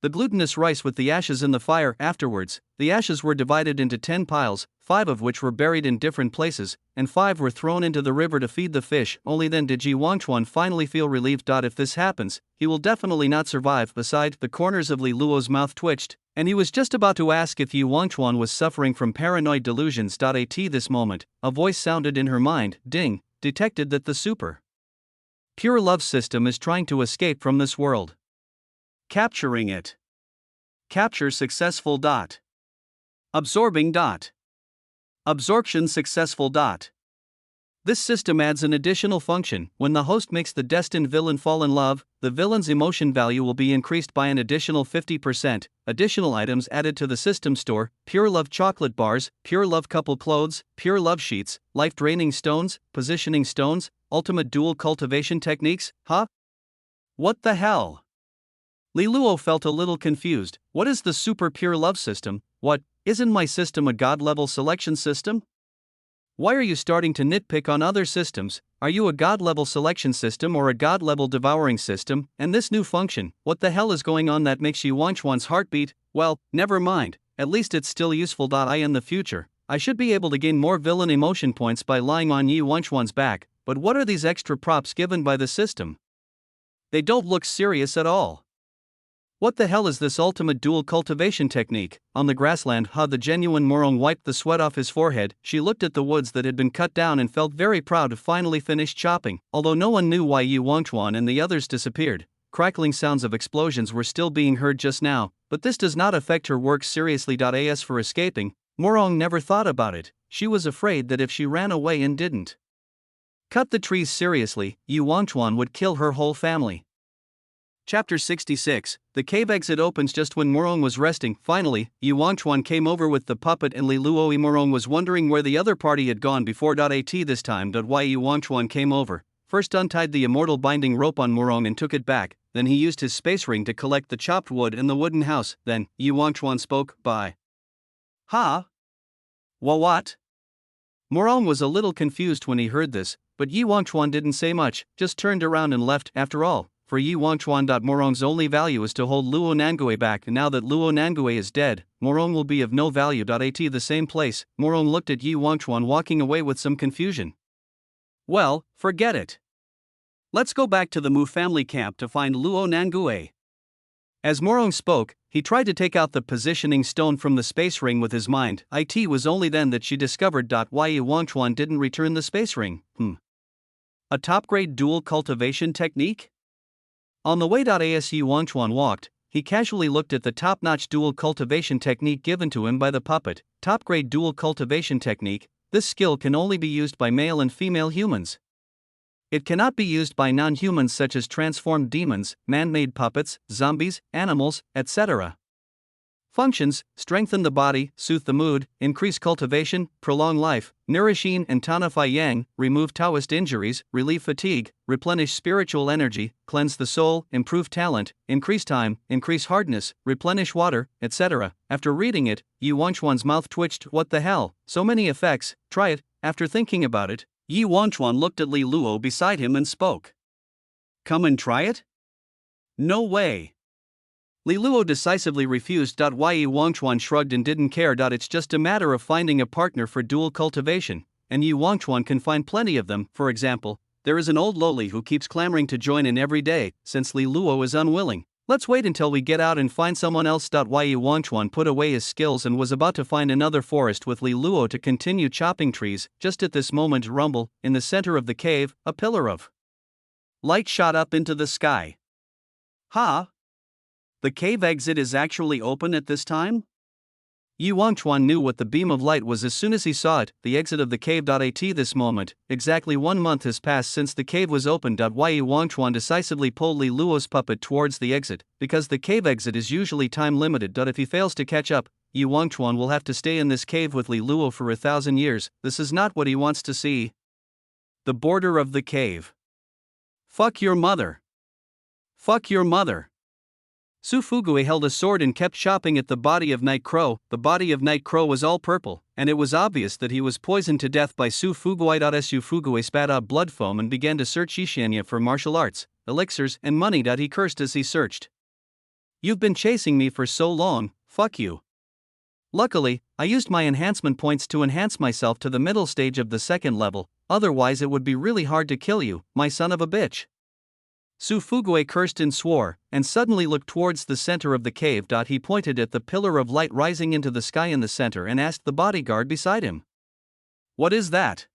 the glutinous rice with the ashes in the fire. Afterwards, the ashes were divided into 10 piles, 5 of which were buried in different places, and 5 were thrown into the river to feed the fish. Only then did Yi Wangchuan finally feel relieved. If this happens, he will definitely not survive. Besides, the corners of Li Luo's mouth twitched, and he was just about to ask if Yi Wangchuan was suffering from paranoid delusions. At this moment, a voice sounded in her mind. Ding, detected that the super pure love system is trying to escape from this world. Capturing it. Capture successful. Absorbing. Absorption successful. This system adds an additional function. When the host makes the destined villain fall in love, the villain's emotion value will be increased by an additional 50%. Additional items added to the system store: Pure Love chocolate bars, Pure Love couple clothes, Pure Love sheets, life draining stones, positioning stones, ultimate dual cultivation techniques. Huh? What the hell? Li Luo felt a little confused. What is the super pure love system? What, isn't my system a god-level selection system? Why are you starting to nitpick on other systems? Are you a god-level selection system or a god-level devouring system? And this new function, what the hell is going on that makes you watch one's heartbeat? Well, never mind, at least it's still useful. In the future, I should be able to gain more villain emotion points by lying on Yi Wanchuan's back, but what are these extra props given by the system? They don't look serious at all. What the hell is this ultimate dual cultivation technique? On the grassland, the genuine Morong wiped the sweat off his forehead. She looked at the woods that had been cut down and felt very proud to finally finish chopping. Although no one knew why Yi Wanchuan and the others disappeared, crackling sounds of explosions were still being heard just now, but this does not affect her work seriously. As for escaping, Morong never thought about it. She was afraid that if she ran away and didn't cut the trees seriously, Yi Wanchuan would kill her whole family. Chapter 66. The cave exit opens just when Morong was resting. Finally, Yi Wanchuan came over with the puppet and Li Luo. Morong was wondering where the other party had gone before. This time. Why Yi Wanchuan came over. First untied the immortal binding rope on Morong and took it back, then he used his space ring to collect the chopped wood and the wooden house. Then, Yi Wanchuan spoke. Bye. Ha? What? Morong was a little confused when he heard this, but Yi Wanchuan didn't say much, just turned around and left. After all, for Yi Wanchuan, Morong's only value is to hold Luo Nangui back, and now that Luo Nangui is dead, Morong will be of no value. At the same place, Morong looked at Yi Wanchuan walking away with some confusion. Well, forget it. Let's go back to the Mu family camp to find Luo Nangui. As Morong spoke, he tried to take out the positioning stone from the space ring with his mind. It was only then that she discovered why Yi Wanchuan didn't return the space ring. A top-grade dual cultivation technique? On the way. As Yi Wanchuan walked, he casually looked at the top-notch dual cultivation technique given to him by the puppet. Top-grade dual cultivation technique. This skill can only be used by male and female humans. It cannot be used by non-humans such as transformed demons, man-made puppets, zombies, animals, etc. Functions: strengthen the body, soothe the mood, increase cultivation, prolong life, nourish yin and tonify yang, remove Taoist injuries, relieve fatigue, replenish spiritual energy, cleanse the soul, improve talent, increase time, increase hardness, replenish water, etc. After reading it, Yi Wanchuan's mouth twitched. What the hell? So many effects, try it. After thinking about it, Yi Wanchuan looked at Li Luo beside him and spoke. Come and try it? No way. Li Luo decisively refused. Why Yi Wanchuan shrugged and didn't care. It's just a matter of finding a partner for dual cultivation, and Yi Wanchuan can find plenty of them. For example, there is an old Loli who keeps clamoring to join in every day, since Li Luo is unwilling. Let's wait until we get out and find someone else. Why Yi Wanchuan put away his skills and was about to find another forest with Li Luo to continue chopping trees. Just at this moment, rumble, in the center of the cave, a pillar of light shot up into the sky. Ha! The cave exit is actually open at this time? Yi Wanchuan knew what the beam of light was as soon as he saw it, the exit of the cave. At this moment, exactly 1 month has passed since the cave was opened. Why Yi Wanchuan decisively pulled Li Luo's puppet towards the exit, because the cave exit is usually time limited. If he fails to catch up, Yi Wanchuan will have to stay in this cave with Li Luo for 1,000 years. This is not what he wants to see. The border of the cave. Fuck your mother. Fuck your mother. Su Fugui held a sword and kept chopping at the body of Night Crow. The body of Night Crow was all purple, and it was obvious that he was poisoned to death by Su Fugui. Su Fugui spat out blood foam and began to search Yishanya for martial arts, elixirs, and money. He cursed as he searched. You've been chasing me for so long, fuck you. Luckily, I used my enhancement points to enhance myself to the middle stage of the 2nd level, otherwise it would be really hard to kill you, my son of a bitch. Su Fugui cursed and swore, and suddenly looked towards the center of the cave. He pointed at the pillar of light rising into the sky in the center and asked the bodyguard beside him. What is that?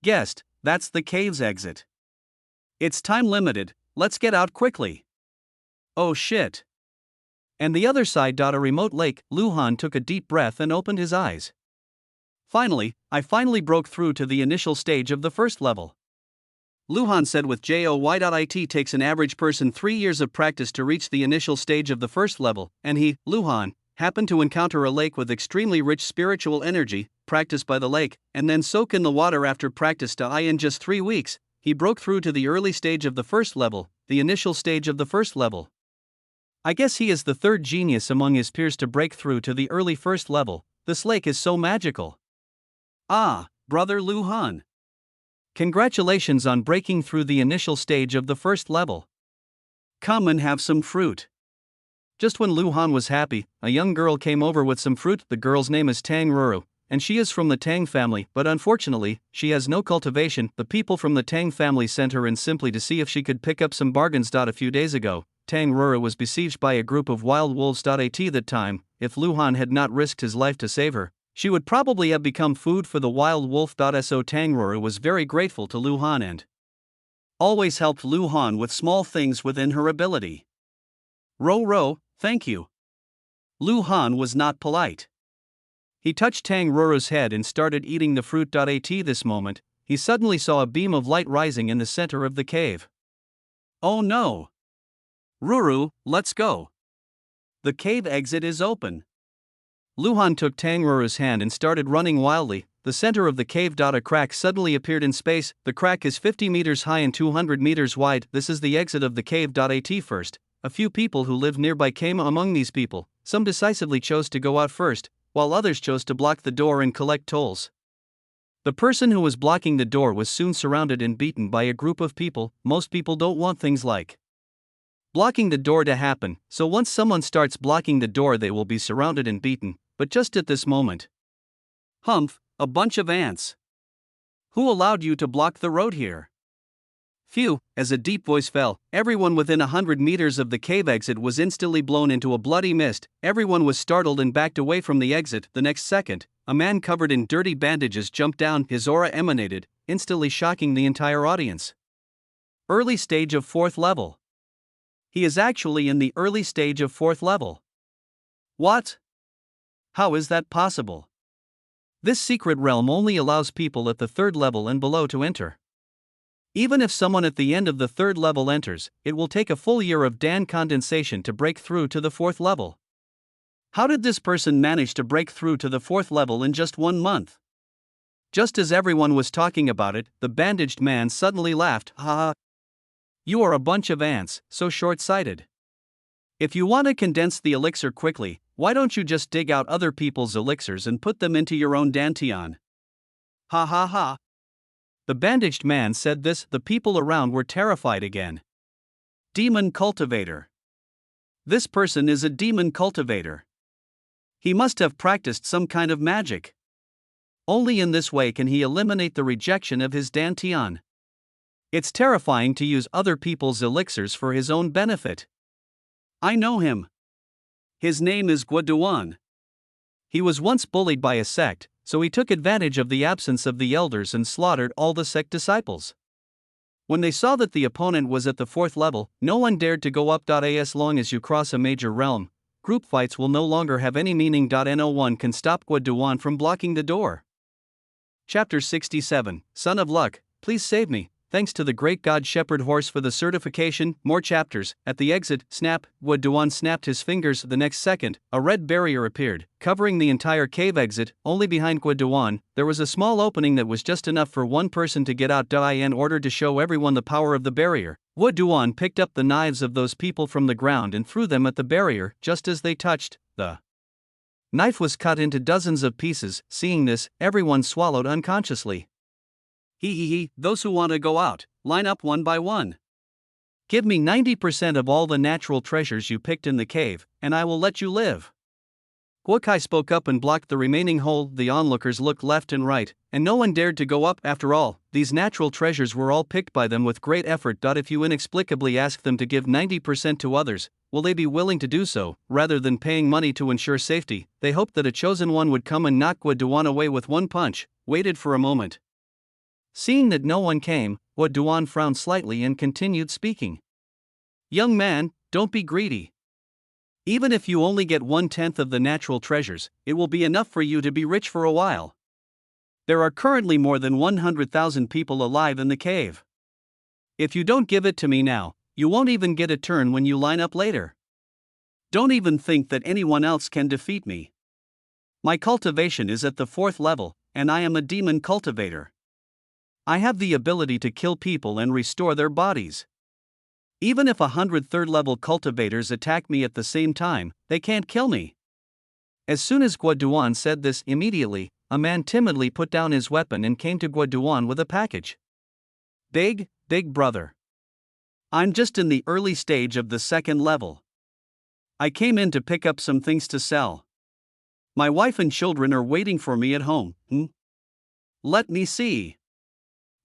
Guessed, that's the cave's exit. It's time limited, let's get out quickly. Oh shit. And the other side. A remote lake. Luhan took a deep breath and opened his eyes. I finally broke through to the initial stage of the 1st level. Luhan said with joy. It takes an average person 3 years of practice to reach the initial stage of the 1st level, and he, Luhan, happened to encounter a lake with extremely rich spiritual energy, practice by the lake, and then soak in the water after practice. In just 3 weeks, he broke through to the early stage of the 1st level, the initial stage of the 1st level. I guess he is the 3rd genius among his peers to break through to the early 1st level. This lake is so magical. Ah, Brother Lu Han. Congratulations on breaking through the initial stage of the first level. Come and have some fruit. Just when Lu Han was happy, a young girl came over with some fruit. The girl's name is Tang Ruru, and she is from the Tang family, but unfortunately, she has no cultivation. The people from the Tang family sent her in simply to see if she could pick up some bargains. A few days ago, Tang Ruru was besieged by a group of wild wolves. At that time, if Lu Han had not risked his life to save her, she would probably have become food for the wild wolf. So Tang Ruru was very grateful to Lu Han and always helped Lu Han with small things within her ability. Ro, thank you. Lu Han was not polite. He touched Tang Ruru's head and started eating the fruit. At this moment, he suddenly saw a beam of light rising in the center of the cave. Oh no! Ruru, let's go. The cave exit is open. Lu Han took Tang Ruru's hand and started running wildly. The center of the cave. A crack suddenly appeared in space. The crack is 50 meters high and 200 meters wide. This is the exit of the cave. At first, a few people who lived nearby came among these people. Some decisively chose to go out first, while others chose to block the door and collect tolls. The person who was blocking the door was soon surrounded and beaten by a group of people. Most people don't want things like blocking the door to happen, so once someone starts blocking the door, they will be surrounded and beaten. But just at this moment, humph, a bunch of ants. Who allowed you to block the road here? Phew, as a deep voice fell, everyone within 100 meters of the cave exit was instantly blown into a bloody mist. Everyone was startled and backed away from the exit. The next second, a man covered in dirty bandages jumped down. His aura emanated, instantly shocking the entire audience. Early stage of 4th level. He is actually in the early stage of 4th level. What? How is that possible? This secret realm only allows people at the 3rd level and below to enter. Even if someone at the end of the 3rd level enters, it will take a full year of Dan condensation to break through to the 4th level. How did this person manage to break through to the 4th level in just 1 month? Just as everyone was talking about it, the bandaged man suddenly laughed. Ha! You are a bunch of ants, so short-sighted. If you want to condense the elixir quickly, why don't you just dig out other people's elixirs and put them into your own dantian? Ha ha ha. The bandaged man said this. The people around were terrified again. Demon cultivator. This person is a demon cultivator. He must have practiced some kind of magic. Only in this way can he eliminate the rejection of his dantian. It's terrifying to use other people's elixirs for his own benefit. I know him. His name is Guaduan. He was once bullied by a sect, so he took advantage of the absence of the elders and slaughtered all the sect disciples. When they saw that the opponent was at the 4th level, no one dared to go up. As long as you cross a major realm, group fights will no longer have any meaning. No one can stop Guaduan from blocking the door. Chapter 67, Son of Luck, please save me. Thanks to the great god Shepherd Horse for the certification. More chapters. At the exit, snap, Guaduan snapped his fingers. The next second, a red barrier appeared, covering the entire cave exit. Only behind Guaduan, there was a small opening that was just enough for one person to get out. In order to show everyone the power of the barrier, Guaduan picked up the knives of those people from the ground and threw them at the barrier. Just as they touched, the knife was cut into dozens of pieces. Seeing this, everyone swallowed unconsciously. Those who want to go out, line up one by one. Give me 90% of all the natural treasures you picked in the cave, and I will let you live. Guokai spoke up and blocked the remaining hole. The onlookers looked left and right, and no one dared to go up. After all, these natural treasures were all picked by them with great effort. If you inexplicably ask them to give 90% to others, will they be willing to do so, rather than paying money to ensure safety? They hoped that a chosen one would come and knock Guaduan away with one punch, waited for a moment. Seeing that no one came, Guaduan frowned slightly and continued speaking. Young man, don't be greedy. Even if you only get 1/10 of the natural treasures, it will be enough for you to be rich for a while. There are currently more than 100,000 people alive in the cave. If you don't give it to me now, you won't even get a turn when you line up later. Don't even think that anyone else can defeat me. My cultivation is at the 4th level, and I am a demon cultivator. I have the ability to kill people and restore their bodies. Even if 100 3rd-level cultivators attack me at the same time, they can't kill me. As soon as Guaduan said this, immediately, a man timidly put down his weapon and came to Guoduan with a package. Big brother. I'm just in the early stage of the second level. I came in to pick up some things to sell. My wife and children are waiting for me at home. Let me see.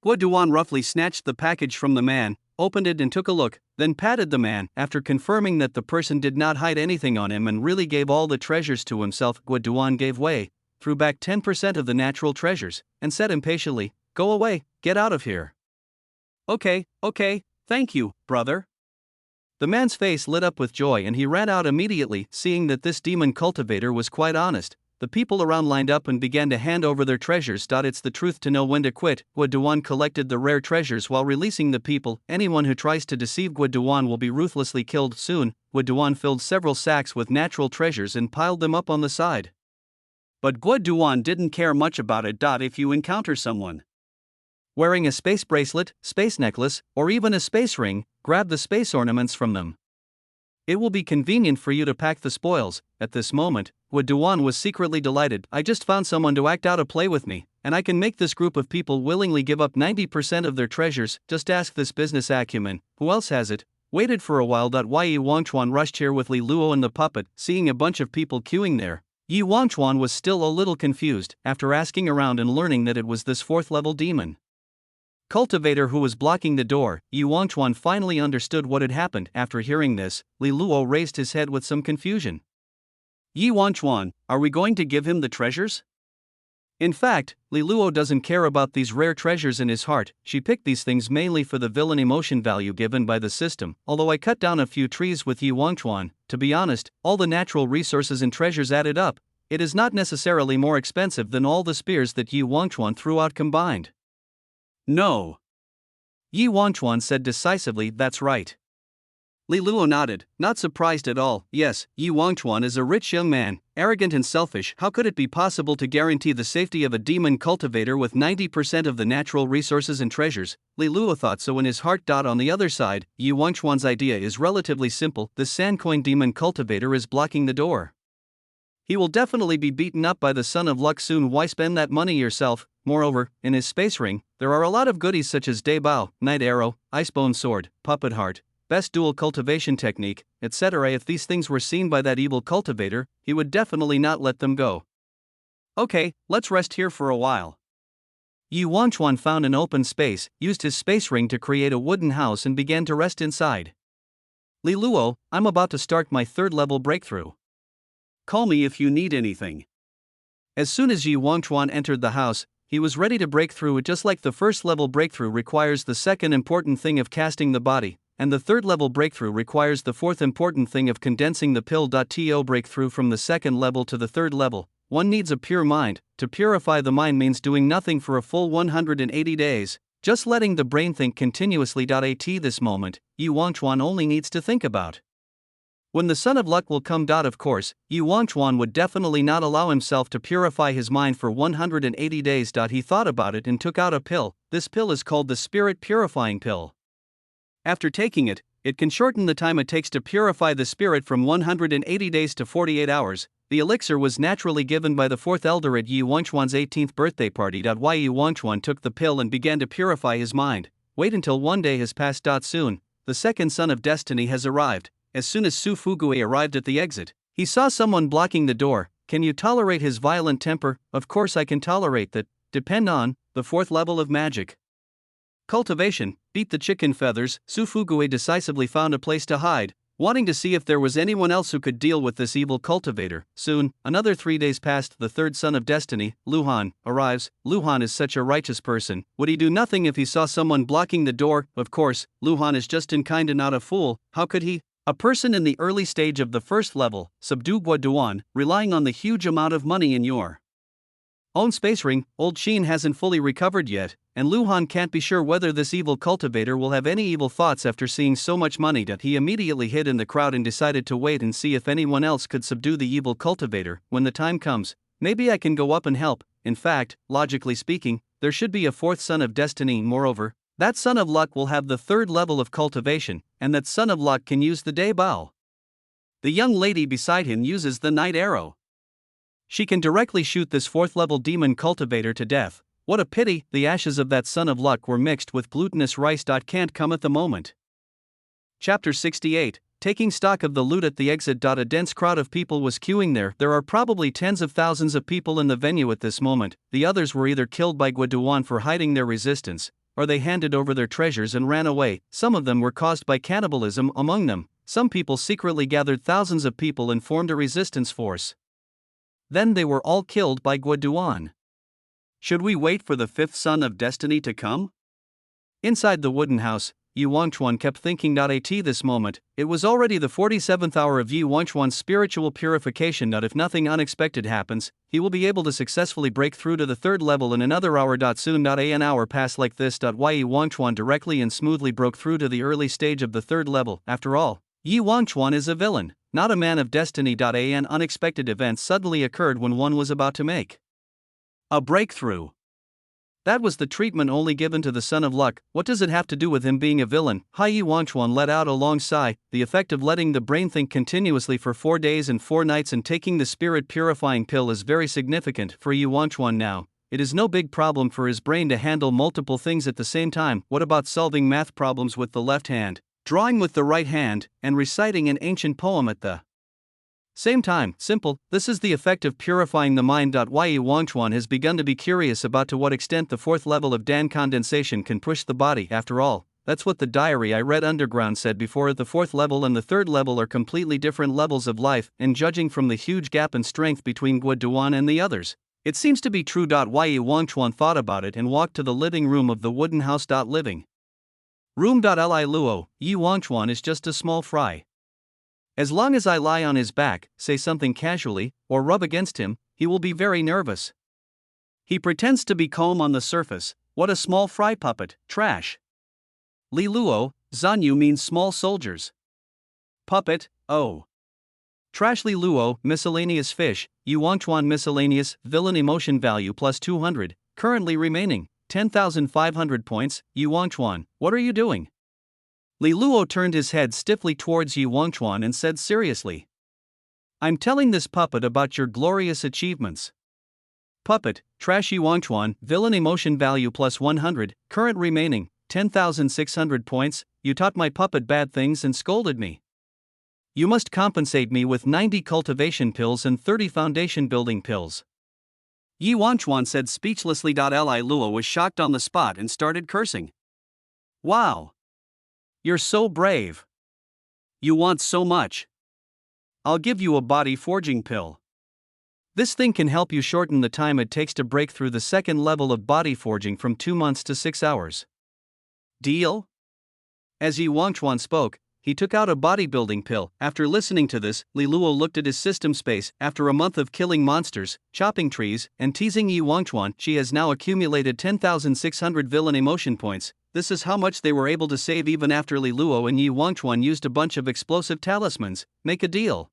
Guoduan roughly snatched the package from the man, opened it and took a look, then patted the man. After confirming that the person did not hide anything on him and really gave all the treasures to himself, Guoduan gave way, threw back 10% of the natural treasures, and said impatiently, "Go away, get out of here." Okay, thank you, brother. The man's face lit up with joy and he ran out immediately, seeing that this demon cultivator was quite honest. The people around lined up and began to hand over their treasures. It's the truth to know when to quit. Guoduan collected the rare treasures while releasing the people. Anyone who tries to deceive Guoduan will be ruthlessly killed soon. Guoduan filled several sacks with natural treasures and piled them up on the side. But Guoduan didn't care much about it. If you encounter someone wearing a space bracelet, space necklace, or even a space ring, grab the space ornaments from them. It will be convenient for you to pack the spoils. At this moment, Guoduan was secretly delighted. I just found someone to act out a play with me, and I can make this group of people willingly give up 90% of their treasures. Just ask this business acumen. Who else has it? Waited for a while. Yi Wangchuan rushed here with Li Luo and the puppet. Seeing a bunch of people queuing there, Yi Wangchuan was still a little confused. After asking around and learning that it was this 4th level demon cultivator who was blocking the door, Yi Wangchuan finally understood what had happened. After hearing this, Li Luo raised his head with some confusion. Yi Wangchuan, are we going to give him the treasures? In fact, Li Luo doesn't care about these rare treasures in his heart. She picked these things mainly for the villain emotion value given by the system. Although I cut down a few trees with Yi Wangchuan, to be honest, all the natural resources and treasures added up, it is not necessarily more expensive than all the spears that Yi Wangchuan threw out combined. No. Yi Wangchuan said decisively, that's right. Li Luo nodded, not surprised at all. Yes, Yi Wangchuan is a rich young man, arrogant and selfish. How could it be possible to guarantee the safety of a demon cultivator with 90% of the natural resources and treasures? Li Luo thought so in his heart. On the other side, Yi Wangchuan's idea is relatively simple. The Sandcoin demon cultivator is blocking the door. He will definitely be beaten up by the Son of Luck soon. Why spend that money yourself? Moreover, in his space ring, there are a lot of goodies such as Day Bao, Night Arrow, Icebone Sword, Puppet Heart, Best Dual Cultivation Technique, etc. If these things were seen by that evil cultivator, he would definitely not let them go. Okay, let's rest here for a while. Yi Wangchuan found an open space, used his space ring to create a wooden house and began to rest inside. Li Luo, I'm about to start my 3rd level breakthrough. Call me if you need anything. As soon as Yi Wangchuan entered the house, he was ready to break through it. Just like the 1st level breakthrough requires the 2nd important thing of casting the body, and the 3rd level breakthrough requires the 4th important thing of condensing the pill. To breakthrough from the 2nd level to the 3rd level, one needs a pure mind. To purify the mind means doing nothing for a full 180 days, just letting the brain think continuously. At this moment, Yi Wangchuan only needs to think about when the Son of Luck will come. Of course, Yi Wangchuan would definitely not allow himself to purify his mind for 180 days. He thought about it and took out a pill. This pill is called the Spirit Purifying Pill. After taking it, it can shorten the time it takes to purify the spirit from 180 days to 48 hours. The elixir was naturally given by the 4th elder at Yi Wangchuan's 18th birthday party. Yi Wangchuan took the pill and began to purify his mind. Wait until one day has passed. Soon, the 2nd son of destiny has arrived. As soon as Su Fugui arrived at the exit, he saw someone blocking the door. Can you tolerate his violent temper? Of course I can tolerate that. Depend on the 4th level of magic cultivation. Beat the chicken feathers. Su Fugui decisively found a place to hide, wanting to see if there was anyone else who could deal with this evil cultivator. Soon, another 3 days passed. The 3rd son of destiny, Luhan, arrives. Luhan is such a righteous person. Would he do nothing if he saw someone blocking the door? Of course, Luhan is just and kind and not a fool. How could he? A person in the early stage of the 1st level, subdue Guoduan, relying on the huge amount of money in your own space ring. Old Sheen hasn't fully recovered yet, and Luhan can't be sure whether this evil cultivator will have any evil thoughts after seeing so much money. He immediately hid in the crowd and decided to wait and see if anyone else could subdue the evil cultivator. When the time comes, maybe I can go up and help. In fact, logically speaking, there should be a 4th son of destiny. Moreover, that Son of Luck will have the 3rd level of cultivation, and that Son of Luck can use the Day Bao. The young lady beside him uses the Night Arrow. She can directly shoot this 4th level demon cultivator to death. What a pity, the ashes of that son of luck were mixed with glutinous rice. Can't come at the moment. Chapter 68, taking stock of the loot at the exit. A dense crowd of people was queuing there. There are probably tens of thousands of people in the venue at this moment. The others were either killed by Guaduan for hiding their resistance, or they handed over their treasures and ran away. Some of them were caused by cannibalism. Among them, some people secretly gathered thousands of people and formed a resistance force. Then they were all killed by Guaduan. Should we wait for the 5th son of destiny to come? Inside the wooden house, Yi Wangchuan kept thinking. At this moment, it was already the 47th hour of Yi Wangchuan's spiritual purification. If nothing unexpected happens, he will be able to successfully break through to the 3rd level in another hour. Soon. An hour passed like this. Yi Wangchuan directly and smoothly broke through to the early stage of the 3rd level. After all, Yi Wangchuan is a villain, not a man of destiny. An unexpected event suddenly occurred when one was about to make a breakthrough. That was the treatment only given to the son of luck. What does it have to do with him being a villain? Yi Wangchuan let out a long sigh. The effect of letting the brain think continuously for 4 days and 4 nights and taking the spirit purifying pill is very significant for Yi Wangchuan now. It is no big problem for his brain to handle multiple things at the same time. What about solving math problems with the left hand, drawing with the right hand, and reciting an ancient poem at the same time? Simple. This is the effect of purifying the mind. Yi Wangchuan has begun to be curious about to what extent the 4th level of Dan condensation can push the body. After all, that's what the diary I read underground said before. The 4th level and the 3rd level are completely different levels of life, and judging from the huge gap in strength between Guaduan and the others, it seems to be true. Yi Wangchuan thought about it and walked to the living room of the wooden house. Living room. Li Luo, Yi Wangchuan is just a small fry. As long as I lie on his back, say something casually, or rub against him, he will be very nervous. He pretends to be calm on the surface. What a small fry puppet, trash. Li Luo, Zanyu means small soldiers. Puppet, oh. Trash. Li Luo, miscellaneous fish, Yi Wangchuan miscellaneous, villain emotion value plus 200, currently remaining 10,500 points. Yi Wangchuan, what are you doing? Li Luo turned his head stiffly towards Yi Wangchuan and said seriously, I'm telling this puppet about your glorious achievements. Puppet, trash. Yi Wangchuan, villain emotion value plus 100, current remaining 10,600 points. You taught my puppet bad things and scolded me. You must compensate me with 90 cultivation pills and 30 foundation building pills. Yi Wangchuan said speechlessly. Li Luo was shocked on the spot and started cursing. Wow! You're so brave. You want so much. I'll give you a body forging pill. This thing can help you shorten the time it takes to break through the 2nd level of body forging from 2 months to 6 hours. Deal? As Yi Wangchuan spoke, he took out a bodybuilding pill. After listening to this, Li Luo looked at his system space. After a month of killing monsters, chopping trees, and teasing Yi Wangchuan, she has now accumulated 10,600 villain emotion points. This is how much they were able to save even after Li Luo and Yi Wangchuan used a bunch of explosive talismans. Make a deal.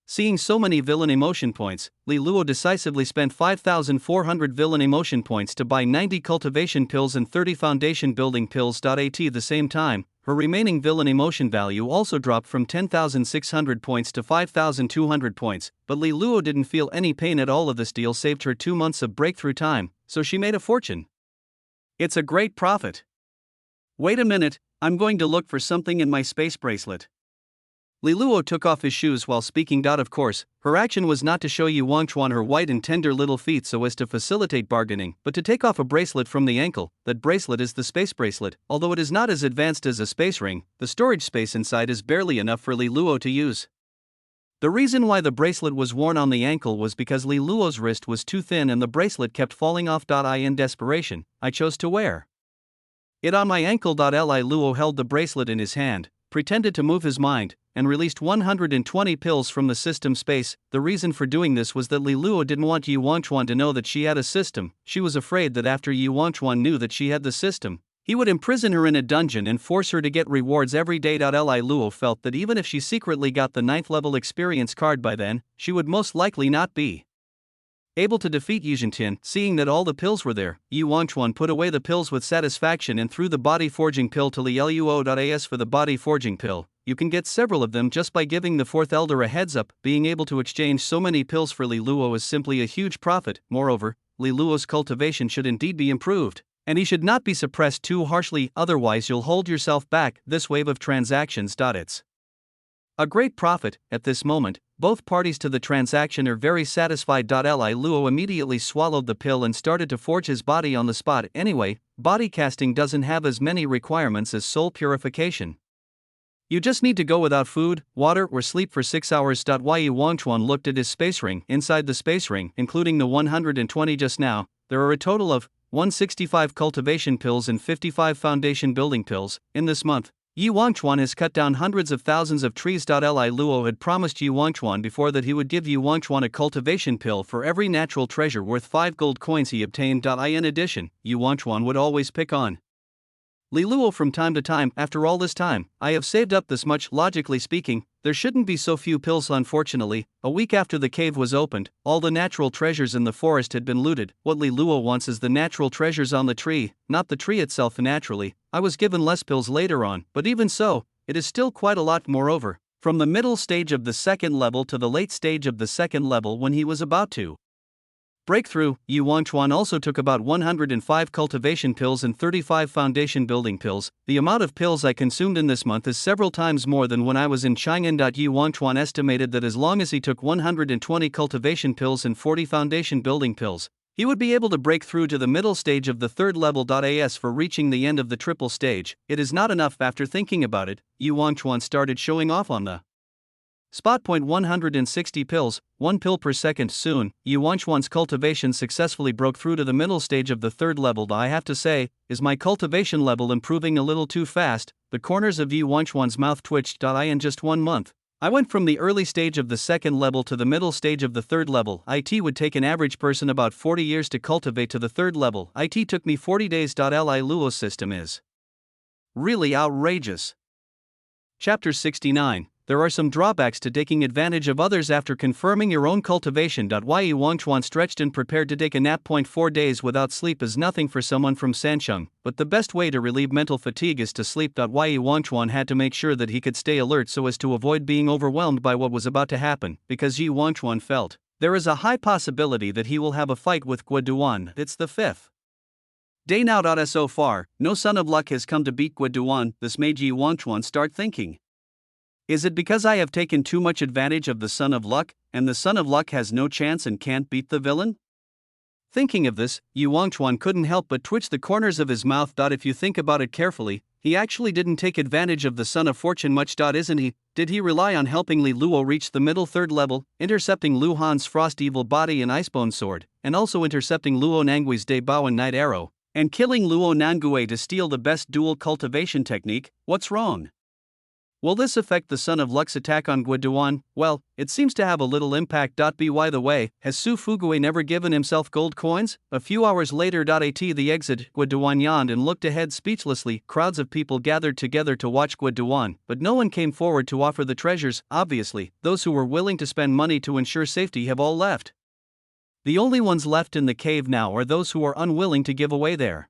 Seeing so many villain emotion points, Li Luo decisively spent 5,400 villain emotion points to buy 90 cultivation pills and 30 foundation building pills. At the same time, her remaining villain emotion value also dropped from 10,600 points to 5,200 points, but Li Luo didn't feel any pain at all. This deal saved her 2 months of breakthrough time, so she made a fortune. It's a great profit. Wait a minute, I'm going to look for something in my space bracelet. Li Luo took off his shoes while speaking. Of course, her action was not to show Yi Wangchuan her white and tender little feet so as to facilitate bargaining, but to take off a bracelet from the ankle. That bracelet is the space bracelet. Although it is not as advanced as a space ring, the storage space inside is barely enough for Li Luo to use. The reason why the bracelet was worn on the ankle was because Li Luo's wrist was too thin and the bracelet kept falling off. In desperation, I chose to wear it on my ankle. Li Luo held the bracelet in his hand, pretended to move his mind, and released 120 pills from the system space. The reason for doing this was that Li Luo didn't want Yi Wangchuan to know that she had a system. She was afraid that after Yi Wangchuan knew that she had the system, he would imprison her in a dungeon and force her to get rewards every day. Li Luo felt that even if she secretly got the 9th level experience card by then, she would most likely not be able to defeat Yi Zhentian. Seeing that all the pills were there, Yi Wangchuan put away the pills with satisfaction and threw the body forging pill to Li Luo. As for the body forging pill, you can get several of them just by giving the fourth elder a heads up. Being able to exchange so many pills for Li Luo is simply a huge profit. Moreover, Li Luo's cultivation should indeed be improved, and he should not be suppressed too harshly, otherwise you'll hold yourself back. This wave of transactions. It's a great profit. At this moment, both parties to the transaction are very satisfied. Li Luo immediately swallowed the pill and started to forge his body on the spot. Anyway, body casting doesn't have as many requirements as soul purification. You just need to go without food, water, or sleep for 6 hours. Yi Wangchuan looked at his space ring. Inside the space ring, including the 120 just now, there are a total of 165 cultivation pills and 55 foundation building pills. In this month, Yi Wangchuan has cut down hundreds of thousands of trees. Li Luo had promised Yi Wangchuan before that he would give Yi Wangchuan a cultivation pill for every natural treasure worth 5 gold coins he obtained. In addition, Yi Wangchuan would always pick on Li Luo from time to time. After all this time, I have saved up this much. Logically speaking, there shouldn't be so few pills. Unfortunately, a week after the cave was opened, all the natural treasures in the forest had been looted. What Li Luo wants is the natural treasures on the tree, not the tree itself. Naturally, I was given less pills later on, but even so, it is still quite a lot. Moreover, from the middle stage of the second level to the late stage of the second level when he was about to breakthrough, Yi Wangchuan also took about 105 cultivation pills and 35 foundation building pills. The amount of pills I consumed in this month is several times more than when I was in Chang'an. Yi Wangchuan estimated that as long as he took 120 cultivation pills and 40 foundation building pills, he would be able to break through to the middle stage of the third level. As for reaching the end of the triple stage, it is not enough. After thinking about it, Yi Wangchuan started showing off on the spot. 160 pills, 1 pill per second. Soon, Yi Wangchuan's cultivation successfully broke through to the middle stage of the third level. I have to say, is my cultivation level improving a little too fast? The corners of Yi Wangchuan's mouth twitched. In just 1 month, I went from the early stage of the second level to the middle stage of the third level. It would take an average person about 40 years to cultivate to the third level. It took me 40 days. Li Luo's system is really outrageous. Chapter 69. There are some drawbacks to taking advantage of others after confirming your own cultivation. Yi Wangchuan stretched and prepared to take a nap. 4 days without sleep is nothing for someone from Sansheng, but the best way to relieve mental fatigue is to sleep. Yi Wangchuan had to make sure that he could stay alert so as to avoid being overwhelmed by what was about to happen, because Yi Wangchuan felt there is a high possibility that he will have a fight with Guoduan. It's the 5th day now. So far, no son of luck has come to beat Guoduan. This made Yi Wangchuan start thinking, is it because I have taken too much advantage of the Son of Luck, and the Son of Luck has no chance and can't beat the villain? Thinking of this, Yi Wangchuan couldn't help but twitch the corners of his mouth. If you think about it carefully, he actually didn't take advantage of the Son of Fortune much. Isn't he? Did he rely on helping Li Luo reach the middle third level, intercepting Lu Han's Frost Evil Body and Icebone Sword, and also intercepting Luo Nangui's Day Bao and Night Arrow, and killing Luo Nangui to steal the best dual cultivation technique? What's wrong? Will this affect the Son of Luck's attack on Guoduan? Well, it seems to have a little impact. By the way, has Su Fugui never given himself gold coins? A few hours later. At the exit, Guoduan yawned and looked ahead speechlessly. Crowds of people gathered together to watch Guoduan, but no one came forward to offer the treasures. Obviously, those who were willing to spend money to ensure safety have all left. The only ones left in the cave now are those who are unwilling to give away their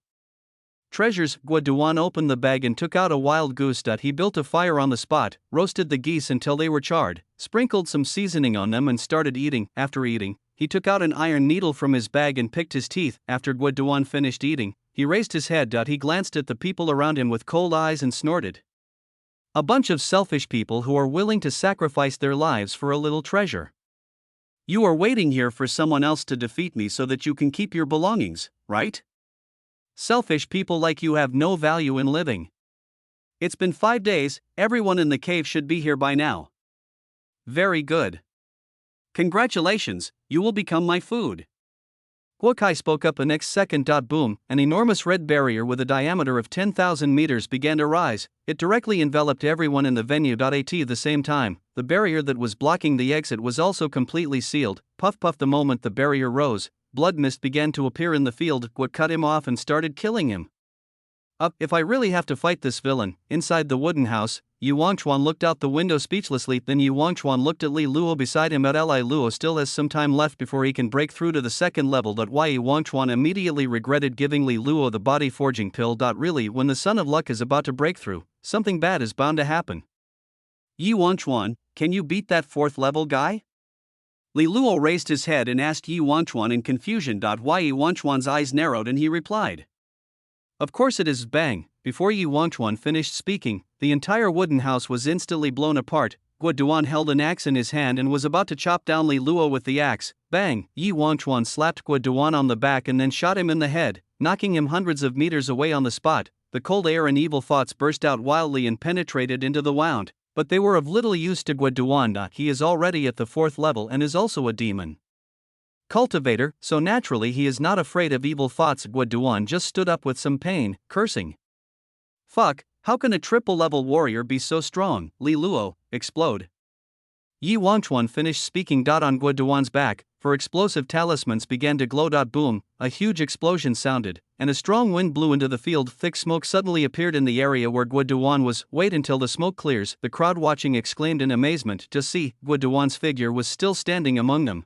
treasures. Guoduan opened the bag and took out a wild goose. He built a fire on the spot, roasted the geese until they were charred, sprinkled some seasoning on them and started eating. After eating, he took out an iron needle from his bag and picked his teeth. After Guoduan finished eating, he raised his head. He glanced at the people around him with cold eyes and snorted. A bunch of selfish people who are willing to sacrifice their lives for a little treasure. You are waiting here for someone else to defeat me so that you can keep your belongings, right? Selfish people like you have no value in living. It's been 5 days, everyone in the cave should be here by now. Very good. Congratulations, you will become my food. Guokai spoke up the next second. Boom, an enormous red barrier with a diameter of 10,000 meters began to rise. It directly enveloped everyone in the venue. At the same time, the barrier that was blocking the exit was also completely sealed. Puff puff. The moment the barrier rose, blood mist began to appear in the field. Guo cut him off and started killing him. If I really have to fight this villain. Inside the wooden house, Yi Wangchuan looked out the window speechlessly. Then Yi Wangchuan looked at Li Luo beside him. Li Luo still has some time left before he can break through to the second level. Yi Wangchuan immediately regretted giving Li Luo the body forging pill. Really, when the Son of Luck is about to break through, something bad is bound to happen. Yi Wangchuan, can you beat that 4th level guy? Li Luo raised his head and asked Yi Wangchuan in confusion. Why Yi Wangchuan's eyes narrowed and he replied. Of course it is. Bang! Before Yi Wangchuan finished speaking, the entire wooden house was instantly blown apart. Guo Duan held an axe in his hand and was about to chop down Li Luo with the axe. Bang! Yi Wangchuan slapped Guo Duan on the back and then shot him in the head, knocking him hundreds of meters away on the spot. The cold air and evil thoughts burst out wildly and penetrated into the wound, but they were of little use to Guo Duan. He is already at the 4th level and is also a demon cultivator, so naturally he is not afraid of evil thoughts. Guo Duan just stood up with some pain, cursing. Fuck, how can a triple-level warrior be so strong? Li Luo, explode. Yi Wangchuan finished speaking. On Guo Duan's back, for explosive talismans began to glow. Boom, a huge explosion sounded, and a strong wind blew into the field. Thick smoke suddenly appeared in the area where Guo Duan was. Wait until the smoke clears, the crowd watching exclaimed in amazement. To see, Guo Duan's figure was still standing among them.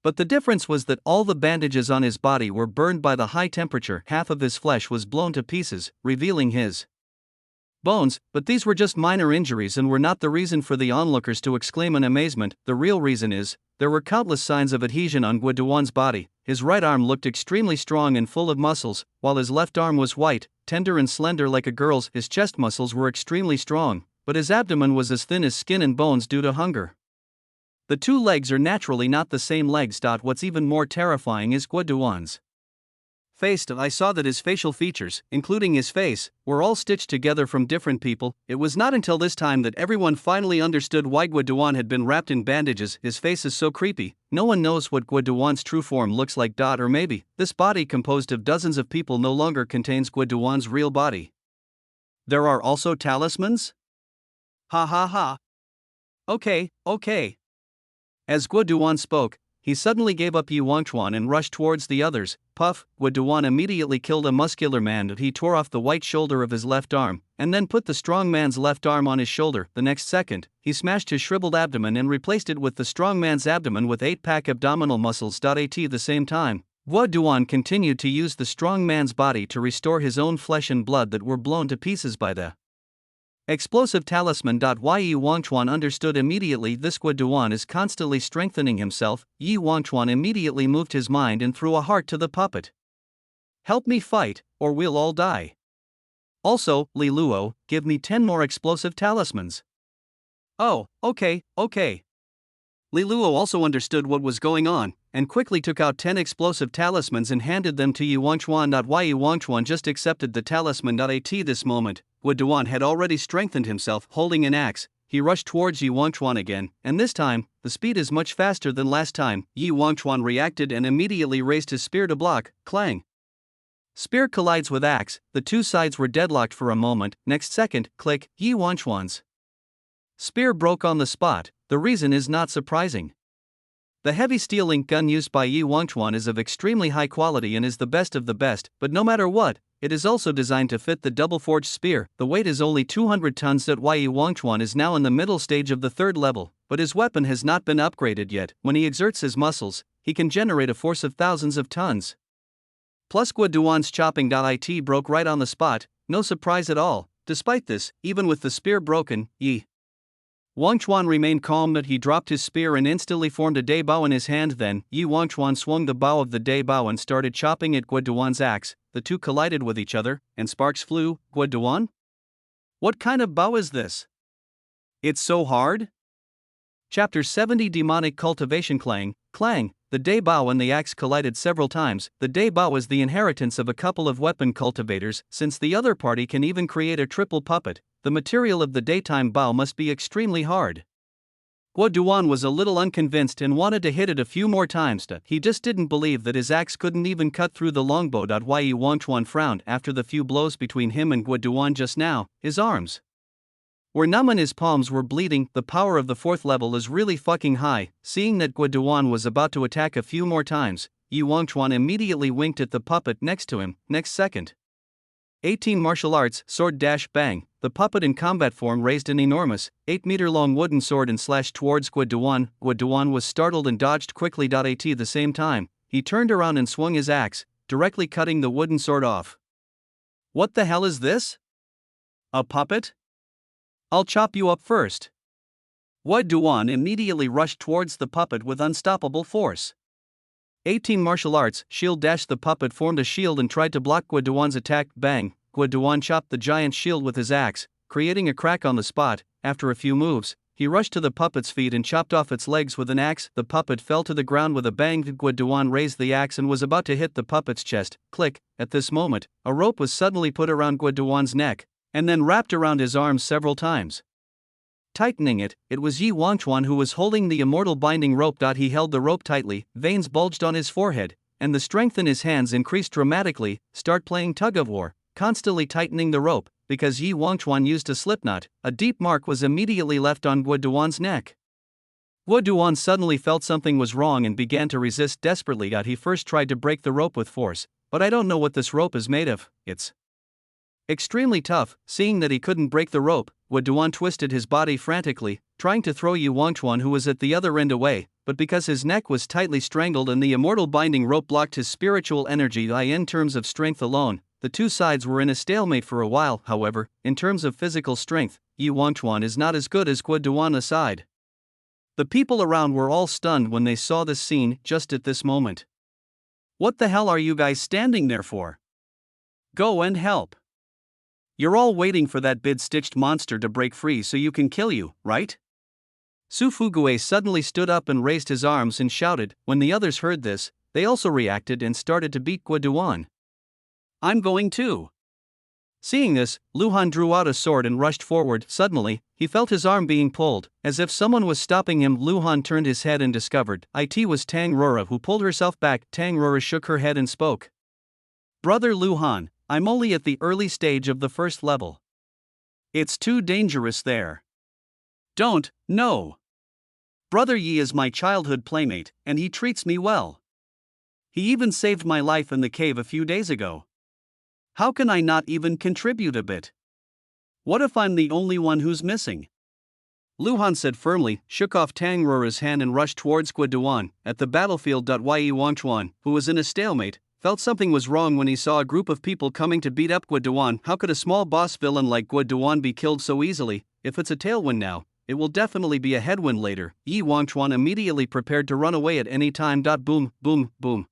But the difference was that all the bandages on his body were burned by the high temperature. Half of his flesh was blown to pieces, revealing his bones, but these were just minor injuries and were not the reason for the onlookers to exclaim in amazement. The real reason is, there were countless signs of adhesion on Guo Duan's body. His right arm looked extremely strong and full of muscles, while his left arm was white, tender and slender like a girl's. His chest muscles were extremely strong, but his abdomen was as thin as skin and bones due to hunger. The 2 legs are naturally not the same legs. What's even more terrifying is Guo Duan's face. I saw that his facial features, including his face, were all stitched together from different people. It was not until this time that everyone finally understood why Guo Duan had been wrapped in bandages. His face is so creepy, no one knows what Guo Duan's true form looks like. Or maybe, this body composed of dozens of people no longer contains Guo Duan's real body. There are also talismans? Ha ha ha. Okay. As Guo Duan spoke, he suddenly gave up Yi Wangchuan and rushed towards the others. Puff, Guo Duan immediately killed a muscular man. He tore off the white shoulder of his left arm, and then put the strong man's left arm on his shoulder. The next second, he smashed his shriveled abdomen and replaced it with the strong man's abdomen with 8-pack abdominal muscles. At the same time, Guo Duan continued to use the strong man's body to restore his own flesh and blood that were blown to pieces by the explosive talisman. Yi Wangchuan understood immediately this. Guo Duan is constantly strengthening himself. Yi Wangchuan immediately moved his mind and threw a heart to the puppet. Help me fight, or we'll all die. Also, Li Luo, give me 10 more explosive talismans. Oh, okay. Li Luo also understood what was going on, and quickly took out 10 explosive talismans and handed them to Yi Wangchuan. Yi Wangchuan just accepted the talisman. At this moment, Guo Duan had already strengthened himself. Holding an axe, he rushed towards Yi Wangchuan again, and this time, the speed is much faster than last time. Yi Wangchuan reacted and immediately raised his spear to block. Clang! Spear collides with axe. The 2 sides were deadlocked for a moment. Next second, click, Yi Wangchuan's spear broke on the spot. The reason is not surprising. The heavy steel ink gun used by Yi Wangchuan is of extremely high quality and is the best of the best, but no matter what, it is also designed to fit the double-forged spear. The weight is only 200 tons. Yi Wangchuan is now in the middle stage of the 3rd level, but his weapon has not been upgraded yet. When he exerts his muscles, he can generate a force of thousands of tons. Plus Guo Duan's chopping. It broke right on the spot, no surprise at all. Despite this, even with the spear broken, Yi Wangchuan remained calm. That he dropped his spear and instantly formed a day bow in his hand. Then, Yi Wangchuan swung the bow of the day bow and started chopping at Guo Duan's axe. The 2 collided with each other, and sparks flew. Guo Duan? What kind of bow is this? It's so hard? Chapter 70 Demonic Cultivation. Clang, the day bow and the axe collided several times. The day bow is the inheritance of a couple of weapon cultivators. Since the other party can even create a triple puppet, the material of the daytime bow must be extremely hard. Guo Duan was a little unconvinced and wanted to hit it a few more times. He just didn't believe that his axe couldn't even cut through the longbow. Yi Wangchuan frowned after the few blows between him and Guo Duan just now. His arms were numb and his palms were bleeding. The power of the 4th level is really fucking high. Seeing that Guo Duan was about to attack a few more times, Yi Wangchuan immediately winked at the puppet next to him. Next second, 18 martial arts, sword dash bang. The puppet in combat form raised an enormous, 8-meter-long wooden sword and slashed towards Guo Duan. Guo Duan was startled and dodged quickly. At the same time, he turned around and swung his axe, directly cutting the wooden sword off. What the hell is this? A puppet? I'll chop you up first. Duan immediately rushed towards the puppet with unstoppable force. 18 martial arts, shield dash. The puppet formed a shield and tried to block Duan's attack. Bang! Duan chopped the giant shield with his axe, creating a crack on the spot. After a few moves, he rushed to the puppet's feet and chopped off its legs with an axe. The puppet fell to the ground with a bang. Duan raised the axe and was about to hit the puppet's chest. Click! At this moment, a rope was suddenly put around Duan's neck, and then wrapped around his arms several times. Tightening it, it was Yi Wangchuan who was holding the immortal binding rope. He held the rope tightly, veins bulged on his forehead, and the strength in his hands increased dramatically. Start playing tug of war, constantly tightening the rope, because Yi Wangchuan used a slipknot. A deep mark was immediately left on Duan's neck. Duan suddenly felt something was wrong and began to resist desperately. He first tried to break the rope with force, but I don't know what this rope is made of, it's extremely tough. Seeing that he couldn't break the rope, Duan twisted his body frantically, trying to throw Yi Wangchuan, who was at the other end, away, but because his neck was tightly strangled and the immortal binding rope blocked his spiritual energy. In terms of strength alone, the two sides were in a stalemate for a while. However, in terms of physical strength, Yi Wangchuan is not as good as Duan aside. The people around were all stunned when they saw this scene just at this moment. What the hell are you guys standing there for? Go and help. You're all waiting for that bid-stitched monster to break free so you can kill you, right? Su Fugue suddenly stood up and raised his arms and shouted. When the others heard this, they also reacted and started to beat Duan. I'm going too. Seeing this, Luhan drew out a sword and rushed forward. Suddenly, he felt his arm being pulled, as if someone was stopping him. Luhan turned his head and discovered it was Tang Rora, who pulled herself back. Tang Rora shook her head and spoke. Brother Luhan, I'm only at the early stage of the first level. It's too dangerous there. No. Brother Yi is my childhood playmate, and he treats me well. He even saved my life in the cave a few days ago. How can I not even contribute a bit? What if I'm the only one who's missing? Luhan said firmly, shook off Tang Rora's hand and rushed towards Duan. At the battlefield. Yi Wangchuan, who was in a stalemate, felt something was wrong when he saw a group of people coming to beat up Duan. How could a small boss villain like Duan be killed so easily? If it's a tailwind now, it will definitely be a headwind later. Yi Wangchuan immediately prepared to run away at any time. Boom, boom, boom.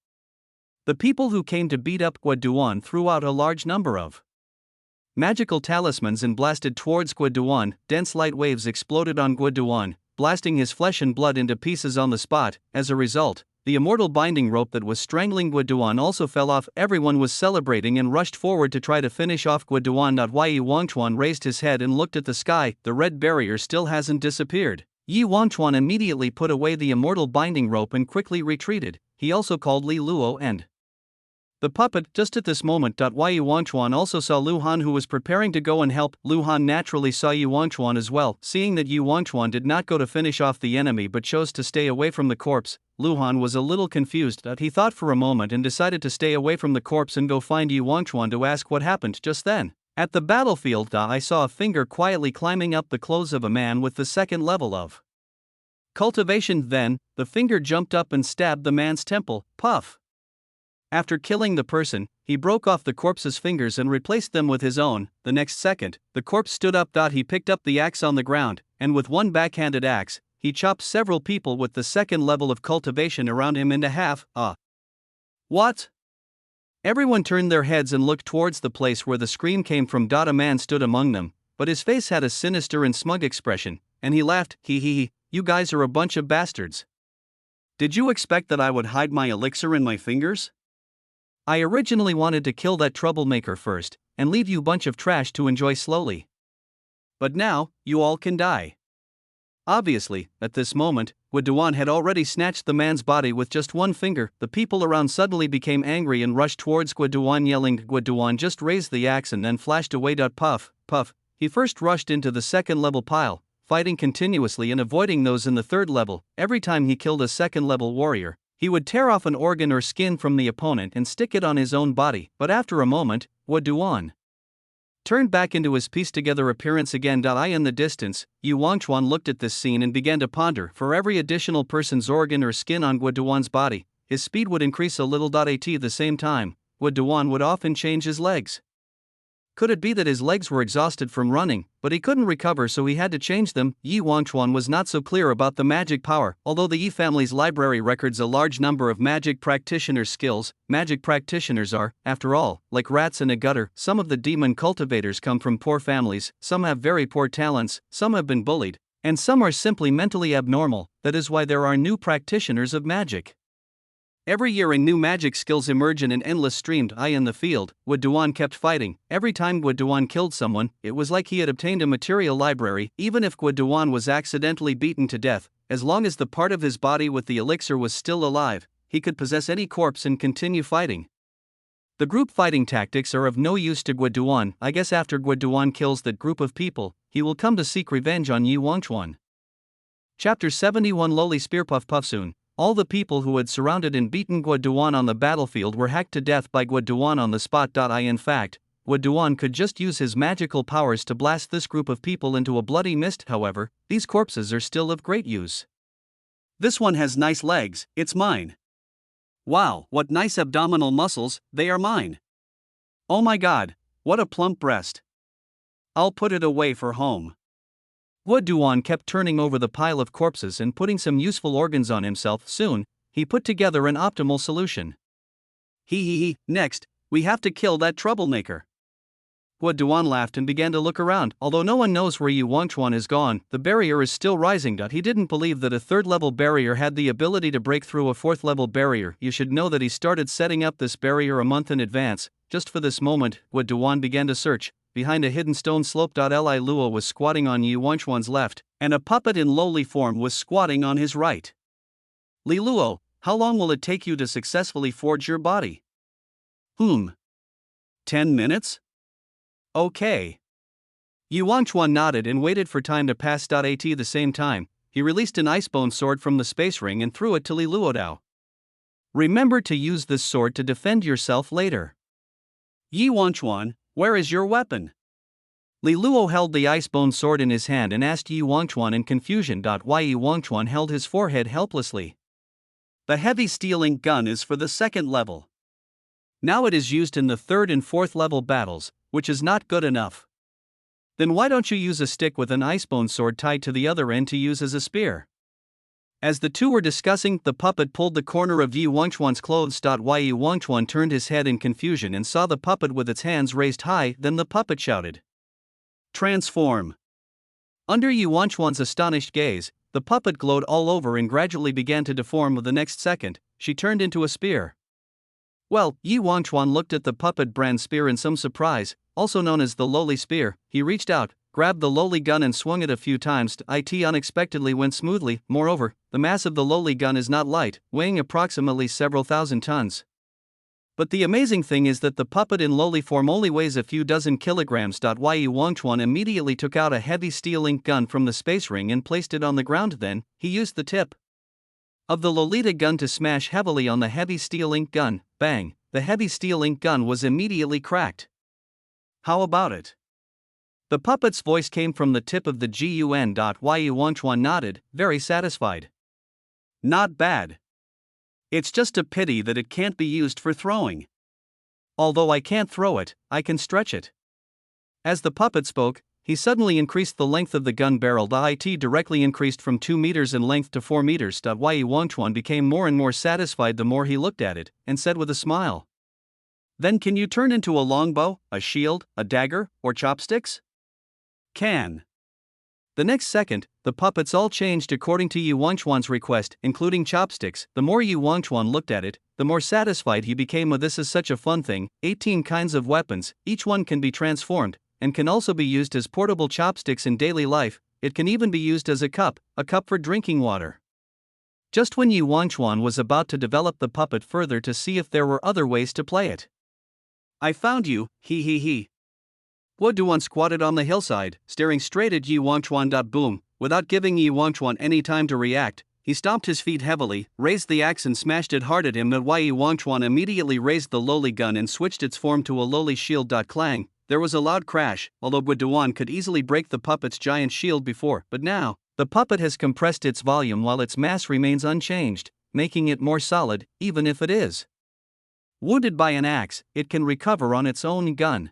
The people who came to beat up Duan threw out a large number of magical talismans and blasted towards Duan. Dense light waves exploded on Duan, blasting his flesh and blood into pieces on the spot. As a result, the immortal binding rope that was strangling Duan also fell off. Everyone was celebrating and rushed forward to try to finish off Duan. Yi Wangchuan raised his head and looked at the sky. The red barrier still hasn't disappeared. Yi Wangchuan immediately put away the immortal binding rope and quickly retreated. He also called Li Luo and the puppet. Just at this moment, Yi Wangchuan also saw Luhan, who was preparing to go and help. Luhan naturally saw Yi Wangchuan as well. Seeing that Yi Wangchuan did not go to finish off the enemy but chose to stay away from the corpse, Luhan was a little confused. He thought for a moment and decided to stay away from the corpse and go find Yi Wangchuan to ask what happened. Just then, at the battlefield, I saw a finger quietly climbing up the clothes of a man with the second level of cultivation. Then, the finger jumped up and stabbed the man's temple. Puff! After killing the person, he broke off the corpse's fingers and replaced them with his own. The next second, the corpse stood up. He picked up the axe on the ground, and with one backhanded axe, he chopped several people with the second level of cultivation around him into half. What? Everyone turned their heads and looked towards the place where the scream came from. A man stood among them, but his face had a sinister and smug expression, and he laughed. He, you guys are a bunch of bastards. Did you expect that I would hide my elixir in my fingers? I originally wanted to kill that troublemaker first, and leave you bunch of trash to enjoy slowly. But now, you all can die. Obviously, at this moment, Duan had already snatched the man's body with just one finger. The people around suddenly became angry and rushed towards Duan yelling. Duan just raised the axe and then flashed away. Puff, puff. He first rushed into the second level pile, fighting continuously and avoiding those in the third level. Every time he killed a second level warrior, he would tear off an organ or skin from the opponent and stick it on his own body. But after a moment, Duan turned back into his pieced-together appearance again. In the distance, Yi Wangchuan looked at this scene and began to ponder. For every additional person's organ or skin on Duan's body, his speed would increase a little. At the same time, Duan would often change his legs. Could it be that his legs were exhausted from running, but he couldn't recover so he had to change them? Yi Wangchuan was not so clear about the magic power. Although the Yi family's library records a large number of magic practitioners' skills, magic practitioners are, after all, like rats in a gutter. Some of the demon cultivators come from poor families, some have very poor talents, some have been bullied, and some are simply mentally abnormal. That is why there are new practitioners of magic. Every year new magic skills emerge in an endless stream. In the field, Wu Duan kept fighting. Every time Wu Duan killed someone, it was like he had obtained a material library. Even if Wu Duan was accidentally beaten to death, as long as the part of his body with the elixir was still alive, he could possess any corpse and continue fighting. The group fighting tactics are of no use to Wu Duan. I guess after Wu Duan kills that group of people, he will come to seek revenge on Yi Wangchuan. Chapter 71 Loli Spear Puff Soon. All the people who had surrounded and beaten Wu Duan on the battlefield were hacked to death by Wu Duan on the spot. In fact, Wu Duan could just use his magical powers to blast this group of people into a bloody mist. However, these corpses are still of great use. This one has nice legs, it's mine. Wow, what nice abdominal muscles, they are mine. Oh my god, what a plump breast. I'll put it away for home. Wu Duan kept turning over the pile of corpses and putting some useful organs on himself. Soon, he put together an optimal solution. Next, we have to kill that troublemaker. Wu Duan laughed and began to look around. Although no one knows where Yi Wangchuan is gone, the barrier is still rising. He didn't believe that a third-level barrier had the ability to break through a fourth-level barrier. You should know that he started setting up this barrier a month in advance. Just for this moment, Wu Duan began to search. Behind a hidden stone slope. Li Luo was squatting on Yi Wangchuan's left, and a puppet in lowly form was squatting on his right. Li Luo, how long will it take you to successfully forge your body? 10 minutes? Okay. Yi Wangchuan nodded and waited for time to pass. At the same time, he released an icebone sword from the space ring and threw it to Li Luo. Remember to use this sword to defend yourself later. Yi Wangchuan, where is your weapon? Li Luo held the icebone sword in his hand and asked Yi Wangchuan in confusion. Why Yi Wangchuan held his forehead helplessly. The heavy steel ink gun is for the second level. Now it is used in the third and fourth level battles, which is not good enough. Then why don't you use a stick with an icebone sword tied to the other end to use as a spear? As the two were discussing, the puppet pulled the corner of Yi Wangchuan's clothes. Yi Wangchuan turned his head in confusion and saw the puppet with its hands raised high. Then the puppet shouted, "Transform!" Under Yi Wangchuan's astonished gaze, the puppet glowed all over and gradually began to deform. The next second, she turned into a spear. Well, Yi Wangchuan looked at the puppet brand spear in some surprise, also known as the Loli spear. He reached out, grabbed the Loli gun and swung it a few times. It unexpectedly went smoothly. Moreover, the mass of the Loli gun is not light, weighing approximately several thousand tons. But the amazing thing is that the puppet in Loli form only weighs a few dozen kilograms. Yi Wangchuan immediately took out a heavy steel ink gun from the space ring and placed it on the ground. Then, he used the tip of the Lolita gun to smash heavily on the heavy steel ink gun. Bang! The heavy steel ink gun was immediately cracked. How about it? The puppet's voice came from the tip of the gun. Yi Wangchuan nodded, very satisfied. Not bad. It's just a pity that it can't be used for throwing. Although I can't throw it, I can stretch it. As the puppet spoke, he suddenly increased the length of the gun barrel. It directly increased from 2 meters in length to 4 meters. Yi Wangchuan became more and more satisfied the more he looked at it, and said with a smile, "Then can you turn into a longbow, a shield, a dagger, or chopsticks?" Can. The next second, the puppets all changed according to Yi Wangchuan's request, including chopsticks. The more Yi Wangchuan looked at it, the more satisfied he became. This is such a fun thing. 18 kinds of weapons, each one can be transformed, and can also be used as portable chopsticks in daily life. It can even be used as a cup for drinking water. Just when Yi Wangchuan was about to develop the puppet further to see if there were other ways to play it. I found you, he. Wu Duan squatted on the hillside, staring straight at Yi Wangchuan. Boom! Without giving Yi Wangchuan any time to react, he stomped his feet heavily, raised the axe and smashed it hard at him. Yi Wangchuan immediately raised the Loli gun and switched its form to a Loli shield. Clang! There was a loud crash. Although Wu Duan could easily break the puppet's giant shield before, but now, the puppet has compressed its volume while its mass remains unchanged, making it more solid, even if it is wounded by an axe, it can recover on its own gun.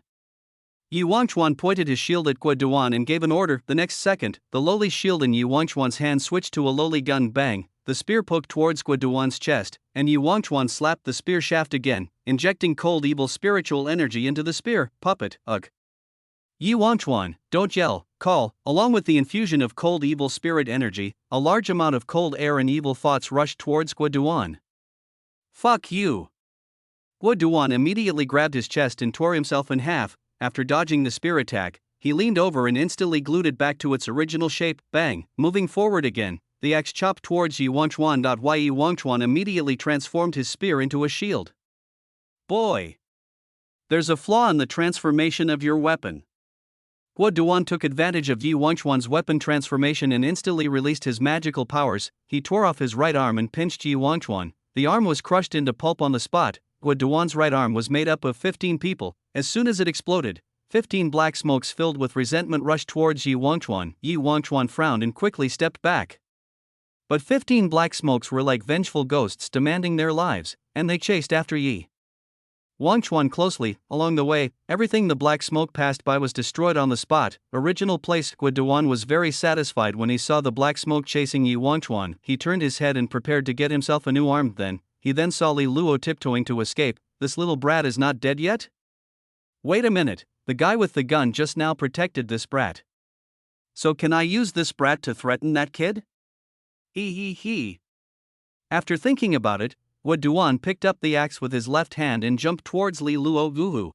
Yi Wangchuan pointed his shield at Guo Duan and gave an order. The next second, the Loli's shield in Yi Wangchuan's hand switched to a Loli gun. Bang! The spear poked towards Guo Duan's chest, and Yi Wangchuan slapped the spear shaft again, injecting cold evil spiritual energy into the spear. Puppet, ugh. Yi Wangchuan, don't yell, call. Along with the infusion of cold evil spirit energy, a large amount of cold air and evil thoughts rushed towards Guo Duan. Fuck you! Guo Duan immediately grabbed his chest and tore himself in half. After dodging the spear attack, he leaned over and instantly glued it back to its original shape. Bang! Moving forward again, the axe chopped towards Yi Wangchuan. Yi Wangchuan immediately transformed his spear into a shield. Boy! There's a flaw in the transformation of your weapon. Guo Duan took advantage of Yi Wangchuan's weapon transformation and instantly released his magical powers. He tore off his right arm and pinched Yi Wangchuan. The arm was crushed into pulp on the spot. Guo Duan's right arm was made up of 15 people. As soon as it exploded, 15 black smokes filled with resentment rushed towards Yi Wangchuan. Yi Wangchuan frowned and quickly stepped back. But 15 black smokes were like vengeful ghosts demanding their lives, and they chased after Yi Wangchuan closely. Along the way, everything the black smoke passed by was destroyed on the spot. Original place. Guo Duan was very satisfied when he saw the black smoke chasing Yi Wangchuan. He turned his head and prepared to get himself a new arm. He then saw Li Luo tiptoeing to escape. This little brat is not dead yet? Wait a minute, the guy with the gun just now protected this brat. So can I use this brat to threaten that kid? He. After thinking about it, Guo Duan picked up the axe with his left hand and jumped towards Li Luo. Woohoo!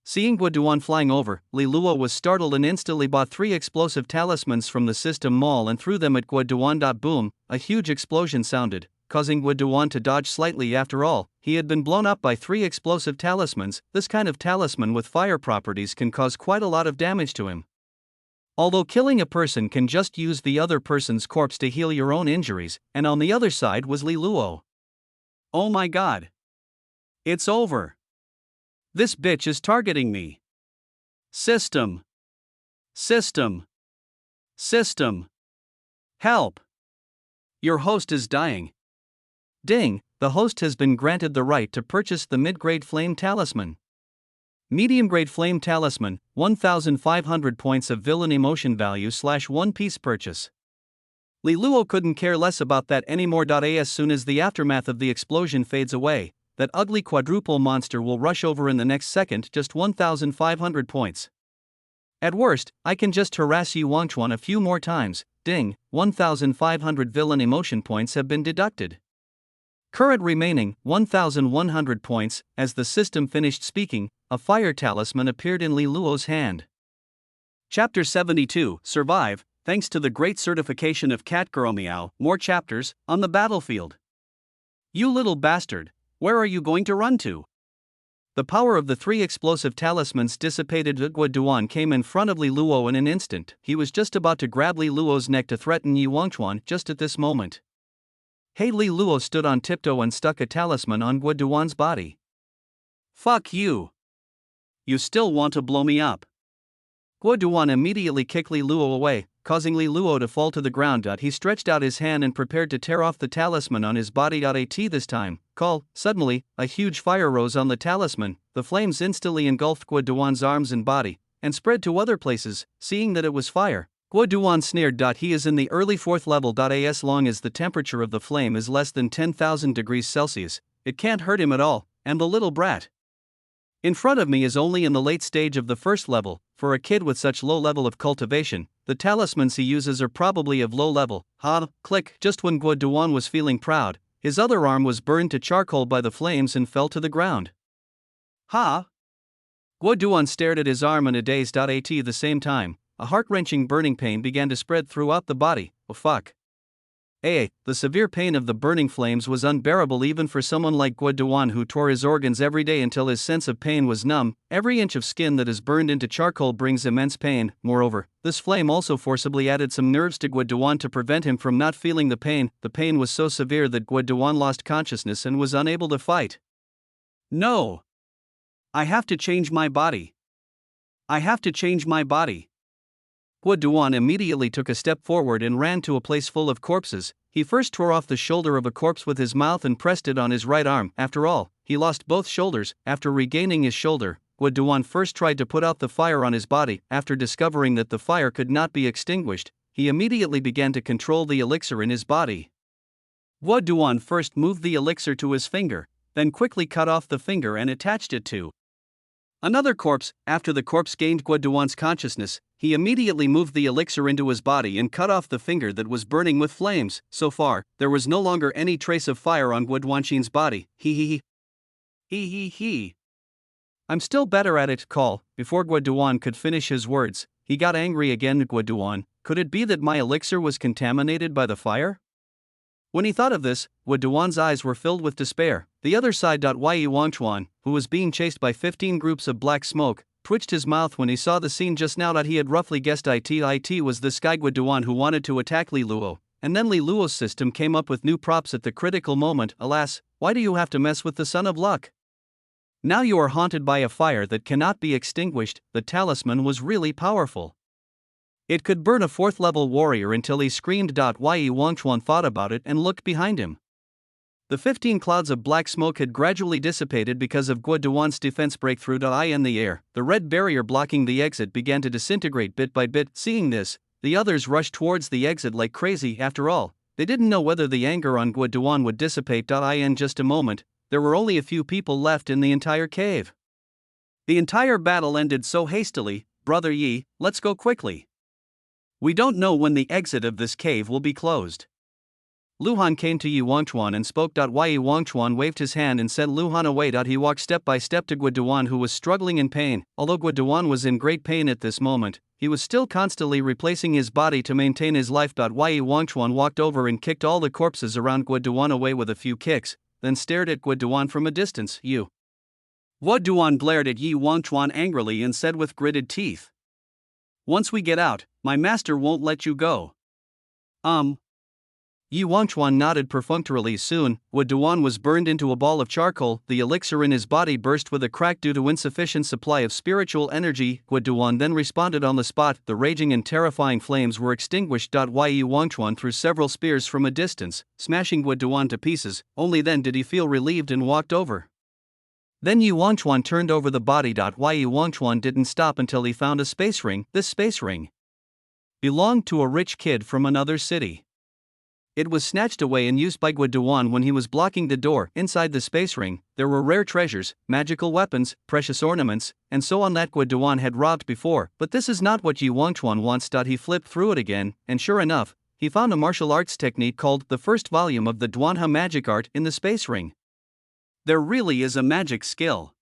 Seeing Guo Duan flying over, Li Luo was startled and instantly bought 3 explosive talismans from the system mall and threw them at Guo Duan. Boom! A huge explosion sounded, causing Guo Duan to dodge slightly. After all, he had been blown up by 3 explosive talismans. This kind of talisman with fire properties can cause quite a lot of damage to him. Although killing a person can just use the other person's corpse to heal your own injuries, and on the other side was Li Luo. Oh my god. It's over. This bitch is targeting me. System. Help. Your host is dying. Ding, the host has been granted the right to purchase the mid-grade flame talisman. Medium-grade flame talisman, 1,500 points of villain emotion value / 1 piece purchase. Li Luo couldn't care less about that anymore. As soon as the aftermath of the explosion fades away, that ugly quadruple monster will rush over in the next second. Just 1,500 points. At worst, I can just harass Yi Wangchuan a few more times. Ding, 1,500 villain emotion points have been deducted. Current remaining, 1,100 points. As the system finished speaking, a fire talisman appeared in Li Luo's hand. Chapter 72, Survive. Thanks to the great certification of Catgirl Meow, more chapters, on the battlefield. You little bastard, where are you going to run to? The power of the 3 explosive talismans dissipated. Guo Duan came in front of Li Luo in an instant. He was just about to grab Li Luo's neck to threaten Yi Wangchuan just at this moment. Hey, Li Luo stood on tiptoe and stuck a talisman on Guo Duan's body. Fuck you. You still want to blow me up? Guo Duan immediately kicked Li Luo away, causing Li Luo to fall to the ground. He stretched out his hand and prepared to tear off the talisman on his body. At this time, suddenly, a huge fire rose on the talisman. The flames instantly engulfed Guo Duan's arms and body, and spread to other places. Seeing that it was fire, Guo Duan sneered. He is in the early 4th level. As long as the temperature of the flame is less than 10,000 degrees Celsius, it can't hurt him at all, and the little brat in front of me is only in the late stage of the 1st level. For a kid with such low level of cultivation, the talismans he uses are probably of low level. Click. Just when Guo Duan was feeling proud, his other arm was burned to charcoal by the flames and fell to the ground. Guo Duan stared at his arm in a daze. At the same time, a heart-wrenching burning pain began to spread throughout the body. Oh fuck. The severe pain of the burning flames was unbearable even for someone like Guo Duan, who tore his organs every day until his sense of pain was numb. Every inch of skin that is burned into charcoal brings immense pain. Moreover, this flame also forcibly added some nerves to Guo Duan to prevent him from not feeling the pain. The pain was so severe that Guo Duan lost consciousness and was unable to fight. No! I have to change my body. Guo Duan immediately took a step forward and ran to a place full of corpses. He first tore off the shoulder of a corpse with his mouth and pressed it on his right arm. After all, he lost both shoulders. After regaining his shoulder, Guoduan first tried to put out the fire on his body. After discovering that the fire could not be extinguished, he immediately began to control the elixir in his body. Guoduan first moved the elixir to his finger, then quickly cut off the finger and attached it to another corpse. After the corpse gained Guoduan's consciousness, he immediately moved the elixir into his body and cut off the finger that was burning with flames. So far, there was no longer any trace of fire on Guoduan's body. He. I'm still better at it, call. Before Guoduan could finish his words, he got angry again. Guoduan, could it be that my elixir was contaminated by the fire? When he thought of this, Guoduan's eyes were filled with despair. The other side. Yi Wangchuan, who was being chased by 15 groups of black smoke, twitched his mouth when he saw the scene just now. He had roughly guessed it was this guy Guoduan who wanted to attack Li Luo, and then Li Luo's system came up with new props at the critical moment. Alas, why do you have to mess with the son of luck? Now you are haunted by a fire that cannot be extinguished. The talisman was really powerful. It could burn a 4th level warrior until he screamed. Yi Wangchuan thought about it and looked behind him. The 15 clouds of black smoke had gradually dissipated because of Guoduan's defense breakthrough. In the air, the red barrier blocking the exit began to disintegrate bit by bit. Seeing this, the others rushed towards the exit like crazy. After all, they didn't know whether the anger on Guoduan would dissipate. In just a moment, there were only a few people left in the entire cave. The entire battle ended so hastily. Brother Yi, let's go quickly. We don't know when the exit of this cave will be closed. Luhan came to Yi Wangchuan and spoke. Yi Wangchuan waved his hand and sent Luhan away. He walked step by step to Guoduan, who was struggling in pain. Although Guoduan was in great pain at this moment, he was still constantly replacing his body to maintain his life. Yi Wangchuan walked over and kicked all the corpses around Guoduan away with a few kicks, then stared at Guoduan from a distance. You. Guoduan glared at Yi Wangchuan angrily and said with gritted teeth, once we get out, my master won't let you go. Yi Wangchuan nodded perfunctorily. Soon, Guoduan was burned into a ball of charcoal. The elixir in his body burst with a crack due to insufficient supply of spiritual energy. Guoduan then responded on the spot. The raging and terrifying flames were extinguished. Yi Wangchuan threw several spears from a distance, smashing Guoduan to pieces. Only then did he feel relieved and walked over. Then Yi Wangchuan turned over the body. Yi Wangchuan didn't stop until he found a space ring. This space ring belonged to a rich kid from another city. It was snatched away and used by Guoduan when he was blocking the door. Inside the space ring, there were rare treasures, magical weapons, precious ornaments, and so on that Guoduan had robbed before. But this is not what Yi Wangchuan wants. He flipped through it again, and sure enough, he found a martial arts technique called the first volume of the Duanha magic art in the space ring. There really is a magic skill.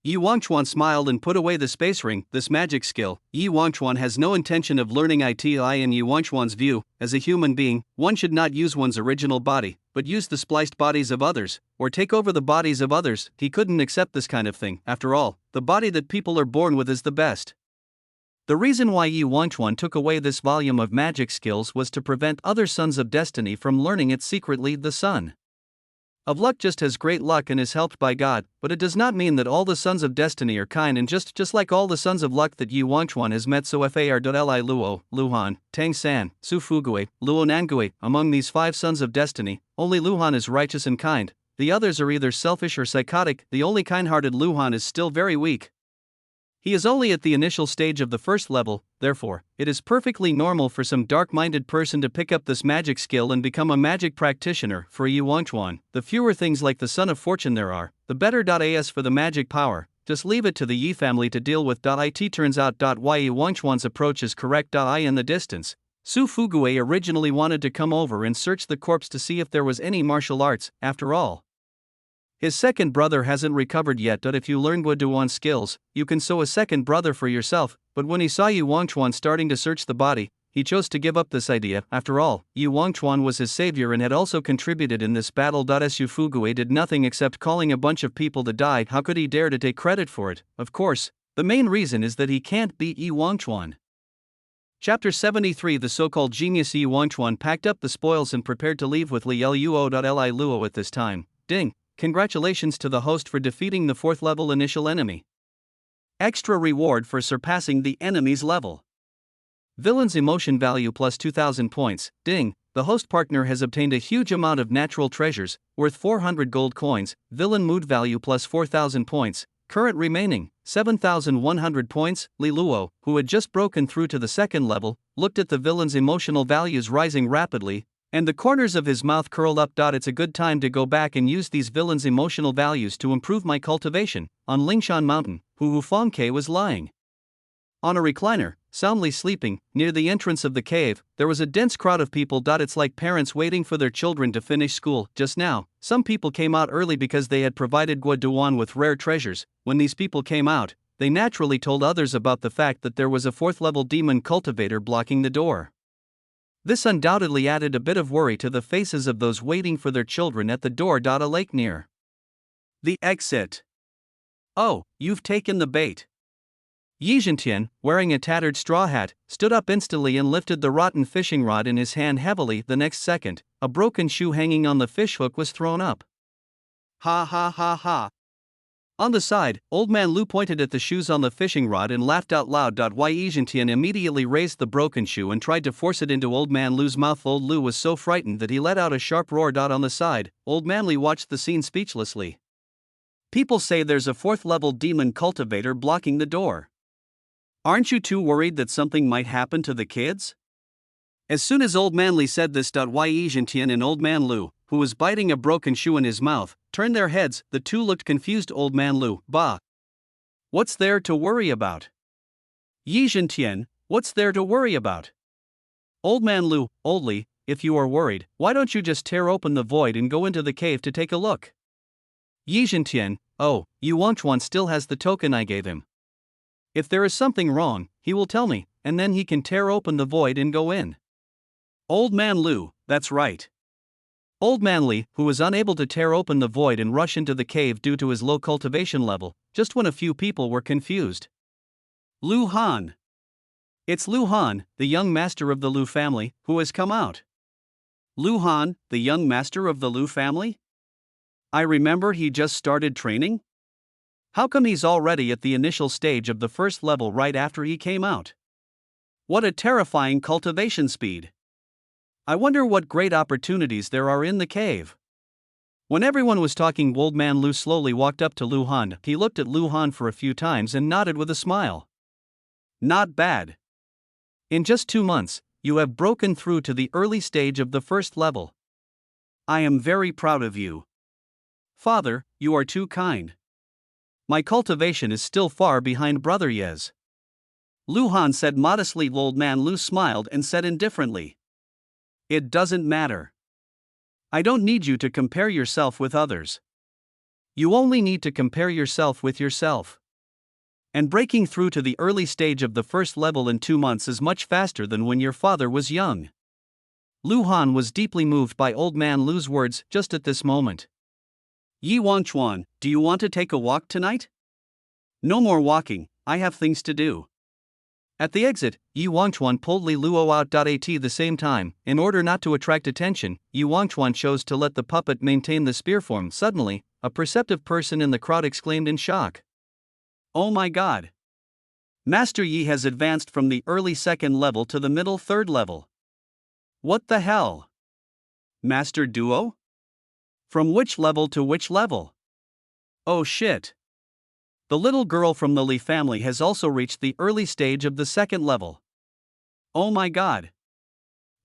Yi Wangchuan smiled and put away the space ring. This magic skill, Yi Wangchuan has no intention of learning it. In Yi Wangchuan's view, as a human being, one should not use one's original body, but use the spliced bodies of others, or take over the bodies of others. He couldn't accept this kind of thing. After all, the body that people are born with is the best. The reason why Yi Wangchuan took away this volume of magic skills was to prevent other sons of destiny from learning it secretly. The son of luck just has great luck and is helped by God, but it does not mean that all the sons of destiny are kind and just like all the sons of luck that Yi Wangchuan has met. So Far. Li Luo, Luhan, Tang San, Su Fugui, Luo Nangui, among these 5 sons of destiny, only Luhan is righteous and kind. The others are either selfish or psychotic. The only kind-hearted Luhan is still very weak. He is only at the initial stage of the first level. Therefore, it is perfectly normal for some dark-minded person to pick up this magic skill and become a magic practitioner. For Yi Wangchuan, the fewer things like the Son of Fortune there are, the better. As for the magic power, just leave it to the Yi family to deal with. It turns out Yi Wangchuan's approach is correct. In the distance, Su Fugui originally wanted to come over and search the corpse to see if there was any martial arts. After all, his second brother hasn't recovered yet. If you learn Guoduan's skills, you can sew a second brother for yourself. But when he saw Yi Wangchuan starting to search the body, he chose to give up this idea. After all, Yi Wangchuan was his savior and had also contributed in this battle. Su Fugui did nothing except calling a bunch of people to die. How could he dare to take credit for it? Of course, the main reason is that he can't beat Yi Wangchuan. Chapter 73. The so-called genius Yi Wangchuan packed up the spoils and prepared to leave with Li Luo. Li Luo at this time. Ding. Congratulations to the host for defeating the 4th level initial enemy. Extra reward for surpassing the enemy's level. Villain's emotion value plus 2000 points. Ding. The host partner has obtained a huge amount of natural treasures, worth 400 gold coins. Villain mood value plus 4000 points. Current remaining. 7,100 points. Li Luo, who had just broken through to the second level, looked at the villain's emotional values rising rapidly, and the corners of his mouth curled up. It's a good time to go back and use these villains' emotional values to improve my cultivation. On Lingshan Mountain, Hu Fangke was lying on a recliner, soundly sleeping, near the entrance of the cave. There was a dense crowd of people. It's like parents waiting for their children to finish school. Just now, some people came out early because they had provided Guoduan with rare treasures. When these people came out, they naturally told others about the fact that there was a 4th level demon cultivator blocking the door. This undoubtedly added a bit of worry to the faces of those waiting for their children at the door. A lake near the exit. Oh, you've taken the bait. Yi Zhentian, wearing a tattered straw hat, stood up instantly and lifted the rotten fishing rod in his hand heavily. The next second, a broken shoe hanging on the fishhook was thrown up. Ha ha ha ha. On the side, Old Man Lu pointed at the shoes on the fishing rod and laughed out loud. Yi Zhentian immediately raised the broken shoe and tried to force it into Old Man Lu's mouth. Old Lu was so frightened that he let out a sharp roar. On the side, Old Man Li watched the scene speechlessly. People say there's a 4th level demon cultivator blocking the door. Aren't you too worried that something might happen to the kids? As soon as Old Man Li said this, Yi Zhentian and Old Man Lu, who was biting a broken shoe in his mouth, turned their heads. The two looked confused. Old Man Lu, bah! What's there to worry about? Yi Zhentian, what's there to worry about? Old Man Lu, Old Li, if you are worried, why don't you just tear open the void and go into the cave to take a look? Yi Zhentian, oh, Yu Wangchuan still has the token I gave him. If there is something wrong, he will tell me, and then he can tear open the void and go in. Old Man Lu, that's right. Old Man Li, who was unable to tear open the void and rush into the cave due to his low cultivation level, just when a few people were confused. Lu Han. It's Lu Han, the young master of the Lu family, who has come out. Lu Han, the young master of the Lu family? I remember he just started training? How come he's already at the initial stage of the 1st level right after he came out? What a terrifying cultivation speed! I wonder what great opportunities there are in the cave. When everyone was talking, Old Man Lu slowly walked up to Lu Han. He looked at Lu Han for a few times and nodded with a smile. Not bad. In just 2 months, you have broken through to the early stage of the 1st level. I am very proud of you. Father, you are too kind. My cultivation is still far behind Brother Yez. Lu Han said modestly. Old Man Lu smiled and said indifferently. It doesn't matter. I don't need you to compare yourself with others. You only need to compare yourself with yourself. And breaking through to the early stage of the 1st level in 2 months is much faster than when your father was young. Lu Han was deeply moved by Old Man Lu's words just at this moment. Yi Wangchuan, do you want to take a walk tonight? No more walking, I have things to do. At the exit, Yi Wangchuan pulled Li Luo out. At the same time, in order not to attract attention, Yi Wangchuan chose to let the puppet maintain the spear form. Suddenly, a perceptive person in the crowd exclaimed in shock. Oh my god! Master Yi has advanced from the early 2nd level to the middle 3rd level. What the hell? Master Duo? From which level to which level? Oh shit. The little girl from the Li family has also reached the early stage of the 2nd level. Oh my god.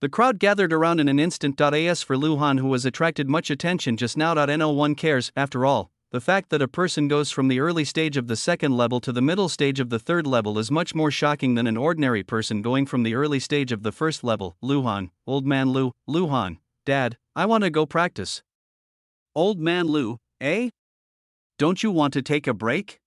The crowd gathered around in an instant. As for Lu Han, who has attracted much attention just now. No one cares. After all, the fact that a person goes from the early stage of the 2nd level to the middle stage of the 3rd level is much more shocking than an ordinary person going from the early stage of the 1st level. Lu Han, Old Man Lu, Lu Han, Dad, I want to go practice. Old Man Lu, eh? Don't you want to take a break?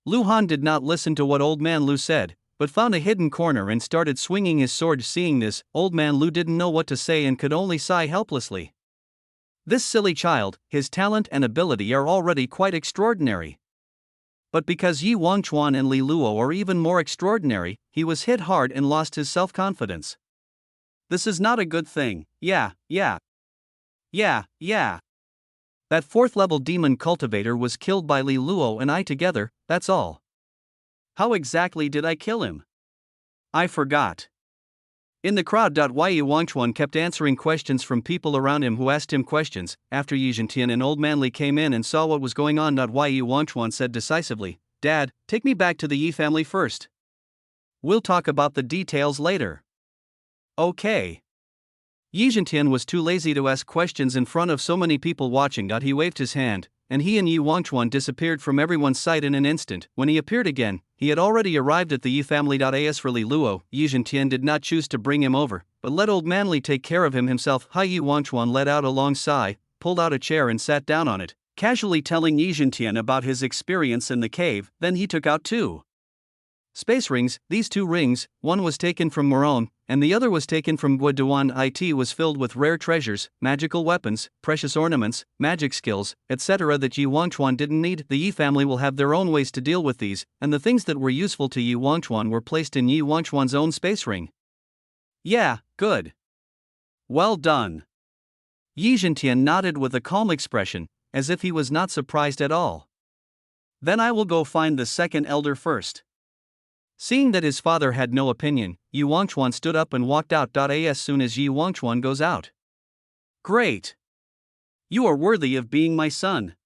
Lu Han did not listen to what Old Man Lu said, but found a hidden corner and started swinging his sword. Seeing this, Old Man Lu didn't know what to say and could only sigh helplessly. This silly child, his talent and ability are already quite extraordinary. But because Yi Wangchuan and Li Luo are even more extraordinary, he was hit hard and lost his self-confidence. This is not a good thing. Yeah. That 4th level demon cultivator was killed by Li Luo and I together, that's all. How exactly did I kill him? I forgot. In the crowd. Yi Wangchuan kept answering questions from people around him who asked him questions. After Yi Zhentian and Old Man Li came in and saw what was going on. Yi Wangchuan said decisively, Dad, take me back to the Yi family first. We'll talk about the details later. Okay. Yi Zhentian was too lazy to ask questions in front of so many people watching. He waved his hand, and he and Yi Wangchuan disappeared from everyone's sight in an instant. When he appeared again, he had already arrived at the Yi family. As for Li Luo, Yi Zhentian did not choose to bring him over, but let old man Li take care of him himself. Yi Wangchuan let out a long sigh, pulled out a chair and sat down on it, casually telling Yi Zhentian about his experience in the cave. Then he took out 2 space rings. These 2 rings, one was taken from Moron, and the other was taken from Guoduan. It was filled with rare treasures, magical weapons, precious ornaments, magic skills, etc. that Yi Wangchuan didn't need. The Yi family will have their own ways to deal with these, and the things that were useful to Yi Wangchuan were placed in Yi Wangchuan's own space ring. Yeah, good. Well done. Yi Zhentian nodded with a calm expression, as if he was not surprised at all. Then I will go find the second elder first. Seeing that his father had no opinion, Yi Wangchuan stood up and walked out. As soon as Yi Wangchuan goes out. Great! You are worthy of being my son.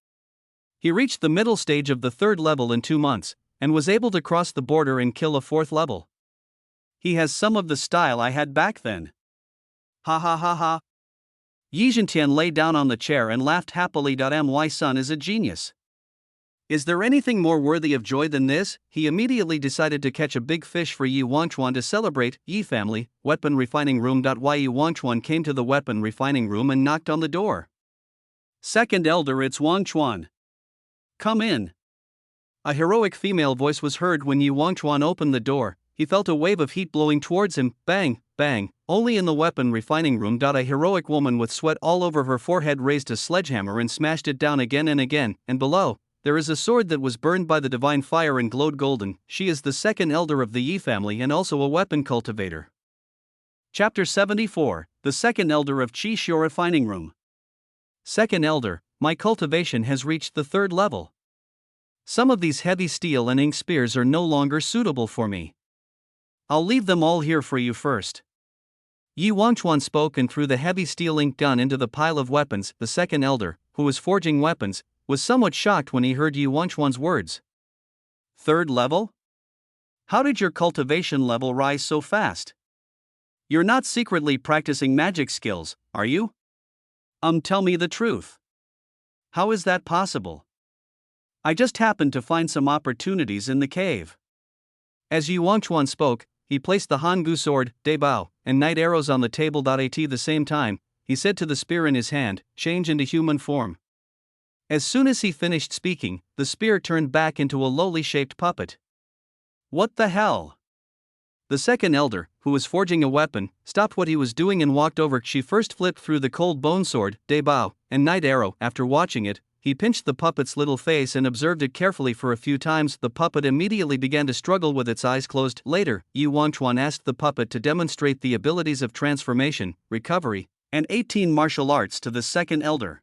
He reached the middle stage of the 3rd level in 2 months, and was able to cross the border and kill a 4th level. He has some of the style I had back then. Ha ha ha ha. Yi Zhentian lay down on the chair and laughed happily. My son is a genius. Is there anything more worthy of joy than this? He immediately decided to catch a big fish for Yi Wangchuan to celebrate. Yi family, weapon refining room. Yi Wangchuan came to the weapon refining room and knocked on the door. Second elder, it's Wangchuan. Come in. A heroic female voice was heard when Yi Wangchuan opened the door. He felt a wave of heat blowing towards him. Bang, bang. Only in the weapon refining room. A heroic woman with sweat all over her forehead raised a sledgehammer and smashed it down again and again, and below, there is a sword that was burned by the divine fire and glowed golden. She is the second elder of the Yi family and also a weapon cultivator. Chapter 74, The Second Elder of Qi Xiu Refining Room. Second elder, my cultivation has reached the 3rd level. Some of these heavy steel and ink spears are no longer suitable for me. I'll leave them all here for you first. Yi Wangchuan spoke and threw the heavy steel ink gun into the pile of weapons. The second elder, who was forging weapons, was somewhat shocked when he heard Yi Wangchuan's words. 3rd level? How did your cultivation level rise so fast? You're not secretly practicing magic skills, are you? Tell me the truth. How is that possible? I just happened to find some opportunities in the cave. As Yi Wangchuan spoke, he placed the Hangu sword, De Bao, and night arrows on the table. At the same time, he said to the spear in his hand, change into human form. As soon as he finished speaking, the spear turned back into a Loli-shaped puppet. What the hell? The second elder, who was forging a weapon, stopped what he was doing and walked over. She first flipped through the cold bone sword, De Bao, and night arrow. After watching it, he pinched the puppet's little face and observed it carefully for a few times. The puppet immediately began to struggle with its eyes closed. Later, Yi Wangchuan asked the puppet to demonstrate the abilities of transformation, recovery, and 18 martial arts to the second elder.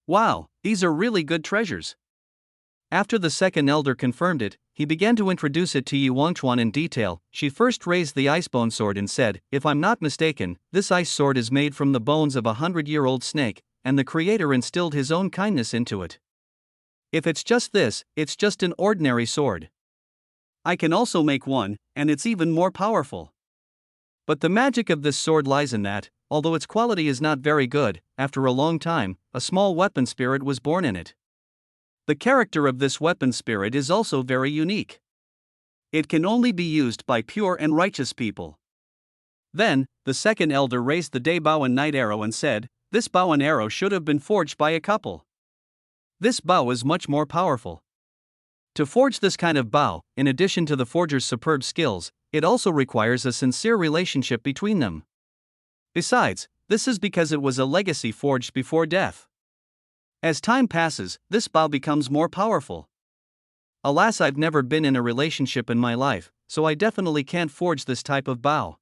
Wow, these are really good treasures. After the second elder confirmed it, he began to introduce it to Yi Wangchuan in detail. She first raised the icebone sword and said, if I'm not mistaken, this ice sword is made from the bones of a 100-year-old snake, and the creator instilled his own kindness into it. If it's just this, it's just an ordinary sword. I can also make one, and it's even more powerful. But the magic of this sword lies in that, although its quality is not very good, after a long time, a small weapon spirit was born in it. The character of this weapon spirit is also very unique. It can only be used by pure and righteous people. Then, the second elder raised the day bow and night arrow and said, this bow and arrow should have been forged by a couple. This bow is much more powerful. To forge this kind of bow, in addition to the forger's superb skills, it also requires a sincere relationship between them. Besides, this is because it was a legacy forged before death. As time passes, this bow becomes more powerful. Alas, I've never been in a relationship in my life, so I definitely can't forge this type of bow.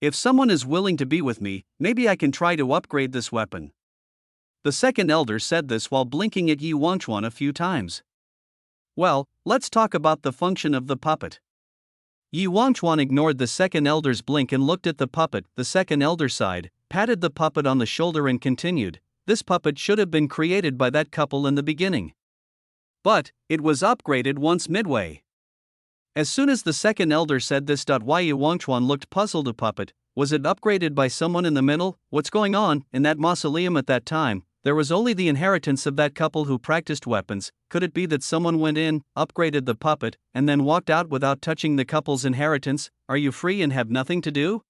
If someone is willing to be with me, maybe I can try to upgrade this weapon. The second elder said this while blinking at Yi Wangchuan a few times. Well, let's talk about the function of the puppet. Yi Wangchuan ignored the second elder's blink and looked at the puppet. The second elder sighed, patted the puppet on the shoulder and continued, this puppet should have been created by that couple in the beginning. But it was upgraded once midway. As soon as the second elder said this, Yi Wangchuan looked puzzled. A puppet, was it upgraded by someone in the middle? What's going on? In that mausoleum at that time, there was only the inheritance of that couple who practiced weapons. Could it be that someone went in, upgraded the puppet, and then walked out without touching the couple's inheritance? Are you free and have nothing to do?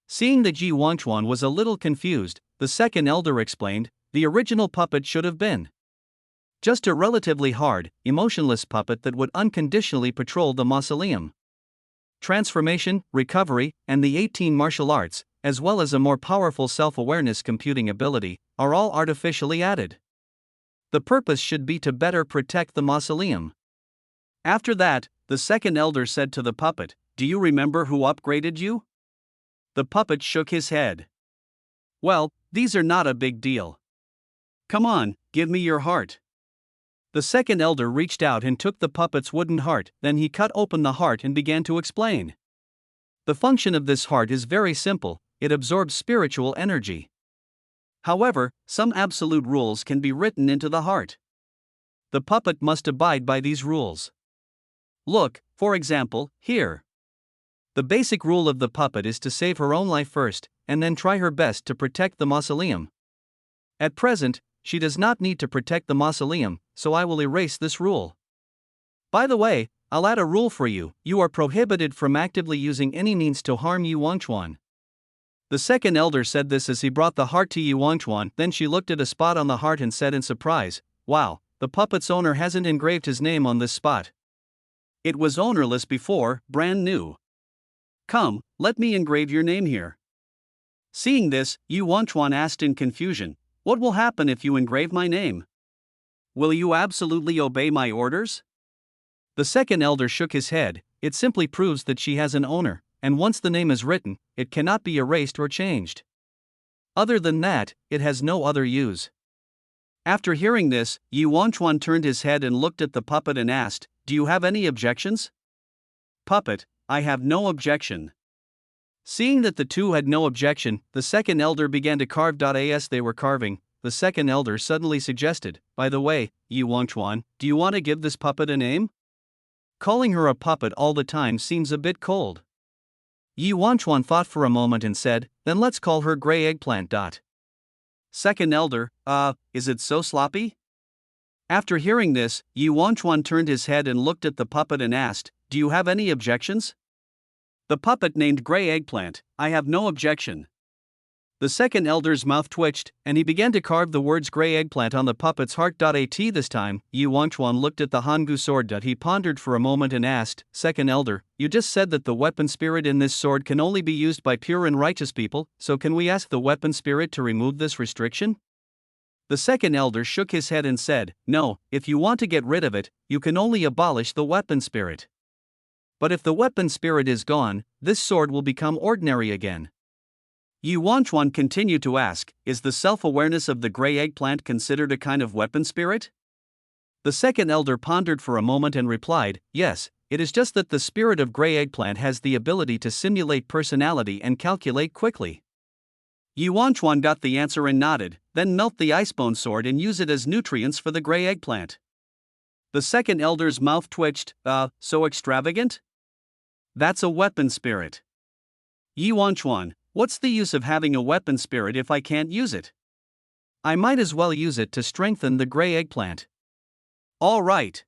Seeing that Yi Wangchuan was a little confused, the second elder explained, the original puppet should have been just a relatively hard, emotionless puppet that would unconditionally patrol the mausoleum. Transformation, recovery, and the 18 martial arts, as well as a more powerful self-awareness computing ability, are all artificially added. The purpose should be to better protect the mausoleum. After that, the second elder said to the puppet, "Do you remember who upgraded you?" The puppet shook his head. "Well, these are not a big deal. Come on, give me your heart." The second elder reached out and took the puppet's wooden heart, then he cut open the heart and began to explain. The function of this heart is very simple, it absorbs spiritual energy. However, some absolute rules can be written into the heart. The puppet must abide by these rules. Look, for example, here. The basic rule of the puppet is to save her own life first, and then try her best to protect the mausoleum. At present, she does not need to protect the mausoleum, so I will erase this rule. By the way, I'll add a rule for you: you are prohibited from actively using any means to harm Yi Wangchuan. The second elder said this as he brought the heart to Yi Wangchuan, then she looked at a spot on the heart and said in surprise, "Wow, the puppet's owner hasn't engraved his name on this spot. It was ownerless before, brand new. Come, let me engrave your name here." Seeing this, Yi Wangchuan asked in confusion, "What will happen if you engrave my name? Will you absolutely obey my orders?" The second elder shook his head. It simply proves that she has an owner, and once the name is written, it cannot be erased or changed. Other than that, it has no other use. After hearing this, Yi Wangchuan turned his head and looked at the puppet and asked, "Do you have any objections?" Puppet, "I have no objection." Seeing that the two had no objection, the second elder began to carve. As they were carving, the second elder suddenly suggested, "By the way, Yi Wangchuan, do you want to give this puppet a name? Calling her a puppet all the time seems a bit cold." Yi Wangchuan thought for a moment and said, "Then let's call her Gray Eggplant." Second elder, is it so sloppy?" After hearing this, Yi Wangchuan turned his head and looked at the puppet and asked, "Do you have any objections?" The puppet named Gray Eggplant, "I have no objection." The second elder's mouth twitched, and he began to carve the words Gray Eggplant on the puppet's heart. This time, Yi Wangchuan looked at the Hangu sword. He pondered for a moment and asked, "Second elder, you just said that the weapon spirit in this sword can only be used by pure and righteous people, so can we ask the weapon spirit to remove this restriction?" The second elder shook his head and said, "No, if you want to get rid of it, you can only abolish the weapon spirit. But if the weapon spirit is gone, this sword will become ordinary again." Yi Wangchuan continued to ask, "Is the self-awareness of the Gray Eggplant considered a kind of weapon spirit?" The second elder pondered for a moment and replied, "Yes, it is just that the spirit of Gray Eggplant has the ability to simulate personality and calculate quickly." Yi Wangchuan got the answer and nodded, "Then melt the icebone sword and use it as nutrients for the Gray Eggplant." The second elder's mouth twitched, so extravagant? That's a weapon spirit. Yi Wangchuan, what's the use of having a weapon spirit if I can't use it? I might as well use it to strengthen the Gray Eggplant. All right.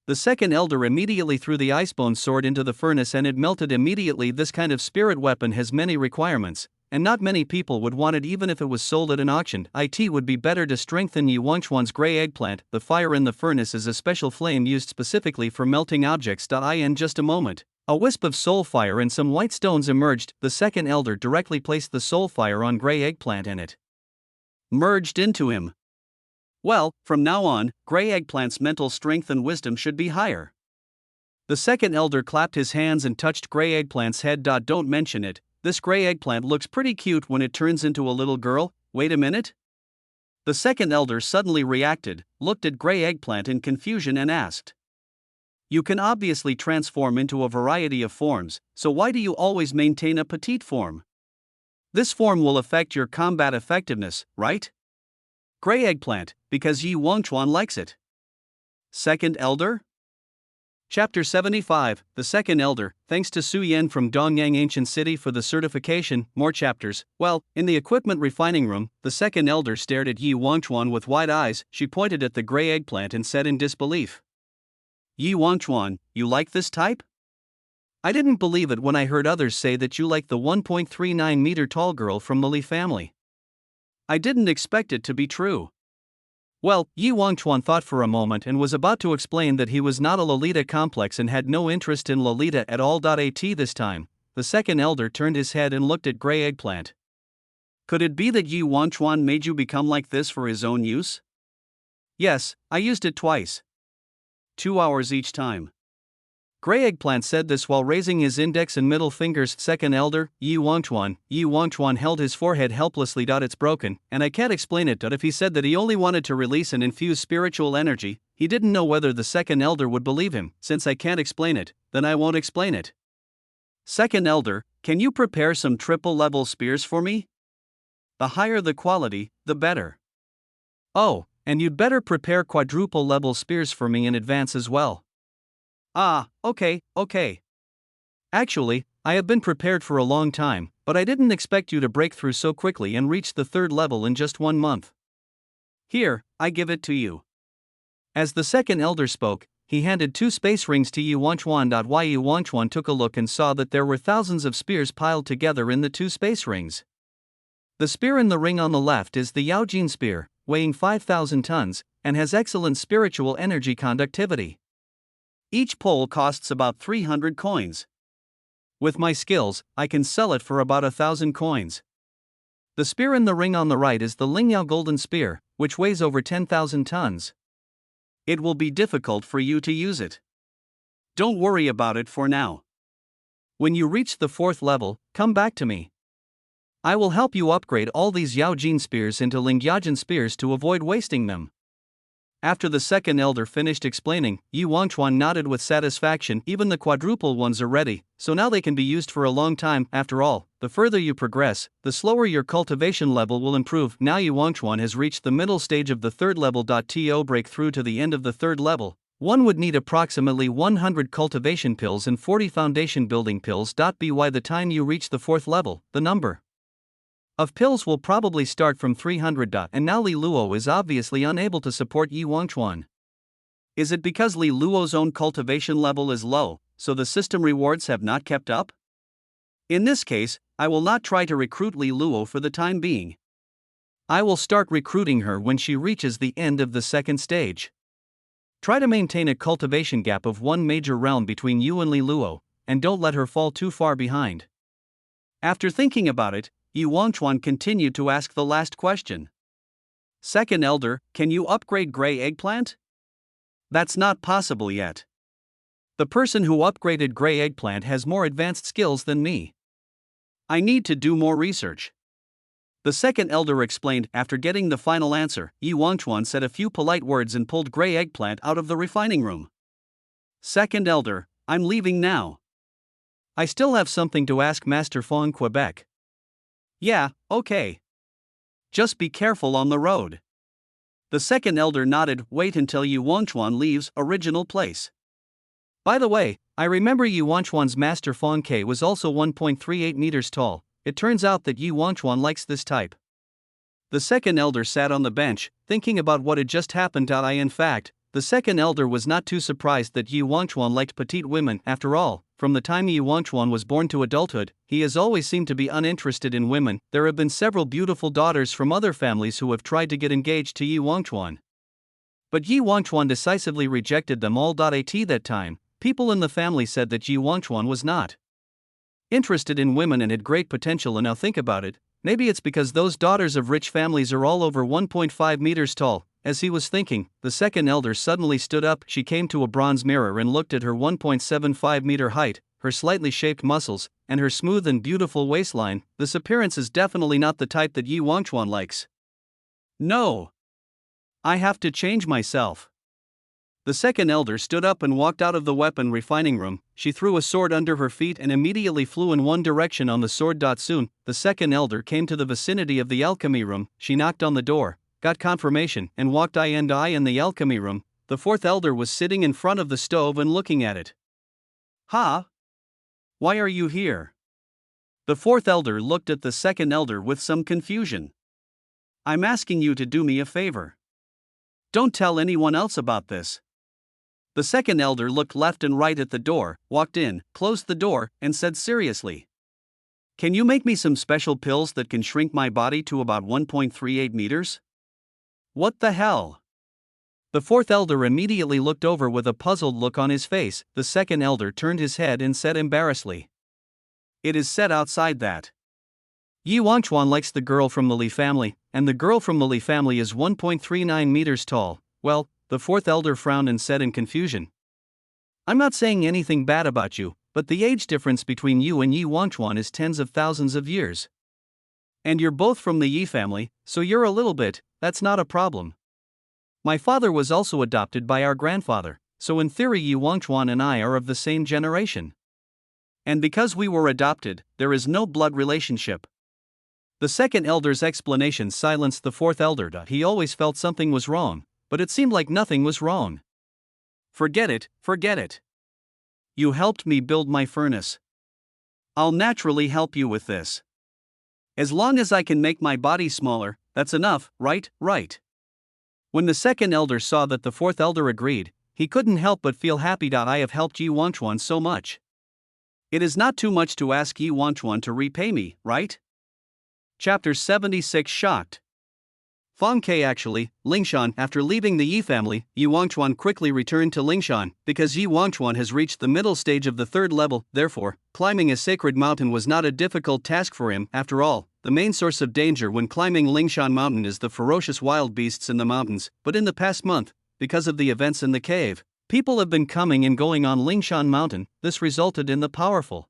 The second elder immediately threw the icebone sword into the furnace and it melted immediately. This kind of spirit weapon has many requirements, and not many people would want it even if it was sold at an auction. It would be better to strengthen Yi Wangchuan's Gray Eggplant. The fire in the furnace is a special flame used specifically for melting objects. In just a moment, a wisp of soul fire and some white stones emerged. The second elder directly placed the soul fire on Gray Eggplant and it merged into him. Well, from now on, Gray Eggplant's mental strength and wisdom should be higher. The second elder clapped his hands and touched Gray Eggplant's head. Don't mention it, this Gray Eggplant looks pretty cute when it turns into a little girl. Wait a minute. The second elder suddenly reacted, looked at Gray Eggplant in confusion and asked, "You can obviously transform into a variety of forms, so why do you always maintain a petite form? This form will affect your combat effectiveness, right?" Gray Eggplant, because Yi Wangchuan likes it. Second Elder? Chapter 75, The Second Elder. Thanks to Su Yen from Dongyang Ancient City for the certification. More chapters. Well, in the equipment refining room, the Second Elder stared at Yi Wangchuan with wide eyes. She pointed at the gray eggplant and said in disbelief, "Yi Wangchuan, you like this type? I didn't believe it when I heard others say that you like the 1.39 meter tall girl from the Li family. I didn't expect it to be true." Well, Yi Wangchuan thought for a moment and was about to explain that he was not a Lolita complex and had no interest in Lolita at all. At this time, the Second Elder turned his head and looked at Gray Eggplant. "Could it be that Yi Wangchuan made you become like this for his own use?" "Yes, I used it twice. 2 hours each time." Gray Eggplant said this while raising his index and middle fingers. Second Elder, Yi Wangchuan held his forehead helplessly. "It's broken, and I can't explain it." If he said that he only wanted to release and infuse spiritual energy, he didn't know whether the Second Elder would believe him. "Since I can't explain it, then I won't explain it." "Second Elder, can you prepare some triple-level spears for me? The higher the quality, the better. Oh, and you'd better prepare quadruple-level spears for me in advance as well." "Ah, okay. Actually, I have been prepared for a long time, but I didn't expect you to break through so quickly and reach the third level in just 1 month. Here, I give it to you." As the Second Elder spoke, he handed 2 space rings to Yi Wangchuan. Yi Wangchuan took a look and saw that there were thousands of spears piled together in the 2 space rings. The spear in the ring on the left is the Yaojin spear, weighing 5,000 tons, and has excellent spiritual energy conductivity. Each pole costs about 300 coins. With my skills, I can sell it for about 1,000 coins. The spear in the ring on the right is the Lingyao Golden Spear, which weighs over 10,000 tons. It will be difficult for you to use it. Don't worry about it for now. When you reach the 4th level, come back to me. I will help you upgrade all these Yaojin spears into Lingyajin spears to avoid wasting them." After the Second Elder finished explaining, Yi Wangchuan nodded with satisfaction. "Even the quadruple ones are ready, so now they can be used for a long time. After all, the further you progress, the slower your cultivation level will improve." Now Yi Wangchuan has reached the middle stage of the 3rd level. To break through to the end of the 3rd level, one would need approximately 100 cultivation pills and 40 foundation building pills. By the time you reach the 4th level, the number of pills will probably start from 300. And now Li Luo is obviously unable to support Yi Wangchuan. Is it because Li Luo's own cultivation level is low, so the system rewards have not kept up? In this case, I will not try to recruit Li Luo for the time being. I will start recruiting her when she reaches the end of the 2nd stage. Try to maintain a cultivation gap of 1 major realm between you and Li Luo, and don't let her fall too far behind. After thinking about it, Yi Wangchuan continued to ask the last question. "Second Elder, can you upgrade Gray Eggplant?" "That's not possible yet. The person who upgraded Gray Eggplant has more advanced skills than me. I need to do more research." The Second Elder explained. After getting the final answer, Yi Wangchuan said a few polite words and pulled Gray Eggplant out of the refining room. "Second Elder, I'm leaving now. I still have something to ask Master Fong Quebec." "Yeah, okay. Just be careful on the road." The Second Elder nodded. "Wait until Yi Wangchuan leaves original place. By the way, I remember Yi Wangchuan's Master Fong K was also 1.38 meters tall. It turns out that Yi Wangchuan likes this type." The Second Elder sat on the bench, thinking about what had just happened. In fact, the Second Elder was not too surprised that Yi Wangchuan liked petite women. After all, from the time Yi Wangchuan was born to adulthood, he has always seemed to be uninterested in women. There have been several beautiful daughters from other families who have tried to get engaged to Yi Wangchuan, but Yi Wangchuan decisively rejected them all. At that time, people in the family said that Yi Wangchuan was not interested in women and had great potential. And now think about it, maybe it's because those daughters of rich families are all over 1.5 meters tall. As he was thinking, the Second Elder suddenly stood up. She came to a bronze mirror and looked at her 1.75 meter height, her slightly shaped muscles, and her smooth and beautiful waistline. This appearance is definitely not the type that Yi Wangchuan likes. "No. I have to change myself." The Second Elder stood up and walked out of the weapon refining room. She threw a sword under her feet and immediately flew in one direction on the sword. Soon, the Second Elder came to the vicinity of the alchemy room. She knocked on the door, got confirmation, and walked in the alchemy room. the fourth elder was sitting in front of the stove and looking at it. "Ha? Why are you here?" The fourth elder looked at the second elder with some confusion. "I'm asking you to do me a favor. Don't tell anyone else about this." The second elder looked left and right at the door, walked in, closed the door, and said seriously, "Can you make me some special pills that can shrink my body to about 1.38 meters? What the hell?" The fourth elder immediately looked over with a puzzled look on his face. The second elder turned his head and said embarrassedly, "It is said outside that Yi Wangchuan likes the girl from the Li family, and the girl from the Li family is 1.39 meters tall." "Well," the fourth elder frowned and said in confusion, "I'm not saying anything bad about you, but the age difference between you and Yi Wangchuan is tens of thousands of years. And you're both from the Yi family, so you're a little bit, that's not a problem. My father was also adopted by our grandfather, so in theory Yi Wangchuan and I are of the same generation. And because we were adopted, there is no blood relationship." The second elder's explanation silenced the fourth elder. He always felt something was wrong, but it seemed like nothing was wrong. Forget it, forget it. You helped me build my furnace. I'll naturally help you with this. As long as I can make my body smaller, that's enough, right? Right. When the second elder saw that the fourth elder agreed, he couldn't help but feel happy. I have helped Yi Wangchuan so much. It is not too much to ask Yi Wangchuan to repay me, right? Chapter 76 Shocked. Feng Ke actually, Lingshan. After leaving the Yi family, Yi Wangchuan quickly returned to Lingshan, because Yi Wangchuan has reached the middle stage of the third level. Therefore, climbing a sacred mountain was not a difficult task for him. After all, the main source of danger when climbing Lingshan Mountain is the ferocious wild beasts in the mountains. But in the past month, because of the events in the cave, people have been coming and going on Lingshan Mountain. This resulted in the powerful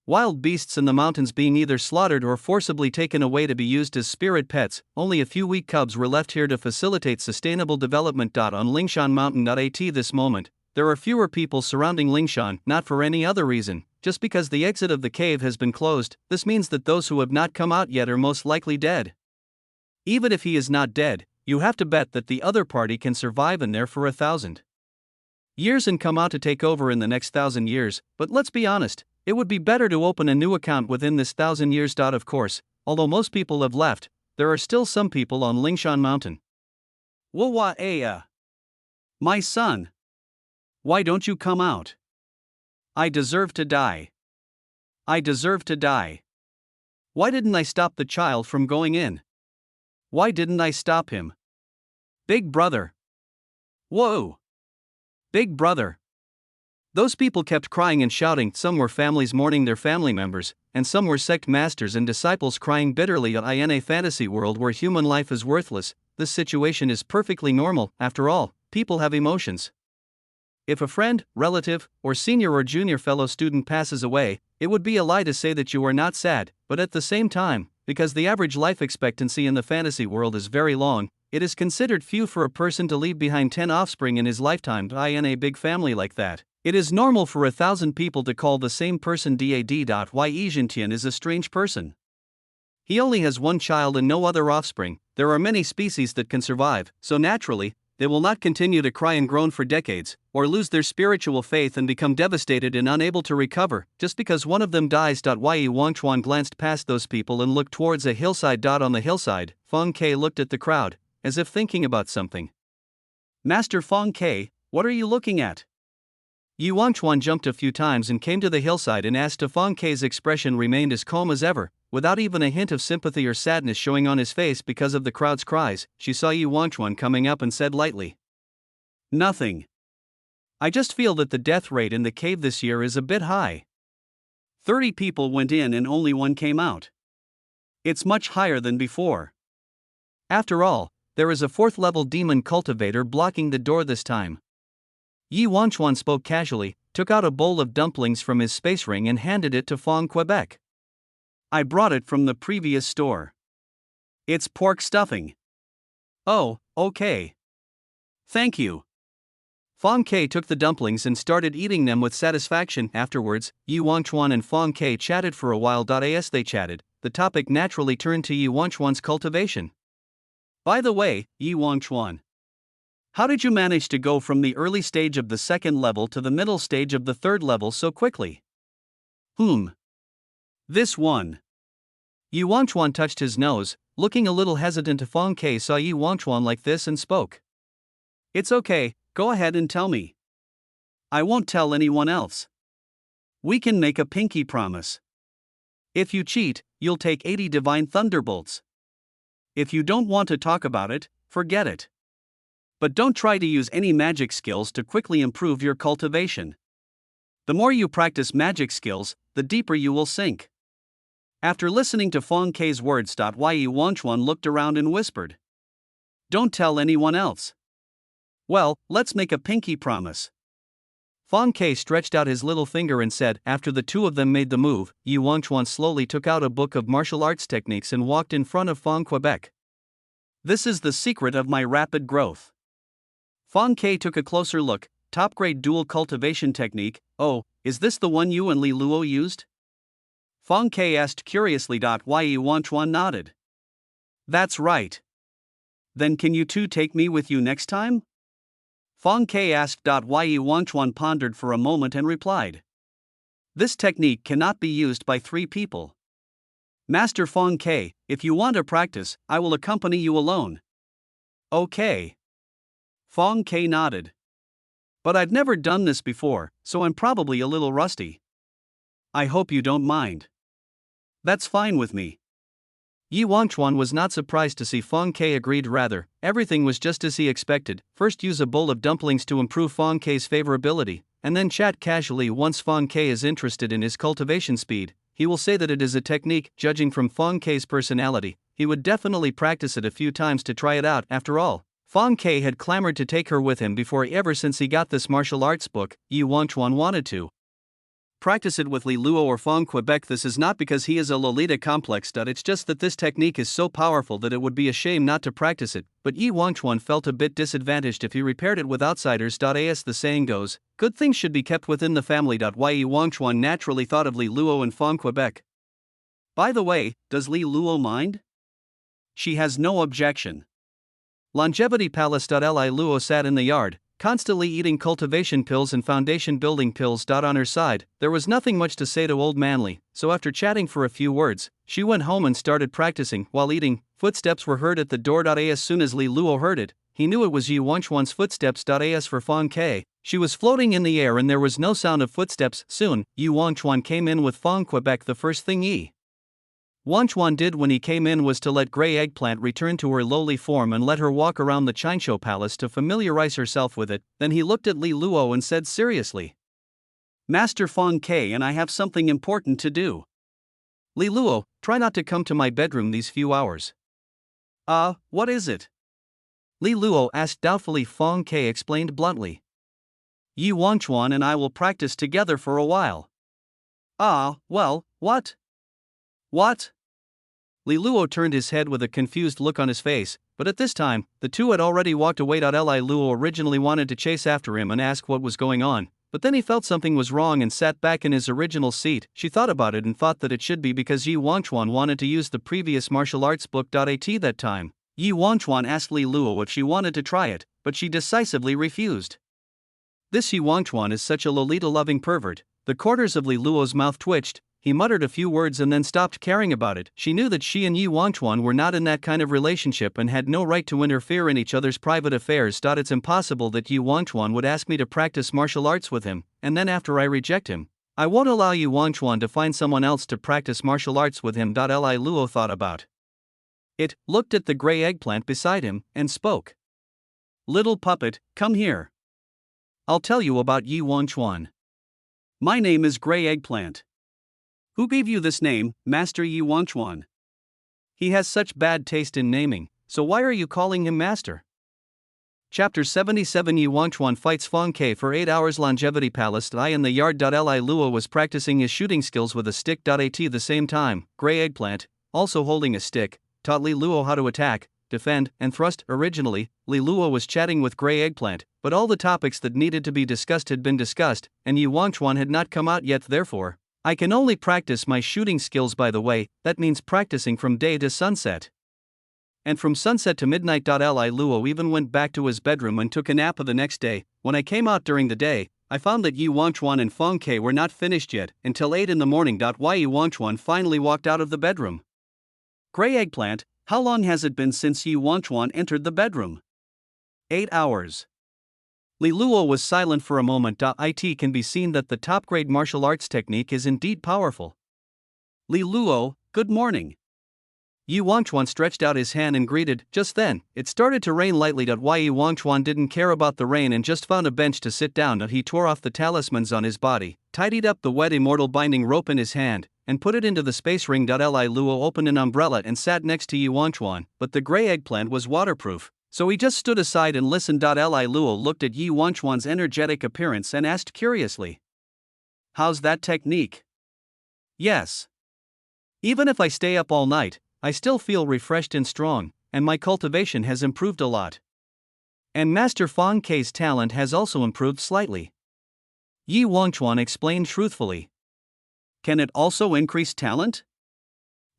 wild beasts in the mountains being either slaughtered or forcibly taken away to be used as spirit pets. Only a few weak cubs were left here to facilitate sustainable development. On Lingshan Mountain. At this moment, there are fewer people surrounding Lingshan, not for any other reason, just because the exit of the cave has been closed. This means that those who have not come out yet are most likely dead. Even if he is not dead, you have to bet that the other party can survive in there for 1,000 years and come out to take over in the next 1,000 years. But let's be honest, it would be better to open a new account within this 1,000 years. Of course, although most people have left, there are still some people on Lingshan Mountain. Wa my son. Why don't you come out? I deserve to die. I deserve to die. Why didn't I stop the child from going in? Why didn't I stop him? Big brother. Whoa. Big brother. Those people kept crying and shouting. Some were families mourning their family members, and some were sect masters and disciples crying bitterly. In a fantasy world where human life is worthless, this situation is perfectly normal. After all, people have emotions. If a friend, relative, or senior or junior fellow student passes away, it would be a lie to say that you are not sad, but at the same time, because the average life expectancy in the fantasy world is very long, it is considered few for a person to leave behind 10 offspring in his lifetime. In a big family like that, it is normal for 1,000 people to call the same person dad. Yi Zhentian is a strange person. He only has one child and no other offspring. There are many species that can survive, so naturally, they will not continue to cry and groan for decades, or lose their spiritual faith and become devastated and unable to recover, just because one of them dies. Yi Wangchuan glanced past those people and looked towards a hillside. On the hillside, Feng Ke looked at the crowd, as if thinking about something. Master Feng Ke, what are you looking at? Yi Wangchuan jumped a few times and came to the hillside and asked. Feng Ke's expression remained as calm as ever, without even a hint of sympathy or sadness showing on his face because of the crowd's cries. She saw Yi Wangchuan coming up and said lightly, "Nothing. I just feel that the death rate in the cave this year is a bit high. 30 people went in and only one came out. It's much higher than before. After all, there is a 4th-level demon cultivator blocking the door this time." Yi Wangchuan spoke casually, took out a bowl of dumplings from his space ring and handed it to Feng Quebec. "I brought it from the previous store. It's pork stuffing." "Oh, okay. Thank you." Feng Ke took the dumplings and started eating them with satisfaction. Afterwards, Yi Wangchuan and Feng Ke chatted for a while. As they chatted, the topic naturally turned to Yi Wangchuan's cultivation. "By the way, Yi Wangchuan, How did you manage to go from the early stage of the second level to the middle stage of the third level so quickly? This one. Yi Wangchuan touched his nose, looking a little hesitant. Fong Ke saw Yi Wangchuan like this and spoke. It's okay, go ahead and tell me. I won't tell anyone else. We can make a pinky promise. If you cheat, you'll take 80 divine thunderbolts. If you don't want to talk about it, forget it. But don't try to use any magic skills to quickly improve your cultivation. The more you practice magic skills, the deeper you will sink. After listening to Fong Ke's words, Yi Wangchuan looked around and whispered. Don't tell anyone else. Well, let's make a pinky promise. Fong Ke stretched out his little finger and said. After the two of them made the move, Yi Wangchuan slowly took out a book of martial arts techniques and walked in front of Fong Quebec. This is the secret of my rapid growth. Fong Ke took a closer look. Top-grade dual cultivation technique. Oh, is this the one you and Li Luo used? Fong Ke asked curiously. Yi Wangchuan nodded. That's right. Then can you two take me with you next time? Fong Ke asked. Yi Wangchuan pondered for a moment and replied. This technique cannot be used by 3 people. Master Fong Ke, if you want to practice, I will accompany you alone. Okay. Fong Ke nodded. But I've never done this before, so I'm probably a little rusty. I hope you don't mind. That's fine with me. Yi Wangchuan was not surprised to see Fong Ke agreed. Rather, everything was just as he expected. First use a bowl of dumplings to improve Fong Ke's favorability, and then chat casually. Once Fong Ke is interested in his cultivation speed, he will say that it is a technique. Judging from Fong Ke's personality, he would definitely practice it a few times to try it out. After all, Fong Ke had clamored to take her with him before. Ever since he got this martial arts book, Yi Wangchuan wanted to practice it with Li Luo or Fong Quebec. This is not because he is a Lolita complex stud, it's just that this technique is so powerful that it would be a shame not to practice it. But Yi Wangchuan felt a bit disadvantaged if he repaired it with outsiders. As the saying goes, good things should be kept within the family. Yi Wangchuan naturally thought of Li Luo and Fong Quebec. By the way, does Li Luo mind? She has no objection. Longevity Palace. Li Luo sat in the yard, constantly eating cultivation pills and foundation building pills. On her side, there was nothing much to say to old Manly, so after chatting for a few words, she went home and started practicing. While eating, footsteps were heard at the door. As soon as Li Luo heard it, he knew it was Yi Wangchuan's footsteps. As for Fong Ke, she was floating in the air and there was no sound of footsteps. Soon, Yi Wangchuan came in with Fong Quebec. The first thing Yi Wangchuan did when he came in was to let Grey Eggplant return to her lowly form and let her walk around the Chinsho Palace to familiarize herself with it. Then he looked at Li Luo and said seriously, Master Fong Ke and I have something important to do. Li Luo, try not to come to my bedroom these few hours. What is it? Li Luo asked doubtfully. Fong Ke explained bluntly. Yi Wangchuan and I will practice together for a while. Well, what? What? Li Luo turned his head with a confused look on his face, but at this time, the two had already walked away. Li Luo originally wanted to chase after him and ask what was going on, but then he felt something was wrong and sat back in his original seat. She thought about it and thought that it should be because Yi Wangchuan wanted to use the previous martial arts book. At that time, Yi Wangchuan asked Li Luo if she wanted to try it, but she decisively refused. This Yi Wangchuan is such a Lolita-loving pervert. The corners of Li Luo's mouth twitched. He muttered a few words and then stopped caring about it. She knew that she and Yi Wangchuan were not in that kind of relationship and had no right to interfere in each other's private affairs. It's impossible that Yi Wangchuan would ask me to practice martial arts with him, and then after I reject him, I won't allow Yi Wangchuan to find someone else to practice martial arts with him. Li Luo thought about it, looked at the Grey Eggplant beside him, and spoke. Little puppet, come here. I'll tell you about Yi Wangchuan. My name is Grey Eggplant. Who gave you this name, Master Yi Wangchuan? He has such bad taste in naming, so why are you calling him Master? Chapter 77. Yi Wangchuan fights Fong Ke for 8 hours. Longevity Palace. In the yard. Li Luo was practicing his shooting skills with a stick. At the same time, Grey Eggplant, also holding a stick, taught Li Luo how to attack, defend, and thrust. Originally, Li Luo was chatting with Grey Eggplant, but all the topics that needed to be discussed had been discussed, and Yi Wangchuan had not come out yet. Therefore, I can only practice my shooting skills. By the way, that means practicing from day to sunset. And from sunset to midnight. Li Luo even went back to his bedroom and took a nap the next day. When I came out during the day, I found that Yi Wangchuan and Feng Ke were not finished yet until 8 in the morning. Yi Wangchuan finally walked out of the bedroom. Gray eggplant, how long has it been since Yi Wangchuan entered the bedroom? 8 hours. Li Luo was silent for a moment. It can be seen that the top-grade martial arts technique is indeed powerful. Li Luo, good morning. Yi Wangchuan stretched out his hand and greeted. Just then, it started to rain lightly. Yi Wangchuan didn't care about the rain and just found a bench to sit down. He tore off the talismans on his body, tidied up the wet immortal binding rope in his hand, and put it into the space ring. Li Luo opened an umbrella and sat next to Yi Wangchuan, but the gray eggplant was waterproof, so he just stood aside and listened. Li Luo looked at Yi Wangchuan's energetic appearance and asked curiously, "How's that technique?" "Yes. Even if I stay up all night, I still feel refreshed and strong, and my cultivation has improved a lot. And Master Feng Ke's talent has also improved slightly." Yi Wangchuan explained truthfully. "Can it also increase talent?"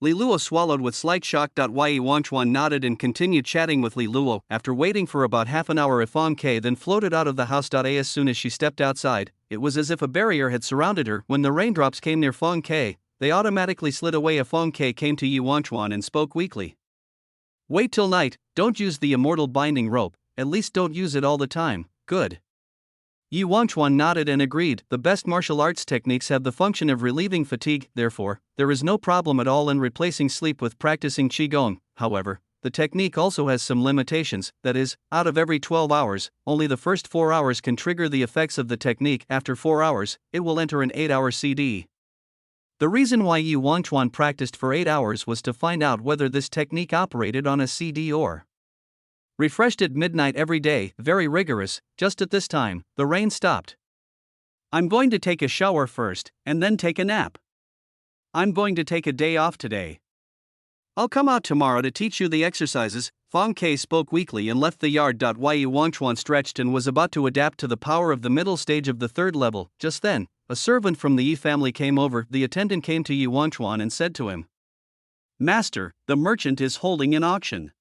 Li Luo swallowed with slight shock. Yi Wangchuan nodded and continued chatting with Li Luo. After waiting for about half an hour, Feng Ke then floated out of the house. As soon as she stepped outside, it was as if a barrier had surrounded her. When the raindrops came near Feng Ke, they automatically slid away. Feng Ke came to Yi Wangchuan and spoke weakly. "Wait till night, don't use the immortal binding rope, at least don't use it all the time." "Good." Yi Wangchuan nodded and agreed. The best martial arts techniques have the function of relieving fatigue, therefore, there is no problem at all in replacing sleep with practicing Qigong. However, the technique also has some limitations, that is, out of every 12 hours, only the first 4 hours can trigger the effects of the technique. After 4 hours, it will enter an 8-hour CD. The reason why Yi Wangchuan practiced for 8 hours was to find out whether this technique operated on a CD or refreshed at midnight every day. Very rigorous. Just at this time, the rain stopped. "I'm going to take a shower first, and then take a nap. I'm going to take a day off today. I'll come out tomorrow to teach you the exercises." Feng Ke spoke weakly and left the yard. Yi Wangchuan stretched and was about to adapt to the power of the middle stage of the 3rd level. Just then, a servant from the Yi family came over. The attendant came to Yi Wangchuan and said to him, "Master, the merchant is holding an auction.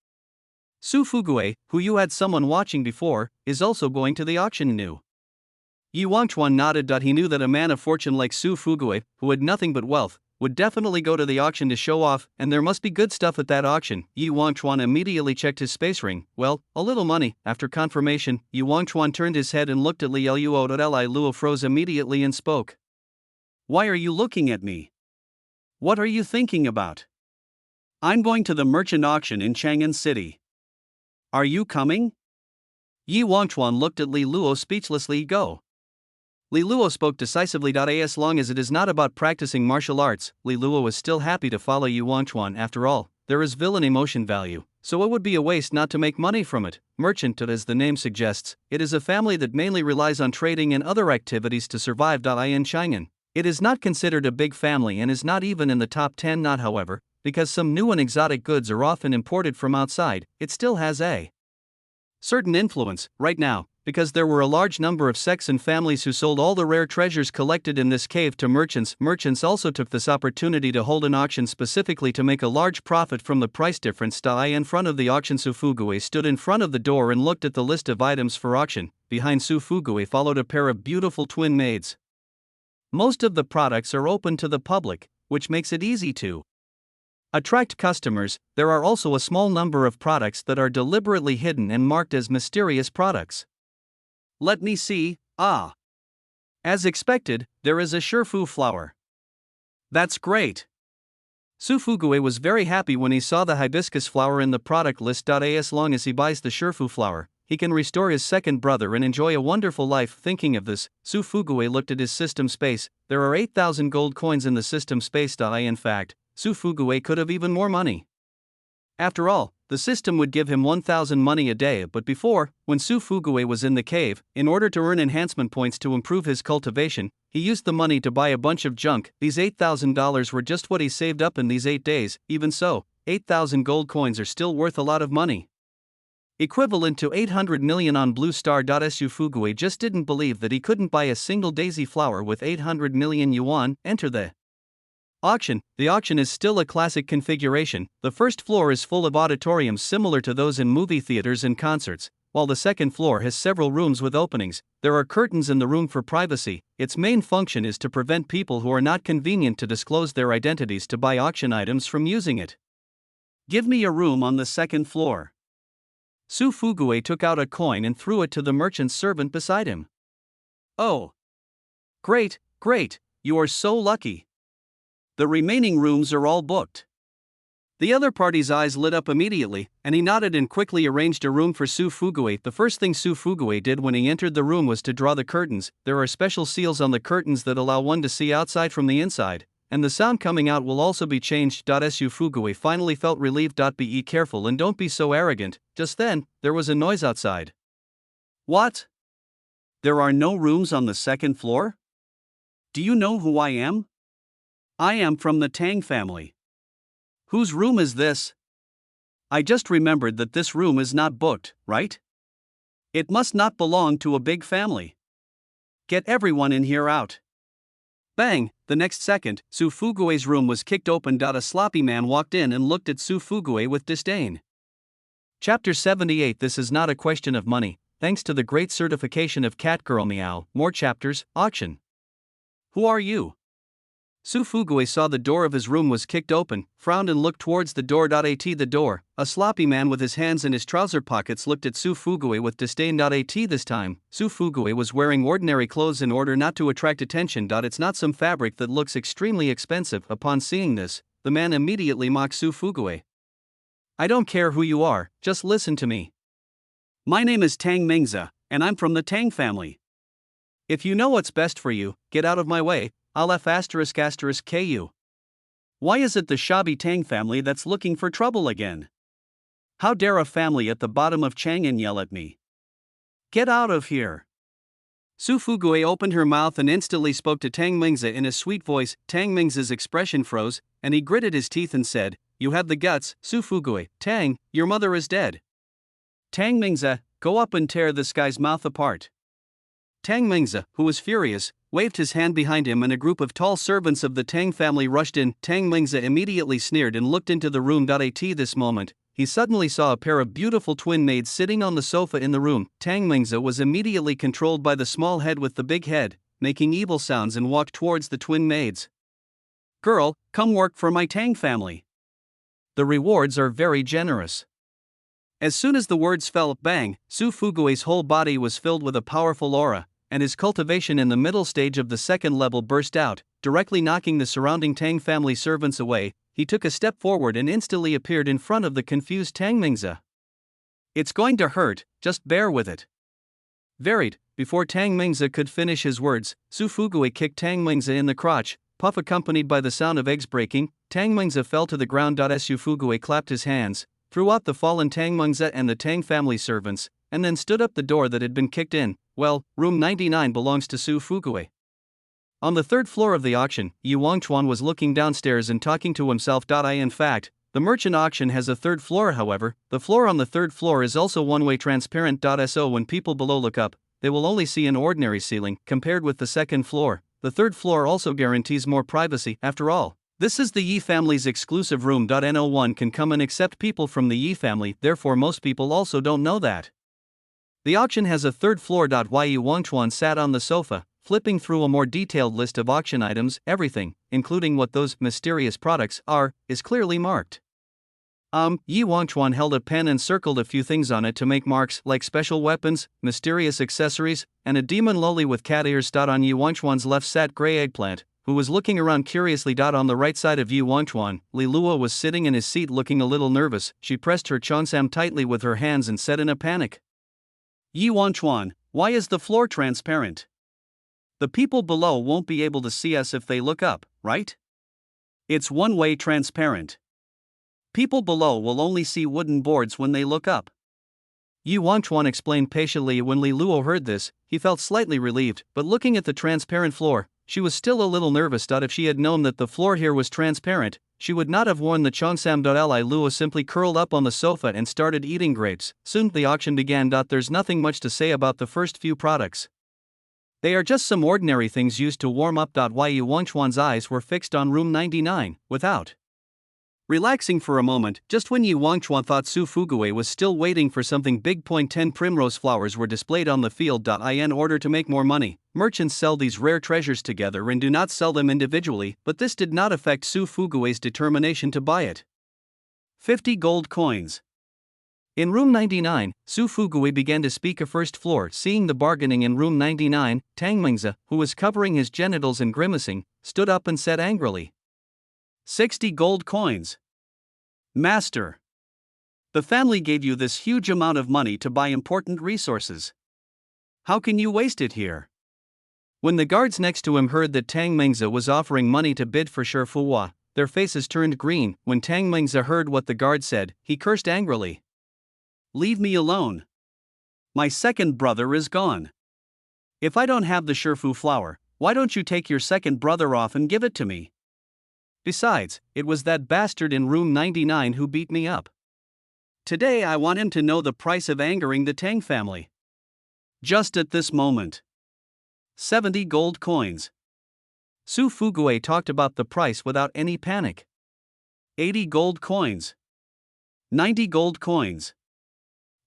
Su Fugue, who you had someone watching before, is also going to the auction new." Yi Wangchuan nodded. He knew that a man of fortune like Su Fugue, who had nothing but wealth, would definitely go to the auction to show off, and there must be good stuff at that auction. Yi Wangchuan immediately checked his space ring. Well, a little money. After confirmation, Yi Wangchuan turned his head and looked at Li Luo. Li Luo froze immediately and spoke. "Why are you looking at me? What are you thinking about?" "I'm going to the merchant auction in Chang'an City. Are you coming?" Yi Wangchuan looked at Li Luo speechlessly. "Go." Li Luo spoke decisively. As long as it is not about practicing martial arts, Li Luo was still happy to follow Yi Wangchuan. After all, there is villain emotion value, so it would be a waste not to make money from it. Merchant, as the name suggests, it is a family that mainly relies on trading and other activities to survive. In Chang'an, it is not considered a big family and is not even in the top 10. Not however, because some new and exotic goods are often imported from outside, it still has a certain influence. Right now, because there were a large number of sects and families who sold all the rare treasures collected in this cave to merchants. Merchants also took this opportunity to hold an auction specifically to make a large profit from the price difference. In front of the auction, Su Fugue stood in front of the door and looked at the list of items for auction. Behind Su Fugue followed a pair of beautiful twin maids. Most of the products are open to the public, which makes it easy to attract customers. There are also a small number of products that are deliberately hidden and marked as mysterious products. Let me see. As expected, there is a Shifu flower. That's great. Su Fugue was very happy when he saw the hibiscus flower in the product list. As long as he buys the Shifu flower, he can restore his second brother and enjoy a wonderful life. Thinking of this, Su Fugue looked at his system space. There are 8,000 gold coins in the system space. In fact, Su Fugue could have even more money. After all, the system would give him 1,000 money a day. But before, when Su Fugue was in the cave, in order to earn enhancement points to improve his cultivation, he used the money to buy a bunch of junk. These $8,000 were just what he saved up in these 8 days. Even so, 8,000 gold coins are still worth a lot of money, equivalent to 800 million on Blue Star. Su Fugue just didn't believe that he couldn't buy a single daisy flower with 800 million yuan. Enter the Auction. The auction is still a classic configuration. The first floor is full of auditoriums similar to those in movie theaters and concerts, while the second floor has several rooms with openings. There are curtains in the room for privacy. Its main function is to prevent people who are not convenient to disclose their identities to buy auction items from using it. Give me a room on the second floor. Su Fugue took out a coin and threw it to the merchant's servant beside him. Oh. Great, great, you are so lucky. The remaining rooms are all booked. The other party's eyes lit up immediately, and he nodded and quickly arranged a room for Su Fugue. The first thing Su Fugue did when he entered the room was to draw the curtains. There are special seals on the curtains that allow one to see outside from the inside, and the sound coming out will also be changed. Su Fugue finally felt relieved. Be careful and don't be so arrogant. Just then, there was a noise outside. What? There are no rooms on the second floor? Do you know who I am? I am from the Tang family. Whose room is this? I just remembered that this room is not booked, right? It must not belong to a big family. Get everyone in here out. Bang! The next second, Su Fugue's room was kicked open. A sloppy man walked in and looked at Su Fugue with disdain. Chapter 78. This is not a question of money, thanks to the great certification of Catgirl Meow. More chapters. Auction. Who are you? Su Fugue saw the door of his room was kicked open, frowned and looked towards the door. The door. A sloppy man with his hands in his trouser pockets looked at Su Fugue with disdain. This time, Su Fugue was wearing ordinary clothes in order not to attract attention. It's not some fabric that looks extremely expensive. Upon seeing this, the man immediately mocked Su Fugue. I don't care who you are, just listen to me. My name is Tang Mingze, and I'm from the Tang family. If you know what's best for you, get out of my way. I'll F***ku. Why is it the shabby Tang family that's looking for trouble again? How dare a family at the bottom of Chang'an yell at me? Get out of here. Su Fugue opened her mouth and instantly spoke to Tang Mingze in a sweet voice. Tang Mingze's expression froze, and he gritted his teeth and said, You have the guts, Su Fugue. Tang, your mother is dead. Tang Mingze, go up and tear this guy's mouth apart. Tang Mingze, who was furious, waved his hand behind him and a group of tall servants of the Tang family rushed in. Tang Mingze immediately sneered and looked into the room. At this moment, he suddenly saw a pair of beautiful twin maids sitting on the sofa in the room. Tang Mingze was immediately controlled by the small head with the big head, making evil sounds and walked towards the twin maids. Girl, come work for my Tang family. The rewards are very generous. As soon as the words fell, bang, Su Fugue's whole body was filled with a powerful aura, and his cultivation in the middle stage of the second level burst out, directly knocking the surrounding Tang family servants away. He took a step forward and instantly appeared in front of the confused Tang Mingze. It's going to hurt, just bear with it. Varied. Before Tang Mingze could finish his words, Su Fugue kicked Tang Mingze in the crotch, puff accompanied by the sound of eggs breaking. Tang Mingze fell to the ground. Su Fugue clapped his hands, threw out the fallen Tang Mingze and the Tang family servants, and then stood up the door that had been kicked in. Well, room 99 belongs to Su Fugue. On the third floor of the auction, Yu Wangchuan was looking downstairs and talking to himself. In fact, the merchant auction has a third floor. However, the floor on the third floor is also one-way transparent. So when people below look up, they will only see an ordinary ceiling compared with the second floor. The third floor also guarantees more privacy. After all, this is the Yi family's exclusive room. No one can come in except people from the Yi family, therefore most people also don't know that. The auction has a third floor. Yu Wangchuan sat on the sofa, flipping through a more detailed list of auction items. Everything, including what those mysterious products are, is clearly marked. Yi Wangchuan held a pen and circled a few things on it to make marks like special weapons, mysterious accessories, and a demon Loli with cat ears. On Yi Wangchuan's left sat Grey Eggplant, who was looking around curiously. On the right side of Yi Wangchuan, Li Luo was sitting in his seat looking a little nervous. She pressed her cheongsam tightly with her hands and said in a panic, Yi Wangchuan, why is the floor transparent? The people below won't be able to see us if they look up, right? It's one-way transparent. People below will only see wooden boards when they look up. Yi Wangchuan explained patiently. When Li Luo heard this, he felt slightly relieved, but looking at the transparent floor, she was still a little nervous. If she had known that the floor here was transparent, she would not have worn the cheongsam. Li Luo simply curled up on the sofa and started eating grapes. Soon the auction began. There's nothing much to say about the first few products. They are just some ordinary things used to warm up. Yu Wangchuan's eyes were fixed on room 99, without relaxing for a moment, just when Yu Wangchuan thought Su Fugui was still waiting for something big. 10 primrose flowers were displayed on the field. In order to make more money, merchants sell these rare treasures together and do not sell them individually, but this did not affect Su Fugui's determination to buy it. 50 gold coins. In room 99, Su Fugui began to speak a first floor. Seeing the bargaining in room 99, Tang Mingzi, who was covering his genitals and grimacing, stood up and said angrily, 60 gold coins. Master, the family gave you this huge amount of money to buy important resources. How can you waste it here? When the guards next to him heard that Tang Mingzi was offering money to bid for Shifuwa, their faces turned green. When Tang Mingzi heard what the guard said, he cursed angrily. Leave me alone. My second brother is gone. If I don't have the Shifu flower, why don't you take your second brother off and give it to me? Besides, it was that bastard in room 99 who beat me up. Today I want him to know the price of angering the Tang family. Just at this moment. 70 gold coins. Su Fugui talked about the price without any panic. 80 gold coins. 90 gold coins.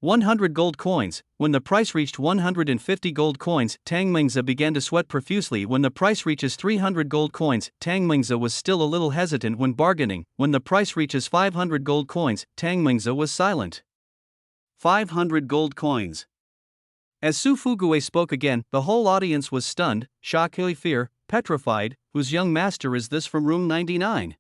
100 gold coins. When the price reached 150 gold coins, Tang Mingzi began to sweat profusely. When the price reaches 300 gold coins, Tang Mingzi was still a little hesitant when bargaining. When the price reaches 500 gold coins, Tang Mingzi was silent. 500 gold coins. As Su Fugui spoke again, the whole audience was stunned, shocked, fear, petrified. Whose young master is this from room 99?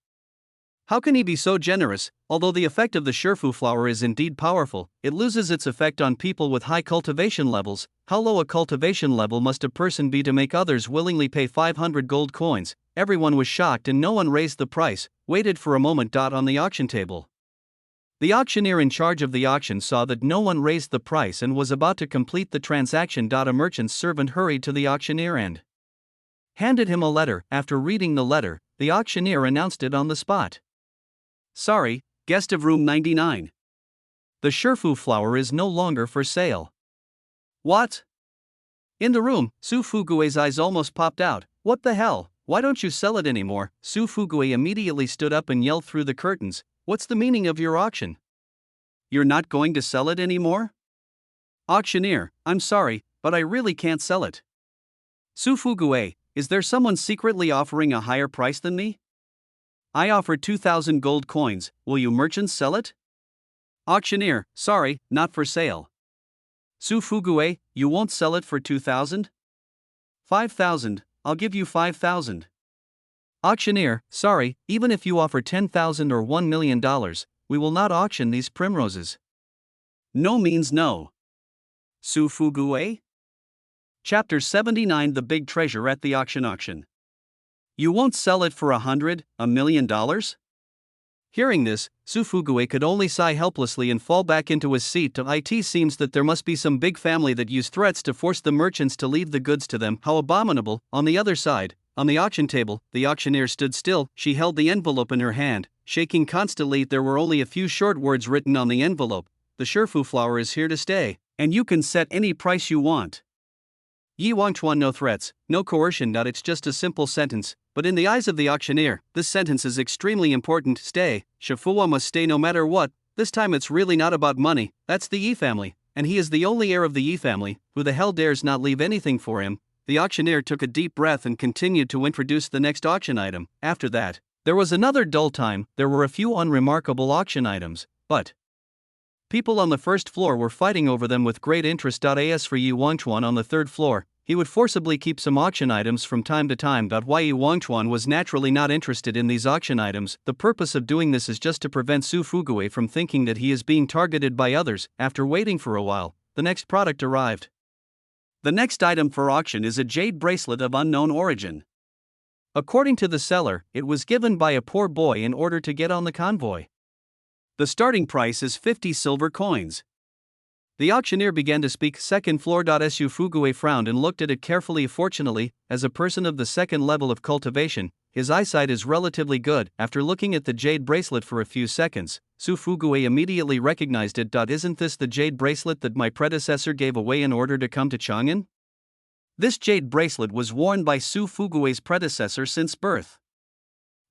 How can he be so generous? Although the effect of the Shifu flower is indeed powerful, it loses its effect on people with high cultivation levels. How low a cultivation level must a person be to make others willingly pay 500 gold coins? Everyone was shocked and no one raised the price, waited for a moment. On the auction table, the auctioneer in charge of the auction saw that no one raised the price and was about to complete the transaction. A merchant's servant hurried to the auctioneer and handed him a letter. After reading the letter, the auctioneer announced it on the spot. Sorry, guest of room 99. The Shifu flower is no longer for sale. What? In the room, Su Fugui's eyes almost popped out. What the hell? Why don't you sell it anymore? Su Fugui immediately stood up and yelled through the curtains. What's the meaning of your auction? You're not going to sell it anymore? Auctioneer, I'm sorry, but I really can't sell it. Su Fugui, is there someone secretly offering a higher price than me? I offered 2,000 gold coins. Will you merchants sell it? Auctioneer, sorry, not for sale. Su Fugui, you won't sell it for 2,000? 5,000, I'll give you 5,000. Auctioneer, sorry, even if you offer 10,000 or $1 million, we will not auction these primroses. No means no. Su Fugui? Chapter 79. The Big Treasure at the Auction. You won't sell it for $100 million? Hearing this, Su Fugui could only sigh helplessly and fall back into his seat. It seems that there must be some big family that use threats to force the merchants to leave the goods to them. How abominable. On the other side, on the auction table, the auctioneer stood still. She held the envelope in her hand, shaking constantly. There were only a few short words written on the envelope. The Shifu flower is here to stay, and you can set any price you want. Yi Wangchuan, no threats, no coercion. It's just a simple sentence, but in the eyes of the auctioneer, this sentence is extremely important. Stay, Shifuwa must stay no matter what. This time it's really not about money. That's the Yi family, and he is the only heir of the Yi family. Who the hell dares not leave anything for him? The auctioneer took a deep breath and continued to introduce the next auction item. After that, there was another dull time. There were a few unremarkable auction items, but people on the first floor were fighting over them with great interest. As for Yi Wangchuan on the third floor, he would forcibly keep some auction items from time to time. Why Yi Wangchuan was naturally not interested in these auction items. The purpose of doing this is just to prevent Su Fugui from thinking that he is being targeted by others. After waiting for a while, the next product arrived. The next item for auction is a jade bracelet of unknown origin. According to the seller, it was given by a poor boy in order to get on the convoy. The starting price is 50 silver coins. The auctioneer began to speak. Second floor. Su Fugui frowned and looked at it carefully. Fortunately, as a person of the second level of cultivation, his eyesight is relatively good. After looking at the jade bracelet for a few seconds, Su Fugui immediately recognized it. Isn't this the jade bracelet that my predecessor gave away in order to come to Chang'an? This jade bracelet was worn by Su Fugue's predecessor since birth.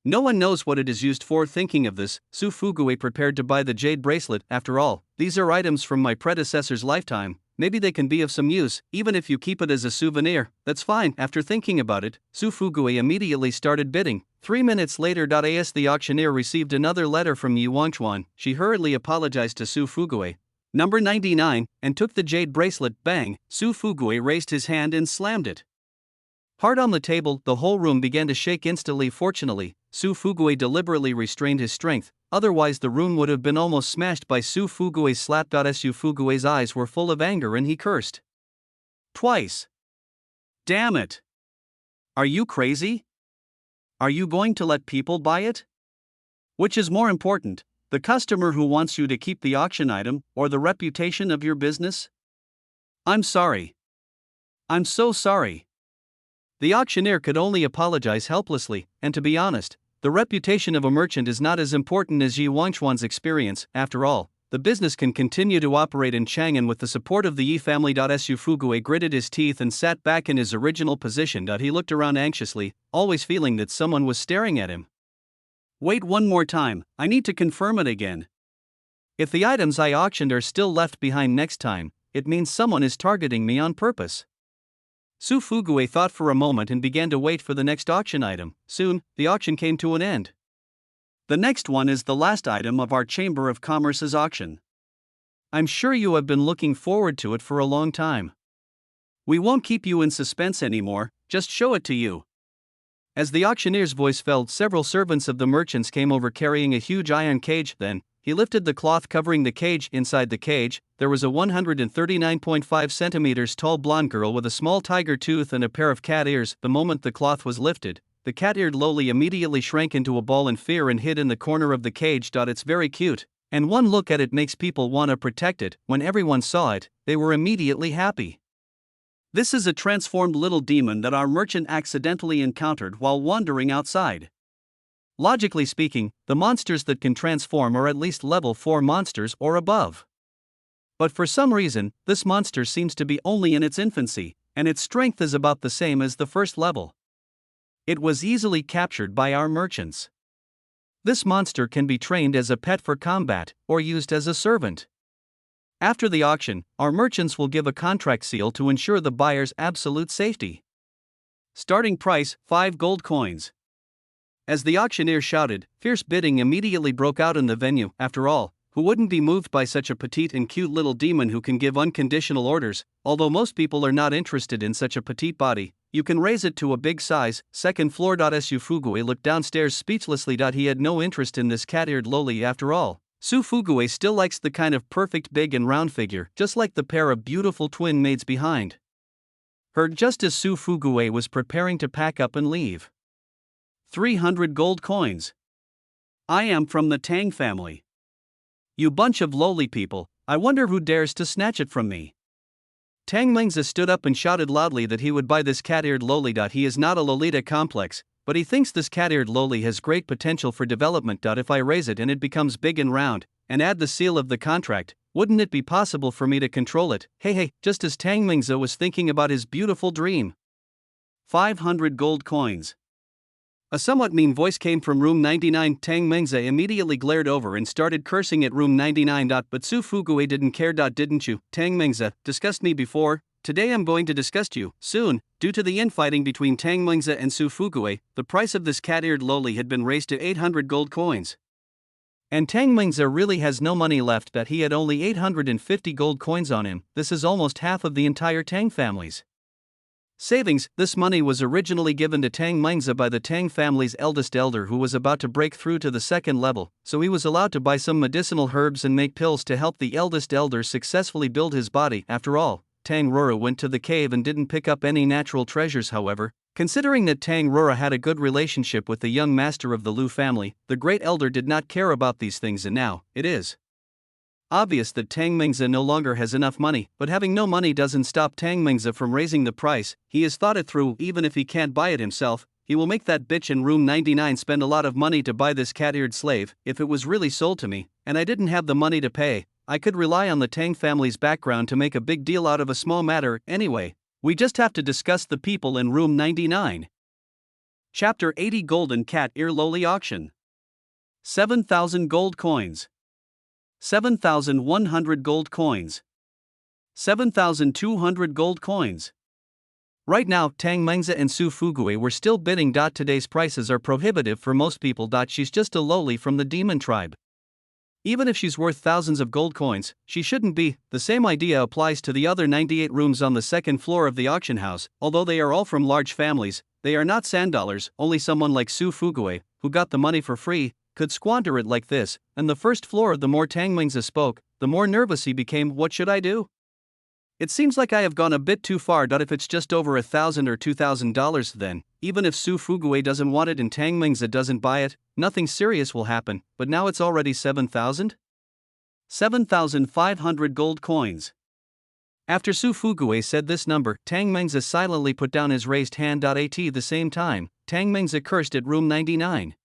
No one knows what it is used for. Thinking of this, Su Fugue prepared to buy the jade bracelet. After all, these are items from my predecessor's lifetime. Maybe they can be of some use, even if you keep it as a souvenir. That's fine. After thinking about it, Su Fugue immediately started bidding. 3 minutes later, as the auctioneer received another letter from Yi Wangchuan, she hurriedly apologized to Su Fugue. Number 99, and took the jade bracelet. Bang! Su Fugue raised his hand and slammed it hard on the table. The whole room began to shake instantly. Fortunately, Su Fugue deliberately restrained his strength, otherwise the room would have been almost smashed by Su Fugue's slap. Su Fugue's eyes were full of anger and he cursed twice. Damn it! Are you crazy? Are you going to let people buy it? Which is more important, the customer who wants you to keep the auction item, or the reputation of your business? I'm sorry. I'm so sorry. The auctioneer could only apologize helplessly, and to be honest, the reputation of a merchant is not as important as Yi Wangchuan's experience. After all, the business can continue to operate in Chang'an with the support of the Yi family. Su Fugue gritted his teeth and sat back in his original position. He looked around anxiously, always feeling that someone was staring at him. Wait one more time, I need to confirm it again. If the items I auctioned are still left behind next time, it means someone is targeting me on purpose. Su Fugue thought for a moment and began to wait for the next auction item. Soon, the auction came to an end. The next one is the last item of our Chamber of Commerce's auction. I'm sure you have been looking forward to it for a long time. We won't keep you in suspense anymore, just show it to you. As the auctioneer's voice fell, several servants of the merchants came over carrying a huge iron cage. Then, he lifted the cloth covering the cage. Inside the cage, there was a 139.5 centimeters tall blonde girl with a small tiger tooth and a pair of cat ears. The moment the cloth was lifted, the cat-eared Loli immediately shrank into a ball in fear and hid in the corner of the cage. It's very cute, and one look at it makes people want to protect it. When everyone saw it, they were immediately happy. This is a transformed little demon that our merchant accidentally encountered while wandering outside. Logically speaking, the monsters that can transform are at least level 4 monsters or above. But for some reason, this monster seems to be only in its infancy, and its strength is about the same as the first level. It was easily captured by our merchants. This monster can be trained as a pet for combat, or used as a servant. After the auction, our merchants will give a contract seal to ensure the buyer's absolute safety. Starting price, 5 gold coins. As the auctioneer shouted, fierce bidding immediately broke out in the venue. After all, who wouldn't be moved by such a petite and cute little demon who can give unconditional orders? Although most people are not interested in such a petite body, you can raise it to a big size. Second floor. Su Fugue looked downstairs speechlessly. He had no interest in this cat-eared Loli after all. Su Fugue still likes the kind of perfect big and round figure, just like the pair of beautiful twin maids behind her, just as Su Fugue was preparing to pack up and leave. 300 gold coins. I am from the Tang family. You bunch of lowly people, I wonder who dares to snatch it from me. Tang Mengzi stood up and shouted loudly that he would buy this cat-eared Loli. He is not a Lolita complex, but he thinks this cat-eared Loli has great potential for development. If I raise it and it becomes big and round, and add the seal of the contract, wouldn't it be possible for me to control it? Hey, just as Tang Mengzi was thinking about his beautiful dream. 500 gold coins. A somewhat mean voice came from room 99. Tang Mengzi immediately glared over and started cursing at room 99. But Su Fugue didn't care. Didn't you, Tang Mengzi, discussed me before? Today I'm going to disgust you. Soon, due to the infighting between Tang Mengzi and Su Fugue, the price of this cat-eared Loli had been raised to 800 gold coins. And Tang Mengzi really has no money left. He had only 850 gold coins on him. This is almost half of the entire Tang family's savings. This money was originally given to Tang Mengzi by the Tang family's eldest elder, who was about to break through to the second level, so he was allowed to buy some medicinal herbs and make pills to help the eldest elder successfully build his body. After all, Tang Rora went to the cave and didn't pick up any natural treasures. However, considering that Tang Rora had a good relationship with the young master of the Lu family, the great elder did not care about these things, and now, it is obvious that Tang Mengzi no longer has enough money. But having no money doesn't stop Tang Mengzi from raising the price. He has thought it through. Even if he can't buy it himself, he will make that bitch in room 99 spend a lot of money to buy this cat-eared slave. If it was really sold to me, and I didn't have the money to pay, I could rely on the Tang family's background to make a big deal out of a small matter. Anyway, We just have to discuss the people in room 99. Chapter 80 Golden Cat Ear Loli Auction. 7,000 gold coins. 7,100 gold coins. 7,200 gold coins. Right now, Tang Mengzi and Su Fugui were still bidding. Today's prices are prohibitive for most people. She's just a Loli from the demon tribe. Even if she's worth thousands of gold coins, she shouldn't be. The same idea applies to the other 98 rooms on the second floor of the auction house. Although they are all from large families, they are not sand dollars. Only someone like Su Fugui, who got the money for free, could squander it like this. And the first floor, the more Tang Mengzi spoke, the more nervous he became. What should I do? It seems like I have gone a bit too far. If it's just over $1,000 or $2,000, then, even if Su Fugui doesn't want it and Tang Mengzi doesn't buy it, nothing serious will happen. But now it's already 7,000? 7,500 gold coins. After Su Fugui said this number, Tang Mengzi silently put down his raised hand. At the same time, Tang Mengzi cursed at room 99.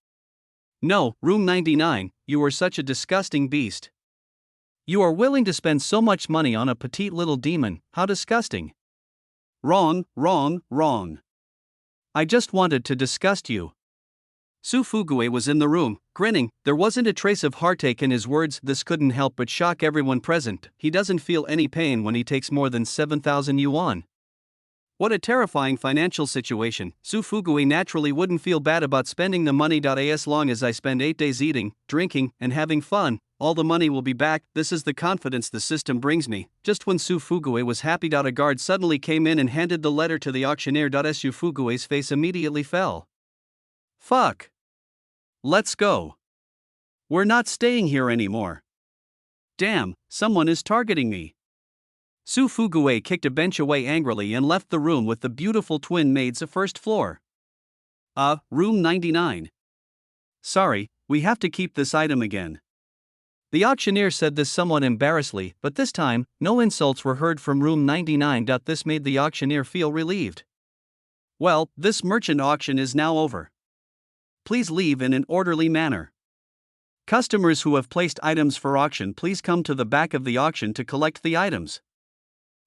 No, room 99, you are such a disgusting beast. You are willing to spend so much money on a petite little demon, how disgusting. Wrong, wrong, wrong. I just wanted to disgust you. Su Fugui was in the room, grinning. There wasn't a trace of heartache in his words. This couldn't help but shock everyone present. He doesn't feel any pain when he takes more than 7,000 yuan. What a terrifying financial situation. Su Fugui naturally wouldn't feel bad about spending the money. As long as I spend 8 days eating, drinking, and having fun, all the money will be back. This is the confidence the system brings me. Just when Su Fugui was happy, a guard suddenly came in and handed the letter to the auctioneer. Su Fugui's face immediately fell. Fuck. Let's go. We're not staying here anymore. Damn, someone is targeting me. Su Fugui kicked a bench away angrily and left the room with the beautiful twin maids. First floor. Room 99. Sorry, we have to keep this item again. The auctioneer said this somewhat embarrassedly, but this time, no insults were heard from room 99. This made the auctioneer feel relieved. Well, this merchant auction is now over. Please leave in an orderly manner. Customers who have placed items for auction, please come to the back of the auction to collect the items.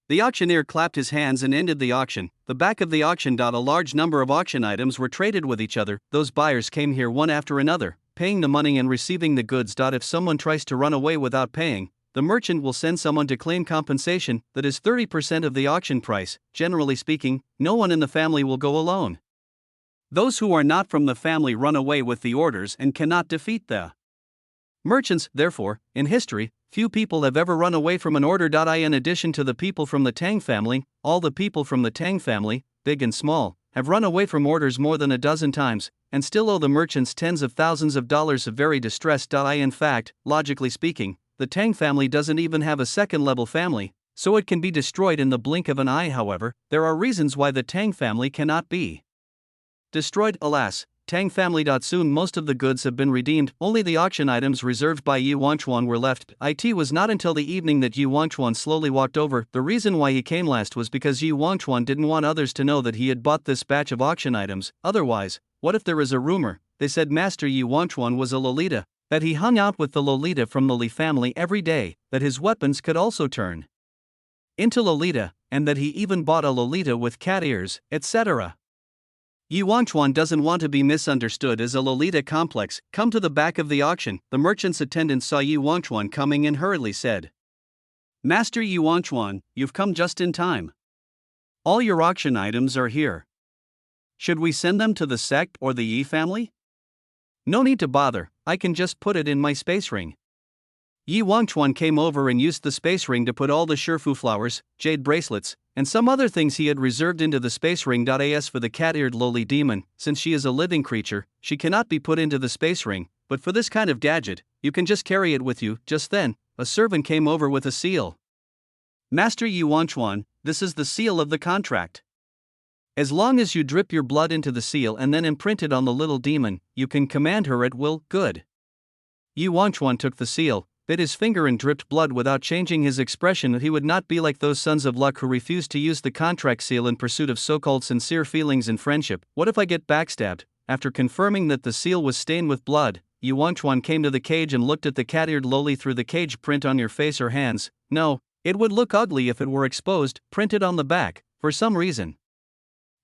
The auctioneer clapped his hands and ended the auction. The back of the auction. A large number of auction items were traded with each other. Those buyers came here one after another, paying the money and receiving the goods. If someone tries to run away without paying, the merchant will send someone to claim compensation, that is 30% of the auction price. Generally speaking, no one in the family will go alone. Those who are not from the family run away with the orders and cannot defeat the merchants. Therefore, in history, few people have ever run away from an order. In addition to the people from the Tang family, all the people from the Tang family, big and small, have run away from orders more than a dozen times, and still owe the merchants tens of thousands of dollars of very distressed. In fact, logically speaking, the Tang family doesn't even have a second-level family, so it can be destroyed in the blink of an eye. However, there are reasons why the Tang family cannot be destroyed. Alas, Tang family. Soon most of the goods have been redeemed, only the auction items reserved by Yi Wangchuan were left. It was not until the evening that Yi Wangchuan slowly walked over. The reason why he came last was because Yi Wangchuan didn't want others to know that he had bought this batch of auction items. Otherwise, what if there is a rumor? They said Master Yi Wangchuan was a Lolita, that he hung out with the Lolita from the Li family every day, that his weapons could also turn into Lolita, and that he even bought a Lolita with cat ears, etc. Yi Wangchuan doesn't want to be misunderstood as a Lolita complex. Come to the back of the auction. The merchant's attendant saw Yi Wangchuan coming and hurriedly said, Master Yi Wangchuan, you've come just in time. All your auction items are here. Should we send them to the sect or the Yi family? No need to bother, I can just put it in my space ring. Yi Wangchuan came over and used the space ring to put all the Shifu flowers, jade bracelets, and some other things he had reserved into the space ring. As for the cat-eared Loli demon, since she is a living creature, she cannot be put into the space ring, but for this kind of gadget, you can just carry it with you. Just then, a servant came over with a seal. Master Yi Wangchuan, this is the seal of the contract. As long as you drip your blood into the seal and then imprint it on the little demon, you can command her at will. Good. Yi Wangchuan took the seal, bit his finger and dripped blood without changing his expression. He would not be like those sons of luck who refused to use the contract seal in pursuit of so-called sincere feelings and friendship. What if I get backstabbed? After confirming that the seal was stained with blood, Yi Wangchuan came to the cage and looked at the cat-eared Loli through the cage. Print on your face or hands. No, it would look ugly if it were exposed. Print it on the back. for some reason.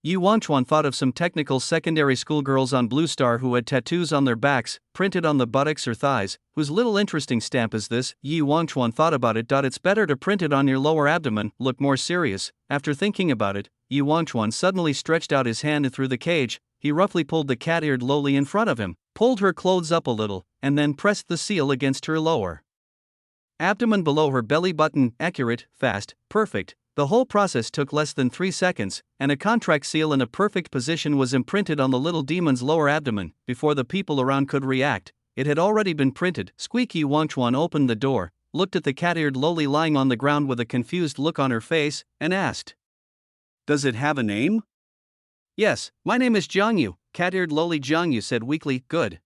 Yu Wangchuan thought of some technical secondary school girls on Blue Star who had tattoos on their backs, printed on the buttocks or thighs, whose little interesting stamp is this. Yu Wangchuan thought about it. It's better to print it on your lower abdomen, look more serious. After thinking about it, Yu Wangchuan suddenly stretched out his hand through the cage. He roughly pulled the cat-eared Loli in front of him, pulled her clothes up a little, and then pressed the seal against her lower abdomen below her belly button. Accurate, fast, perfect. The whole process took less than 3 seconds, and a contract seal in a perfect position was imprinted on the little demon's lower abdomen. Before the people around could react, it had already been printed. Squeaky Wangchuan opened the door, looked at the cat-eared Loli lying on the ground with a confused look on her face, and asked, "Does it have a name?" "Yes, my name is Jiangyu," cat-eared Loli Jiangyu said weakly. "Good."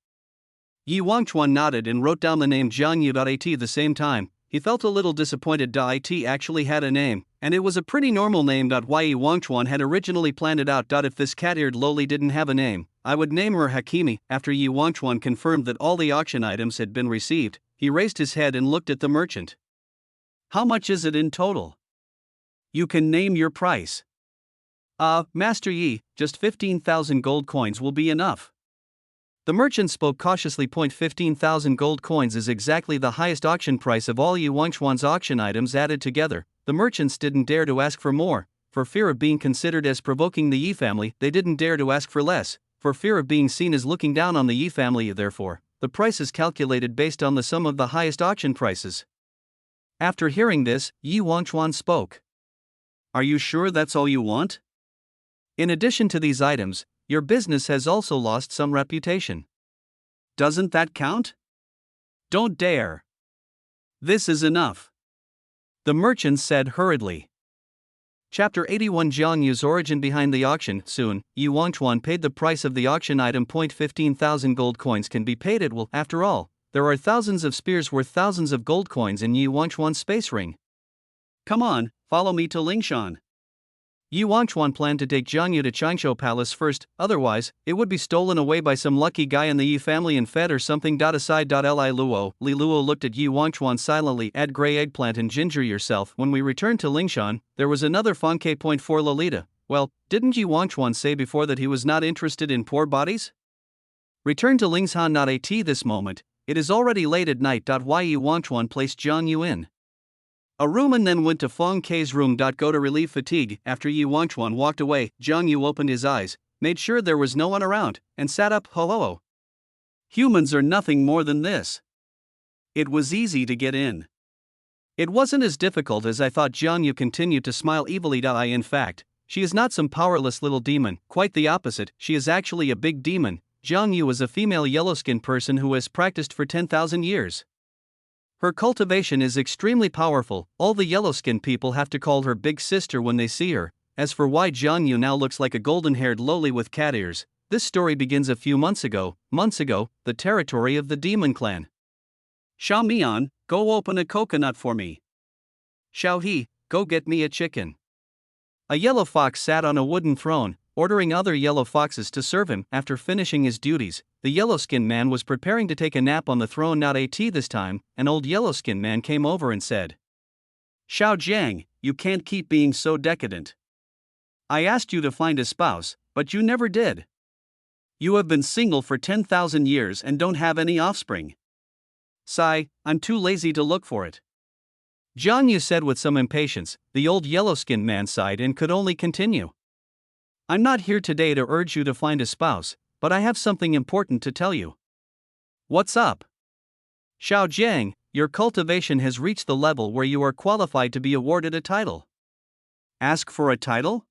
Yu Wangchuan nodded and wrote down the name Jiangyu. At the same time, he felt a little disappointed. It actually had a name, and it was a pretty normal name. Yu Wangchuan had originally planned it out. If this cat-eared Loli didn't have a name, I would name her Hakimi. After Yu Wangchuan confirmed that all the auction items had been received, he raised his head and looked at the merchant. "How much is it in total?" "You can name your price." Master Yi, just 15,000 gold coins will be enough." The merchant spoke cautiously. 15,000 gold coins is exactly the highest auction price of all Yu Wangchuan's auction items added together. The merchants didn't dare to ask for more, for fear of being considered as provoking the Yi family. They didn't dare to ask for less, for fear of being seen as looking down on the Yi family. Therefore, the price is calculated based on the sum of the highest auction prices. After hearing this, Yu Wangchuan spoke. "Are you sure that's all you want? In addition to these items, your business has also lost some reputation. Doesn't that count? Don't dare. This is enough," the merchant said hurriedly. Chapter 81 Jiangyu's origin behind the auction. Soon, Yu Wangchuan paid the price of the auction item. 15,000 gold coins can be paid at will. After all, there are thousands of spears worth thousands of gold coins in Yu Wangchuan's space ring. "Come on, follow me to Lingshan." Yu Wangchuan planned to take Jiangyu to Changshu Palace first, otherwise, it would be stolen away by some lucky guy in the Yi family and fed or something. Aside. Li Luo looked at Yu Wangchuan silently. "Add gray eggplant and ginger yourself." When we returned to Lingshan, there was another Fangke. For Lolita. "Well, didn't Yu Wangchuan say before that he was not interested in poor bodies?" Return to Lingshan. At this moment, it is already late at night. Yu Wangchuan placed Jiangyu in a room and then went to Feng Ke's room. Go to relieve fatigue. After Yu Wangchuan walked away, Jiangyu opened his eyes, made sure there was no one around, and sat up. Ho. Humans are nothing more than this. It was easy to get in. It wasn't as difficult as I thought. Jiangyu continued to smile evilly. In fact, she is not some powerless little demon, quite the opposite, she is actually a big demon. Jiangyu is a female yellow-skinned person who has practiced for 10,000 years. Her cultivation is extremely powerful. All the yellow-skinned people have to call her big sister when they see her. As for why Jiangyu now looks like a golden-haired Loli with cat ears, this story begins a few months ago, the territory of the demon clan. "Xiao Mian, go open a coconut for me." "Xiao He, go get me a chicken." A yellow fox sat on a wooden throne, ordering other yellow foxes to serve him. After finishing his duties, the yellow-skinned man was preparing to take a nap on the throne. This time, an old yellow-skinned man came over and said, "Xiao Jiang, you can't keep being so decadent. I asked you to find a spouse, but you never did. You have been single for 10,000 years and don't have any offspring." "Sigh, I'm too lazy to look for it," Jiangyu said with some impatience. The old yellow-skinned man sighed and could only continue. "I'm not here today to urge you to find a spouse, but I have something important to tell you." "What's up?" "Xiao Jiang, your cultivation has reached the level where you are qualified to be awarded a title." "Ask for a title?"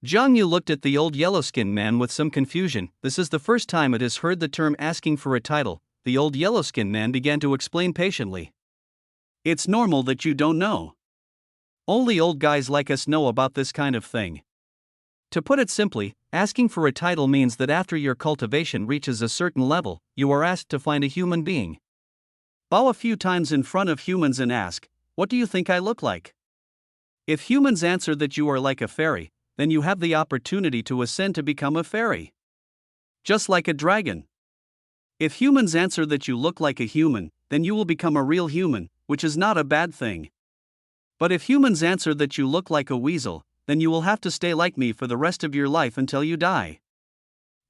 Jiangyu looked at the old yellow-skinned man with some confusion. This is the first time it has heard the term asking for a title. The old yellow-skinned man began to explain patiently. "It's normal that you don't know. Only old guys like us know about this kind of thing. To put it simply, asking for a title means that after your cultivation reaches a certain level, you are asked to find a human being. Bow a few times in front of humans and ask, 'What do you think I look like?' If humans answer that you are like a fairy, then you have the opportunity to ascend to become a fairy. Just like a dragon. If humans answer that you look like a human, then you will become a real human, which is not a bad thing. But if humans answer that you look like a weasel, then you will have to stay like me for the rest of your life until you die.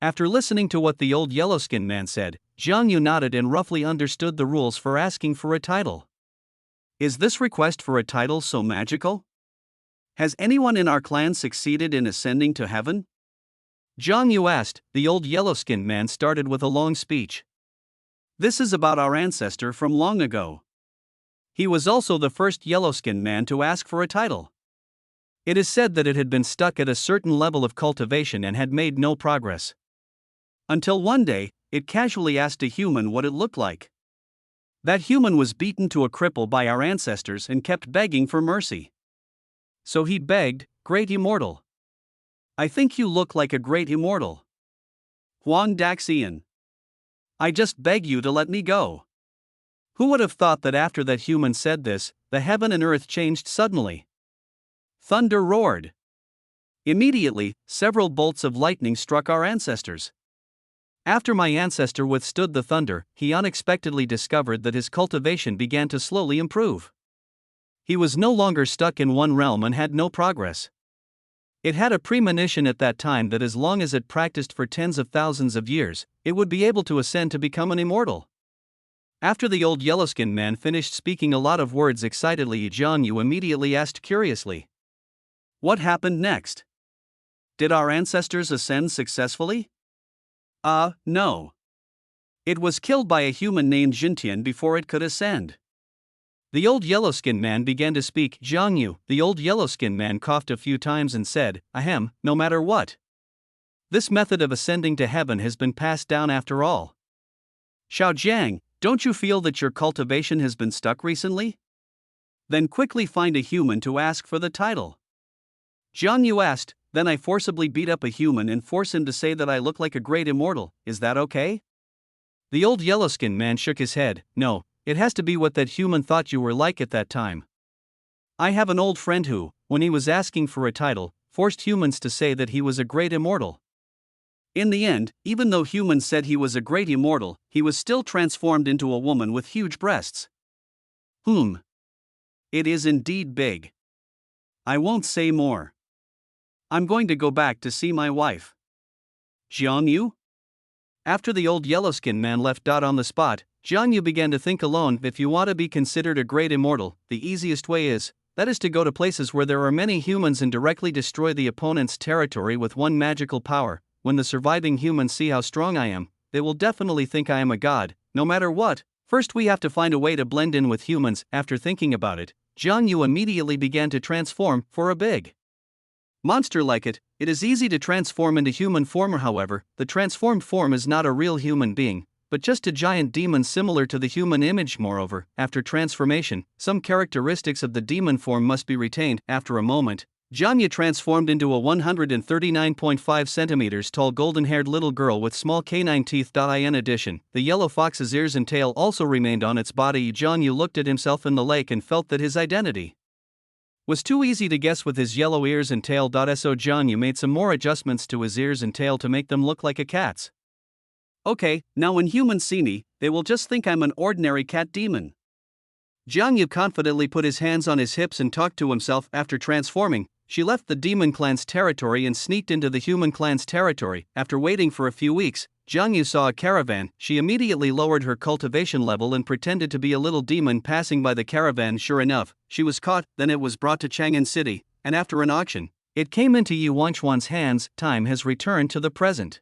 After listening to what the old yellow-skinned man said, Jiang Yu nodded and roughly understood the rules for asking for a title. Is this request for a title so magical? Has anyone in our clan succeeded in ascending to heaven? Jiang Yu asked. The old yellow-skinned man started with a long speech. This is about our ancestor from long ago. He was also the first yellow-skinned man to ask for a title. It is said that it had been stuck at a certain level of cultivation and had made no progress. Until one day, it casually asked a human what it looked like. That human was beaten to a cripple by our ancestors and kept begging for mercy. So he begged, "Great Immortal, I think you look like a great immortal. Huang Daxian, I just beg you to let me go." Who would have thought that after that human said this, the heaven and earth changed suddenly? Thunder roared. Immediately, several bolts of lightning struck our ancestors. After my ancestor withstood the thunder, he unexpectedly discovered that his cultivation began to slowly improve. He was no longer stuck in one realm and had no progress. It had a premonition at that time that as long as it practiced for tens of thousands of years, it would be able to ascend to become an immortal. After the old yellow-skinned man finished speaking a lot of words excitedly, Jiang Yu immediately asked curiously, "What happened next? Did our ancestors ascend successfully?" No. It was killed by a human named Jintian before it could ascend. The old yellow-skinned man began to speak. Jiang Yu, the old yellow-skinned man coughed a few times and said, "Ahem, no matter what. This method of ascending to heaven has been passed down after all. Xiao Jiang, don't you feel that your cultivation has been stuck recently? Then quickly find a human to ask for the title." Jiang Yu asked, "Then I forcibly beat up a human and force him to say that I look like a great immortal, is that okay?" The old yellow-skinned man shook his head. "No, it has to be what that human thought you were like at that time. I have an old friend who, when he was asking for a title, forced humans to say that he was a great immortal. In the end, even though humans said he was a great immortal, he was still transformed into a woman with huge breasts. It is indeed big. I won't say more. I'm going to go back to see my wife." Jiang Yu? After the old yellow-skinned man left on the spot, Jiang Yu began to think alone. If you want to be considered a great immortal, the easiest way is to go to places where there are many humans and directly destroy the opponent's territory with one magical power. When the surviving humans see how strong I am, they will definitely think I am a god, no matter what. First we have to find a way to blend in with humans. After thinking about it, Jiang Yu immediately began to transform for a big monster like it. It is easy to transform into human form. However, the transformed form is not a real human being, but just a giant demon similar to the human image. Moreover, after transformation, some characteristics of the demon form must be retained. After a moment, Jiang Yu transformed into a 139.5 centimeters tall golden-haired little girl with small canine teeth. In addition, the yellow fox's ears and tail also remained on its body. Jiang Yu looked at himself in the lake and felt that his identity was too easy to guess with his yellow ears and tail. So Jiang Yu made some more adjustments to his ears and tail to make them look like a cat's. Okay, now when humans see me, they will just think I'm an ordinary cat demon. Jiang Yu confidently put his hands on his hips and talked to himself. After transforming, she left the demon clan's territory and sneaked into the human clan's territory. After waiting for a few weeks, Jiang Yu saw a caravan. She immediately lowered her cultivation level and pretended to be a little demon passing by the caravan. Sure enough, she was caught. Then it was brought to Chang'an City, and after an auction, it came into Yu Wanchuan's hands. Time has returned to the present.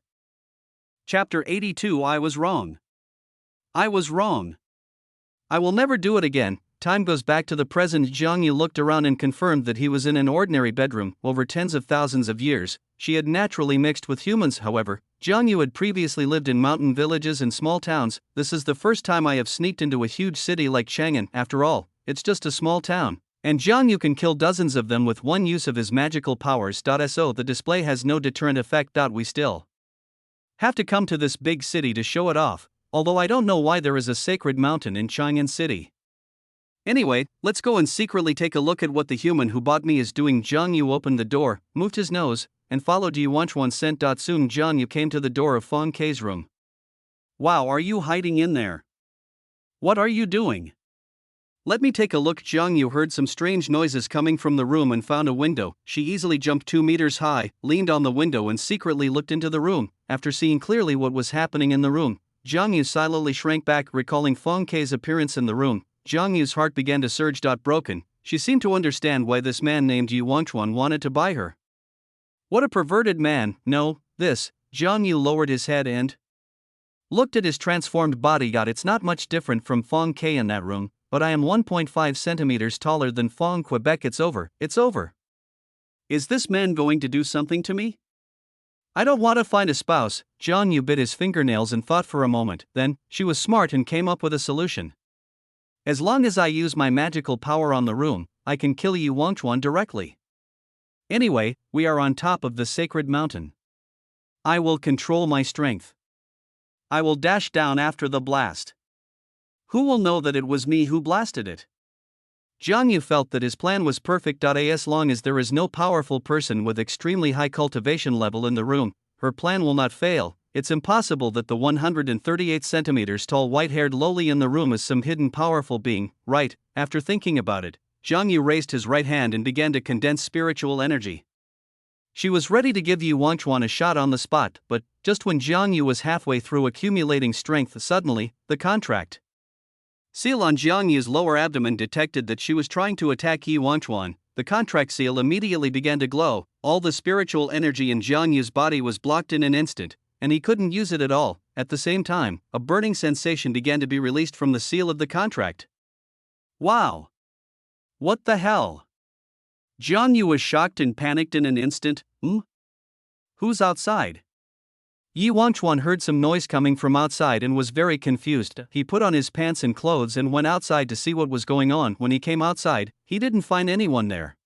Chapter 82. I was wrong. I was wrong. I will never do it again. Time goes back to the present. Jiang Yu looked around and confirmed that he was in an ordinary bedroom. Over tens of thousands of years, she had naturally mixed with humans. However, Jiang Yu had previously lived in mountain villages and small towns. This is the first time I have sneaked into a huge city like Chang'an. After all, it's just a small town, and Jiang Yu can kill dozens of them with one use of his magical powers. So the display has no deterrent effect. We still have to come to this big city to show it off, although I don't know why there is a sacred mountain in Chang'an City. Anyway, let's go and secretly take a look at what the human who bought me is doing. Jiang Yu opened the door, moved his nose, and followed Yu Wanchuan's scent. Soon Jiang Yu came to the door of Feng Kei's room. Wow, are you hiding in there? What are you doing? Let me take a look. Jiang Yu heard some strange noises coming from the room and found a window. She easily jumped 2 meters high, leaned on the window and secretly looked into the room. After seeing clearly what was happening in the room, Jiang Yu silently shrank back, recalling Feng Kei's appearance in the room. Jiang Yu's heart began to surge. Broken, she seemed to understand why this man named Yu Wangchuan wanted to buy her. What a perverted man. No, this. Jiang Yu lowered his head and looked at his transformed body. It's not much different from Feng Kei in that room, but I am 1.5 centimeters taller than Feng Quebec. It's over. It's over. Is this man going to do something to me? I don't want to find a spouse. Jiang Yu bit his fingernails and thought for a moment. Then, she was smart and came up with a solution. As long as I use my magical power on the room, I can kill Yu Wangchuan directly. Anyway, we are on top of the sacred mountain. I will control my strength. I will dash down after the blast. Who will know that it was me who blasted it? Jiang Yu felt that his plan was perfect. As long as there is no powerful person with extremely high cultivation level in the room, her plan will not fail. It's impossible that the 138 centimeters tall white-haired Loli in the room is some hidden powerful being, right? After thinking about it, Jiang Yu raised his right hand and began to condense spiritual energy. She was ready to give Yu Wangchuan a shot on the spot, but just when Jiang Yu was halfway through accumulating strength, suddenly, the contract seal on Jiang Yu's lower abdomen detected that she was trying to attack Yu Wangchuan. The contract seal immediately began to glow. All the spiritual energy in Jiang Yu's body was blocked in an instant, and he couldn't use it at all. At the same time, a burning sensation began to be released from the seal of the contract. Wow! What the hell? Jiang Yu was shocked and panicked in an instant. Who's outside? Yu Wangchuan heard some noise coming from outside and was very confused. He put on his pants and clothes and went outside to see what was going on. When he came outside, he didn't find anyone there.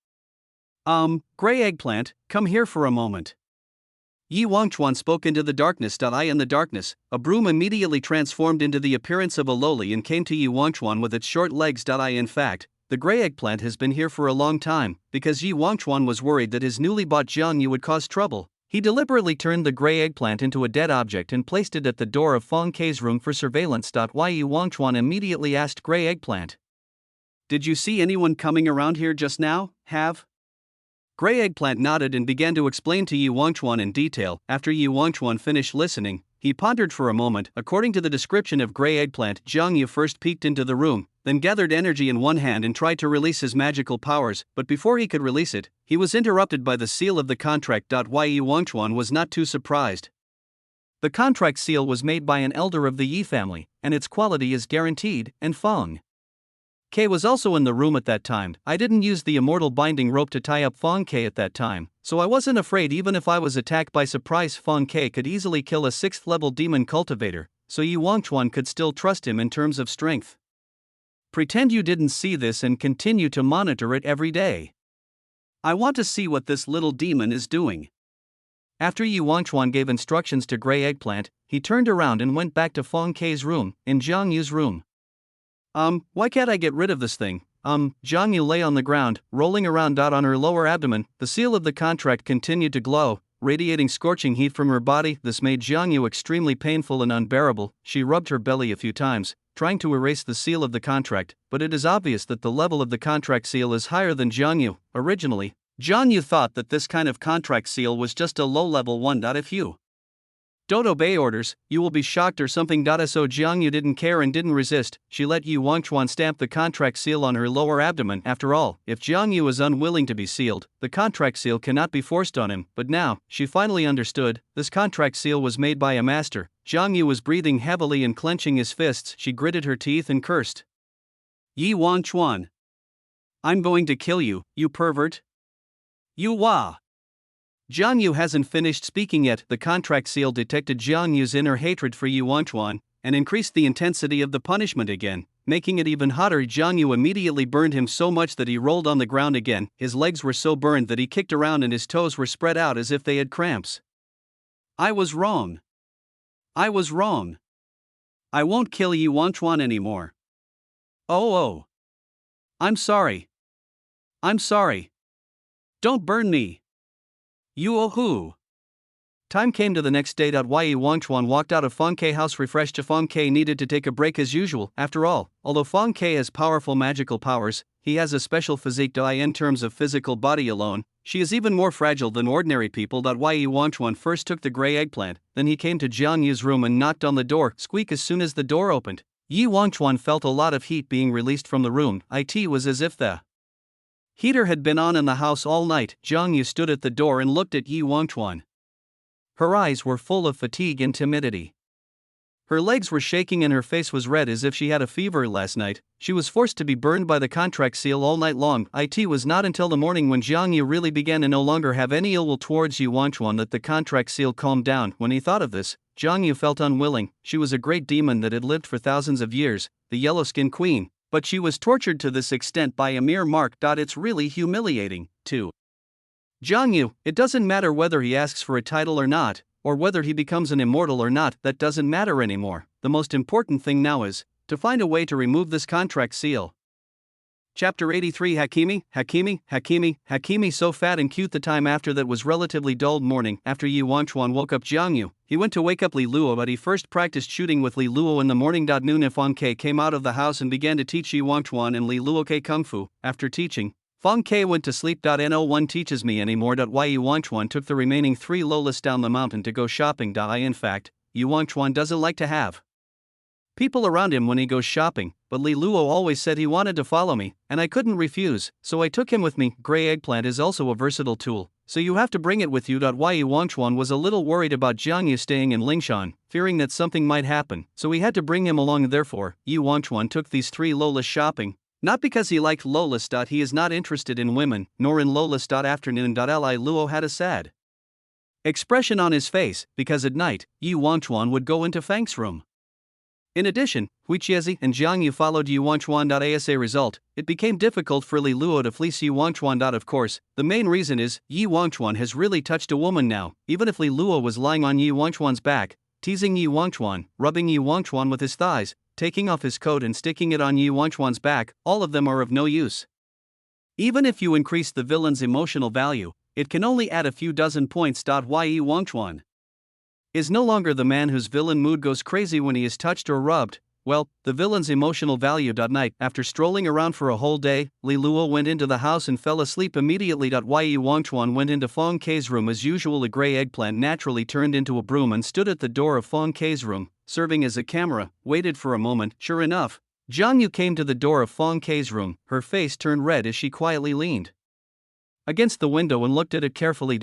Gray eggplant, come here for a moment. Yu Wangchuan spoke into the darkness. In the darkness, a broom immediately transformed into the appearance of a Loli and came to Yu Wangchuan with its short legs. In fact, the gray eggplant has been here for a long time. Because Yu Wangchuan was worried that his newly bought Jiang Yu would cause trouble, he deliberately turned the gray eggplant into a dead object and placed it at the door of Feng Kei's room for surveillance. Yu Wangchuan immediately asked Gray Eggplant, "Did you see anyone coming around here just now, have?" Gray Eggplant nodded and began to explain to Yu Wangchuan in detail. After Yu Wangchuan finished listening, he pondered for a moment. According to the description of Gray Eggplant, Jiang Yu first peeked into the room, then gathered energy in one hand and tried to release his magical powers, but before he could release it, he was interrupted by the seal of the contract. Yu Wangchuan was not too surprised. The contract seal was made by an elder of the Yi family, and its quality is guaranteed, and Feng Kei was also in the room at that time. I didn't use the immortal binding rope to tie up Feng Kei at that time, so I wasn't afraid. Even if I was attacked by surprise, Feng Kei could easily kill a 6th level demon cultivator, so Yu Wangchuan could still trust him in terms of strength. Pretend you didn't see this and continue to monitor it every day. I want to see what this little demon is doing. After Yu Wangchuan gave instructions to Gray Eggplant, he turned around and went back to Feng Kei's room, in Jiang Yu's room. Why can't I get rid of this thing? Jiang Yu lay on the ground, rolling around. On her lower abdomen, the seal of the contract continued to glow, radiating scorching heat from her body. This made Jiang Yu extremely painful and unbearable. She rubbed her belly a few times, trying to erase the seal of the contract, but it is obvious that the level of the contract seal is higher than Jiang Yu. Originally, Jiang Yu thought that this kind of contract seal was just a low-level one. If you don't obey orders, you will be shocked or something. So Jiang Yu didn't care and didn't resist. She let Yu Wangchuan stamp the contract seal on her lower abdomen. After all, if Jiang Yu is unwilling to be sealed, the contract seal cannot be forced on him. But now, she finally understood, this contract seal was made by a master. Jiang Yu was breathing heavily and clenching his fists. She gritted her teeth and cursed. Yu Wangchuan, I'm going to kill you, you pervert. You Wah. Jiang Yu hasn't finished speaking yet. The contract seal detected Jiang Yu's inner hatred for Yu Wangchuan, and increased the intensity of the punishment again, making it even hotter. Jiang Yu immediately burned him so much that he rolled on the ground again. His legs were so burned that he kicked around and his toes were spread out as if they had cramps. I was wrong. I was wrong. I won't kill Yu Wangchuan anymore. Oh. I'm sorry. I'm sorry. Don't burn me. You oh who? Time came to the next day. Yi Wangchuan walked out of Feng Ke house refreshed. Feng Ke needed to take a break as usual. After all, although Feng Ke has powerful magical powers, he has a special physique. In terms of physical body alone, she is even more fragile than ordinary people. Yi Wangchuan first took the grey eggplant, then he came to Jiang Yu's room and knocked on the door. Squeak! As soon as the door opened, Yi Wangchuan felt a lot of heat being released from the room. It was as if the heater had been on in the house all night. Jiang Yu stood at the door and looked at Yi Wangchuan. Her eyes were full of fatigue and timidity. Her legs were shaking and her face was red as if she had a fever last night. She was forced to be burned by the contract seal all night long. It was not until the morning when Jiang Yu really began to no longer have any ill will towards Yi Wangchuan that the contract seal calmed down. When he thought of this, Jiang Yu felt unwilling. She was a great demon that had lived for thousands of years, the yellow-skinned queen, but she was tortured to this extent by a mere mark. It's really humiliating, too. Jiang Yu, it doesn't matter whether he asks for a title or not, or whether he becomes an immortal or not, that doesn't matter anymore. The most important thing now is to find a way to remove this contract seal. Chapter 83. Hakimi so fat and cute. The time after that was relatively dull morning. After Yi Wangchuan woke up Jiang Yu, he went to wake up Li Luo, but he first practiced shooting with Li Luo in the morning. Noon Feng Ke came out of the house and began to teach Yi Wangchuan and Li Luo Ke Kung Fu. After teaching, Feng Ke went to sleep. No one teaches me anymore. Yi Wangchuan took the remaining 3 Lolas down the mountain to go shopping. In fact, Yi Wangchuan doesn't like to have people around him when he goes shopping, but Li Luo always said he wanted to follow me, and I couldn't refuse, so I took him with me. Grey eggplant is also a versatile tool, so you have to bring it with you. Yi Wangchuan was a little worried about Jiang Yu staying in Lingshan, fearing that something might happen, so he had to bring him along. Therefore, Yi Wangchuan took these 3 Lolas shopping. Not because he liked Lolas. He is not interested in women, nor in Lolas. Afternoon. Li Luo had a sad expression on his face, because at night, Yi Wangchuan would go into Fang's room. In addition, Hui Qiezi and Jiang Yu followed Yi Wangchuan. As a result, it became difficult for Li Luo to fleece Yi Wangchuan. Of course, the main reason is Yi Wangchuan has really touched a woman now. Even if Li Luo was lying on Yi Wangchuan's back, teasing Yi Wangchuan, rubbing Yi Wangchuan with his thighs, taking off his coat and sticking it on Yi Wangchuan's back, all of them are of no use. Even if you increase the villain's emotional value, it can only add a few dozen points. Yi Wangchuan is no longer the man whose villain mood goes crazy when he is touched or rubbed. Well, the villain's emotional value. Night. After strolling around for a whole day, Li Luo went into the house and fell asleep immediately. Yi Wangchuan went into Feng Ke's room as usual. A grey eggplant naturally turned into a broom and stood at the door of Feng Ke's room, serving as a camera, waited for a moment. Sure enough, Jiang Yu came to the door of Feng Ke's room. Her face turned red as she quietly leaned against the window and looked at it carefully.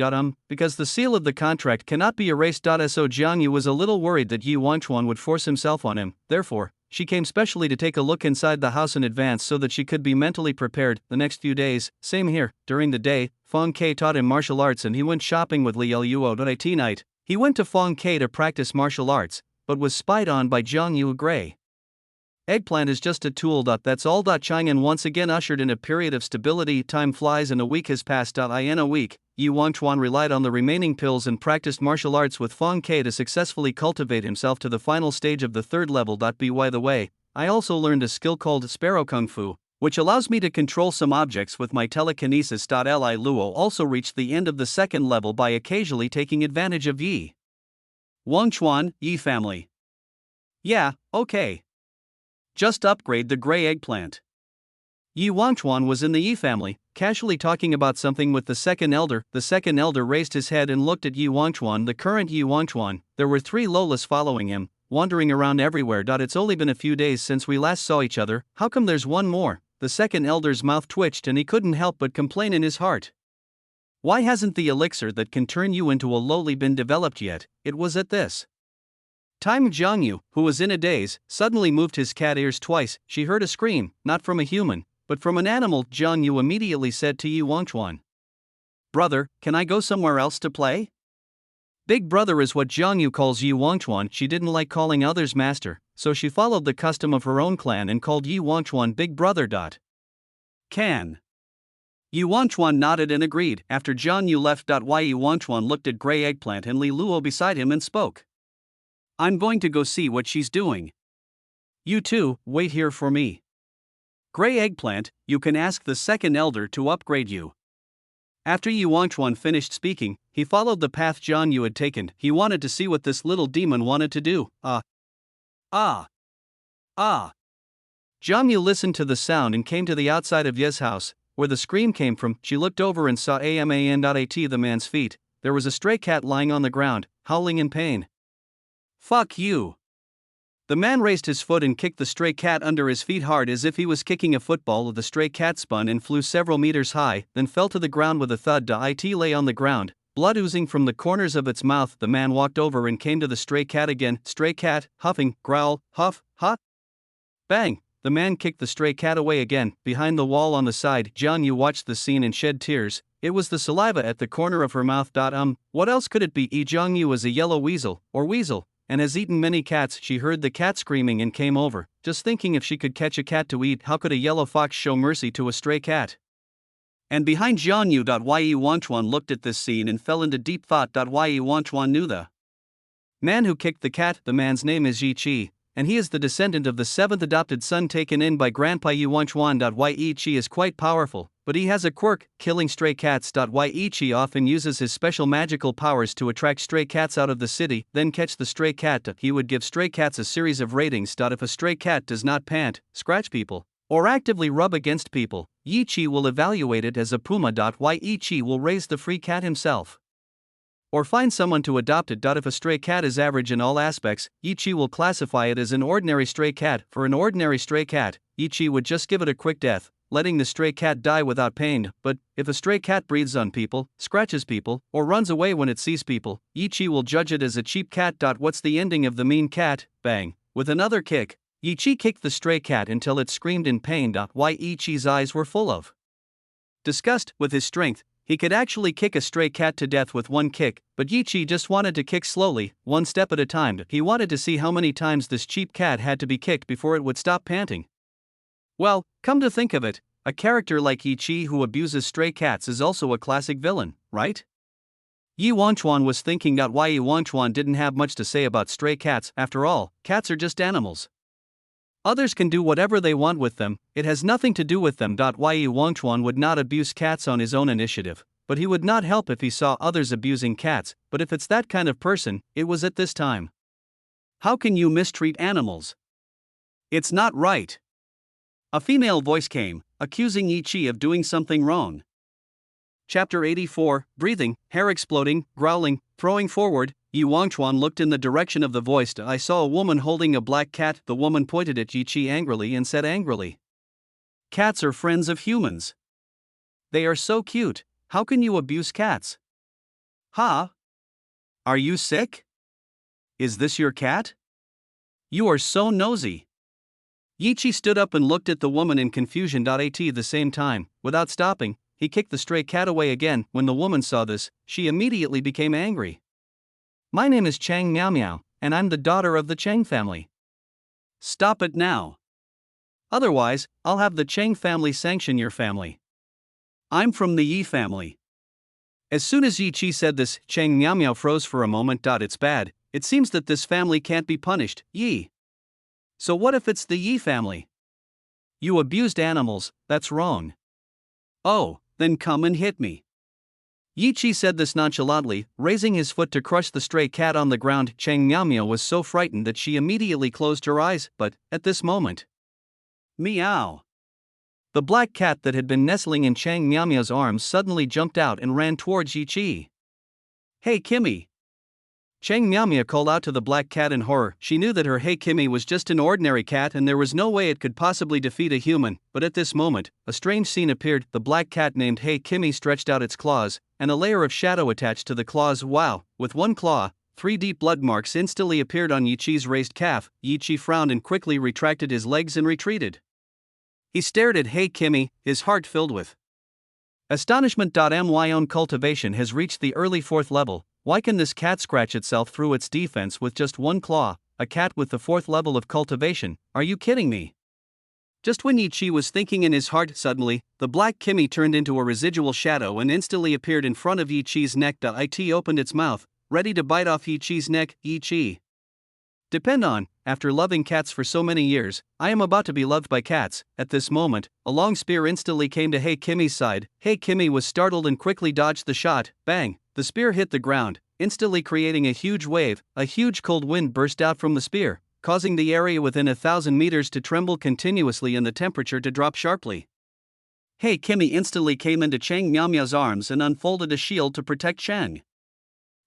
Because the seal of the contract cannot be erased. So Jiang Yu was a little worried that Yi Wangchuan would force himself on him. Therefore, she came specially to take a look inside the house in advance so that she could be mentally prepared. The next few days, same here. During the day, Feng Ke taught him martial arts and he went shopping with Li Luo. At night, he went to Feng Ke to practice martial arts, but was spied on by Jiang Yu. Grey eggplant is just a tool. That's all. Chang'an once again ushered in a period of stability. Time flies and a week has passed. In a week, Yi Wangchuan relied on the remaining pills and practiced martial arts with Feng Ke to successfully cultivate himself to the final stage of the 3rd level. By the way, I also learned a skill called Sparrow Kung Fu, which allows me to control some objects with my telekinesis. Li Luo also reached the end of the 2nd level by occasionally taking advantage of Yi Wangchuan, Yi family. Yeah, okay. Just upgrade the grey eggplant. Yi Wangchuan was in the Yi family, casually talking about something with the 2nd elder. The 2nd elder raised his head and looked at Yi Wangchuan. The current Yi Wangchuan. There were 3 Lolas following him, wandering around everywhere. It's only been a few days since we last saw each other. How come there's one more? The 2nd elder's mouth twitched and he couldn't help but complain in his heart. Why hasn't the elixir that can turn you into a Loli been developed yet? It was at this time Jiang Yu, who was in a daze, suddenly moved his cat ears twice. She heard a scream, not from a human, but from an animal. Jiang Yu immediately said to Yi Wangchuan, "Brother, can I go somewhere else to play?" Big brother is what Jiang Yu calls Yi Wangchuan. She didn't like calling others master, so she followed the custom of her own clan and called Yi Wangchuan Big Brother. Can. Yi Wangchuan nodded and agreed. After Jiang Yu left. Yi Wangchuan looked at Grey Eggplant and Li Luo beside him and spoke. "I'm going to go see what she's doing. You two, wait here for me. Grey Eggplant, you can ask the 2nd elder to upgrade you." After Yi Wangchuan finished speaking, he followed the path Jiang Yu had taken. He wanted to see what this little demon wanted to do. Ah. Jiang Yu listened to the sound and came to the outside of Ye's house, where the scream came from. She looked over and saw at the man's feet. There was a stray cat lying on the ground, howling in pain. Fuck you. The man raised his foot and kicked the stray cat under his feet hard as if he was kicking a football. The stray cat spun and flew several meters high, then fell to the ground with a thud. It lay on the ground, blood oozing from the corners of its mouth. The man walked over and came to the stray cat again. Stray cat, huffing, growl, huff, hot. Bang! The man kicked the stray cat away again. Behind the wall on the side, Jiang Yu watched the scene and shed tears. It was the saliva at the corner of her mouth. What else could it be? Jiang Yu was a yellow weasel, and has eaten many cats. She heard the cat screaming and came over, just thinking if she could catch a cat to eat, how could a yellow fox show mercy to a stray cat? And behind Jiang Yu. Yi Wangchuan looked at this scene and fell into deep thought. Yi Wangchuan knew the man who kicked the cat. The man's name is Yi Qi, and he is the descendant of the seventh adopted son taken in by Grandpa Yi Wangchuan. Yi Qi is quite powerful, but he has a quirk, killing stray cats. Yi Qi often uses his special magical powers to attract stray cats out of the city, then catch the stray cat. He would give stray cats a series of ratings. If a stray cat does not pant, scratch people, or actively rub against people, Yi Qi will evaluate it as a puma. Yi Qi will raise the free cat himself, or find someone to adopt it. If a stray cat is average in all aspects, Yi Qi will classify it as an ordinary stray cat. For an ordinary stray cat, Yi Qi would just give it a quick death, letting the stray cat die without pain. But if a stray cat breathes on people, scratches people, or runs away when it sees people, Yi Qi will judge it as a cheap cat. What's the ending of the mean cat? Bang! With another kick, Yi Qi kicked the stray cat until it screamed in pain. Yi Qi's eyes were full of disgust. With his strength, he could actually kick a stray cat to death with one kick, but Yi Qi just wanted to kick slowly, one step at a time. He wanted to see how many times this cheap cat had to be kicked before it would stop panting. Well, come to think of it, a character like Yi Qi who abuses stray cats is also a classic villain, right? Yi Wangchuan was thinking. Yi Wangchuan didn't have much to say about stray cats. After all, cats are just animals. Others can do whatever they want with them, it has nothing to do with them. Yi Wangchuan would not abuse cats on his own initiative, but he would not help if he saw others abusing cats. But if it's that kind of person, it was at this time. How can you mistreat animals? It's not right. A female voice came, accusing Yi Qi of doing something wrong. Chapter 84, Breathing, Hair Exploding, Growling, Throwing Forward. Yi Wangchuan looked in the direction of the voice. I saw a woman holding a black cat. The woman pointed at Yi Qi angrily and said angrily, "Cats are friends of humans. They are so cute, how can you abuse cats? Huh? Are you sick? Is this your cat? You are so nosy." Yi Qi stood up and looked at the woman in confusion. At the same time, without stopping, he kicked the stray cat away again. When the woman saw this, she immediately became angry. "My name is Chang Miao Miao, and I'm the daughter of the Chang family. Stop it now. Otherwise, I'll have the Chang family sanction your family. I'm from the Yi family." As soon as Yi Qi said this, Chang Miao Miao froze for a moment. It's bad, it seems that this family can't be punished. Yi. So what if it's the Yi family? You abused animals, that's wrong. Oh, then come and hit me. Yi Qi said this nonchalantly, raising his foot to crush the stray cat on the ground. Chang Miao Miao was so frightened that she immediately closed her eyes, but, at this moment, meow! The black cat that had been nestling in Chang Miao Miao's arms suddenly jumped out and ran towards Yi Qi. "Hey Kimmy!" Chang Miao Miao called out to the black cat in horror. She knew that her Hey Kimmy was just an ordinary cat and there was no way it could possibly defeat a human, but at this moment, a strange scene appeared. The black cat named Hey Kimmy stretched out its claws, and a layer of shadow attached to the claws. Wow! With one claw, 3 deep blood marks instantly appeared on Yi Qi's raised calf. Yi Qi frowned and quickly retracted his legs and retreated. He stared at Hey Kimmy, his heart filled with astonishment. My own cultivation has reached the early 4th level. Why can this cat scratch itself through its defense with just one claw? A cat with the 4th level of cultivation, are you kidding me? Just when Yi Qi was thinking in his heart, suddenly, the black Kimmy turned into a residual shadow and instantly appeared in front of Yi Qi's neck. It opened its mouth, ready to bite off Yi Qi's neck. Yi Qi. Depend on, after loving cats for so many years, I am about to be loved by cats. At this moment, a long spear instantly came to Hey Kimmy's side. Hey Kimmy was startled and quickly dodged the shot. Bang! The spear hit the ground, instantly creating a huge wave. A huge cold wind burst out from the spear, causing the area within 1,000 meters to tremble continuously and the temperature to drop sharply. Hey Kimmy instantly came into Chang Miao Miao's arms and unfolded a shield to protect Chang.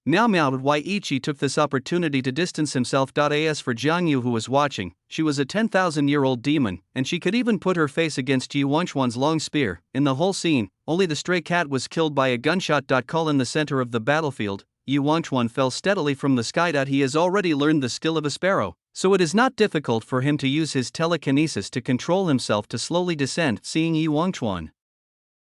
Miao Miao Yichi took this opportunity to distance himself. As for Jiang Yu, who was watching, she was a 10,000-year-old demon, and she could even put her face against Yi Wangchuan's long spear. In the whole scene, only the stray cat was killed by a gunshot. Call in the center of the battlefield, Yi Wangchuan fell steadily from the sky. He has already learned the skill of a sparrow, so it is not difficult for him to use his telekinesis to control himself to slowly descend. Seeing Yi Wangchuan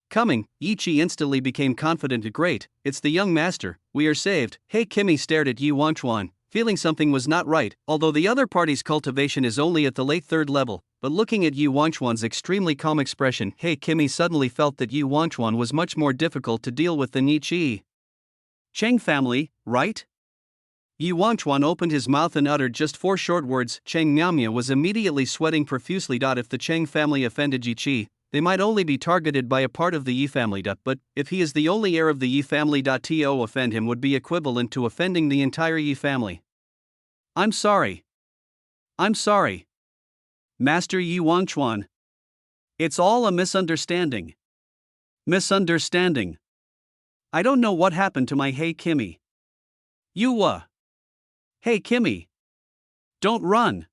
coming, Yichi instantly became confident. Great, it's the young master, we are saved. Hey Kimmy stared at Yi Wangchuan, feeling something was not right. Although the other party's cultivation is only at the late 3rd level, but looking at Yi Wangchuan's extremely calm expression, Hey Kimmy suddenly felt that Yi Wangchuan was much more difficult to deal with than Yichi. Cheng family, right? Yi Wangchuan opened his mouth and uttered just 4 short words. Cheng Miaomia was immediately sweating profusely. If the Cheng family offended Yichi, they might only be targeted by a part of the Yi family. But if he is the only heir of the Yi family, to offend him would be equivalent to offending the entire Yi family. I'm sorry. I'm sorry. Master Yi Wangchuan. It's all a misunderstanding. Misunderstanding. I don't know what happened to my Hey Kimmy. Hey Kimmy. Don't run.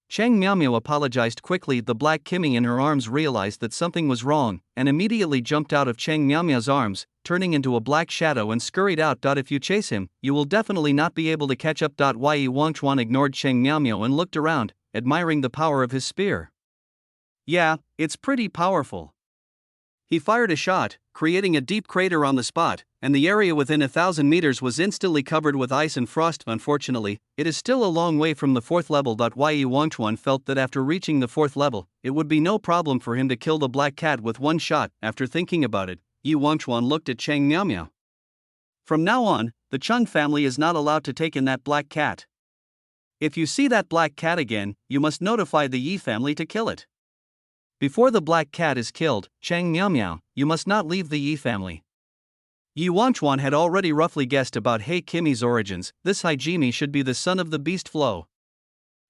Cheng Miaomiao apologized quickly. The black Kimmy in her arms realized that something was wrong, and immediately jumped out of Cheng Miaomiao's arms, turning into a black shadow and scurried out. If you chase him, you will definitely not be able to catch up. Yi Wangchuan ignored Cheng Miaomiao and looked around, admiring the power of his spear. Yeah, it's pretty powerful. He fired a shot, creating a deep crater on the spot, and the area within 1,000 meters was instantly covered with ice and frost. Unfortunately, it is still a long way from the 4th level. Yi Wangchuan felt that after reaching the 4th level, it would be no problem for him to kill the black cat with one shot. After thinking about it, Yi Wangchuan looked at Cheng Miaomiao. From now on, the Chung family is not allowed to take in that black cat. If you see that black cat again, you must notify the Yi family to kill it. Before the black cat is killed, Cheng Miaomiao, you must not leave the Yi family. Yi Wangchuan had already roughly guessed about Hey Kimmy's origins. This Haijimi should be the son of the beast Flo.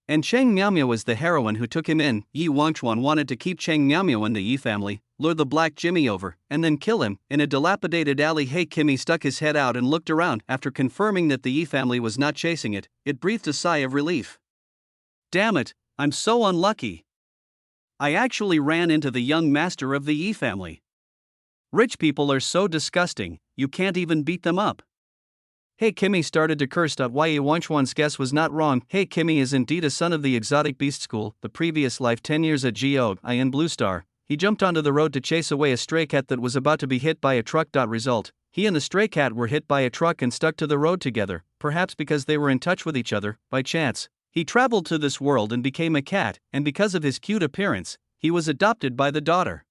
And Cheng Miaomiao was the heroine who took him in. Yi Wangchuan wanted to keep Cheng Miaomiao in the Yi family, lure the black Jimmy over, and then kill him. In a dilapidated alley, Hey Kimmy stuck his head out and looked around. After confirming that the Yi family was not chasing it, it breathed a sigh of relief. Damn it, I'm so unlucky. I actually ran into the young master of the Yi family. Rich people are so disgusting, you can't even beat them up. Hey Kimmy started to curse. Yi Wangchuan's guess was not wrong. Hey Kimmy is indeed a son of the exotic beast school. The previous life 10 years at Geo in Blue Star, he jumped onto the road to chase away a stray cat that was about to be hit by a truck. Result, he and the stray cat were hit by a truck and stuck to the road together, perhaps because they were in touch with each other, by chance. He traveled to this world and became a cat, and because of his cute appearance, he was adopted by the daughter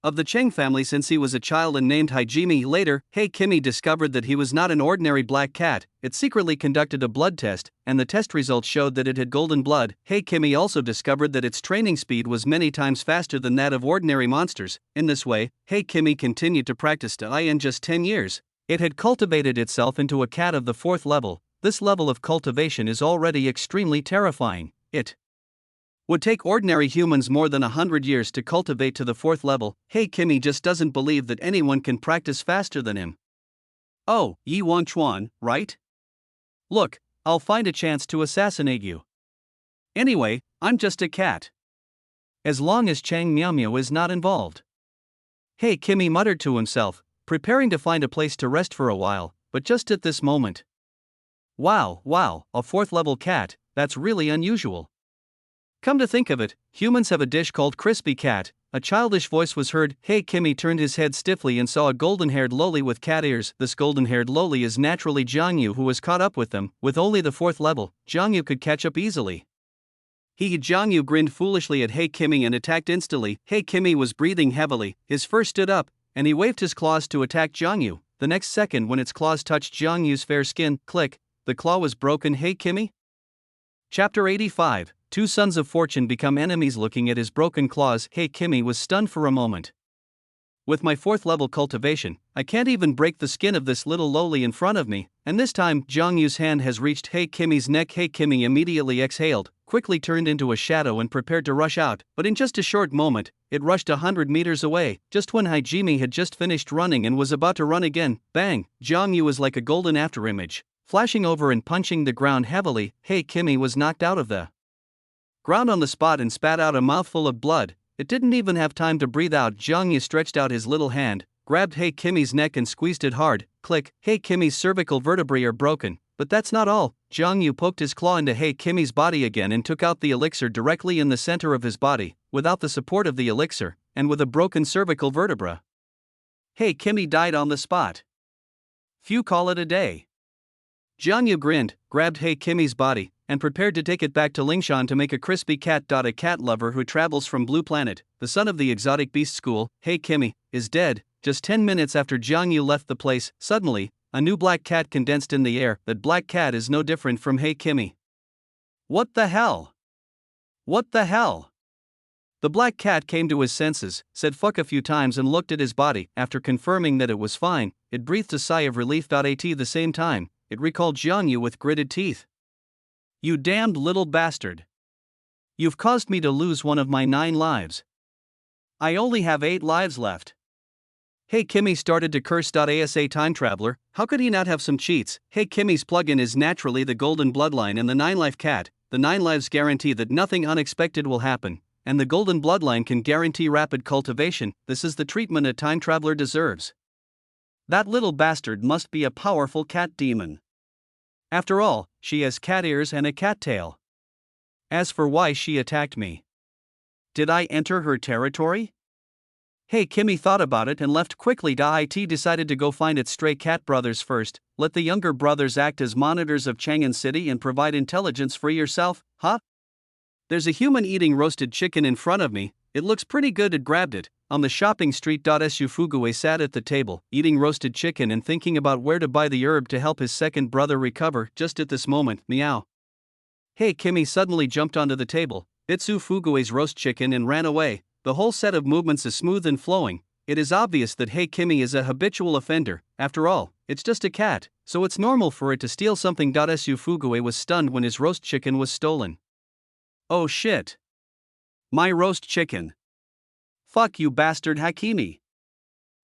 of the Cheng family since he was a child and named Haijimi. Later, Hey Kimmy discovered that he was not an ordinary black cat. It secretly conducted a blood test, and the test results showed that it had golden blood. Hey Kimmy also discovered that its training speed was many times faster than that of ordinary monsters. In this way, Hey Kimmy continued to practice in just 10 years. It had cultivated itself into a cat of the 4th level. This level of cultivation is already extremely terrifying. It would take ordinary humans more than 100 years to cultivate to the 4th level. Hey Kimmy just doesn't believe that anyone can practice faster than him. Oh, Yi Wangchuan, right? Look, I'll find a chance to assassinate you. Anyway, I'm just a cat. As long as Cheng Miaomiao is not involved. Hey Kimmy muttered to himself, preparing to find a place to rest for a while, but just at this moment. Wow, a 4th level cat, that's really unusual. Come to think of it, humans have a dish called crispy cat. A childish voice was heard. Hey Kimmy turned his head stiffly and saw a golden-haired Loli with cat ears. This golden-haired Loli is naturally Jiang Yu, who was caught up with them. With only the 4th level, Jiang Yu could catch up easily. Jiang Yu grinned foolishly at Hey Kimmy and attacked instantly. Hey Kimmy was breathing heavily, his fur stood up, and he waved his claws to attack Jiang Yu. The next second when its claws touched Jiang Yu's fair skin, click, the claw was broken. Hey Kimmy? Chapter 85, Two Sons of Fortune become enemies. Looking at his broken claws, Hey Kimmy was stunned for a moment. With my 4th level cultivation, I can't even break the skin of this little Loli in front of me, and this time, Zhang hand has reached Hey Kimmy's neck. Hey Kimmy immediately exhaled, quickly turned into a shadow and prepared to rush out, but in just a short moment, it rushed 100 meters away. Just when Hajime had just finished running and was about to run again, bang, Zhang was like a golden afterimage, flashing over and punching the ground heavily. Hey Kimmy was knocked out of the ground on the spot and spat out a mouthful of blood. It didn't even have time to breathe out. Zhang stretched out his little hand, grabbed Hey Kimmy's neck and squeezed it hard. Click. Hey Kimmy's cervical vertebrae are broken. But that's not all. Zhang poked his claw into Hey Kimmy's body again and took out the elixir directly in the center of his body, without the support of the elixir, and with a broken cervical vertebra. Hey Kimmy died on the spot. Few call it a day. Zhang grinned, grabbed Hey Kimmy's body, and prepared to take it back to Lingshan to make a crispy cat. A cat lover who travels from Blue Planet, the son of the exotic beast school, Hey Kimmy, is dead. Just 10 minutes after Zhang left the place, suddenly, a new black cat condensed in the air. That black cat is no different from Hey Kimmy. What the hell? What the hell? The black cat came to his senses, said fuck a few times and looked at his body. After confirming that it was fine, it breathed a sigh of relief. At the same time, it recalled Zhang with gritted teeth. You damned little bastard. You've caused me to lose one of my 9 lives. I only have 8 lives left. Hey Kimmy started to curse. Asa time traveler, how could he not have some cheats? Hey Kimmy's plugin is naturally the golden bloodline and the 9-life cat. The 9 lives guarantee that nothing unexpected will happen, and the golden bloodline can guarantee rapid cultivation. This is the treatment a time traveler deserves. That little bastard must be a powerful cat demon. After all, she has cat ears and a cat tail. As for why she attacked me, did I enter her territory? Hey Kimmy thought about it and left quickly. It decided to go find its stray cat brothers first. Let the younger brothers act as monitors of Chang'an City and provide intelligence for yourself, huh? There's a human eating roasted chicken in front of me. It looks pretty good. It grabbed it. On the shopping street. Su Fuguwe sat at the table, eating roasted chicken and thinking about where to buy the herb to help his second brother recover. Just at this moment, meow. Hey Kimmy suddenly jumped onto the table, bit Su Fuguwe's roast chicken and ran away. The whole set of movements is smooth and flowing. It is obvious that Hey Kimmy is a habitual offender. After all, it's just a cat, so it's normal for it to steal something. Su Fuguwe was stunned when his roast chicken was stolen. Oh shit. My roast chicken. Fuck you bastard Hakimi.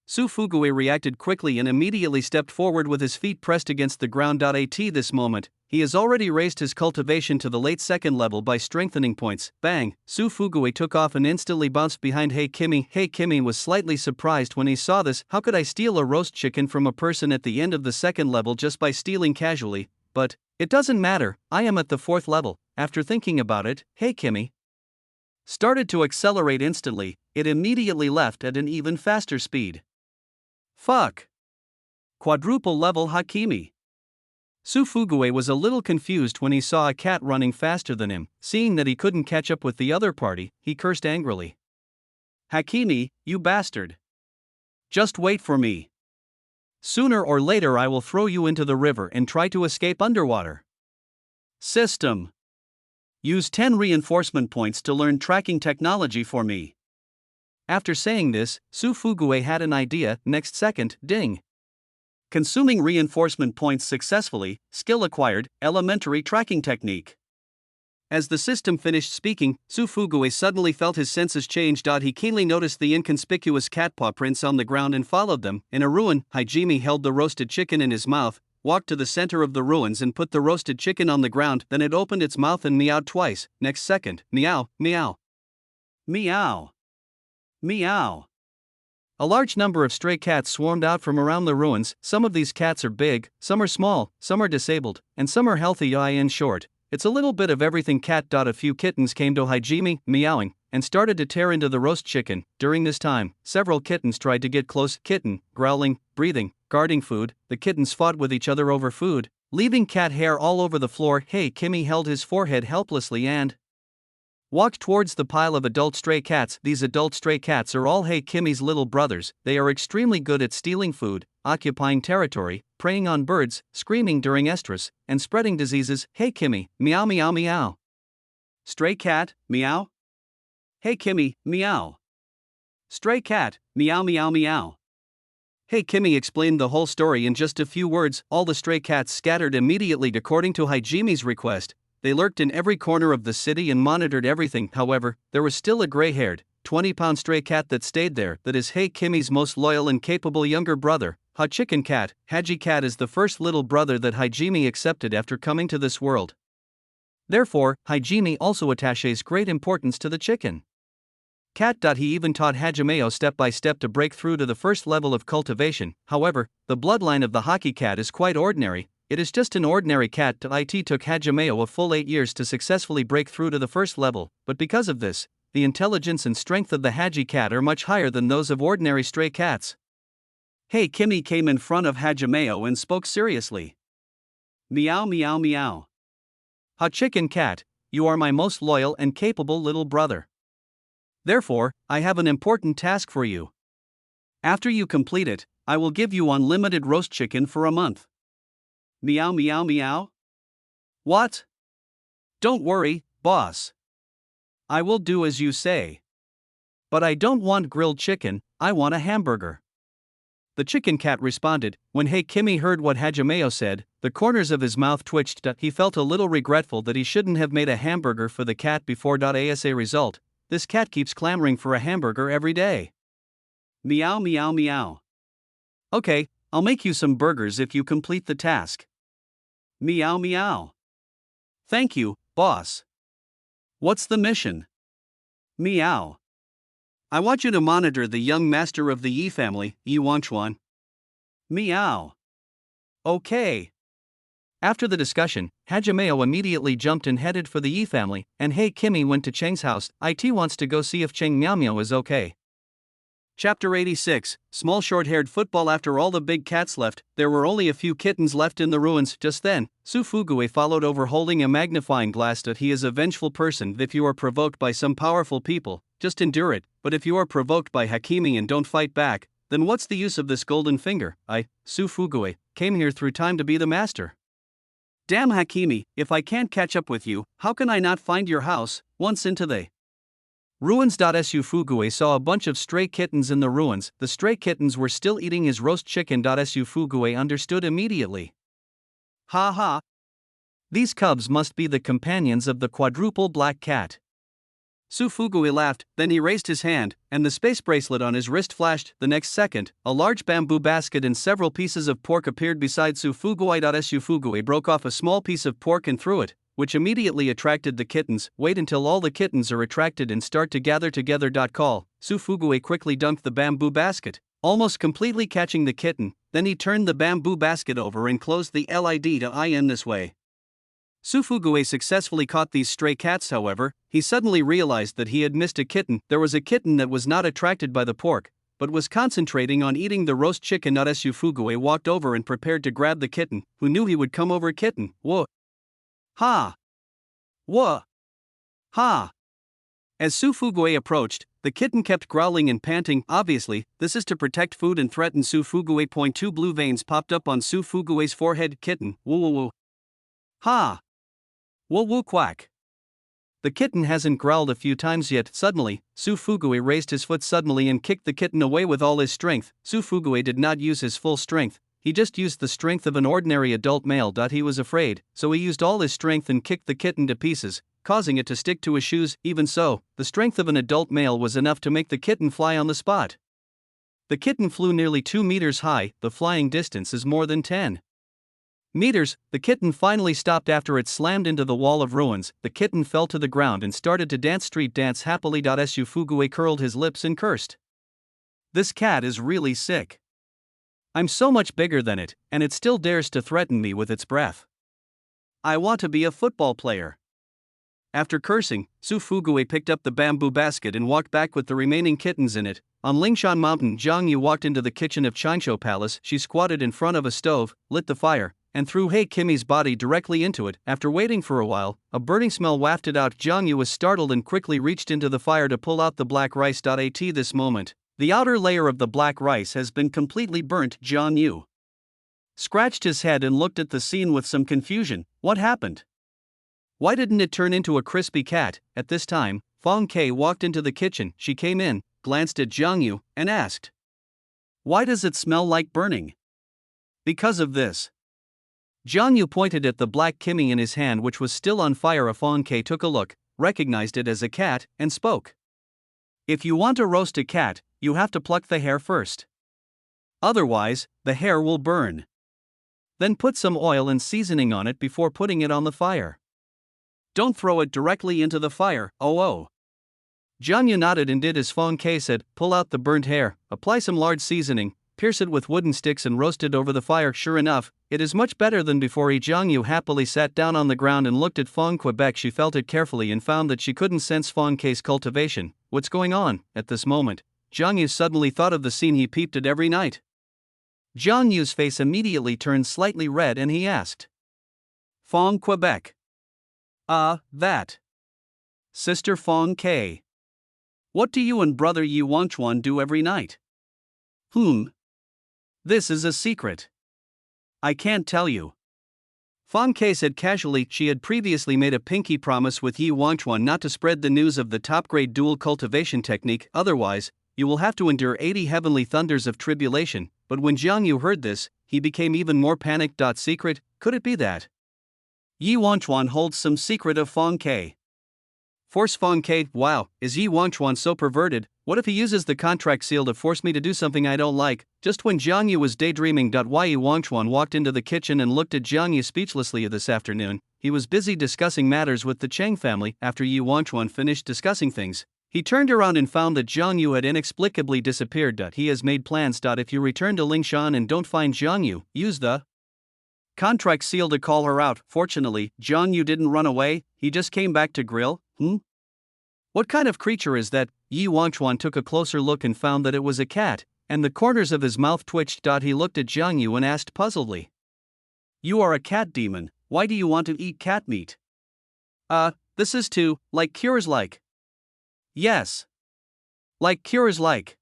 Su Fuguwe reacted quickly and immediately stepped forward with his feet pressed against the ground. At this moment, he has already raised his cultivation to the late 2nd level by strengthening points. Bang! Su Fuguwe took off and instantly bounced behind Hey Kimmy. Hey Kimmy was slightly surprised when he saw this. How could I steal a roast chicken from a person at the end of the 2nd level just by stealing casually? But it doesn't matter, I am at the 4th level. After thinking about it, Hey Kimmy started to accelerate instantly. It immediately left at an even faster speed. Fuck! Quadruple level Hakimi. Su Fuguwe was a little confused when he saw a cat running faster than him. Seeing that he couldn't catch up with the other party, he cursed angrily. Hakimi, you bastard! Just wait for me. Sooner or later I will throw you into the river and try to escape underwater. System. Use 10 reinforcement points to learn tracking technology for me. After saying this, Su Fuguwe had an idea. Next second, ding. Consuming reinforcement points successfully, skill acquired, elementary tracking technique. As the system finished speaking, Su Fuguwe suddenly felt his senses change. He keenly noticed the inconspicuous cat paw prints on the ground and followed them. In a ruin, Hajime held the roasted chicken in his mouth, walked to the center of the ruins and put the roasted chicken on the ground. Then it opened its mouth and meowed twice. Next second, meow, meow. Meow. Meow. A large number of stray cats swarmed out from around the ruins. Some of these cats are big, some are small, some are disabled, and some are healthy. In short, it's a little bit of everything cat. A few kittens came to Hajime, meowing, and started to tear into the roast chicken. During this time, several kittens tried to get close. Kitten, growling, breathing, guarding food. The kittens fought with each other over food, leaving cat hair all over the floor. Hey Kimmy held his forehead helplessly and walked towards the pile of adult stray cats. These adult stray cats are all Hey Kimmy's little brothers. They are extremely good at stealing food, occupying territory, preying on birds, screaming during estrus, and spreading diseases. Hey Kimmy, meow meow meow. Stray cat, meow. Hey Kimmy, meow. Stray cat, meow meow meow. Hey Kimmy explained the whole story in just a few words. All the stray cats scattered immediately according to Hajime's request. They lurked in every corner of the city and monitored everything. However, there was still a gray-haired, 20-pound stray cat that stayed there. That is Hey Kimmy's most loyal and capable younger brother, Ha Chicken Cat. Haji Cat is the first little brother that Hajime accepted after coming to this world. Therefore, Hajime also attaches great importance to the chicken cat. He even taught Hajimeo step by step to break through to the first level of cultivation. However, the bloodline of the hockey cat is quite ordinary. It is just an ordinary cat. It took Hajimeo a full 8 years to successfully break through to the first level, but because of this, the intelligence and strength of the Haji cat are much higher than those of ordinary stray cats. Hey Kimmy came in front of Hajimeo and spoke seriously. Meow meow meow. Ha Chicken Cat, you are my most loyal and capable little brother. Therefore, I have an important task for you. After you complete it, I will give you unlimited roast chicken for a month. Meow meow meow. What? Don't worry, boss. I will do as you say. But I don't want grilled chicken, I want a hamburger. The chicken cat responded. When Hey Kimmy heard what Hajimeo said, the corners of his mouth twitched. He felt a little regretful that he shouldn't have made a hamburger for the cat before. As a result, this cat keeps clamoring for a hamburger every day. Meow meow meow. Okay, I'll make you some burgers if you complete the task. Meow meow. Thank you, boss. What's the mission? Meow. I want you to monitor the young master of the Yi family, Yi Wangchuan. Meow. Okay. After the discussion, Hajimeo immediately jumped and headed for the Yi family, and Hey Kimmy went to Cheng's house. It wants to go see if Cheng Miao Miao is okay. Chapter 86, Small Short-Haired Football. After all the big cats left, there were only a few kittens left in the ruins. Just then, Su Fugue followed over holding a magnifying glass. He is a vengeful person. If you are provoked by some powerful people, just endure it, but if you are provoked by Hakimi and don't fight back, then what's the use of this golden finger? Su Fugue, came here through time to be the master. Damn Hakimi, if I can't catch up with you, how can I not find your house, once into the ruins? Su Fugue saw a bunch of stray kittens in the ruins. The stray kittens were still eating his roast chicken. Su Fugue understood immediately. Ha ha. These cubs must be the companions of the quadruple black cat. Su Fugue laughed, then he raised his hand, and the space bracelet on his wrist flashed. The next second, a large bamboo basket and several pieces of pork appeared beside Su Fugue. Su Fugue broke off a small piece of pork and threw it, which immediately attracted the kittens. Wait until all the kittens are attracted and start to gather together. Call. Su Fugue quickly dunked the bamboo basket, almost completely catching the kitten, then he turned the bamboo basket over and closed the lid in this way. Su Fugue successfully caught these stray cats. However, he suddenly realized that he had missed a kitten. There was a kitten that was not attracted by the pork, but was concentrating on eating the roast chicken. Su Fugue walked over and prepared to grab the kitten, who knew he would come over. Kitten, whoa. Ha! Whoa! Ha! As Su Fugue approached, the kitten kept growling and panting. Obviously, this is to protect food and threaten Su Fugue. Two blue veins popped up on Su Fugue's forehead. Kitten, woo woo woo. Ha! Woo woo quack. The kitten hasn't growled a few times yet. Suddenly, Su Fugue raised his foot suddenly and kicked the kitten away with all his strength. Su Fugue did not use his full strength, he just used the strength of an ordinary adult male. He was afraid, so he used all his strength and kicked the kitten to pieces, causing it to stick to his shoes. Even so, the strength of an adult male was enough to make the kitten fly on the spot. The kitten flew nearly 2 meters high. The flying distance is more than 10 meters. The kitten finally stopped after it slammed into the wall of ruins. The kitten fell to the ground and started to dance street dance happily. Su Fugue curled his lips and cursed. This cat is really sick. I'm so much bigger than it, and it still dares to threaten me with its breath. I want to be a football player. After cursing, Su Fugue picked up the bamboo basket and walked back with the remaining kittens in it. On Lingshan Mountain, Zhang Yu walked into the kitchen of Qingshu Palace. She squatted in front of a stove, lit the fire, and threw Hey Kimmy's body directly into it. After waiting for a while, a burning smell wafted out. Zhang Yu was startled and quickly reached into the fire to pull out the black rice. At this moment, the outer layer of the black rice has been completely burnt. Zhang Yu scratched his head and looked at the scene with some confusion. What happened? Why didn't it turn into a crispy cat? At this time, Fong Kei walked into the kitchen. She came in, glanced at Jiang Yu, and asked, "Why does it smell like burning?" "Because of this." Jiang Yu pointed at the black kimmy in his hand, which was still on fire. Fong Kei took a look, recognized it as a cat, and spoke. "If you want to roast a cat, you have to pluck the hair first. Otherwise, the hair will burn. Then put some oil and seasoning on it before putting it on the fire. Don't throw it directly into the fire, oh. Jiang Yu nodded and did as Fong Kei said. Pull out the burnt hair, apply some large seasoning, pierce it with wooden sticks and roast it over the fire. Sure enough, it is much better than before. Jiang Yu happily sat down on the ground and looked at Fong Quebec. She felt it carefully and found that she couldn't sense Fong Kei's cultivation. What's going on? At this moment, Jiang Yu suddenly thought of the scene he peeped at every night. Jiang Yu's face immediately turned slightly red and he asked, "Fong Quebec. That. Sister Fong Kei. What do you and brother Yi Wangchuan do every night?" This is a secret. I can't tell you." Fong Kei said casually. She had previously made a pinky promise with Yi Wangchuan not to spread the news of the top-grade dual cultivation technique, otherwise, you will have to endure 80 heavenly thunders of tribulation. But when Jiang Yu heard this, he became even more panicked. Secret? Could it be that Yi Wangchuan holds some secret of Fong Kei? Force Fong Kei? Wow, is Yi Wangchuan so perverted? What if he uses the contract seal to force me to do something I don't like? Just when Jiang Yu was daydreaming, Yi Wangchuan walked into the kitchen and looked at Jiang Yu speechlessly. This afternoon, he was busy discussing matters with the Cheng family. After Yi Wangchuan finished discussing things, he turned around and found that Jiang Yu had inexplicably disappeared. He has made plans. If you return to Lingshan and don't find Jiang Yu, use the contract seal to call her out. Fortunately, Jiang Yu didn't run away, he just came back to grill. What kind of creature is that? Yi Wangchuan took a closer look and found that it was a cat, and the corners of his mouth twitched. He looked at Jiang Yu and asked puzzledly, "You are a cat demon, why do you want to eat cat meat?" This is to, like cures like. Yes. Like cures like.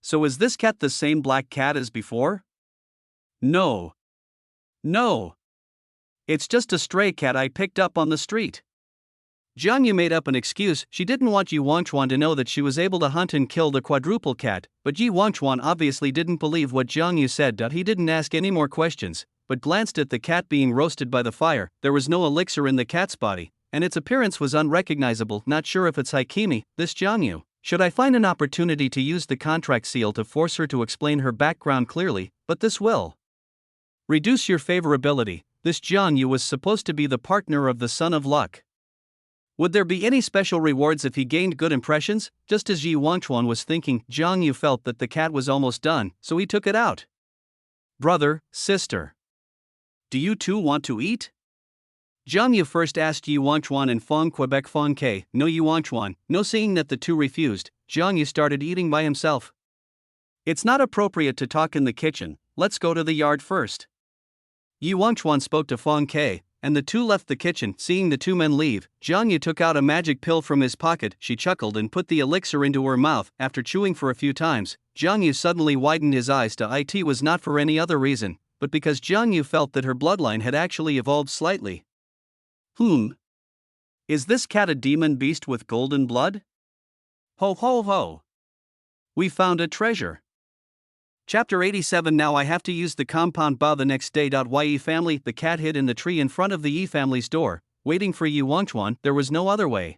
So is this cat the same black cat as before? No. It's just a stray cat I picked up on the street. Jiang Yu made up an excuse. She didn't want Yi Wangchuan to know that she was able to hunt and kill the quadruple cat, but Yi Wangchuan obviously didn't believe what Jiang Yu said. He didn't ask any more questions, but glanced at the cat being roasted by the fire. There was no elixir in the cat's body, and its appearance was unrecognizable. Not sure if it's Haikimi, this Jiang Yu. Should I find an opportunity to use the contract seal to force her to explain her background clearly? But this will reduce your favorability. This Jiang Yu was supposed to be the partner of the Son of Luck. Would there be any special rewards if he gained good impressions? Just as Yi Wangchuan was thinking, Jiang Yu felt that the cat was almost done, so he took it out. "Brother, sister. Do you two want to eat?" Jiang Yu first asked Yi Wangchuan and Fong Quebec. Fong Kei, no. Yi Wangchuan, no. Seeing that the two refused, Jiang Yu started eating by himself. "It's not appropriate to talk in the kitchen, let's go to the yard first." Yi Wangchuan spoke to Fong Kei, and the two left the kitchen. Seeing the two men leave, Jiang Yu took out a magic pill from his pocket. She chuckled and put the elixir into her mouth. After chewing for a few times, Jiang Yu suddenly widened his eyes. It was not for any other reason, but because Jiang Yu felt that her bloodline had actually evolved slightly. Is this cat a demon beast with golden blood? Ho ho ho! We found a treasure. Chapter 87. Now I have to use the compound bow the next day. Yi family. The cat hid in the tree in front of the Yi family's door, waiting for Yi Wangchuan. There was no other way.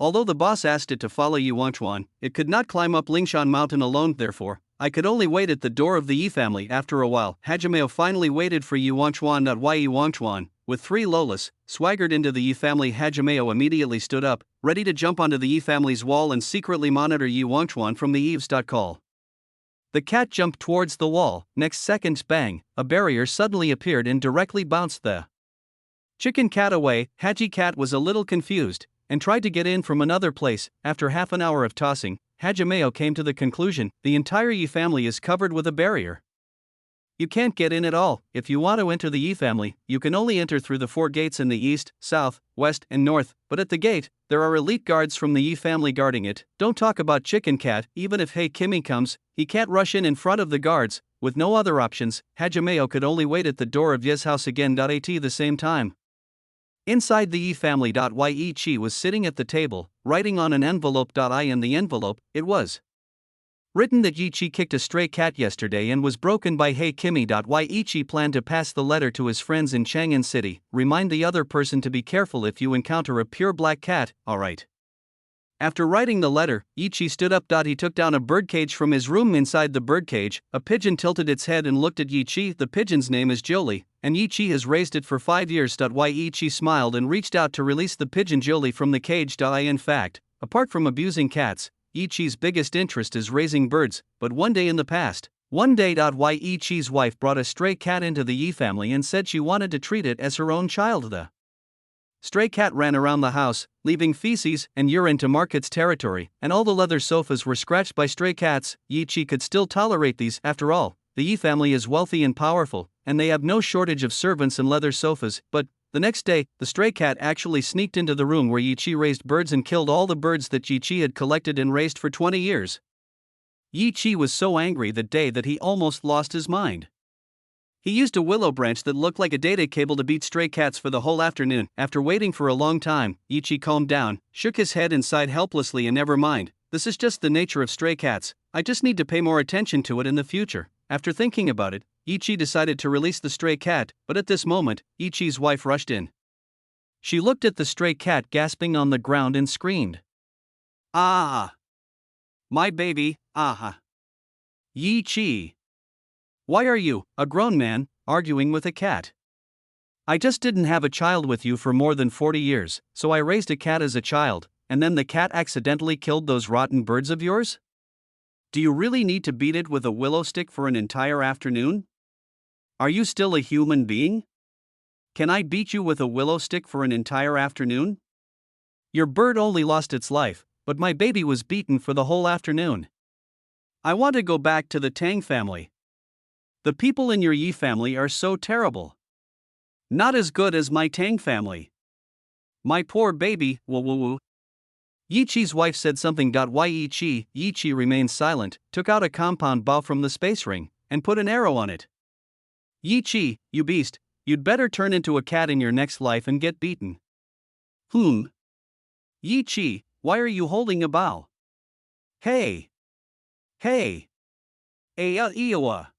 Although the boss asked it to follow Yi Wangchuan, it could not climb up Lingshan Mountain alone. Therefore, I could only wait at the door of the Yi family. After a while, Hajimeo finally waited for Yi Wangchuan. Yi Wangchuan, with 3 Lolas, swaggered into the Yi family. Hajimeo immediately stood up, ready to jump onto the Yi family's wall and secretly monitor Yi Wangchuan from the eaves. Call. The cat jumped towards the wall. Next second, bang, a barrier suddenly appeared and directly bounced the chicken cat away. Haji cat was a little confused and tried to get in from another place. After half an hour of tossing, Hajimeo came to the conclusion the entire Yi family is covered with a barrier. You can't get in at all. If you want to enter the Yi family, you can only enter through the 4 gates in the east, south, west, and north, but at the gate, there are elite guards from the Yi family guarding it. Don't talk about chicken cat. Even if Kimmy comes, he can't rush in front of the guards. With no other options, Hajimeo could only wait at the door of Ye's house again. At the same time, Inside the Yi family. Yi Chi was sitting at the table, writing on an envelope. In the envelope, it was written that Yi Chi kicked a stray cat yesterday and was broken by Hey Kimmy. Yi Chi planned to pass the letter to his friends in Chang'an City. Remind the other person to be careful if you encounter a pure black cat, alright. After writing the letter, Yi Chi stood up. He took down a birdcage from his room. Inside the birdcage, a pigeon tilted its head and looked at Yi Chi. The pigeon's name is Jolie, and Yi Chi has raised it for 5 years. Yi Chi smiled and reached out to release the pigeon Jolie from the cage. In fact, apart from abusing cats, Yi Chi's biggest interest is raising birds. But one day in the past, Yi Chi's wife brought a stray cat into the Yi family and said she wanted to treat it as her own child. The stray cat ran around the house, leaving feces and urine to mark its territory, and all the leather sofas were scratched by stray cats. Yi Chi could still tolerate these. After all, the Yi family is wealthy and powerful, and they have no shortage of servants and leather sofas. But the next day, the stray cat actually sneaked into the room where Yi Chi raised birds and killed all the birds that Yi Chi had collected and raised for 20 years. Yi Chi was so angry that day that he almost lost his mind. He used a willow branch that looked like a data cable to beat stray cats for the whole afternoon. After waiting for a long time, Yi Chi calmed down, shook his head and sighed helplessly. And never mind, this is just the nature of stray cats, I just need to pay more attention to it in the future. After thinking about it, Yi Chi decided to release the stray cat, but at this moment, Yi Chi's wife rushed in. She looked at the stray cat gasping on the ground and screamed, "Ah! My baby, ah!" Yi Chi, why are you, a grown man, arguing with a cat? I just didn't have a child with you for more than 40 years, so I raised a cat as a child, and then the cat accidentally killed those rotten birds of yours? Do you really need to beat it with a willow stick for an entire afternoon? Are you still a human being? Can I beat you with a willow stick for an entire afternoon? Your bird only lost its life, but my baby was beaten for the whole afternoon. I want to go back to the Tang family. The people in your Yi family are so terrible. Not as good as my Tang family. My poor baby, woo woo woo. Yi Chi's wife said something. Yi Chi remained silent, took out a compound bow from the space ring, and put an arrow on it. Yi Chi, you beast, you'd better turn into a cat in your next life and get beaten. Yi Chi, why are you holding a bow? Hey! Hey! Ewa!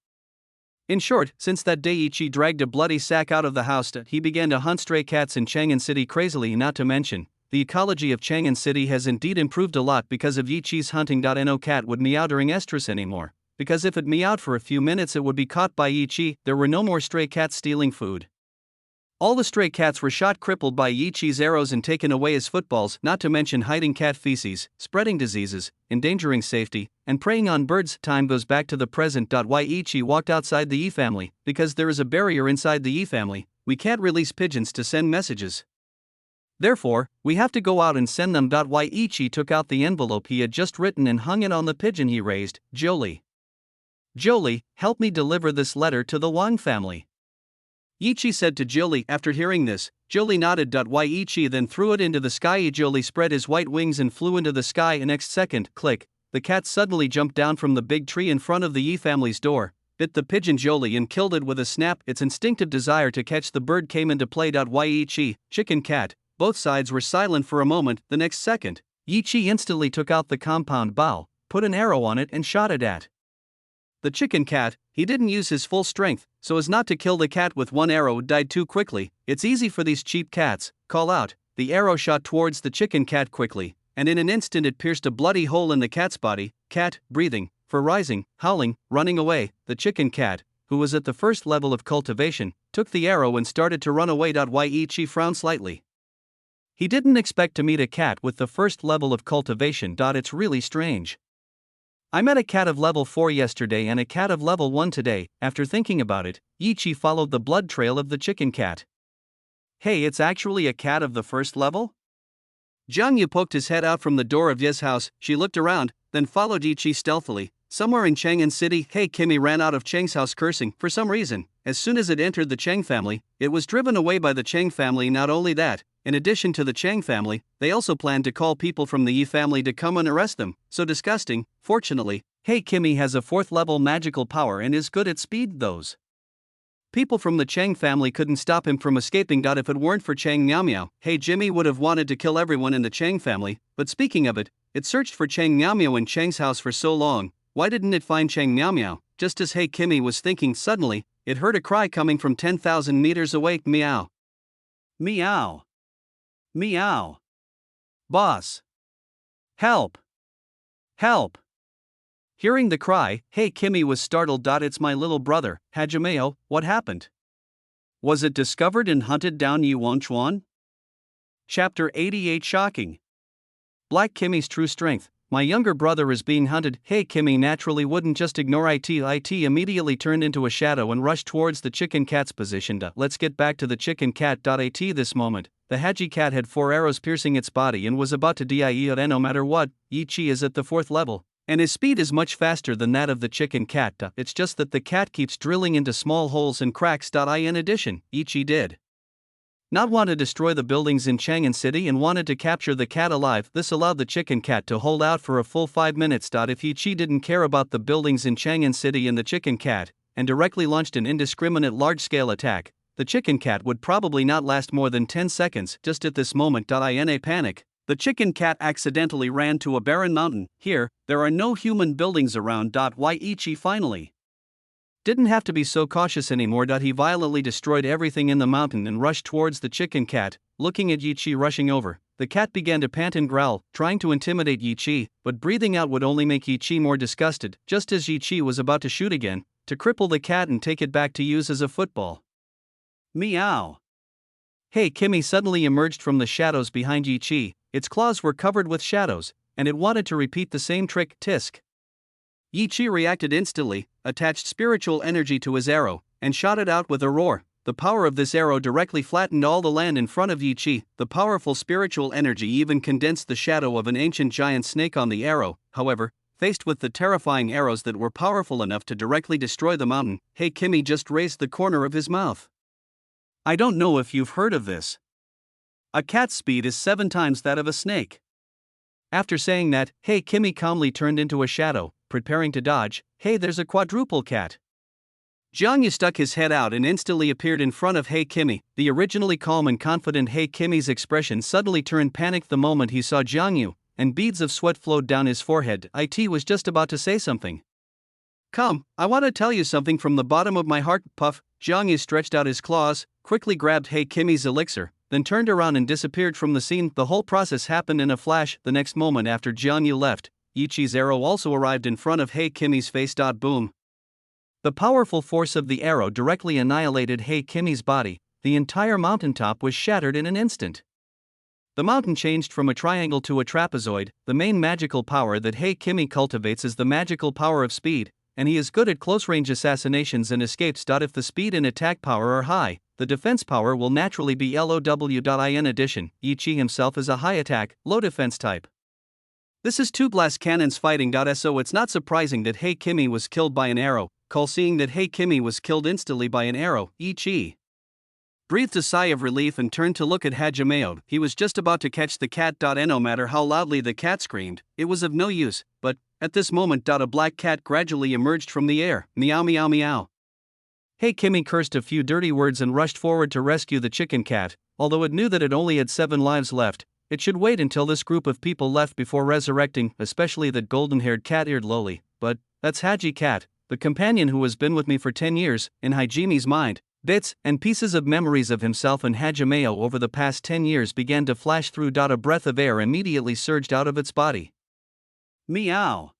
In short, since that day Yi Chi dragged a bloody sack out of the house. He began to hunt stray cats in Chang'an City crazily. Not to mention, the ecology of Chang'an City has indeed improved a lot because of Yi Chi's hunting. No cat would meow during estrus anymore, because if it meowed for a few minutes it would be caught by Yi Chi. There were no more stray cats stealing food. All the stray cats were shot crippled by Yi Chi's arrows and taken away as footballs, not to mention hiding cat feces, spreading diseases, endangering safety, and preying on birds. Time goes back to the present. Yi Chi walked outside the Yi family, because there is a barrier inside the Yi family, we can't release pigeons to send messages. Therefore, we have to go out and send them. Yi Chi took out the envelope he had just written and hung it on the pigeon he raised. Jolie. Jolie, help me deliver this letter to the Wang family. Yi Chi said to Jolie. After hearing this, Jolie nodded. Yi Chi then threw it into the sky. Jolie spread his white wings and flew into the sky. Next second, click, the cat suddenly jumped down from the big tree in front of the Yi family's door, bit the pigeon Jolie and killed it with a snap. Its instinctive desire to catch the bird came into play. Yi Chi, chicken cat, both sides were silent for a moment. The next second, Yi Chi instantly took out the compound bow, put an arrow on it and shot it at the chicken cat. He didn't use his full strength, so as not to kill the cat with one arrow. It died too quickly. It's easy for these cheap cats, call out. The arrow shot towards the chicken cat quickly, and in an instant it pierced a bloody hole in the cat's body. Cat, breathing, for rising, howling, running away. The chicken cat, who was at the first level of cultivation, took the arrow and started to run away. Yi Chi frowned slightly. He didn't expect to meet a cat with the first level of cultivation. It's really strange. I met a cat of level 4 yesterday and a cat of level 1 today. After thinking about it, Yi Chi followed the blood trail of the chicken cat. Hey, it's actually a cat of the first level? Jiang Yu poked his head out from the door of Ye's house. She looked around, then followed Yi Chi stealthily. Somewhere in Chang'an City, Hey Kimmy ran out of Cheng's house cursing. For some reason, as soon as it entered the Cheng family, it was driven away by the Cheng family. Not only that, in addition to the Cheng family, they also planned to call people from the Yi family to come and arrest them. So disgusting. Fortunately, Hey Kimmy has a 4th level magical power and is good at speed. Those People from the Chang family couldn't stop him from escaping. If it weren't for Chang Miao Miao, Hey Jimmy would have wanted to kill everyone in the Chang family. But speaking of it, it searched for Chang Miao Miao in Chang's house for so long. Why didn't it find Chang Miao Miao? Just as Hey Kimmy was thinking, suddenly, it heard a cry coming from 10,000 meters away. Meow. Meow. Meow. Boss. Help. Help. Hearing the cry, Hey Kimmy was startled. It's my little brother, Hajimeo. What happened? Was it discovered and hunted down Yuanchuan? Chapter 88 Shocking. Black Kimmy's true strength. My younger brother is being hunted. Hey Kimmy naturally wouldn't just ignore it. It immediately turned into a shadow and rushed towards the chicken cat's position. Let's get back to the chicken cat. At this moment, the Haji cat had 4 arrows piercing its body and was about to die. No matter what, Yi Chi is at the 4th level, and his speed is much faster than that of the chicken cat. It's just that the cat keeps drilling into small holes and cracks. In addition, Yi Chi did not want to destroy the buildings in Chang'an City and wanted to capture the cat alive. This allowed the chicken cat to hold out for a full 5 minutes. If Yi Chi didn't care about the buildings in Chang'an City and the chicken cat, and directly launched an indiscriminate large-scale attack, the chicken cat would probably not last more than 10 seconds. Just at this moment, in a panic, the chicken cat accidentally ran to a barren mountain. Here, there are no human buildings around. Why Yi Chi finally didn't have to be so cautious anymore. He violently destroyed everything in the mountain and rushed towards the chicken cat. Looking at Yi Chi rushing over, the cat began to pant and growl, trying to intimidate Yi Chi, but breathing out would only make Yi Chi more disgusted. Just as Yi Chi was about to shoot again, to cripple the cat and take it back to use as a football. Meow. Hey Kimmy suddenly emerged from the shadows behind Yi Chi. Its claws were covered with shadows, and it wanted to repeat the same trick. Tisk. Yi Chi reacted instantly, attached spiritual energy to his arrow, and shot it out with a roar. The power of this arrow directly flattened all the land in front of Yi Chi. The powerful spiritual energy even condensed the shadow of an ancient giant snake on the arrow. However, faced with the terrifying arrows that were powerful enough to directly destroy the mountain, Hey Kimmy just raised the corner of his mouth. I don't know if you've heard of this. A cat's speed is 7 times that of a snake. After saying that, Hey Kimmy calmly turned into a shadow, preparing to dodge. Hey, there's a quadruple cat. Jiang Yu stuck his head out and instantly appeared in front of Hey Kimmy. The originally calm and confident Hey Kimmy's expression suddenly turned panicked the moment he saw Jiang Yu, and beads of sweat flowed down his forehead. It was just about to say something. Come, I want to tell you something from the bottom of my heart. Puff. Jiang Yu stretched out his claws, quickly grabbed Hey Kimmy's elixir, then turned around and disappeared from the scene. The whole process happened in a flash. The next moment after Jiang Yu left, Yi Chi's arrow also arrived in front of Hey Kimmy's face. Boom. The powerful force of the arrow directly annihilated Hey Kimmy's body. The entire mountaintop was shattered in an instant. The mountain changed from a triangle to a trapezoid. The main magical power that Hey Kimmy cultivates is the magical power of speed, and he is good at close-range assassinations and escapes. If the speed and attack power are high, the defense power will naturally be LOW. In addition, Yi Chi himself is a high attack, low defense type. This is 2 glass cannons fighting. So it's not surprising that Hey Kimmy was killed by an arrow. Seeing that Hey Kimmy was killed instantly by an arrow, Yi Chi breathed a sigh of relief and turned to look at Hajimeo. He was just about to catch the cat. And no matter how loudly the cat screamed, it was of no use. But at this moment, a black cat gradually emerged from the air. Meow meow meow. Hey Kimmy cursed a few dirty words and rushed forward to rescue the chicken cat. Although it knew that it only had 7 lives left, it should wait until this group of people left before resurrecting, especially that golden-haired cat-eared Loli. But that's Haji Cat, the companion who has been with me for 10 years. In Hajimi's mind, bits and pieces of memories of himself and Hajimeo over the past 10 years began to flash through. A breath of air immediately surged out of its body. Meow.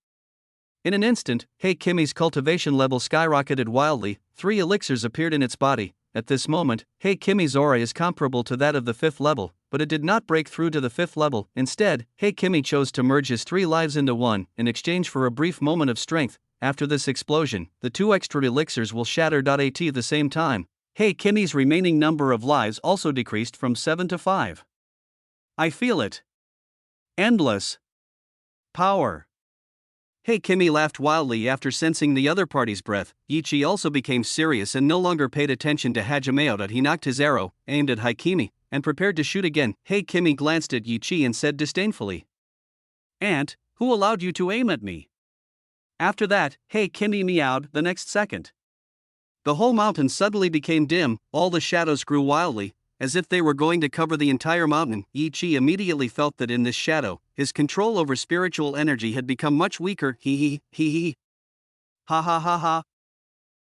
In an instant, Hey Kimmy's cultivation level skyrocketed wildly. 3 elixirs appeared in its body. At this moment, Hey Kimmy's aura is comparable to that of the 5th level, but it did not break through to the 5th level. Instead, Hey Kimmy chose to merge his 3 lives into 1, in exchange for a brief moment of strength. After this explosion, the 2 extra elixirs will shatter. At the same time, Hey Kimmy's remaining number of lives also decreased from 7 to 5. I feel it. Endless power. Hey Kimmy laughed wildly after sensing the other party's breath. Yi Chi also became serious and no longer paid attention to Hajimeo. He knocked his arrow, aimed at Hey Kimmy, and prepared to shoot again. Hey Kimmy glanced at Yi Chi and said disdainfully, "Aunt, who allowed you to aim at me?" After that, Hey Kimmy meowed the next second. The whole mountain suddenly became dim, all the shadows grew wildly, as if they were going to cover the entire mountain. Yi Chi immediately felt that in this shadow, his control over spiritual energy had become much weaker. He. Ha ha ha ha.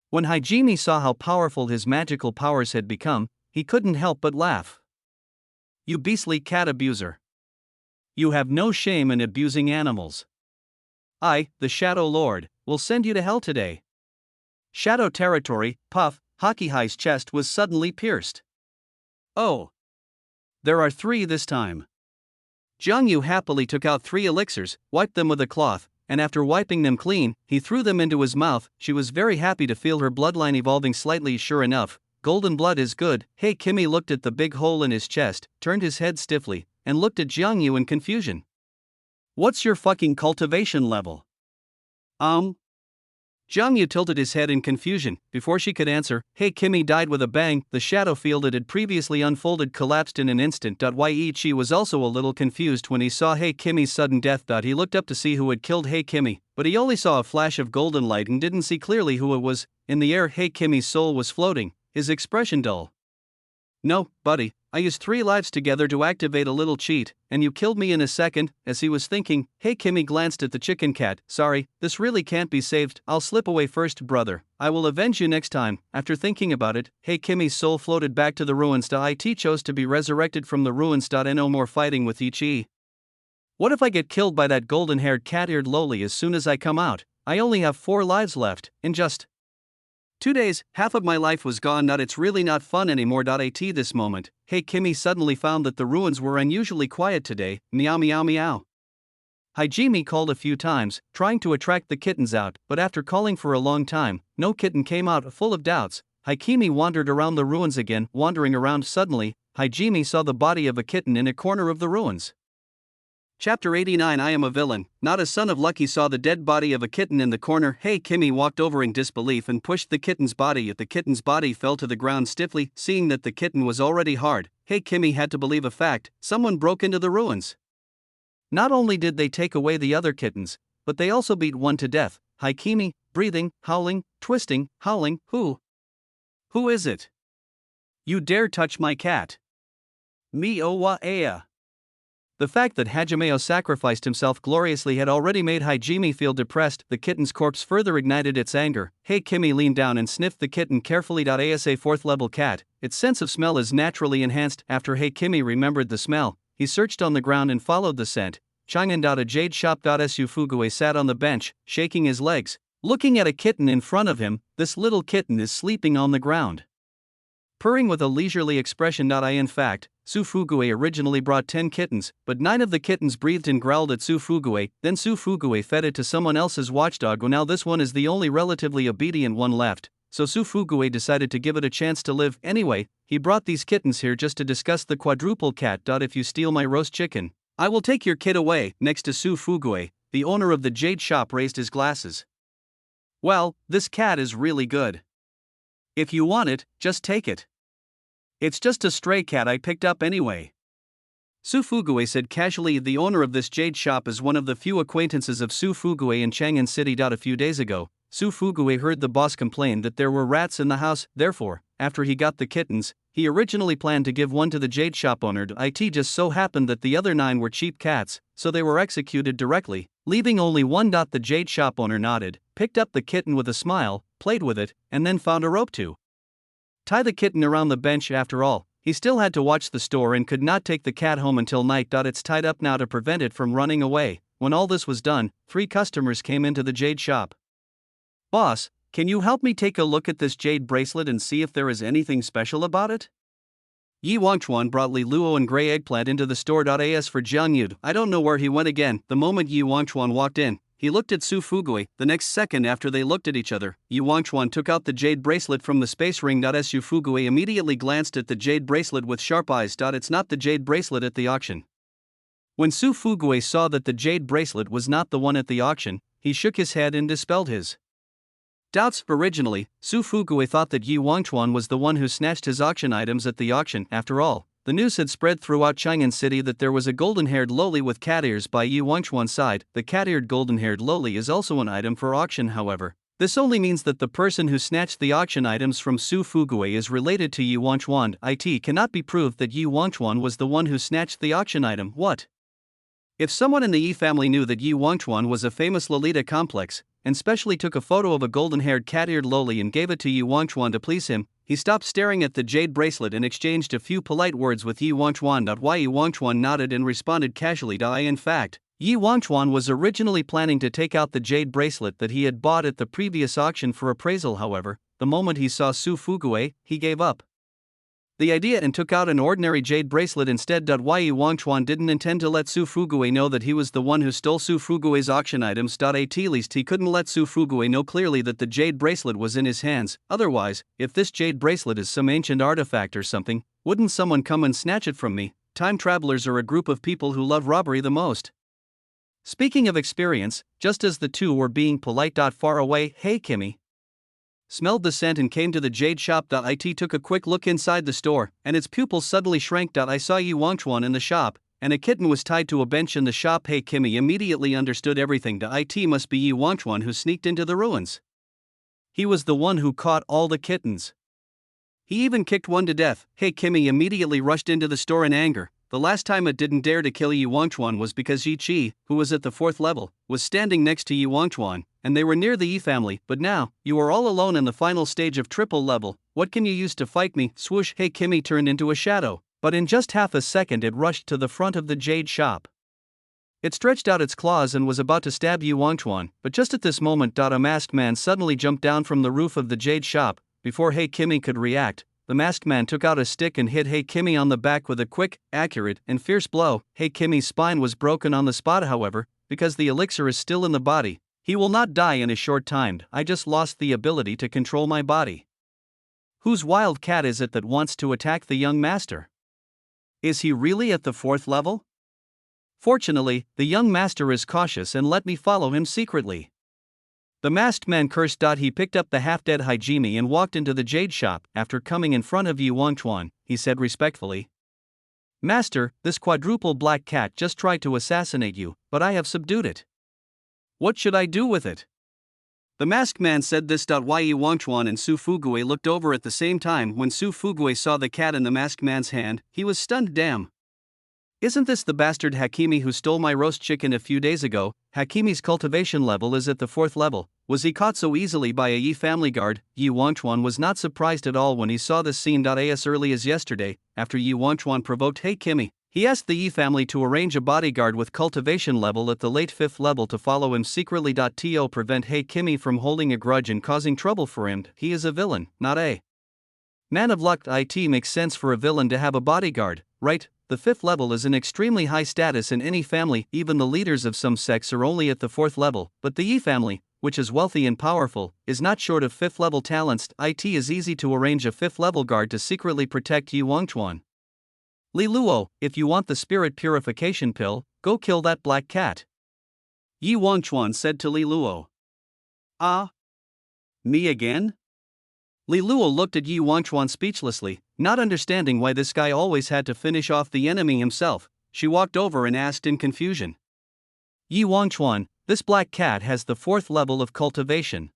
When Hajime saw how powerful his magical powers had become, he couldn't help but laugh. You beastly cat abuser. You have no shame in abusing animals. I, the Shadow Lord, will send you to hell today. Shadow territory, puff, Hakihai's chest was suddenly pierced. Oh. There are 3 this time. Jiang Yu happily took out 3 elixirs, wiped them with a cloth, and after wiping them clean, he threw them into his mouth. She was very happy to feel her bloodline evolving slightly. Sure enough, golden blood is good. Hey Kimmy looked at the big hole in his chest, turned his head stiffly, and looked at Jiang Yu in confusion. What's your fucking cultivation level? Jiang Yu tilted his head in confusion. Before she could answer, Hey Kimmy died with a bang. The shadow field it had previously unfolded collapsed in an instant. Yi Chi was also a little confused when he saw Hey Kimmy's sudden death. He looked up to see who had killed Hey Kimmy, but he only saw a flash of golden light and didn't see clearly who it was. In the air, Hey Kimmy's soul was floating, his expression dull. No, buddy, I used 3 lives together to activate a little cheat, and you killed me in a second. As he was thinking, Hey Kimmy glanced at the chicken cat. Sorry, this really can't be saved. I'll slip away first, brother. I will avenge you next time. After thinking about it, Hey Kimmy's soul floated back to the ruins. It chose to be resurrected from the ruins. And no more fighting with Ichi. What if I get killed by that golden-haired cat-eared Loli as soon as I come out? I only have 4 lives left, in just 2 days, half of my life was gone. It's really not fun anymore. At this moment, Hey Kimmy suddenly found that the ruins were unusually quiet today. Meow meow meow. Hajime called a few times, trying to attract the kittens out, but after calling for a long time, no kitten came out. Full of doubts, Hajime wandered around the ruins again. Wandering around suddenly, Hajime saw the body of a kitten in a corner of the ruins. Chapter 89. I am a villain. Not a son of Lucky saw the dead body of a kitten in the corner. Hey Kimmy walked over in disbelief and pushed the kitten's body. The kitten's body fell to the ground stiffly. Seeing that the kitten was already hard, Hey Kimmy had to believe a fact: someone broke into the ruins. Not only did they take away the other kittens, but they also beat one to death. Hi Kimmy, breathing, howling, twisting, howling. Who is it? You dare touch my cat? Me owa ea. The fact that Hajimeo sacrificed himself gloriously had already made Hajime feel depressed. The kitten's corpse further ignited its anger. Hey Kimmy leaned down and sniffed the kitten carefully. As a 4th level cat, its sense of smell is naturally enhanced. After Hey Kimmy remembered the smell, he searched on the ground and followed the scent. Chang'an. A jade shop. Su Fugue sat on the bench, shaking his legs, looking at a kitten in front of him. This little kitten is sleeping on the ground, purring with a leisurely expression. In fact, Su Fugue originally brought 10 kittens, but 9 of the kittens breathed and growled at Su Fugue. Then Su Fugue fed it to someone else's watchdog. Now this one is the only relatively obedient one left, so Su Fugue decided to give it a chance to live. Anyway, he brought these kittens here just to discuss the quadruple cat. If you steal my roast chicken, I will take your kid away. Next to Su Fugue, the owner of the jade shop raised his glasses. Well, this cat is really good. If you want it, just take it. It's just a stray cat I picked up anyway. Su Fugue said casually. The owner of this jade shop is one of the few acquaintances of Su Fugue in Chang'an City. A few days ago, Su Fugue heard the boss complain that there were rats in the house. Therefore, after he got the kittens, he originally planned to give one to the jade shop owner. It just so happened that the other 9 were cheap cats, so they were executed directly, leaving only one. The jade shop owner nodded, picked up the kitten with a smile, played with it, and then found a rope to tie the kitten around the bench. After all, he still had to watch the store and could not take the cat home until night. It's tied up now to prevent it from running away. When all this was done, 3 customers came into the jade shop. Boss, can you help me take a look at this jade bracelet and see if there is anything special about it? Yi Wangchuan brought Li Luo and Grey Eggplant into the store. As for Jiang Yu, I don't know where he went again. The moment Yi Wangchuan walked in, he looked at Su Fugue. The next second after they looked at each other, Yi Wangchuan took out the jade bracelet from the space ring. Su Fugue immediately glanced at the jade bracelet with sharp eyes. It's not the jade bracelet at the auction. When Su Fugue saw that the jade bracelet was not the one at the auction, he shook his head and dispelled his doubts. Originally, Su Fugue thought that Yi Wangchuan was the one who snatched his auction items at the auction. After all, the news had spread throughout Chang'an City that there was a golden-haired Loli with cat ears by Yi Wangchuan's side. The cat-eared golden-haired Loli is also an item for auction. However, This only means that the person who snatched the auction items from Su Fugui is related to Yi Wangchuan. It cannot be proved that Yi Wangchuan was the one who snatched the auction item. What? If someone in the Yi family knew that Yi Wangchuan was a famous Lolita complex, and specially took a photo of a golden-haired cat-eared Loli and gave it to Yi Wangchuan to please him, he stopped staring at the jade bracelet and exchanged a few polite words with Yi Wangchuan. Yi Wangchuan nodded and responded casually. In fact, Yi Wangchuan was originally planning to take out the jade bracelet that he had bought at the previous auction for appraisal. However, the moment he saw Su Fugui, he gave up the idea and took out an ordinary jade bracelet instead. Yi Wangchuan didn't intend to let Su Fugui know that he was the one who stole Su Fugui's auction items. At least he couldn't let Su Fugui know clearly that the jade bracelet was in his hands. Otherwise, if this jade bracelet is some ancient artifact or something, wouldn't someone come and snatch it from me? Time travelers are a group of people who love robbery the most. Speaking of experience, just as the two were being polite. Far away, Hey Kimmy smelled the scent and came to the jade shop. It took a quick look inside the store, and its pupils suddenly shrank. I saw Yi Wangchuan in the shop, and a kitten was tied to a bench in the shop. Hey Kimmy immediately understood everything. It must be Yi Wangchuan who sneaked into the ruins. He was the one who caught all the kittens. He even kicked one to death. Hey Kimmy immediately rushed into the store in anger. The last time it didn't dare to kill Yi Wangchuan was because Yi Qi, who was at the 4th level, was standing next to Yi Wangchuan, and they were near the Yi family. But now, you are all alone in the final stage of triple level. What can you use to fight me? Swoosh! Hey Kimmy turned into a shadow, but in just half a second it rushed to the front of the jade shop. It stretched out its claws and was about to stab Yi Wangchuan, but just at this moment, a masked man suddenly jumped down from the roof of the jade shop. Before Hey Kimmy could react, the masked man took out a stick and hit Hey Kimmy on the back with a quick, accurate, and fierce blow. Hey Kimmy's spine was broken on the spot. However, because the elixir is still in the body, he will not die in a short time. I just lost the ability to control my body. Whose wild cat is it that wants to attack the young master? Is he really at the 4th level? Fortunately, the young master is cautious and let me follow him secretly. The masked man cursed. He picked up the half-dead Hajime and walked into the jade shop. After coming in front of Yi Wangchuan, he said respectfully, "Master, this quadruple black cat just tried to assassinate you, but I have subdued it. What should I do with it?" The masked man said this. Yi Wangchuan and Su Fugui looked over at the same time. When Su Fugui saw the cat in the masked man's hand, he was stunned. Damn. Isn't this the bastard Hakimi who stole my roast chicken a few days ago? Hakimi's cultivation level is at the 4th level. Was he caught so easily by a Yi family guard? Yi Wangchuan was not surprised at all when he saw this scene. As early as yesterday, after Yi Wangchuan provoked Hey Kimmy, he asked the Yi family to arrange a bodyguard with cultivation level at the late 5th level to follow him secretly. To prevent Hey Kimmy from holding a grudge and causing trouble for him. He is a villain, not a man of luck. It makes sense for a villain to have a bodyguard, right? The 5th level is an extremely high status in any family. Even the leaders of some sects are only at the 4th level, but the Yi family, which is wealthy and powerful, is not short of 5th level talents. It is easy to arrange a 5th level guard to secretly protect Yi Wangchuan. Li Luo, if you want the spirit purification pill, go kill that black cat. Yi Wangchuan said to Li Luo. Ah? Me again? Li Luo looked at Yi Wangchuan speechlessly, not understanding why this guy always had to finish off the enemy himself. She walked over and asked in confusion. Yi Wangchuan, this black cat has the 4th level of cultivation.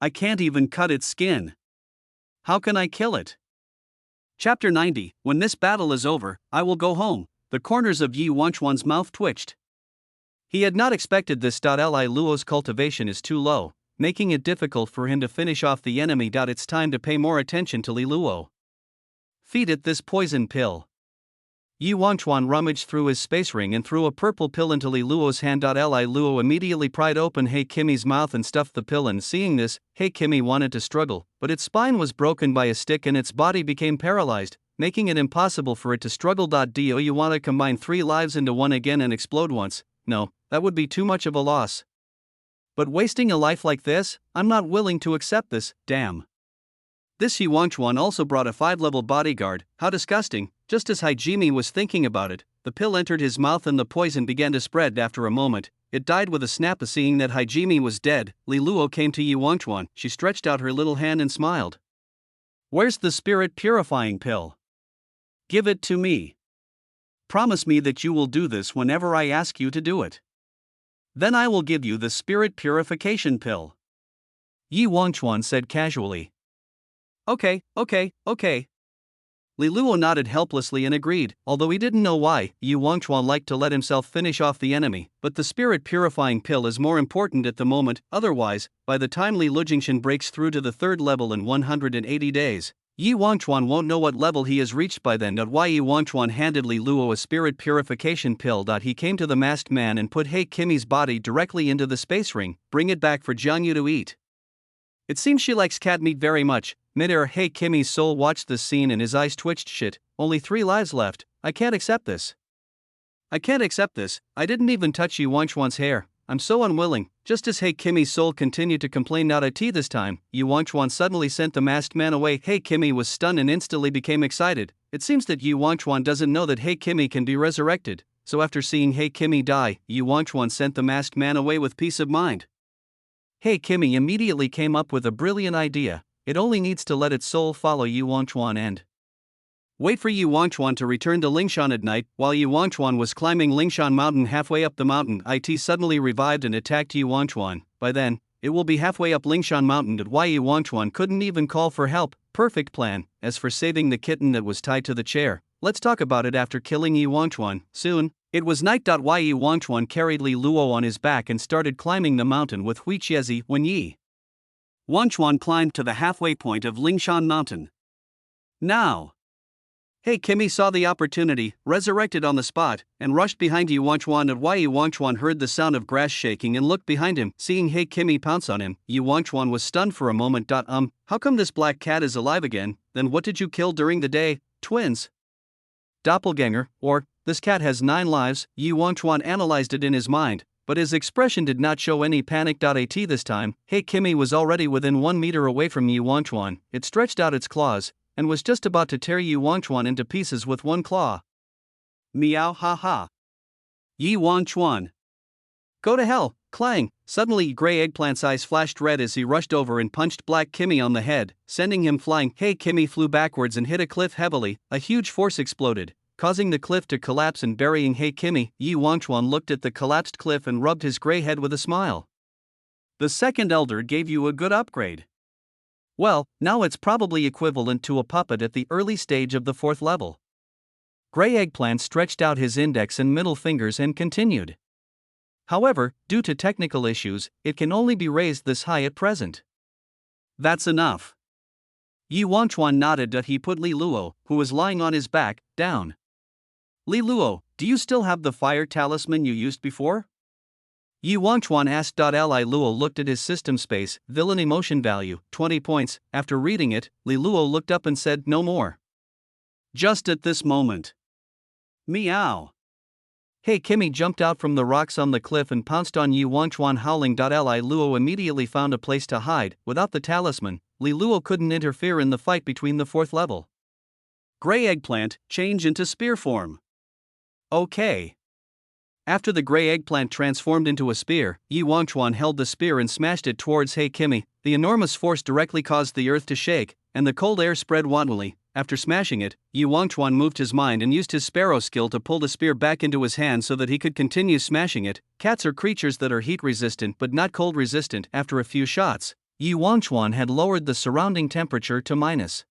I can't even cut its skin. How can I kill it? Chapter 90. When this battle is over, I will go home. The corners of Yi Wangchuan's mouth twitched. He had not expected this. Li Luo's cultivation is too low, making it difficult for him to finish off the enemy. It's time to pay more attention to Li Luo. Feed it this poison pill. Yi Wangchuan rummaged through his space ring and threw a purple pill into Li Luo's hand. Li Luo immediately pried open Hey Kimmy's mouth and stuffed the pill in. Seeing this, Hey Kimmy wanted to struggle, but its spine was broken by a stick and its body became paralyzed, making it impossible for it to struggle. Do you want to combine 3 lives into one again and explode once? No, that would be too much of a loss. But wasting a life like this, I'm not willing to accept this. Damn. This Yi Wangchuan also brought a 5-level bodyguard. How disgusting. Just as Hajime was thinking about it, the pill entered his mouth and the poison began to spread. After a moment, it died with a snap. Seeing that Hajime was dead, Li Luo came to Yi Wangchuan. She stretched out her little hand and smiled. Where's the spirit purifying pill? Give it to me. Promise me that you will do this whenever I ask you to do it. Then I will give you the spirit purification pill. Yi Wangchuan said casually. Okay. Li Luo nodded helplessly and agreed, although he didn't know why. Yi Wangchuan liked to let himself finish off the enemy, but the spirit purifying pill is more important at the moment, otherwise, by the time Li Lujingshan breaks through to the 3rd level in 180 days, Yi Wangchuan won't know what level he has reached by then. Why Yi Wangchuan handed Li Luo a spirit purification pill. He came to the masked man and put He Kimi's body directly into the space ring, bring it back for Jiang Yu to eat. It seems she likes cat meat very much. Midair, He Kimi's soul watched this scene and his eyes twitched. Shit, only 3 lives left, I can't accept this. I didn't even touch Yi Wangchuan's hair, I'm so unwilling. Just as He Kimi's soul continued to complain, not a tea this time, Yi Wangchuan suddenly sent the masked man away. He Kimi was stunned and instantly became excited. It seems that Yi Wangchuan doesn't know that He Kimi can be resurrected, so after seeing He Kimi die, Yi Wangchuan sent the masked man away with peace of mind. He Kimi immediately came up with a brilliant idea. It only needs to let its soul follow Yi Wangchuan and wait for Yi Wangchuan to return to Lingshan at night. While Yi Wangchuan was climbing Lingshan Mountain, halfway up the mountain, it suddenly revived and attacked Yi Wangchuan. By then, it will be halfway up Lingshan Mountain. Why Yi Wangchuan couldn't even call for help. Perfect plan. As for saving the kitten that was tied to the chair, let's talk about it after killing Yi Wangchuan. Soon, it was night. Why Yi Wangchuan carried Li Luo on his back and started climbing the mountain with Hui Chiezi. When Yi Wangchuan climbed to the halfway point of Lingshan Mountain. Now, He Kimi saw the opportunity, resurrected on the spot, and rushed behind Yi Wangchuan. Why Yi Wangchuan heard the sound of grass shaking and looked behind him. Seeing He Kimi pounce on him, Yi Wangchuan was stunned for a moment. How come this black cat is alive again? Then what did you kill during the day? Twins? Doppelganger, or, this cat has 9 lives. Yi Wangchuan analyzed it in his mind, but his expression did not show any panic. At this time, He Kimi was already within 1 meter away from Yi Wangchuan. It stretched out its claws, and was just about to tear Yi Wangchuan into pieces with one claw. Meow, ha ha. Yi Wangchuan. Go to hell, clang! Suddenly Grey Eggplant's eyes flashed red as he rushed over and punched Black Kimi on the head, sending him flying. He Kimi flew backwards and hit a cliff heavily. A huge force exploded, causing the cliff to collapse and burying He Kimi. Yi Wangchuan looked at the collapsed cliff and rubbed his grey head with a smile. The second elder gave you a good upgrade. Well, now it's probably equivalent to a puppet at the early stage of the 4th level. Grey Eggplant stretched out his index and middle fingers and continued. However, due to technical issues, it can only be raised this high at present. That's enough. Yi Wangchuan nodded. He put Li Luo, who was lying on his back, down. Li Luo, do you still have the fire talisman you used before? Yi Wangchuan asked. Li Luo looked at his system space, villain emotion value, 20 points. After reading it, Li Luo looked up and said, no more. Just at this moment. Meow. He Kimi jumped out from the rocks on the cliff and pounced on Yi Wangchuan, howling. Li Luo immediately found a place to hide. Without the talisman, Li Luo couldn't interfere in the fight between the 4th level. Grey Eggplant, change into spear form. Okay. After the Grey Eggplant transformed into a spear, Yi Wangchuan held the spear and smashed it towards He Kimi. The enormous force directly caused the earth to shake, and the cold air spread wildly. After smashing it, Yi Wangchuan moved his mind and used his sparrow skill to pull the spear back into his hand so that he could continue smashing it. Cats are creatures that are heat resistant but not cold resistant. After a few shots, Yi Wangchuan had lowered the surrounding temperature to minus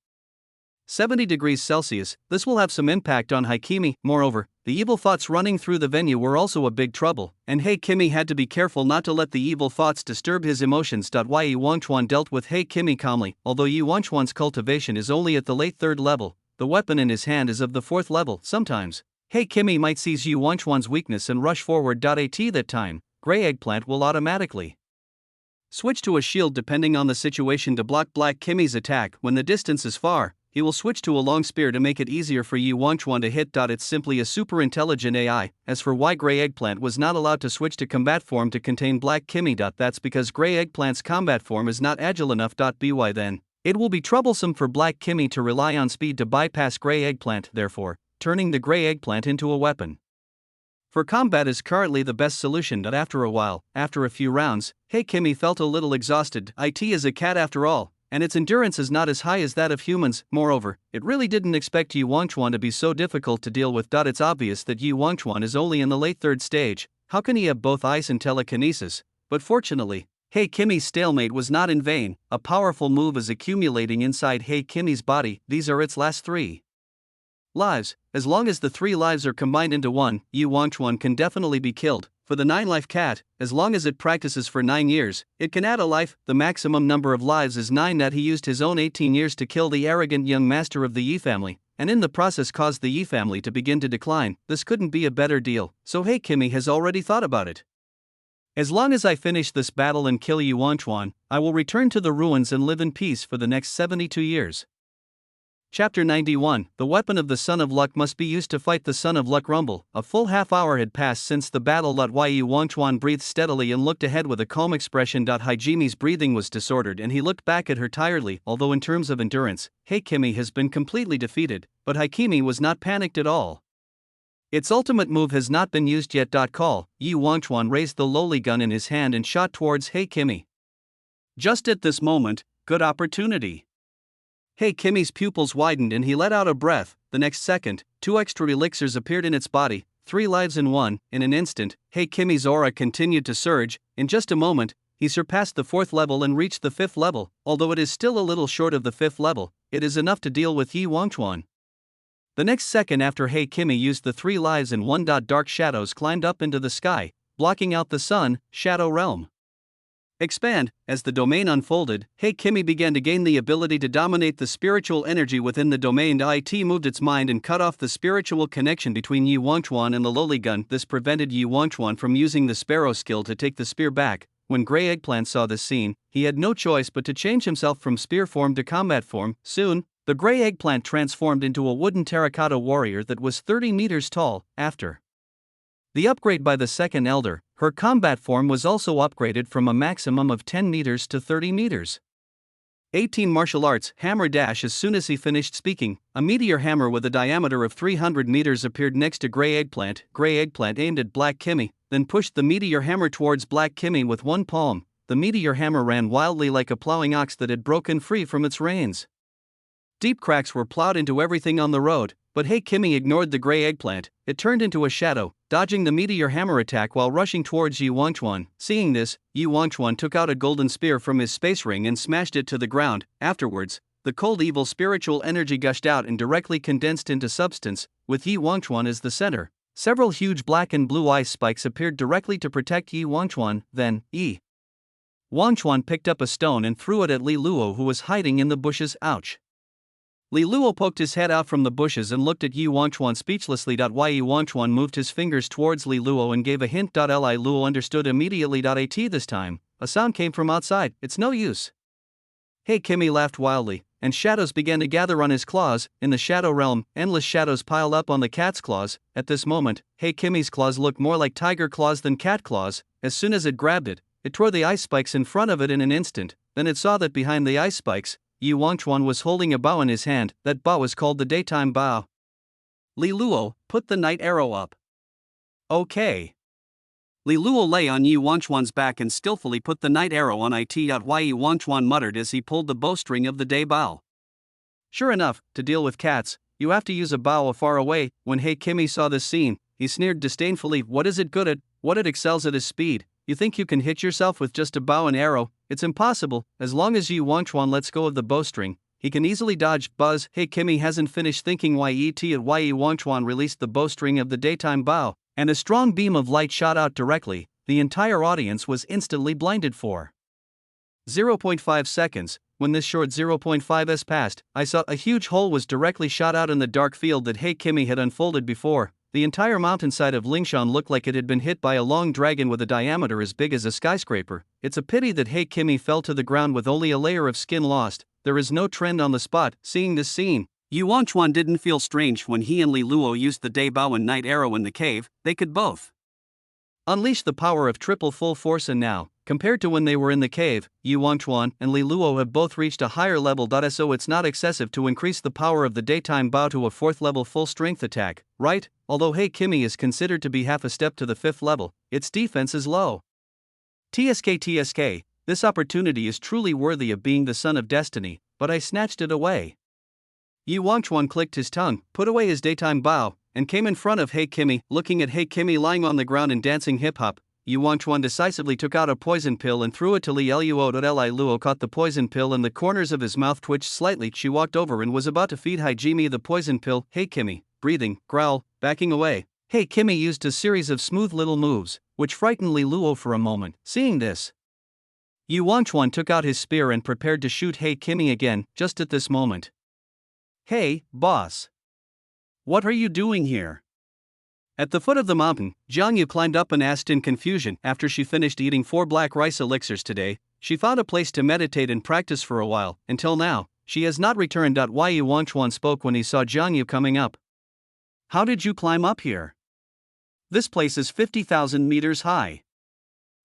70 degrees Celsius. This will have some impact on He Kimi. Moreover, the evil thoughts running through the venue were also a big trouble, and He Kimi had to be careful not to let the evil thoughts disturb his emotions. Why Yi Wangchuan dealt with He Kimi calmly. Although Yi Wangchuan's cultivation is only at the late 3rd level, the weapon in his hand is of the 4th level. Sometimes, He Kimi might seize Yi Wangchuan's weakness and rush forward. At that time, Grey Eggplant will automatically switch to a shield depending on the situation to block Black Kimi's attack. When the distance is far, he will switch to a long spear to make it easier for Yi Wangchuan to hit. It's simply a super intelligent AI. As for why Grey Eggplant was not allowed to switch to combat form to contain Black Kimi, that's because Grey Eggplant's combat form is not agile enough. By then, it will be troublesome for Black Kimi to rely on speed to bypass Grey Eggplant, therefore, turning the Grey Eggplant into a weapon for combat is currently the best solution. After a while, after a few rounds, He Kimi felt a little exhausted. It is a cat after all, and its endurance is not as high as that of humans. Moreover, it really didn't expect Yi Wangchuan to be so difficult to deal with. It's obvious that Yi Wangchuan is only in the late 3rd stage. How can he have both ice and telekinesis? But fortunately, Hey Kimmy's stalemate was not in vain, a powerful move is accumulating inside Hey Kimmy's body, these are its last 3 lives. As long as the 3 lives are combined into one, Yi Wangchuan can definitely be killed. For the 9-life cat, as long as it practices for 9 years, it can add a life. The maximum number of lives is 9. That he used his own 18 years to kill the arrogant young master of the Yi family, and in the process caused the Yi family to begin to decline. This couldn't be a better deal, so Hey Kimmy has already thought about it. As long as I finish this battle and kill Yi Wangchuan, I will return to the ruins and live in peace for the next 72 years. Chapter 91. The weapon of the Son of Luck must be used to fight the Son of Luck. Rumble. A full half-hour had passed since the battle. Yi Wangchuan breathed steadily and looked ahead with a calm expression. Hajimi's breathing was disordered and he looked back at her tiredly. Although in terms of endurance, Hey Kimmy has been completely defeated, but Haikimi was not panicked at all. Its ultimate move has not been used yet. Call. Yi Wangchuan raised the Loli gun in his hand and shot towards Hey Kimmy. Just at this moment, good opportunity. Hey Kimmy's pupils widened and he let out a breath. The next second, 2 extra elixirs appeared in its body, 3 lives in one. In an instant, Hey Kimmy's aura continued to surge. In just a moment, he surpassed the 4th level and reached the 5th level. Although it is still a little short of the 5th level, it is enough to deal with Yi Wangchuan. The next second after Hey Kimmy used the 3 lives in one. Dark shadows climbed up into the sky, blocking out the sun. Shadow realm. Expand. As the domain unfolded, Hey Kimmy began to gain the ability to dominate the spiritual energy within the domain. It moved its mind and cut off the spiritual connection between Yi Wangchuan and the Loli gun. This prevented Yi Wangchuan from using the sparrow skill to take the spear back. When Grey Eggplant saw this scene, he had no choice but to change himself from spear form to combat form. Soon, the Grey Eggplant transformed into a wooden terracotta warrior that was 30 meters tall. After the upgrade by the second elder, her combat form was also upgraded from a maximum of 10 meters to 30 meters. 18 martial arts hammer dash. As soon as he finished speaking, a meteor hammer with a diameter of 300 meters appeared next to Grey Eggplant. Grey Eggplant aimed at Black Kimmy, then pushed the meteor hammer towards Black Kimmy with one palm. The meteor hammer ran wildly like a plowing ox that had broken free from its reins. Deep cracks were plowed into everything on the road, but Hey Kimmy ignored the Grey Eggplant. It turned into a shadow, dodging the meteor hammer attack while rushing towards Yi Wangchuan. Seeing this, Yi Wangchuan took out a golden spear from his space ring and smashed it to the ground. Afterwards, the cold evil spiritual energy gushed out and directly condensed into substance, with Yi Wangchuan as the center. Several huge black and blue ice spikes appeared directly to protect Yi Wangchuan. Then, Yi Wangchuan picked up a stone and threw it at Li Luo, who was hiding in the bushes. Ouch! Li Luo poked his head out from the bushes and looked at Yi Wangchuan speechlessly. Yi Wangchuan moved his fingers towards Li Luo and gave a hint. Li Luo understood immediately. At this time, a sound came from outside. It's no use. Hey Kimmy laughed wildly, and shadows began to gather on his claws. In the shadow realm, endless shadows piled up on the cat's claws. At this moment, Hey Kimmy's claws looked more like tiger claws than cat claws. As soon as it grabbed it, it tore the ice spikes in front of it in an instant. Then it saw that behind the ice spikes, Yi Wangchuan was holding a bow in his hand. That bow was called the daytime bow. Li Luo, put the night arrow up. Okay. Li Luo lay on Yi Wangchuan's back and skillfully put the night arrow on it. Yi Wangchuan muttered as he pulled the bowstring of the day bow. Sure enough, to deal with cats, you have to use a bow far away. When Hey Kimmy saw this scene, he sneered disdainfully. What is it good at? What it excels at is speed. You think you can hit yourself with just a bow and arrow? It's impossible. As long as Yi Wangchuan lets go of the bowstring, he can easily dodge. Buzz. Hey Kimmy hasn't finished thinking. Yi Wangchuan released the bowstring of the daytime bow, and a strong beam of light shot out directly. The entire audience was instantly blinded for 0.5 seconds. When this short 0.5s passed, I saw a huge hole was directly shot out in the dark field that Hey Kimmy had unfolded before. The entire mountainside of Lingshan looked like it had been hit by a long dragon with a diameter as big as a skyscraper. It's a pity that Hey Kimmy fell to the ground with only a layer of skin lost. There is no trend on the spot. Seeing this scene, Yi Wangchuan didn't feel strange when he and Li Luo used the day bow and night arrow in the cave. They could both unleash the power of triple full force, and now, compared to when they were in the cave, Yi Wangchuan and Li Luo have both reached a higher level. So it's not excessive to increase the power of the daytime bow to a 4th level full strength attack, right? Although Hey Kimmy is considered to be half a step to the 5th level, its defense is low. TSK, this opportunity is truly worthy of being the son of destiny, but I snatched it away. Yi Wangchuan clicked his tongue, put away his daytime bow, and came in front of Hey Kimmy. Looking at Hey Kimmy lying on the ground and dancing hip-hop, Yu Wangchuan decisively took out a poison pill and threw it to Li Luo. Li Luo caught the poison pill and the corners of his mouth twitched slightly. She walked over and was about to feed Hajime the poison pill. Hey Kimmy, breathing, growl, backing away. Hey Kimmy used a series of smooth little moves, which frightened Li Luo for a moment. Seeing this, Yu Wangchuan took out his spear and prepared to shoot Hey Kimmy again, just at this moment. Hey, boss. What are you doing here? At the foot of the mountain, Jiang Yu climbed up and asked in confusion. After she finished eating 4 black rice elixirs today, she found a place to meditate and practice for a while. Until now, she has not returned. Why Yu Wangchuan spoke when he saw Jiang Yu coming up. How did you climb up here? This place is 50,000 meters high.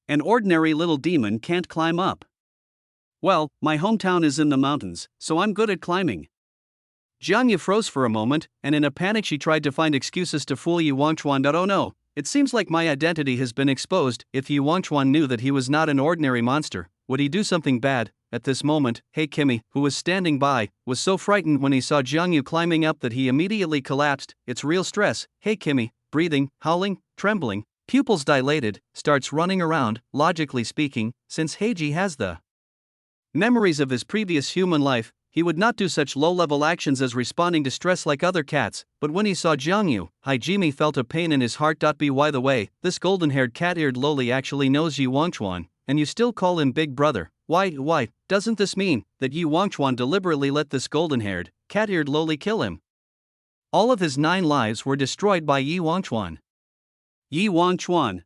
An ordinary little demon can't climb up. Well, my hometown is in the mountains, so I'm good at climbing. Jiang Yu froze for a moment, and in a panic she tried to find excuses to fool Yu Wangchuan. Oh no, it seems like my identity has been exposed. If Yu Wangchuan knew that he was not an ordinary monster, would he do something bad? At this moment, Hey Kimmy, who was standing by, was so frightened when he saw Jiang Yu climbing up that he immediately collapsed. It's real stress. Hey Kimmy, breathing, howling, trembling, pupils dilated, starts running around. Logically speaking, since Heiji has the memories of his previous human life, he would not do such low-level actions as responding to stress like other cats. But when he saw Jiang Yu, Hajime felt a pain in his heart. By the way, this golden-haired cat-eared Loli actually knows Yu Wangchuan, and you still call him Big Brother. Why, doesn't this mean that Yu Wangchuan deliberately let this golden-haired, cat-eared Loli kill him? All of his 9 lives were destroyed by Yu Wangchuan. Yu Wangchuan.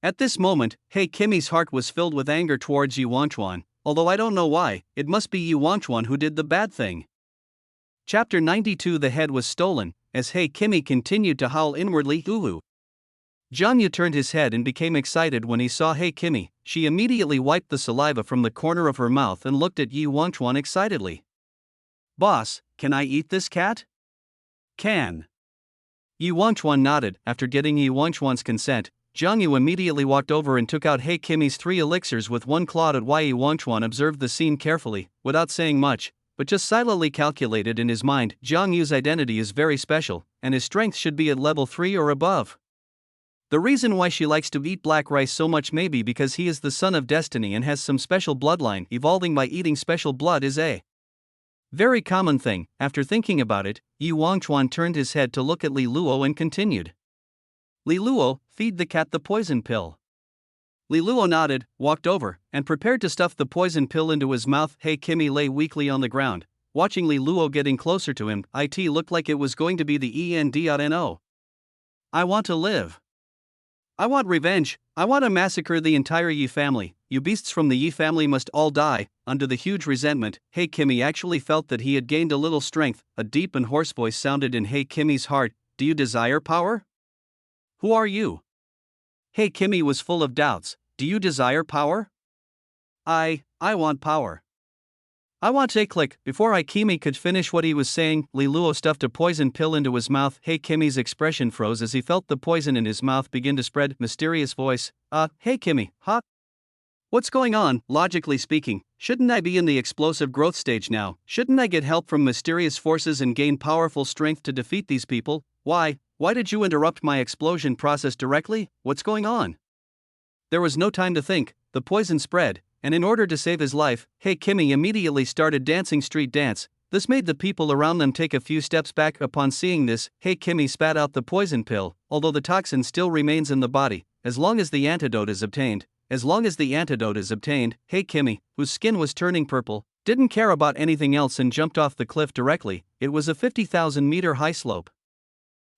At this moment, Hey Kimmy's heart was filled with anger towards Yu Wangchuan. Although I don't know why, it must be Yu Wangchuan who did the bad thing. Chapter 92. The head was stolen. As Hey Kimmy continued to howl inwardly, ooh. Jiang Yu turned his head and became excited when he saw Hey Kimmy. She immediately wiped the saliva from the corner of her mouth and looked at Yu Wangchuan excitedly. Boss, can I eat this cat? Can. Yu Wangchuan nodded. After getting Yu Wangchuan's consent, Jiang Yu immediately walked over and took out Hey Kimmy's 3 elixirs with one claw. Yu Wangchuan observed the scene carefully, without saying much, but just silently calculated in his mind. Jiang Yu's identity is very special, and his strength should be at level 3 or above. The reason why she likes to eat black rice so much may be because he is the son of destiny and has some special bloodline. Evolving by eating special blood is a very common thing. After thinking about it, Yu Wangchuan turned his head to look at Li Luo and continued. Li Luo, feed the cat the poison pill. Li Luo nodded, walked over, and prepared to stuff the poison pill into his mouth. Hey Kimmy lay weakly on the ground, watching Li Luo getting closer to him. It looked like it was going to be the end. I want to live. I want revenge. I want to massacre the entire Yi family. You beasts from the Yi family must all die. Under the huge resentment, Hey Kimmy actually felt that he had gained a little strength. A deep and hoarse voice sounded in Hey Kimmy's heart. Do you desire power? Who are you? Hey Kimmy was full of doubts. Do you desire power? I want power. I want a click. Before Kimmy could finish what he was saying, Li Luo stuffed a poison pill into his mouth. Hey Kimmy's expression froze as he felt the poison in his mouth begin to spread. Mysterious voice. Hey Kimmy, huh? What's going on? Logically speaking, shouldn't I be in the explosive growth stage now? Shouldn't I get help from mysterious forces and gain powerful strength to defeat these people? Why did you interrupt my explosion process directly? What's going on? There was no time to think. The poison spread, and in order to save his life, Hey Kimmy immediately started dancing street dance. This made the people around them take a few steps back. Upon seeing this, Hey Kimmy spat out the poison pill, although the toxin still remains in the body. As long as the antidote is obtained, Hey Kimmy, whose skin was turning purple, didn't care about anything else and jumped off the cliff directly. It was a 50,000 meter high slope,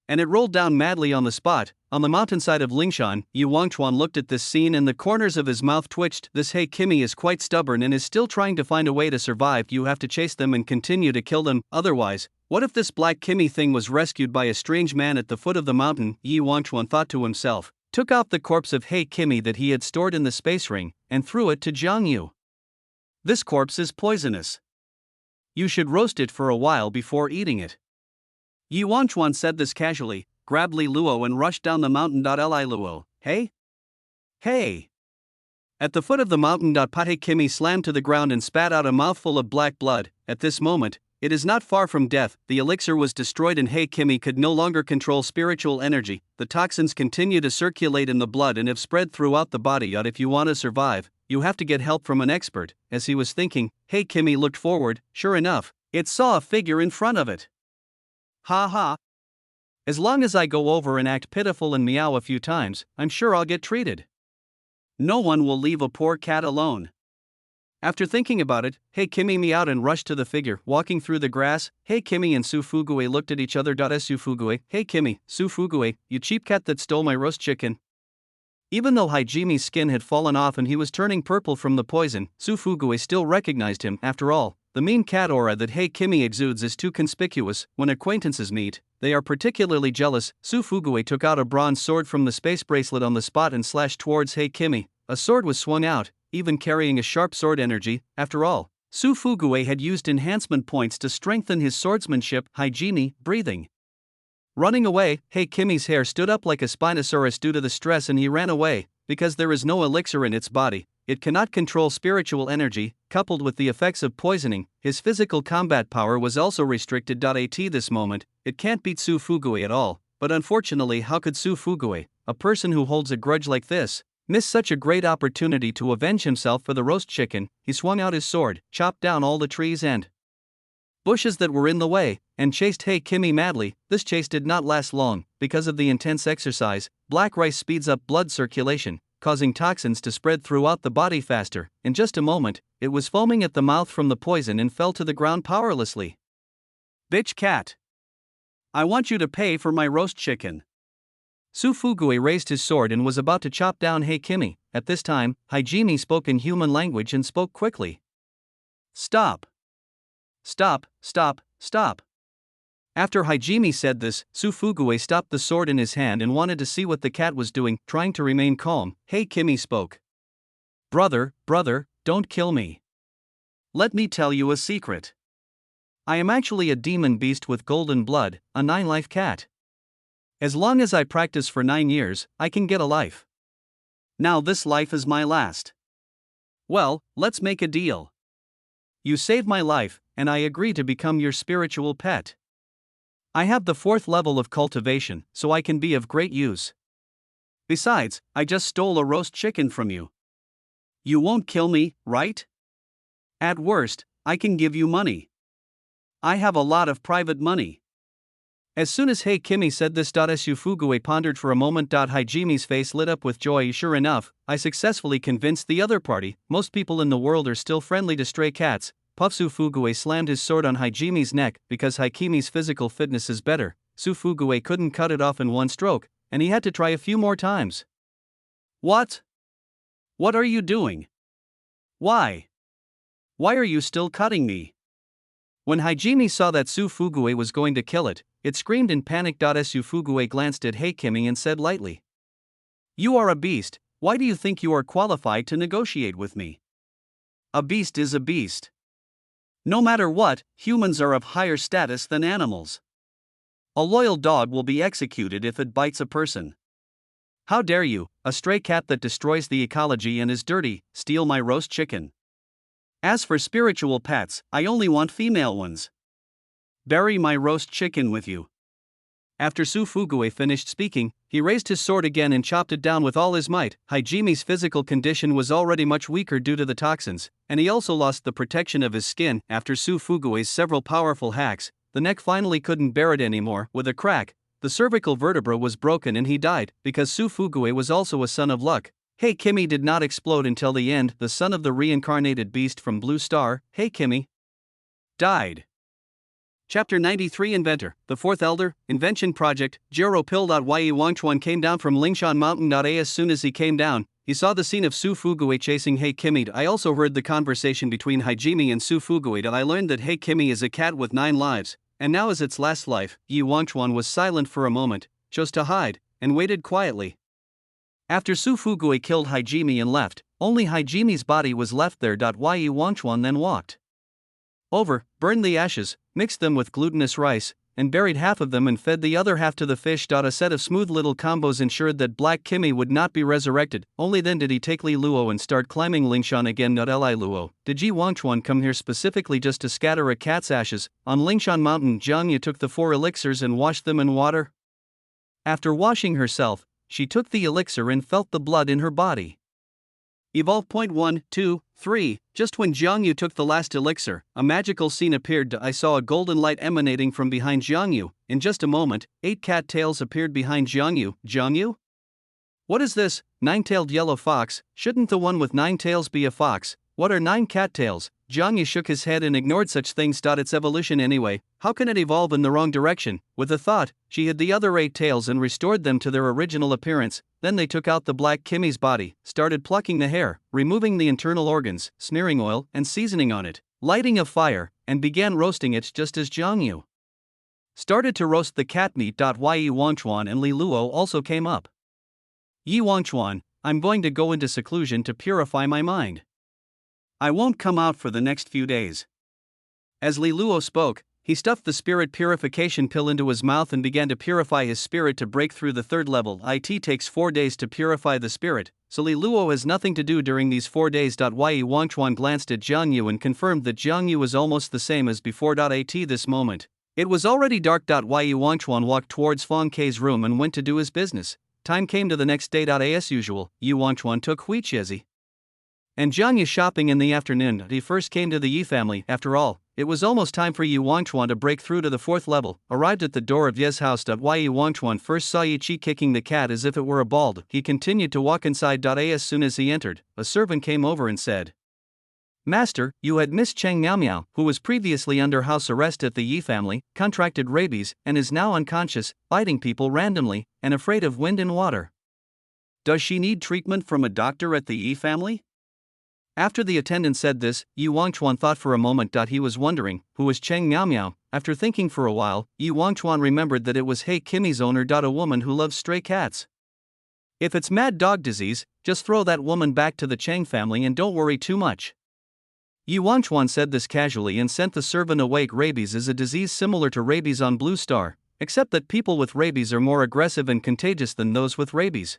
and it rolled down madly on the spot. On the mountainside of Lingshan, Yu Wangchuan looked at this scene and the corners of his mouth twitched. This Hey Kimmy is quite stubborn and is still trying to find a way to survive. You have to chase them and continue to kill them, otherwise, what if this black Kimmy thing was rescued by a strange man at the foot of the mountain? Yu Wangchuan thought to himself, took out the corpse of Hey Kimmy that he had stored in the space ring, and threw it to Jiang Yu. This corpse is poisonous. You should roast it for a while before eating it. Yu Wangchuan said this casually, grabbed Li Luo and rushed down the mountain. Li Luo, hey? Hey! At the foot of the mountain. Hey Kimmy slammed to the ground and spat out a mouthful of black blood. At this moment, It is not far from death. The elixir was destroyed and Heikimi could no longer control spiritual energy. The toxins continue to circulate in the blood and have spread throughout the body. Yet if you want to survive, you have to get help from an expert. As he was thinking, Heikimi looked forward. Sure enough, it saw a figure in front of it. Ha ha. As long as I go over and act pitiful and meow a few times, I'm sure I'll get treated. No one will leave a poor cat alone. After thinking about it, Heikimi meowed and rushed to the figure, walking through the grass. Heikimi and Sufugue looked at each other. Sufugue, Heikimi, Sufugue, you cheap cat that stole my roast chicken. Even though Hajimi's skin had fallen off and he was turning purple from the poison, Sufugue still recognized him. After all, the mean cat aura that Heikimi exudes is too conspicuous. When acquaintances meet, they are particularly jealous. Sufugue took out a bronze sword from the space bracelet on the spot and slashed towards Heikimi. A sword was swung out, even carrying a sharp sword energy. After all, Sufugue had used enhancement points to strengthen his swordsmanship. Hajime, breathing. Running away, Heikimi's hair stood up like a Spinosaurus due to the stress and he ran away. Because there is no elixir in its body, it cannot control spiritual energy. Coupled with the effects of poisoning, his physical combat power was also restricted. At this moment, it can't beat Sufugue at all. But unfortunately, how could Sufugue, a person who holds a grudge like this, miss such a great opportunity to avenge himself for the roast chicken? He swung out his sword, chopped down all the trees and bushes that were in the way, and chased Heikimi madly. This chase did not last long. Because of the intense exercise, black rice speeds up blood circulation, causing toxins to spread throughout the body faster. In just a moment, it was foaming at the mouth from the poison and fell to the ground powerlessly. Bitch cat! I want you to pay for my roast chicken. Sufugue raised his sword and was about to chop down Heikimi. At this time, Hajime spoke in human language and spoke quickly. Stop! Stop, stop, stop. After Hajime said this, Sufugue stopped the sword in his hand and wanted to see what the cat was doing. Trying to remain calm, Heikimi spoke. Brother, don't kill me. Let me tell you a secret. I am actually a demon beast with golden blood, a 9-life cat. As long as I practice for 9 years, I can get a life. Now this life is my last. Well, let's make a deal. You save my life, and I agree to become your spiritual pet. I have the 4th level of cultivation, so I can be of great use. Besides, I just stole a roast chicken from you. You won't kill me, right? At worst, I can give you money. I have a lot of private money. As soon as Heikimi said this, Sufugue pondered for a moment. Hajime's face lit up with joy. Sure enough, I successfully convinced the other party. Most people in the world are still friendly to stray cats. Puff. Sufugue slammed his sword on Hajime's neck. Because Heikimi's physical fitness is better, Sufugue couldn't cut it off in one stroke, and he had to try a few more times. What? What are you doing? Why? Why are you still cutting me? When Hajime saw that Sufugue was going to kill it, it screamed in panic. Sufugue glanced at Heikimi and said lightly, You are a beast. Why do you think you are qualified to negotiate with me? A beast is a beast. No matter what, humans are of higher status than animals. A loyal dog will be executed if it bites a person. How dare you, a stray cat that destroys the ecology and is dirty, steal my roast chicken? As for spiritual pets, I only want female ones. Bury my roast chicken with you. After Sufugue finished speaking, he raised his sword again and chopped it down with all his might. Hajime's physical condition was already much weaker due to the toxins, and he also lost the protection of his skin. After Sufugue's several powerful hacks, the neck finally couldn't bear it anymore. With a crack, the cervical vertebra was broken and he died. Because Sufugue was also a son of luck, Heikimi did not explode until the end. The son of the reincarnated beast from Blue Star, Heikimi, died. Chapter 93 Inventor, the 4th Elder, Invention Project. Jiro Pil. Ye Wangchuan came down from Lingshan Mountain. As soon as he came down, he saw the scene of Sufugue chasing Heikimi. I also heard the conversation between Hajime and Sufugue. I learned that Heikimi is a cat with 9 lives, and now is its last life. Yi Wangchuan was silent for a moment, chose to hide, and waited quietly. After Sufugue killed Hajime and left, only Hajime's body was left there. Yi Wangchuan then walked over, burned the ashes, mixed them with glutinous rice, and buried half of them and fed the other half to the fish. A set of smooth little combos ensured that Black Kimmy would not be resurrected. Only then did he take Li Luo and start climbing Lingshan again. Li Luo, did Ji Wangchuan come here specifically just to scatter a cat's ashes? On Lingshan Mountain, Jiang Yu took the 4 elixirs and washed them in water. After washing herself, she took the elixir and felt the blood in her body. Evolve. 1, 2, 3. Just when Jiang Yu took the last elixir, a magical scene appeared. I saw a golden light emanating from behind Jiang Yu. In just a moment, 8 cat tails appeared behind Jiang Yu. Jiang Yu? What is this? 9-tailed yellow fox? Shouldn't the one with 9 tails be a fox? What are 9 cat tails? Jiang Yu shook his head and ignored such things. It's evolution anyway. How can it evolve in the wrong direction? With a thought, she hid the other 8 tails and restored them to their original appearance. Then they took out the Black Kimmy's body, started plucking the hair, removing the internal organs, smearing oil and seasoning on it, lighting a fire, and began roasting it just as Jiang Yu started to roast the cat meat. Yi Wangchuan and Li Luo also came up. Yi Wangchuan, I'm going to go into seclusion to purify my mind. I won't come out for the next few days. As Li Luo spoke, he stuffed the spirit purification pill into his mouth and began to purify his spirit to break through the 3rd level. It takes 4 days to purify the spirit, so Li Luo has nothing to do during these 4 days. Yi Wangchuan glanced at Jiang Yu and confirmed that Jiang Yu was almost the same as before. At this moment, it was already dark. Yi Wangchuan walked towards Fong Kei's room and went to do his business. Time came to the next day. As usual, Yi Wangchuan took Hui Chiezi and Jiang Yu shopping in the afternoon. He first came to the Yi family. After all, it was almost time for Yi Wangchuan to break through to the 4th level. Arrived at the door of Ye's house. Yi Wangchuan first saw Yi Qi kicking the cat as if it were a ball. He continued to walk inside. As soon as he entered, a servant came over and said, Master, you had Miss Cheng Miao Miao, who was previously under house arrest at the Yi family, contracted rabies, and is now unconscious, biting people randomly, and afraid of wind and water. Does she need treatment from a doctor at the Yi family? After the attendant said this, Yi Wangchuan thought for a moment. He was wondering, who was Cheng Miao Miao? After thinking for a while, Yi Wangchuan remembered that it was He Kimmy's owner. A woman who loves stray cats. If it's mad dog disease, just throw that woman back to the Cheng family and don't worry too much. Yi Wangchuan said this casually and sent the servant away. Rabies is a disease similar to rabies on Blue Star, except that people with rabies are more aggressive and contagious than those with rabies.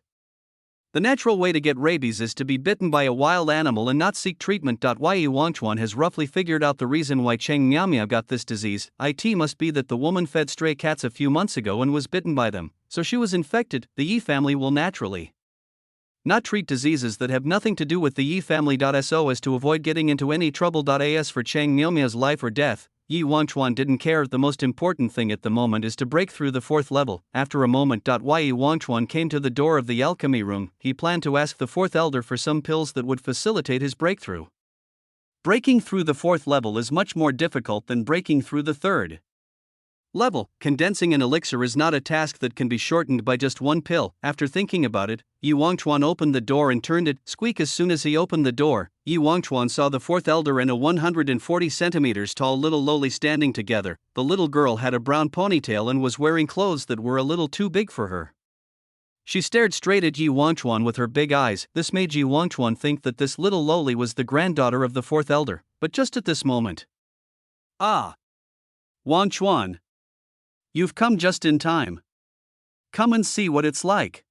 The natural way to get rabies is to be bitten by a wild animal and not seek treatment. Yi Wangchuan has roughly figured out the reason why Cheng Miao Miao got this disease. It must be that the woman fed stray cats a few months ago and was bitten by them, so she was infected. The Yi family will naturally not treat diseases that have nothing to do with the Yi family. So as to avoid getting into any trouble. As for Cheng Miao Miao's life or death, Yi Wangchuan didn't care. The most important thing at the moment is to break through the 4th level. After a moment, Yi Wangchuan came to the door of the alchemy room. He planned to ask the 4th elder for some pills that would facilitate his breakthrough. Breaking through the 4th level is much more difficult than breaking through the 3rd level. Condensing an elixir is not a task that can be shortened by just one pill. After thinking about it, Yi Wangchuan opened the door and turned it. Squeak! As soon as he opened the door, Yi Wangchuan saw the 4th elder and a 140 centimeters tall little Loli standing together. The little girl had a brown ponytail and was wearing clothes that were a little too big for her. She stared straight at Yi Wangchuan with her big eyes. This made Yi Wangchuan think that this little Loli was the granddaughter of the 4th elder. But just at this moment, Wangchuan, you've come just in time. Come and see what it's like.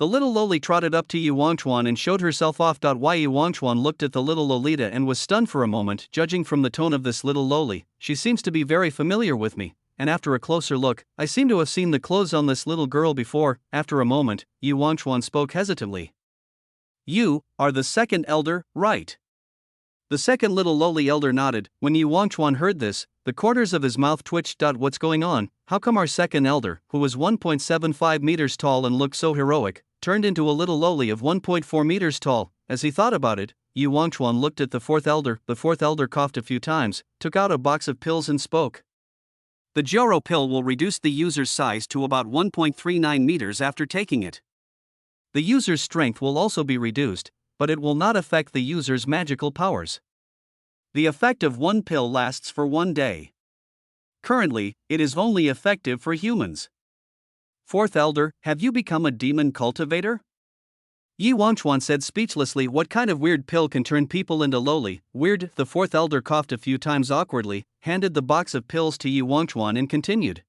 The little Loli trotted up to Yi Wangchuan and showed herself off. Yi Wangchuan looked at the little Lolita and was stunned for a moment. Judging from the tone of this little Loli, she seems to be very familiar with me, and after a closer look, I seem to have seen the clothes on this little girl before. After a moment, Yi Wangchuan spoke hesitantly. You are the 2nd elder, right? The 2nd little Loli elder nodded. When Yi Wangchuan heard this, the corners of his mouth twitched. What's going on? How come our 2nd elder, who was 1.75 meters tall and looked so heroic, turned into a little Loli of 1.4 meters tall? As he thought about it, Yi Wangchuan looked at the 4th elder. The 4th elder coughed a few times, took out a box of pills and spoke. The Joro pill will reduce the user's size to about 1.39 meters after taking it. The user's strength will also be reduced, but it will not affect the user's magical powers. The effect of one pill lasts for 1 day. Currently, it is only effective for humans. 4th elder, have you become a demon cultivator? Yi Wangchuan said speechlessly. What kind of weird pill can turn people into Loli? Weird. The fourth elder coughed a few times awkwardly, handed the box of pills to Yi Wangchuan and continued.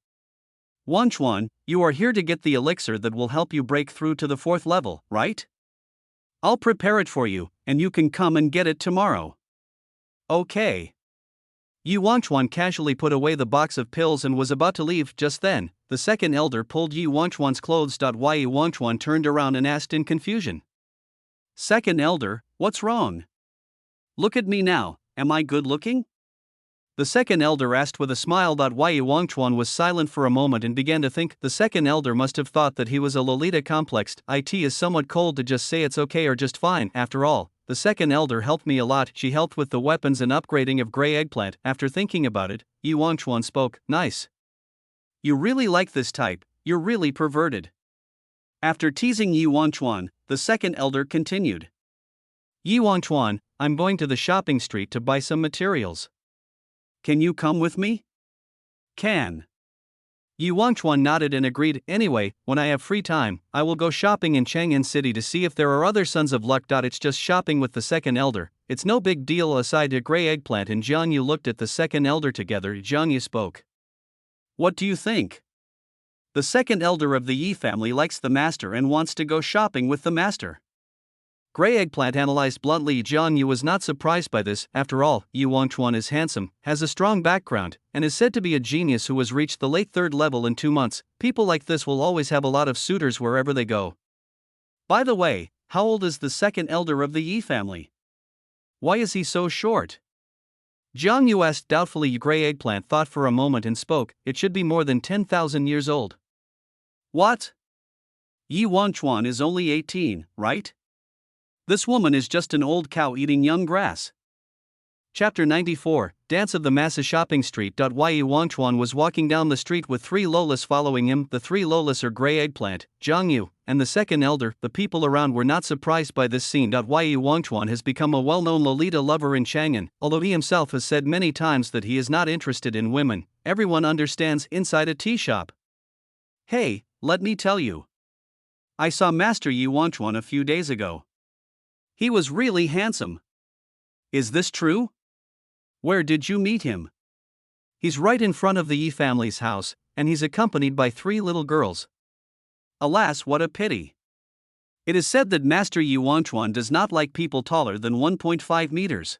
Wangchuan, you are here to get the elixir that will help you break through to the fourth level, right? I'll prepare it for you, and you can come and get it tomorrow. Okay. Yi Wangchuan casually put away the box of pills and was about to leave. Just then, the second elder pulled Yi Wangchuan's clothes. Yi Wangchuan turned around and asked in confusion. Second elder, what's wrong? Look at me now, am I good looking? The second elder asked with a smile. Yi Wangchuan was silent for a moment and began to think. The second elder must have thought that he was a Lolita complexed. It is somewhat cold to just say it's okay or just fine. After all, the second elder helped me a lot. She helped with the weapons and upgrading of Grey Eggplant. After thinking about it, Yi Wangchuan spoke. Nice. You really like this type, you're really perverted. After teasing Yi Wangchuan, the second elder continued. Yi Wangchuan, I'm going to the shopping street to buy some materials. Can you come with me? Can. Yi Wangchuan nodded and agreed. Anyway, when I have free time, I will go shopping in Chang'an City to see if there are other Sons of Luck. It's just shopping with the second elder, it's no big deal. Aside to Grey Eggplant and Jiang Yu looked at the second elder together. Jiang Yu spoke. What do you think? The second elder of the Yi family likes the master and wants to go shopping with the master. Grey Eggplant analyzed bluntly. Jiang Yu was not surprised by this. After all, Yi Wangchuan is handsome, has a strong background, and is said to be a genius who has reached the late third level in 2 months. People like this will always have a lot of suitors wherever they go. By the way, how old is the second elder of the Yi family? Why is he so short? Jiang Yu asked doubtfully. Grey Eggplant thought for a moment and spoke. It should be more than 10,000 years old. What? Yi Wangchuan is only 18, right? This woman is just an old cow eating young grass. Chapter 94, Dance of the Masses. Shopping Street. Yi Wangchuan was walking down the street with 3 Lolas following him. The 3 Lolas are Grey Eggplant, Jiang Yu, and the second elder. The people around were not surprised by this scene. Yi Wangchuan has become a well-known Lolita lover in Chang'an. Although he himself has said many times that he is not interested in women, everyone understands inside a tea shop. Hey, let me tell you. I saw Master Yi Wangchuan a few days ago. He was really handsome. Is this true? Where did you meet him? He's right in front of the Yi family's house, and he's accompanied by 3 little girls. Alas, what a pity. It is said that Master Yi Wangchuan does not like people taller than 1.5 meters.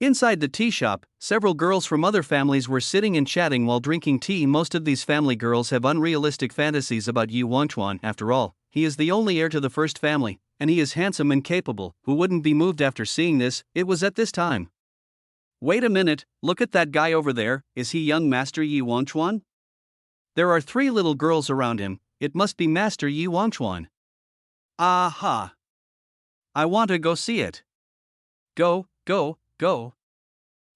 Inside the tea shop, several girls from other families were sitting and chatting while drinking tea. Most of these family girls have unrealistic fantasies about Yi Wangchuan. After all, he is the only heir to the first family, and he is handsome and capable. Who wouldn't be moved after seeing this? It was at this time. Wait a minute, look at that guy over there. Is he young Master Yi Wangchuan? There are 3 little girls around him. It must be Master Yi Wangchuan. Aha! I want to go see it. Go, go, go.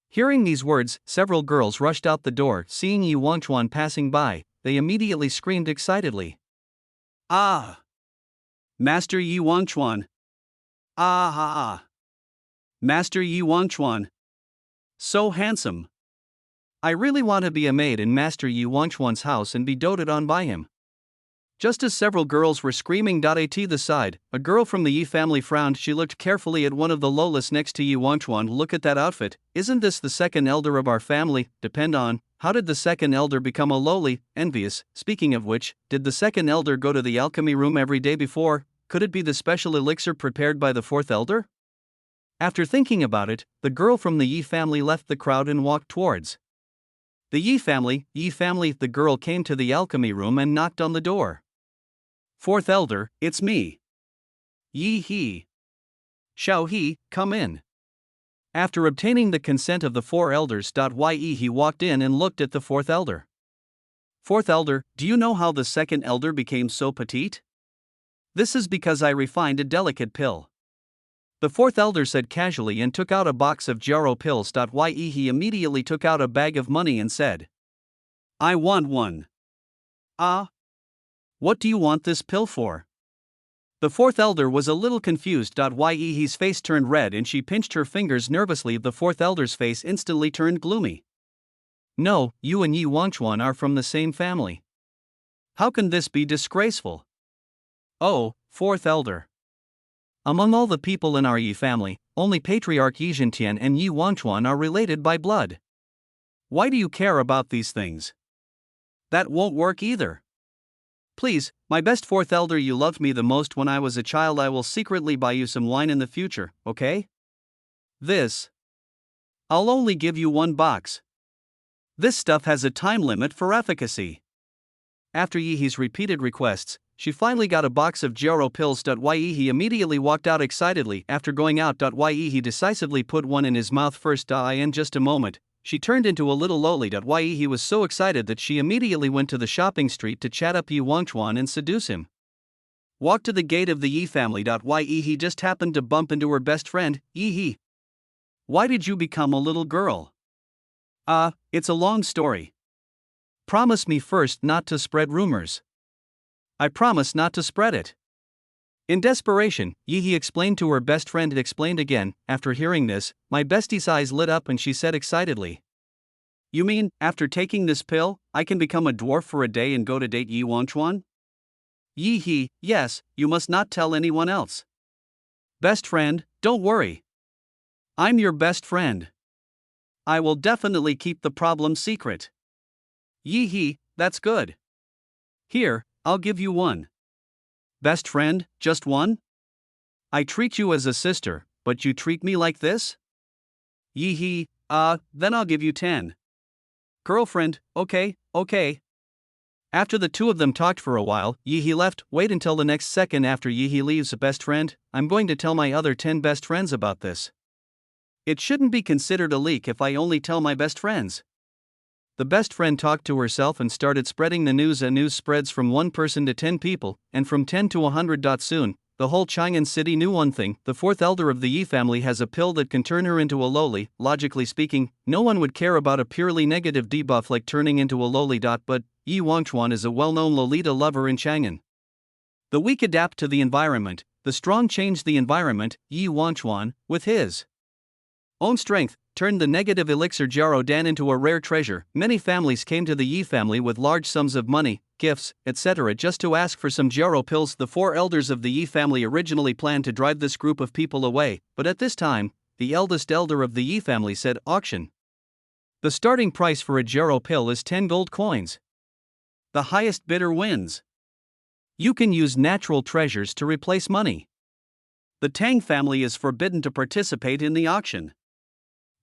Hearing these words, several girls rushed out the door. Seeing Yi Wangchuan passing by, they immediately screamed excitedly. Ah! Master Yi Wangchuan. Ah ha ah. Master Yi Wangchuan. So handsome. I really want to be a maid in Master Yi Wangchuan's house and be doted on by him. Just as several girls were screaming. At the side, a girl from the Yi family frowned. She looked carefully at one of the Lolas next to Yi Wangchuan. Look at that outfit. Isn't this the second elder of our family? Depend on, how did the second elder become a Loli? Envious. Speaking of which, did the second elder go to the alchemy room every day before? Could it be the special elixir prepared by the fourth elder? After thinking about it, the girl from the Yi family left the crowd and walked towards the Yi family. The girl came to the alchemy room and knocked on the door. Fourth elder, it's me. Yi he. Xiao he, come in. After obtaining the consent of the 4 elders. Ye he walked in and looked at the fourth elder. Fourth elder, do you know how the second elder became so petite? This is because I refined a delicate pill. The fourth elder said casually and took out a box of Jaro pills. Ye he immediately took out a bag of money and said, I want one. Ah? What do you want this pill for? The fourth elder was a little confused. Ye he's face turned red and she pinched her fingers nervously. The fourth elder's face instantly turned gloomy. No, you and Yi Wangchuan are from the same family. How can this be disgraceful? Oh, fourth elder. Among all the people in our Yi family, only Patriarch Yi Zhentian and Yi Wangchuan are related by blood. Why do you care about these things? That won't work either. Please, my best fourth elder, you loved me the most when I was a child. I will secretly buy you some wine in the future, okay? This. I'll only give you 1 box. This stuff has a time limit for efficacy. After Yihee's repeated requests, she finally got a box of Jero pills. Yihe immediately walked out excitedly. After going out, Yihe decisively put one in his mouth first. In just a moment, she turned into a little Loli. Yihe was so excited that she immediately went to the shopping street to chat up Yi Wangchuan and seduce him. Walked to the gate of the Yi family. Yihe just happened to bump into her best friend, Yihe. Why did you become a little girl? It's a long story. Promise me first not to spread rumors. I promise not to spread it. In desperation, Yihe explained to her best friend. It explained again. After hearing this, my bestie's eyes lit up and she said excitedly, You mean, after taking this pill, I can become a dwarf for a day and go to date Yi Wangchuan? Yihe, yes, you must not tell anyone else. Best friend, don't worry. I'm your best friend. I will definitely keep the problem secret. Yihe, that's good. Here, I'll give you 1. Best friend, just 1? I treat you as a sister, but you treat me like this? Yihe, then I'll give you 10. Girlfriend, okay. After the two of them talked for a while, Yihe left. Wait until the next second after Yihe leaves. Best friend, I'm going to tell my other 10 best friends about this. It shouldn't be considered a leak if I only tell my best friends. The best friend talked to herself and started spreading the news. News spreads from 1 person to 10 people, and from 10 to 100. Soon, the whole Chang'an city knew one thing: the fourth elder of the Yi family has a pill that can turn her into a Loli. Logically speaking, no one would care about a purely negative debuff like turning into a Loli. But Yi Wangchuan is a well-known Lolita lover in Chang'an. The weak adapt to the environment, the strong change the environment. Yi Wangchuan, with his own strength, turned the negative elixir Jaro Dan into a rare treasure. Many families came to the Yi family with large sums of money, gifts, etc. just to ask for some Jaro pills. The 4 elders of the Yi family originally planned to drive this group of people away, but at this time, the eldest elder of the Yi family said, Auction. The starting price for a Jaro pill is 10 gold coins. The highest bidder wins. You can use natural treasures to replace money. The Tang family is forbidden to participate in the auction.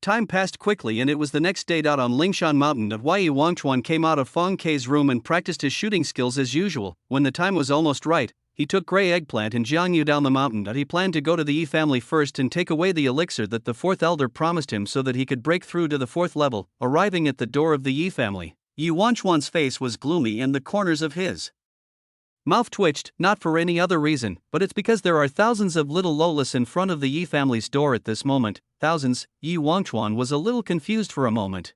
Time passed quickly and it was the next day. On Lingshan Mountain, Yi Wangchuan came out of Feng Kei's room and practiced his shooting skills as usual. When the time was almost right, he took Grey Eggplant and Jiangyu down the mountain. He planned to go to the Yi family first and take away the elixir that the 4th elder promised him so that he could break through to the 4th level. Arriving at the door of the Yi family, Yi Wangchuan's face was gloomy and the corners of his mouth twitched, not for any other reason, but it's because there are thousands of little Lolas in front of the Yi family's door at this moment. Thousands. Yi Wangchuan was a little confused for a moment.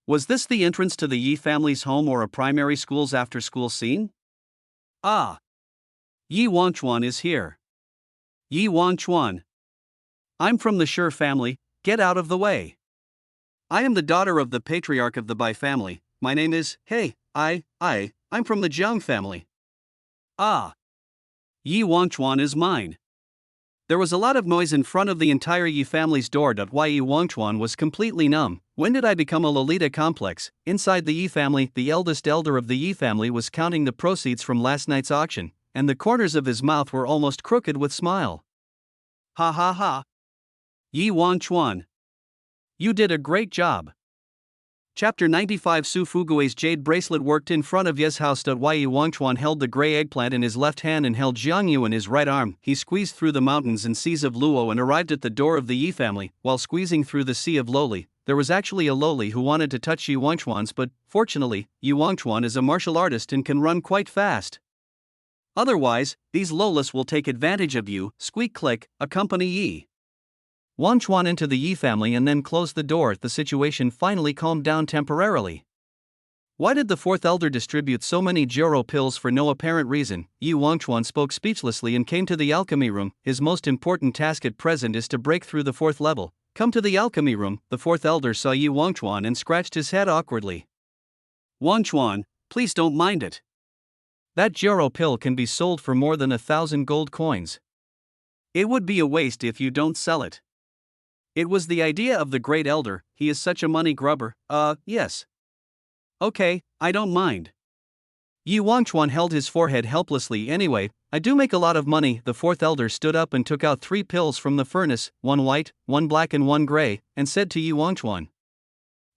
Was this the entrance to the Yi family's home or a primary school's after-school scene? Ah! Yi Wangchuan is here. Yi Wangchuan. I'm from the Shi family, get out of the way. I am the daughter of the patriarch of the Bai family. My name is, I'm from the Jiang family. Ah! Yi Wangchuan is mine. There was a lot of noise in front of the entire Yi family's door. Yi Wangchuan was completely numb. When did I become a Lolita complex? Inside the Yi family, the eldest elder of the Yi family was counting the proceeds from last night's auction, and the corners of his mouth were almost crooked with smile. Ha ha ha! Yi Wangchuan. You did a great job. Chapter 95. Su Fugui's jade bracelet worked in front of Ye's house. Yi Wangchuan held the grey eggplant in his left hand and held Jiangyu in his right arm. He squeezed through the mountains and seas of Luo and arrived at the door of the Yi family. While squeezing through the sea of Loli, there was actually a Loli who wanted to touch Yi Wangchuan's, but, fortunately, Yi Wangchuan is a martial artist and can run quite fast. Otherwise, these Lolas will take advantage of you. Squeak click, accompany Yi Wangchuan into the Yi family and then close the door. The situation finally calmed down temporarily. Why did the 4th elder distribute so many Jiro pills for no apparent reason? Yi Wangchuan spoke speechlessly and came to the alchemy room. His most important task at present is to break through the 4th level. Come to the alchemy room. The 4th elder saw Yi Wangchuan and scratched his head awkwardly. Wangchuan, please don't mind it. That Jiro pill can be sold for more than 1,000 gold coins. It would be a waste if you don't sell it. It was the idea of the great elder, he is such a money grubber, yes. Okay, I don't mind. Yi Wangchuan held his forehead helplessly anyway, I do make a lot of money. The fourth elder stood up and took out 3 pills from the furnace, 1 white, 1 black and 1 gray, and said to Yi Wangchuan.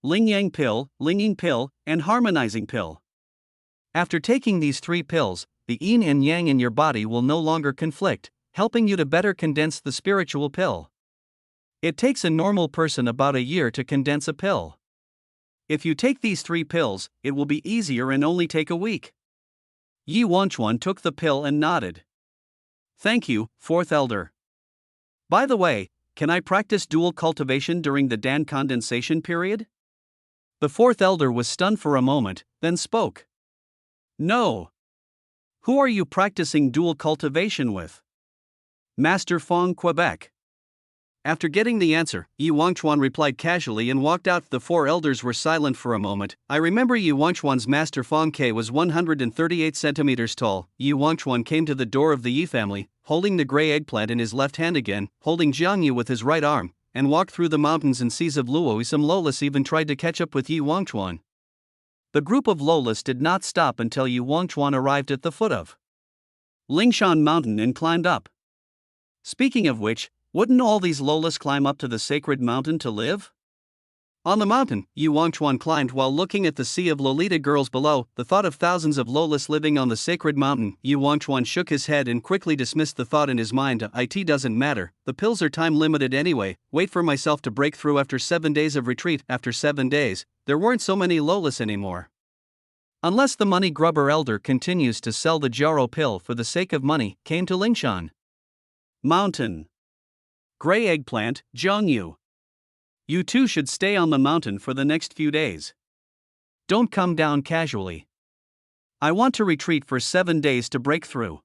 Ling Yang pill, Ling Ying pill, and harmonizing pill. After taking these 3 pills, the yin and yang in your body will no longer conflict, helping you to better condense the spiritual pill. It takes a normal person about a year to condense a pill. If you take these 3 pills, it will be easier and only take a week. Yi Wangchuan took the pill and nodded. Thank you, fourth elder. By the way, can I practice dual cultivation during the Dan condensation period? The fourth elder was stunned for a moment, then spoke. No. Who are you practicing dual cultivation with? Master Fong, Quebec. After getting the answer, Yi Wangchuan replied casually and walked out. The 4 elders were silent for a moment. I remember Yi Wangchuan's master Fong K was 138 centimeters tall. Yi Wangchuan came to the door of the Yi family, holding the gray eggplant in his left hand again, holding Jiang Yu with his right arm, and walked through the mountains and seas of Luo. Some Lolas even tried to catch up with Yi Wangchuan. The group of Lolas did not stop until Yi Wangchuan arrived at the foot of Lingshan Mountain and climbed up. Speaking of which, wouldn't all these Lolas climb up to the sacred mountain to live? On the mountain, Yi Wangchuan climbed while looking at the sea of Lolita girls below. The thought of thousands of Lolas living on the sacred mountain, Yi Wangchuan shook his head and quickly dismissed the thought in his mind. It doesn't matter, the pills are time limited anyway. Wait for myself to break through after 7 days of retreat. After 7 days, there weren't so many Lolas anymore. Unless the money grubber elder continues to sell the Jaro pill for the sake of money, came to Lingshan Mountain. Gray eggplant, Jiangyu. You two should stay on the mountain for the next few days. Don't come down casually. I want to retreat for 7 days to break through.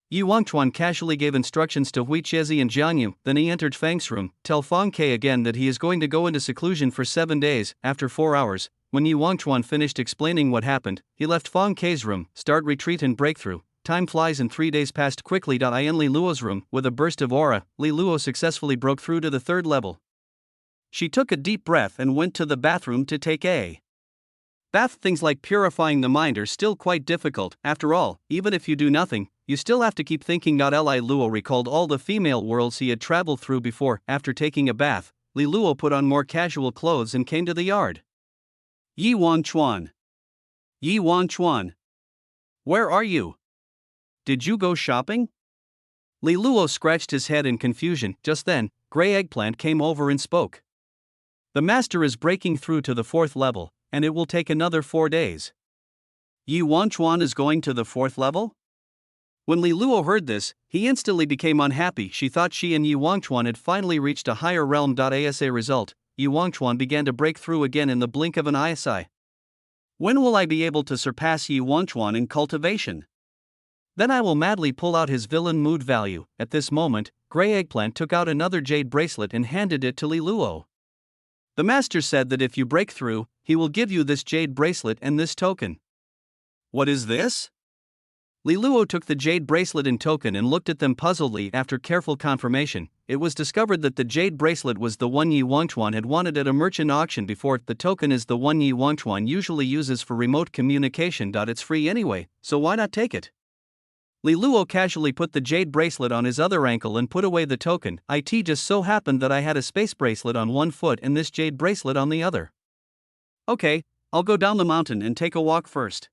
Yi Wangchuan casually gave instructions to Hui Chezi and Jiangyu, then he entered Fang's room. Tell Fang Ke again that he is going to go into seclusion for 7 days. After 4 hours, when Yi Wangchuan finished explaining what happened, he left Fang Ke's room. Start retreat and breakthrough. Time flies and 3 days passed quickly. In Li Luo's room, with a burst of aura, Li Luo successfully broke through to the 3rd level. She took a deep breath and went to the bathroom to take a bath. Things like purifying the mind are still quite difficult. After all, even if you do nothing, you still have to keep thinking. Li Luo recalled all the female worlds he had traveled through before. After taking a bath, Li Luo put on more casual clothes and came to the yard. Yi Wangchuan. Yi Wangchuan. Where are you? Did you go shopping? Li Luo scratched his head in confusion. Just then, Gray Eggplant came over and spoke. The master is breaking through to the 4th level, and it will take another 4 days. Yi Wangchuan is going to the 4th level? When Li Luo heard this, he instantly became unhappy. She thought she and Yi Wangchuan had finally reached a higher realm. As a result, Yi Wangchuan began to break through again in the blink of an eye. When will I be able to surpass Yi Wangchuan in cultivation? Then I will madly pull out his villain mood value. At this moment, Gray Eggplant took out another jade bracelet and handed it to Li Luo. The master said that if you break through, he will give you this jade bracelet and this token. What is this? Li Luo took the jade bracelet and token and looked at them puzzledly. After careful confirmation, it was discovered that the jade bracelet was the one Yi Wangchuan had wanted at a merchant auction before. The token is the one Yi Wangchuan usually uses for remote communication. It's free anyway, so why not take it? Li Luo casually put the jade bracelet on his other ankle and put away the token. It just so happened that I had a space bracelet on one foot and this jade bracelet on the other. Okay, I'll go down the mountain and take a walk first.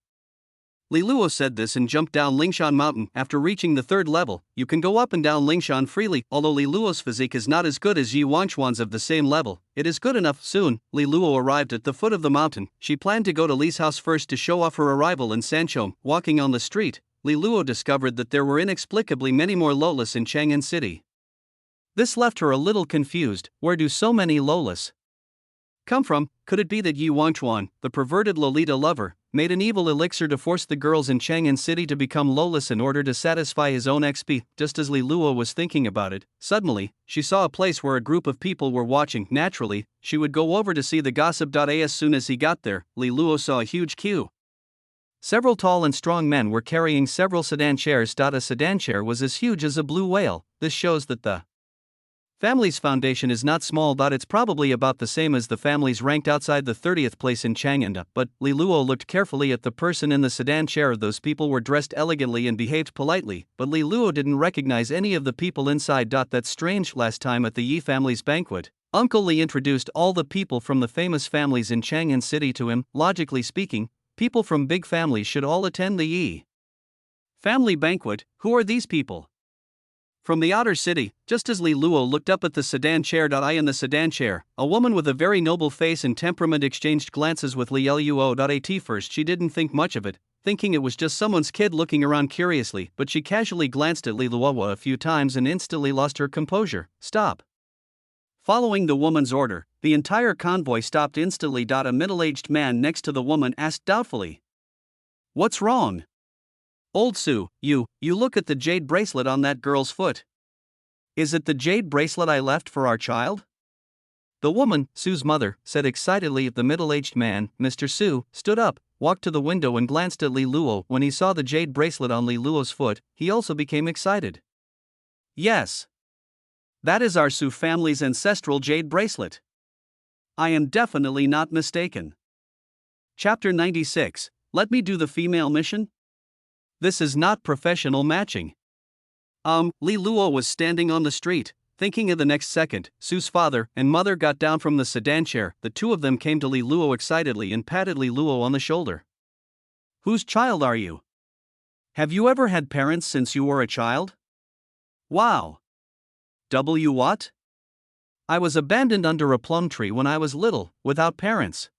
Li Luo said this and jumped down Lingshan Mountain. After reaching the 3rd level, you can go up and down Lingshan freely. Although Li Luo's physique is not as good as Yi Wangchuan's of the same level, it is good enough. Soon, Li Luo arrived at the foot of the mountain. She planned to go to Li's house first to show off her arrival in Sanchom. Walking on the street, Li Luo discovered that there were inexplicably many more Lolas in Chang'an City. This left her a little confused. Where do so many Lolas come from? Could it be that Yi Wangchuan, the perverted Lolita lover, made an evil elixir to force the girls in Chang'an City to become Lolas in order to satisfy his own XP? Just as Li Luo was thinking about it, suddenly, she saw a place where a group of people were watching. Naturally, she would go over to see the gossip. As soon as he got there, Li Luo saw a huge queue. Several tall and strong men were carrying several sedan chairs. A sedan chair was as huge as a blue whale. This shows that the family's foundation is not small. It's probably about the same as the families ranked outside the 30th place in Chang'an. But Li Luo looked carefully at the person in the sedan chair. Those people were dressed elegantly and behaved politely, but Li Luo didn't recognize any of the people inside. That's strange. Last time at the Yi family's banquet, Uncle Li introduced all the people from the famous families in Chang'an City to him. Logically speaking, people from big families should all attend the Yi family banquet. Who are these people? From the outer city, just as Li Luo looked up at the sedan chair. In the sedan chair, a woman with a very noble face and temperament exchanged glances with Li Luo. At first she didn't think much of it, thinking it was just someone's kid looking around curiously, but she casually glanced at Li Luo a few times and instantly lost her composure. Stop. Following the woman's order, the entire convoy stopped instantly. A middle-aged man next to the woman asked doubtfully, "What's wrong? Old Su, you look at the jade bracelet on that girl's foot. Is it the jade bracelet I left for our child?" The woman, Su's mother, said excitedly. The middle-aged man, Mr. Su, stood up, walked to the window and glanced at Li Luo. When he saw the jade bracelet on Li Luo's foot, he also became excited. "Yes. That is our Su family's ancestral jade bracelet. I am definitely not mistaken." Chapter 96, Let me do the female mission? This is not professional matching. Li Luo was standing on the street, thinking of the next second. Su's father and mother got down from the sedan chair. The two of them came to Li Luo excitedly and patted Li Luo on the shoulder. "Whose child are you? Have you ever had parents since you were a child?" "Wow. What? I was abandoned under a plum tree when I was little, without parents."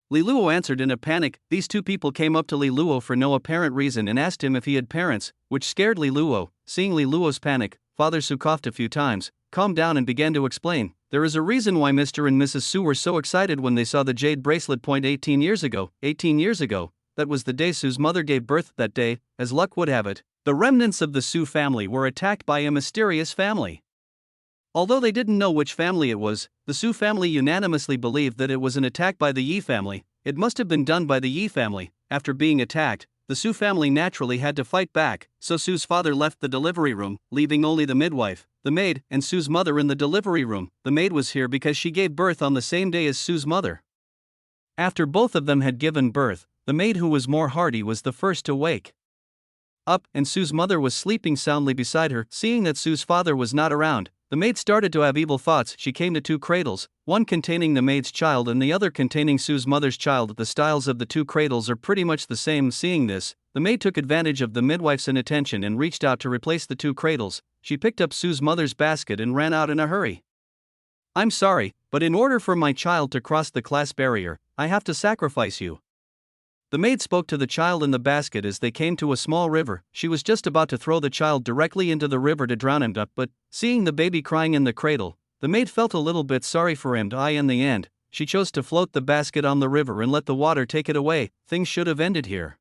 Li Luo answered in a panic. These two people came up to Li Luo for no apparent reason and asked him if he had parents, which scared Li Luo. Seeing Li Luo's panic, Father Su coughed a few times, calmed down and began to explain. "There is a reason why Mr. and Mrs. Su were so excited when they saw the jade bracelet. 18 years ago, that was the day Su's mother gave birth. That day, as luck would have it, the remnants of the Su family were attacked by a mysterious family. Although they didn't know which family it was, the Su family unanimously believed that it was an attack by the Yi family. It must have been done by the Yi family. After being attacked, the Su family naturally had to fight back, so Su's father left the delivery room, leaving only the midwife, the maid, and Su's mother in the delivery room. The maid was here because she gave birth on the same day as Su's mother. After both of them had given birth, the maid, who was more hardy, was the first to wake up, and Su's mother was sleeping soundly beside her. Seeing that Su's father was not around, the maid started to have evil thoughts. She came to two cradles, one containing the maid's child and the other containing Su's mother's child. The styles of the two cradles are pretty much the same. Seeing this, the maid took advantage of the midwife's inattention and reached out to replace the two cradles. She picked up Su's mother's basket and ran out in a hurry. "I'm sorry, but in order for my child to cross the class barrier, I have to sacrifice you." The maid spoke to the child in the basket as they came to a small river. She was just about to throw the child directly into the river to drown him, but, seeing the baby crying in the cradle, the maid felt a little bit sorry for him. In the end, she chose to float the basket on the river and let the water take it away. Things should have ended here.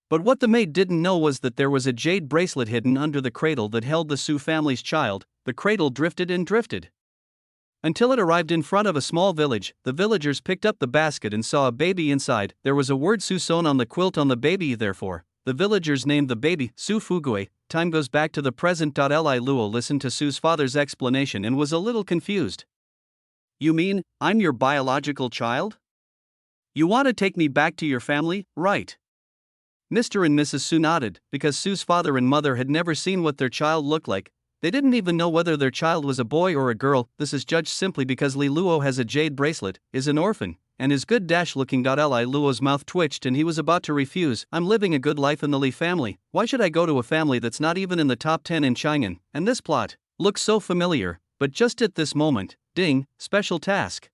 But what the maid didn't know was that there was a jade bracelet hidden under the cradle that held the Su family's child. The cradle drifted and drifted until it arrived in front of a small village. The villagers picked up the basket and saw a baby inside. There was a word Su sewn on the quilt on the baby. Therefore, the villagers named the baby Su Fugue. Time goes back to the present. Li Luo listened to Su's father's explanation and was a little confused. "You mean, I'm your biological child? You want to take me back to your family, right?" Mr. and Mrs. Su nodded, because Su's father and mother had never seen what their child looked like. They didn't even know whether their child was a boy or a girl. This is judged simply because Li Luo has a jade bracelet, is an orphan, and is good looking. Li Luo's mouth twitched and he was about to refuse. "I'm living a good life in the Li family. Why should I go to a family that's not even in the top 10 in Chang'an? And this plot looks so familiar." But just at this moment, ding, special task.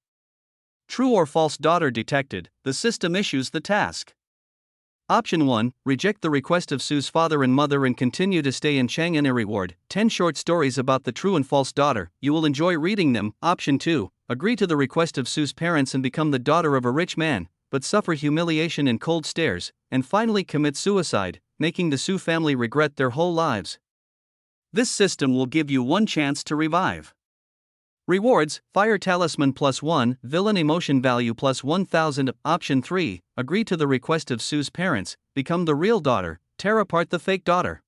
True or false daughter detected. The system issues the task. Option 1, reject the request of Su's father and mother and continue to stay in Chang'an. A reward, 10 short stories about the true and false daughter. You will enjoy reading them. Option 2, agree to the request of Su's parents and become the daughter of a rich man, but suffer humiliation and cold stares, and finally commit suicide, making the Su family regret their whole lives. This system will give you one chance to revive Rewards: Fire Talisman +1, Villain Emotion Value +1000. Option 3, agree to the request of Sue's parents, become the real daughter, tear apart the fake daughter.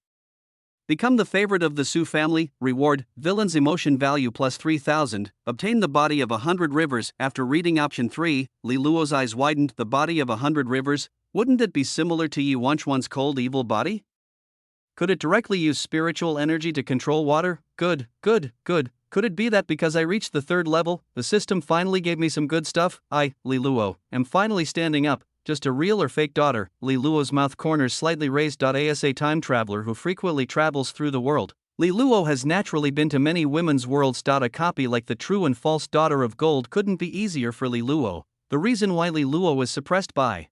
Become the favorite of the Sue family. Reward: Villain's Emotion Value +3000, obtain the body of 100 rivers. After reading option 3, Li Luo's eyes widened. The body of 100 rivers? Wouldn't it be similar to Yi Wanchuan's cold evil body? Could it directly use spiritual energy to control water? Good. Could it be that because I reached the 3rd level, the system finally gave me some good stuff? I, Li Luo, am finally standing up. Just a real or fake daughter? Li Luo's mouth corners slightly raised. As a time traveler who frequently travels through the world, Li Luo has naturally been to many women's worlds. A copy like the true and false daughter of gold couldn't be easier for Li Luo. The reason why Li Luo is suppressed by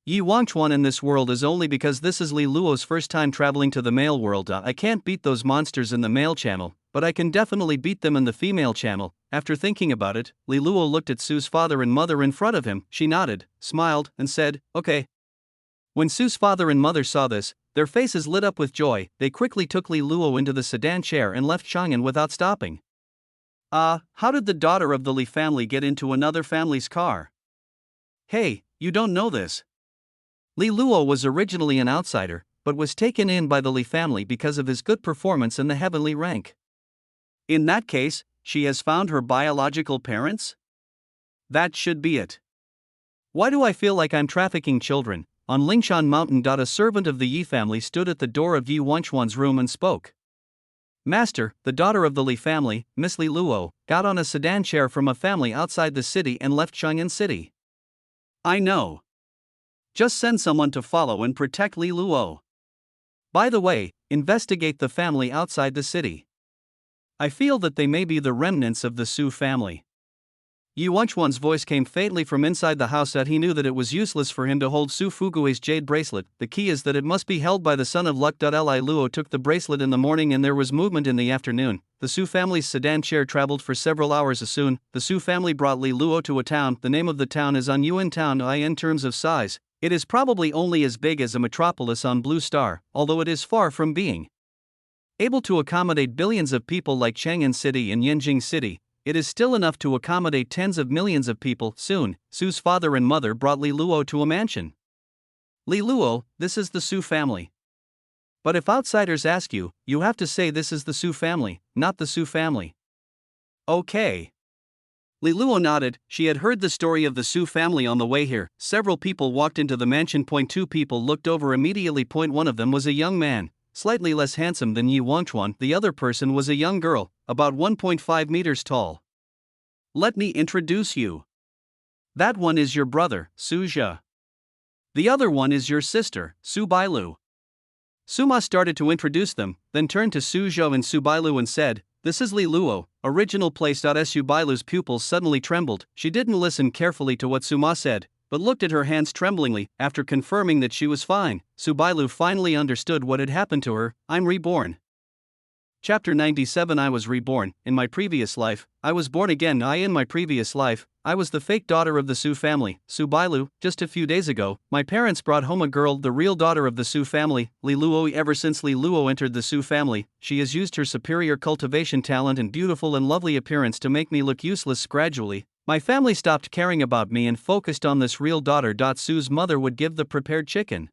Yi Wangchuan in this world is only because this is Li Luo's first time traveling to the male world. I can't beat those monsters in the male channel, but I can definitely beat them in the female channel. After thinking about it, Li Luo looked at Sue's father and mother in front of him. She nodded, smiled, and said, "Okay." When Sue's father and mother saw this, their faces lit up with joy. They quickly took Li Luo into the sedan chair and left Chang'an without stopping. How did the daughter of the Li family get into another family's car? Hey, you don't know this. Li Luo was originally an outsider, but was taken in by the Li family because of his good performance in the heavenly rank. In that case, she has found her biological parents? That should be it. Why do I feel like I'm trafficking children? On Lingshan Mountain. A servant of the Yi family stood at the door of Yi Wanchuan's room and spoke. Master, the daughter of the Li family, Miss Li Luo, got on a sedan chair from a family outside the city and left Chang'an City. I know. Just send someone to follow and protect Li Luo. By the way, investigate the family outside the city. I feel that they may be the remnants of the Su family. Yi Wanchuan's voice came faintly from inside the house. That he knew that it was useless for him to hold Su Fugui's jade bracelet. The key is that it must be held by the son of luck. Li Luo took the bracelet in the morning and there was movement in the afternoon. The Su family's sedan chair traveled for several hours. Soon, the Su family brought Li Luo to a town. The name of the town is Anyuan Town. In terms of size, it is probably only as big as a metropolis on Blue Star, although it is far from being able to accommodate billions of people like Chang'an City and Yanjing City. It is still enough to accommodate tens of millions of people. Soon, Su's father and mother brought Li Luo to a mansion. Li Luo, this is the Su family. But if outsiders ask you, you have to say this is the Su family, not the Su family. Okay. Li Luo nodded. She had heard the story of the Su family on the way here. Several people walked into the mansion. 2 people looked over immediately. One of them was a young man, slightly less handsome than Yi Wangchuan. The other person was a young girl, about 1.5 meters tall. Let me introduce you. That one is your brother, Su Jia. The other one is your sister, Su Bailu. Suma started to introduce them, then turned to Su Zhou and Su Bailu and said, "This is Li Luo, original place." Su Bailu's pupils suddenly trembled. She didn't listen carefully to what Suma said, but looked at her hands tremblingly. After confirming that she was fine, Su Bailu finally understood what had happened to her. I'm reborn. Chapter 97. I was reborn. In my previous life, I was born again. In my previous life, I was the fake daughter of the Su family, Su Bailu. Just a few days ago, my parents brought home a girl, the real daughter of the Su family, Li Luo. Ever since Li Luo entered the Su family, she has used her superior cultivation talent and beautiful and lovely appearance to make me look useless. Gradually, my family stopped caring about me and focused on this real daughter. Su's mother would give the prepared chicken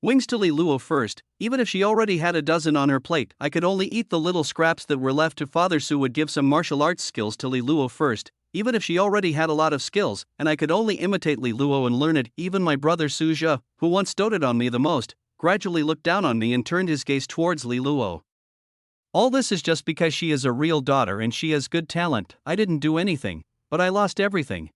wings to Li Luo first. Even if she already had a dozen on her plate, I could only eat the little scraps that were left. To Father Su would give some martial arts skills to Li Luo first, even if she already had a lot of skills, and I could only imitate Li Luo and learn it. Even my brother Su Jia, who once doted on me the most, gradually looked down on me and turned his gaze towards Li Luo. All this is just because she is a real daughter and she has good talent. I didn't do anything, but I lost everything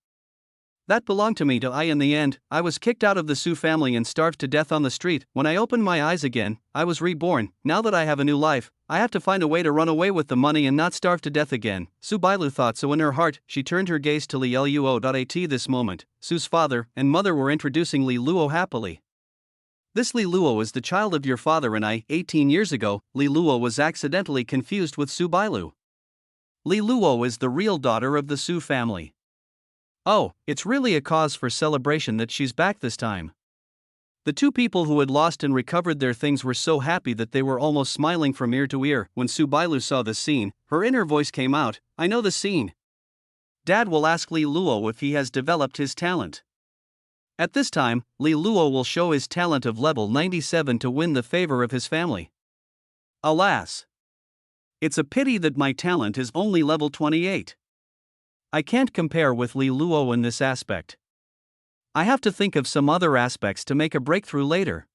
that belonged to me. In the end, I was kicked out of the Su family and starved to death on the street. When I opened my eyes again, I was reborn. Now that I have a new life, I have to find a way to run away with the money and not starve to death again. Su Bailu thought so. In her heart, she turned her gaze to Li Luo. At this moment, Su's father and mother were introducing Li Luo happily. This Li Luo is the child of your father and I. 18 years ago, Li Luo was accidentally confused with Su Bailu. Li Luo is the real daughter of the Su family. Oh, it's really a cause for celebration that she's back this time. The two people who had lost and recovered their things were so happy that they were almost smiling from ear to ear. When Subailu saw the scene, her inner voice came out, "I know the scene. Dad will ask Li Luo if he has developed his talent." At this time, Li Luo will show his talent of level 97 to win the favor of his family. Alas! It's a pity that my talent is only level 28. I can't compare with Li Luo in this aspect. I have to think of some other aspects to make a breakthrough later.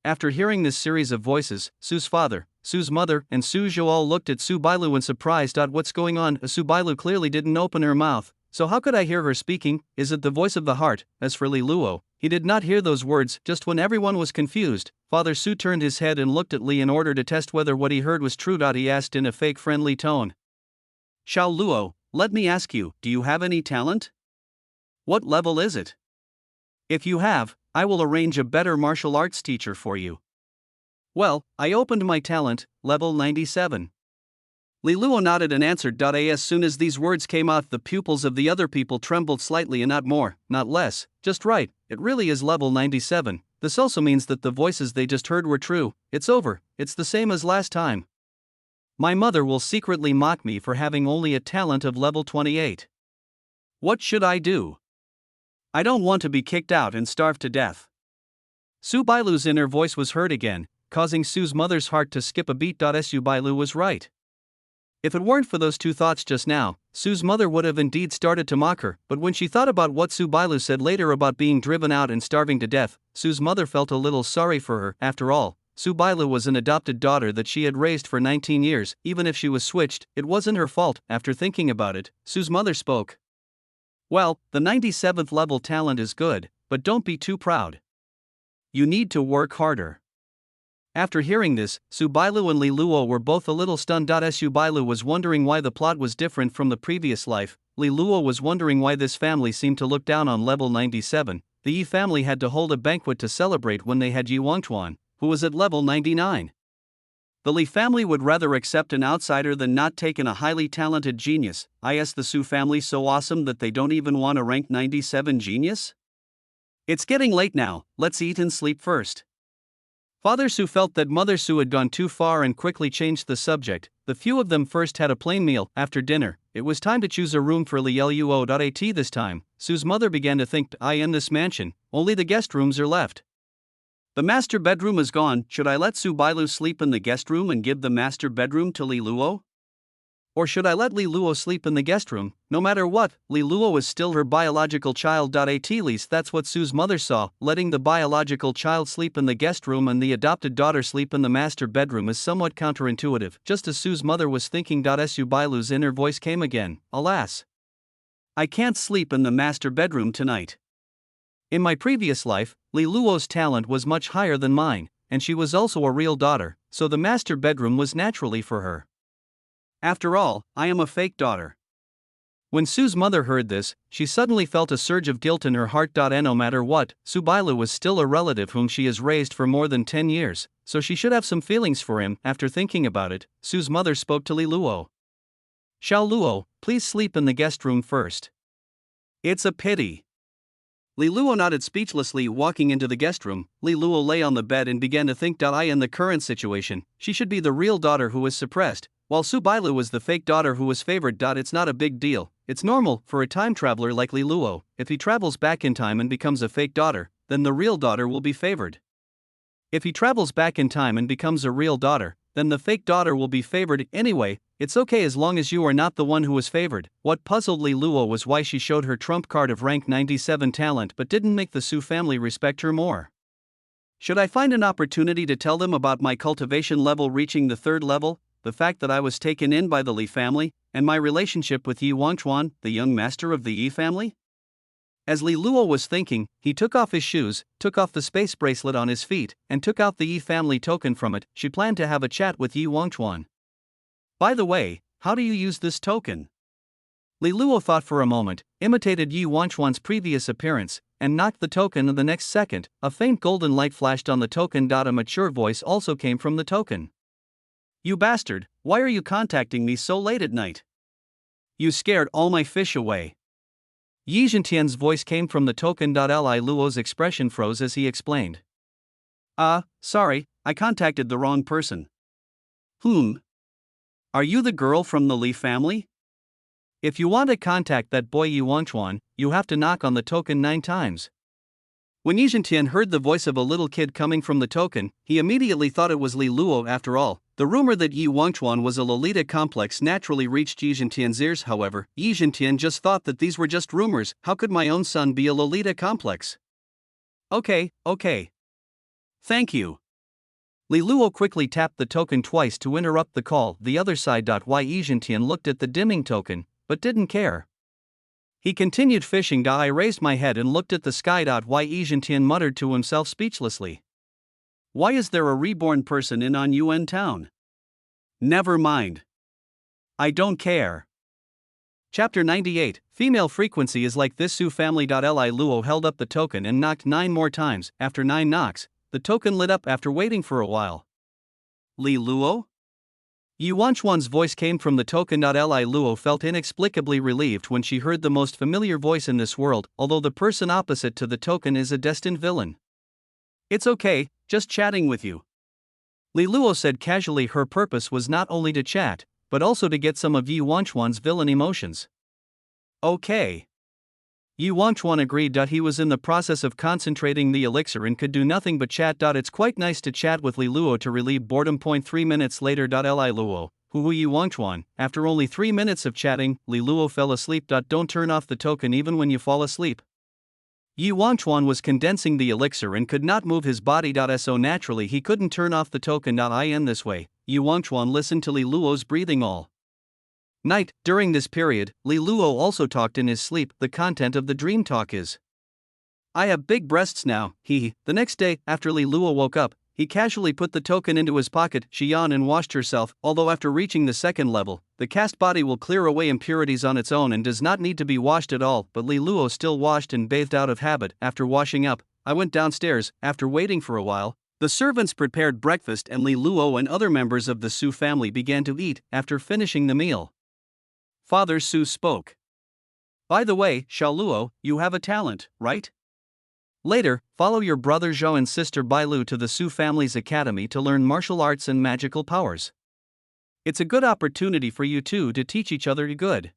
After hearing this series of voices, Su's father, Su's mother, and Su Zhou all looked at Subailu in surprise. What's going on? Subailu clearly didn't open her mouth, so how could I hear her speaking? Is it the voice of the heart? As for Li Luo, he did not hear those words. Just when everyone was confused, Father Su turned his head and looked at Li in order to test whether what he heard was true. He asked in a fake friendly tone, "Xiao Luo, let me ask you, do you have any talent? What level is it? If you have, I will arrange a better martial arts teacher for you." "Well, I opened my talent, level 97. Li Luo nodded and answered. As soon as these words came out, the pupils of the other people trembled slightly, and not more, not less. Just right, it really is level 97. This also means that the voices they just heard were true. It's over, it's the same as last time. My mother will secretly mock me for having only a talent of level 28. What should I do? I don't want to be kicked out and starve to death." Subailu's inner voice was heard again, causing Su's mother's heart to skip a beat. Subailu was right. If it weren't for those two thoughts just now, Su's mother would have indeed started to mock her, but when she thought about what Subailu said later about being driven out and starving to death, Su's mother felt a little sorry for her. After all, Subailu was an adopted daughter that she had raised for 19 years, even if she was switched, it wasn't her fault. After thinking about it, Su's mother spoke. "Well, the 97th level talent is good, but don't be too proud. You need to work harder." After hearing this, Subailu and Li Luo were both a little stunned. Subailu was wondering why the plot was different from the previous life. Li Luo was wondering why this family seemed to look down on level 97. The Yi family had to hold a banquet to celebrate when they had Yi Wangchuan, who was at level 99. The Li family would rather accept an outsider than not take in a highly talented genius. Is the Su family so awesome that they don't even want a rank 97 genius? It's getting late now, let's eat and sleep first. Father Su felt that Mother Su had gone too far and quickly changed the subject. The few of them first had a plain meal. After dinner, it was time to choose a room for Li Luo. This time, Su's mother began to think, in this mansion, only the guest rooms are left. The master bedroom is gone. Should I let Subailu sleep in the guest room and give the master bedroom to Li Luo? Or should I let Li Luo sleep in the guest room? No matter what, Li Luo is still her biological child. At least that's what Su's mother saw. Letting the biological child sleep in the guest room and the adopted daughter sleep in the master bedroom is somewhat counterintuitive. Just as Su's mother was thinking, Subailu's inner voice came again. "Alas! I can't sleep in the master bedroom tonight. In my previous life, Li Luo's talent was much higher than mine, and she was also a real daughter, so the master bedroom was naturally for her. After all, I am a fake daughter." When Su's mother heard this, she suddenly felt a surge of guilt in her heart. No matter what, Subailu was still a relative whom she has raised for more than 10 years, so she should have some feelings for him. After thinking about it, Su's mother spoke to Li Luo. "Xiao Luo, please sleep in the guest room first." "It's a pity." Li Luo nodded speechlessly. Walking into the guest room, Li Luo lay on the bed and began to think. In the current situation, she should be the real daughter who was suppressed, while Subailu was the fake daughter who was favored. It's not a big deal. It's normal for a time traveler like Li Luo. If he travels back in time and becomes a fake daughter, then the real daughter will be favored. If he travels back in time and becomes a real daughter, then the fake daughter will be favored. Anyway, it's okay as long as you are not the one who was favored. What puzzled Li Luo was why she showed her trump card of rank 97 talent but didn't make the Su family respect her more. Should I find an opportunity to tell them about my cultivation level reaching the 3rd level, the fact that I was taken in by the Li family, and my relationship with Yi Wangchuan, the young master of the Yi family? As Li Luo was thinking, he took off his shoes, took off the space bracelet on his feet, and took out the Yi family token from it. She planned to have a chat with Yi Wangchuan. "By the way, how do you use this token?" Li Luo thought for a moment, imitated Yi Wangchuan's previous appearance, and knocked the token. The next second, a faint golden light flashed on the token. A mature voice also came from the token. "You bastard, why are you contacting me so late at night? You scared all my fish away. Yi Zhentian's voice came from the token. Li Luo's expression froze as he explained. Sorry, I contacted the wrong person. Are you the girl from the Li family? If you want to contact that boy Yi Wangchuan, you have to knock on the token 9 times. When Yi Zhentian heard the voice of a little kid coming from the token, he immediately thought it was Li Luo after all. The rumor that Yi Wangchuan was a Lolita complex naturally reached Yi Zhentian's ears. However, Yi Zhentian just thought that these were just rumors. How could my own son be a Lolita complex? Okay. Thank you. Li Luo quickly tapped the token twice to interrupt the call. The other side. Yi Zhentian looked at the dimming token, but didn't care. He continued fishing. I raised my head and looked at the sky. Yi Zhentian muttered to himself speechlessly. Why is there a reborn person in An Yuan town? Never mind. I don't care. Chapter 98, Female Frequency is like this. Su family. Li Luo held up the token and knocked 9 more times. After 9 knocks, the token lit up after waiting for a while. Li Luo? Yi Wangchuan's voice came from the token. Li Luo felt inexplicably relieved when she heard the most familiar voice in this world, although the person opposite to the token is a destined villain. It's okay, just chatting with you. Li Luo said casually. Her purpose was not only to chat, but also to get some of Yi Wangchuan's villain emotions. Okay. Yi Wangchuan agreed. He was in the process of concentrating the elixir and could do nothing but chat. It's quite nice to chat with Li Luo to relieve boredom. 3 minutes later. Li Luo, Yi Wangchuan, after only 3 minutes of chatting, Li Luo fell asleep. Don't turn off the token even when you fall asleep. Yi Wangchuan was condensing the elixir and could not move his body. So naturally he couldn't turn off the token. In this way, Yi Wangchuan listened to Li Luo's breathing all night. During this period, Li Luo also talked in his sleep. The content of the dream talk is, I have big breasts now. The next day, after Li Luo woke up, he casually put the token into his pocket. She yawned and washed herself, although after reaching the second level, the cast body will clear away impurities on its own and does not need to be washed at all. But Li Luo still washed and bathed out of habit. After washing up, I went downstairs. After waiting for a while, the servants prepared breakfast and Li Luo and other members of the Su family began to eat. After finishing the meal, Father Su spoke. By the way, Xiao Luo, you have a talent, right? Later, follow your brother Zhou and sister Bailu to the Su family's academy to learn martial arts and magical powers. It's a good opportunity for you two to teach each other good.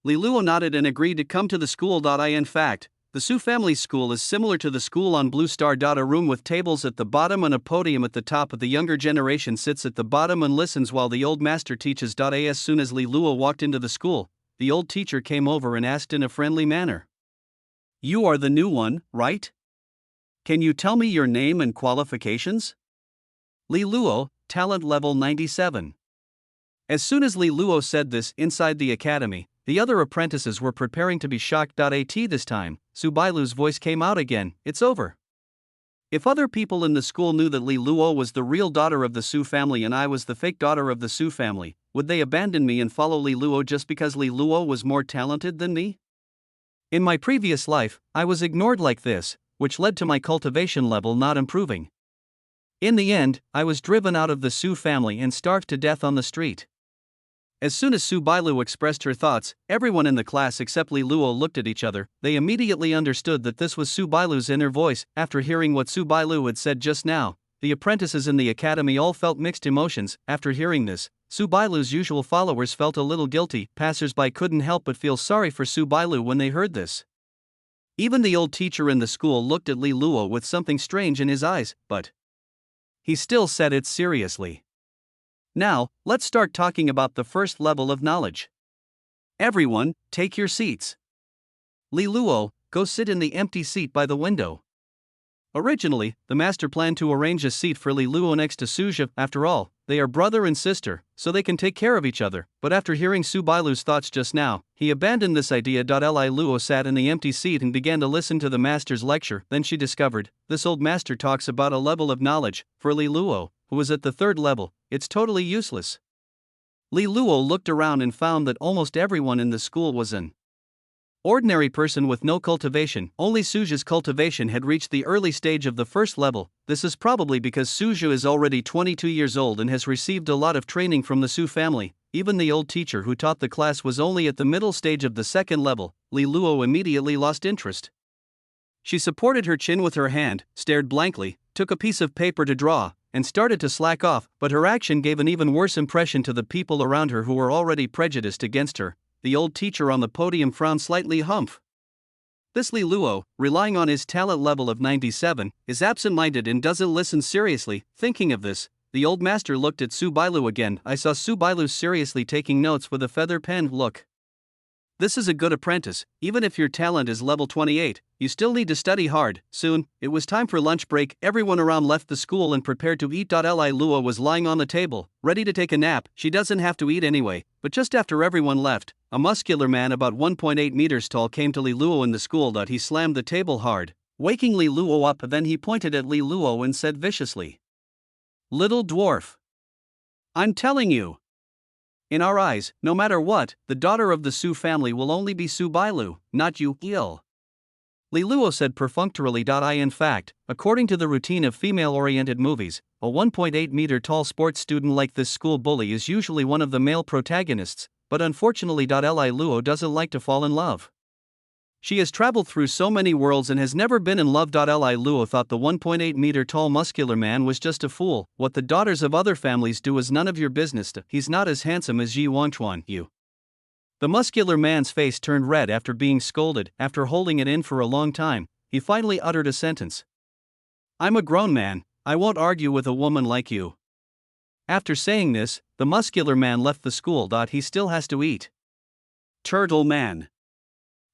Li Luo nodded and agreed to come to the school. In fact, the Su family's school is similar to the school on Blue Star. A room with tables at the bottom and a podium at the top. The younger generation sits at the bottom and listens while the old master teaches. As soon as Li Luo walked into the school, the old teacher came over and asked in a friendly manner. You are the new one, right? Can you tell me your name and qualifications? Li Luo, talent level 97. As soon as Li Luo said this, inside the academy, the other apprentices were preparing to be shocked. This time, Su Bailu's voice came out again. It's over. If other people in the school knew that Li Luo was the real daughter of the Su family and I was the fake daughter of the Su family, would they abandon me and follow Li Luo just because Li Luo was more talented than me? In my previous life, I was ignored like this, which led to my cultivation level not improving. In the end, I was driven out of the Su family and starved to death on the street. As soon as Su Bailu expressed her thoughts, everyone in the class except Li Luo looked at each other. They immediately understood that this was Su Bailu's inner voice. After hearing what Su Bailu had said just now, the apprentices in the academy all felt mixed emotions. After hearing this, Su Bailu's usual followers felt a little guilty. Passers-by couldn't help but feel sorry for Su Bailu when they heard this. Even the old teacher in the school looked at Li Luo with something strange in his eyes, but he still said it seriously. Now, let's start talking about the first level of knowledge. Everyone, take your seats. Li Luo, go sit in the empty seat by the window. Originally, the master planned to arrange a seat for Li Luo next to Suja. After all, they are brother and sister, so they can take care of each other. But after hearing Su Bailu's thoughts just now, he abandoned this idea. Li Luo sat in the empty seat and began to listen to the master's lecture. Then she discovered, this old master talks about a level of knowledge. For Li Luo, who was at the 3rd level, it's totally useless. Li Luo looked around and found that almost everyone in the school was an Ordinary person with no cultivation. Only Suju's cultivation had reached the early stage of the first level. This is probably because Suju is already 22 years old and has received a lot of training from the Su family. Even the old teacher who taught the class was only at the middle stage of the second level. Li Luo immediately lost interest. She supported her chin with her hand, stared blankly, took a piece of paper to draw, and started to slack off, but her action gave an even worse impression to the people around her who were already prejudiced against her. The old teacher on the podium frowned slightly. Humph. This Li Luo, relying on his talent level of 97, is absent-minded and doesn't listen seriously. Thinking of this, the old master looked at Su Bailu again. I saw Su Bailu seriously taking notes with a feather pen. Look. This is a good apprentice. Even if your talent is level 28, you still need to study hard. Soon, it was time for lunch break. Everyone around left the school and prepared to eat. Li Luo was lying on the table, ready to take a nap. She doesn't have to eat anyway. But just after everyone left, a muscular man about 1.8 meters tall came to Li Luo in the school. He slammed the table hard, waking Li Luo up. Then he pointed at Li Luo and said viciously, "Little dwarf. I'm telling you. In our eyes, no matter what, the daughter of the Su family will only be Su Bailu, not you, ill." Li Luo said perfunctorily. In fact, according to the routine of female-oriented movies, a 1.8-meter tall sports student like this school bully is usually one of the male protagonists, but unfortunately Li Luo doesn't like to fall in love. She has traveled through so many worlds and has never been in love. Li Luo thought the 1.8-meter tall muscular man was just a fool. What the daughters of other families do is none of your business. He's not as handsome as Ji Wangchuan, you. The muscular man's face turned red after being scolded. After holding it in for a long time, he finally uttered a sentence. "I'm a grown man, I won't argue with a woman like you." After saying this, the muscular man left the school. He still has to eat. Turtle man.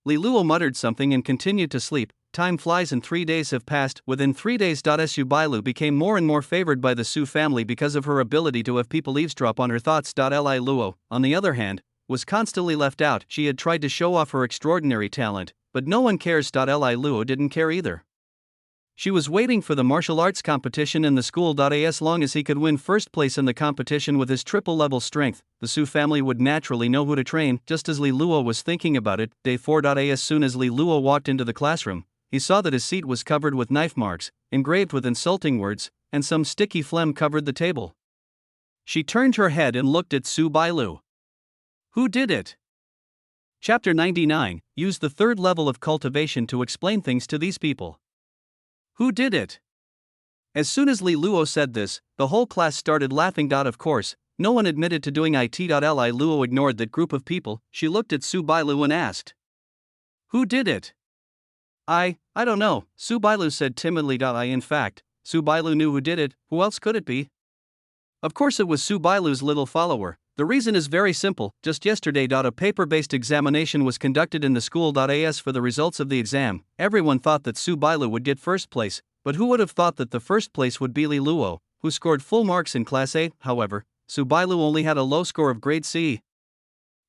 Li Luo muttered something and continued to sleep. Time flies and 3 days have passed. Within 3 days, Su Bailu became more and more favored by the Su family because of her ability to have people eavesdrop on her thoughts. Li Luo, on the other hand, was constantly left out. She had tried to show off her extraordinary talent, but no one cares. Li Luo didn't care either. She was waiting for the martial arts competition in the school. As long as he could win first place in the competition with his triple-level strength, the Su family would naturally know who to train. Just as Li Luo was thinking about it, day 4. As soon as Li Luo walked into the classroom, he saw that his seat was covered with knife marks, engraved with insulting words, and some sticky phlegm covered the table. She turned her head and looked at Su Bailu. Who did it? Chapter 99, use the third level of cultivation to explain things to these people. Who did it? As soon as Li Luo said this, the whole class started laughing. Of course, no one admitted to doing it. Li Luo ignored that group of people. She looked at Su Bailu and asked, "Who did it?" I don't know," Su Bailu said timidly. In fact, Su Bailu knew who did it. Who else could it be? Of course it was Su Bailu's little follower. The reason is very simple. Just yesterday, a paper-based examination was conducted in the school. As for the results of the exam, everyone thought that Su Bailu would get first place, but who would have thought that the first place would be Li Luo, who scored full marks in Class A? However, Su Bailu only had a low score of grade C.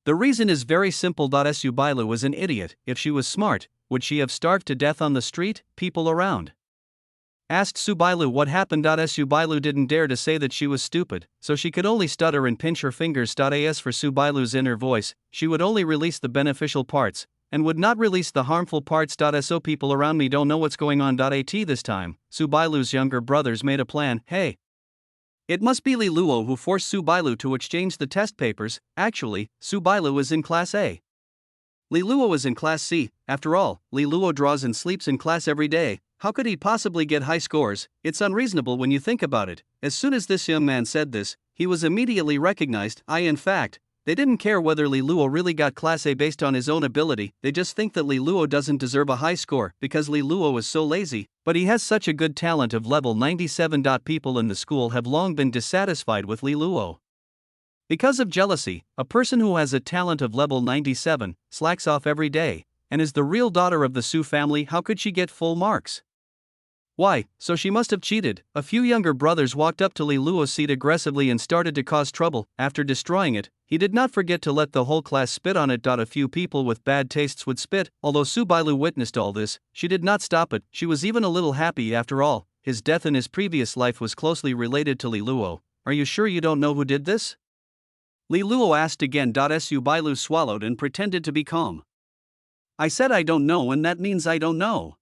The reason is very simple. Su Bailu was an idiot. If she was smart, would she have starved to death on the street? People around asked Su Bailu what happened. Su Bailu didn't dare to say that she was stupid, so she could only stutter and pinch her fingers. As for Su Bailu's inner voice, she would only release the beneficial parts, and would not release the harmful parts. So people around me don't know what's going on. This time, Su Bailu's younger brothers made a plan. Hey, it must be Li Luo who forced Su Bailu to exchange the test papers. Actually, Su Bailu is in Class A. Li Luo is in Class C. After all, Li Luo draws and sleeps in class every day. How could he possibly get high scores? It's unreasonable when you think about it. As soon as this young man said this, he was immediately recognized. In fact, they didn't care whether Li Luo really got Class A based on his own ability. They just think that Li Luo doesn't deserve a high score because Li Luo is so lazy, but he has such a good talent of level 97. People in the school have long been dissatisfied with Li Luo. Because of jealousy, a person who has a talent of level 97 slacks off every day, and is the real daughter of the Su family. How could she get full marks? Why, so she must have cheated. A few younger brothers walked up to Li Luo's seat aggressively and started to cause trouble. After destroying it, he did not forget to let the whole class spit on it. A few people with bad tastes would spit. Although Su Bailu witnessed all this, she did not stop it. She was even a little happy. After all, his death in his previous life was closely related to Li Luo. Are you sure you don't know who did this? Li Luo asked again. Su Bailu swallowed and pretended to be calm. I said I don't know, and that means I don't know.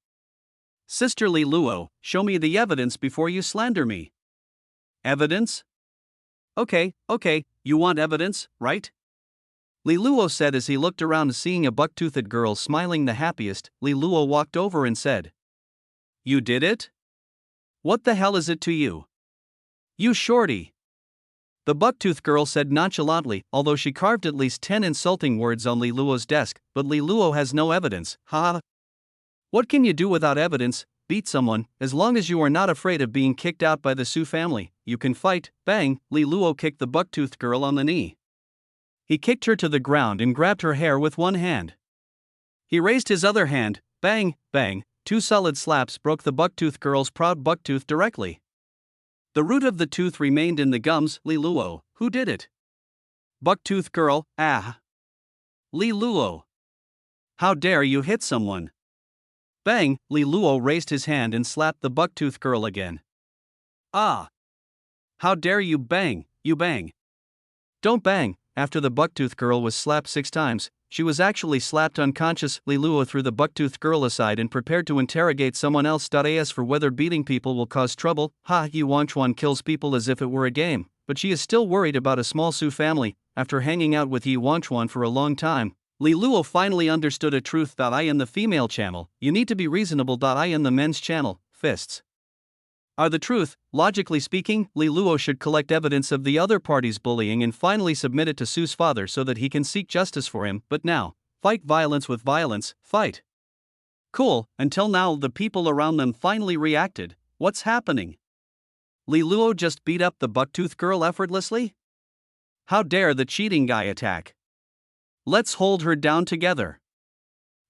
Sister Li Luo, show me the evidence before you slander me. Evidence? Okay, you want evidence, right? Li Luo said as he looked around, seeing a buck-toothed girl smiling the happiest. Li Luo walked over and said, "You did it? What the hell is it to you? You shorty." The buck-toothed girl said nonchalantly, although she carved at least 10 insulting words on Li Luo's desk, "But Li Luo has no evidence, ha." What can you do without evidence? Beat someone. As long as you are not afraid of being kicked out by the Su family, you can fight. Bang! Li Luo kicked the buck-toothed girl on the knee. He kicked her to the ground and grabbed her hair with one hand. He raised his other hand. Bang! Bang! 2 solid slaps broke the buck-toothed girl's proud buck-tooth directly. The root of the tooth remained in the gums. Li Luo, who did it? Buck-toothed girl, ah! Li Luo. How dare you hit someone? Bang! Li Luo raised his hand and slapped the buck-toothed girl again. Ah! How dare you bang, you bang! Don't bang! After the buck-toothed girl was slapped 6 times, she was actually slapped unconscious. Li Luo threw the buck-toothed girl aside and prepared to interrogate someone else. As for whether beating people will cause trouble, Yi Wangchuan kills people as if it were a game, but she is still worried about a small Su family. After hanging out with Yi Wangchuan for a long time, Li Luo finally understood a truth. I in the female channel, you need to be reasonable. I in the men's channel, fists are the truth. Logically speaking, Li Luo should collect evidence of the other party's bullying and finally submit it to Su's father so that he can seek justice for him. But now, fight violence with violence, fight. Cool, until now the people around them finally reacted. What's happening? Li Luo just beat up the buck-toothed girl effortlessly? How dare the cheating guy attack? Let's hold her down together.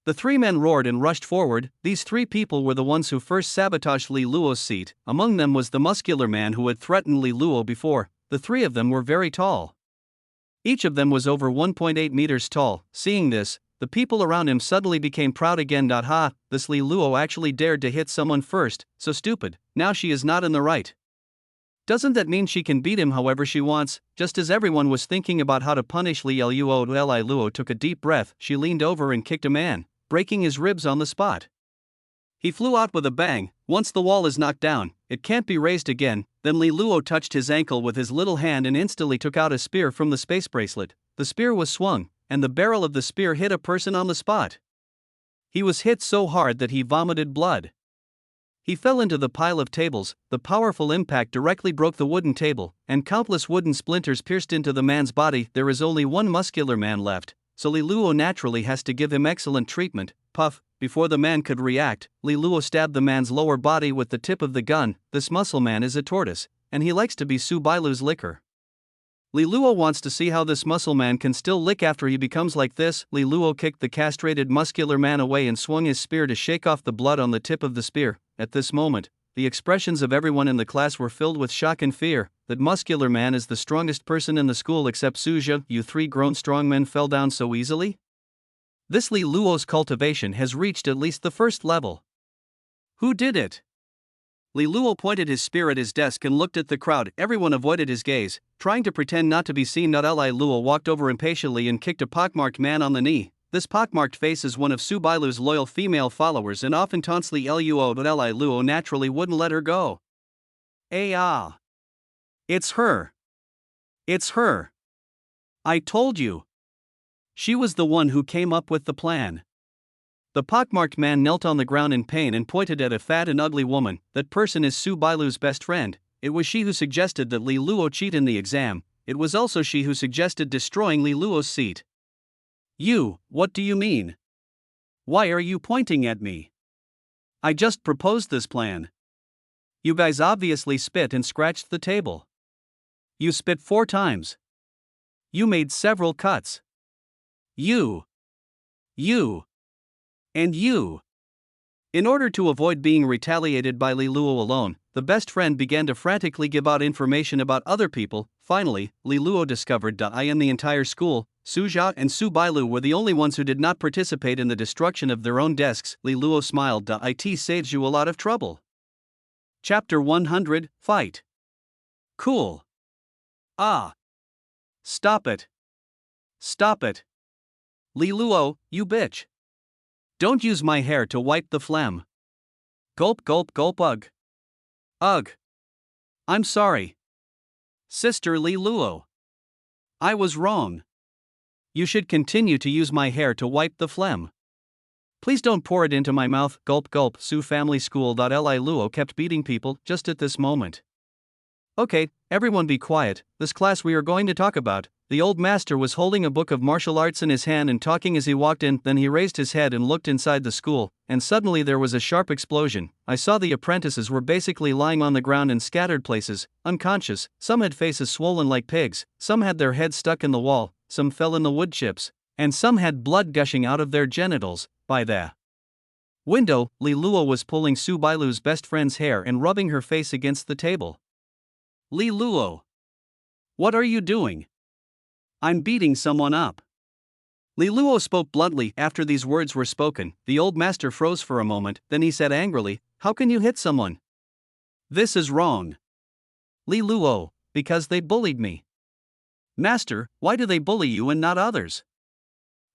The 3 men roared and rushed forward. These 3 people were the ones who first sabotaged Li Luo's seat. Among them was the muscular man who had threatened Li Luo before. The 3 of them were very tall. Each of them was over 1.8 meters tall. Seeing this, the people around him suddenly became proud again. This Li Luo actually dared to hit someone first, so stupid. Now she is not in the right. Doesn't that mean she can beat him however she wants? Just as everyone was thinking about how to punish Li Luo, Li Luo took a deep breath. She leaned over and kicked a man, breaking his ribs on the spot. He flew out with a bang. Once the wall is knocked down, it can't be raised again. Then Li Luo touched his ankle with his little hand and instantly took out a spear from the space bracelet. The spear was swung, and the barrel of the spear hit a person on the spot. He was hit so hard that he vomited blood. He fell into the pile of tables. The powerful impact directly broke the wooden table, and countless wooden splinters pierced into the man's body. There is only one muscular man left, so Li Luo naturally has to give him excellent treatment. Puff! Before the man could react, Li Luo stabbed the man's lower body with the tip of the gun. This muscle man is a tortoise, and he likes to be Su Bailu's licker. Li Luo wants to see how this muscle man can still lick after he becomes like this. Li Luo kicked the castrated muscular man away and swung his spear to shake off the blood on the tip of the spear. At this moment, the expressions of everyone in the class were filled with shock and fear. That muscular man is the strongest person in the school except Suja. You 3 grown strong men fell down so easily? This Li Luo's cultivation has reached at least the first level. Who did it? Li Luo pointed his spear at his desk and looked at the crowd. Everyone avoided his gaze, trying to pretend not to be seen. Li Luo walked over impatiently and kicked a pockmarked man on the knee. This pockmarked face is one of Su Bailu's loyal female followers and often taunts Li Luo, but Li Luo naturally wouldn't let her go. Ah! It's her! It's her! I told you! She was the one who came up with the plan. The pockmarked man knelt on the ground in pain and pointed at a fat and ugly woman. That person is Su Bailu's best friend. It was she who suggested that Li Luo cheat in the exam. It was also she who suggested destroying Li Luo's seat. You, what do you mean? Why are you pointing at me? I just proposed this plan. You guys obviously spit and scratched the table. You spit 4 times. You made several cuts. You. And you. In order to avoid being retaliated by Li Luo alone, the best friend began to frantically give out information about other people. Finally, Li Luo discovered that in the entire school, Su Jia and Su Bailu were the only ones who did not participate in the destruction of their own desks. Li Luo smiled. It saves you a lot of trouble. Chapter 100, Fight. Cool. Ah. Stop it. Stop it. Li Luo, you bitch. Don't use my hair to wipe the phlegm. Gulp gulp gulp ugh. Ugh. I'm sorry. Sister Li Luo. I was wrong. You should continue to use my hair to wipe the phlegm. Please don't pour it into my mouth. Gulp gulp. Su Family School. Li Luo kept beating people just at this moment. Okay, everyone be quiet. This class we are going to talk about. The old master was holding a book of martial arts in his hand and talking as he walked in. Then he raised his head and looked inside the school, and suddenly there was a sharp explosion. I saw the apprentices were basically lying on the ground in scattered places, unconscious. Some had faces swollen like pigs, some had their heads stuck in the wall, some fell in the wood chips, and some had blood gushing out of their genitals. By the window, Li Luo was pulling Su Bailu's best friend's hair and rubbing her face against the table. Li Luo. What are you doing? I'm beating someone up. Li Luo spoke bluntly. After these words were spoken, the old master froze for a moment, then he said angrily, How can you hit someone? This is wrong. Li Luo, because they bullied me. Master, why do they bully you and not others?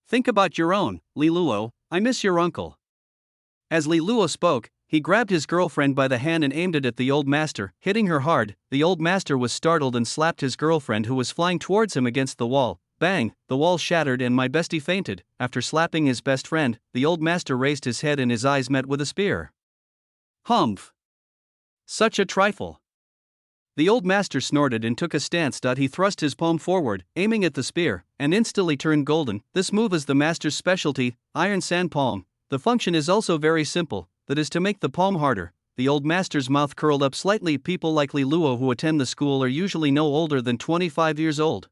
Think about your own, Li Luo, I miss your uncle. As Li Luo spoke, he grabbed his girlfriend by the hand and aimed it at the old master, hitting her hard. The old master was startled and slapped his girlfriend who was flying towards him against the wall. Bang! The wall shattered and my bestie fainted. After slapping his best friend, the old master raised his head and his eyes met with a spear. Humph! Such a trifle. The old master snorted and took a stance. He thrust his palm forward, aiming at the spear, and instantly turned golden. This move is the master's specialty, iron sand palm. The function is also very simple. That is to make the palm harder. The old master's mouth curled up slightly. People like Li Luo who attend the school are usually no older than 25 years old.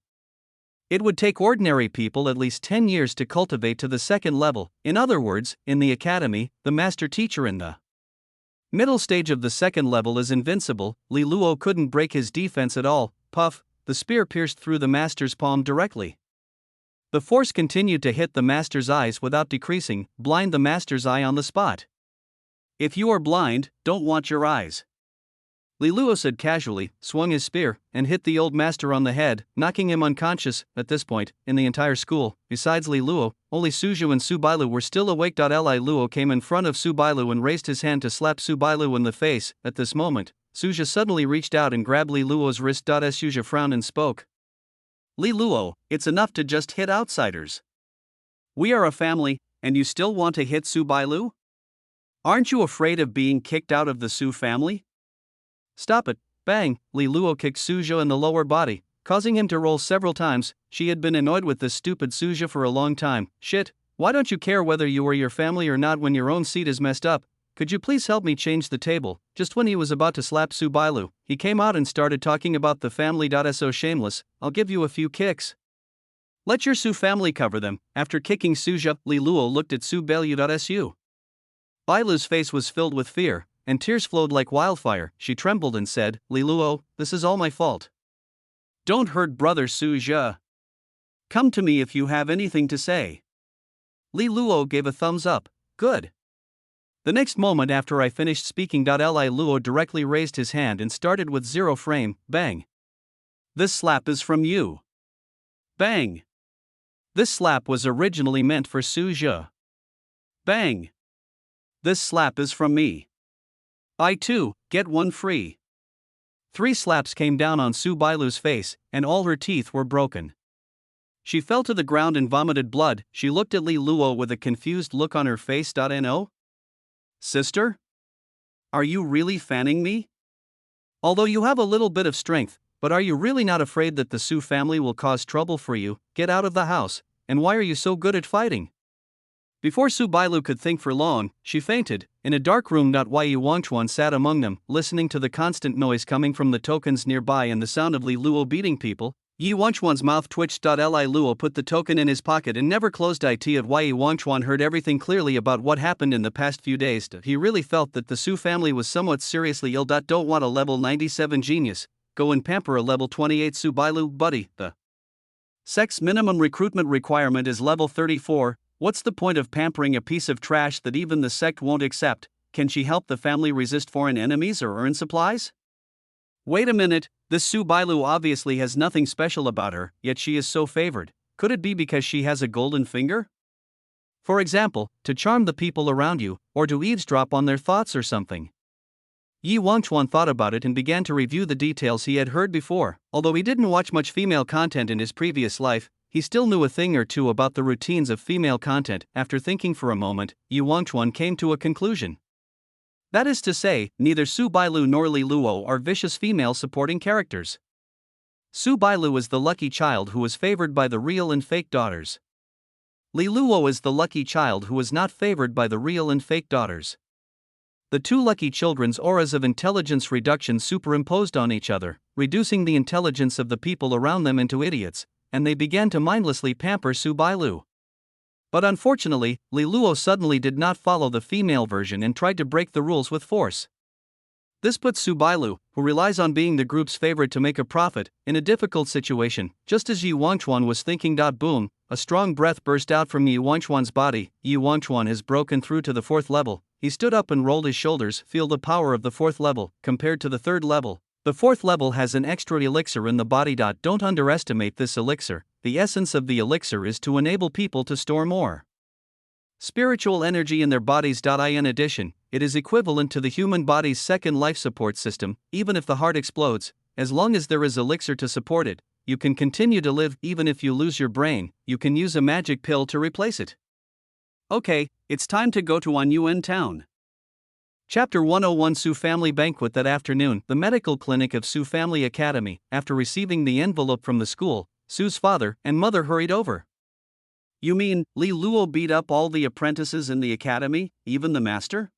It would take ordinary people at least 10 years to cultivate to the second level. In other words, in the academy, the master teacher in the middle stage of the second level is invincible. Li Luo couldn't break his defense at all. Puff, the spear pierced through the master's palm directly. The force continued to hit the master's eyes without decreasing, blind the master's eye on the spot. If you are blind, don't want your eyes. Li Luo said casually, swung his spear, and hit the old master on the head, knocking him unconscious. At this point, in the entire school, besides Li Luo, only Suzhou and Su Bailu were still awake. Li Luo came in front of Su Bailu and raised his hand to slap Su Bailu in the face. At this moment, Suzhou suddenly reached out and grabbed Li Luo's wrist. Suzhou frowned and spoke. Li Luo, it's enough to just hit outsiders. We are a family, and you still want to hit Su Bailu? Aren't you afraid of being kicked out of the Su family? Stop it. Bang! Li Luo kicked Suzhou in the lower body, causing him to roll several times. She had been annoyed with this stupid Suzhou for a long time. Shit, why don't you care whether you or your family or not when your own seat is messed up? Could you please help me change the table? Just when he was about to slap Su Bailu, he came out and started talking about the family. So shameless, I'll give you a few kicks. Let your Su family cover them. After kicking Suzhou, Li Luo looked at Su Bailu. Bailu's face was filled with fear, and tears flowed like wildfire. She trembled and said, Li Luo, this is all my fault. Don't hurt brother Suzhou. Come to me if you have anything to say. Li Luo gave a thumbs up. Good. The next moment after I finished speaking, Li Luo directly raised his hand and started with 0 frame. Bang. This slap is from you. Bang. This slap was originally meant for Suzhou. Bang. This slap is from me. I too, get one free. 3 slaps came down on Su Bailu's face, and all her teeth were broken. She fell to the ground and vomited blood. She looked at Li Luo with a confused look on her face. No? Sister? Are you really fanning me? Although you have a little bit of strength, but are you really not afraid that the Su family will cause trouble for you? Get out of the house, and why are you so good at fighting? Before Su Bailu could think for long, she fainted. In a dark room. Yi Wangchuan sat among them, listening to the constant noise coming from the tokens nearby and the sound of Li Luo beating people. Yi Wangchuan's mouth twitched. Li Luo put the token in his pocket and never closed it. Yi Wangchuan heard everything clearly about what happened in the past few days. He really felt that the Su family was somewhat seriously ill. Don't want a level 97 genius. Go and pamper a level 28 Su Bailu, buddy. The sex minimum recruitment requirement is level 34. What's the point of pampering a piece of trash that even the sect won't accept? Can she help the family resist foreign enemies or earn supplies? Wait a minute, this Su Bailu obviously has nothing special about her, yet she is so favored. Could it be because she has a golden finger? For example, to charm the people around you, or to eavesdrop on their thoughts or something. Yi Wangchuan thought about it and began to review the details he had heard before. Although he didn't watch much female content in his previous life, he still knew a thing or two about the routines of female content. After thinking for a moment, Yi Wangchuan came to a conclusion. That is to say, neither Su Bailu nor Li Luo are vicious female supporting characters. Su Bailu is the lucky child who was favored by the real and fake daughters. Li Luo is the lucky child who was not favored by the real and fake daughters. The two lucky children's auras of intelligence reduction superimposed on each other, reducing the intelligence of the people around them into idiots, and they began to mindlessly pamper Su Bailu. But unfortunately, Li Luo suddenly did not follow the female version and tried to break the rules with force. This put Su Bailu, who relies on being the group's favorite to make a profit, in a difficult situation. Just as Yi Wangchuan was thinking. Boom, a strong breath burst out from Yi Wangchuan's body. Yi Wangchuan has broken through to the 4th level. He stood up and rolled his shoulders. Feel the power of the 4th level, compared to the 3rd level. The 4th level has an extra elixir in the body. Don't underestimate this elixir. The essence of the elixir is to enable people to store more spiritual energy in their bodies. In addition, it is equivalent to the human body's second life support system. Even if the heart explodes, as long as there is elixir to support it, you can continue to live. Even if you lose your brain, you can use a magic pill to replace it. Okay, it's time to go to Anyuan Town. Chapter 101 Su Family Banquet. That afternoon, the medical clinic of Su Family Academy. After receiving the envelope from the school, Su's father and mother hurried over. You mean, Li Luo beat up all the apprentices in the academy, even the master?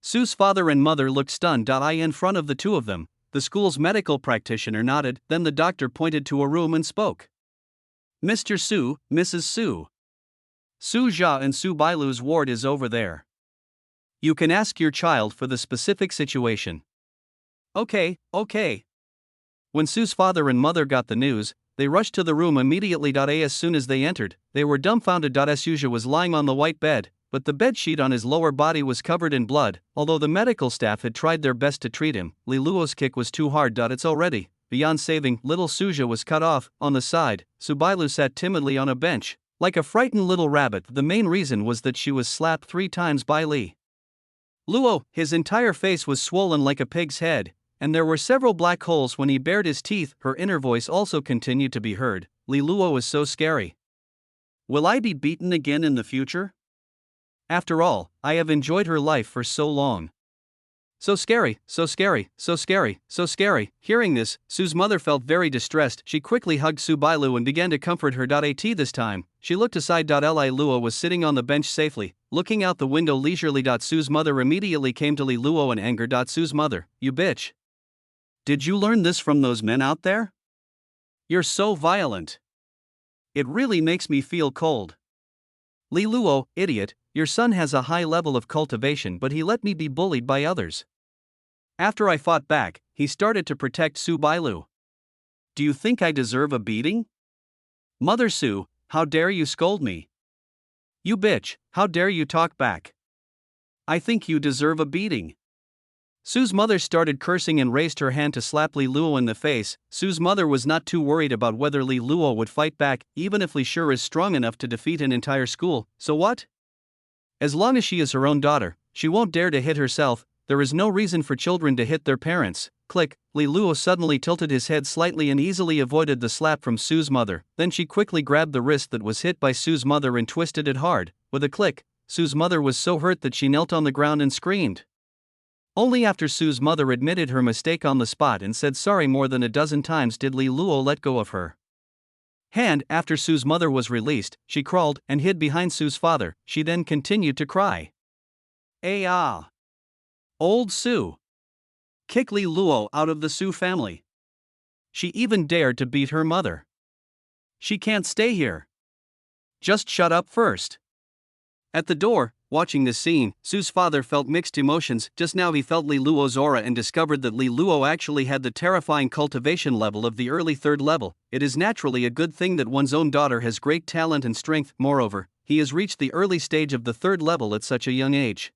Su's father and mother looked stunned. In front of the two of them, the school's medical practitioner nodded, then the doctor pointed to a room and spoke. Mr. Su, Mrs. Su. Su Jia and Su Bailu's ward is over there. You can ask your child for the specific situation. Okay. When Su's father and mother got the news, they rushed to the room immediately. As soon as they entered, they were dumbfounded. Su Jia was lying on the white bed, but the bedsheet on his lower body was covered in blood. Although the medical staff had tried their best to treat him, Li Luo's kick was too hard. It's already beyond saving. Little Su Jia was cut off. On the side, Su Bailu sat timidly on a bench, like a frightened little rabbit. The main reason was that she was slapped 3 times by Li Luo. His entire face was swollen like a pig's head, and there were several black holes when he bared his teeth. Her inner voice also continued to be heard. Li Luo was so scary. Will I be beaten again in the future? After all, I have enjoyed her life for so long. So scary. Hearing this, Su's mother felt very distressed. She quickly hugged Su Bailu and began to comfort her. This time, she looked aside. Li Luo was sitting on the bench safely, looking out the window leisurely. Su's mother immediately came to Li Luo in anger. Su's mother, you bitch. Did you learn this from those men out there? You're so violent. It really makes me feel cold. Li Luo, idiot, your son has a high level of cultivation, but he let me be bullied by others. After I fought back, he started to protect Su Bailu. Do you think I deserve a beating? Mother Su, how dare you scold me? You bitch, how dare you talk back? I think you deserve a beating. Su's mother started cursing and raised her hand to slap Li Luo in the face. Su's mother was not too worried about whether Li Luo would fight back, even if Li Sure is strong enough to defeat an entire school. So what? As long as she is her own daughter, she won't dare to hit herself. There is no reason for children to hit their parents. Click. Li Luo suddenly tilted his head slightly and easily avoided the slap from Su's mother. Then she quickly grabbed the wrist that was hit by Su's mother and twisted it hard. With a click, Su's mother was so hurt that she knelt on the ground and screamed. Only after Su's mother admitted her mistake on the spot and said sorry more than a dozen times did Li Luo let go of her hand. After Su's mother was released, she crawled and hid behind Su's father. She then continued to cry. Old Su. Kick Li Luo out of the Su family. She even dared to beat her mother. She can't stay here. Just shut up first. At the door, watching this scene, Su's father felt mixed emotions. Just now he felt Li Luo's aura and discovered that Li Luo actually had the terrifying cultivation level of the early 3rd level. It is naturally a good thing that one's own daughter has great talent and strength. Moreover, he has reached the early stage of the 3rd level at such a young age.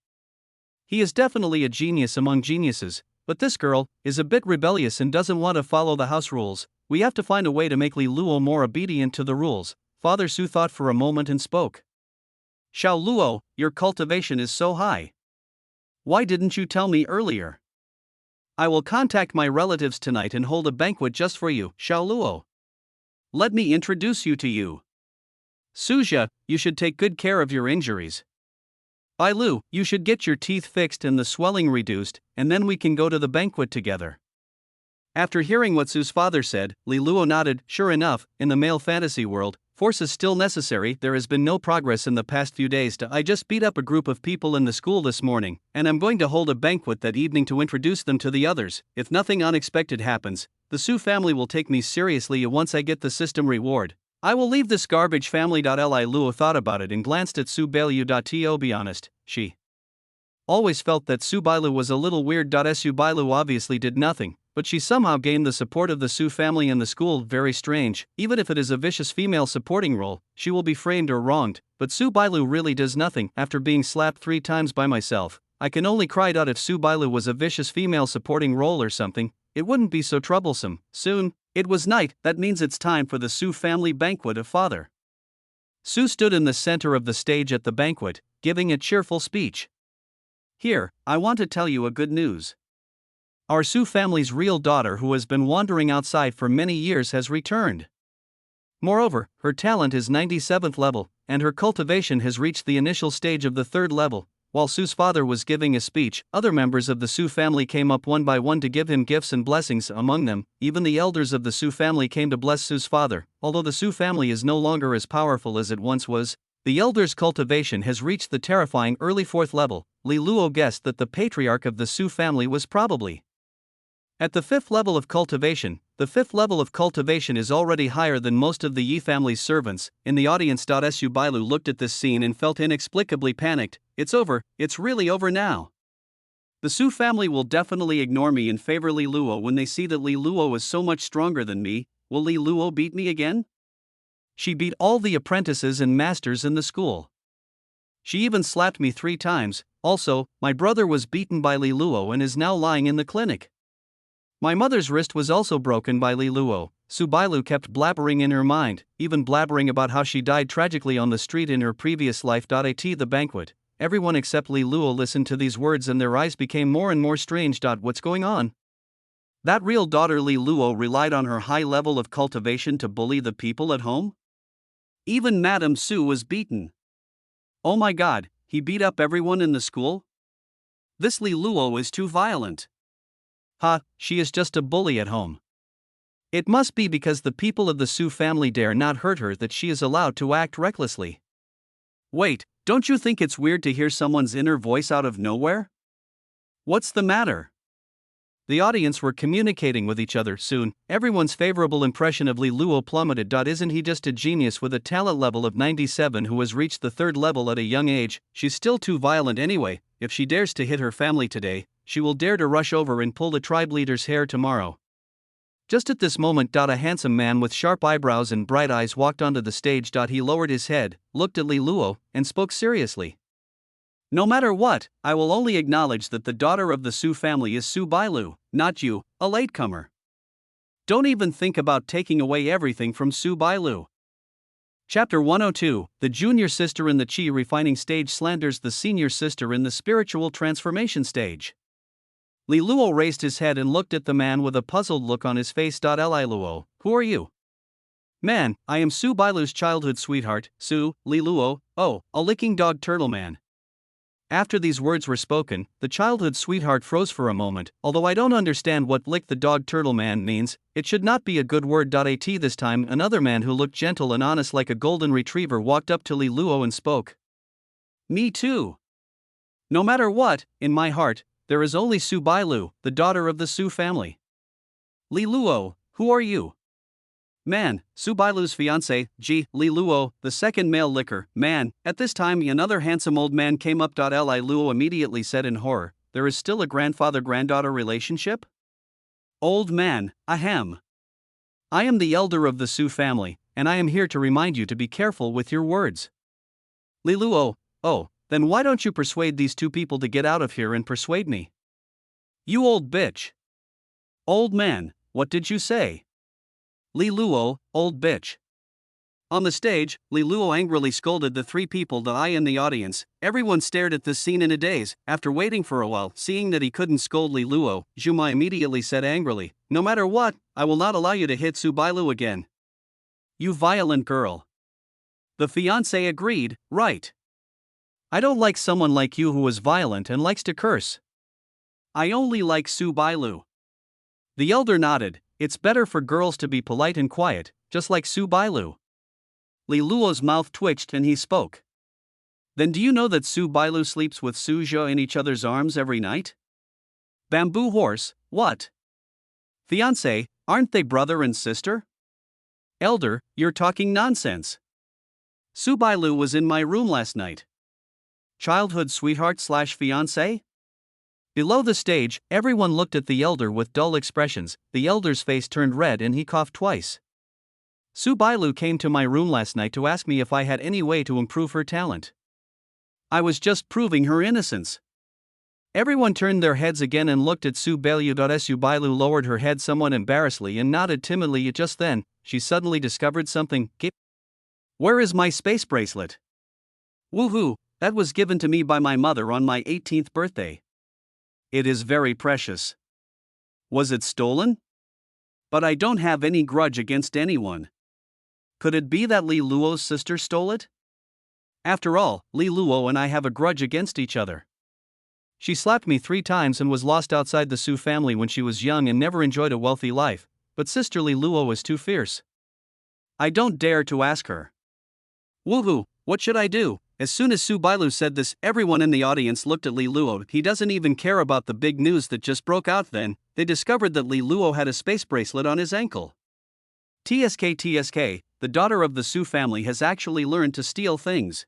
He is definitely a genius among geniuses, but this girl is a bit rebellious and doesn't want to follow the house rules. We have to find a way to make Li Luo more obedient to the rules. Father Su thought for a moment and spoke. Xiao Luo, your cultivation is so high. Why didn't you tell me earlier? I will contact my relatives tonight and hold a banquet just for you, Xiao Luo. Let me introduce you to you. Suzhia, you should take good care of your injuries. Bai Lu, you should get your teeth fixed and the swelling reduced, and then we can go to the banquet together. After hearing what Su's father said, Li Luo nodded. Sure enough, in the male fantasy world, force is still necessary. There has been no progress in the past few days. I just beat up a group of people in the school this morning, and I'm going to hold a banquet that evening to introduce them to the others. If nothing unexpected happens, the Su family will take me seriously once I get the system reward. I will leave this garbage family. Li Luo thought about it and glanced at Su Bailu. To be honest, she always felt that Su Bailu was a little weird. Su Bailu obviously did nothing, but she somehow gained the support of the Su family and the school. Very strange. Even if it is a vicious female supporting role, she will be framed or wronged, but Su Bailu really does nothing. After being slapped 3 times by myself, I can only cry. If Su Bailu was a vicious female supporting role or something, it wouldn't be so troublesome. Soon, it was night. That means it's time for the Su family banquet of father. Su stood in the center of the stage at the banquet, giving a cheerful speech. Here, I want to tell you a good news. Our Su family's real daughter, who has been wandering outside for many years, has returned. Moreover, her talent is 97th level, and her cultivation has reached the initial stage of the 3rd level. While Su's father was giving a speech, other members of the Su family came up one by one to give him gifts and blessings. Among them, even the elders of the Su family came to bless Su's father. Although the Su family is no longer as powerful as it once was, the elders' cultivation has reached the terrifying early 4th level. Li Luo guessed that the patriarch of the Su family was probably at the 5th level of cultivation. The 5th level of cultivation is already higher than most of the Yi family's servants. In the audience, Su Bailu looked at this scene and felt inexplicably panicked. It's over, it's really over now. The Su family will definitely ignore me and favor Li Luo when they see that Li Luo is so much stronger than me. Will Li Luo beat me again? She beat all the apprentices and masters in the school. She even slapped me 3 times. Also, my brother was beaten by Li Luo and is now lying in the clinic. My mother's wrist was also broken by Li Luo. Su Bailu kept blabbering in her mind, even blabbering about how she died tragically on the street in her previous life. At the banquet, everyone except Li Luo listened to these words and their eyes became more and more strange. What's going on? That real daughter Li Luo relied on her high level of cultivation to bully the people at home? Even Madame Su was beaten. Oh my god, he beat up everyone in the school? This Li Luo is too violent. Ha, she is just a bully at home. It must be because the people of the Su family dare not hurt her that she is allowed to act recklessly. Wait, don't you think it's weird to hear someone's inner voice out of nowhere? What's the matter? The audience were communicating with each other. Soon, everyone's favorable impression of Li Luo plummeted. Isn't he just a genius with a talent level of 97 who has reached the 3rd level at a young age? She's still too violent anyway. If she dares to hit her family today, she will dare to rush over and pull the tribe leader's hair tomorrow. Just at this moment, a handsome man with sharp eyebrows and bright eyes walked onto the stage. He lowered his head, looked at Li Luo, and spoke seriously. No matter what, I will only acknowledge that the daughter of the Su family is Su Bailu, not you, a latecomer. Don't even think about taking away everything from Su Bailu. Chapter 102, the junior sister in the Qi refining stage slanders the senior sister in the spiritual transformation stage. Li Luo raised his head and looked at the man with a puzzled look on his face. Li Luo, who are you? Man, I am Su Bailu's childhood sweetheart, Su, Li Luo, oh, a licking dog turtle man. After these words were spoken, the childhood sweetheart froze for a moment. Although I don't understand what lick the dog turtle man means, it should not be a good word. At this time, another man who looked gentle and honest like a golden retriever walked up to Li Luo and spoke. Me too. No matter what, in my heart, there is only Su Bailu, the daughter of the Su family. Li Luo, who are you? Man, Su Bailu's fiancé, Li Luo, the second male licker, man. At this time, another handsome old man came up. Li Luo immediately said in horror, there is still a grandfather-granddaughter relationship? Old man, ahem. I am the elder of the Su family, and I am here to remind you to be careful with your words. Li Luo, oh, then why don't you persuade these 2 people to get out of here and persuade me? You old bitch. Old man, what did you say? Li Luo, old bitch. On the stage, Li Luo angrily scolded the three people that I in the audience. Everyone stared at this scene in a daze. After waiting for a while, seeing that he couldn't scold Li Luo, Zhu Mai immediately said angrily, "No matter what, I will not allow you to hit Su Bailu again. You violent girl." The fiancé agreed, "Right. I don't like someone like you who is violent and likes to curse. I only like Su Bailu." The elder nodded. "It's better for girls to be polite and quiet, just like Su Bailu." Li Luo's mouth twitched and he spoke. "Then do you know that Su Bailu sleeps with Su Zhe in each other's arms every night?" Bamboo horse, what? Fiancé, aren't they brother and sister? Elder, you're talking nonsense. Su Bailu was in my room last night. Childhood sweetheart / fiancé? Below the stage, everyone looked at the elder with dull expressions. The elder's face turned red and he coughed twice. Su Bailu came to my room last night to ask me if I had any way to improve her talent. I was just proving her innocence. Everyone turned their heads again and looked at Su Bailu. Su Bailu lowered her head somewhat embarrassedly and nodded timidly. Just then, she suddenly discovered something. Where is my space bracelet? Woohoo, that was given to me by my mother on my 18th birthday. It is very precious. Was it stolen? But I don't have any grudge against anyone. Could it be that Li Luo's sister stole it? After all, Li Luo and I have a grudge against each other. She slapped me 3 times and was lost outside the Su family when she was young and never enjoyed a wealthy life, but sister Li Luo was too fierce. I don't dare to ask her. Woohoo, what should I do? As soon as Su Bailu said this, everyone in the audience looked at Li Luo. He doesn't even care about the big news that just broke out. Then they discovered that Li Luo had a space bracelet on his ankle. TSK, the daughter of the Su family has actually learned to steal things.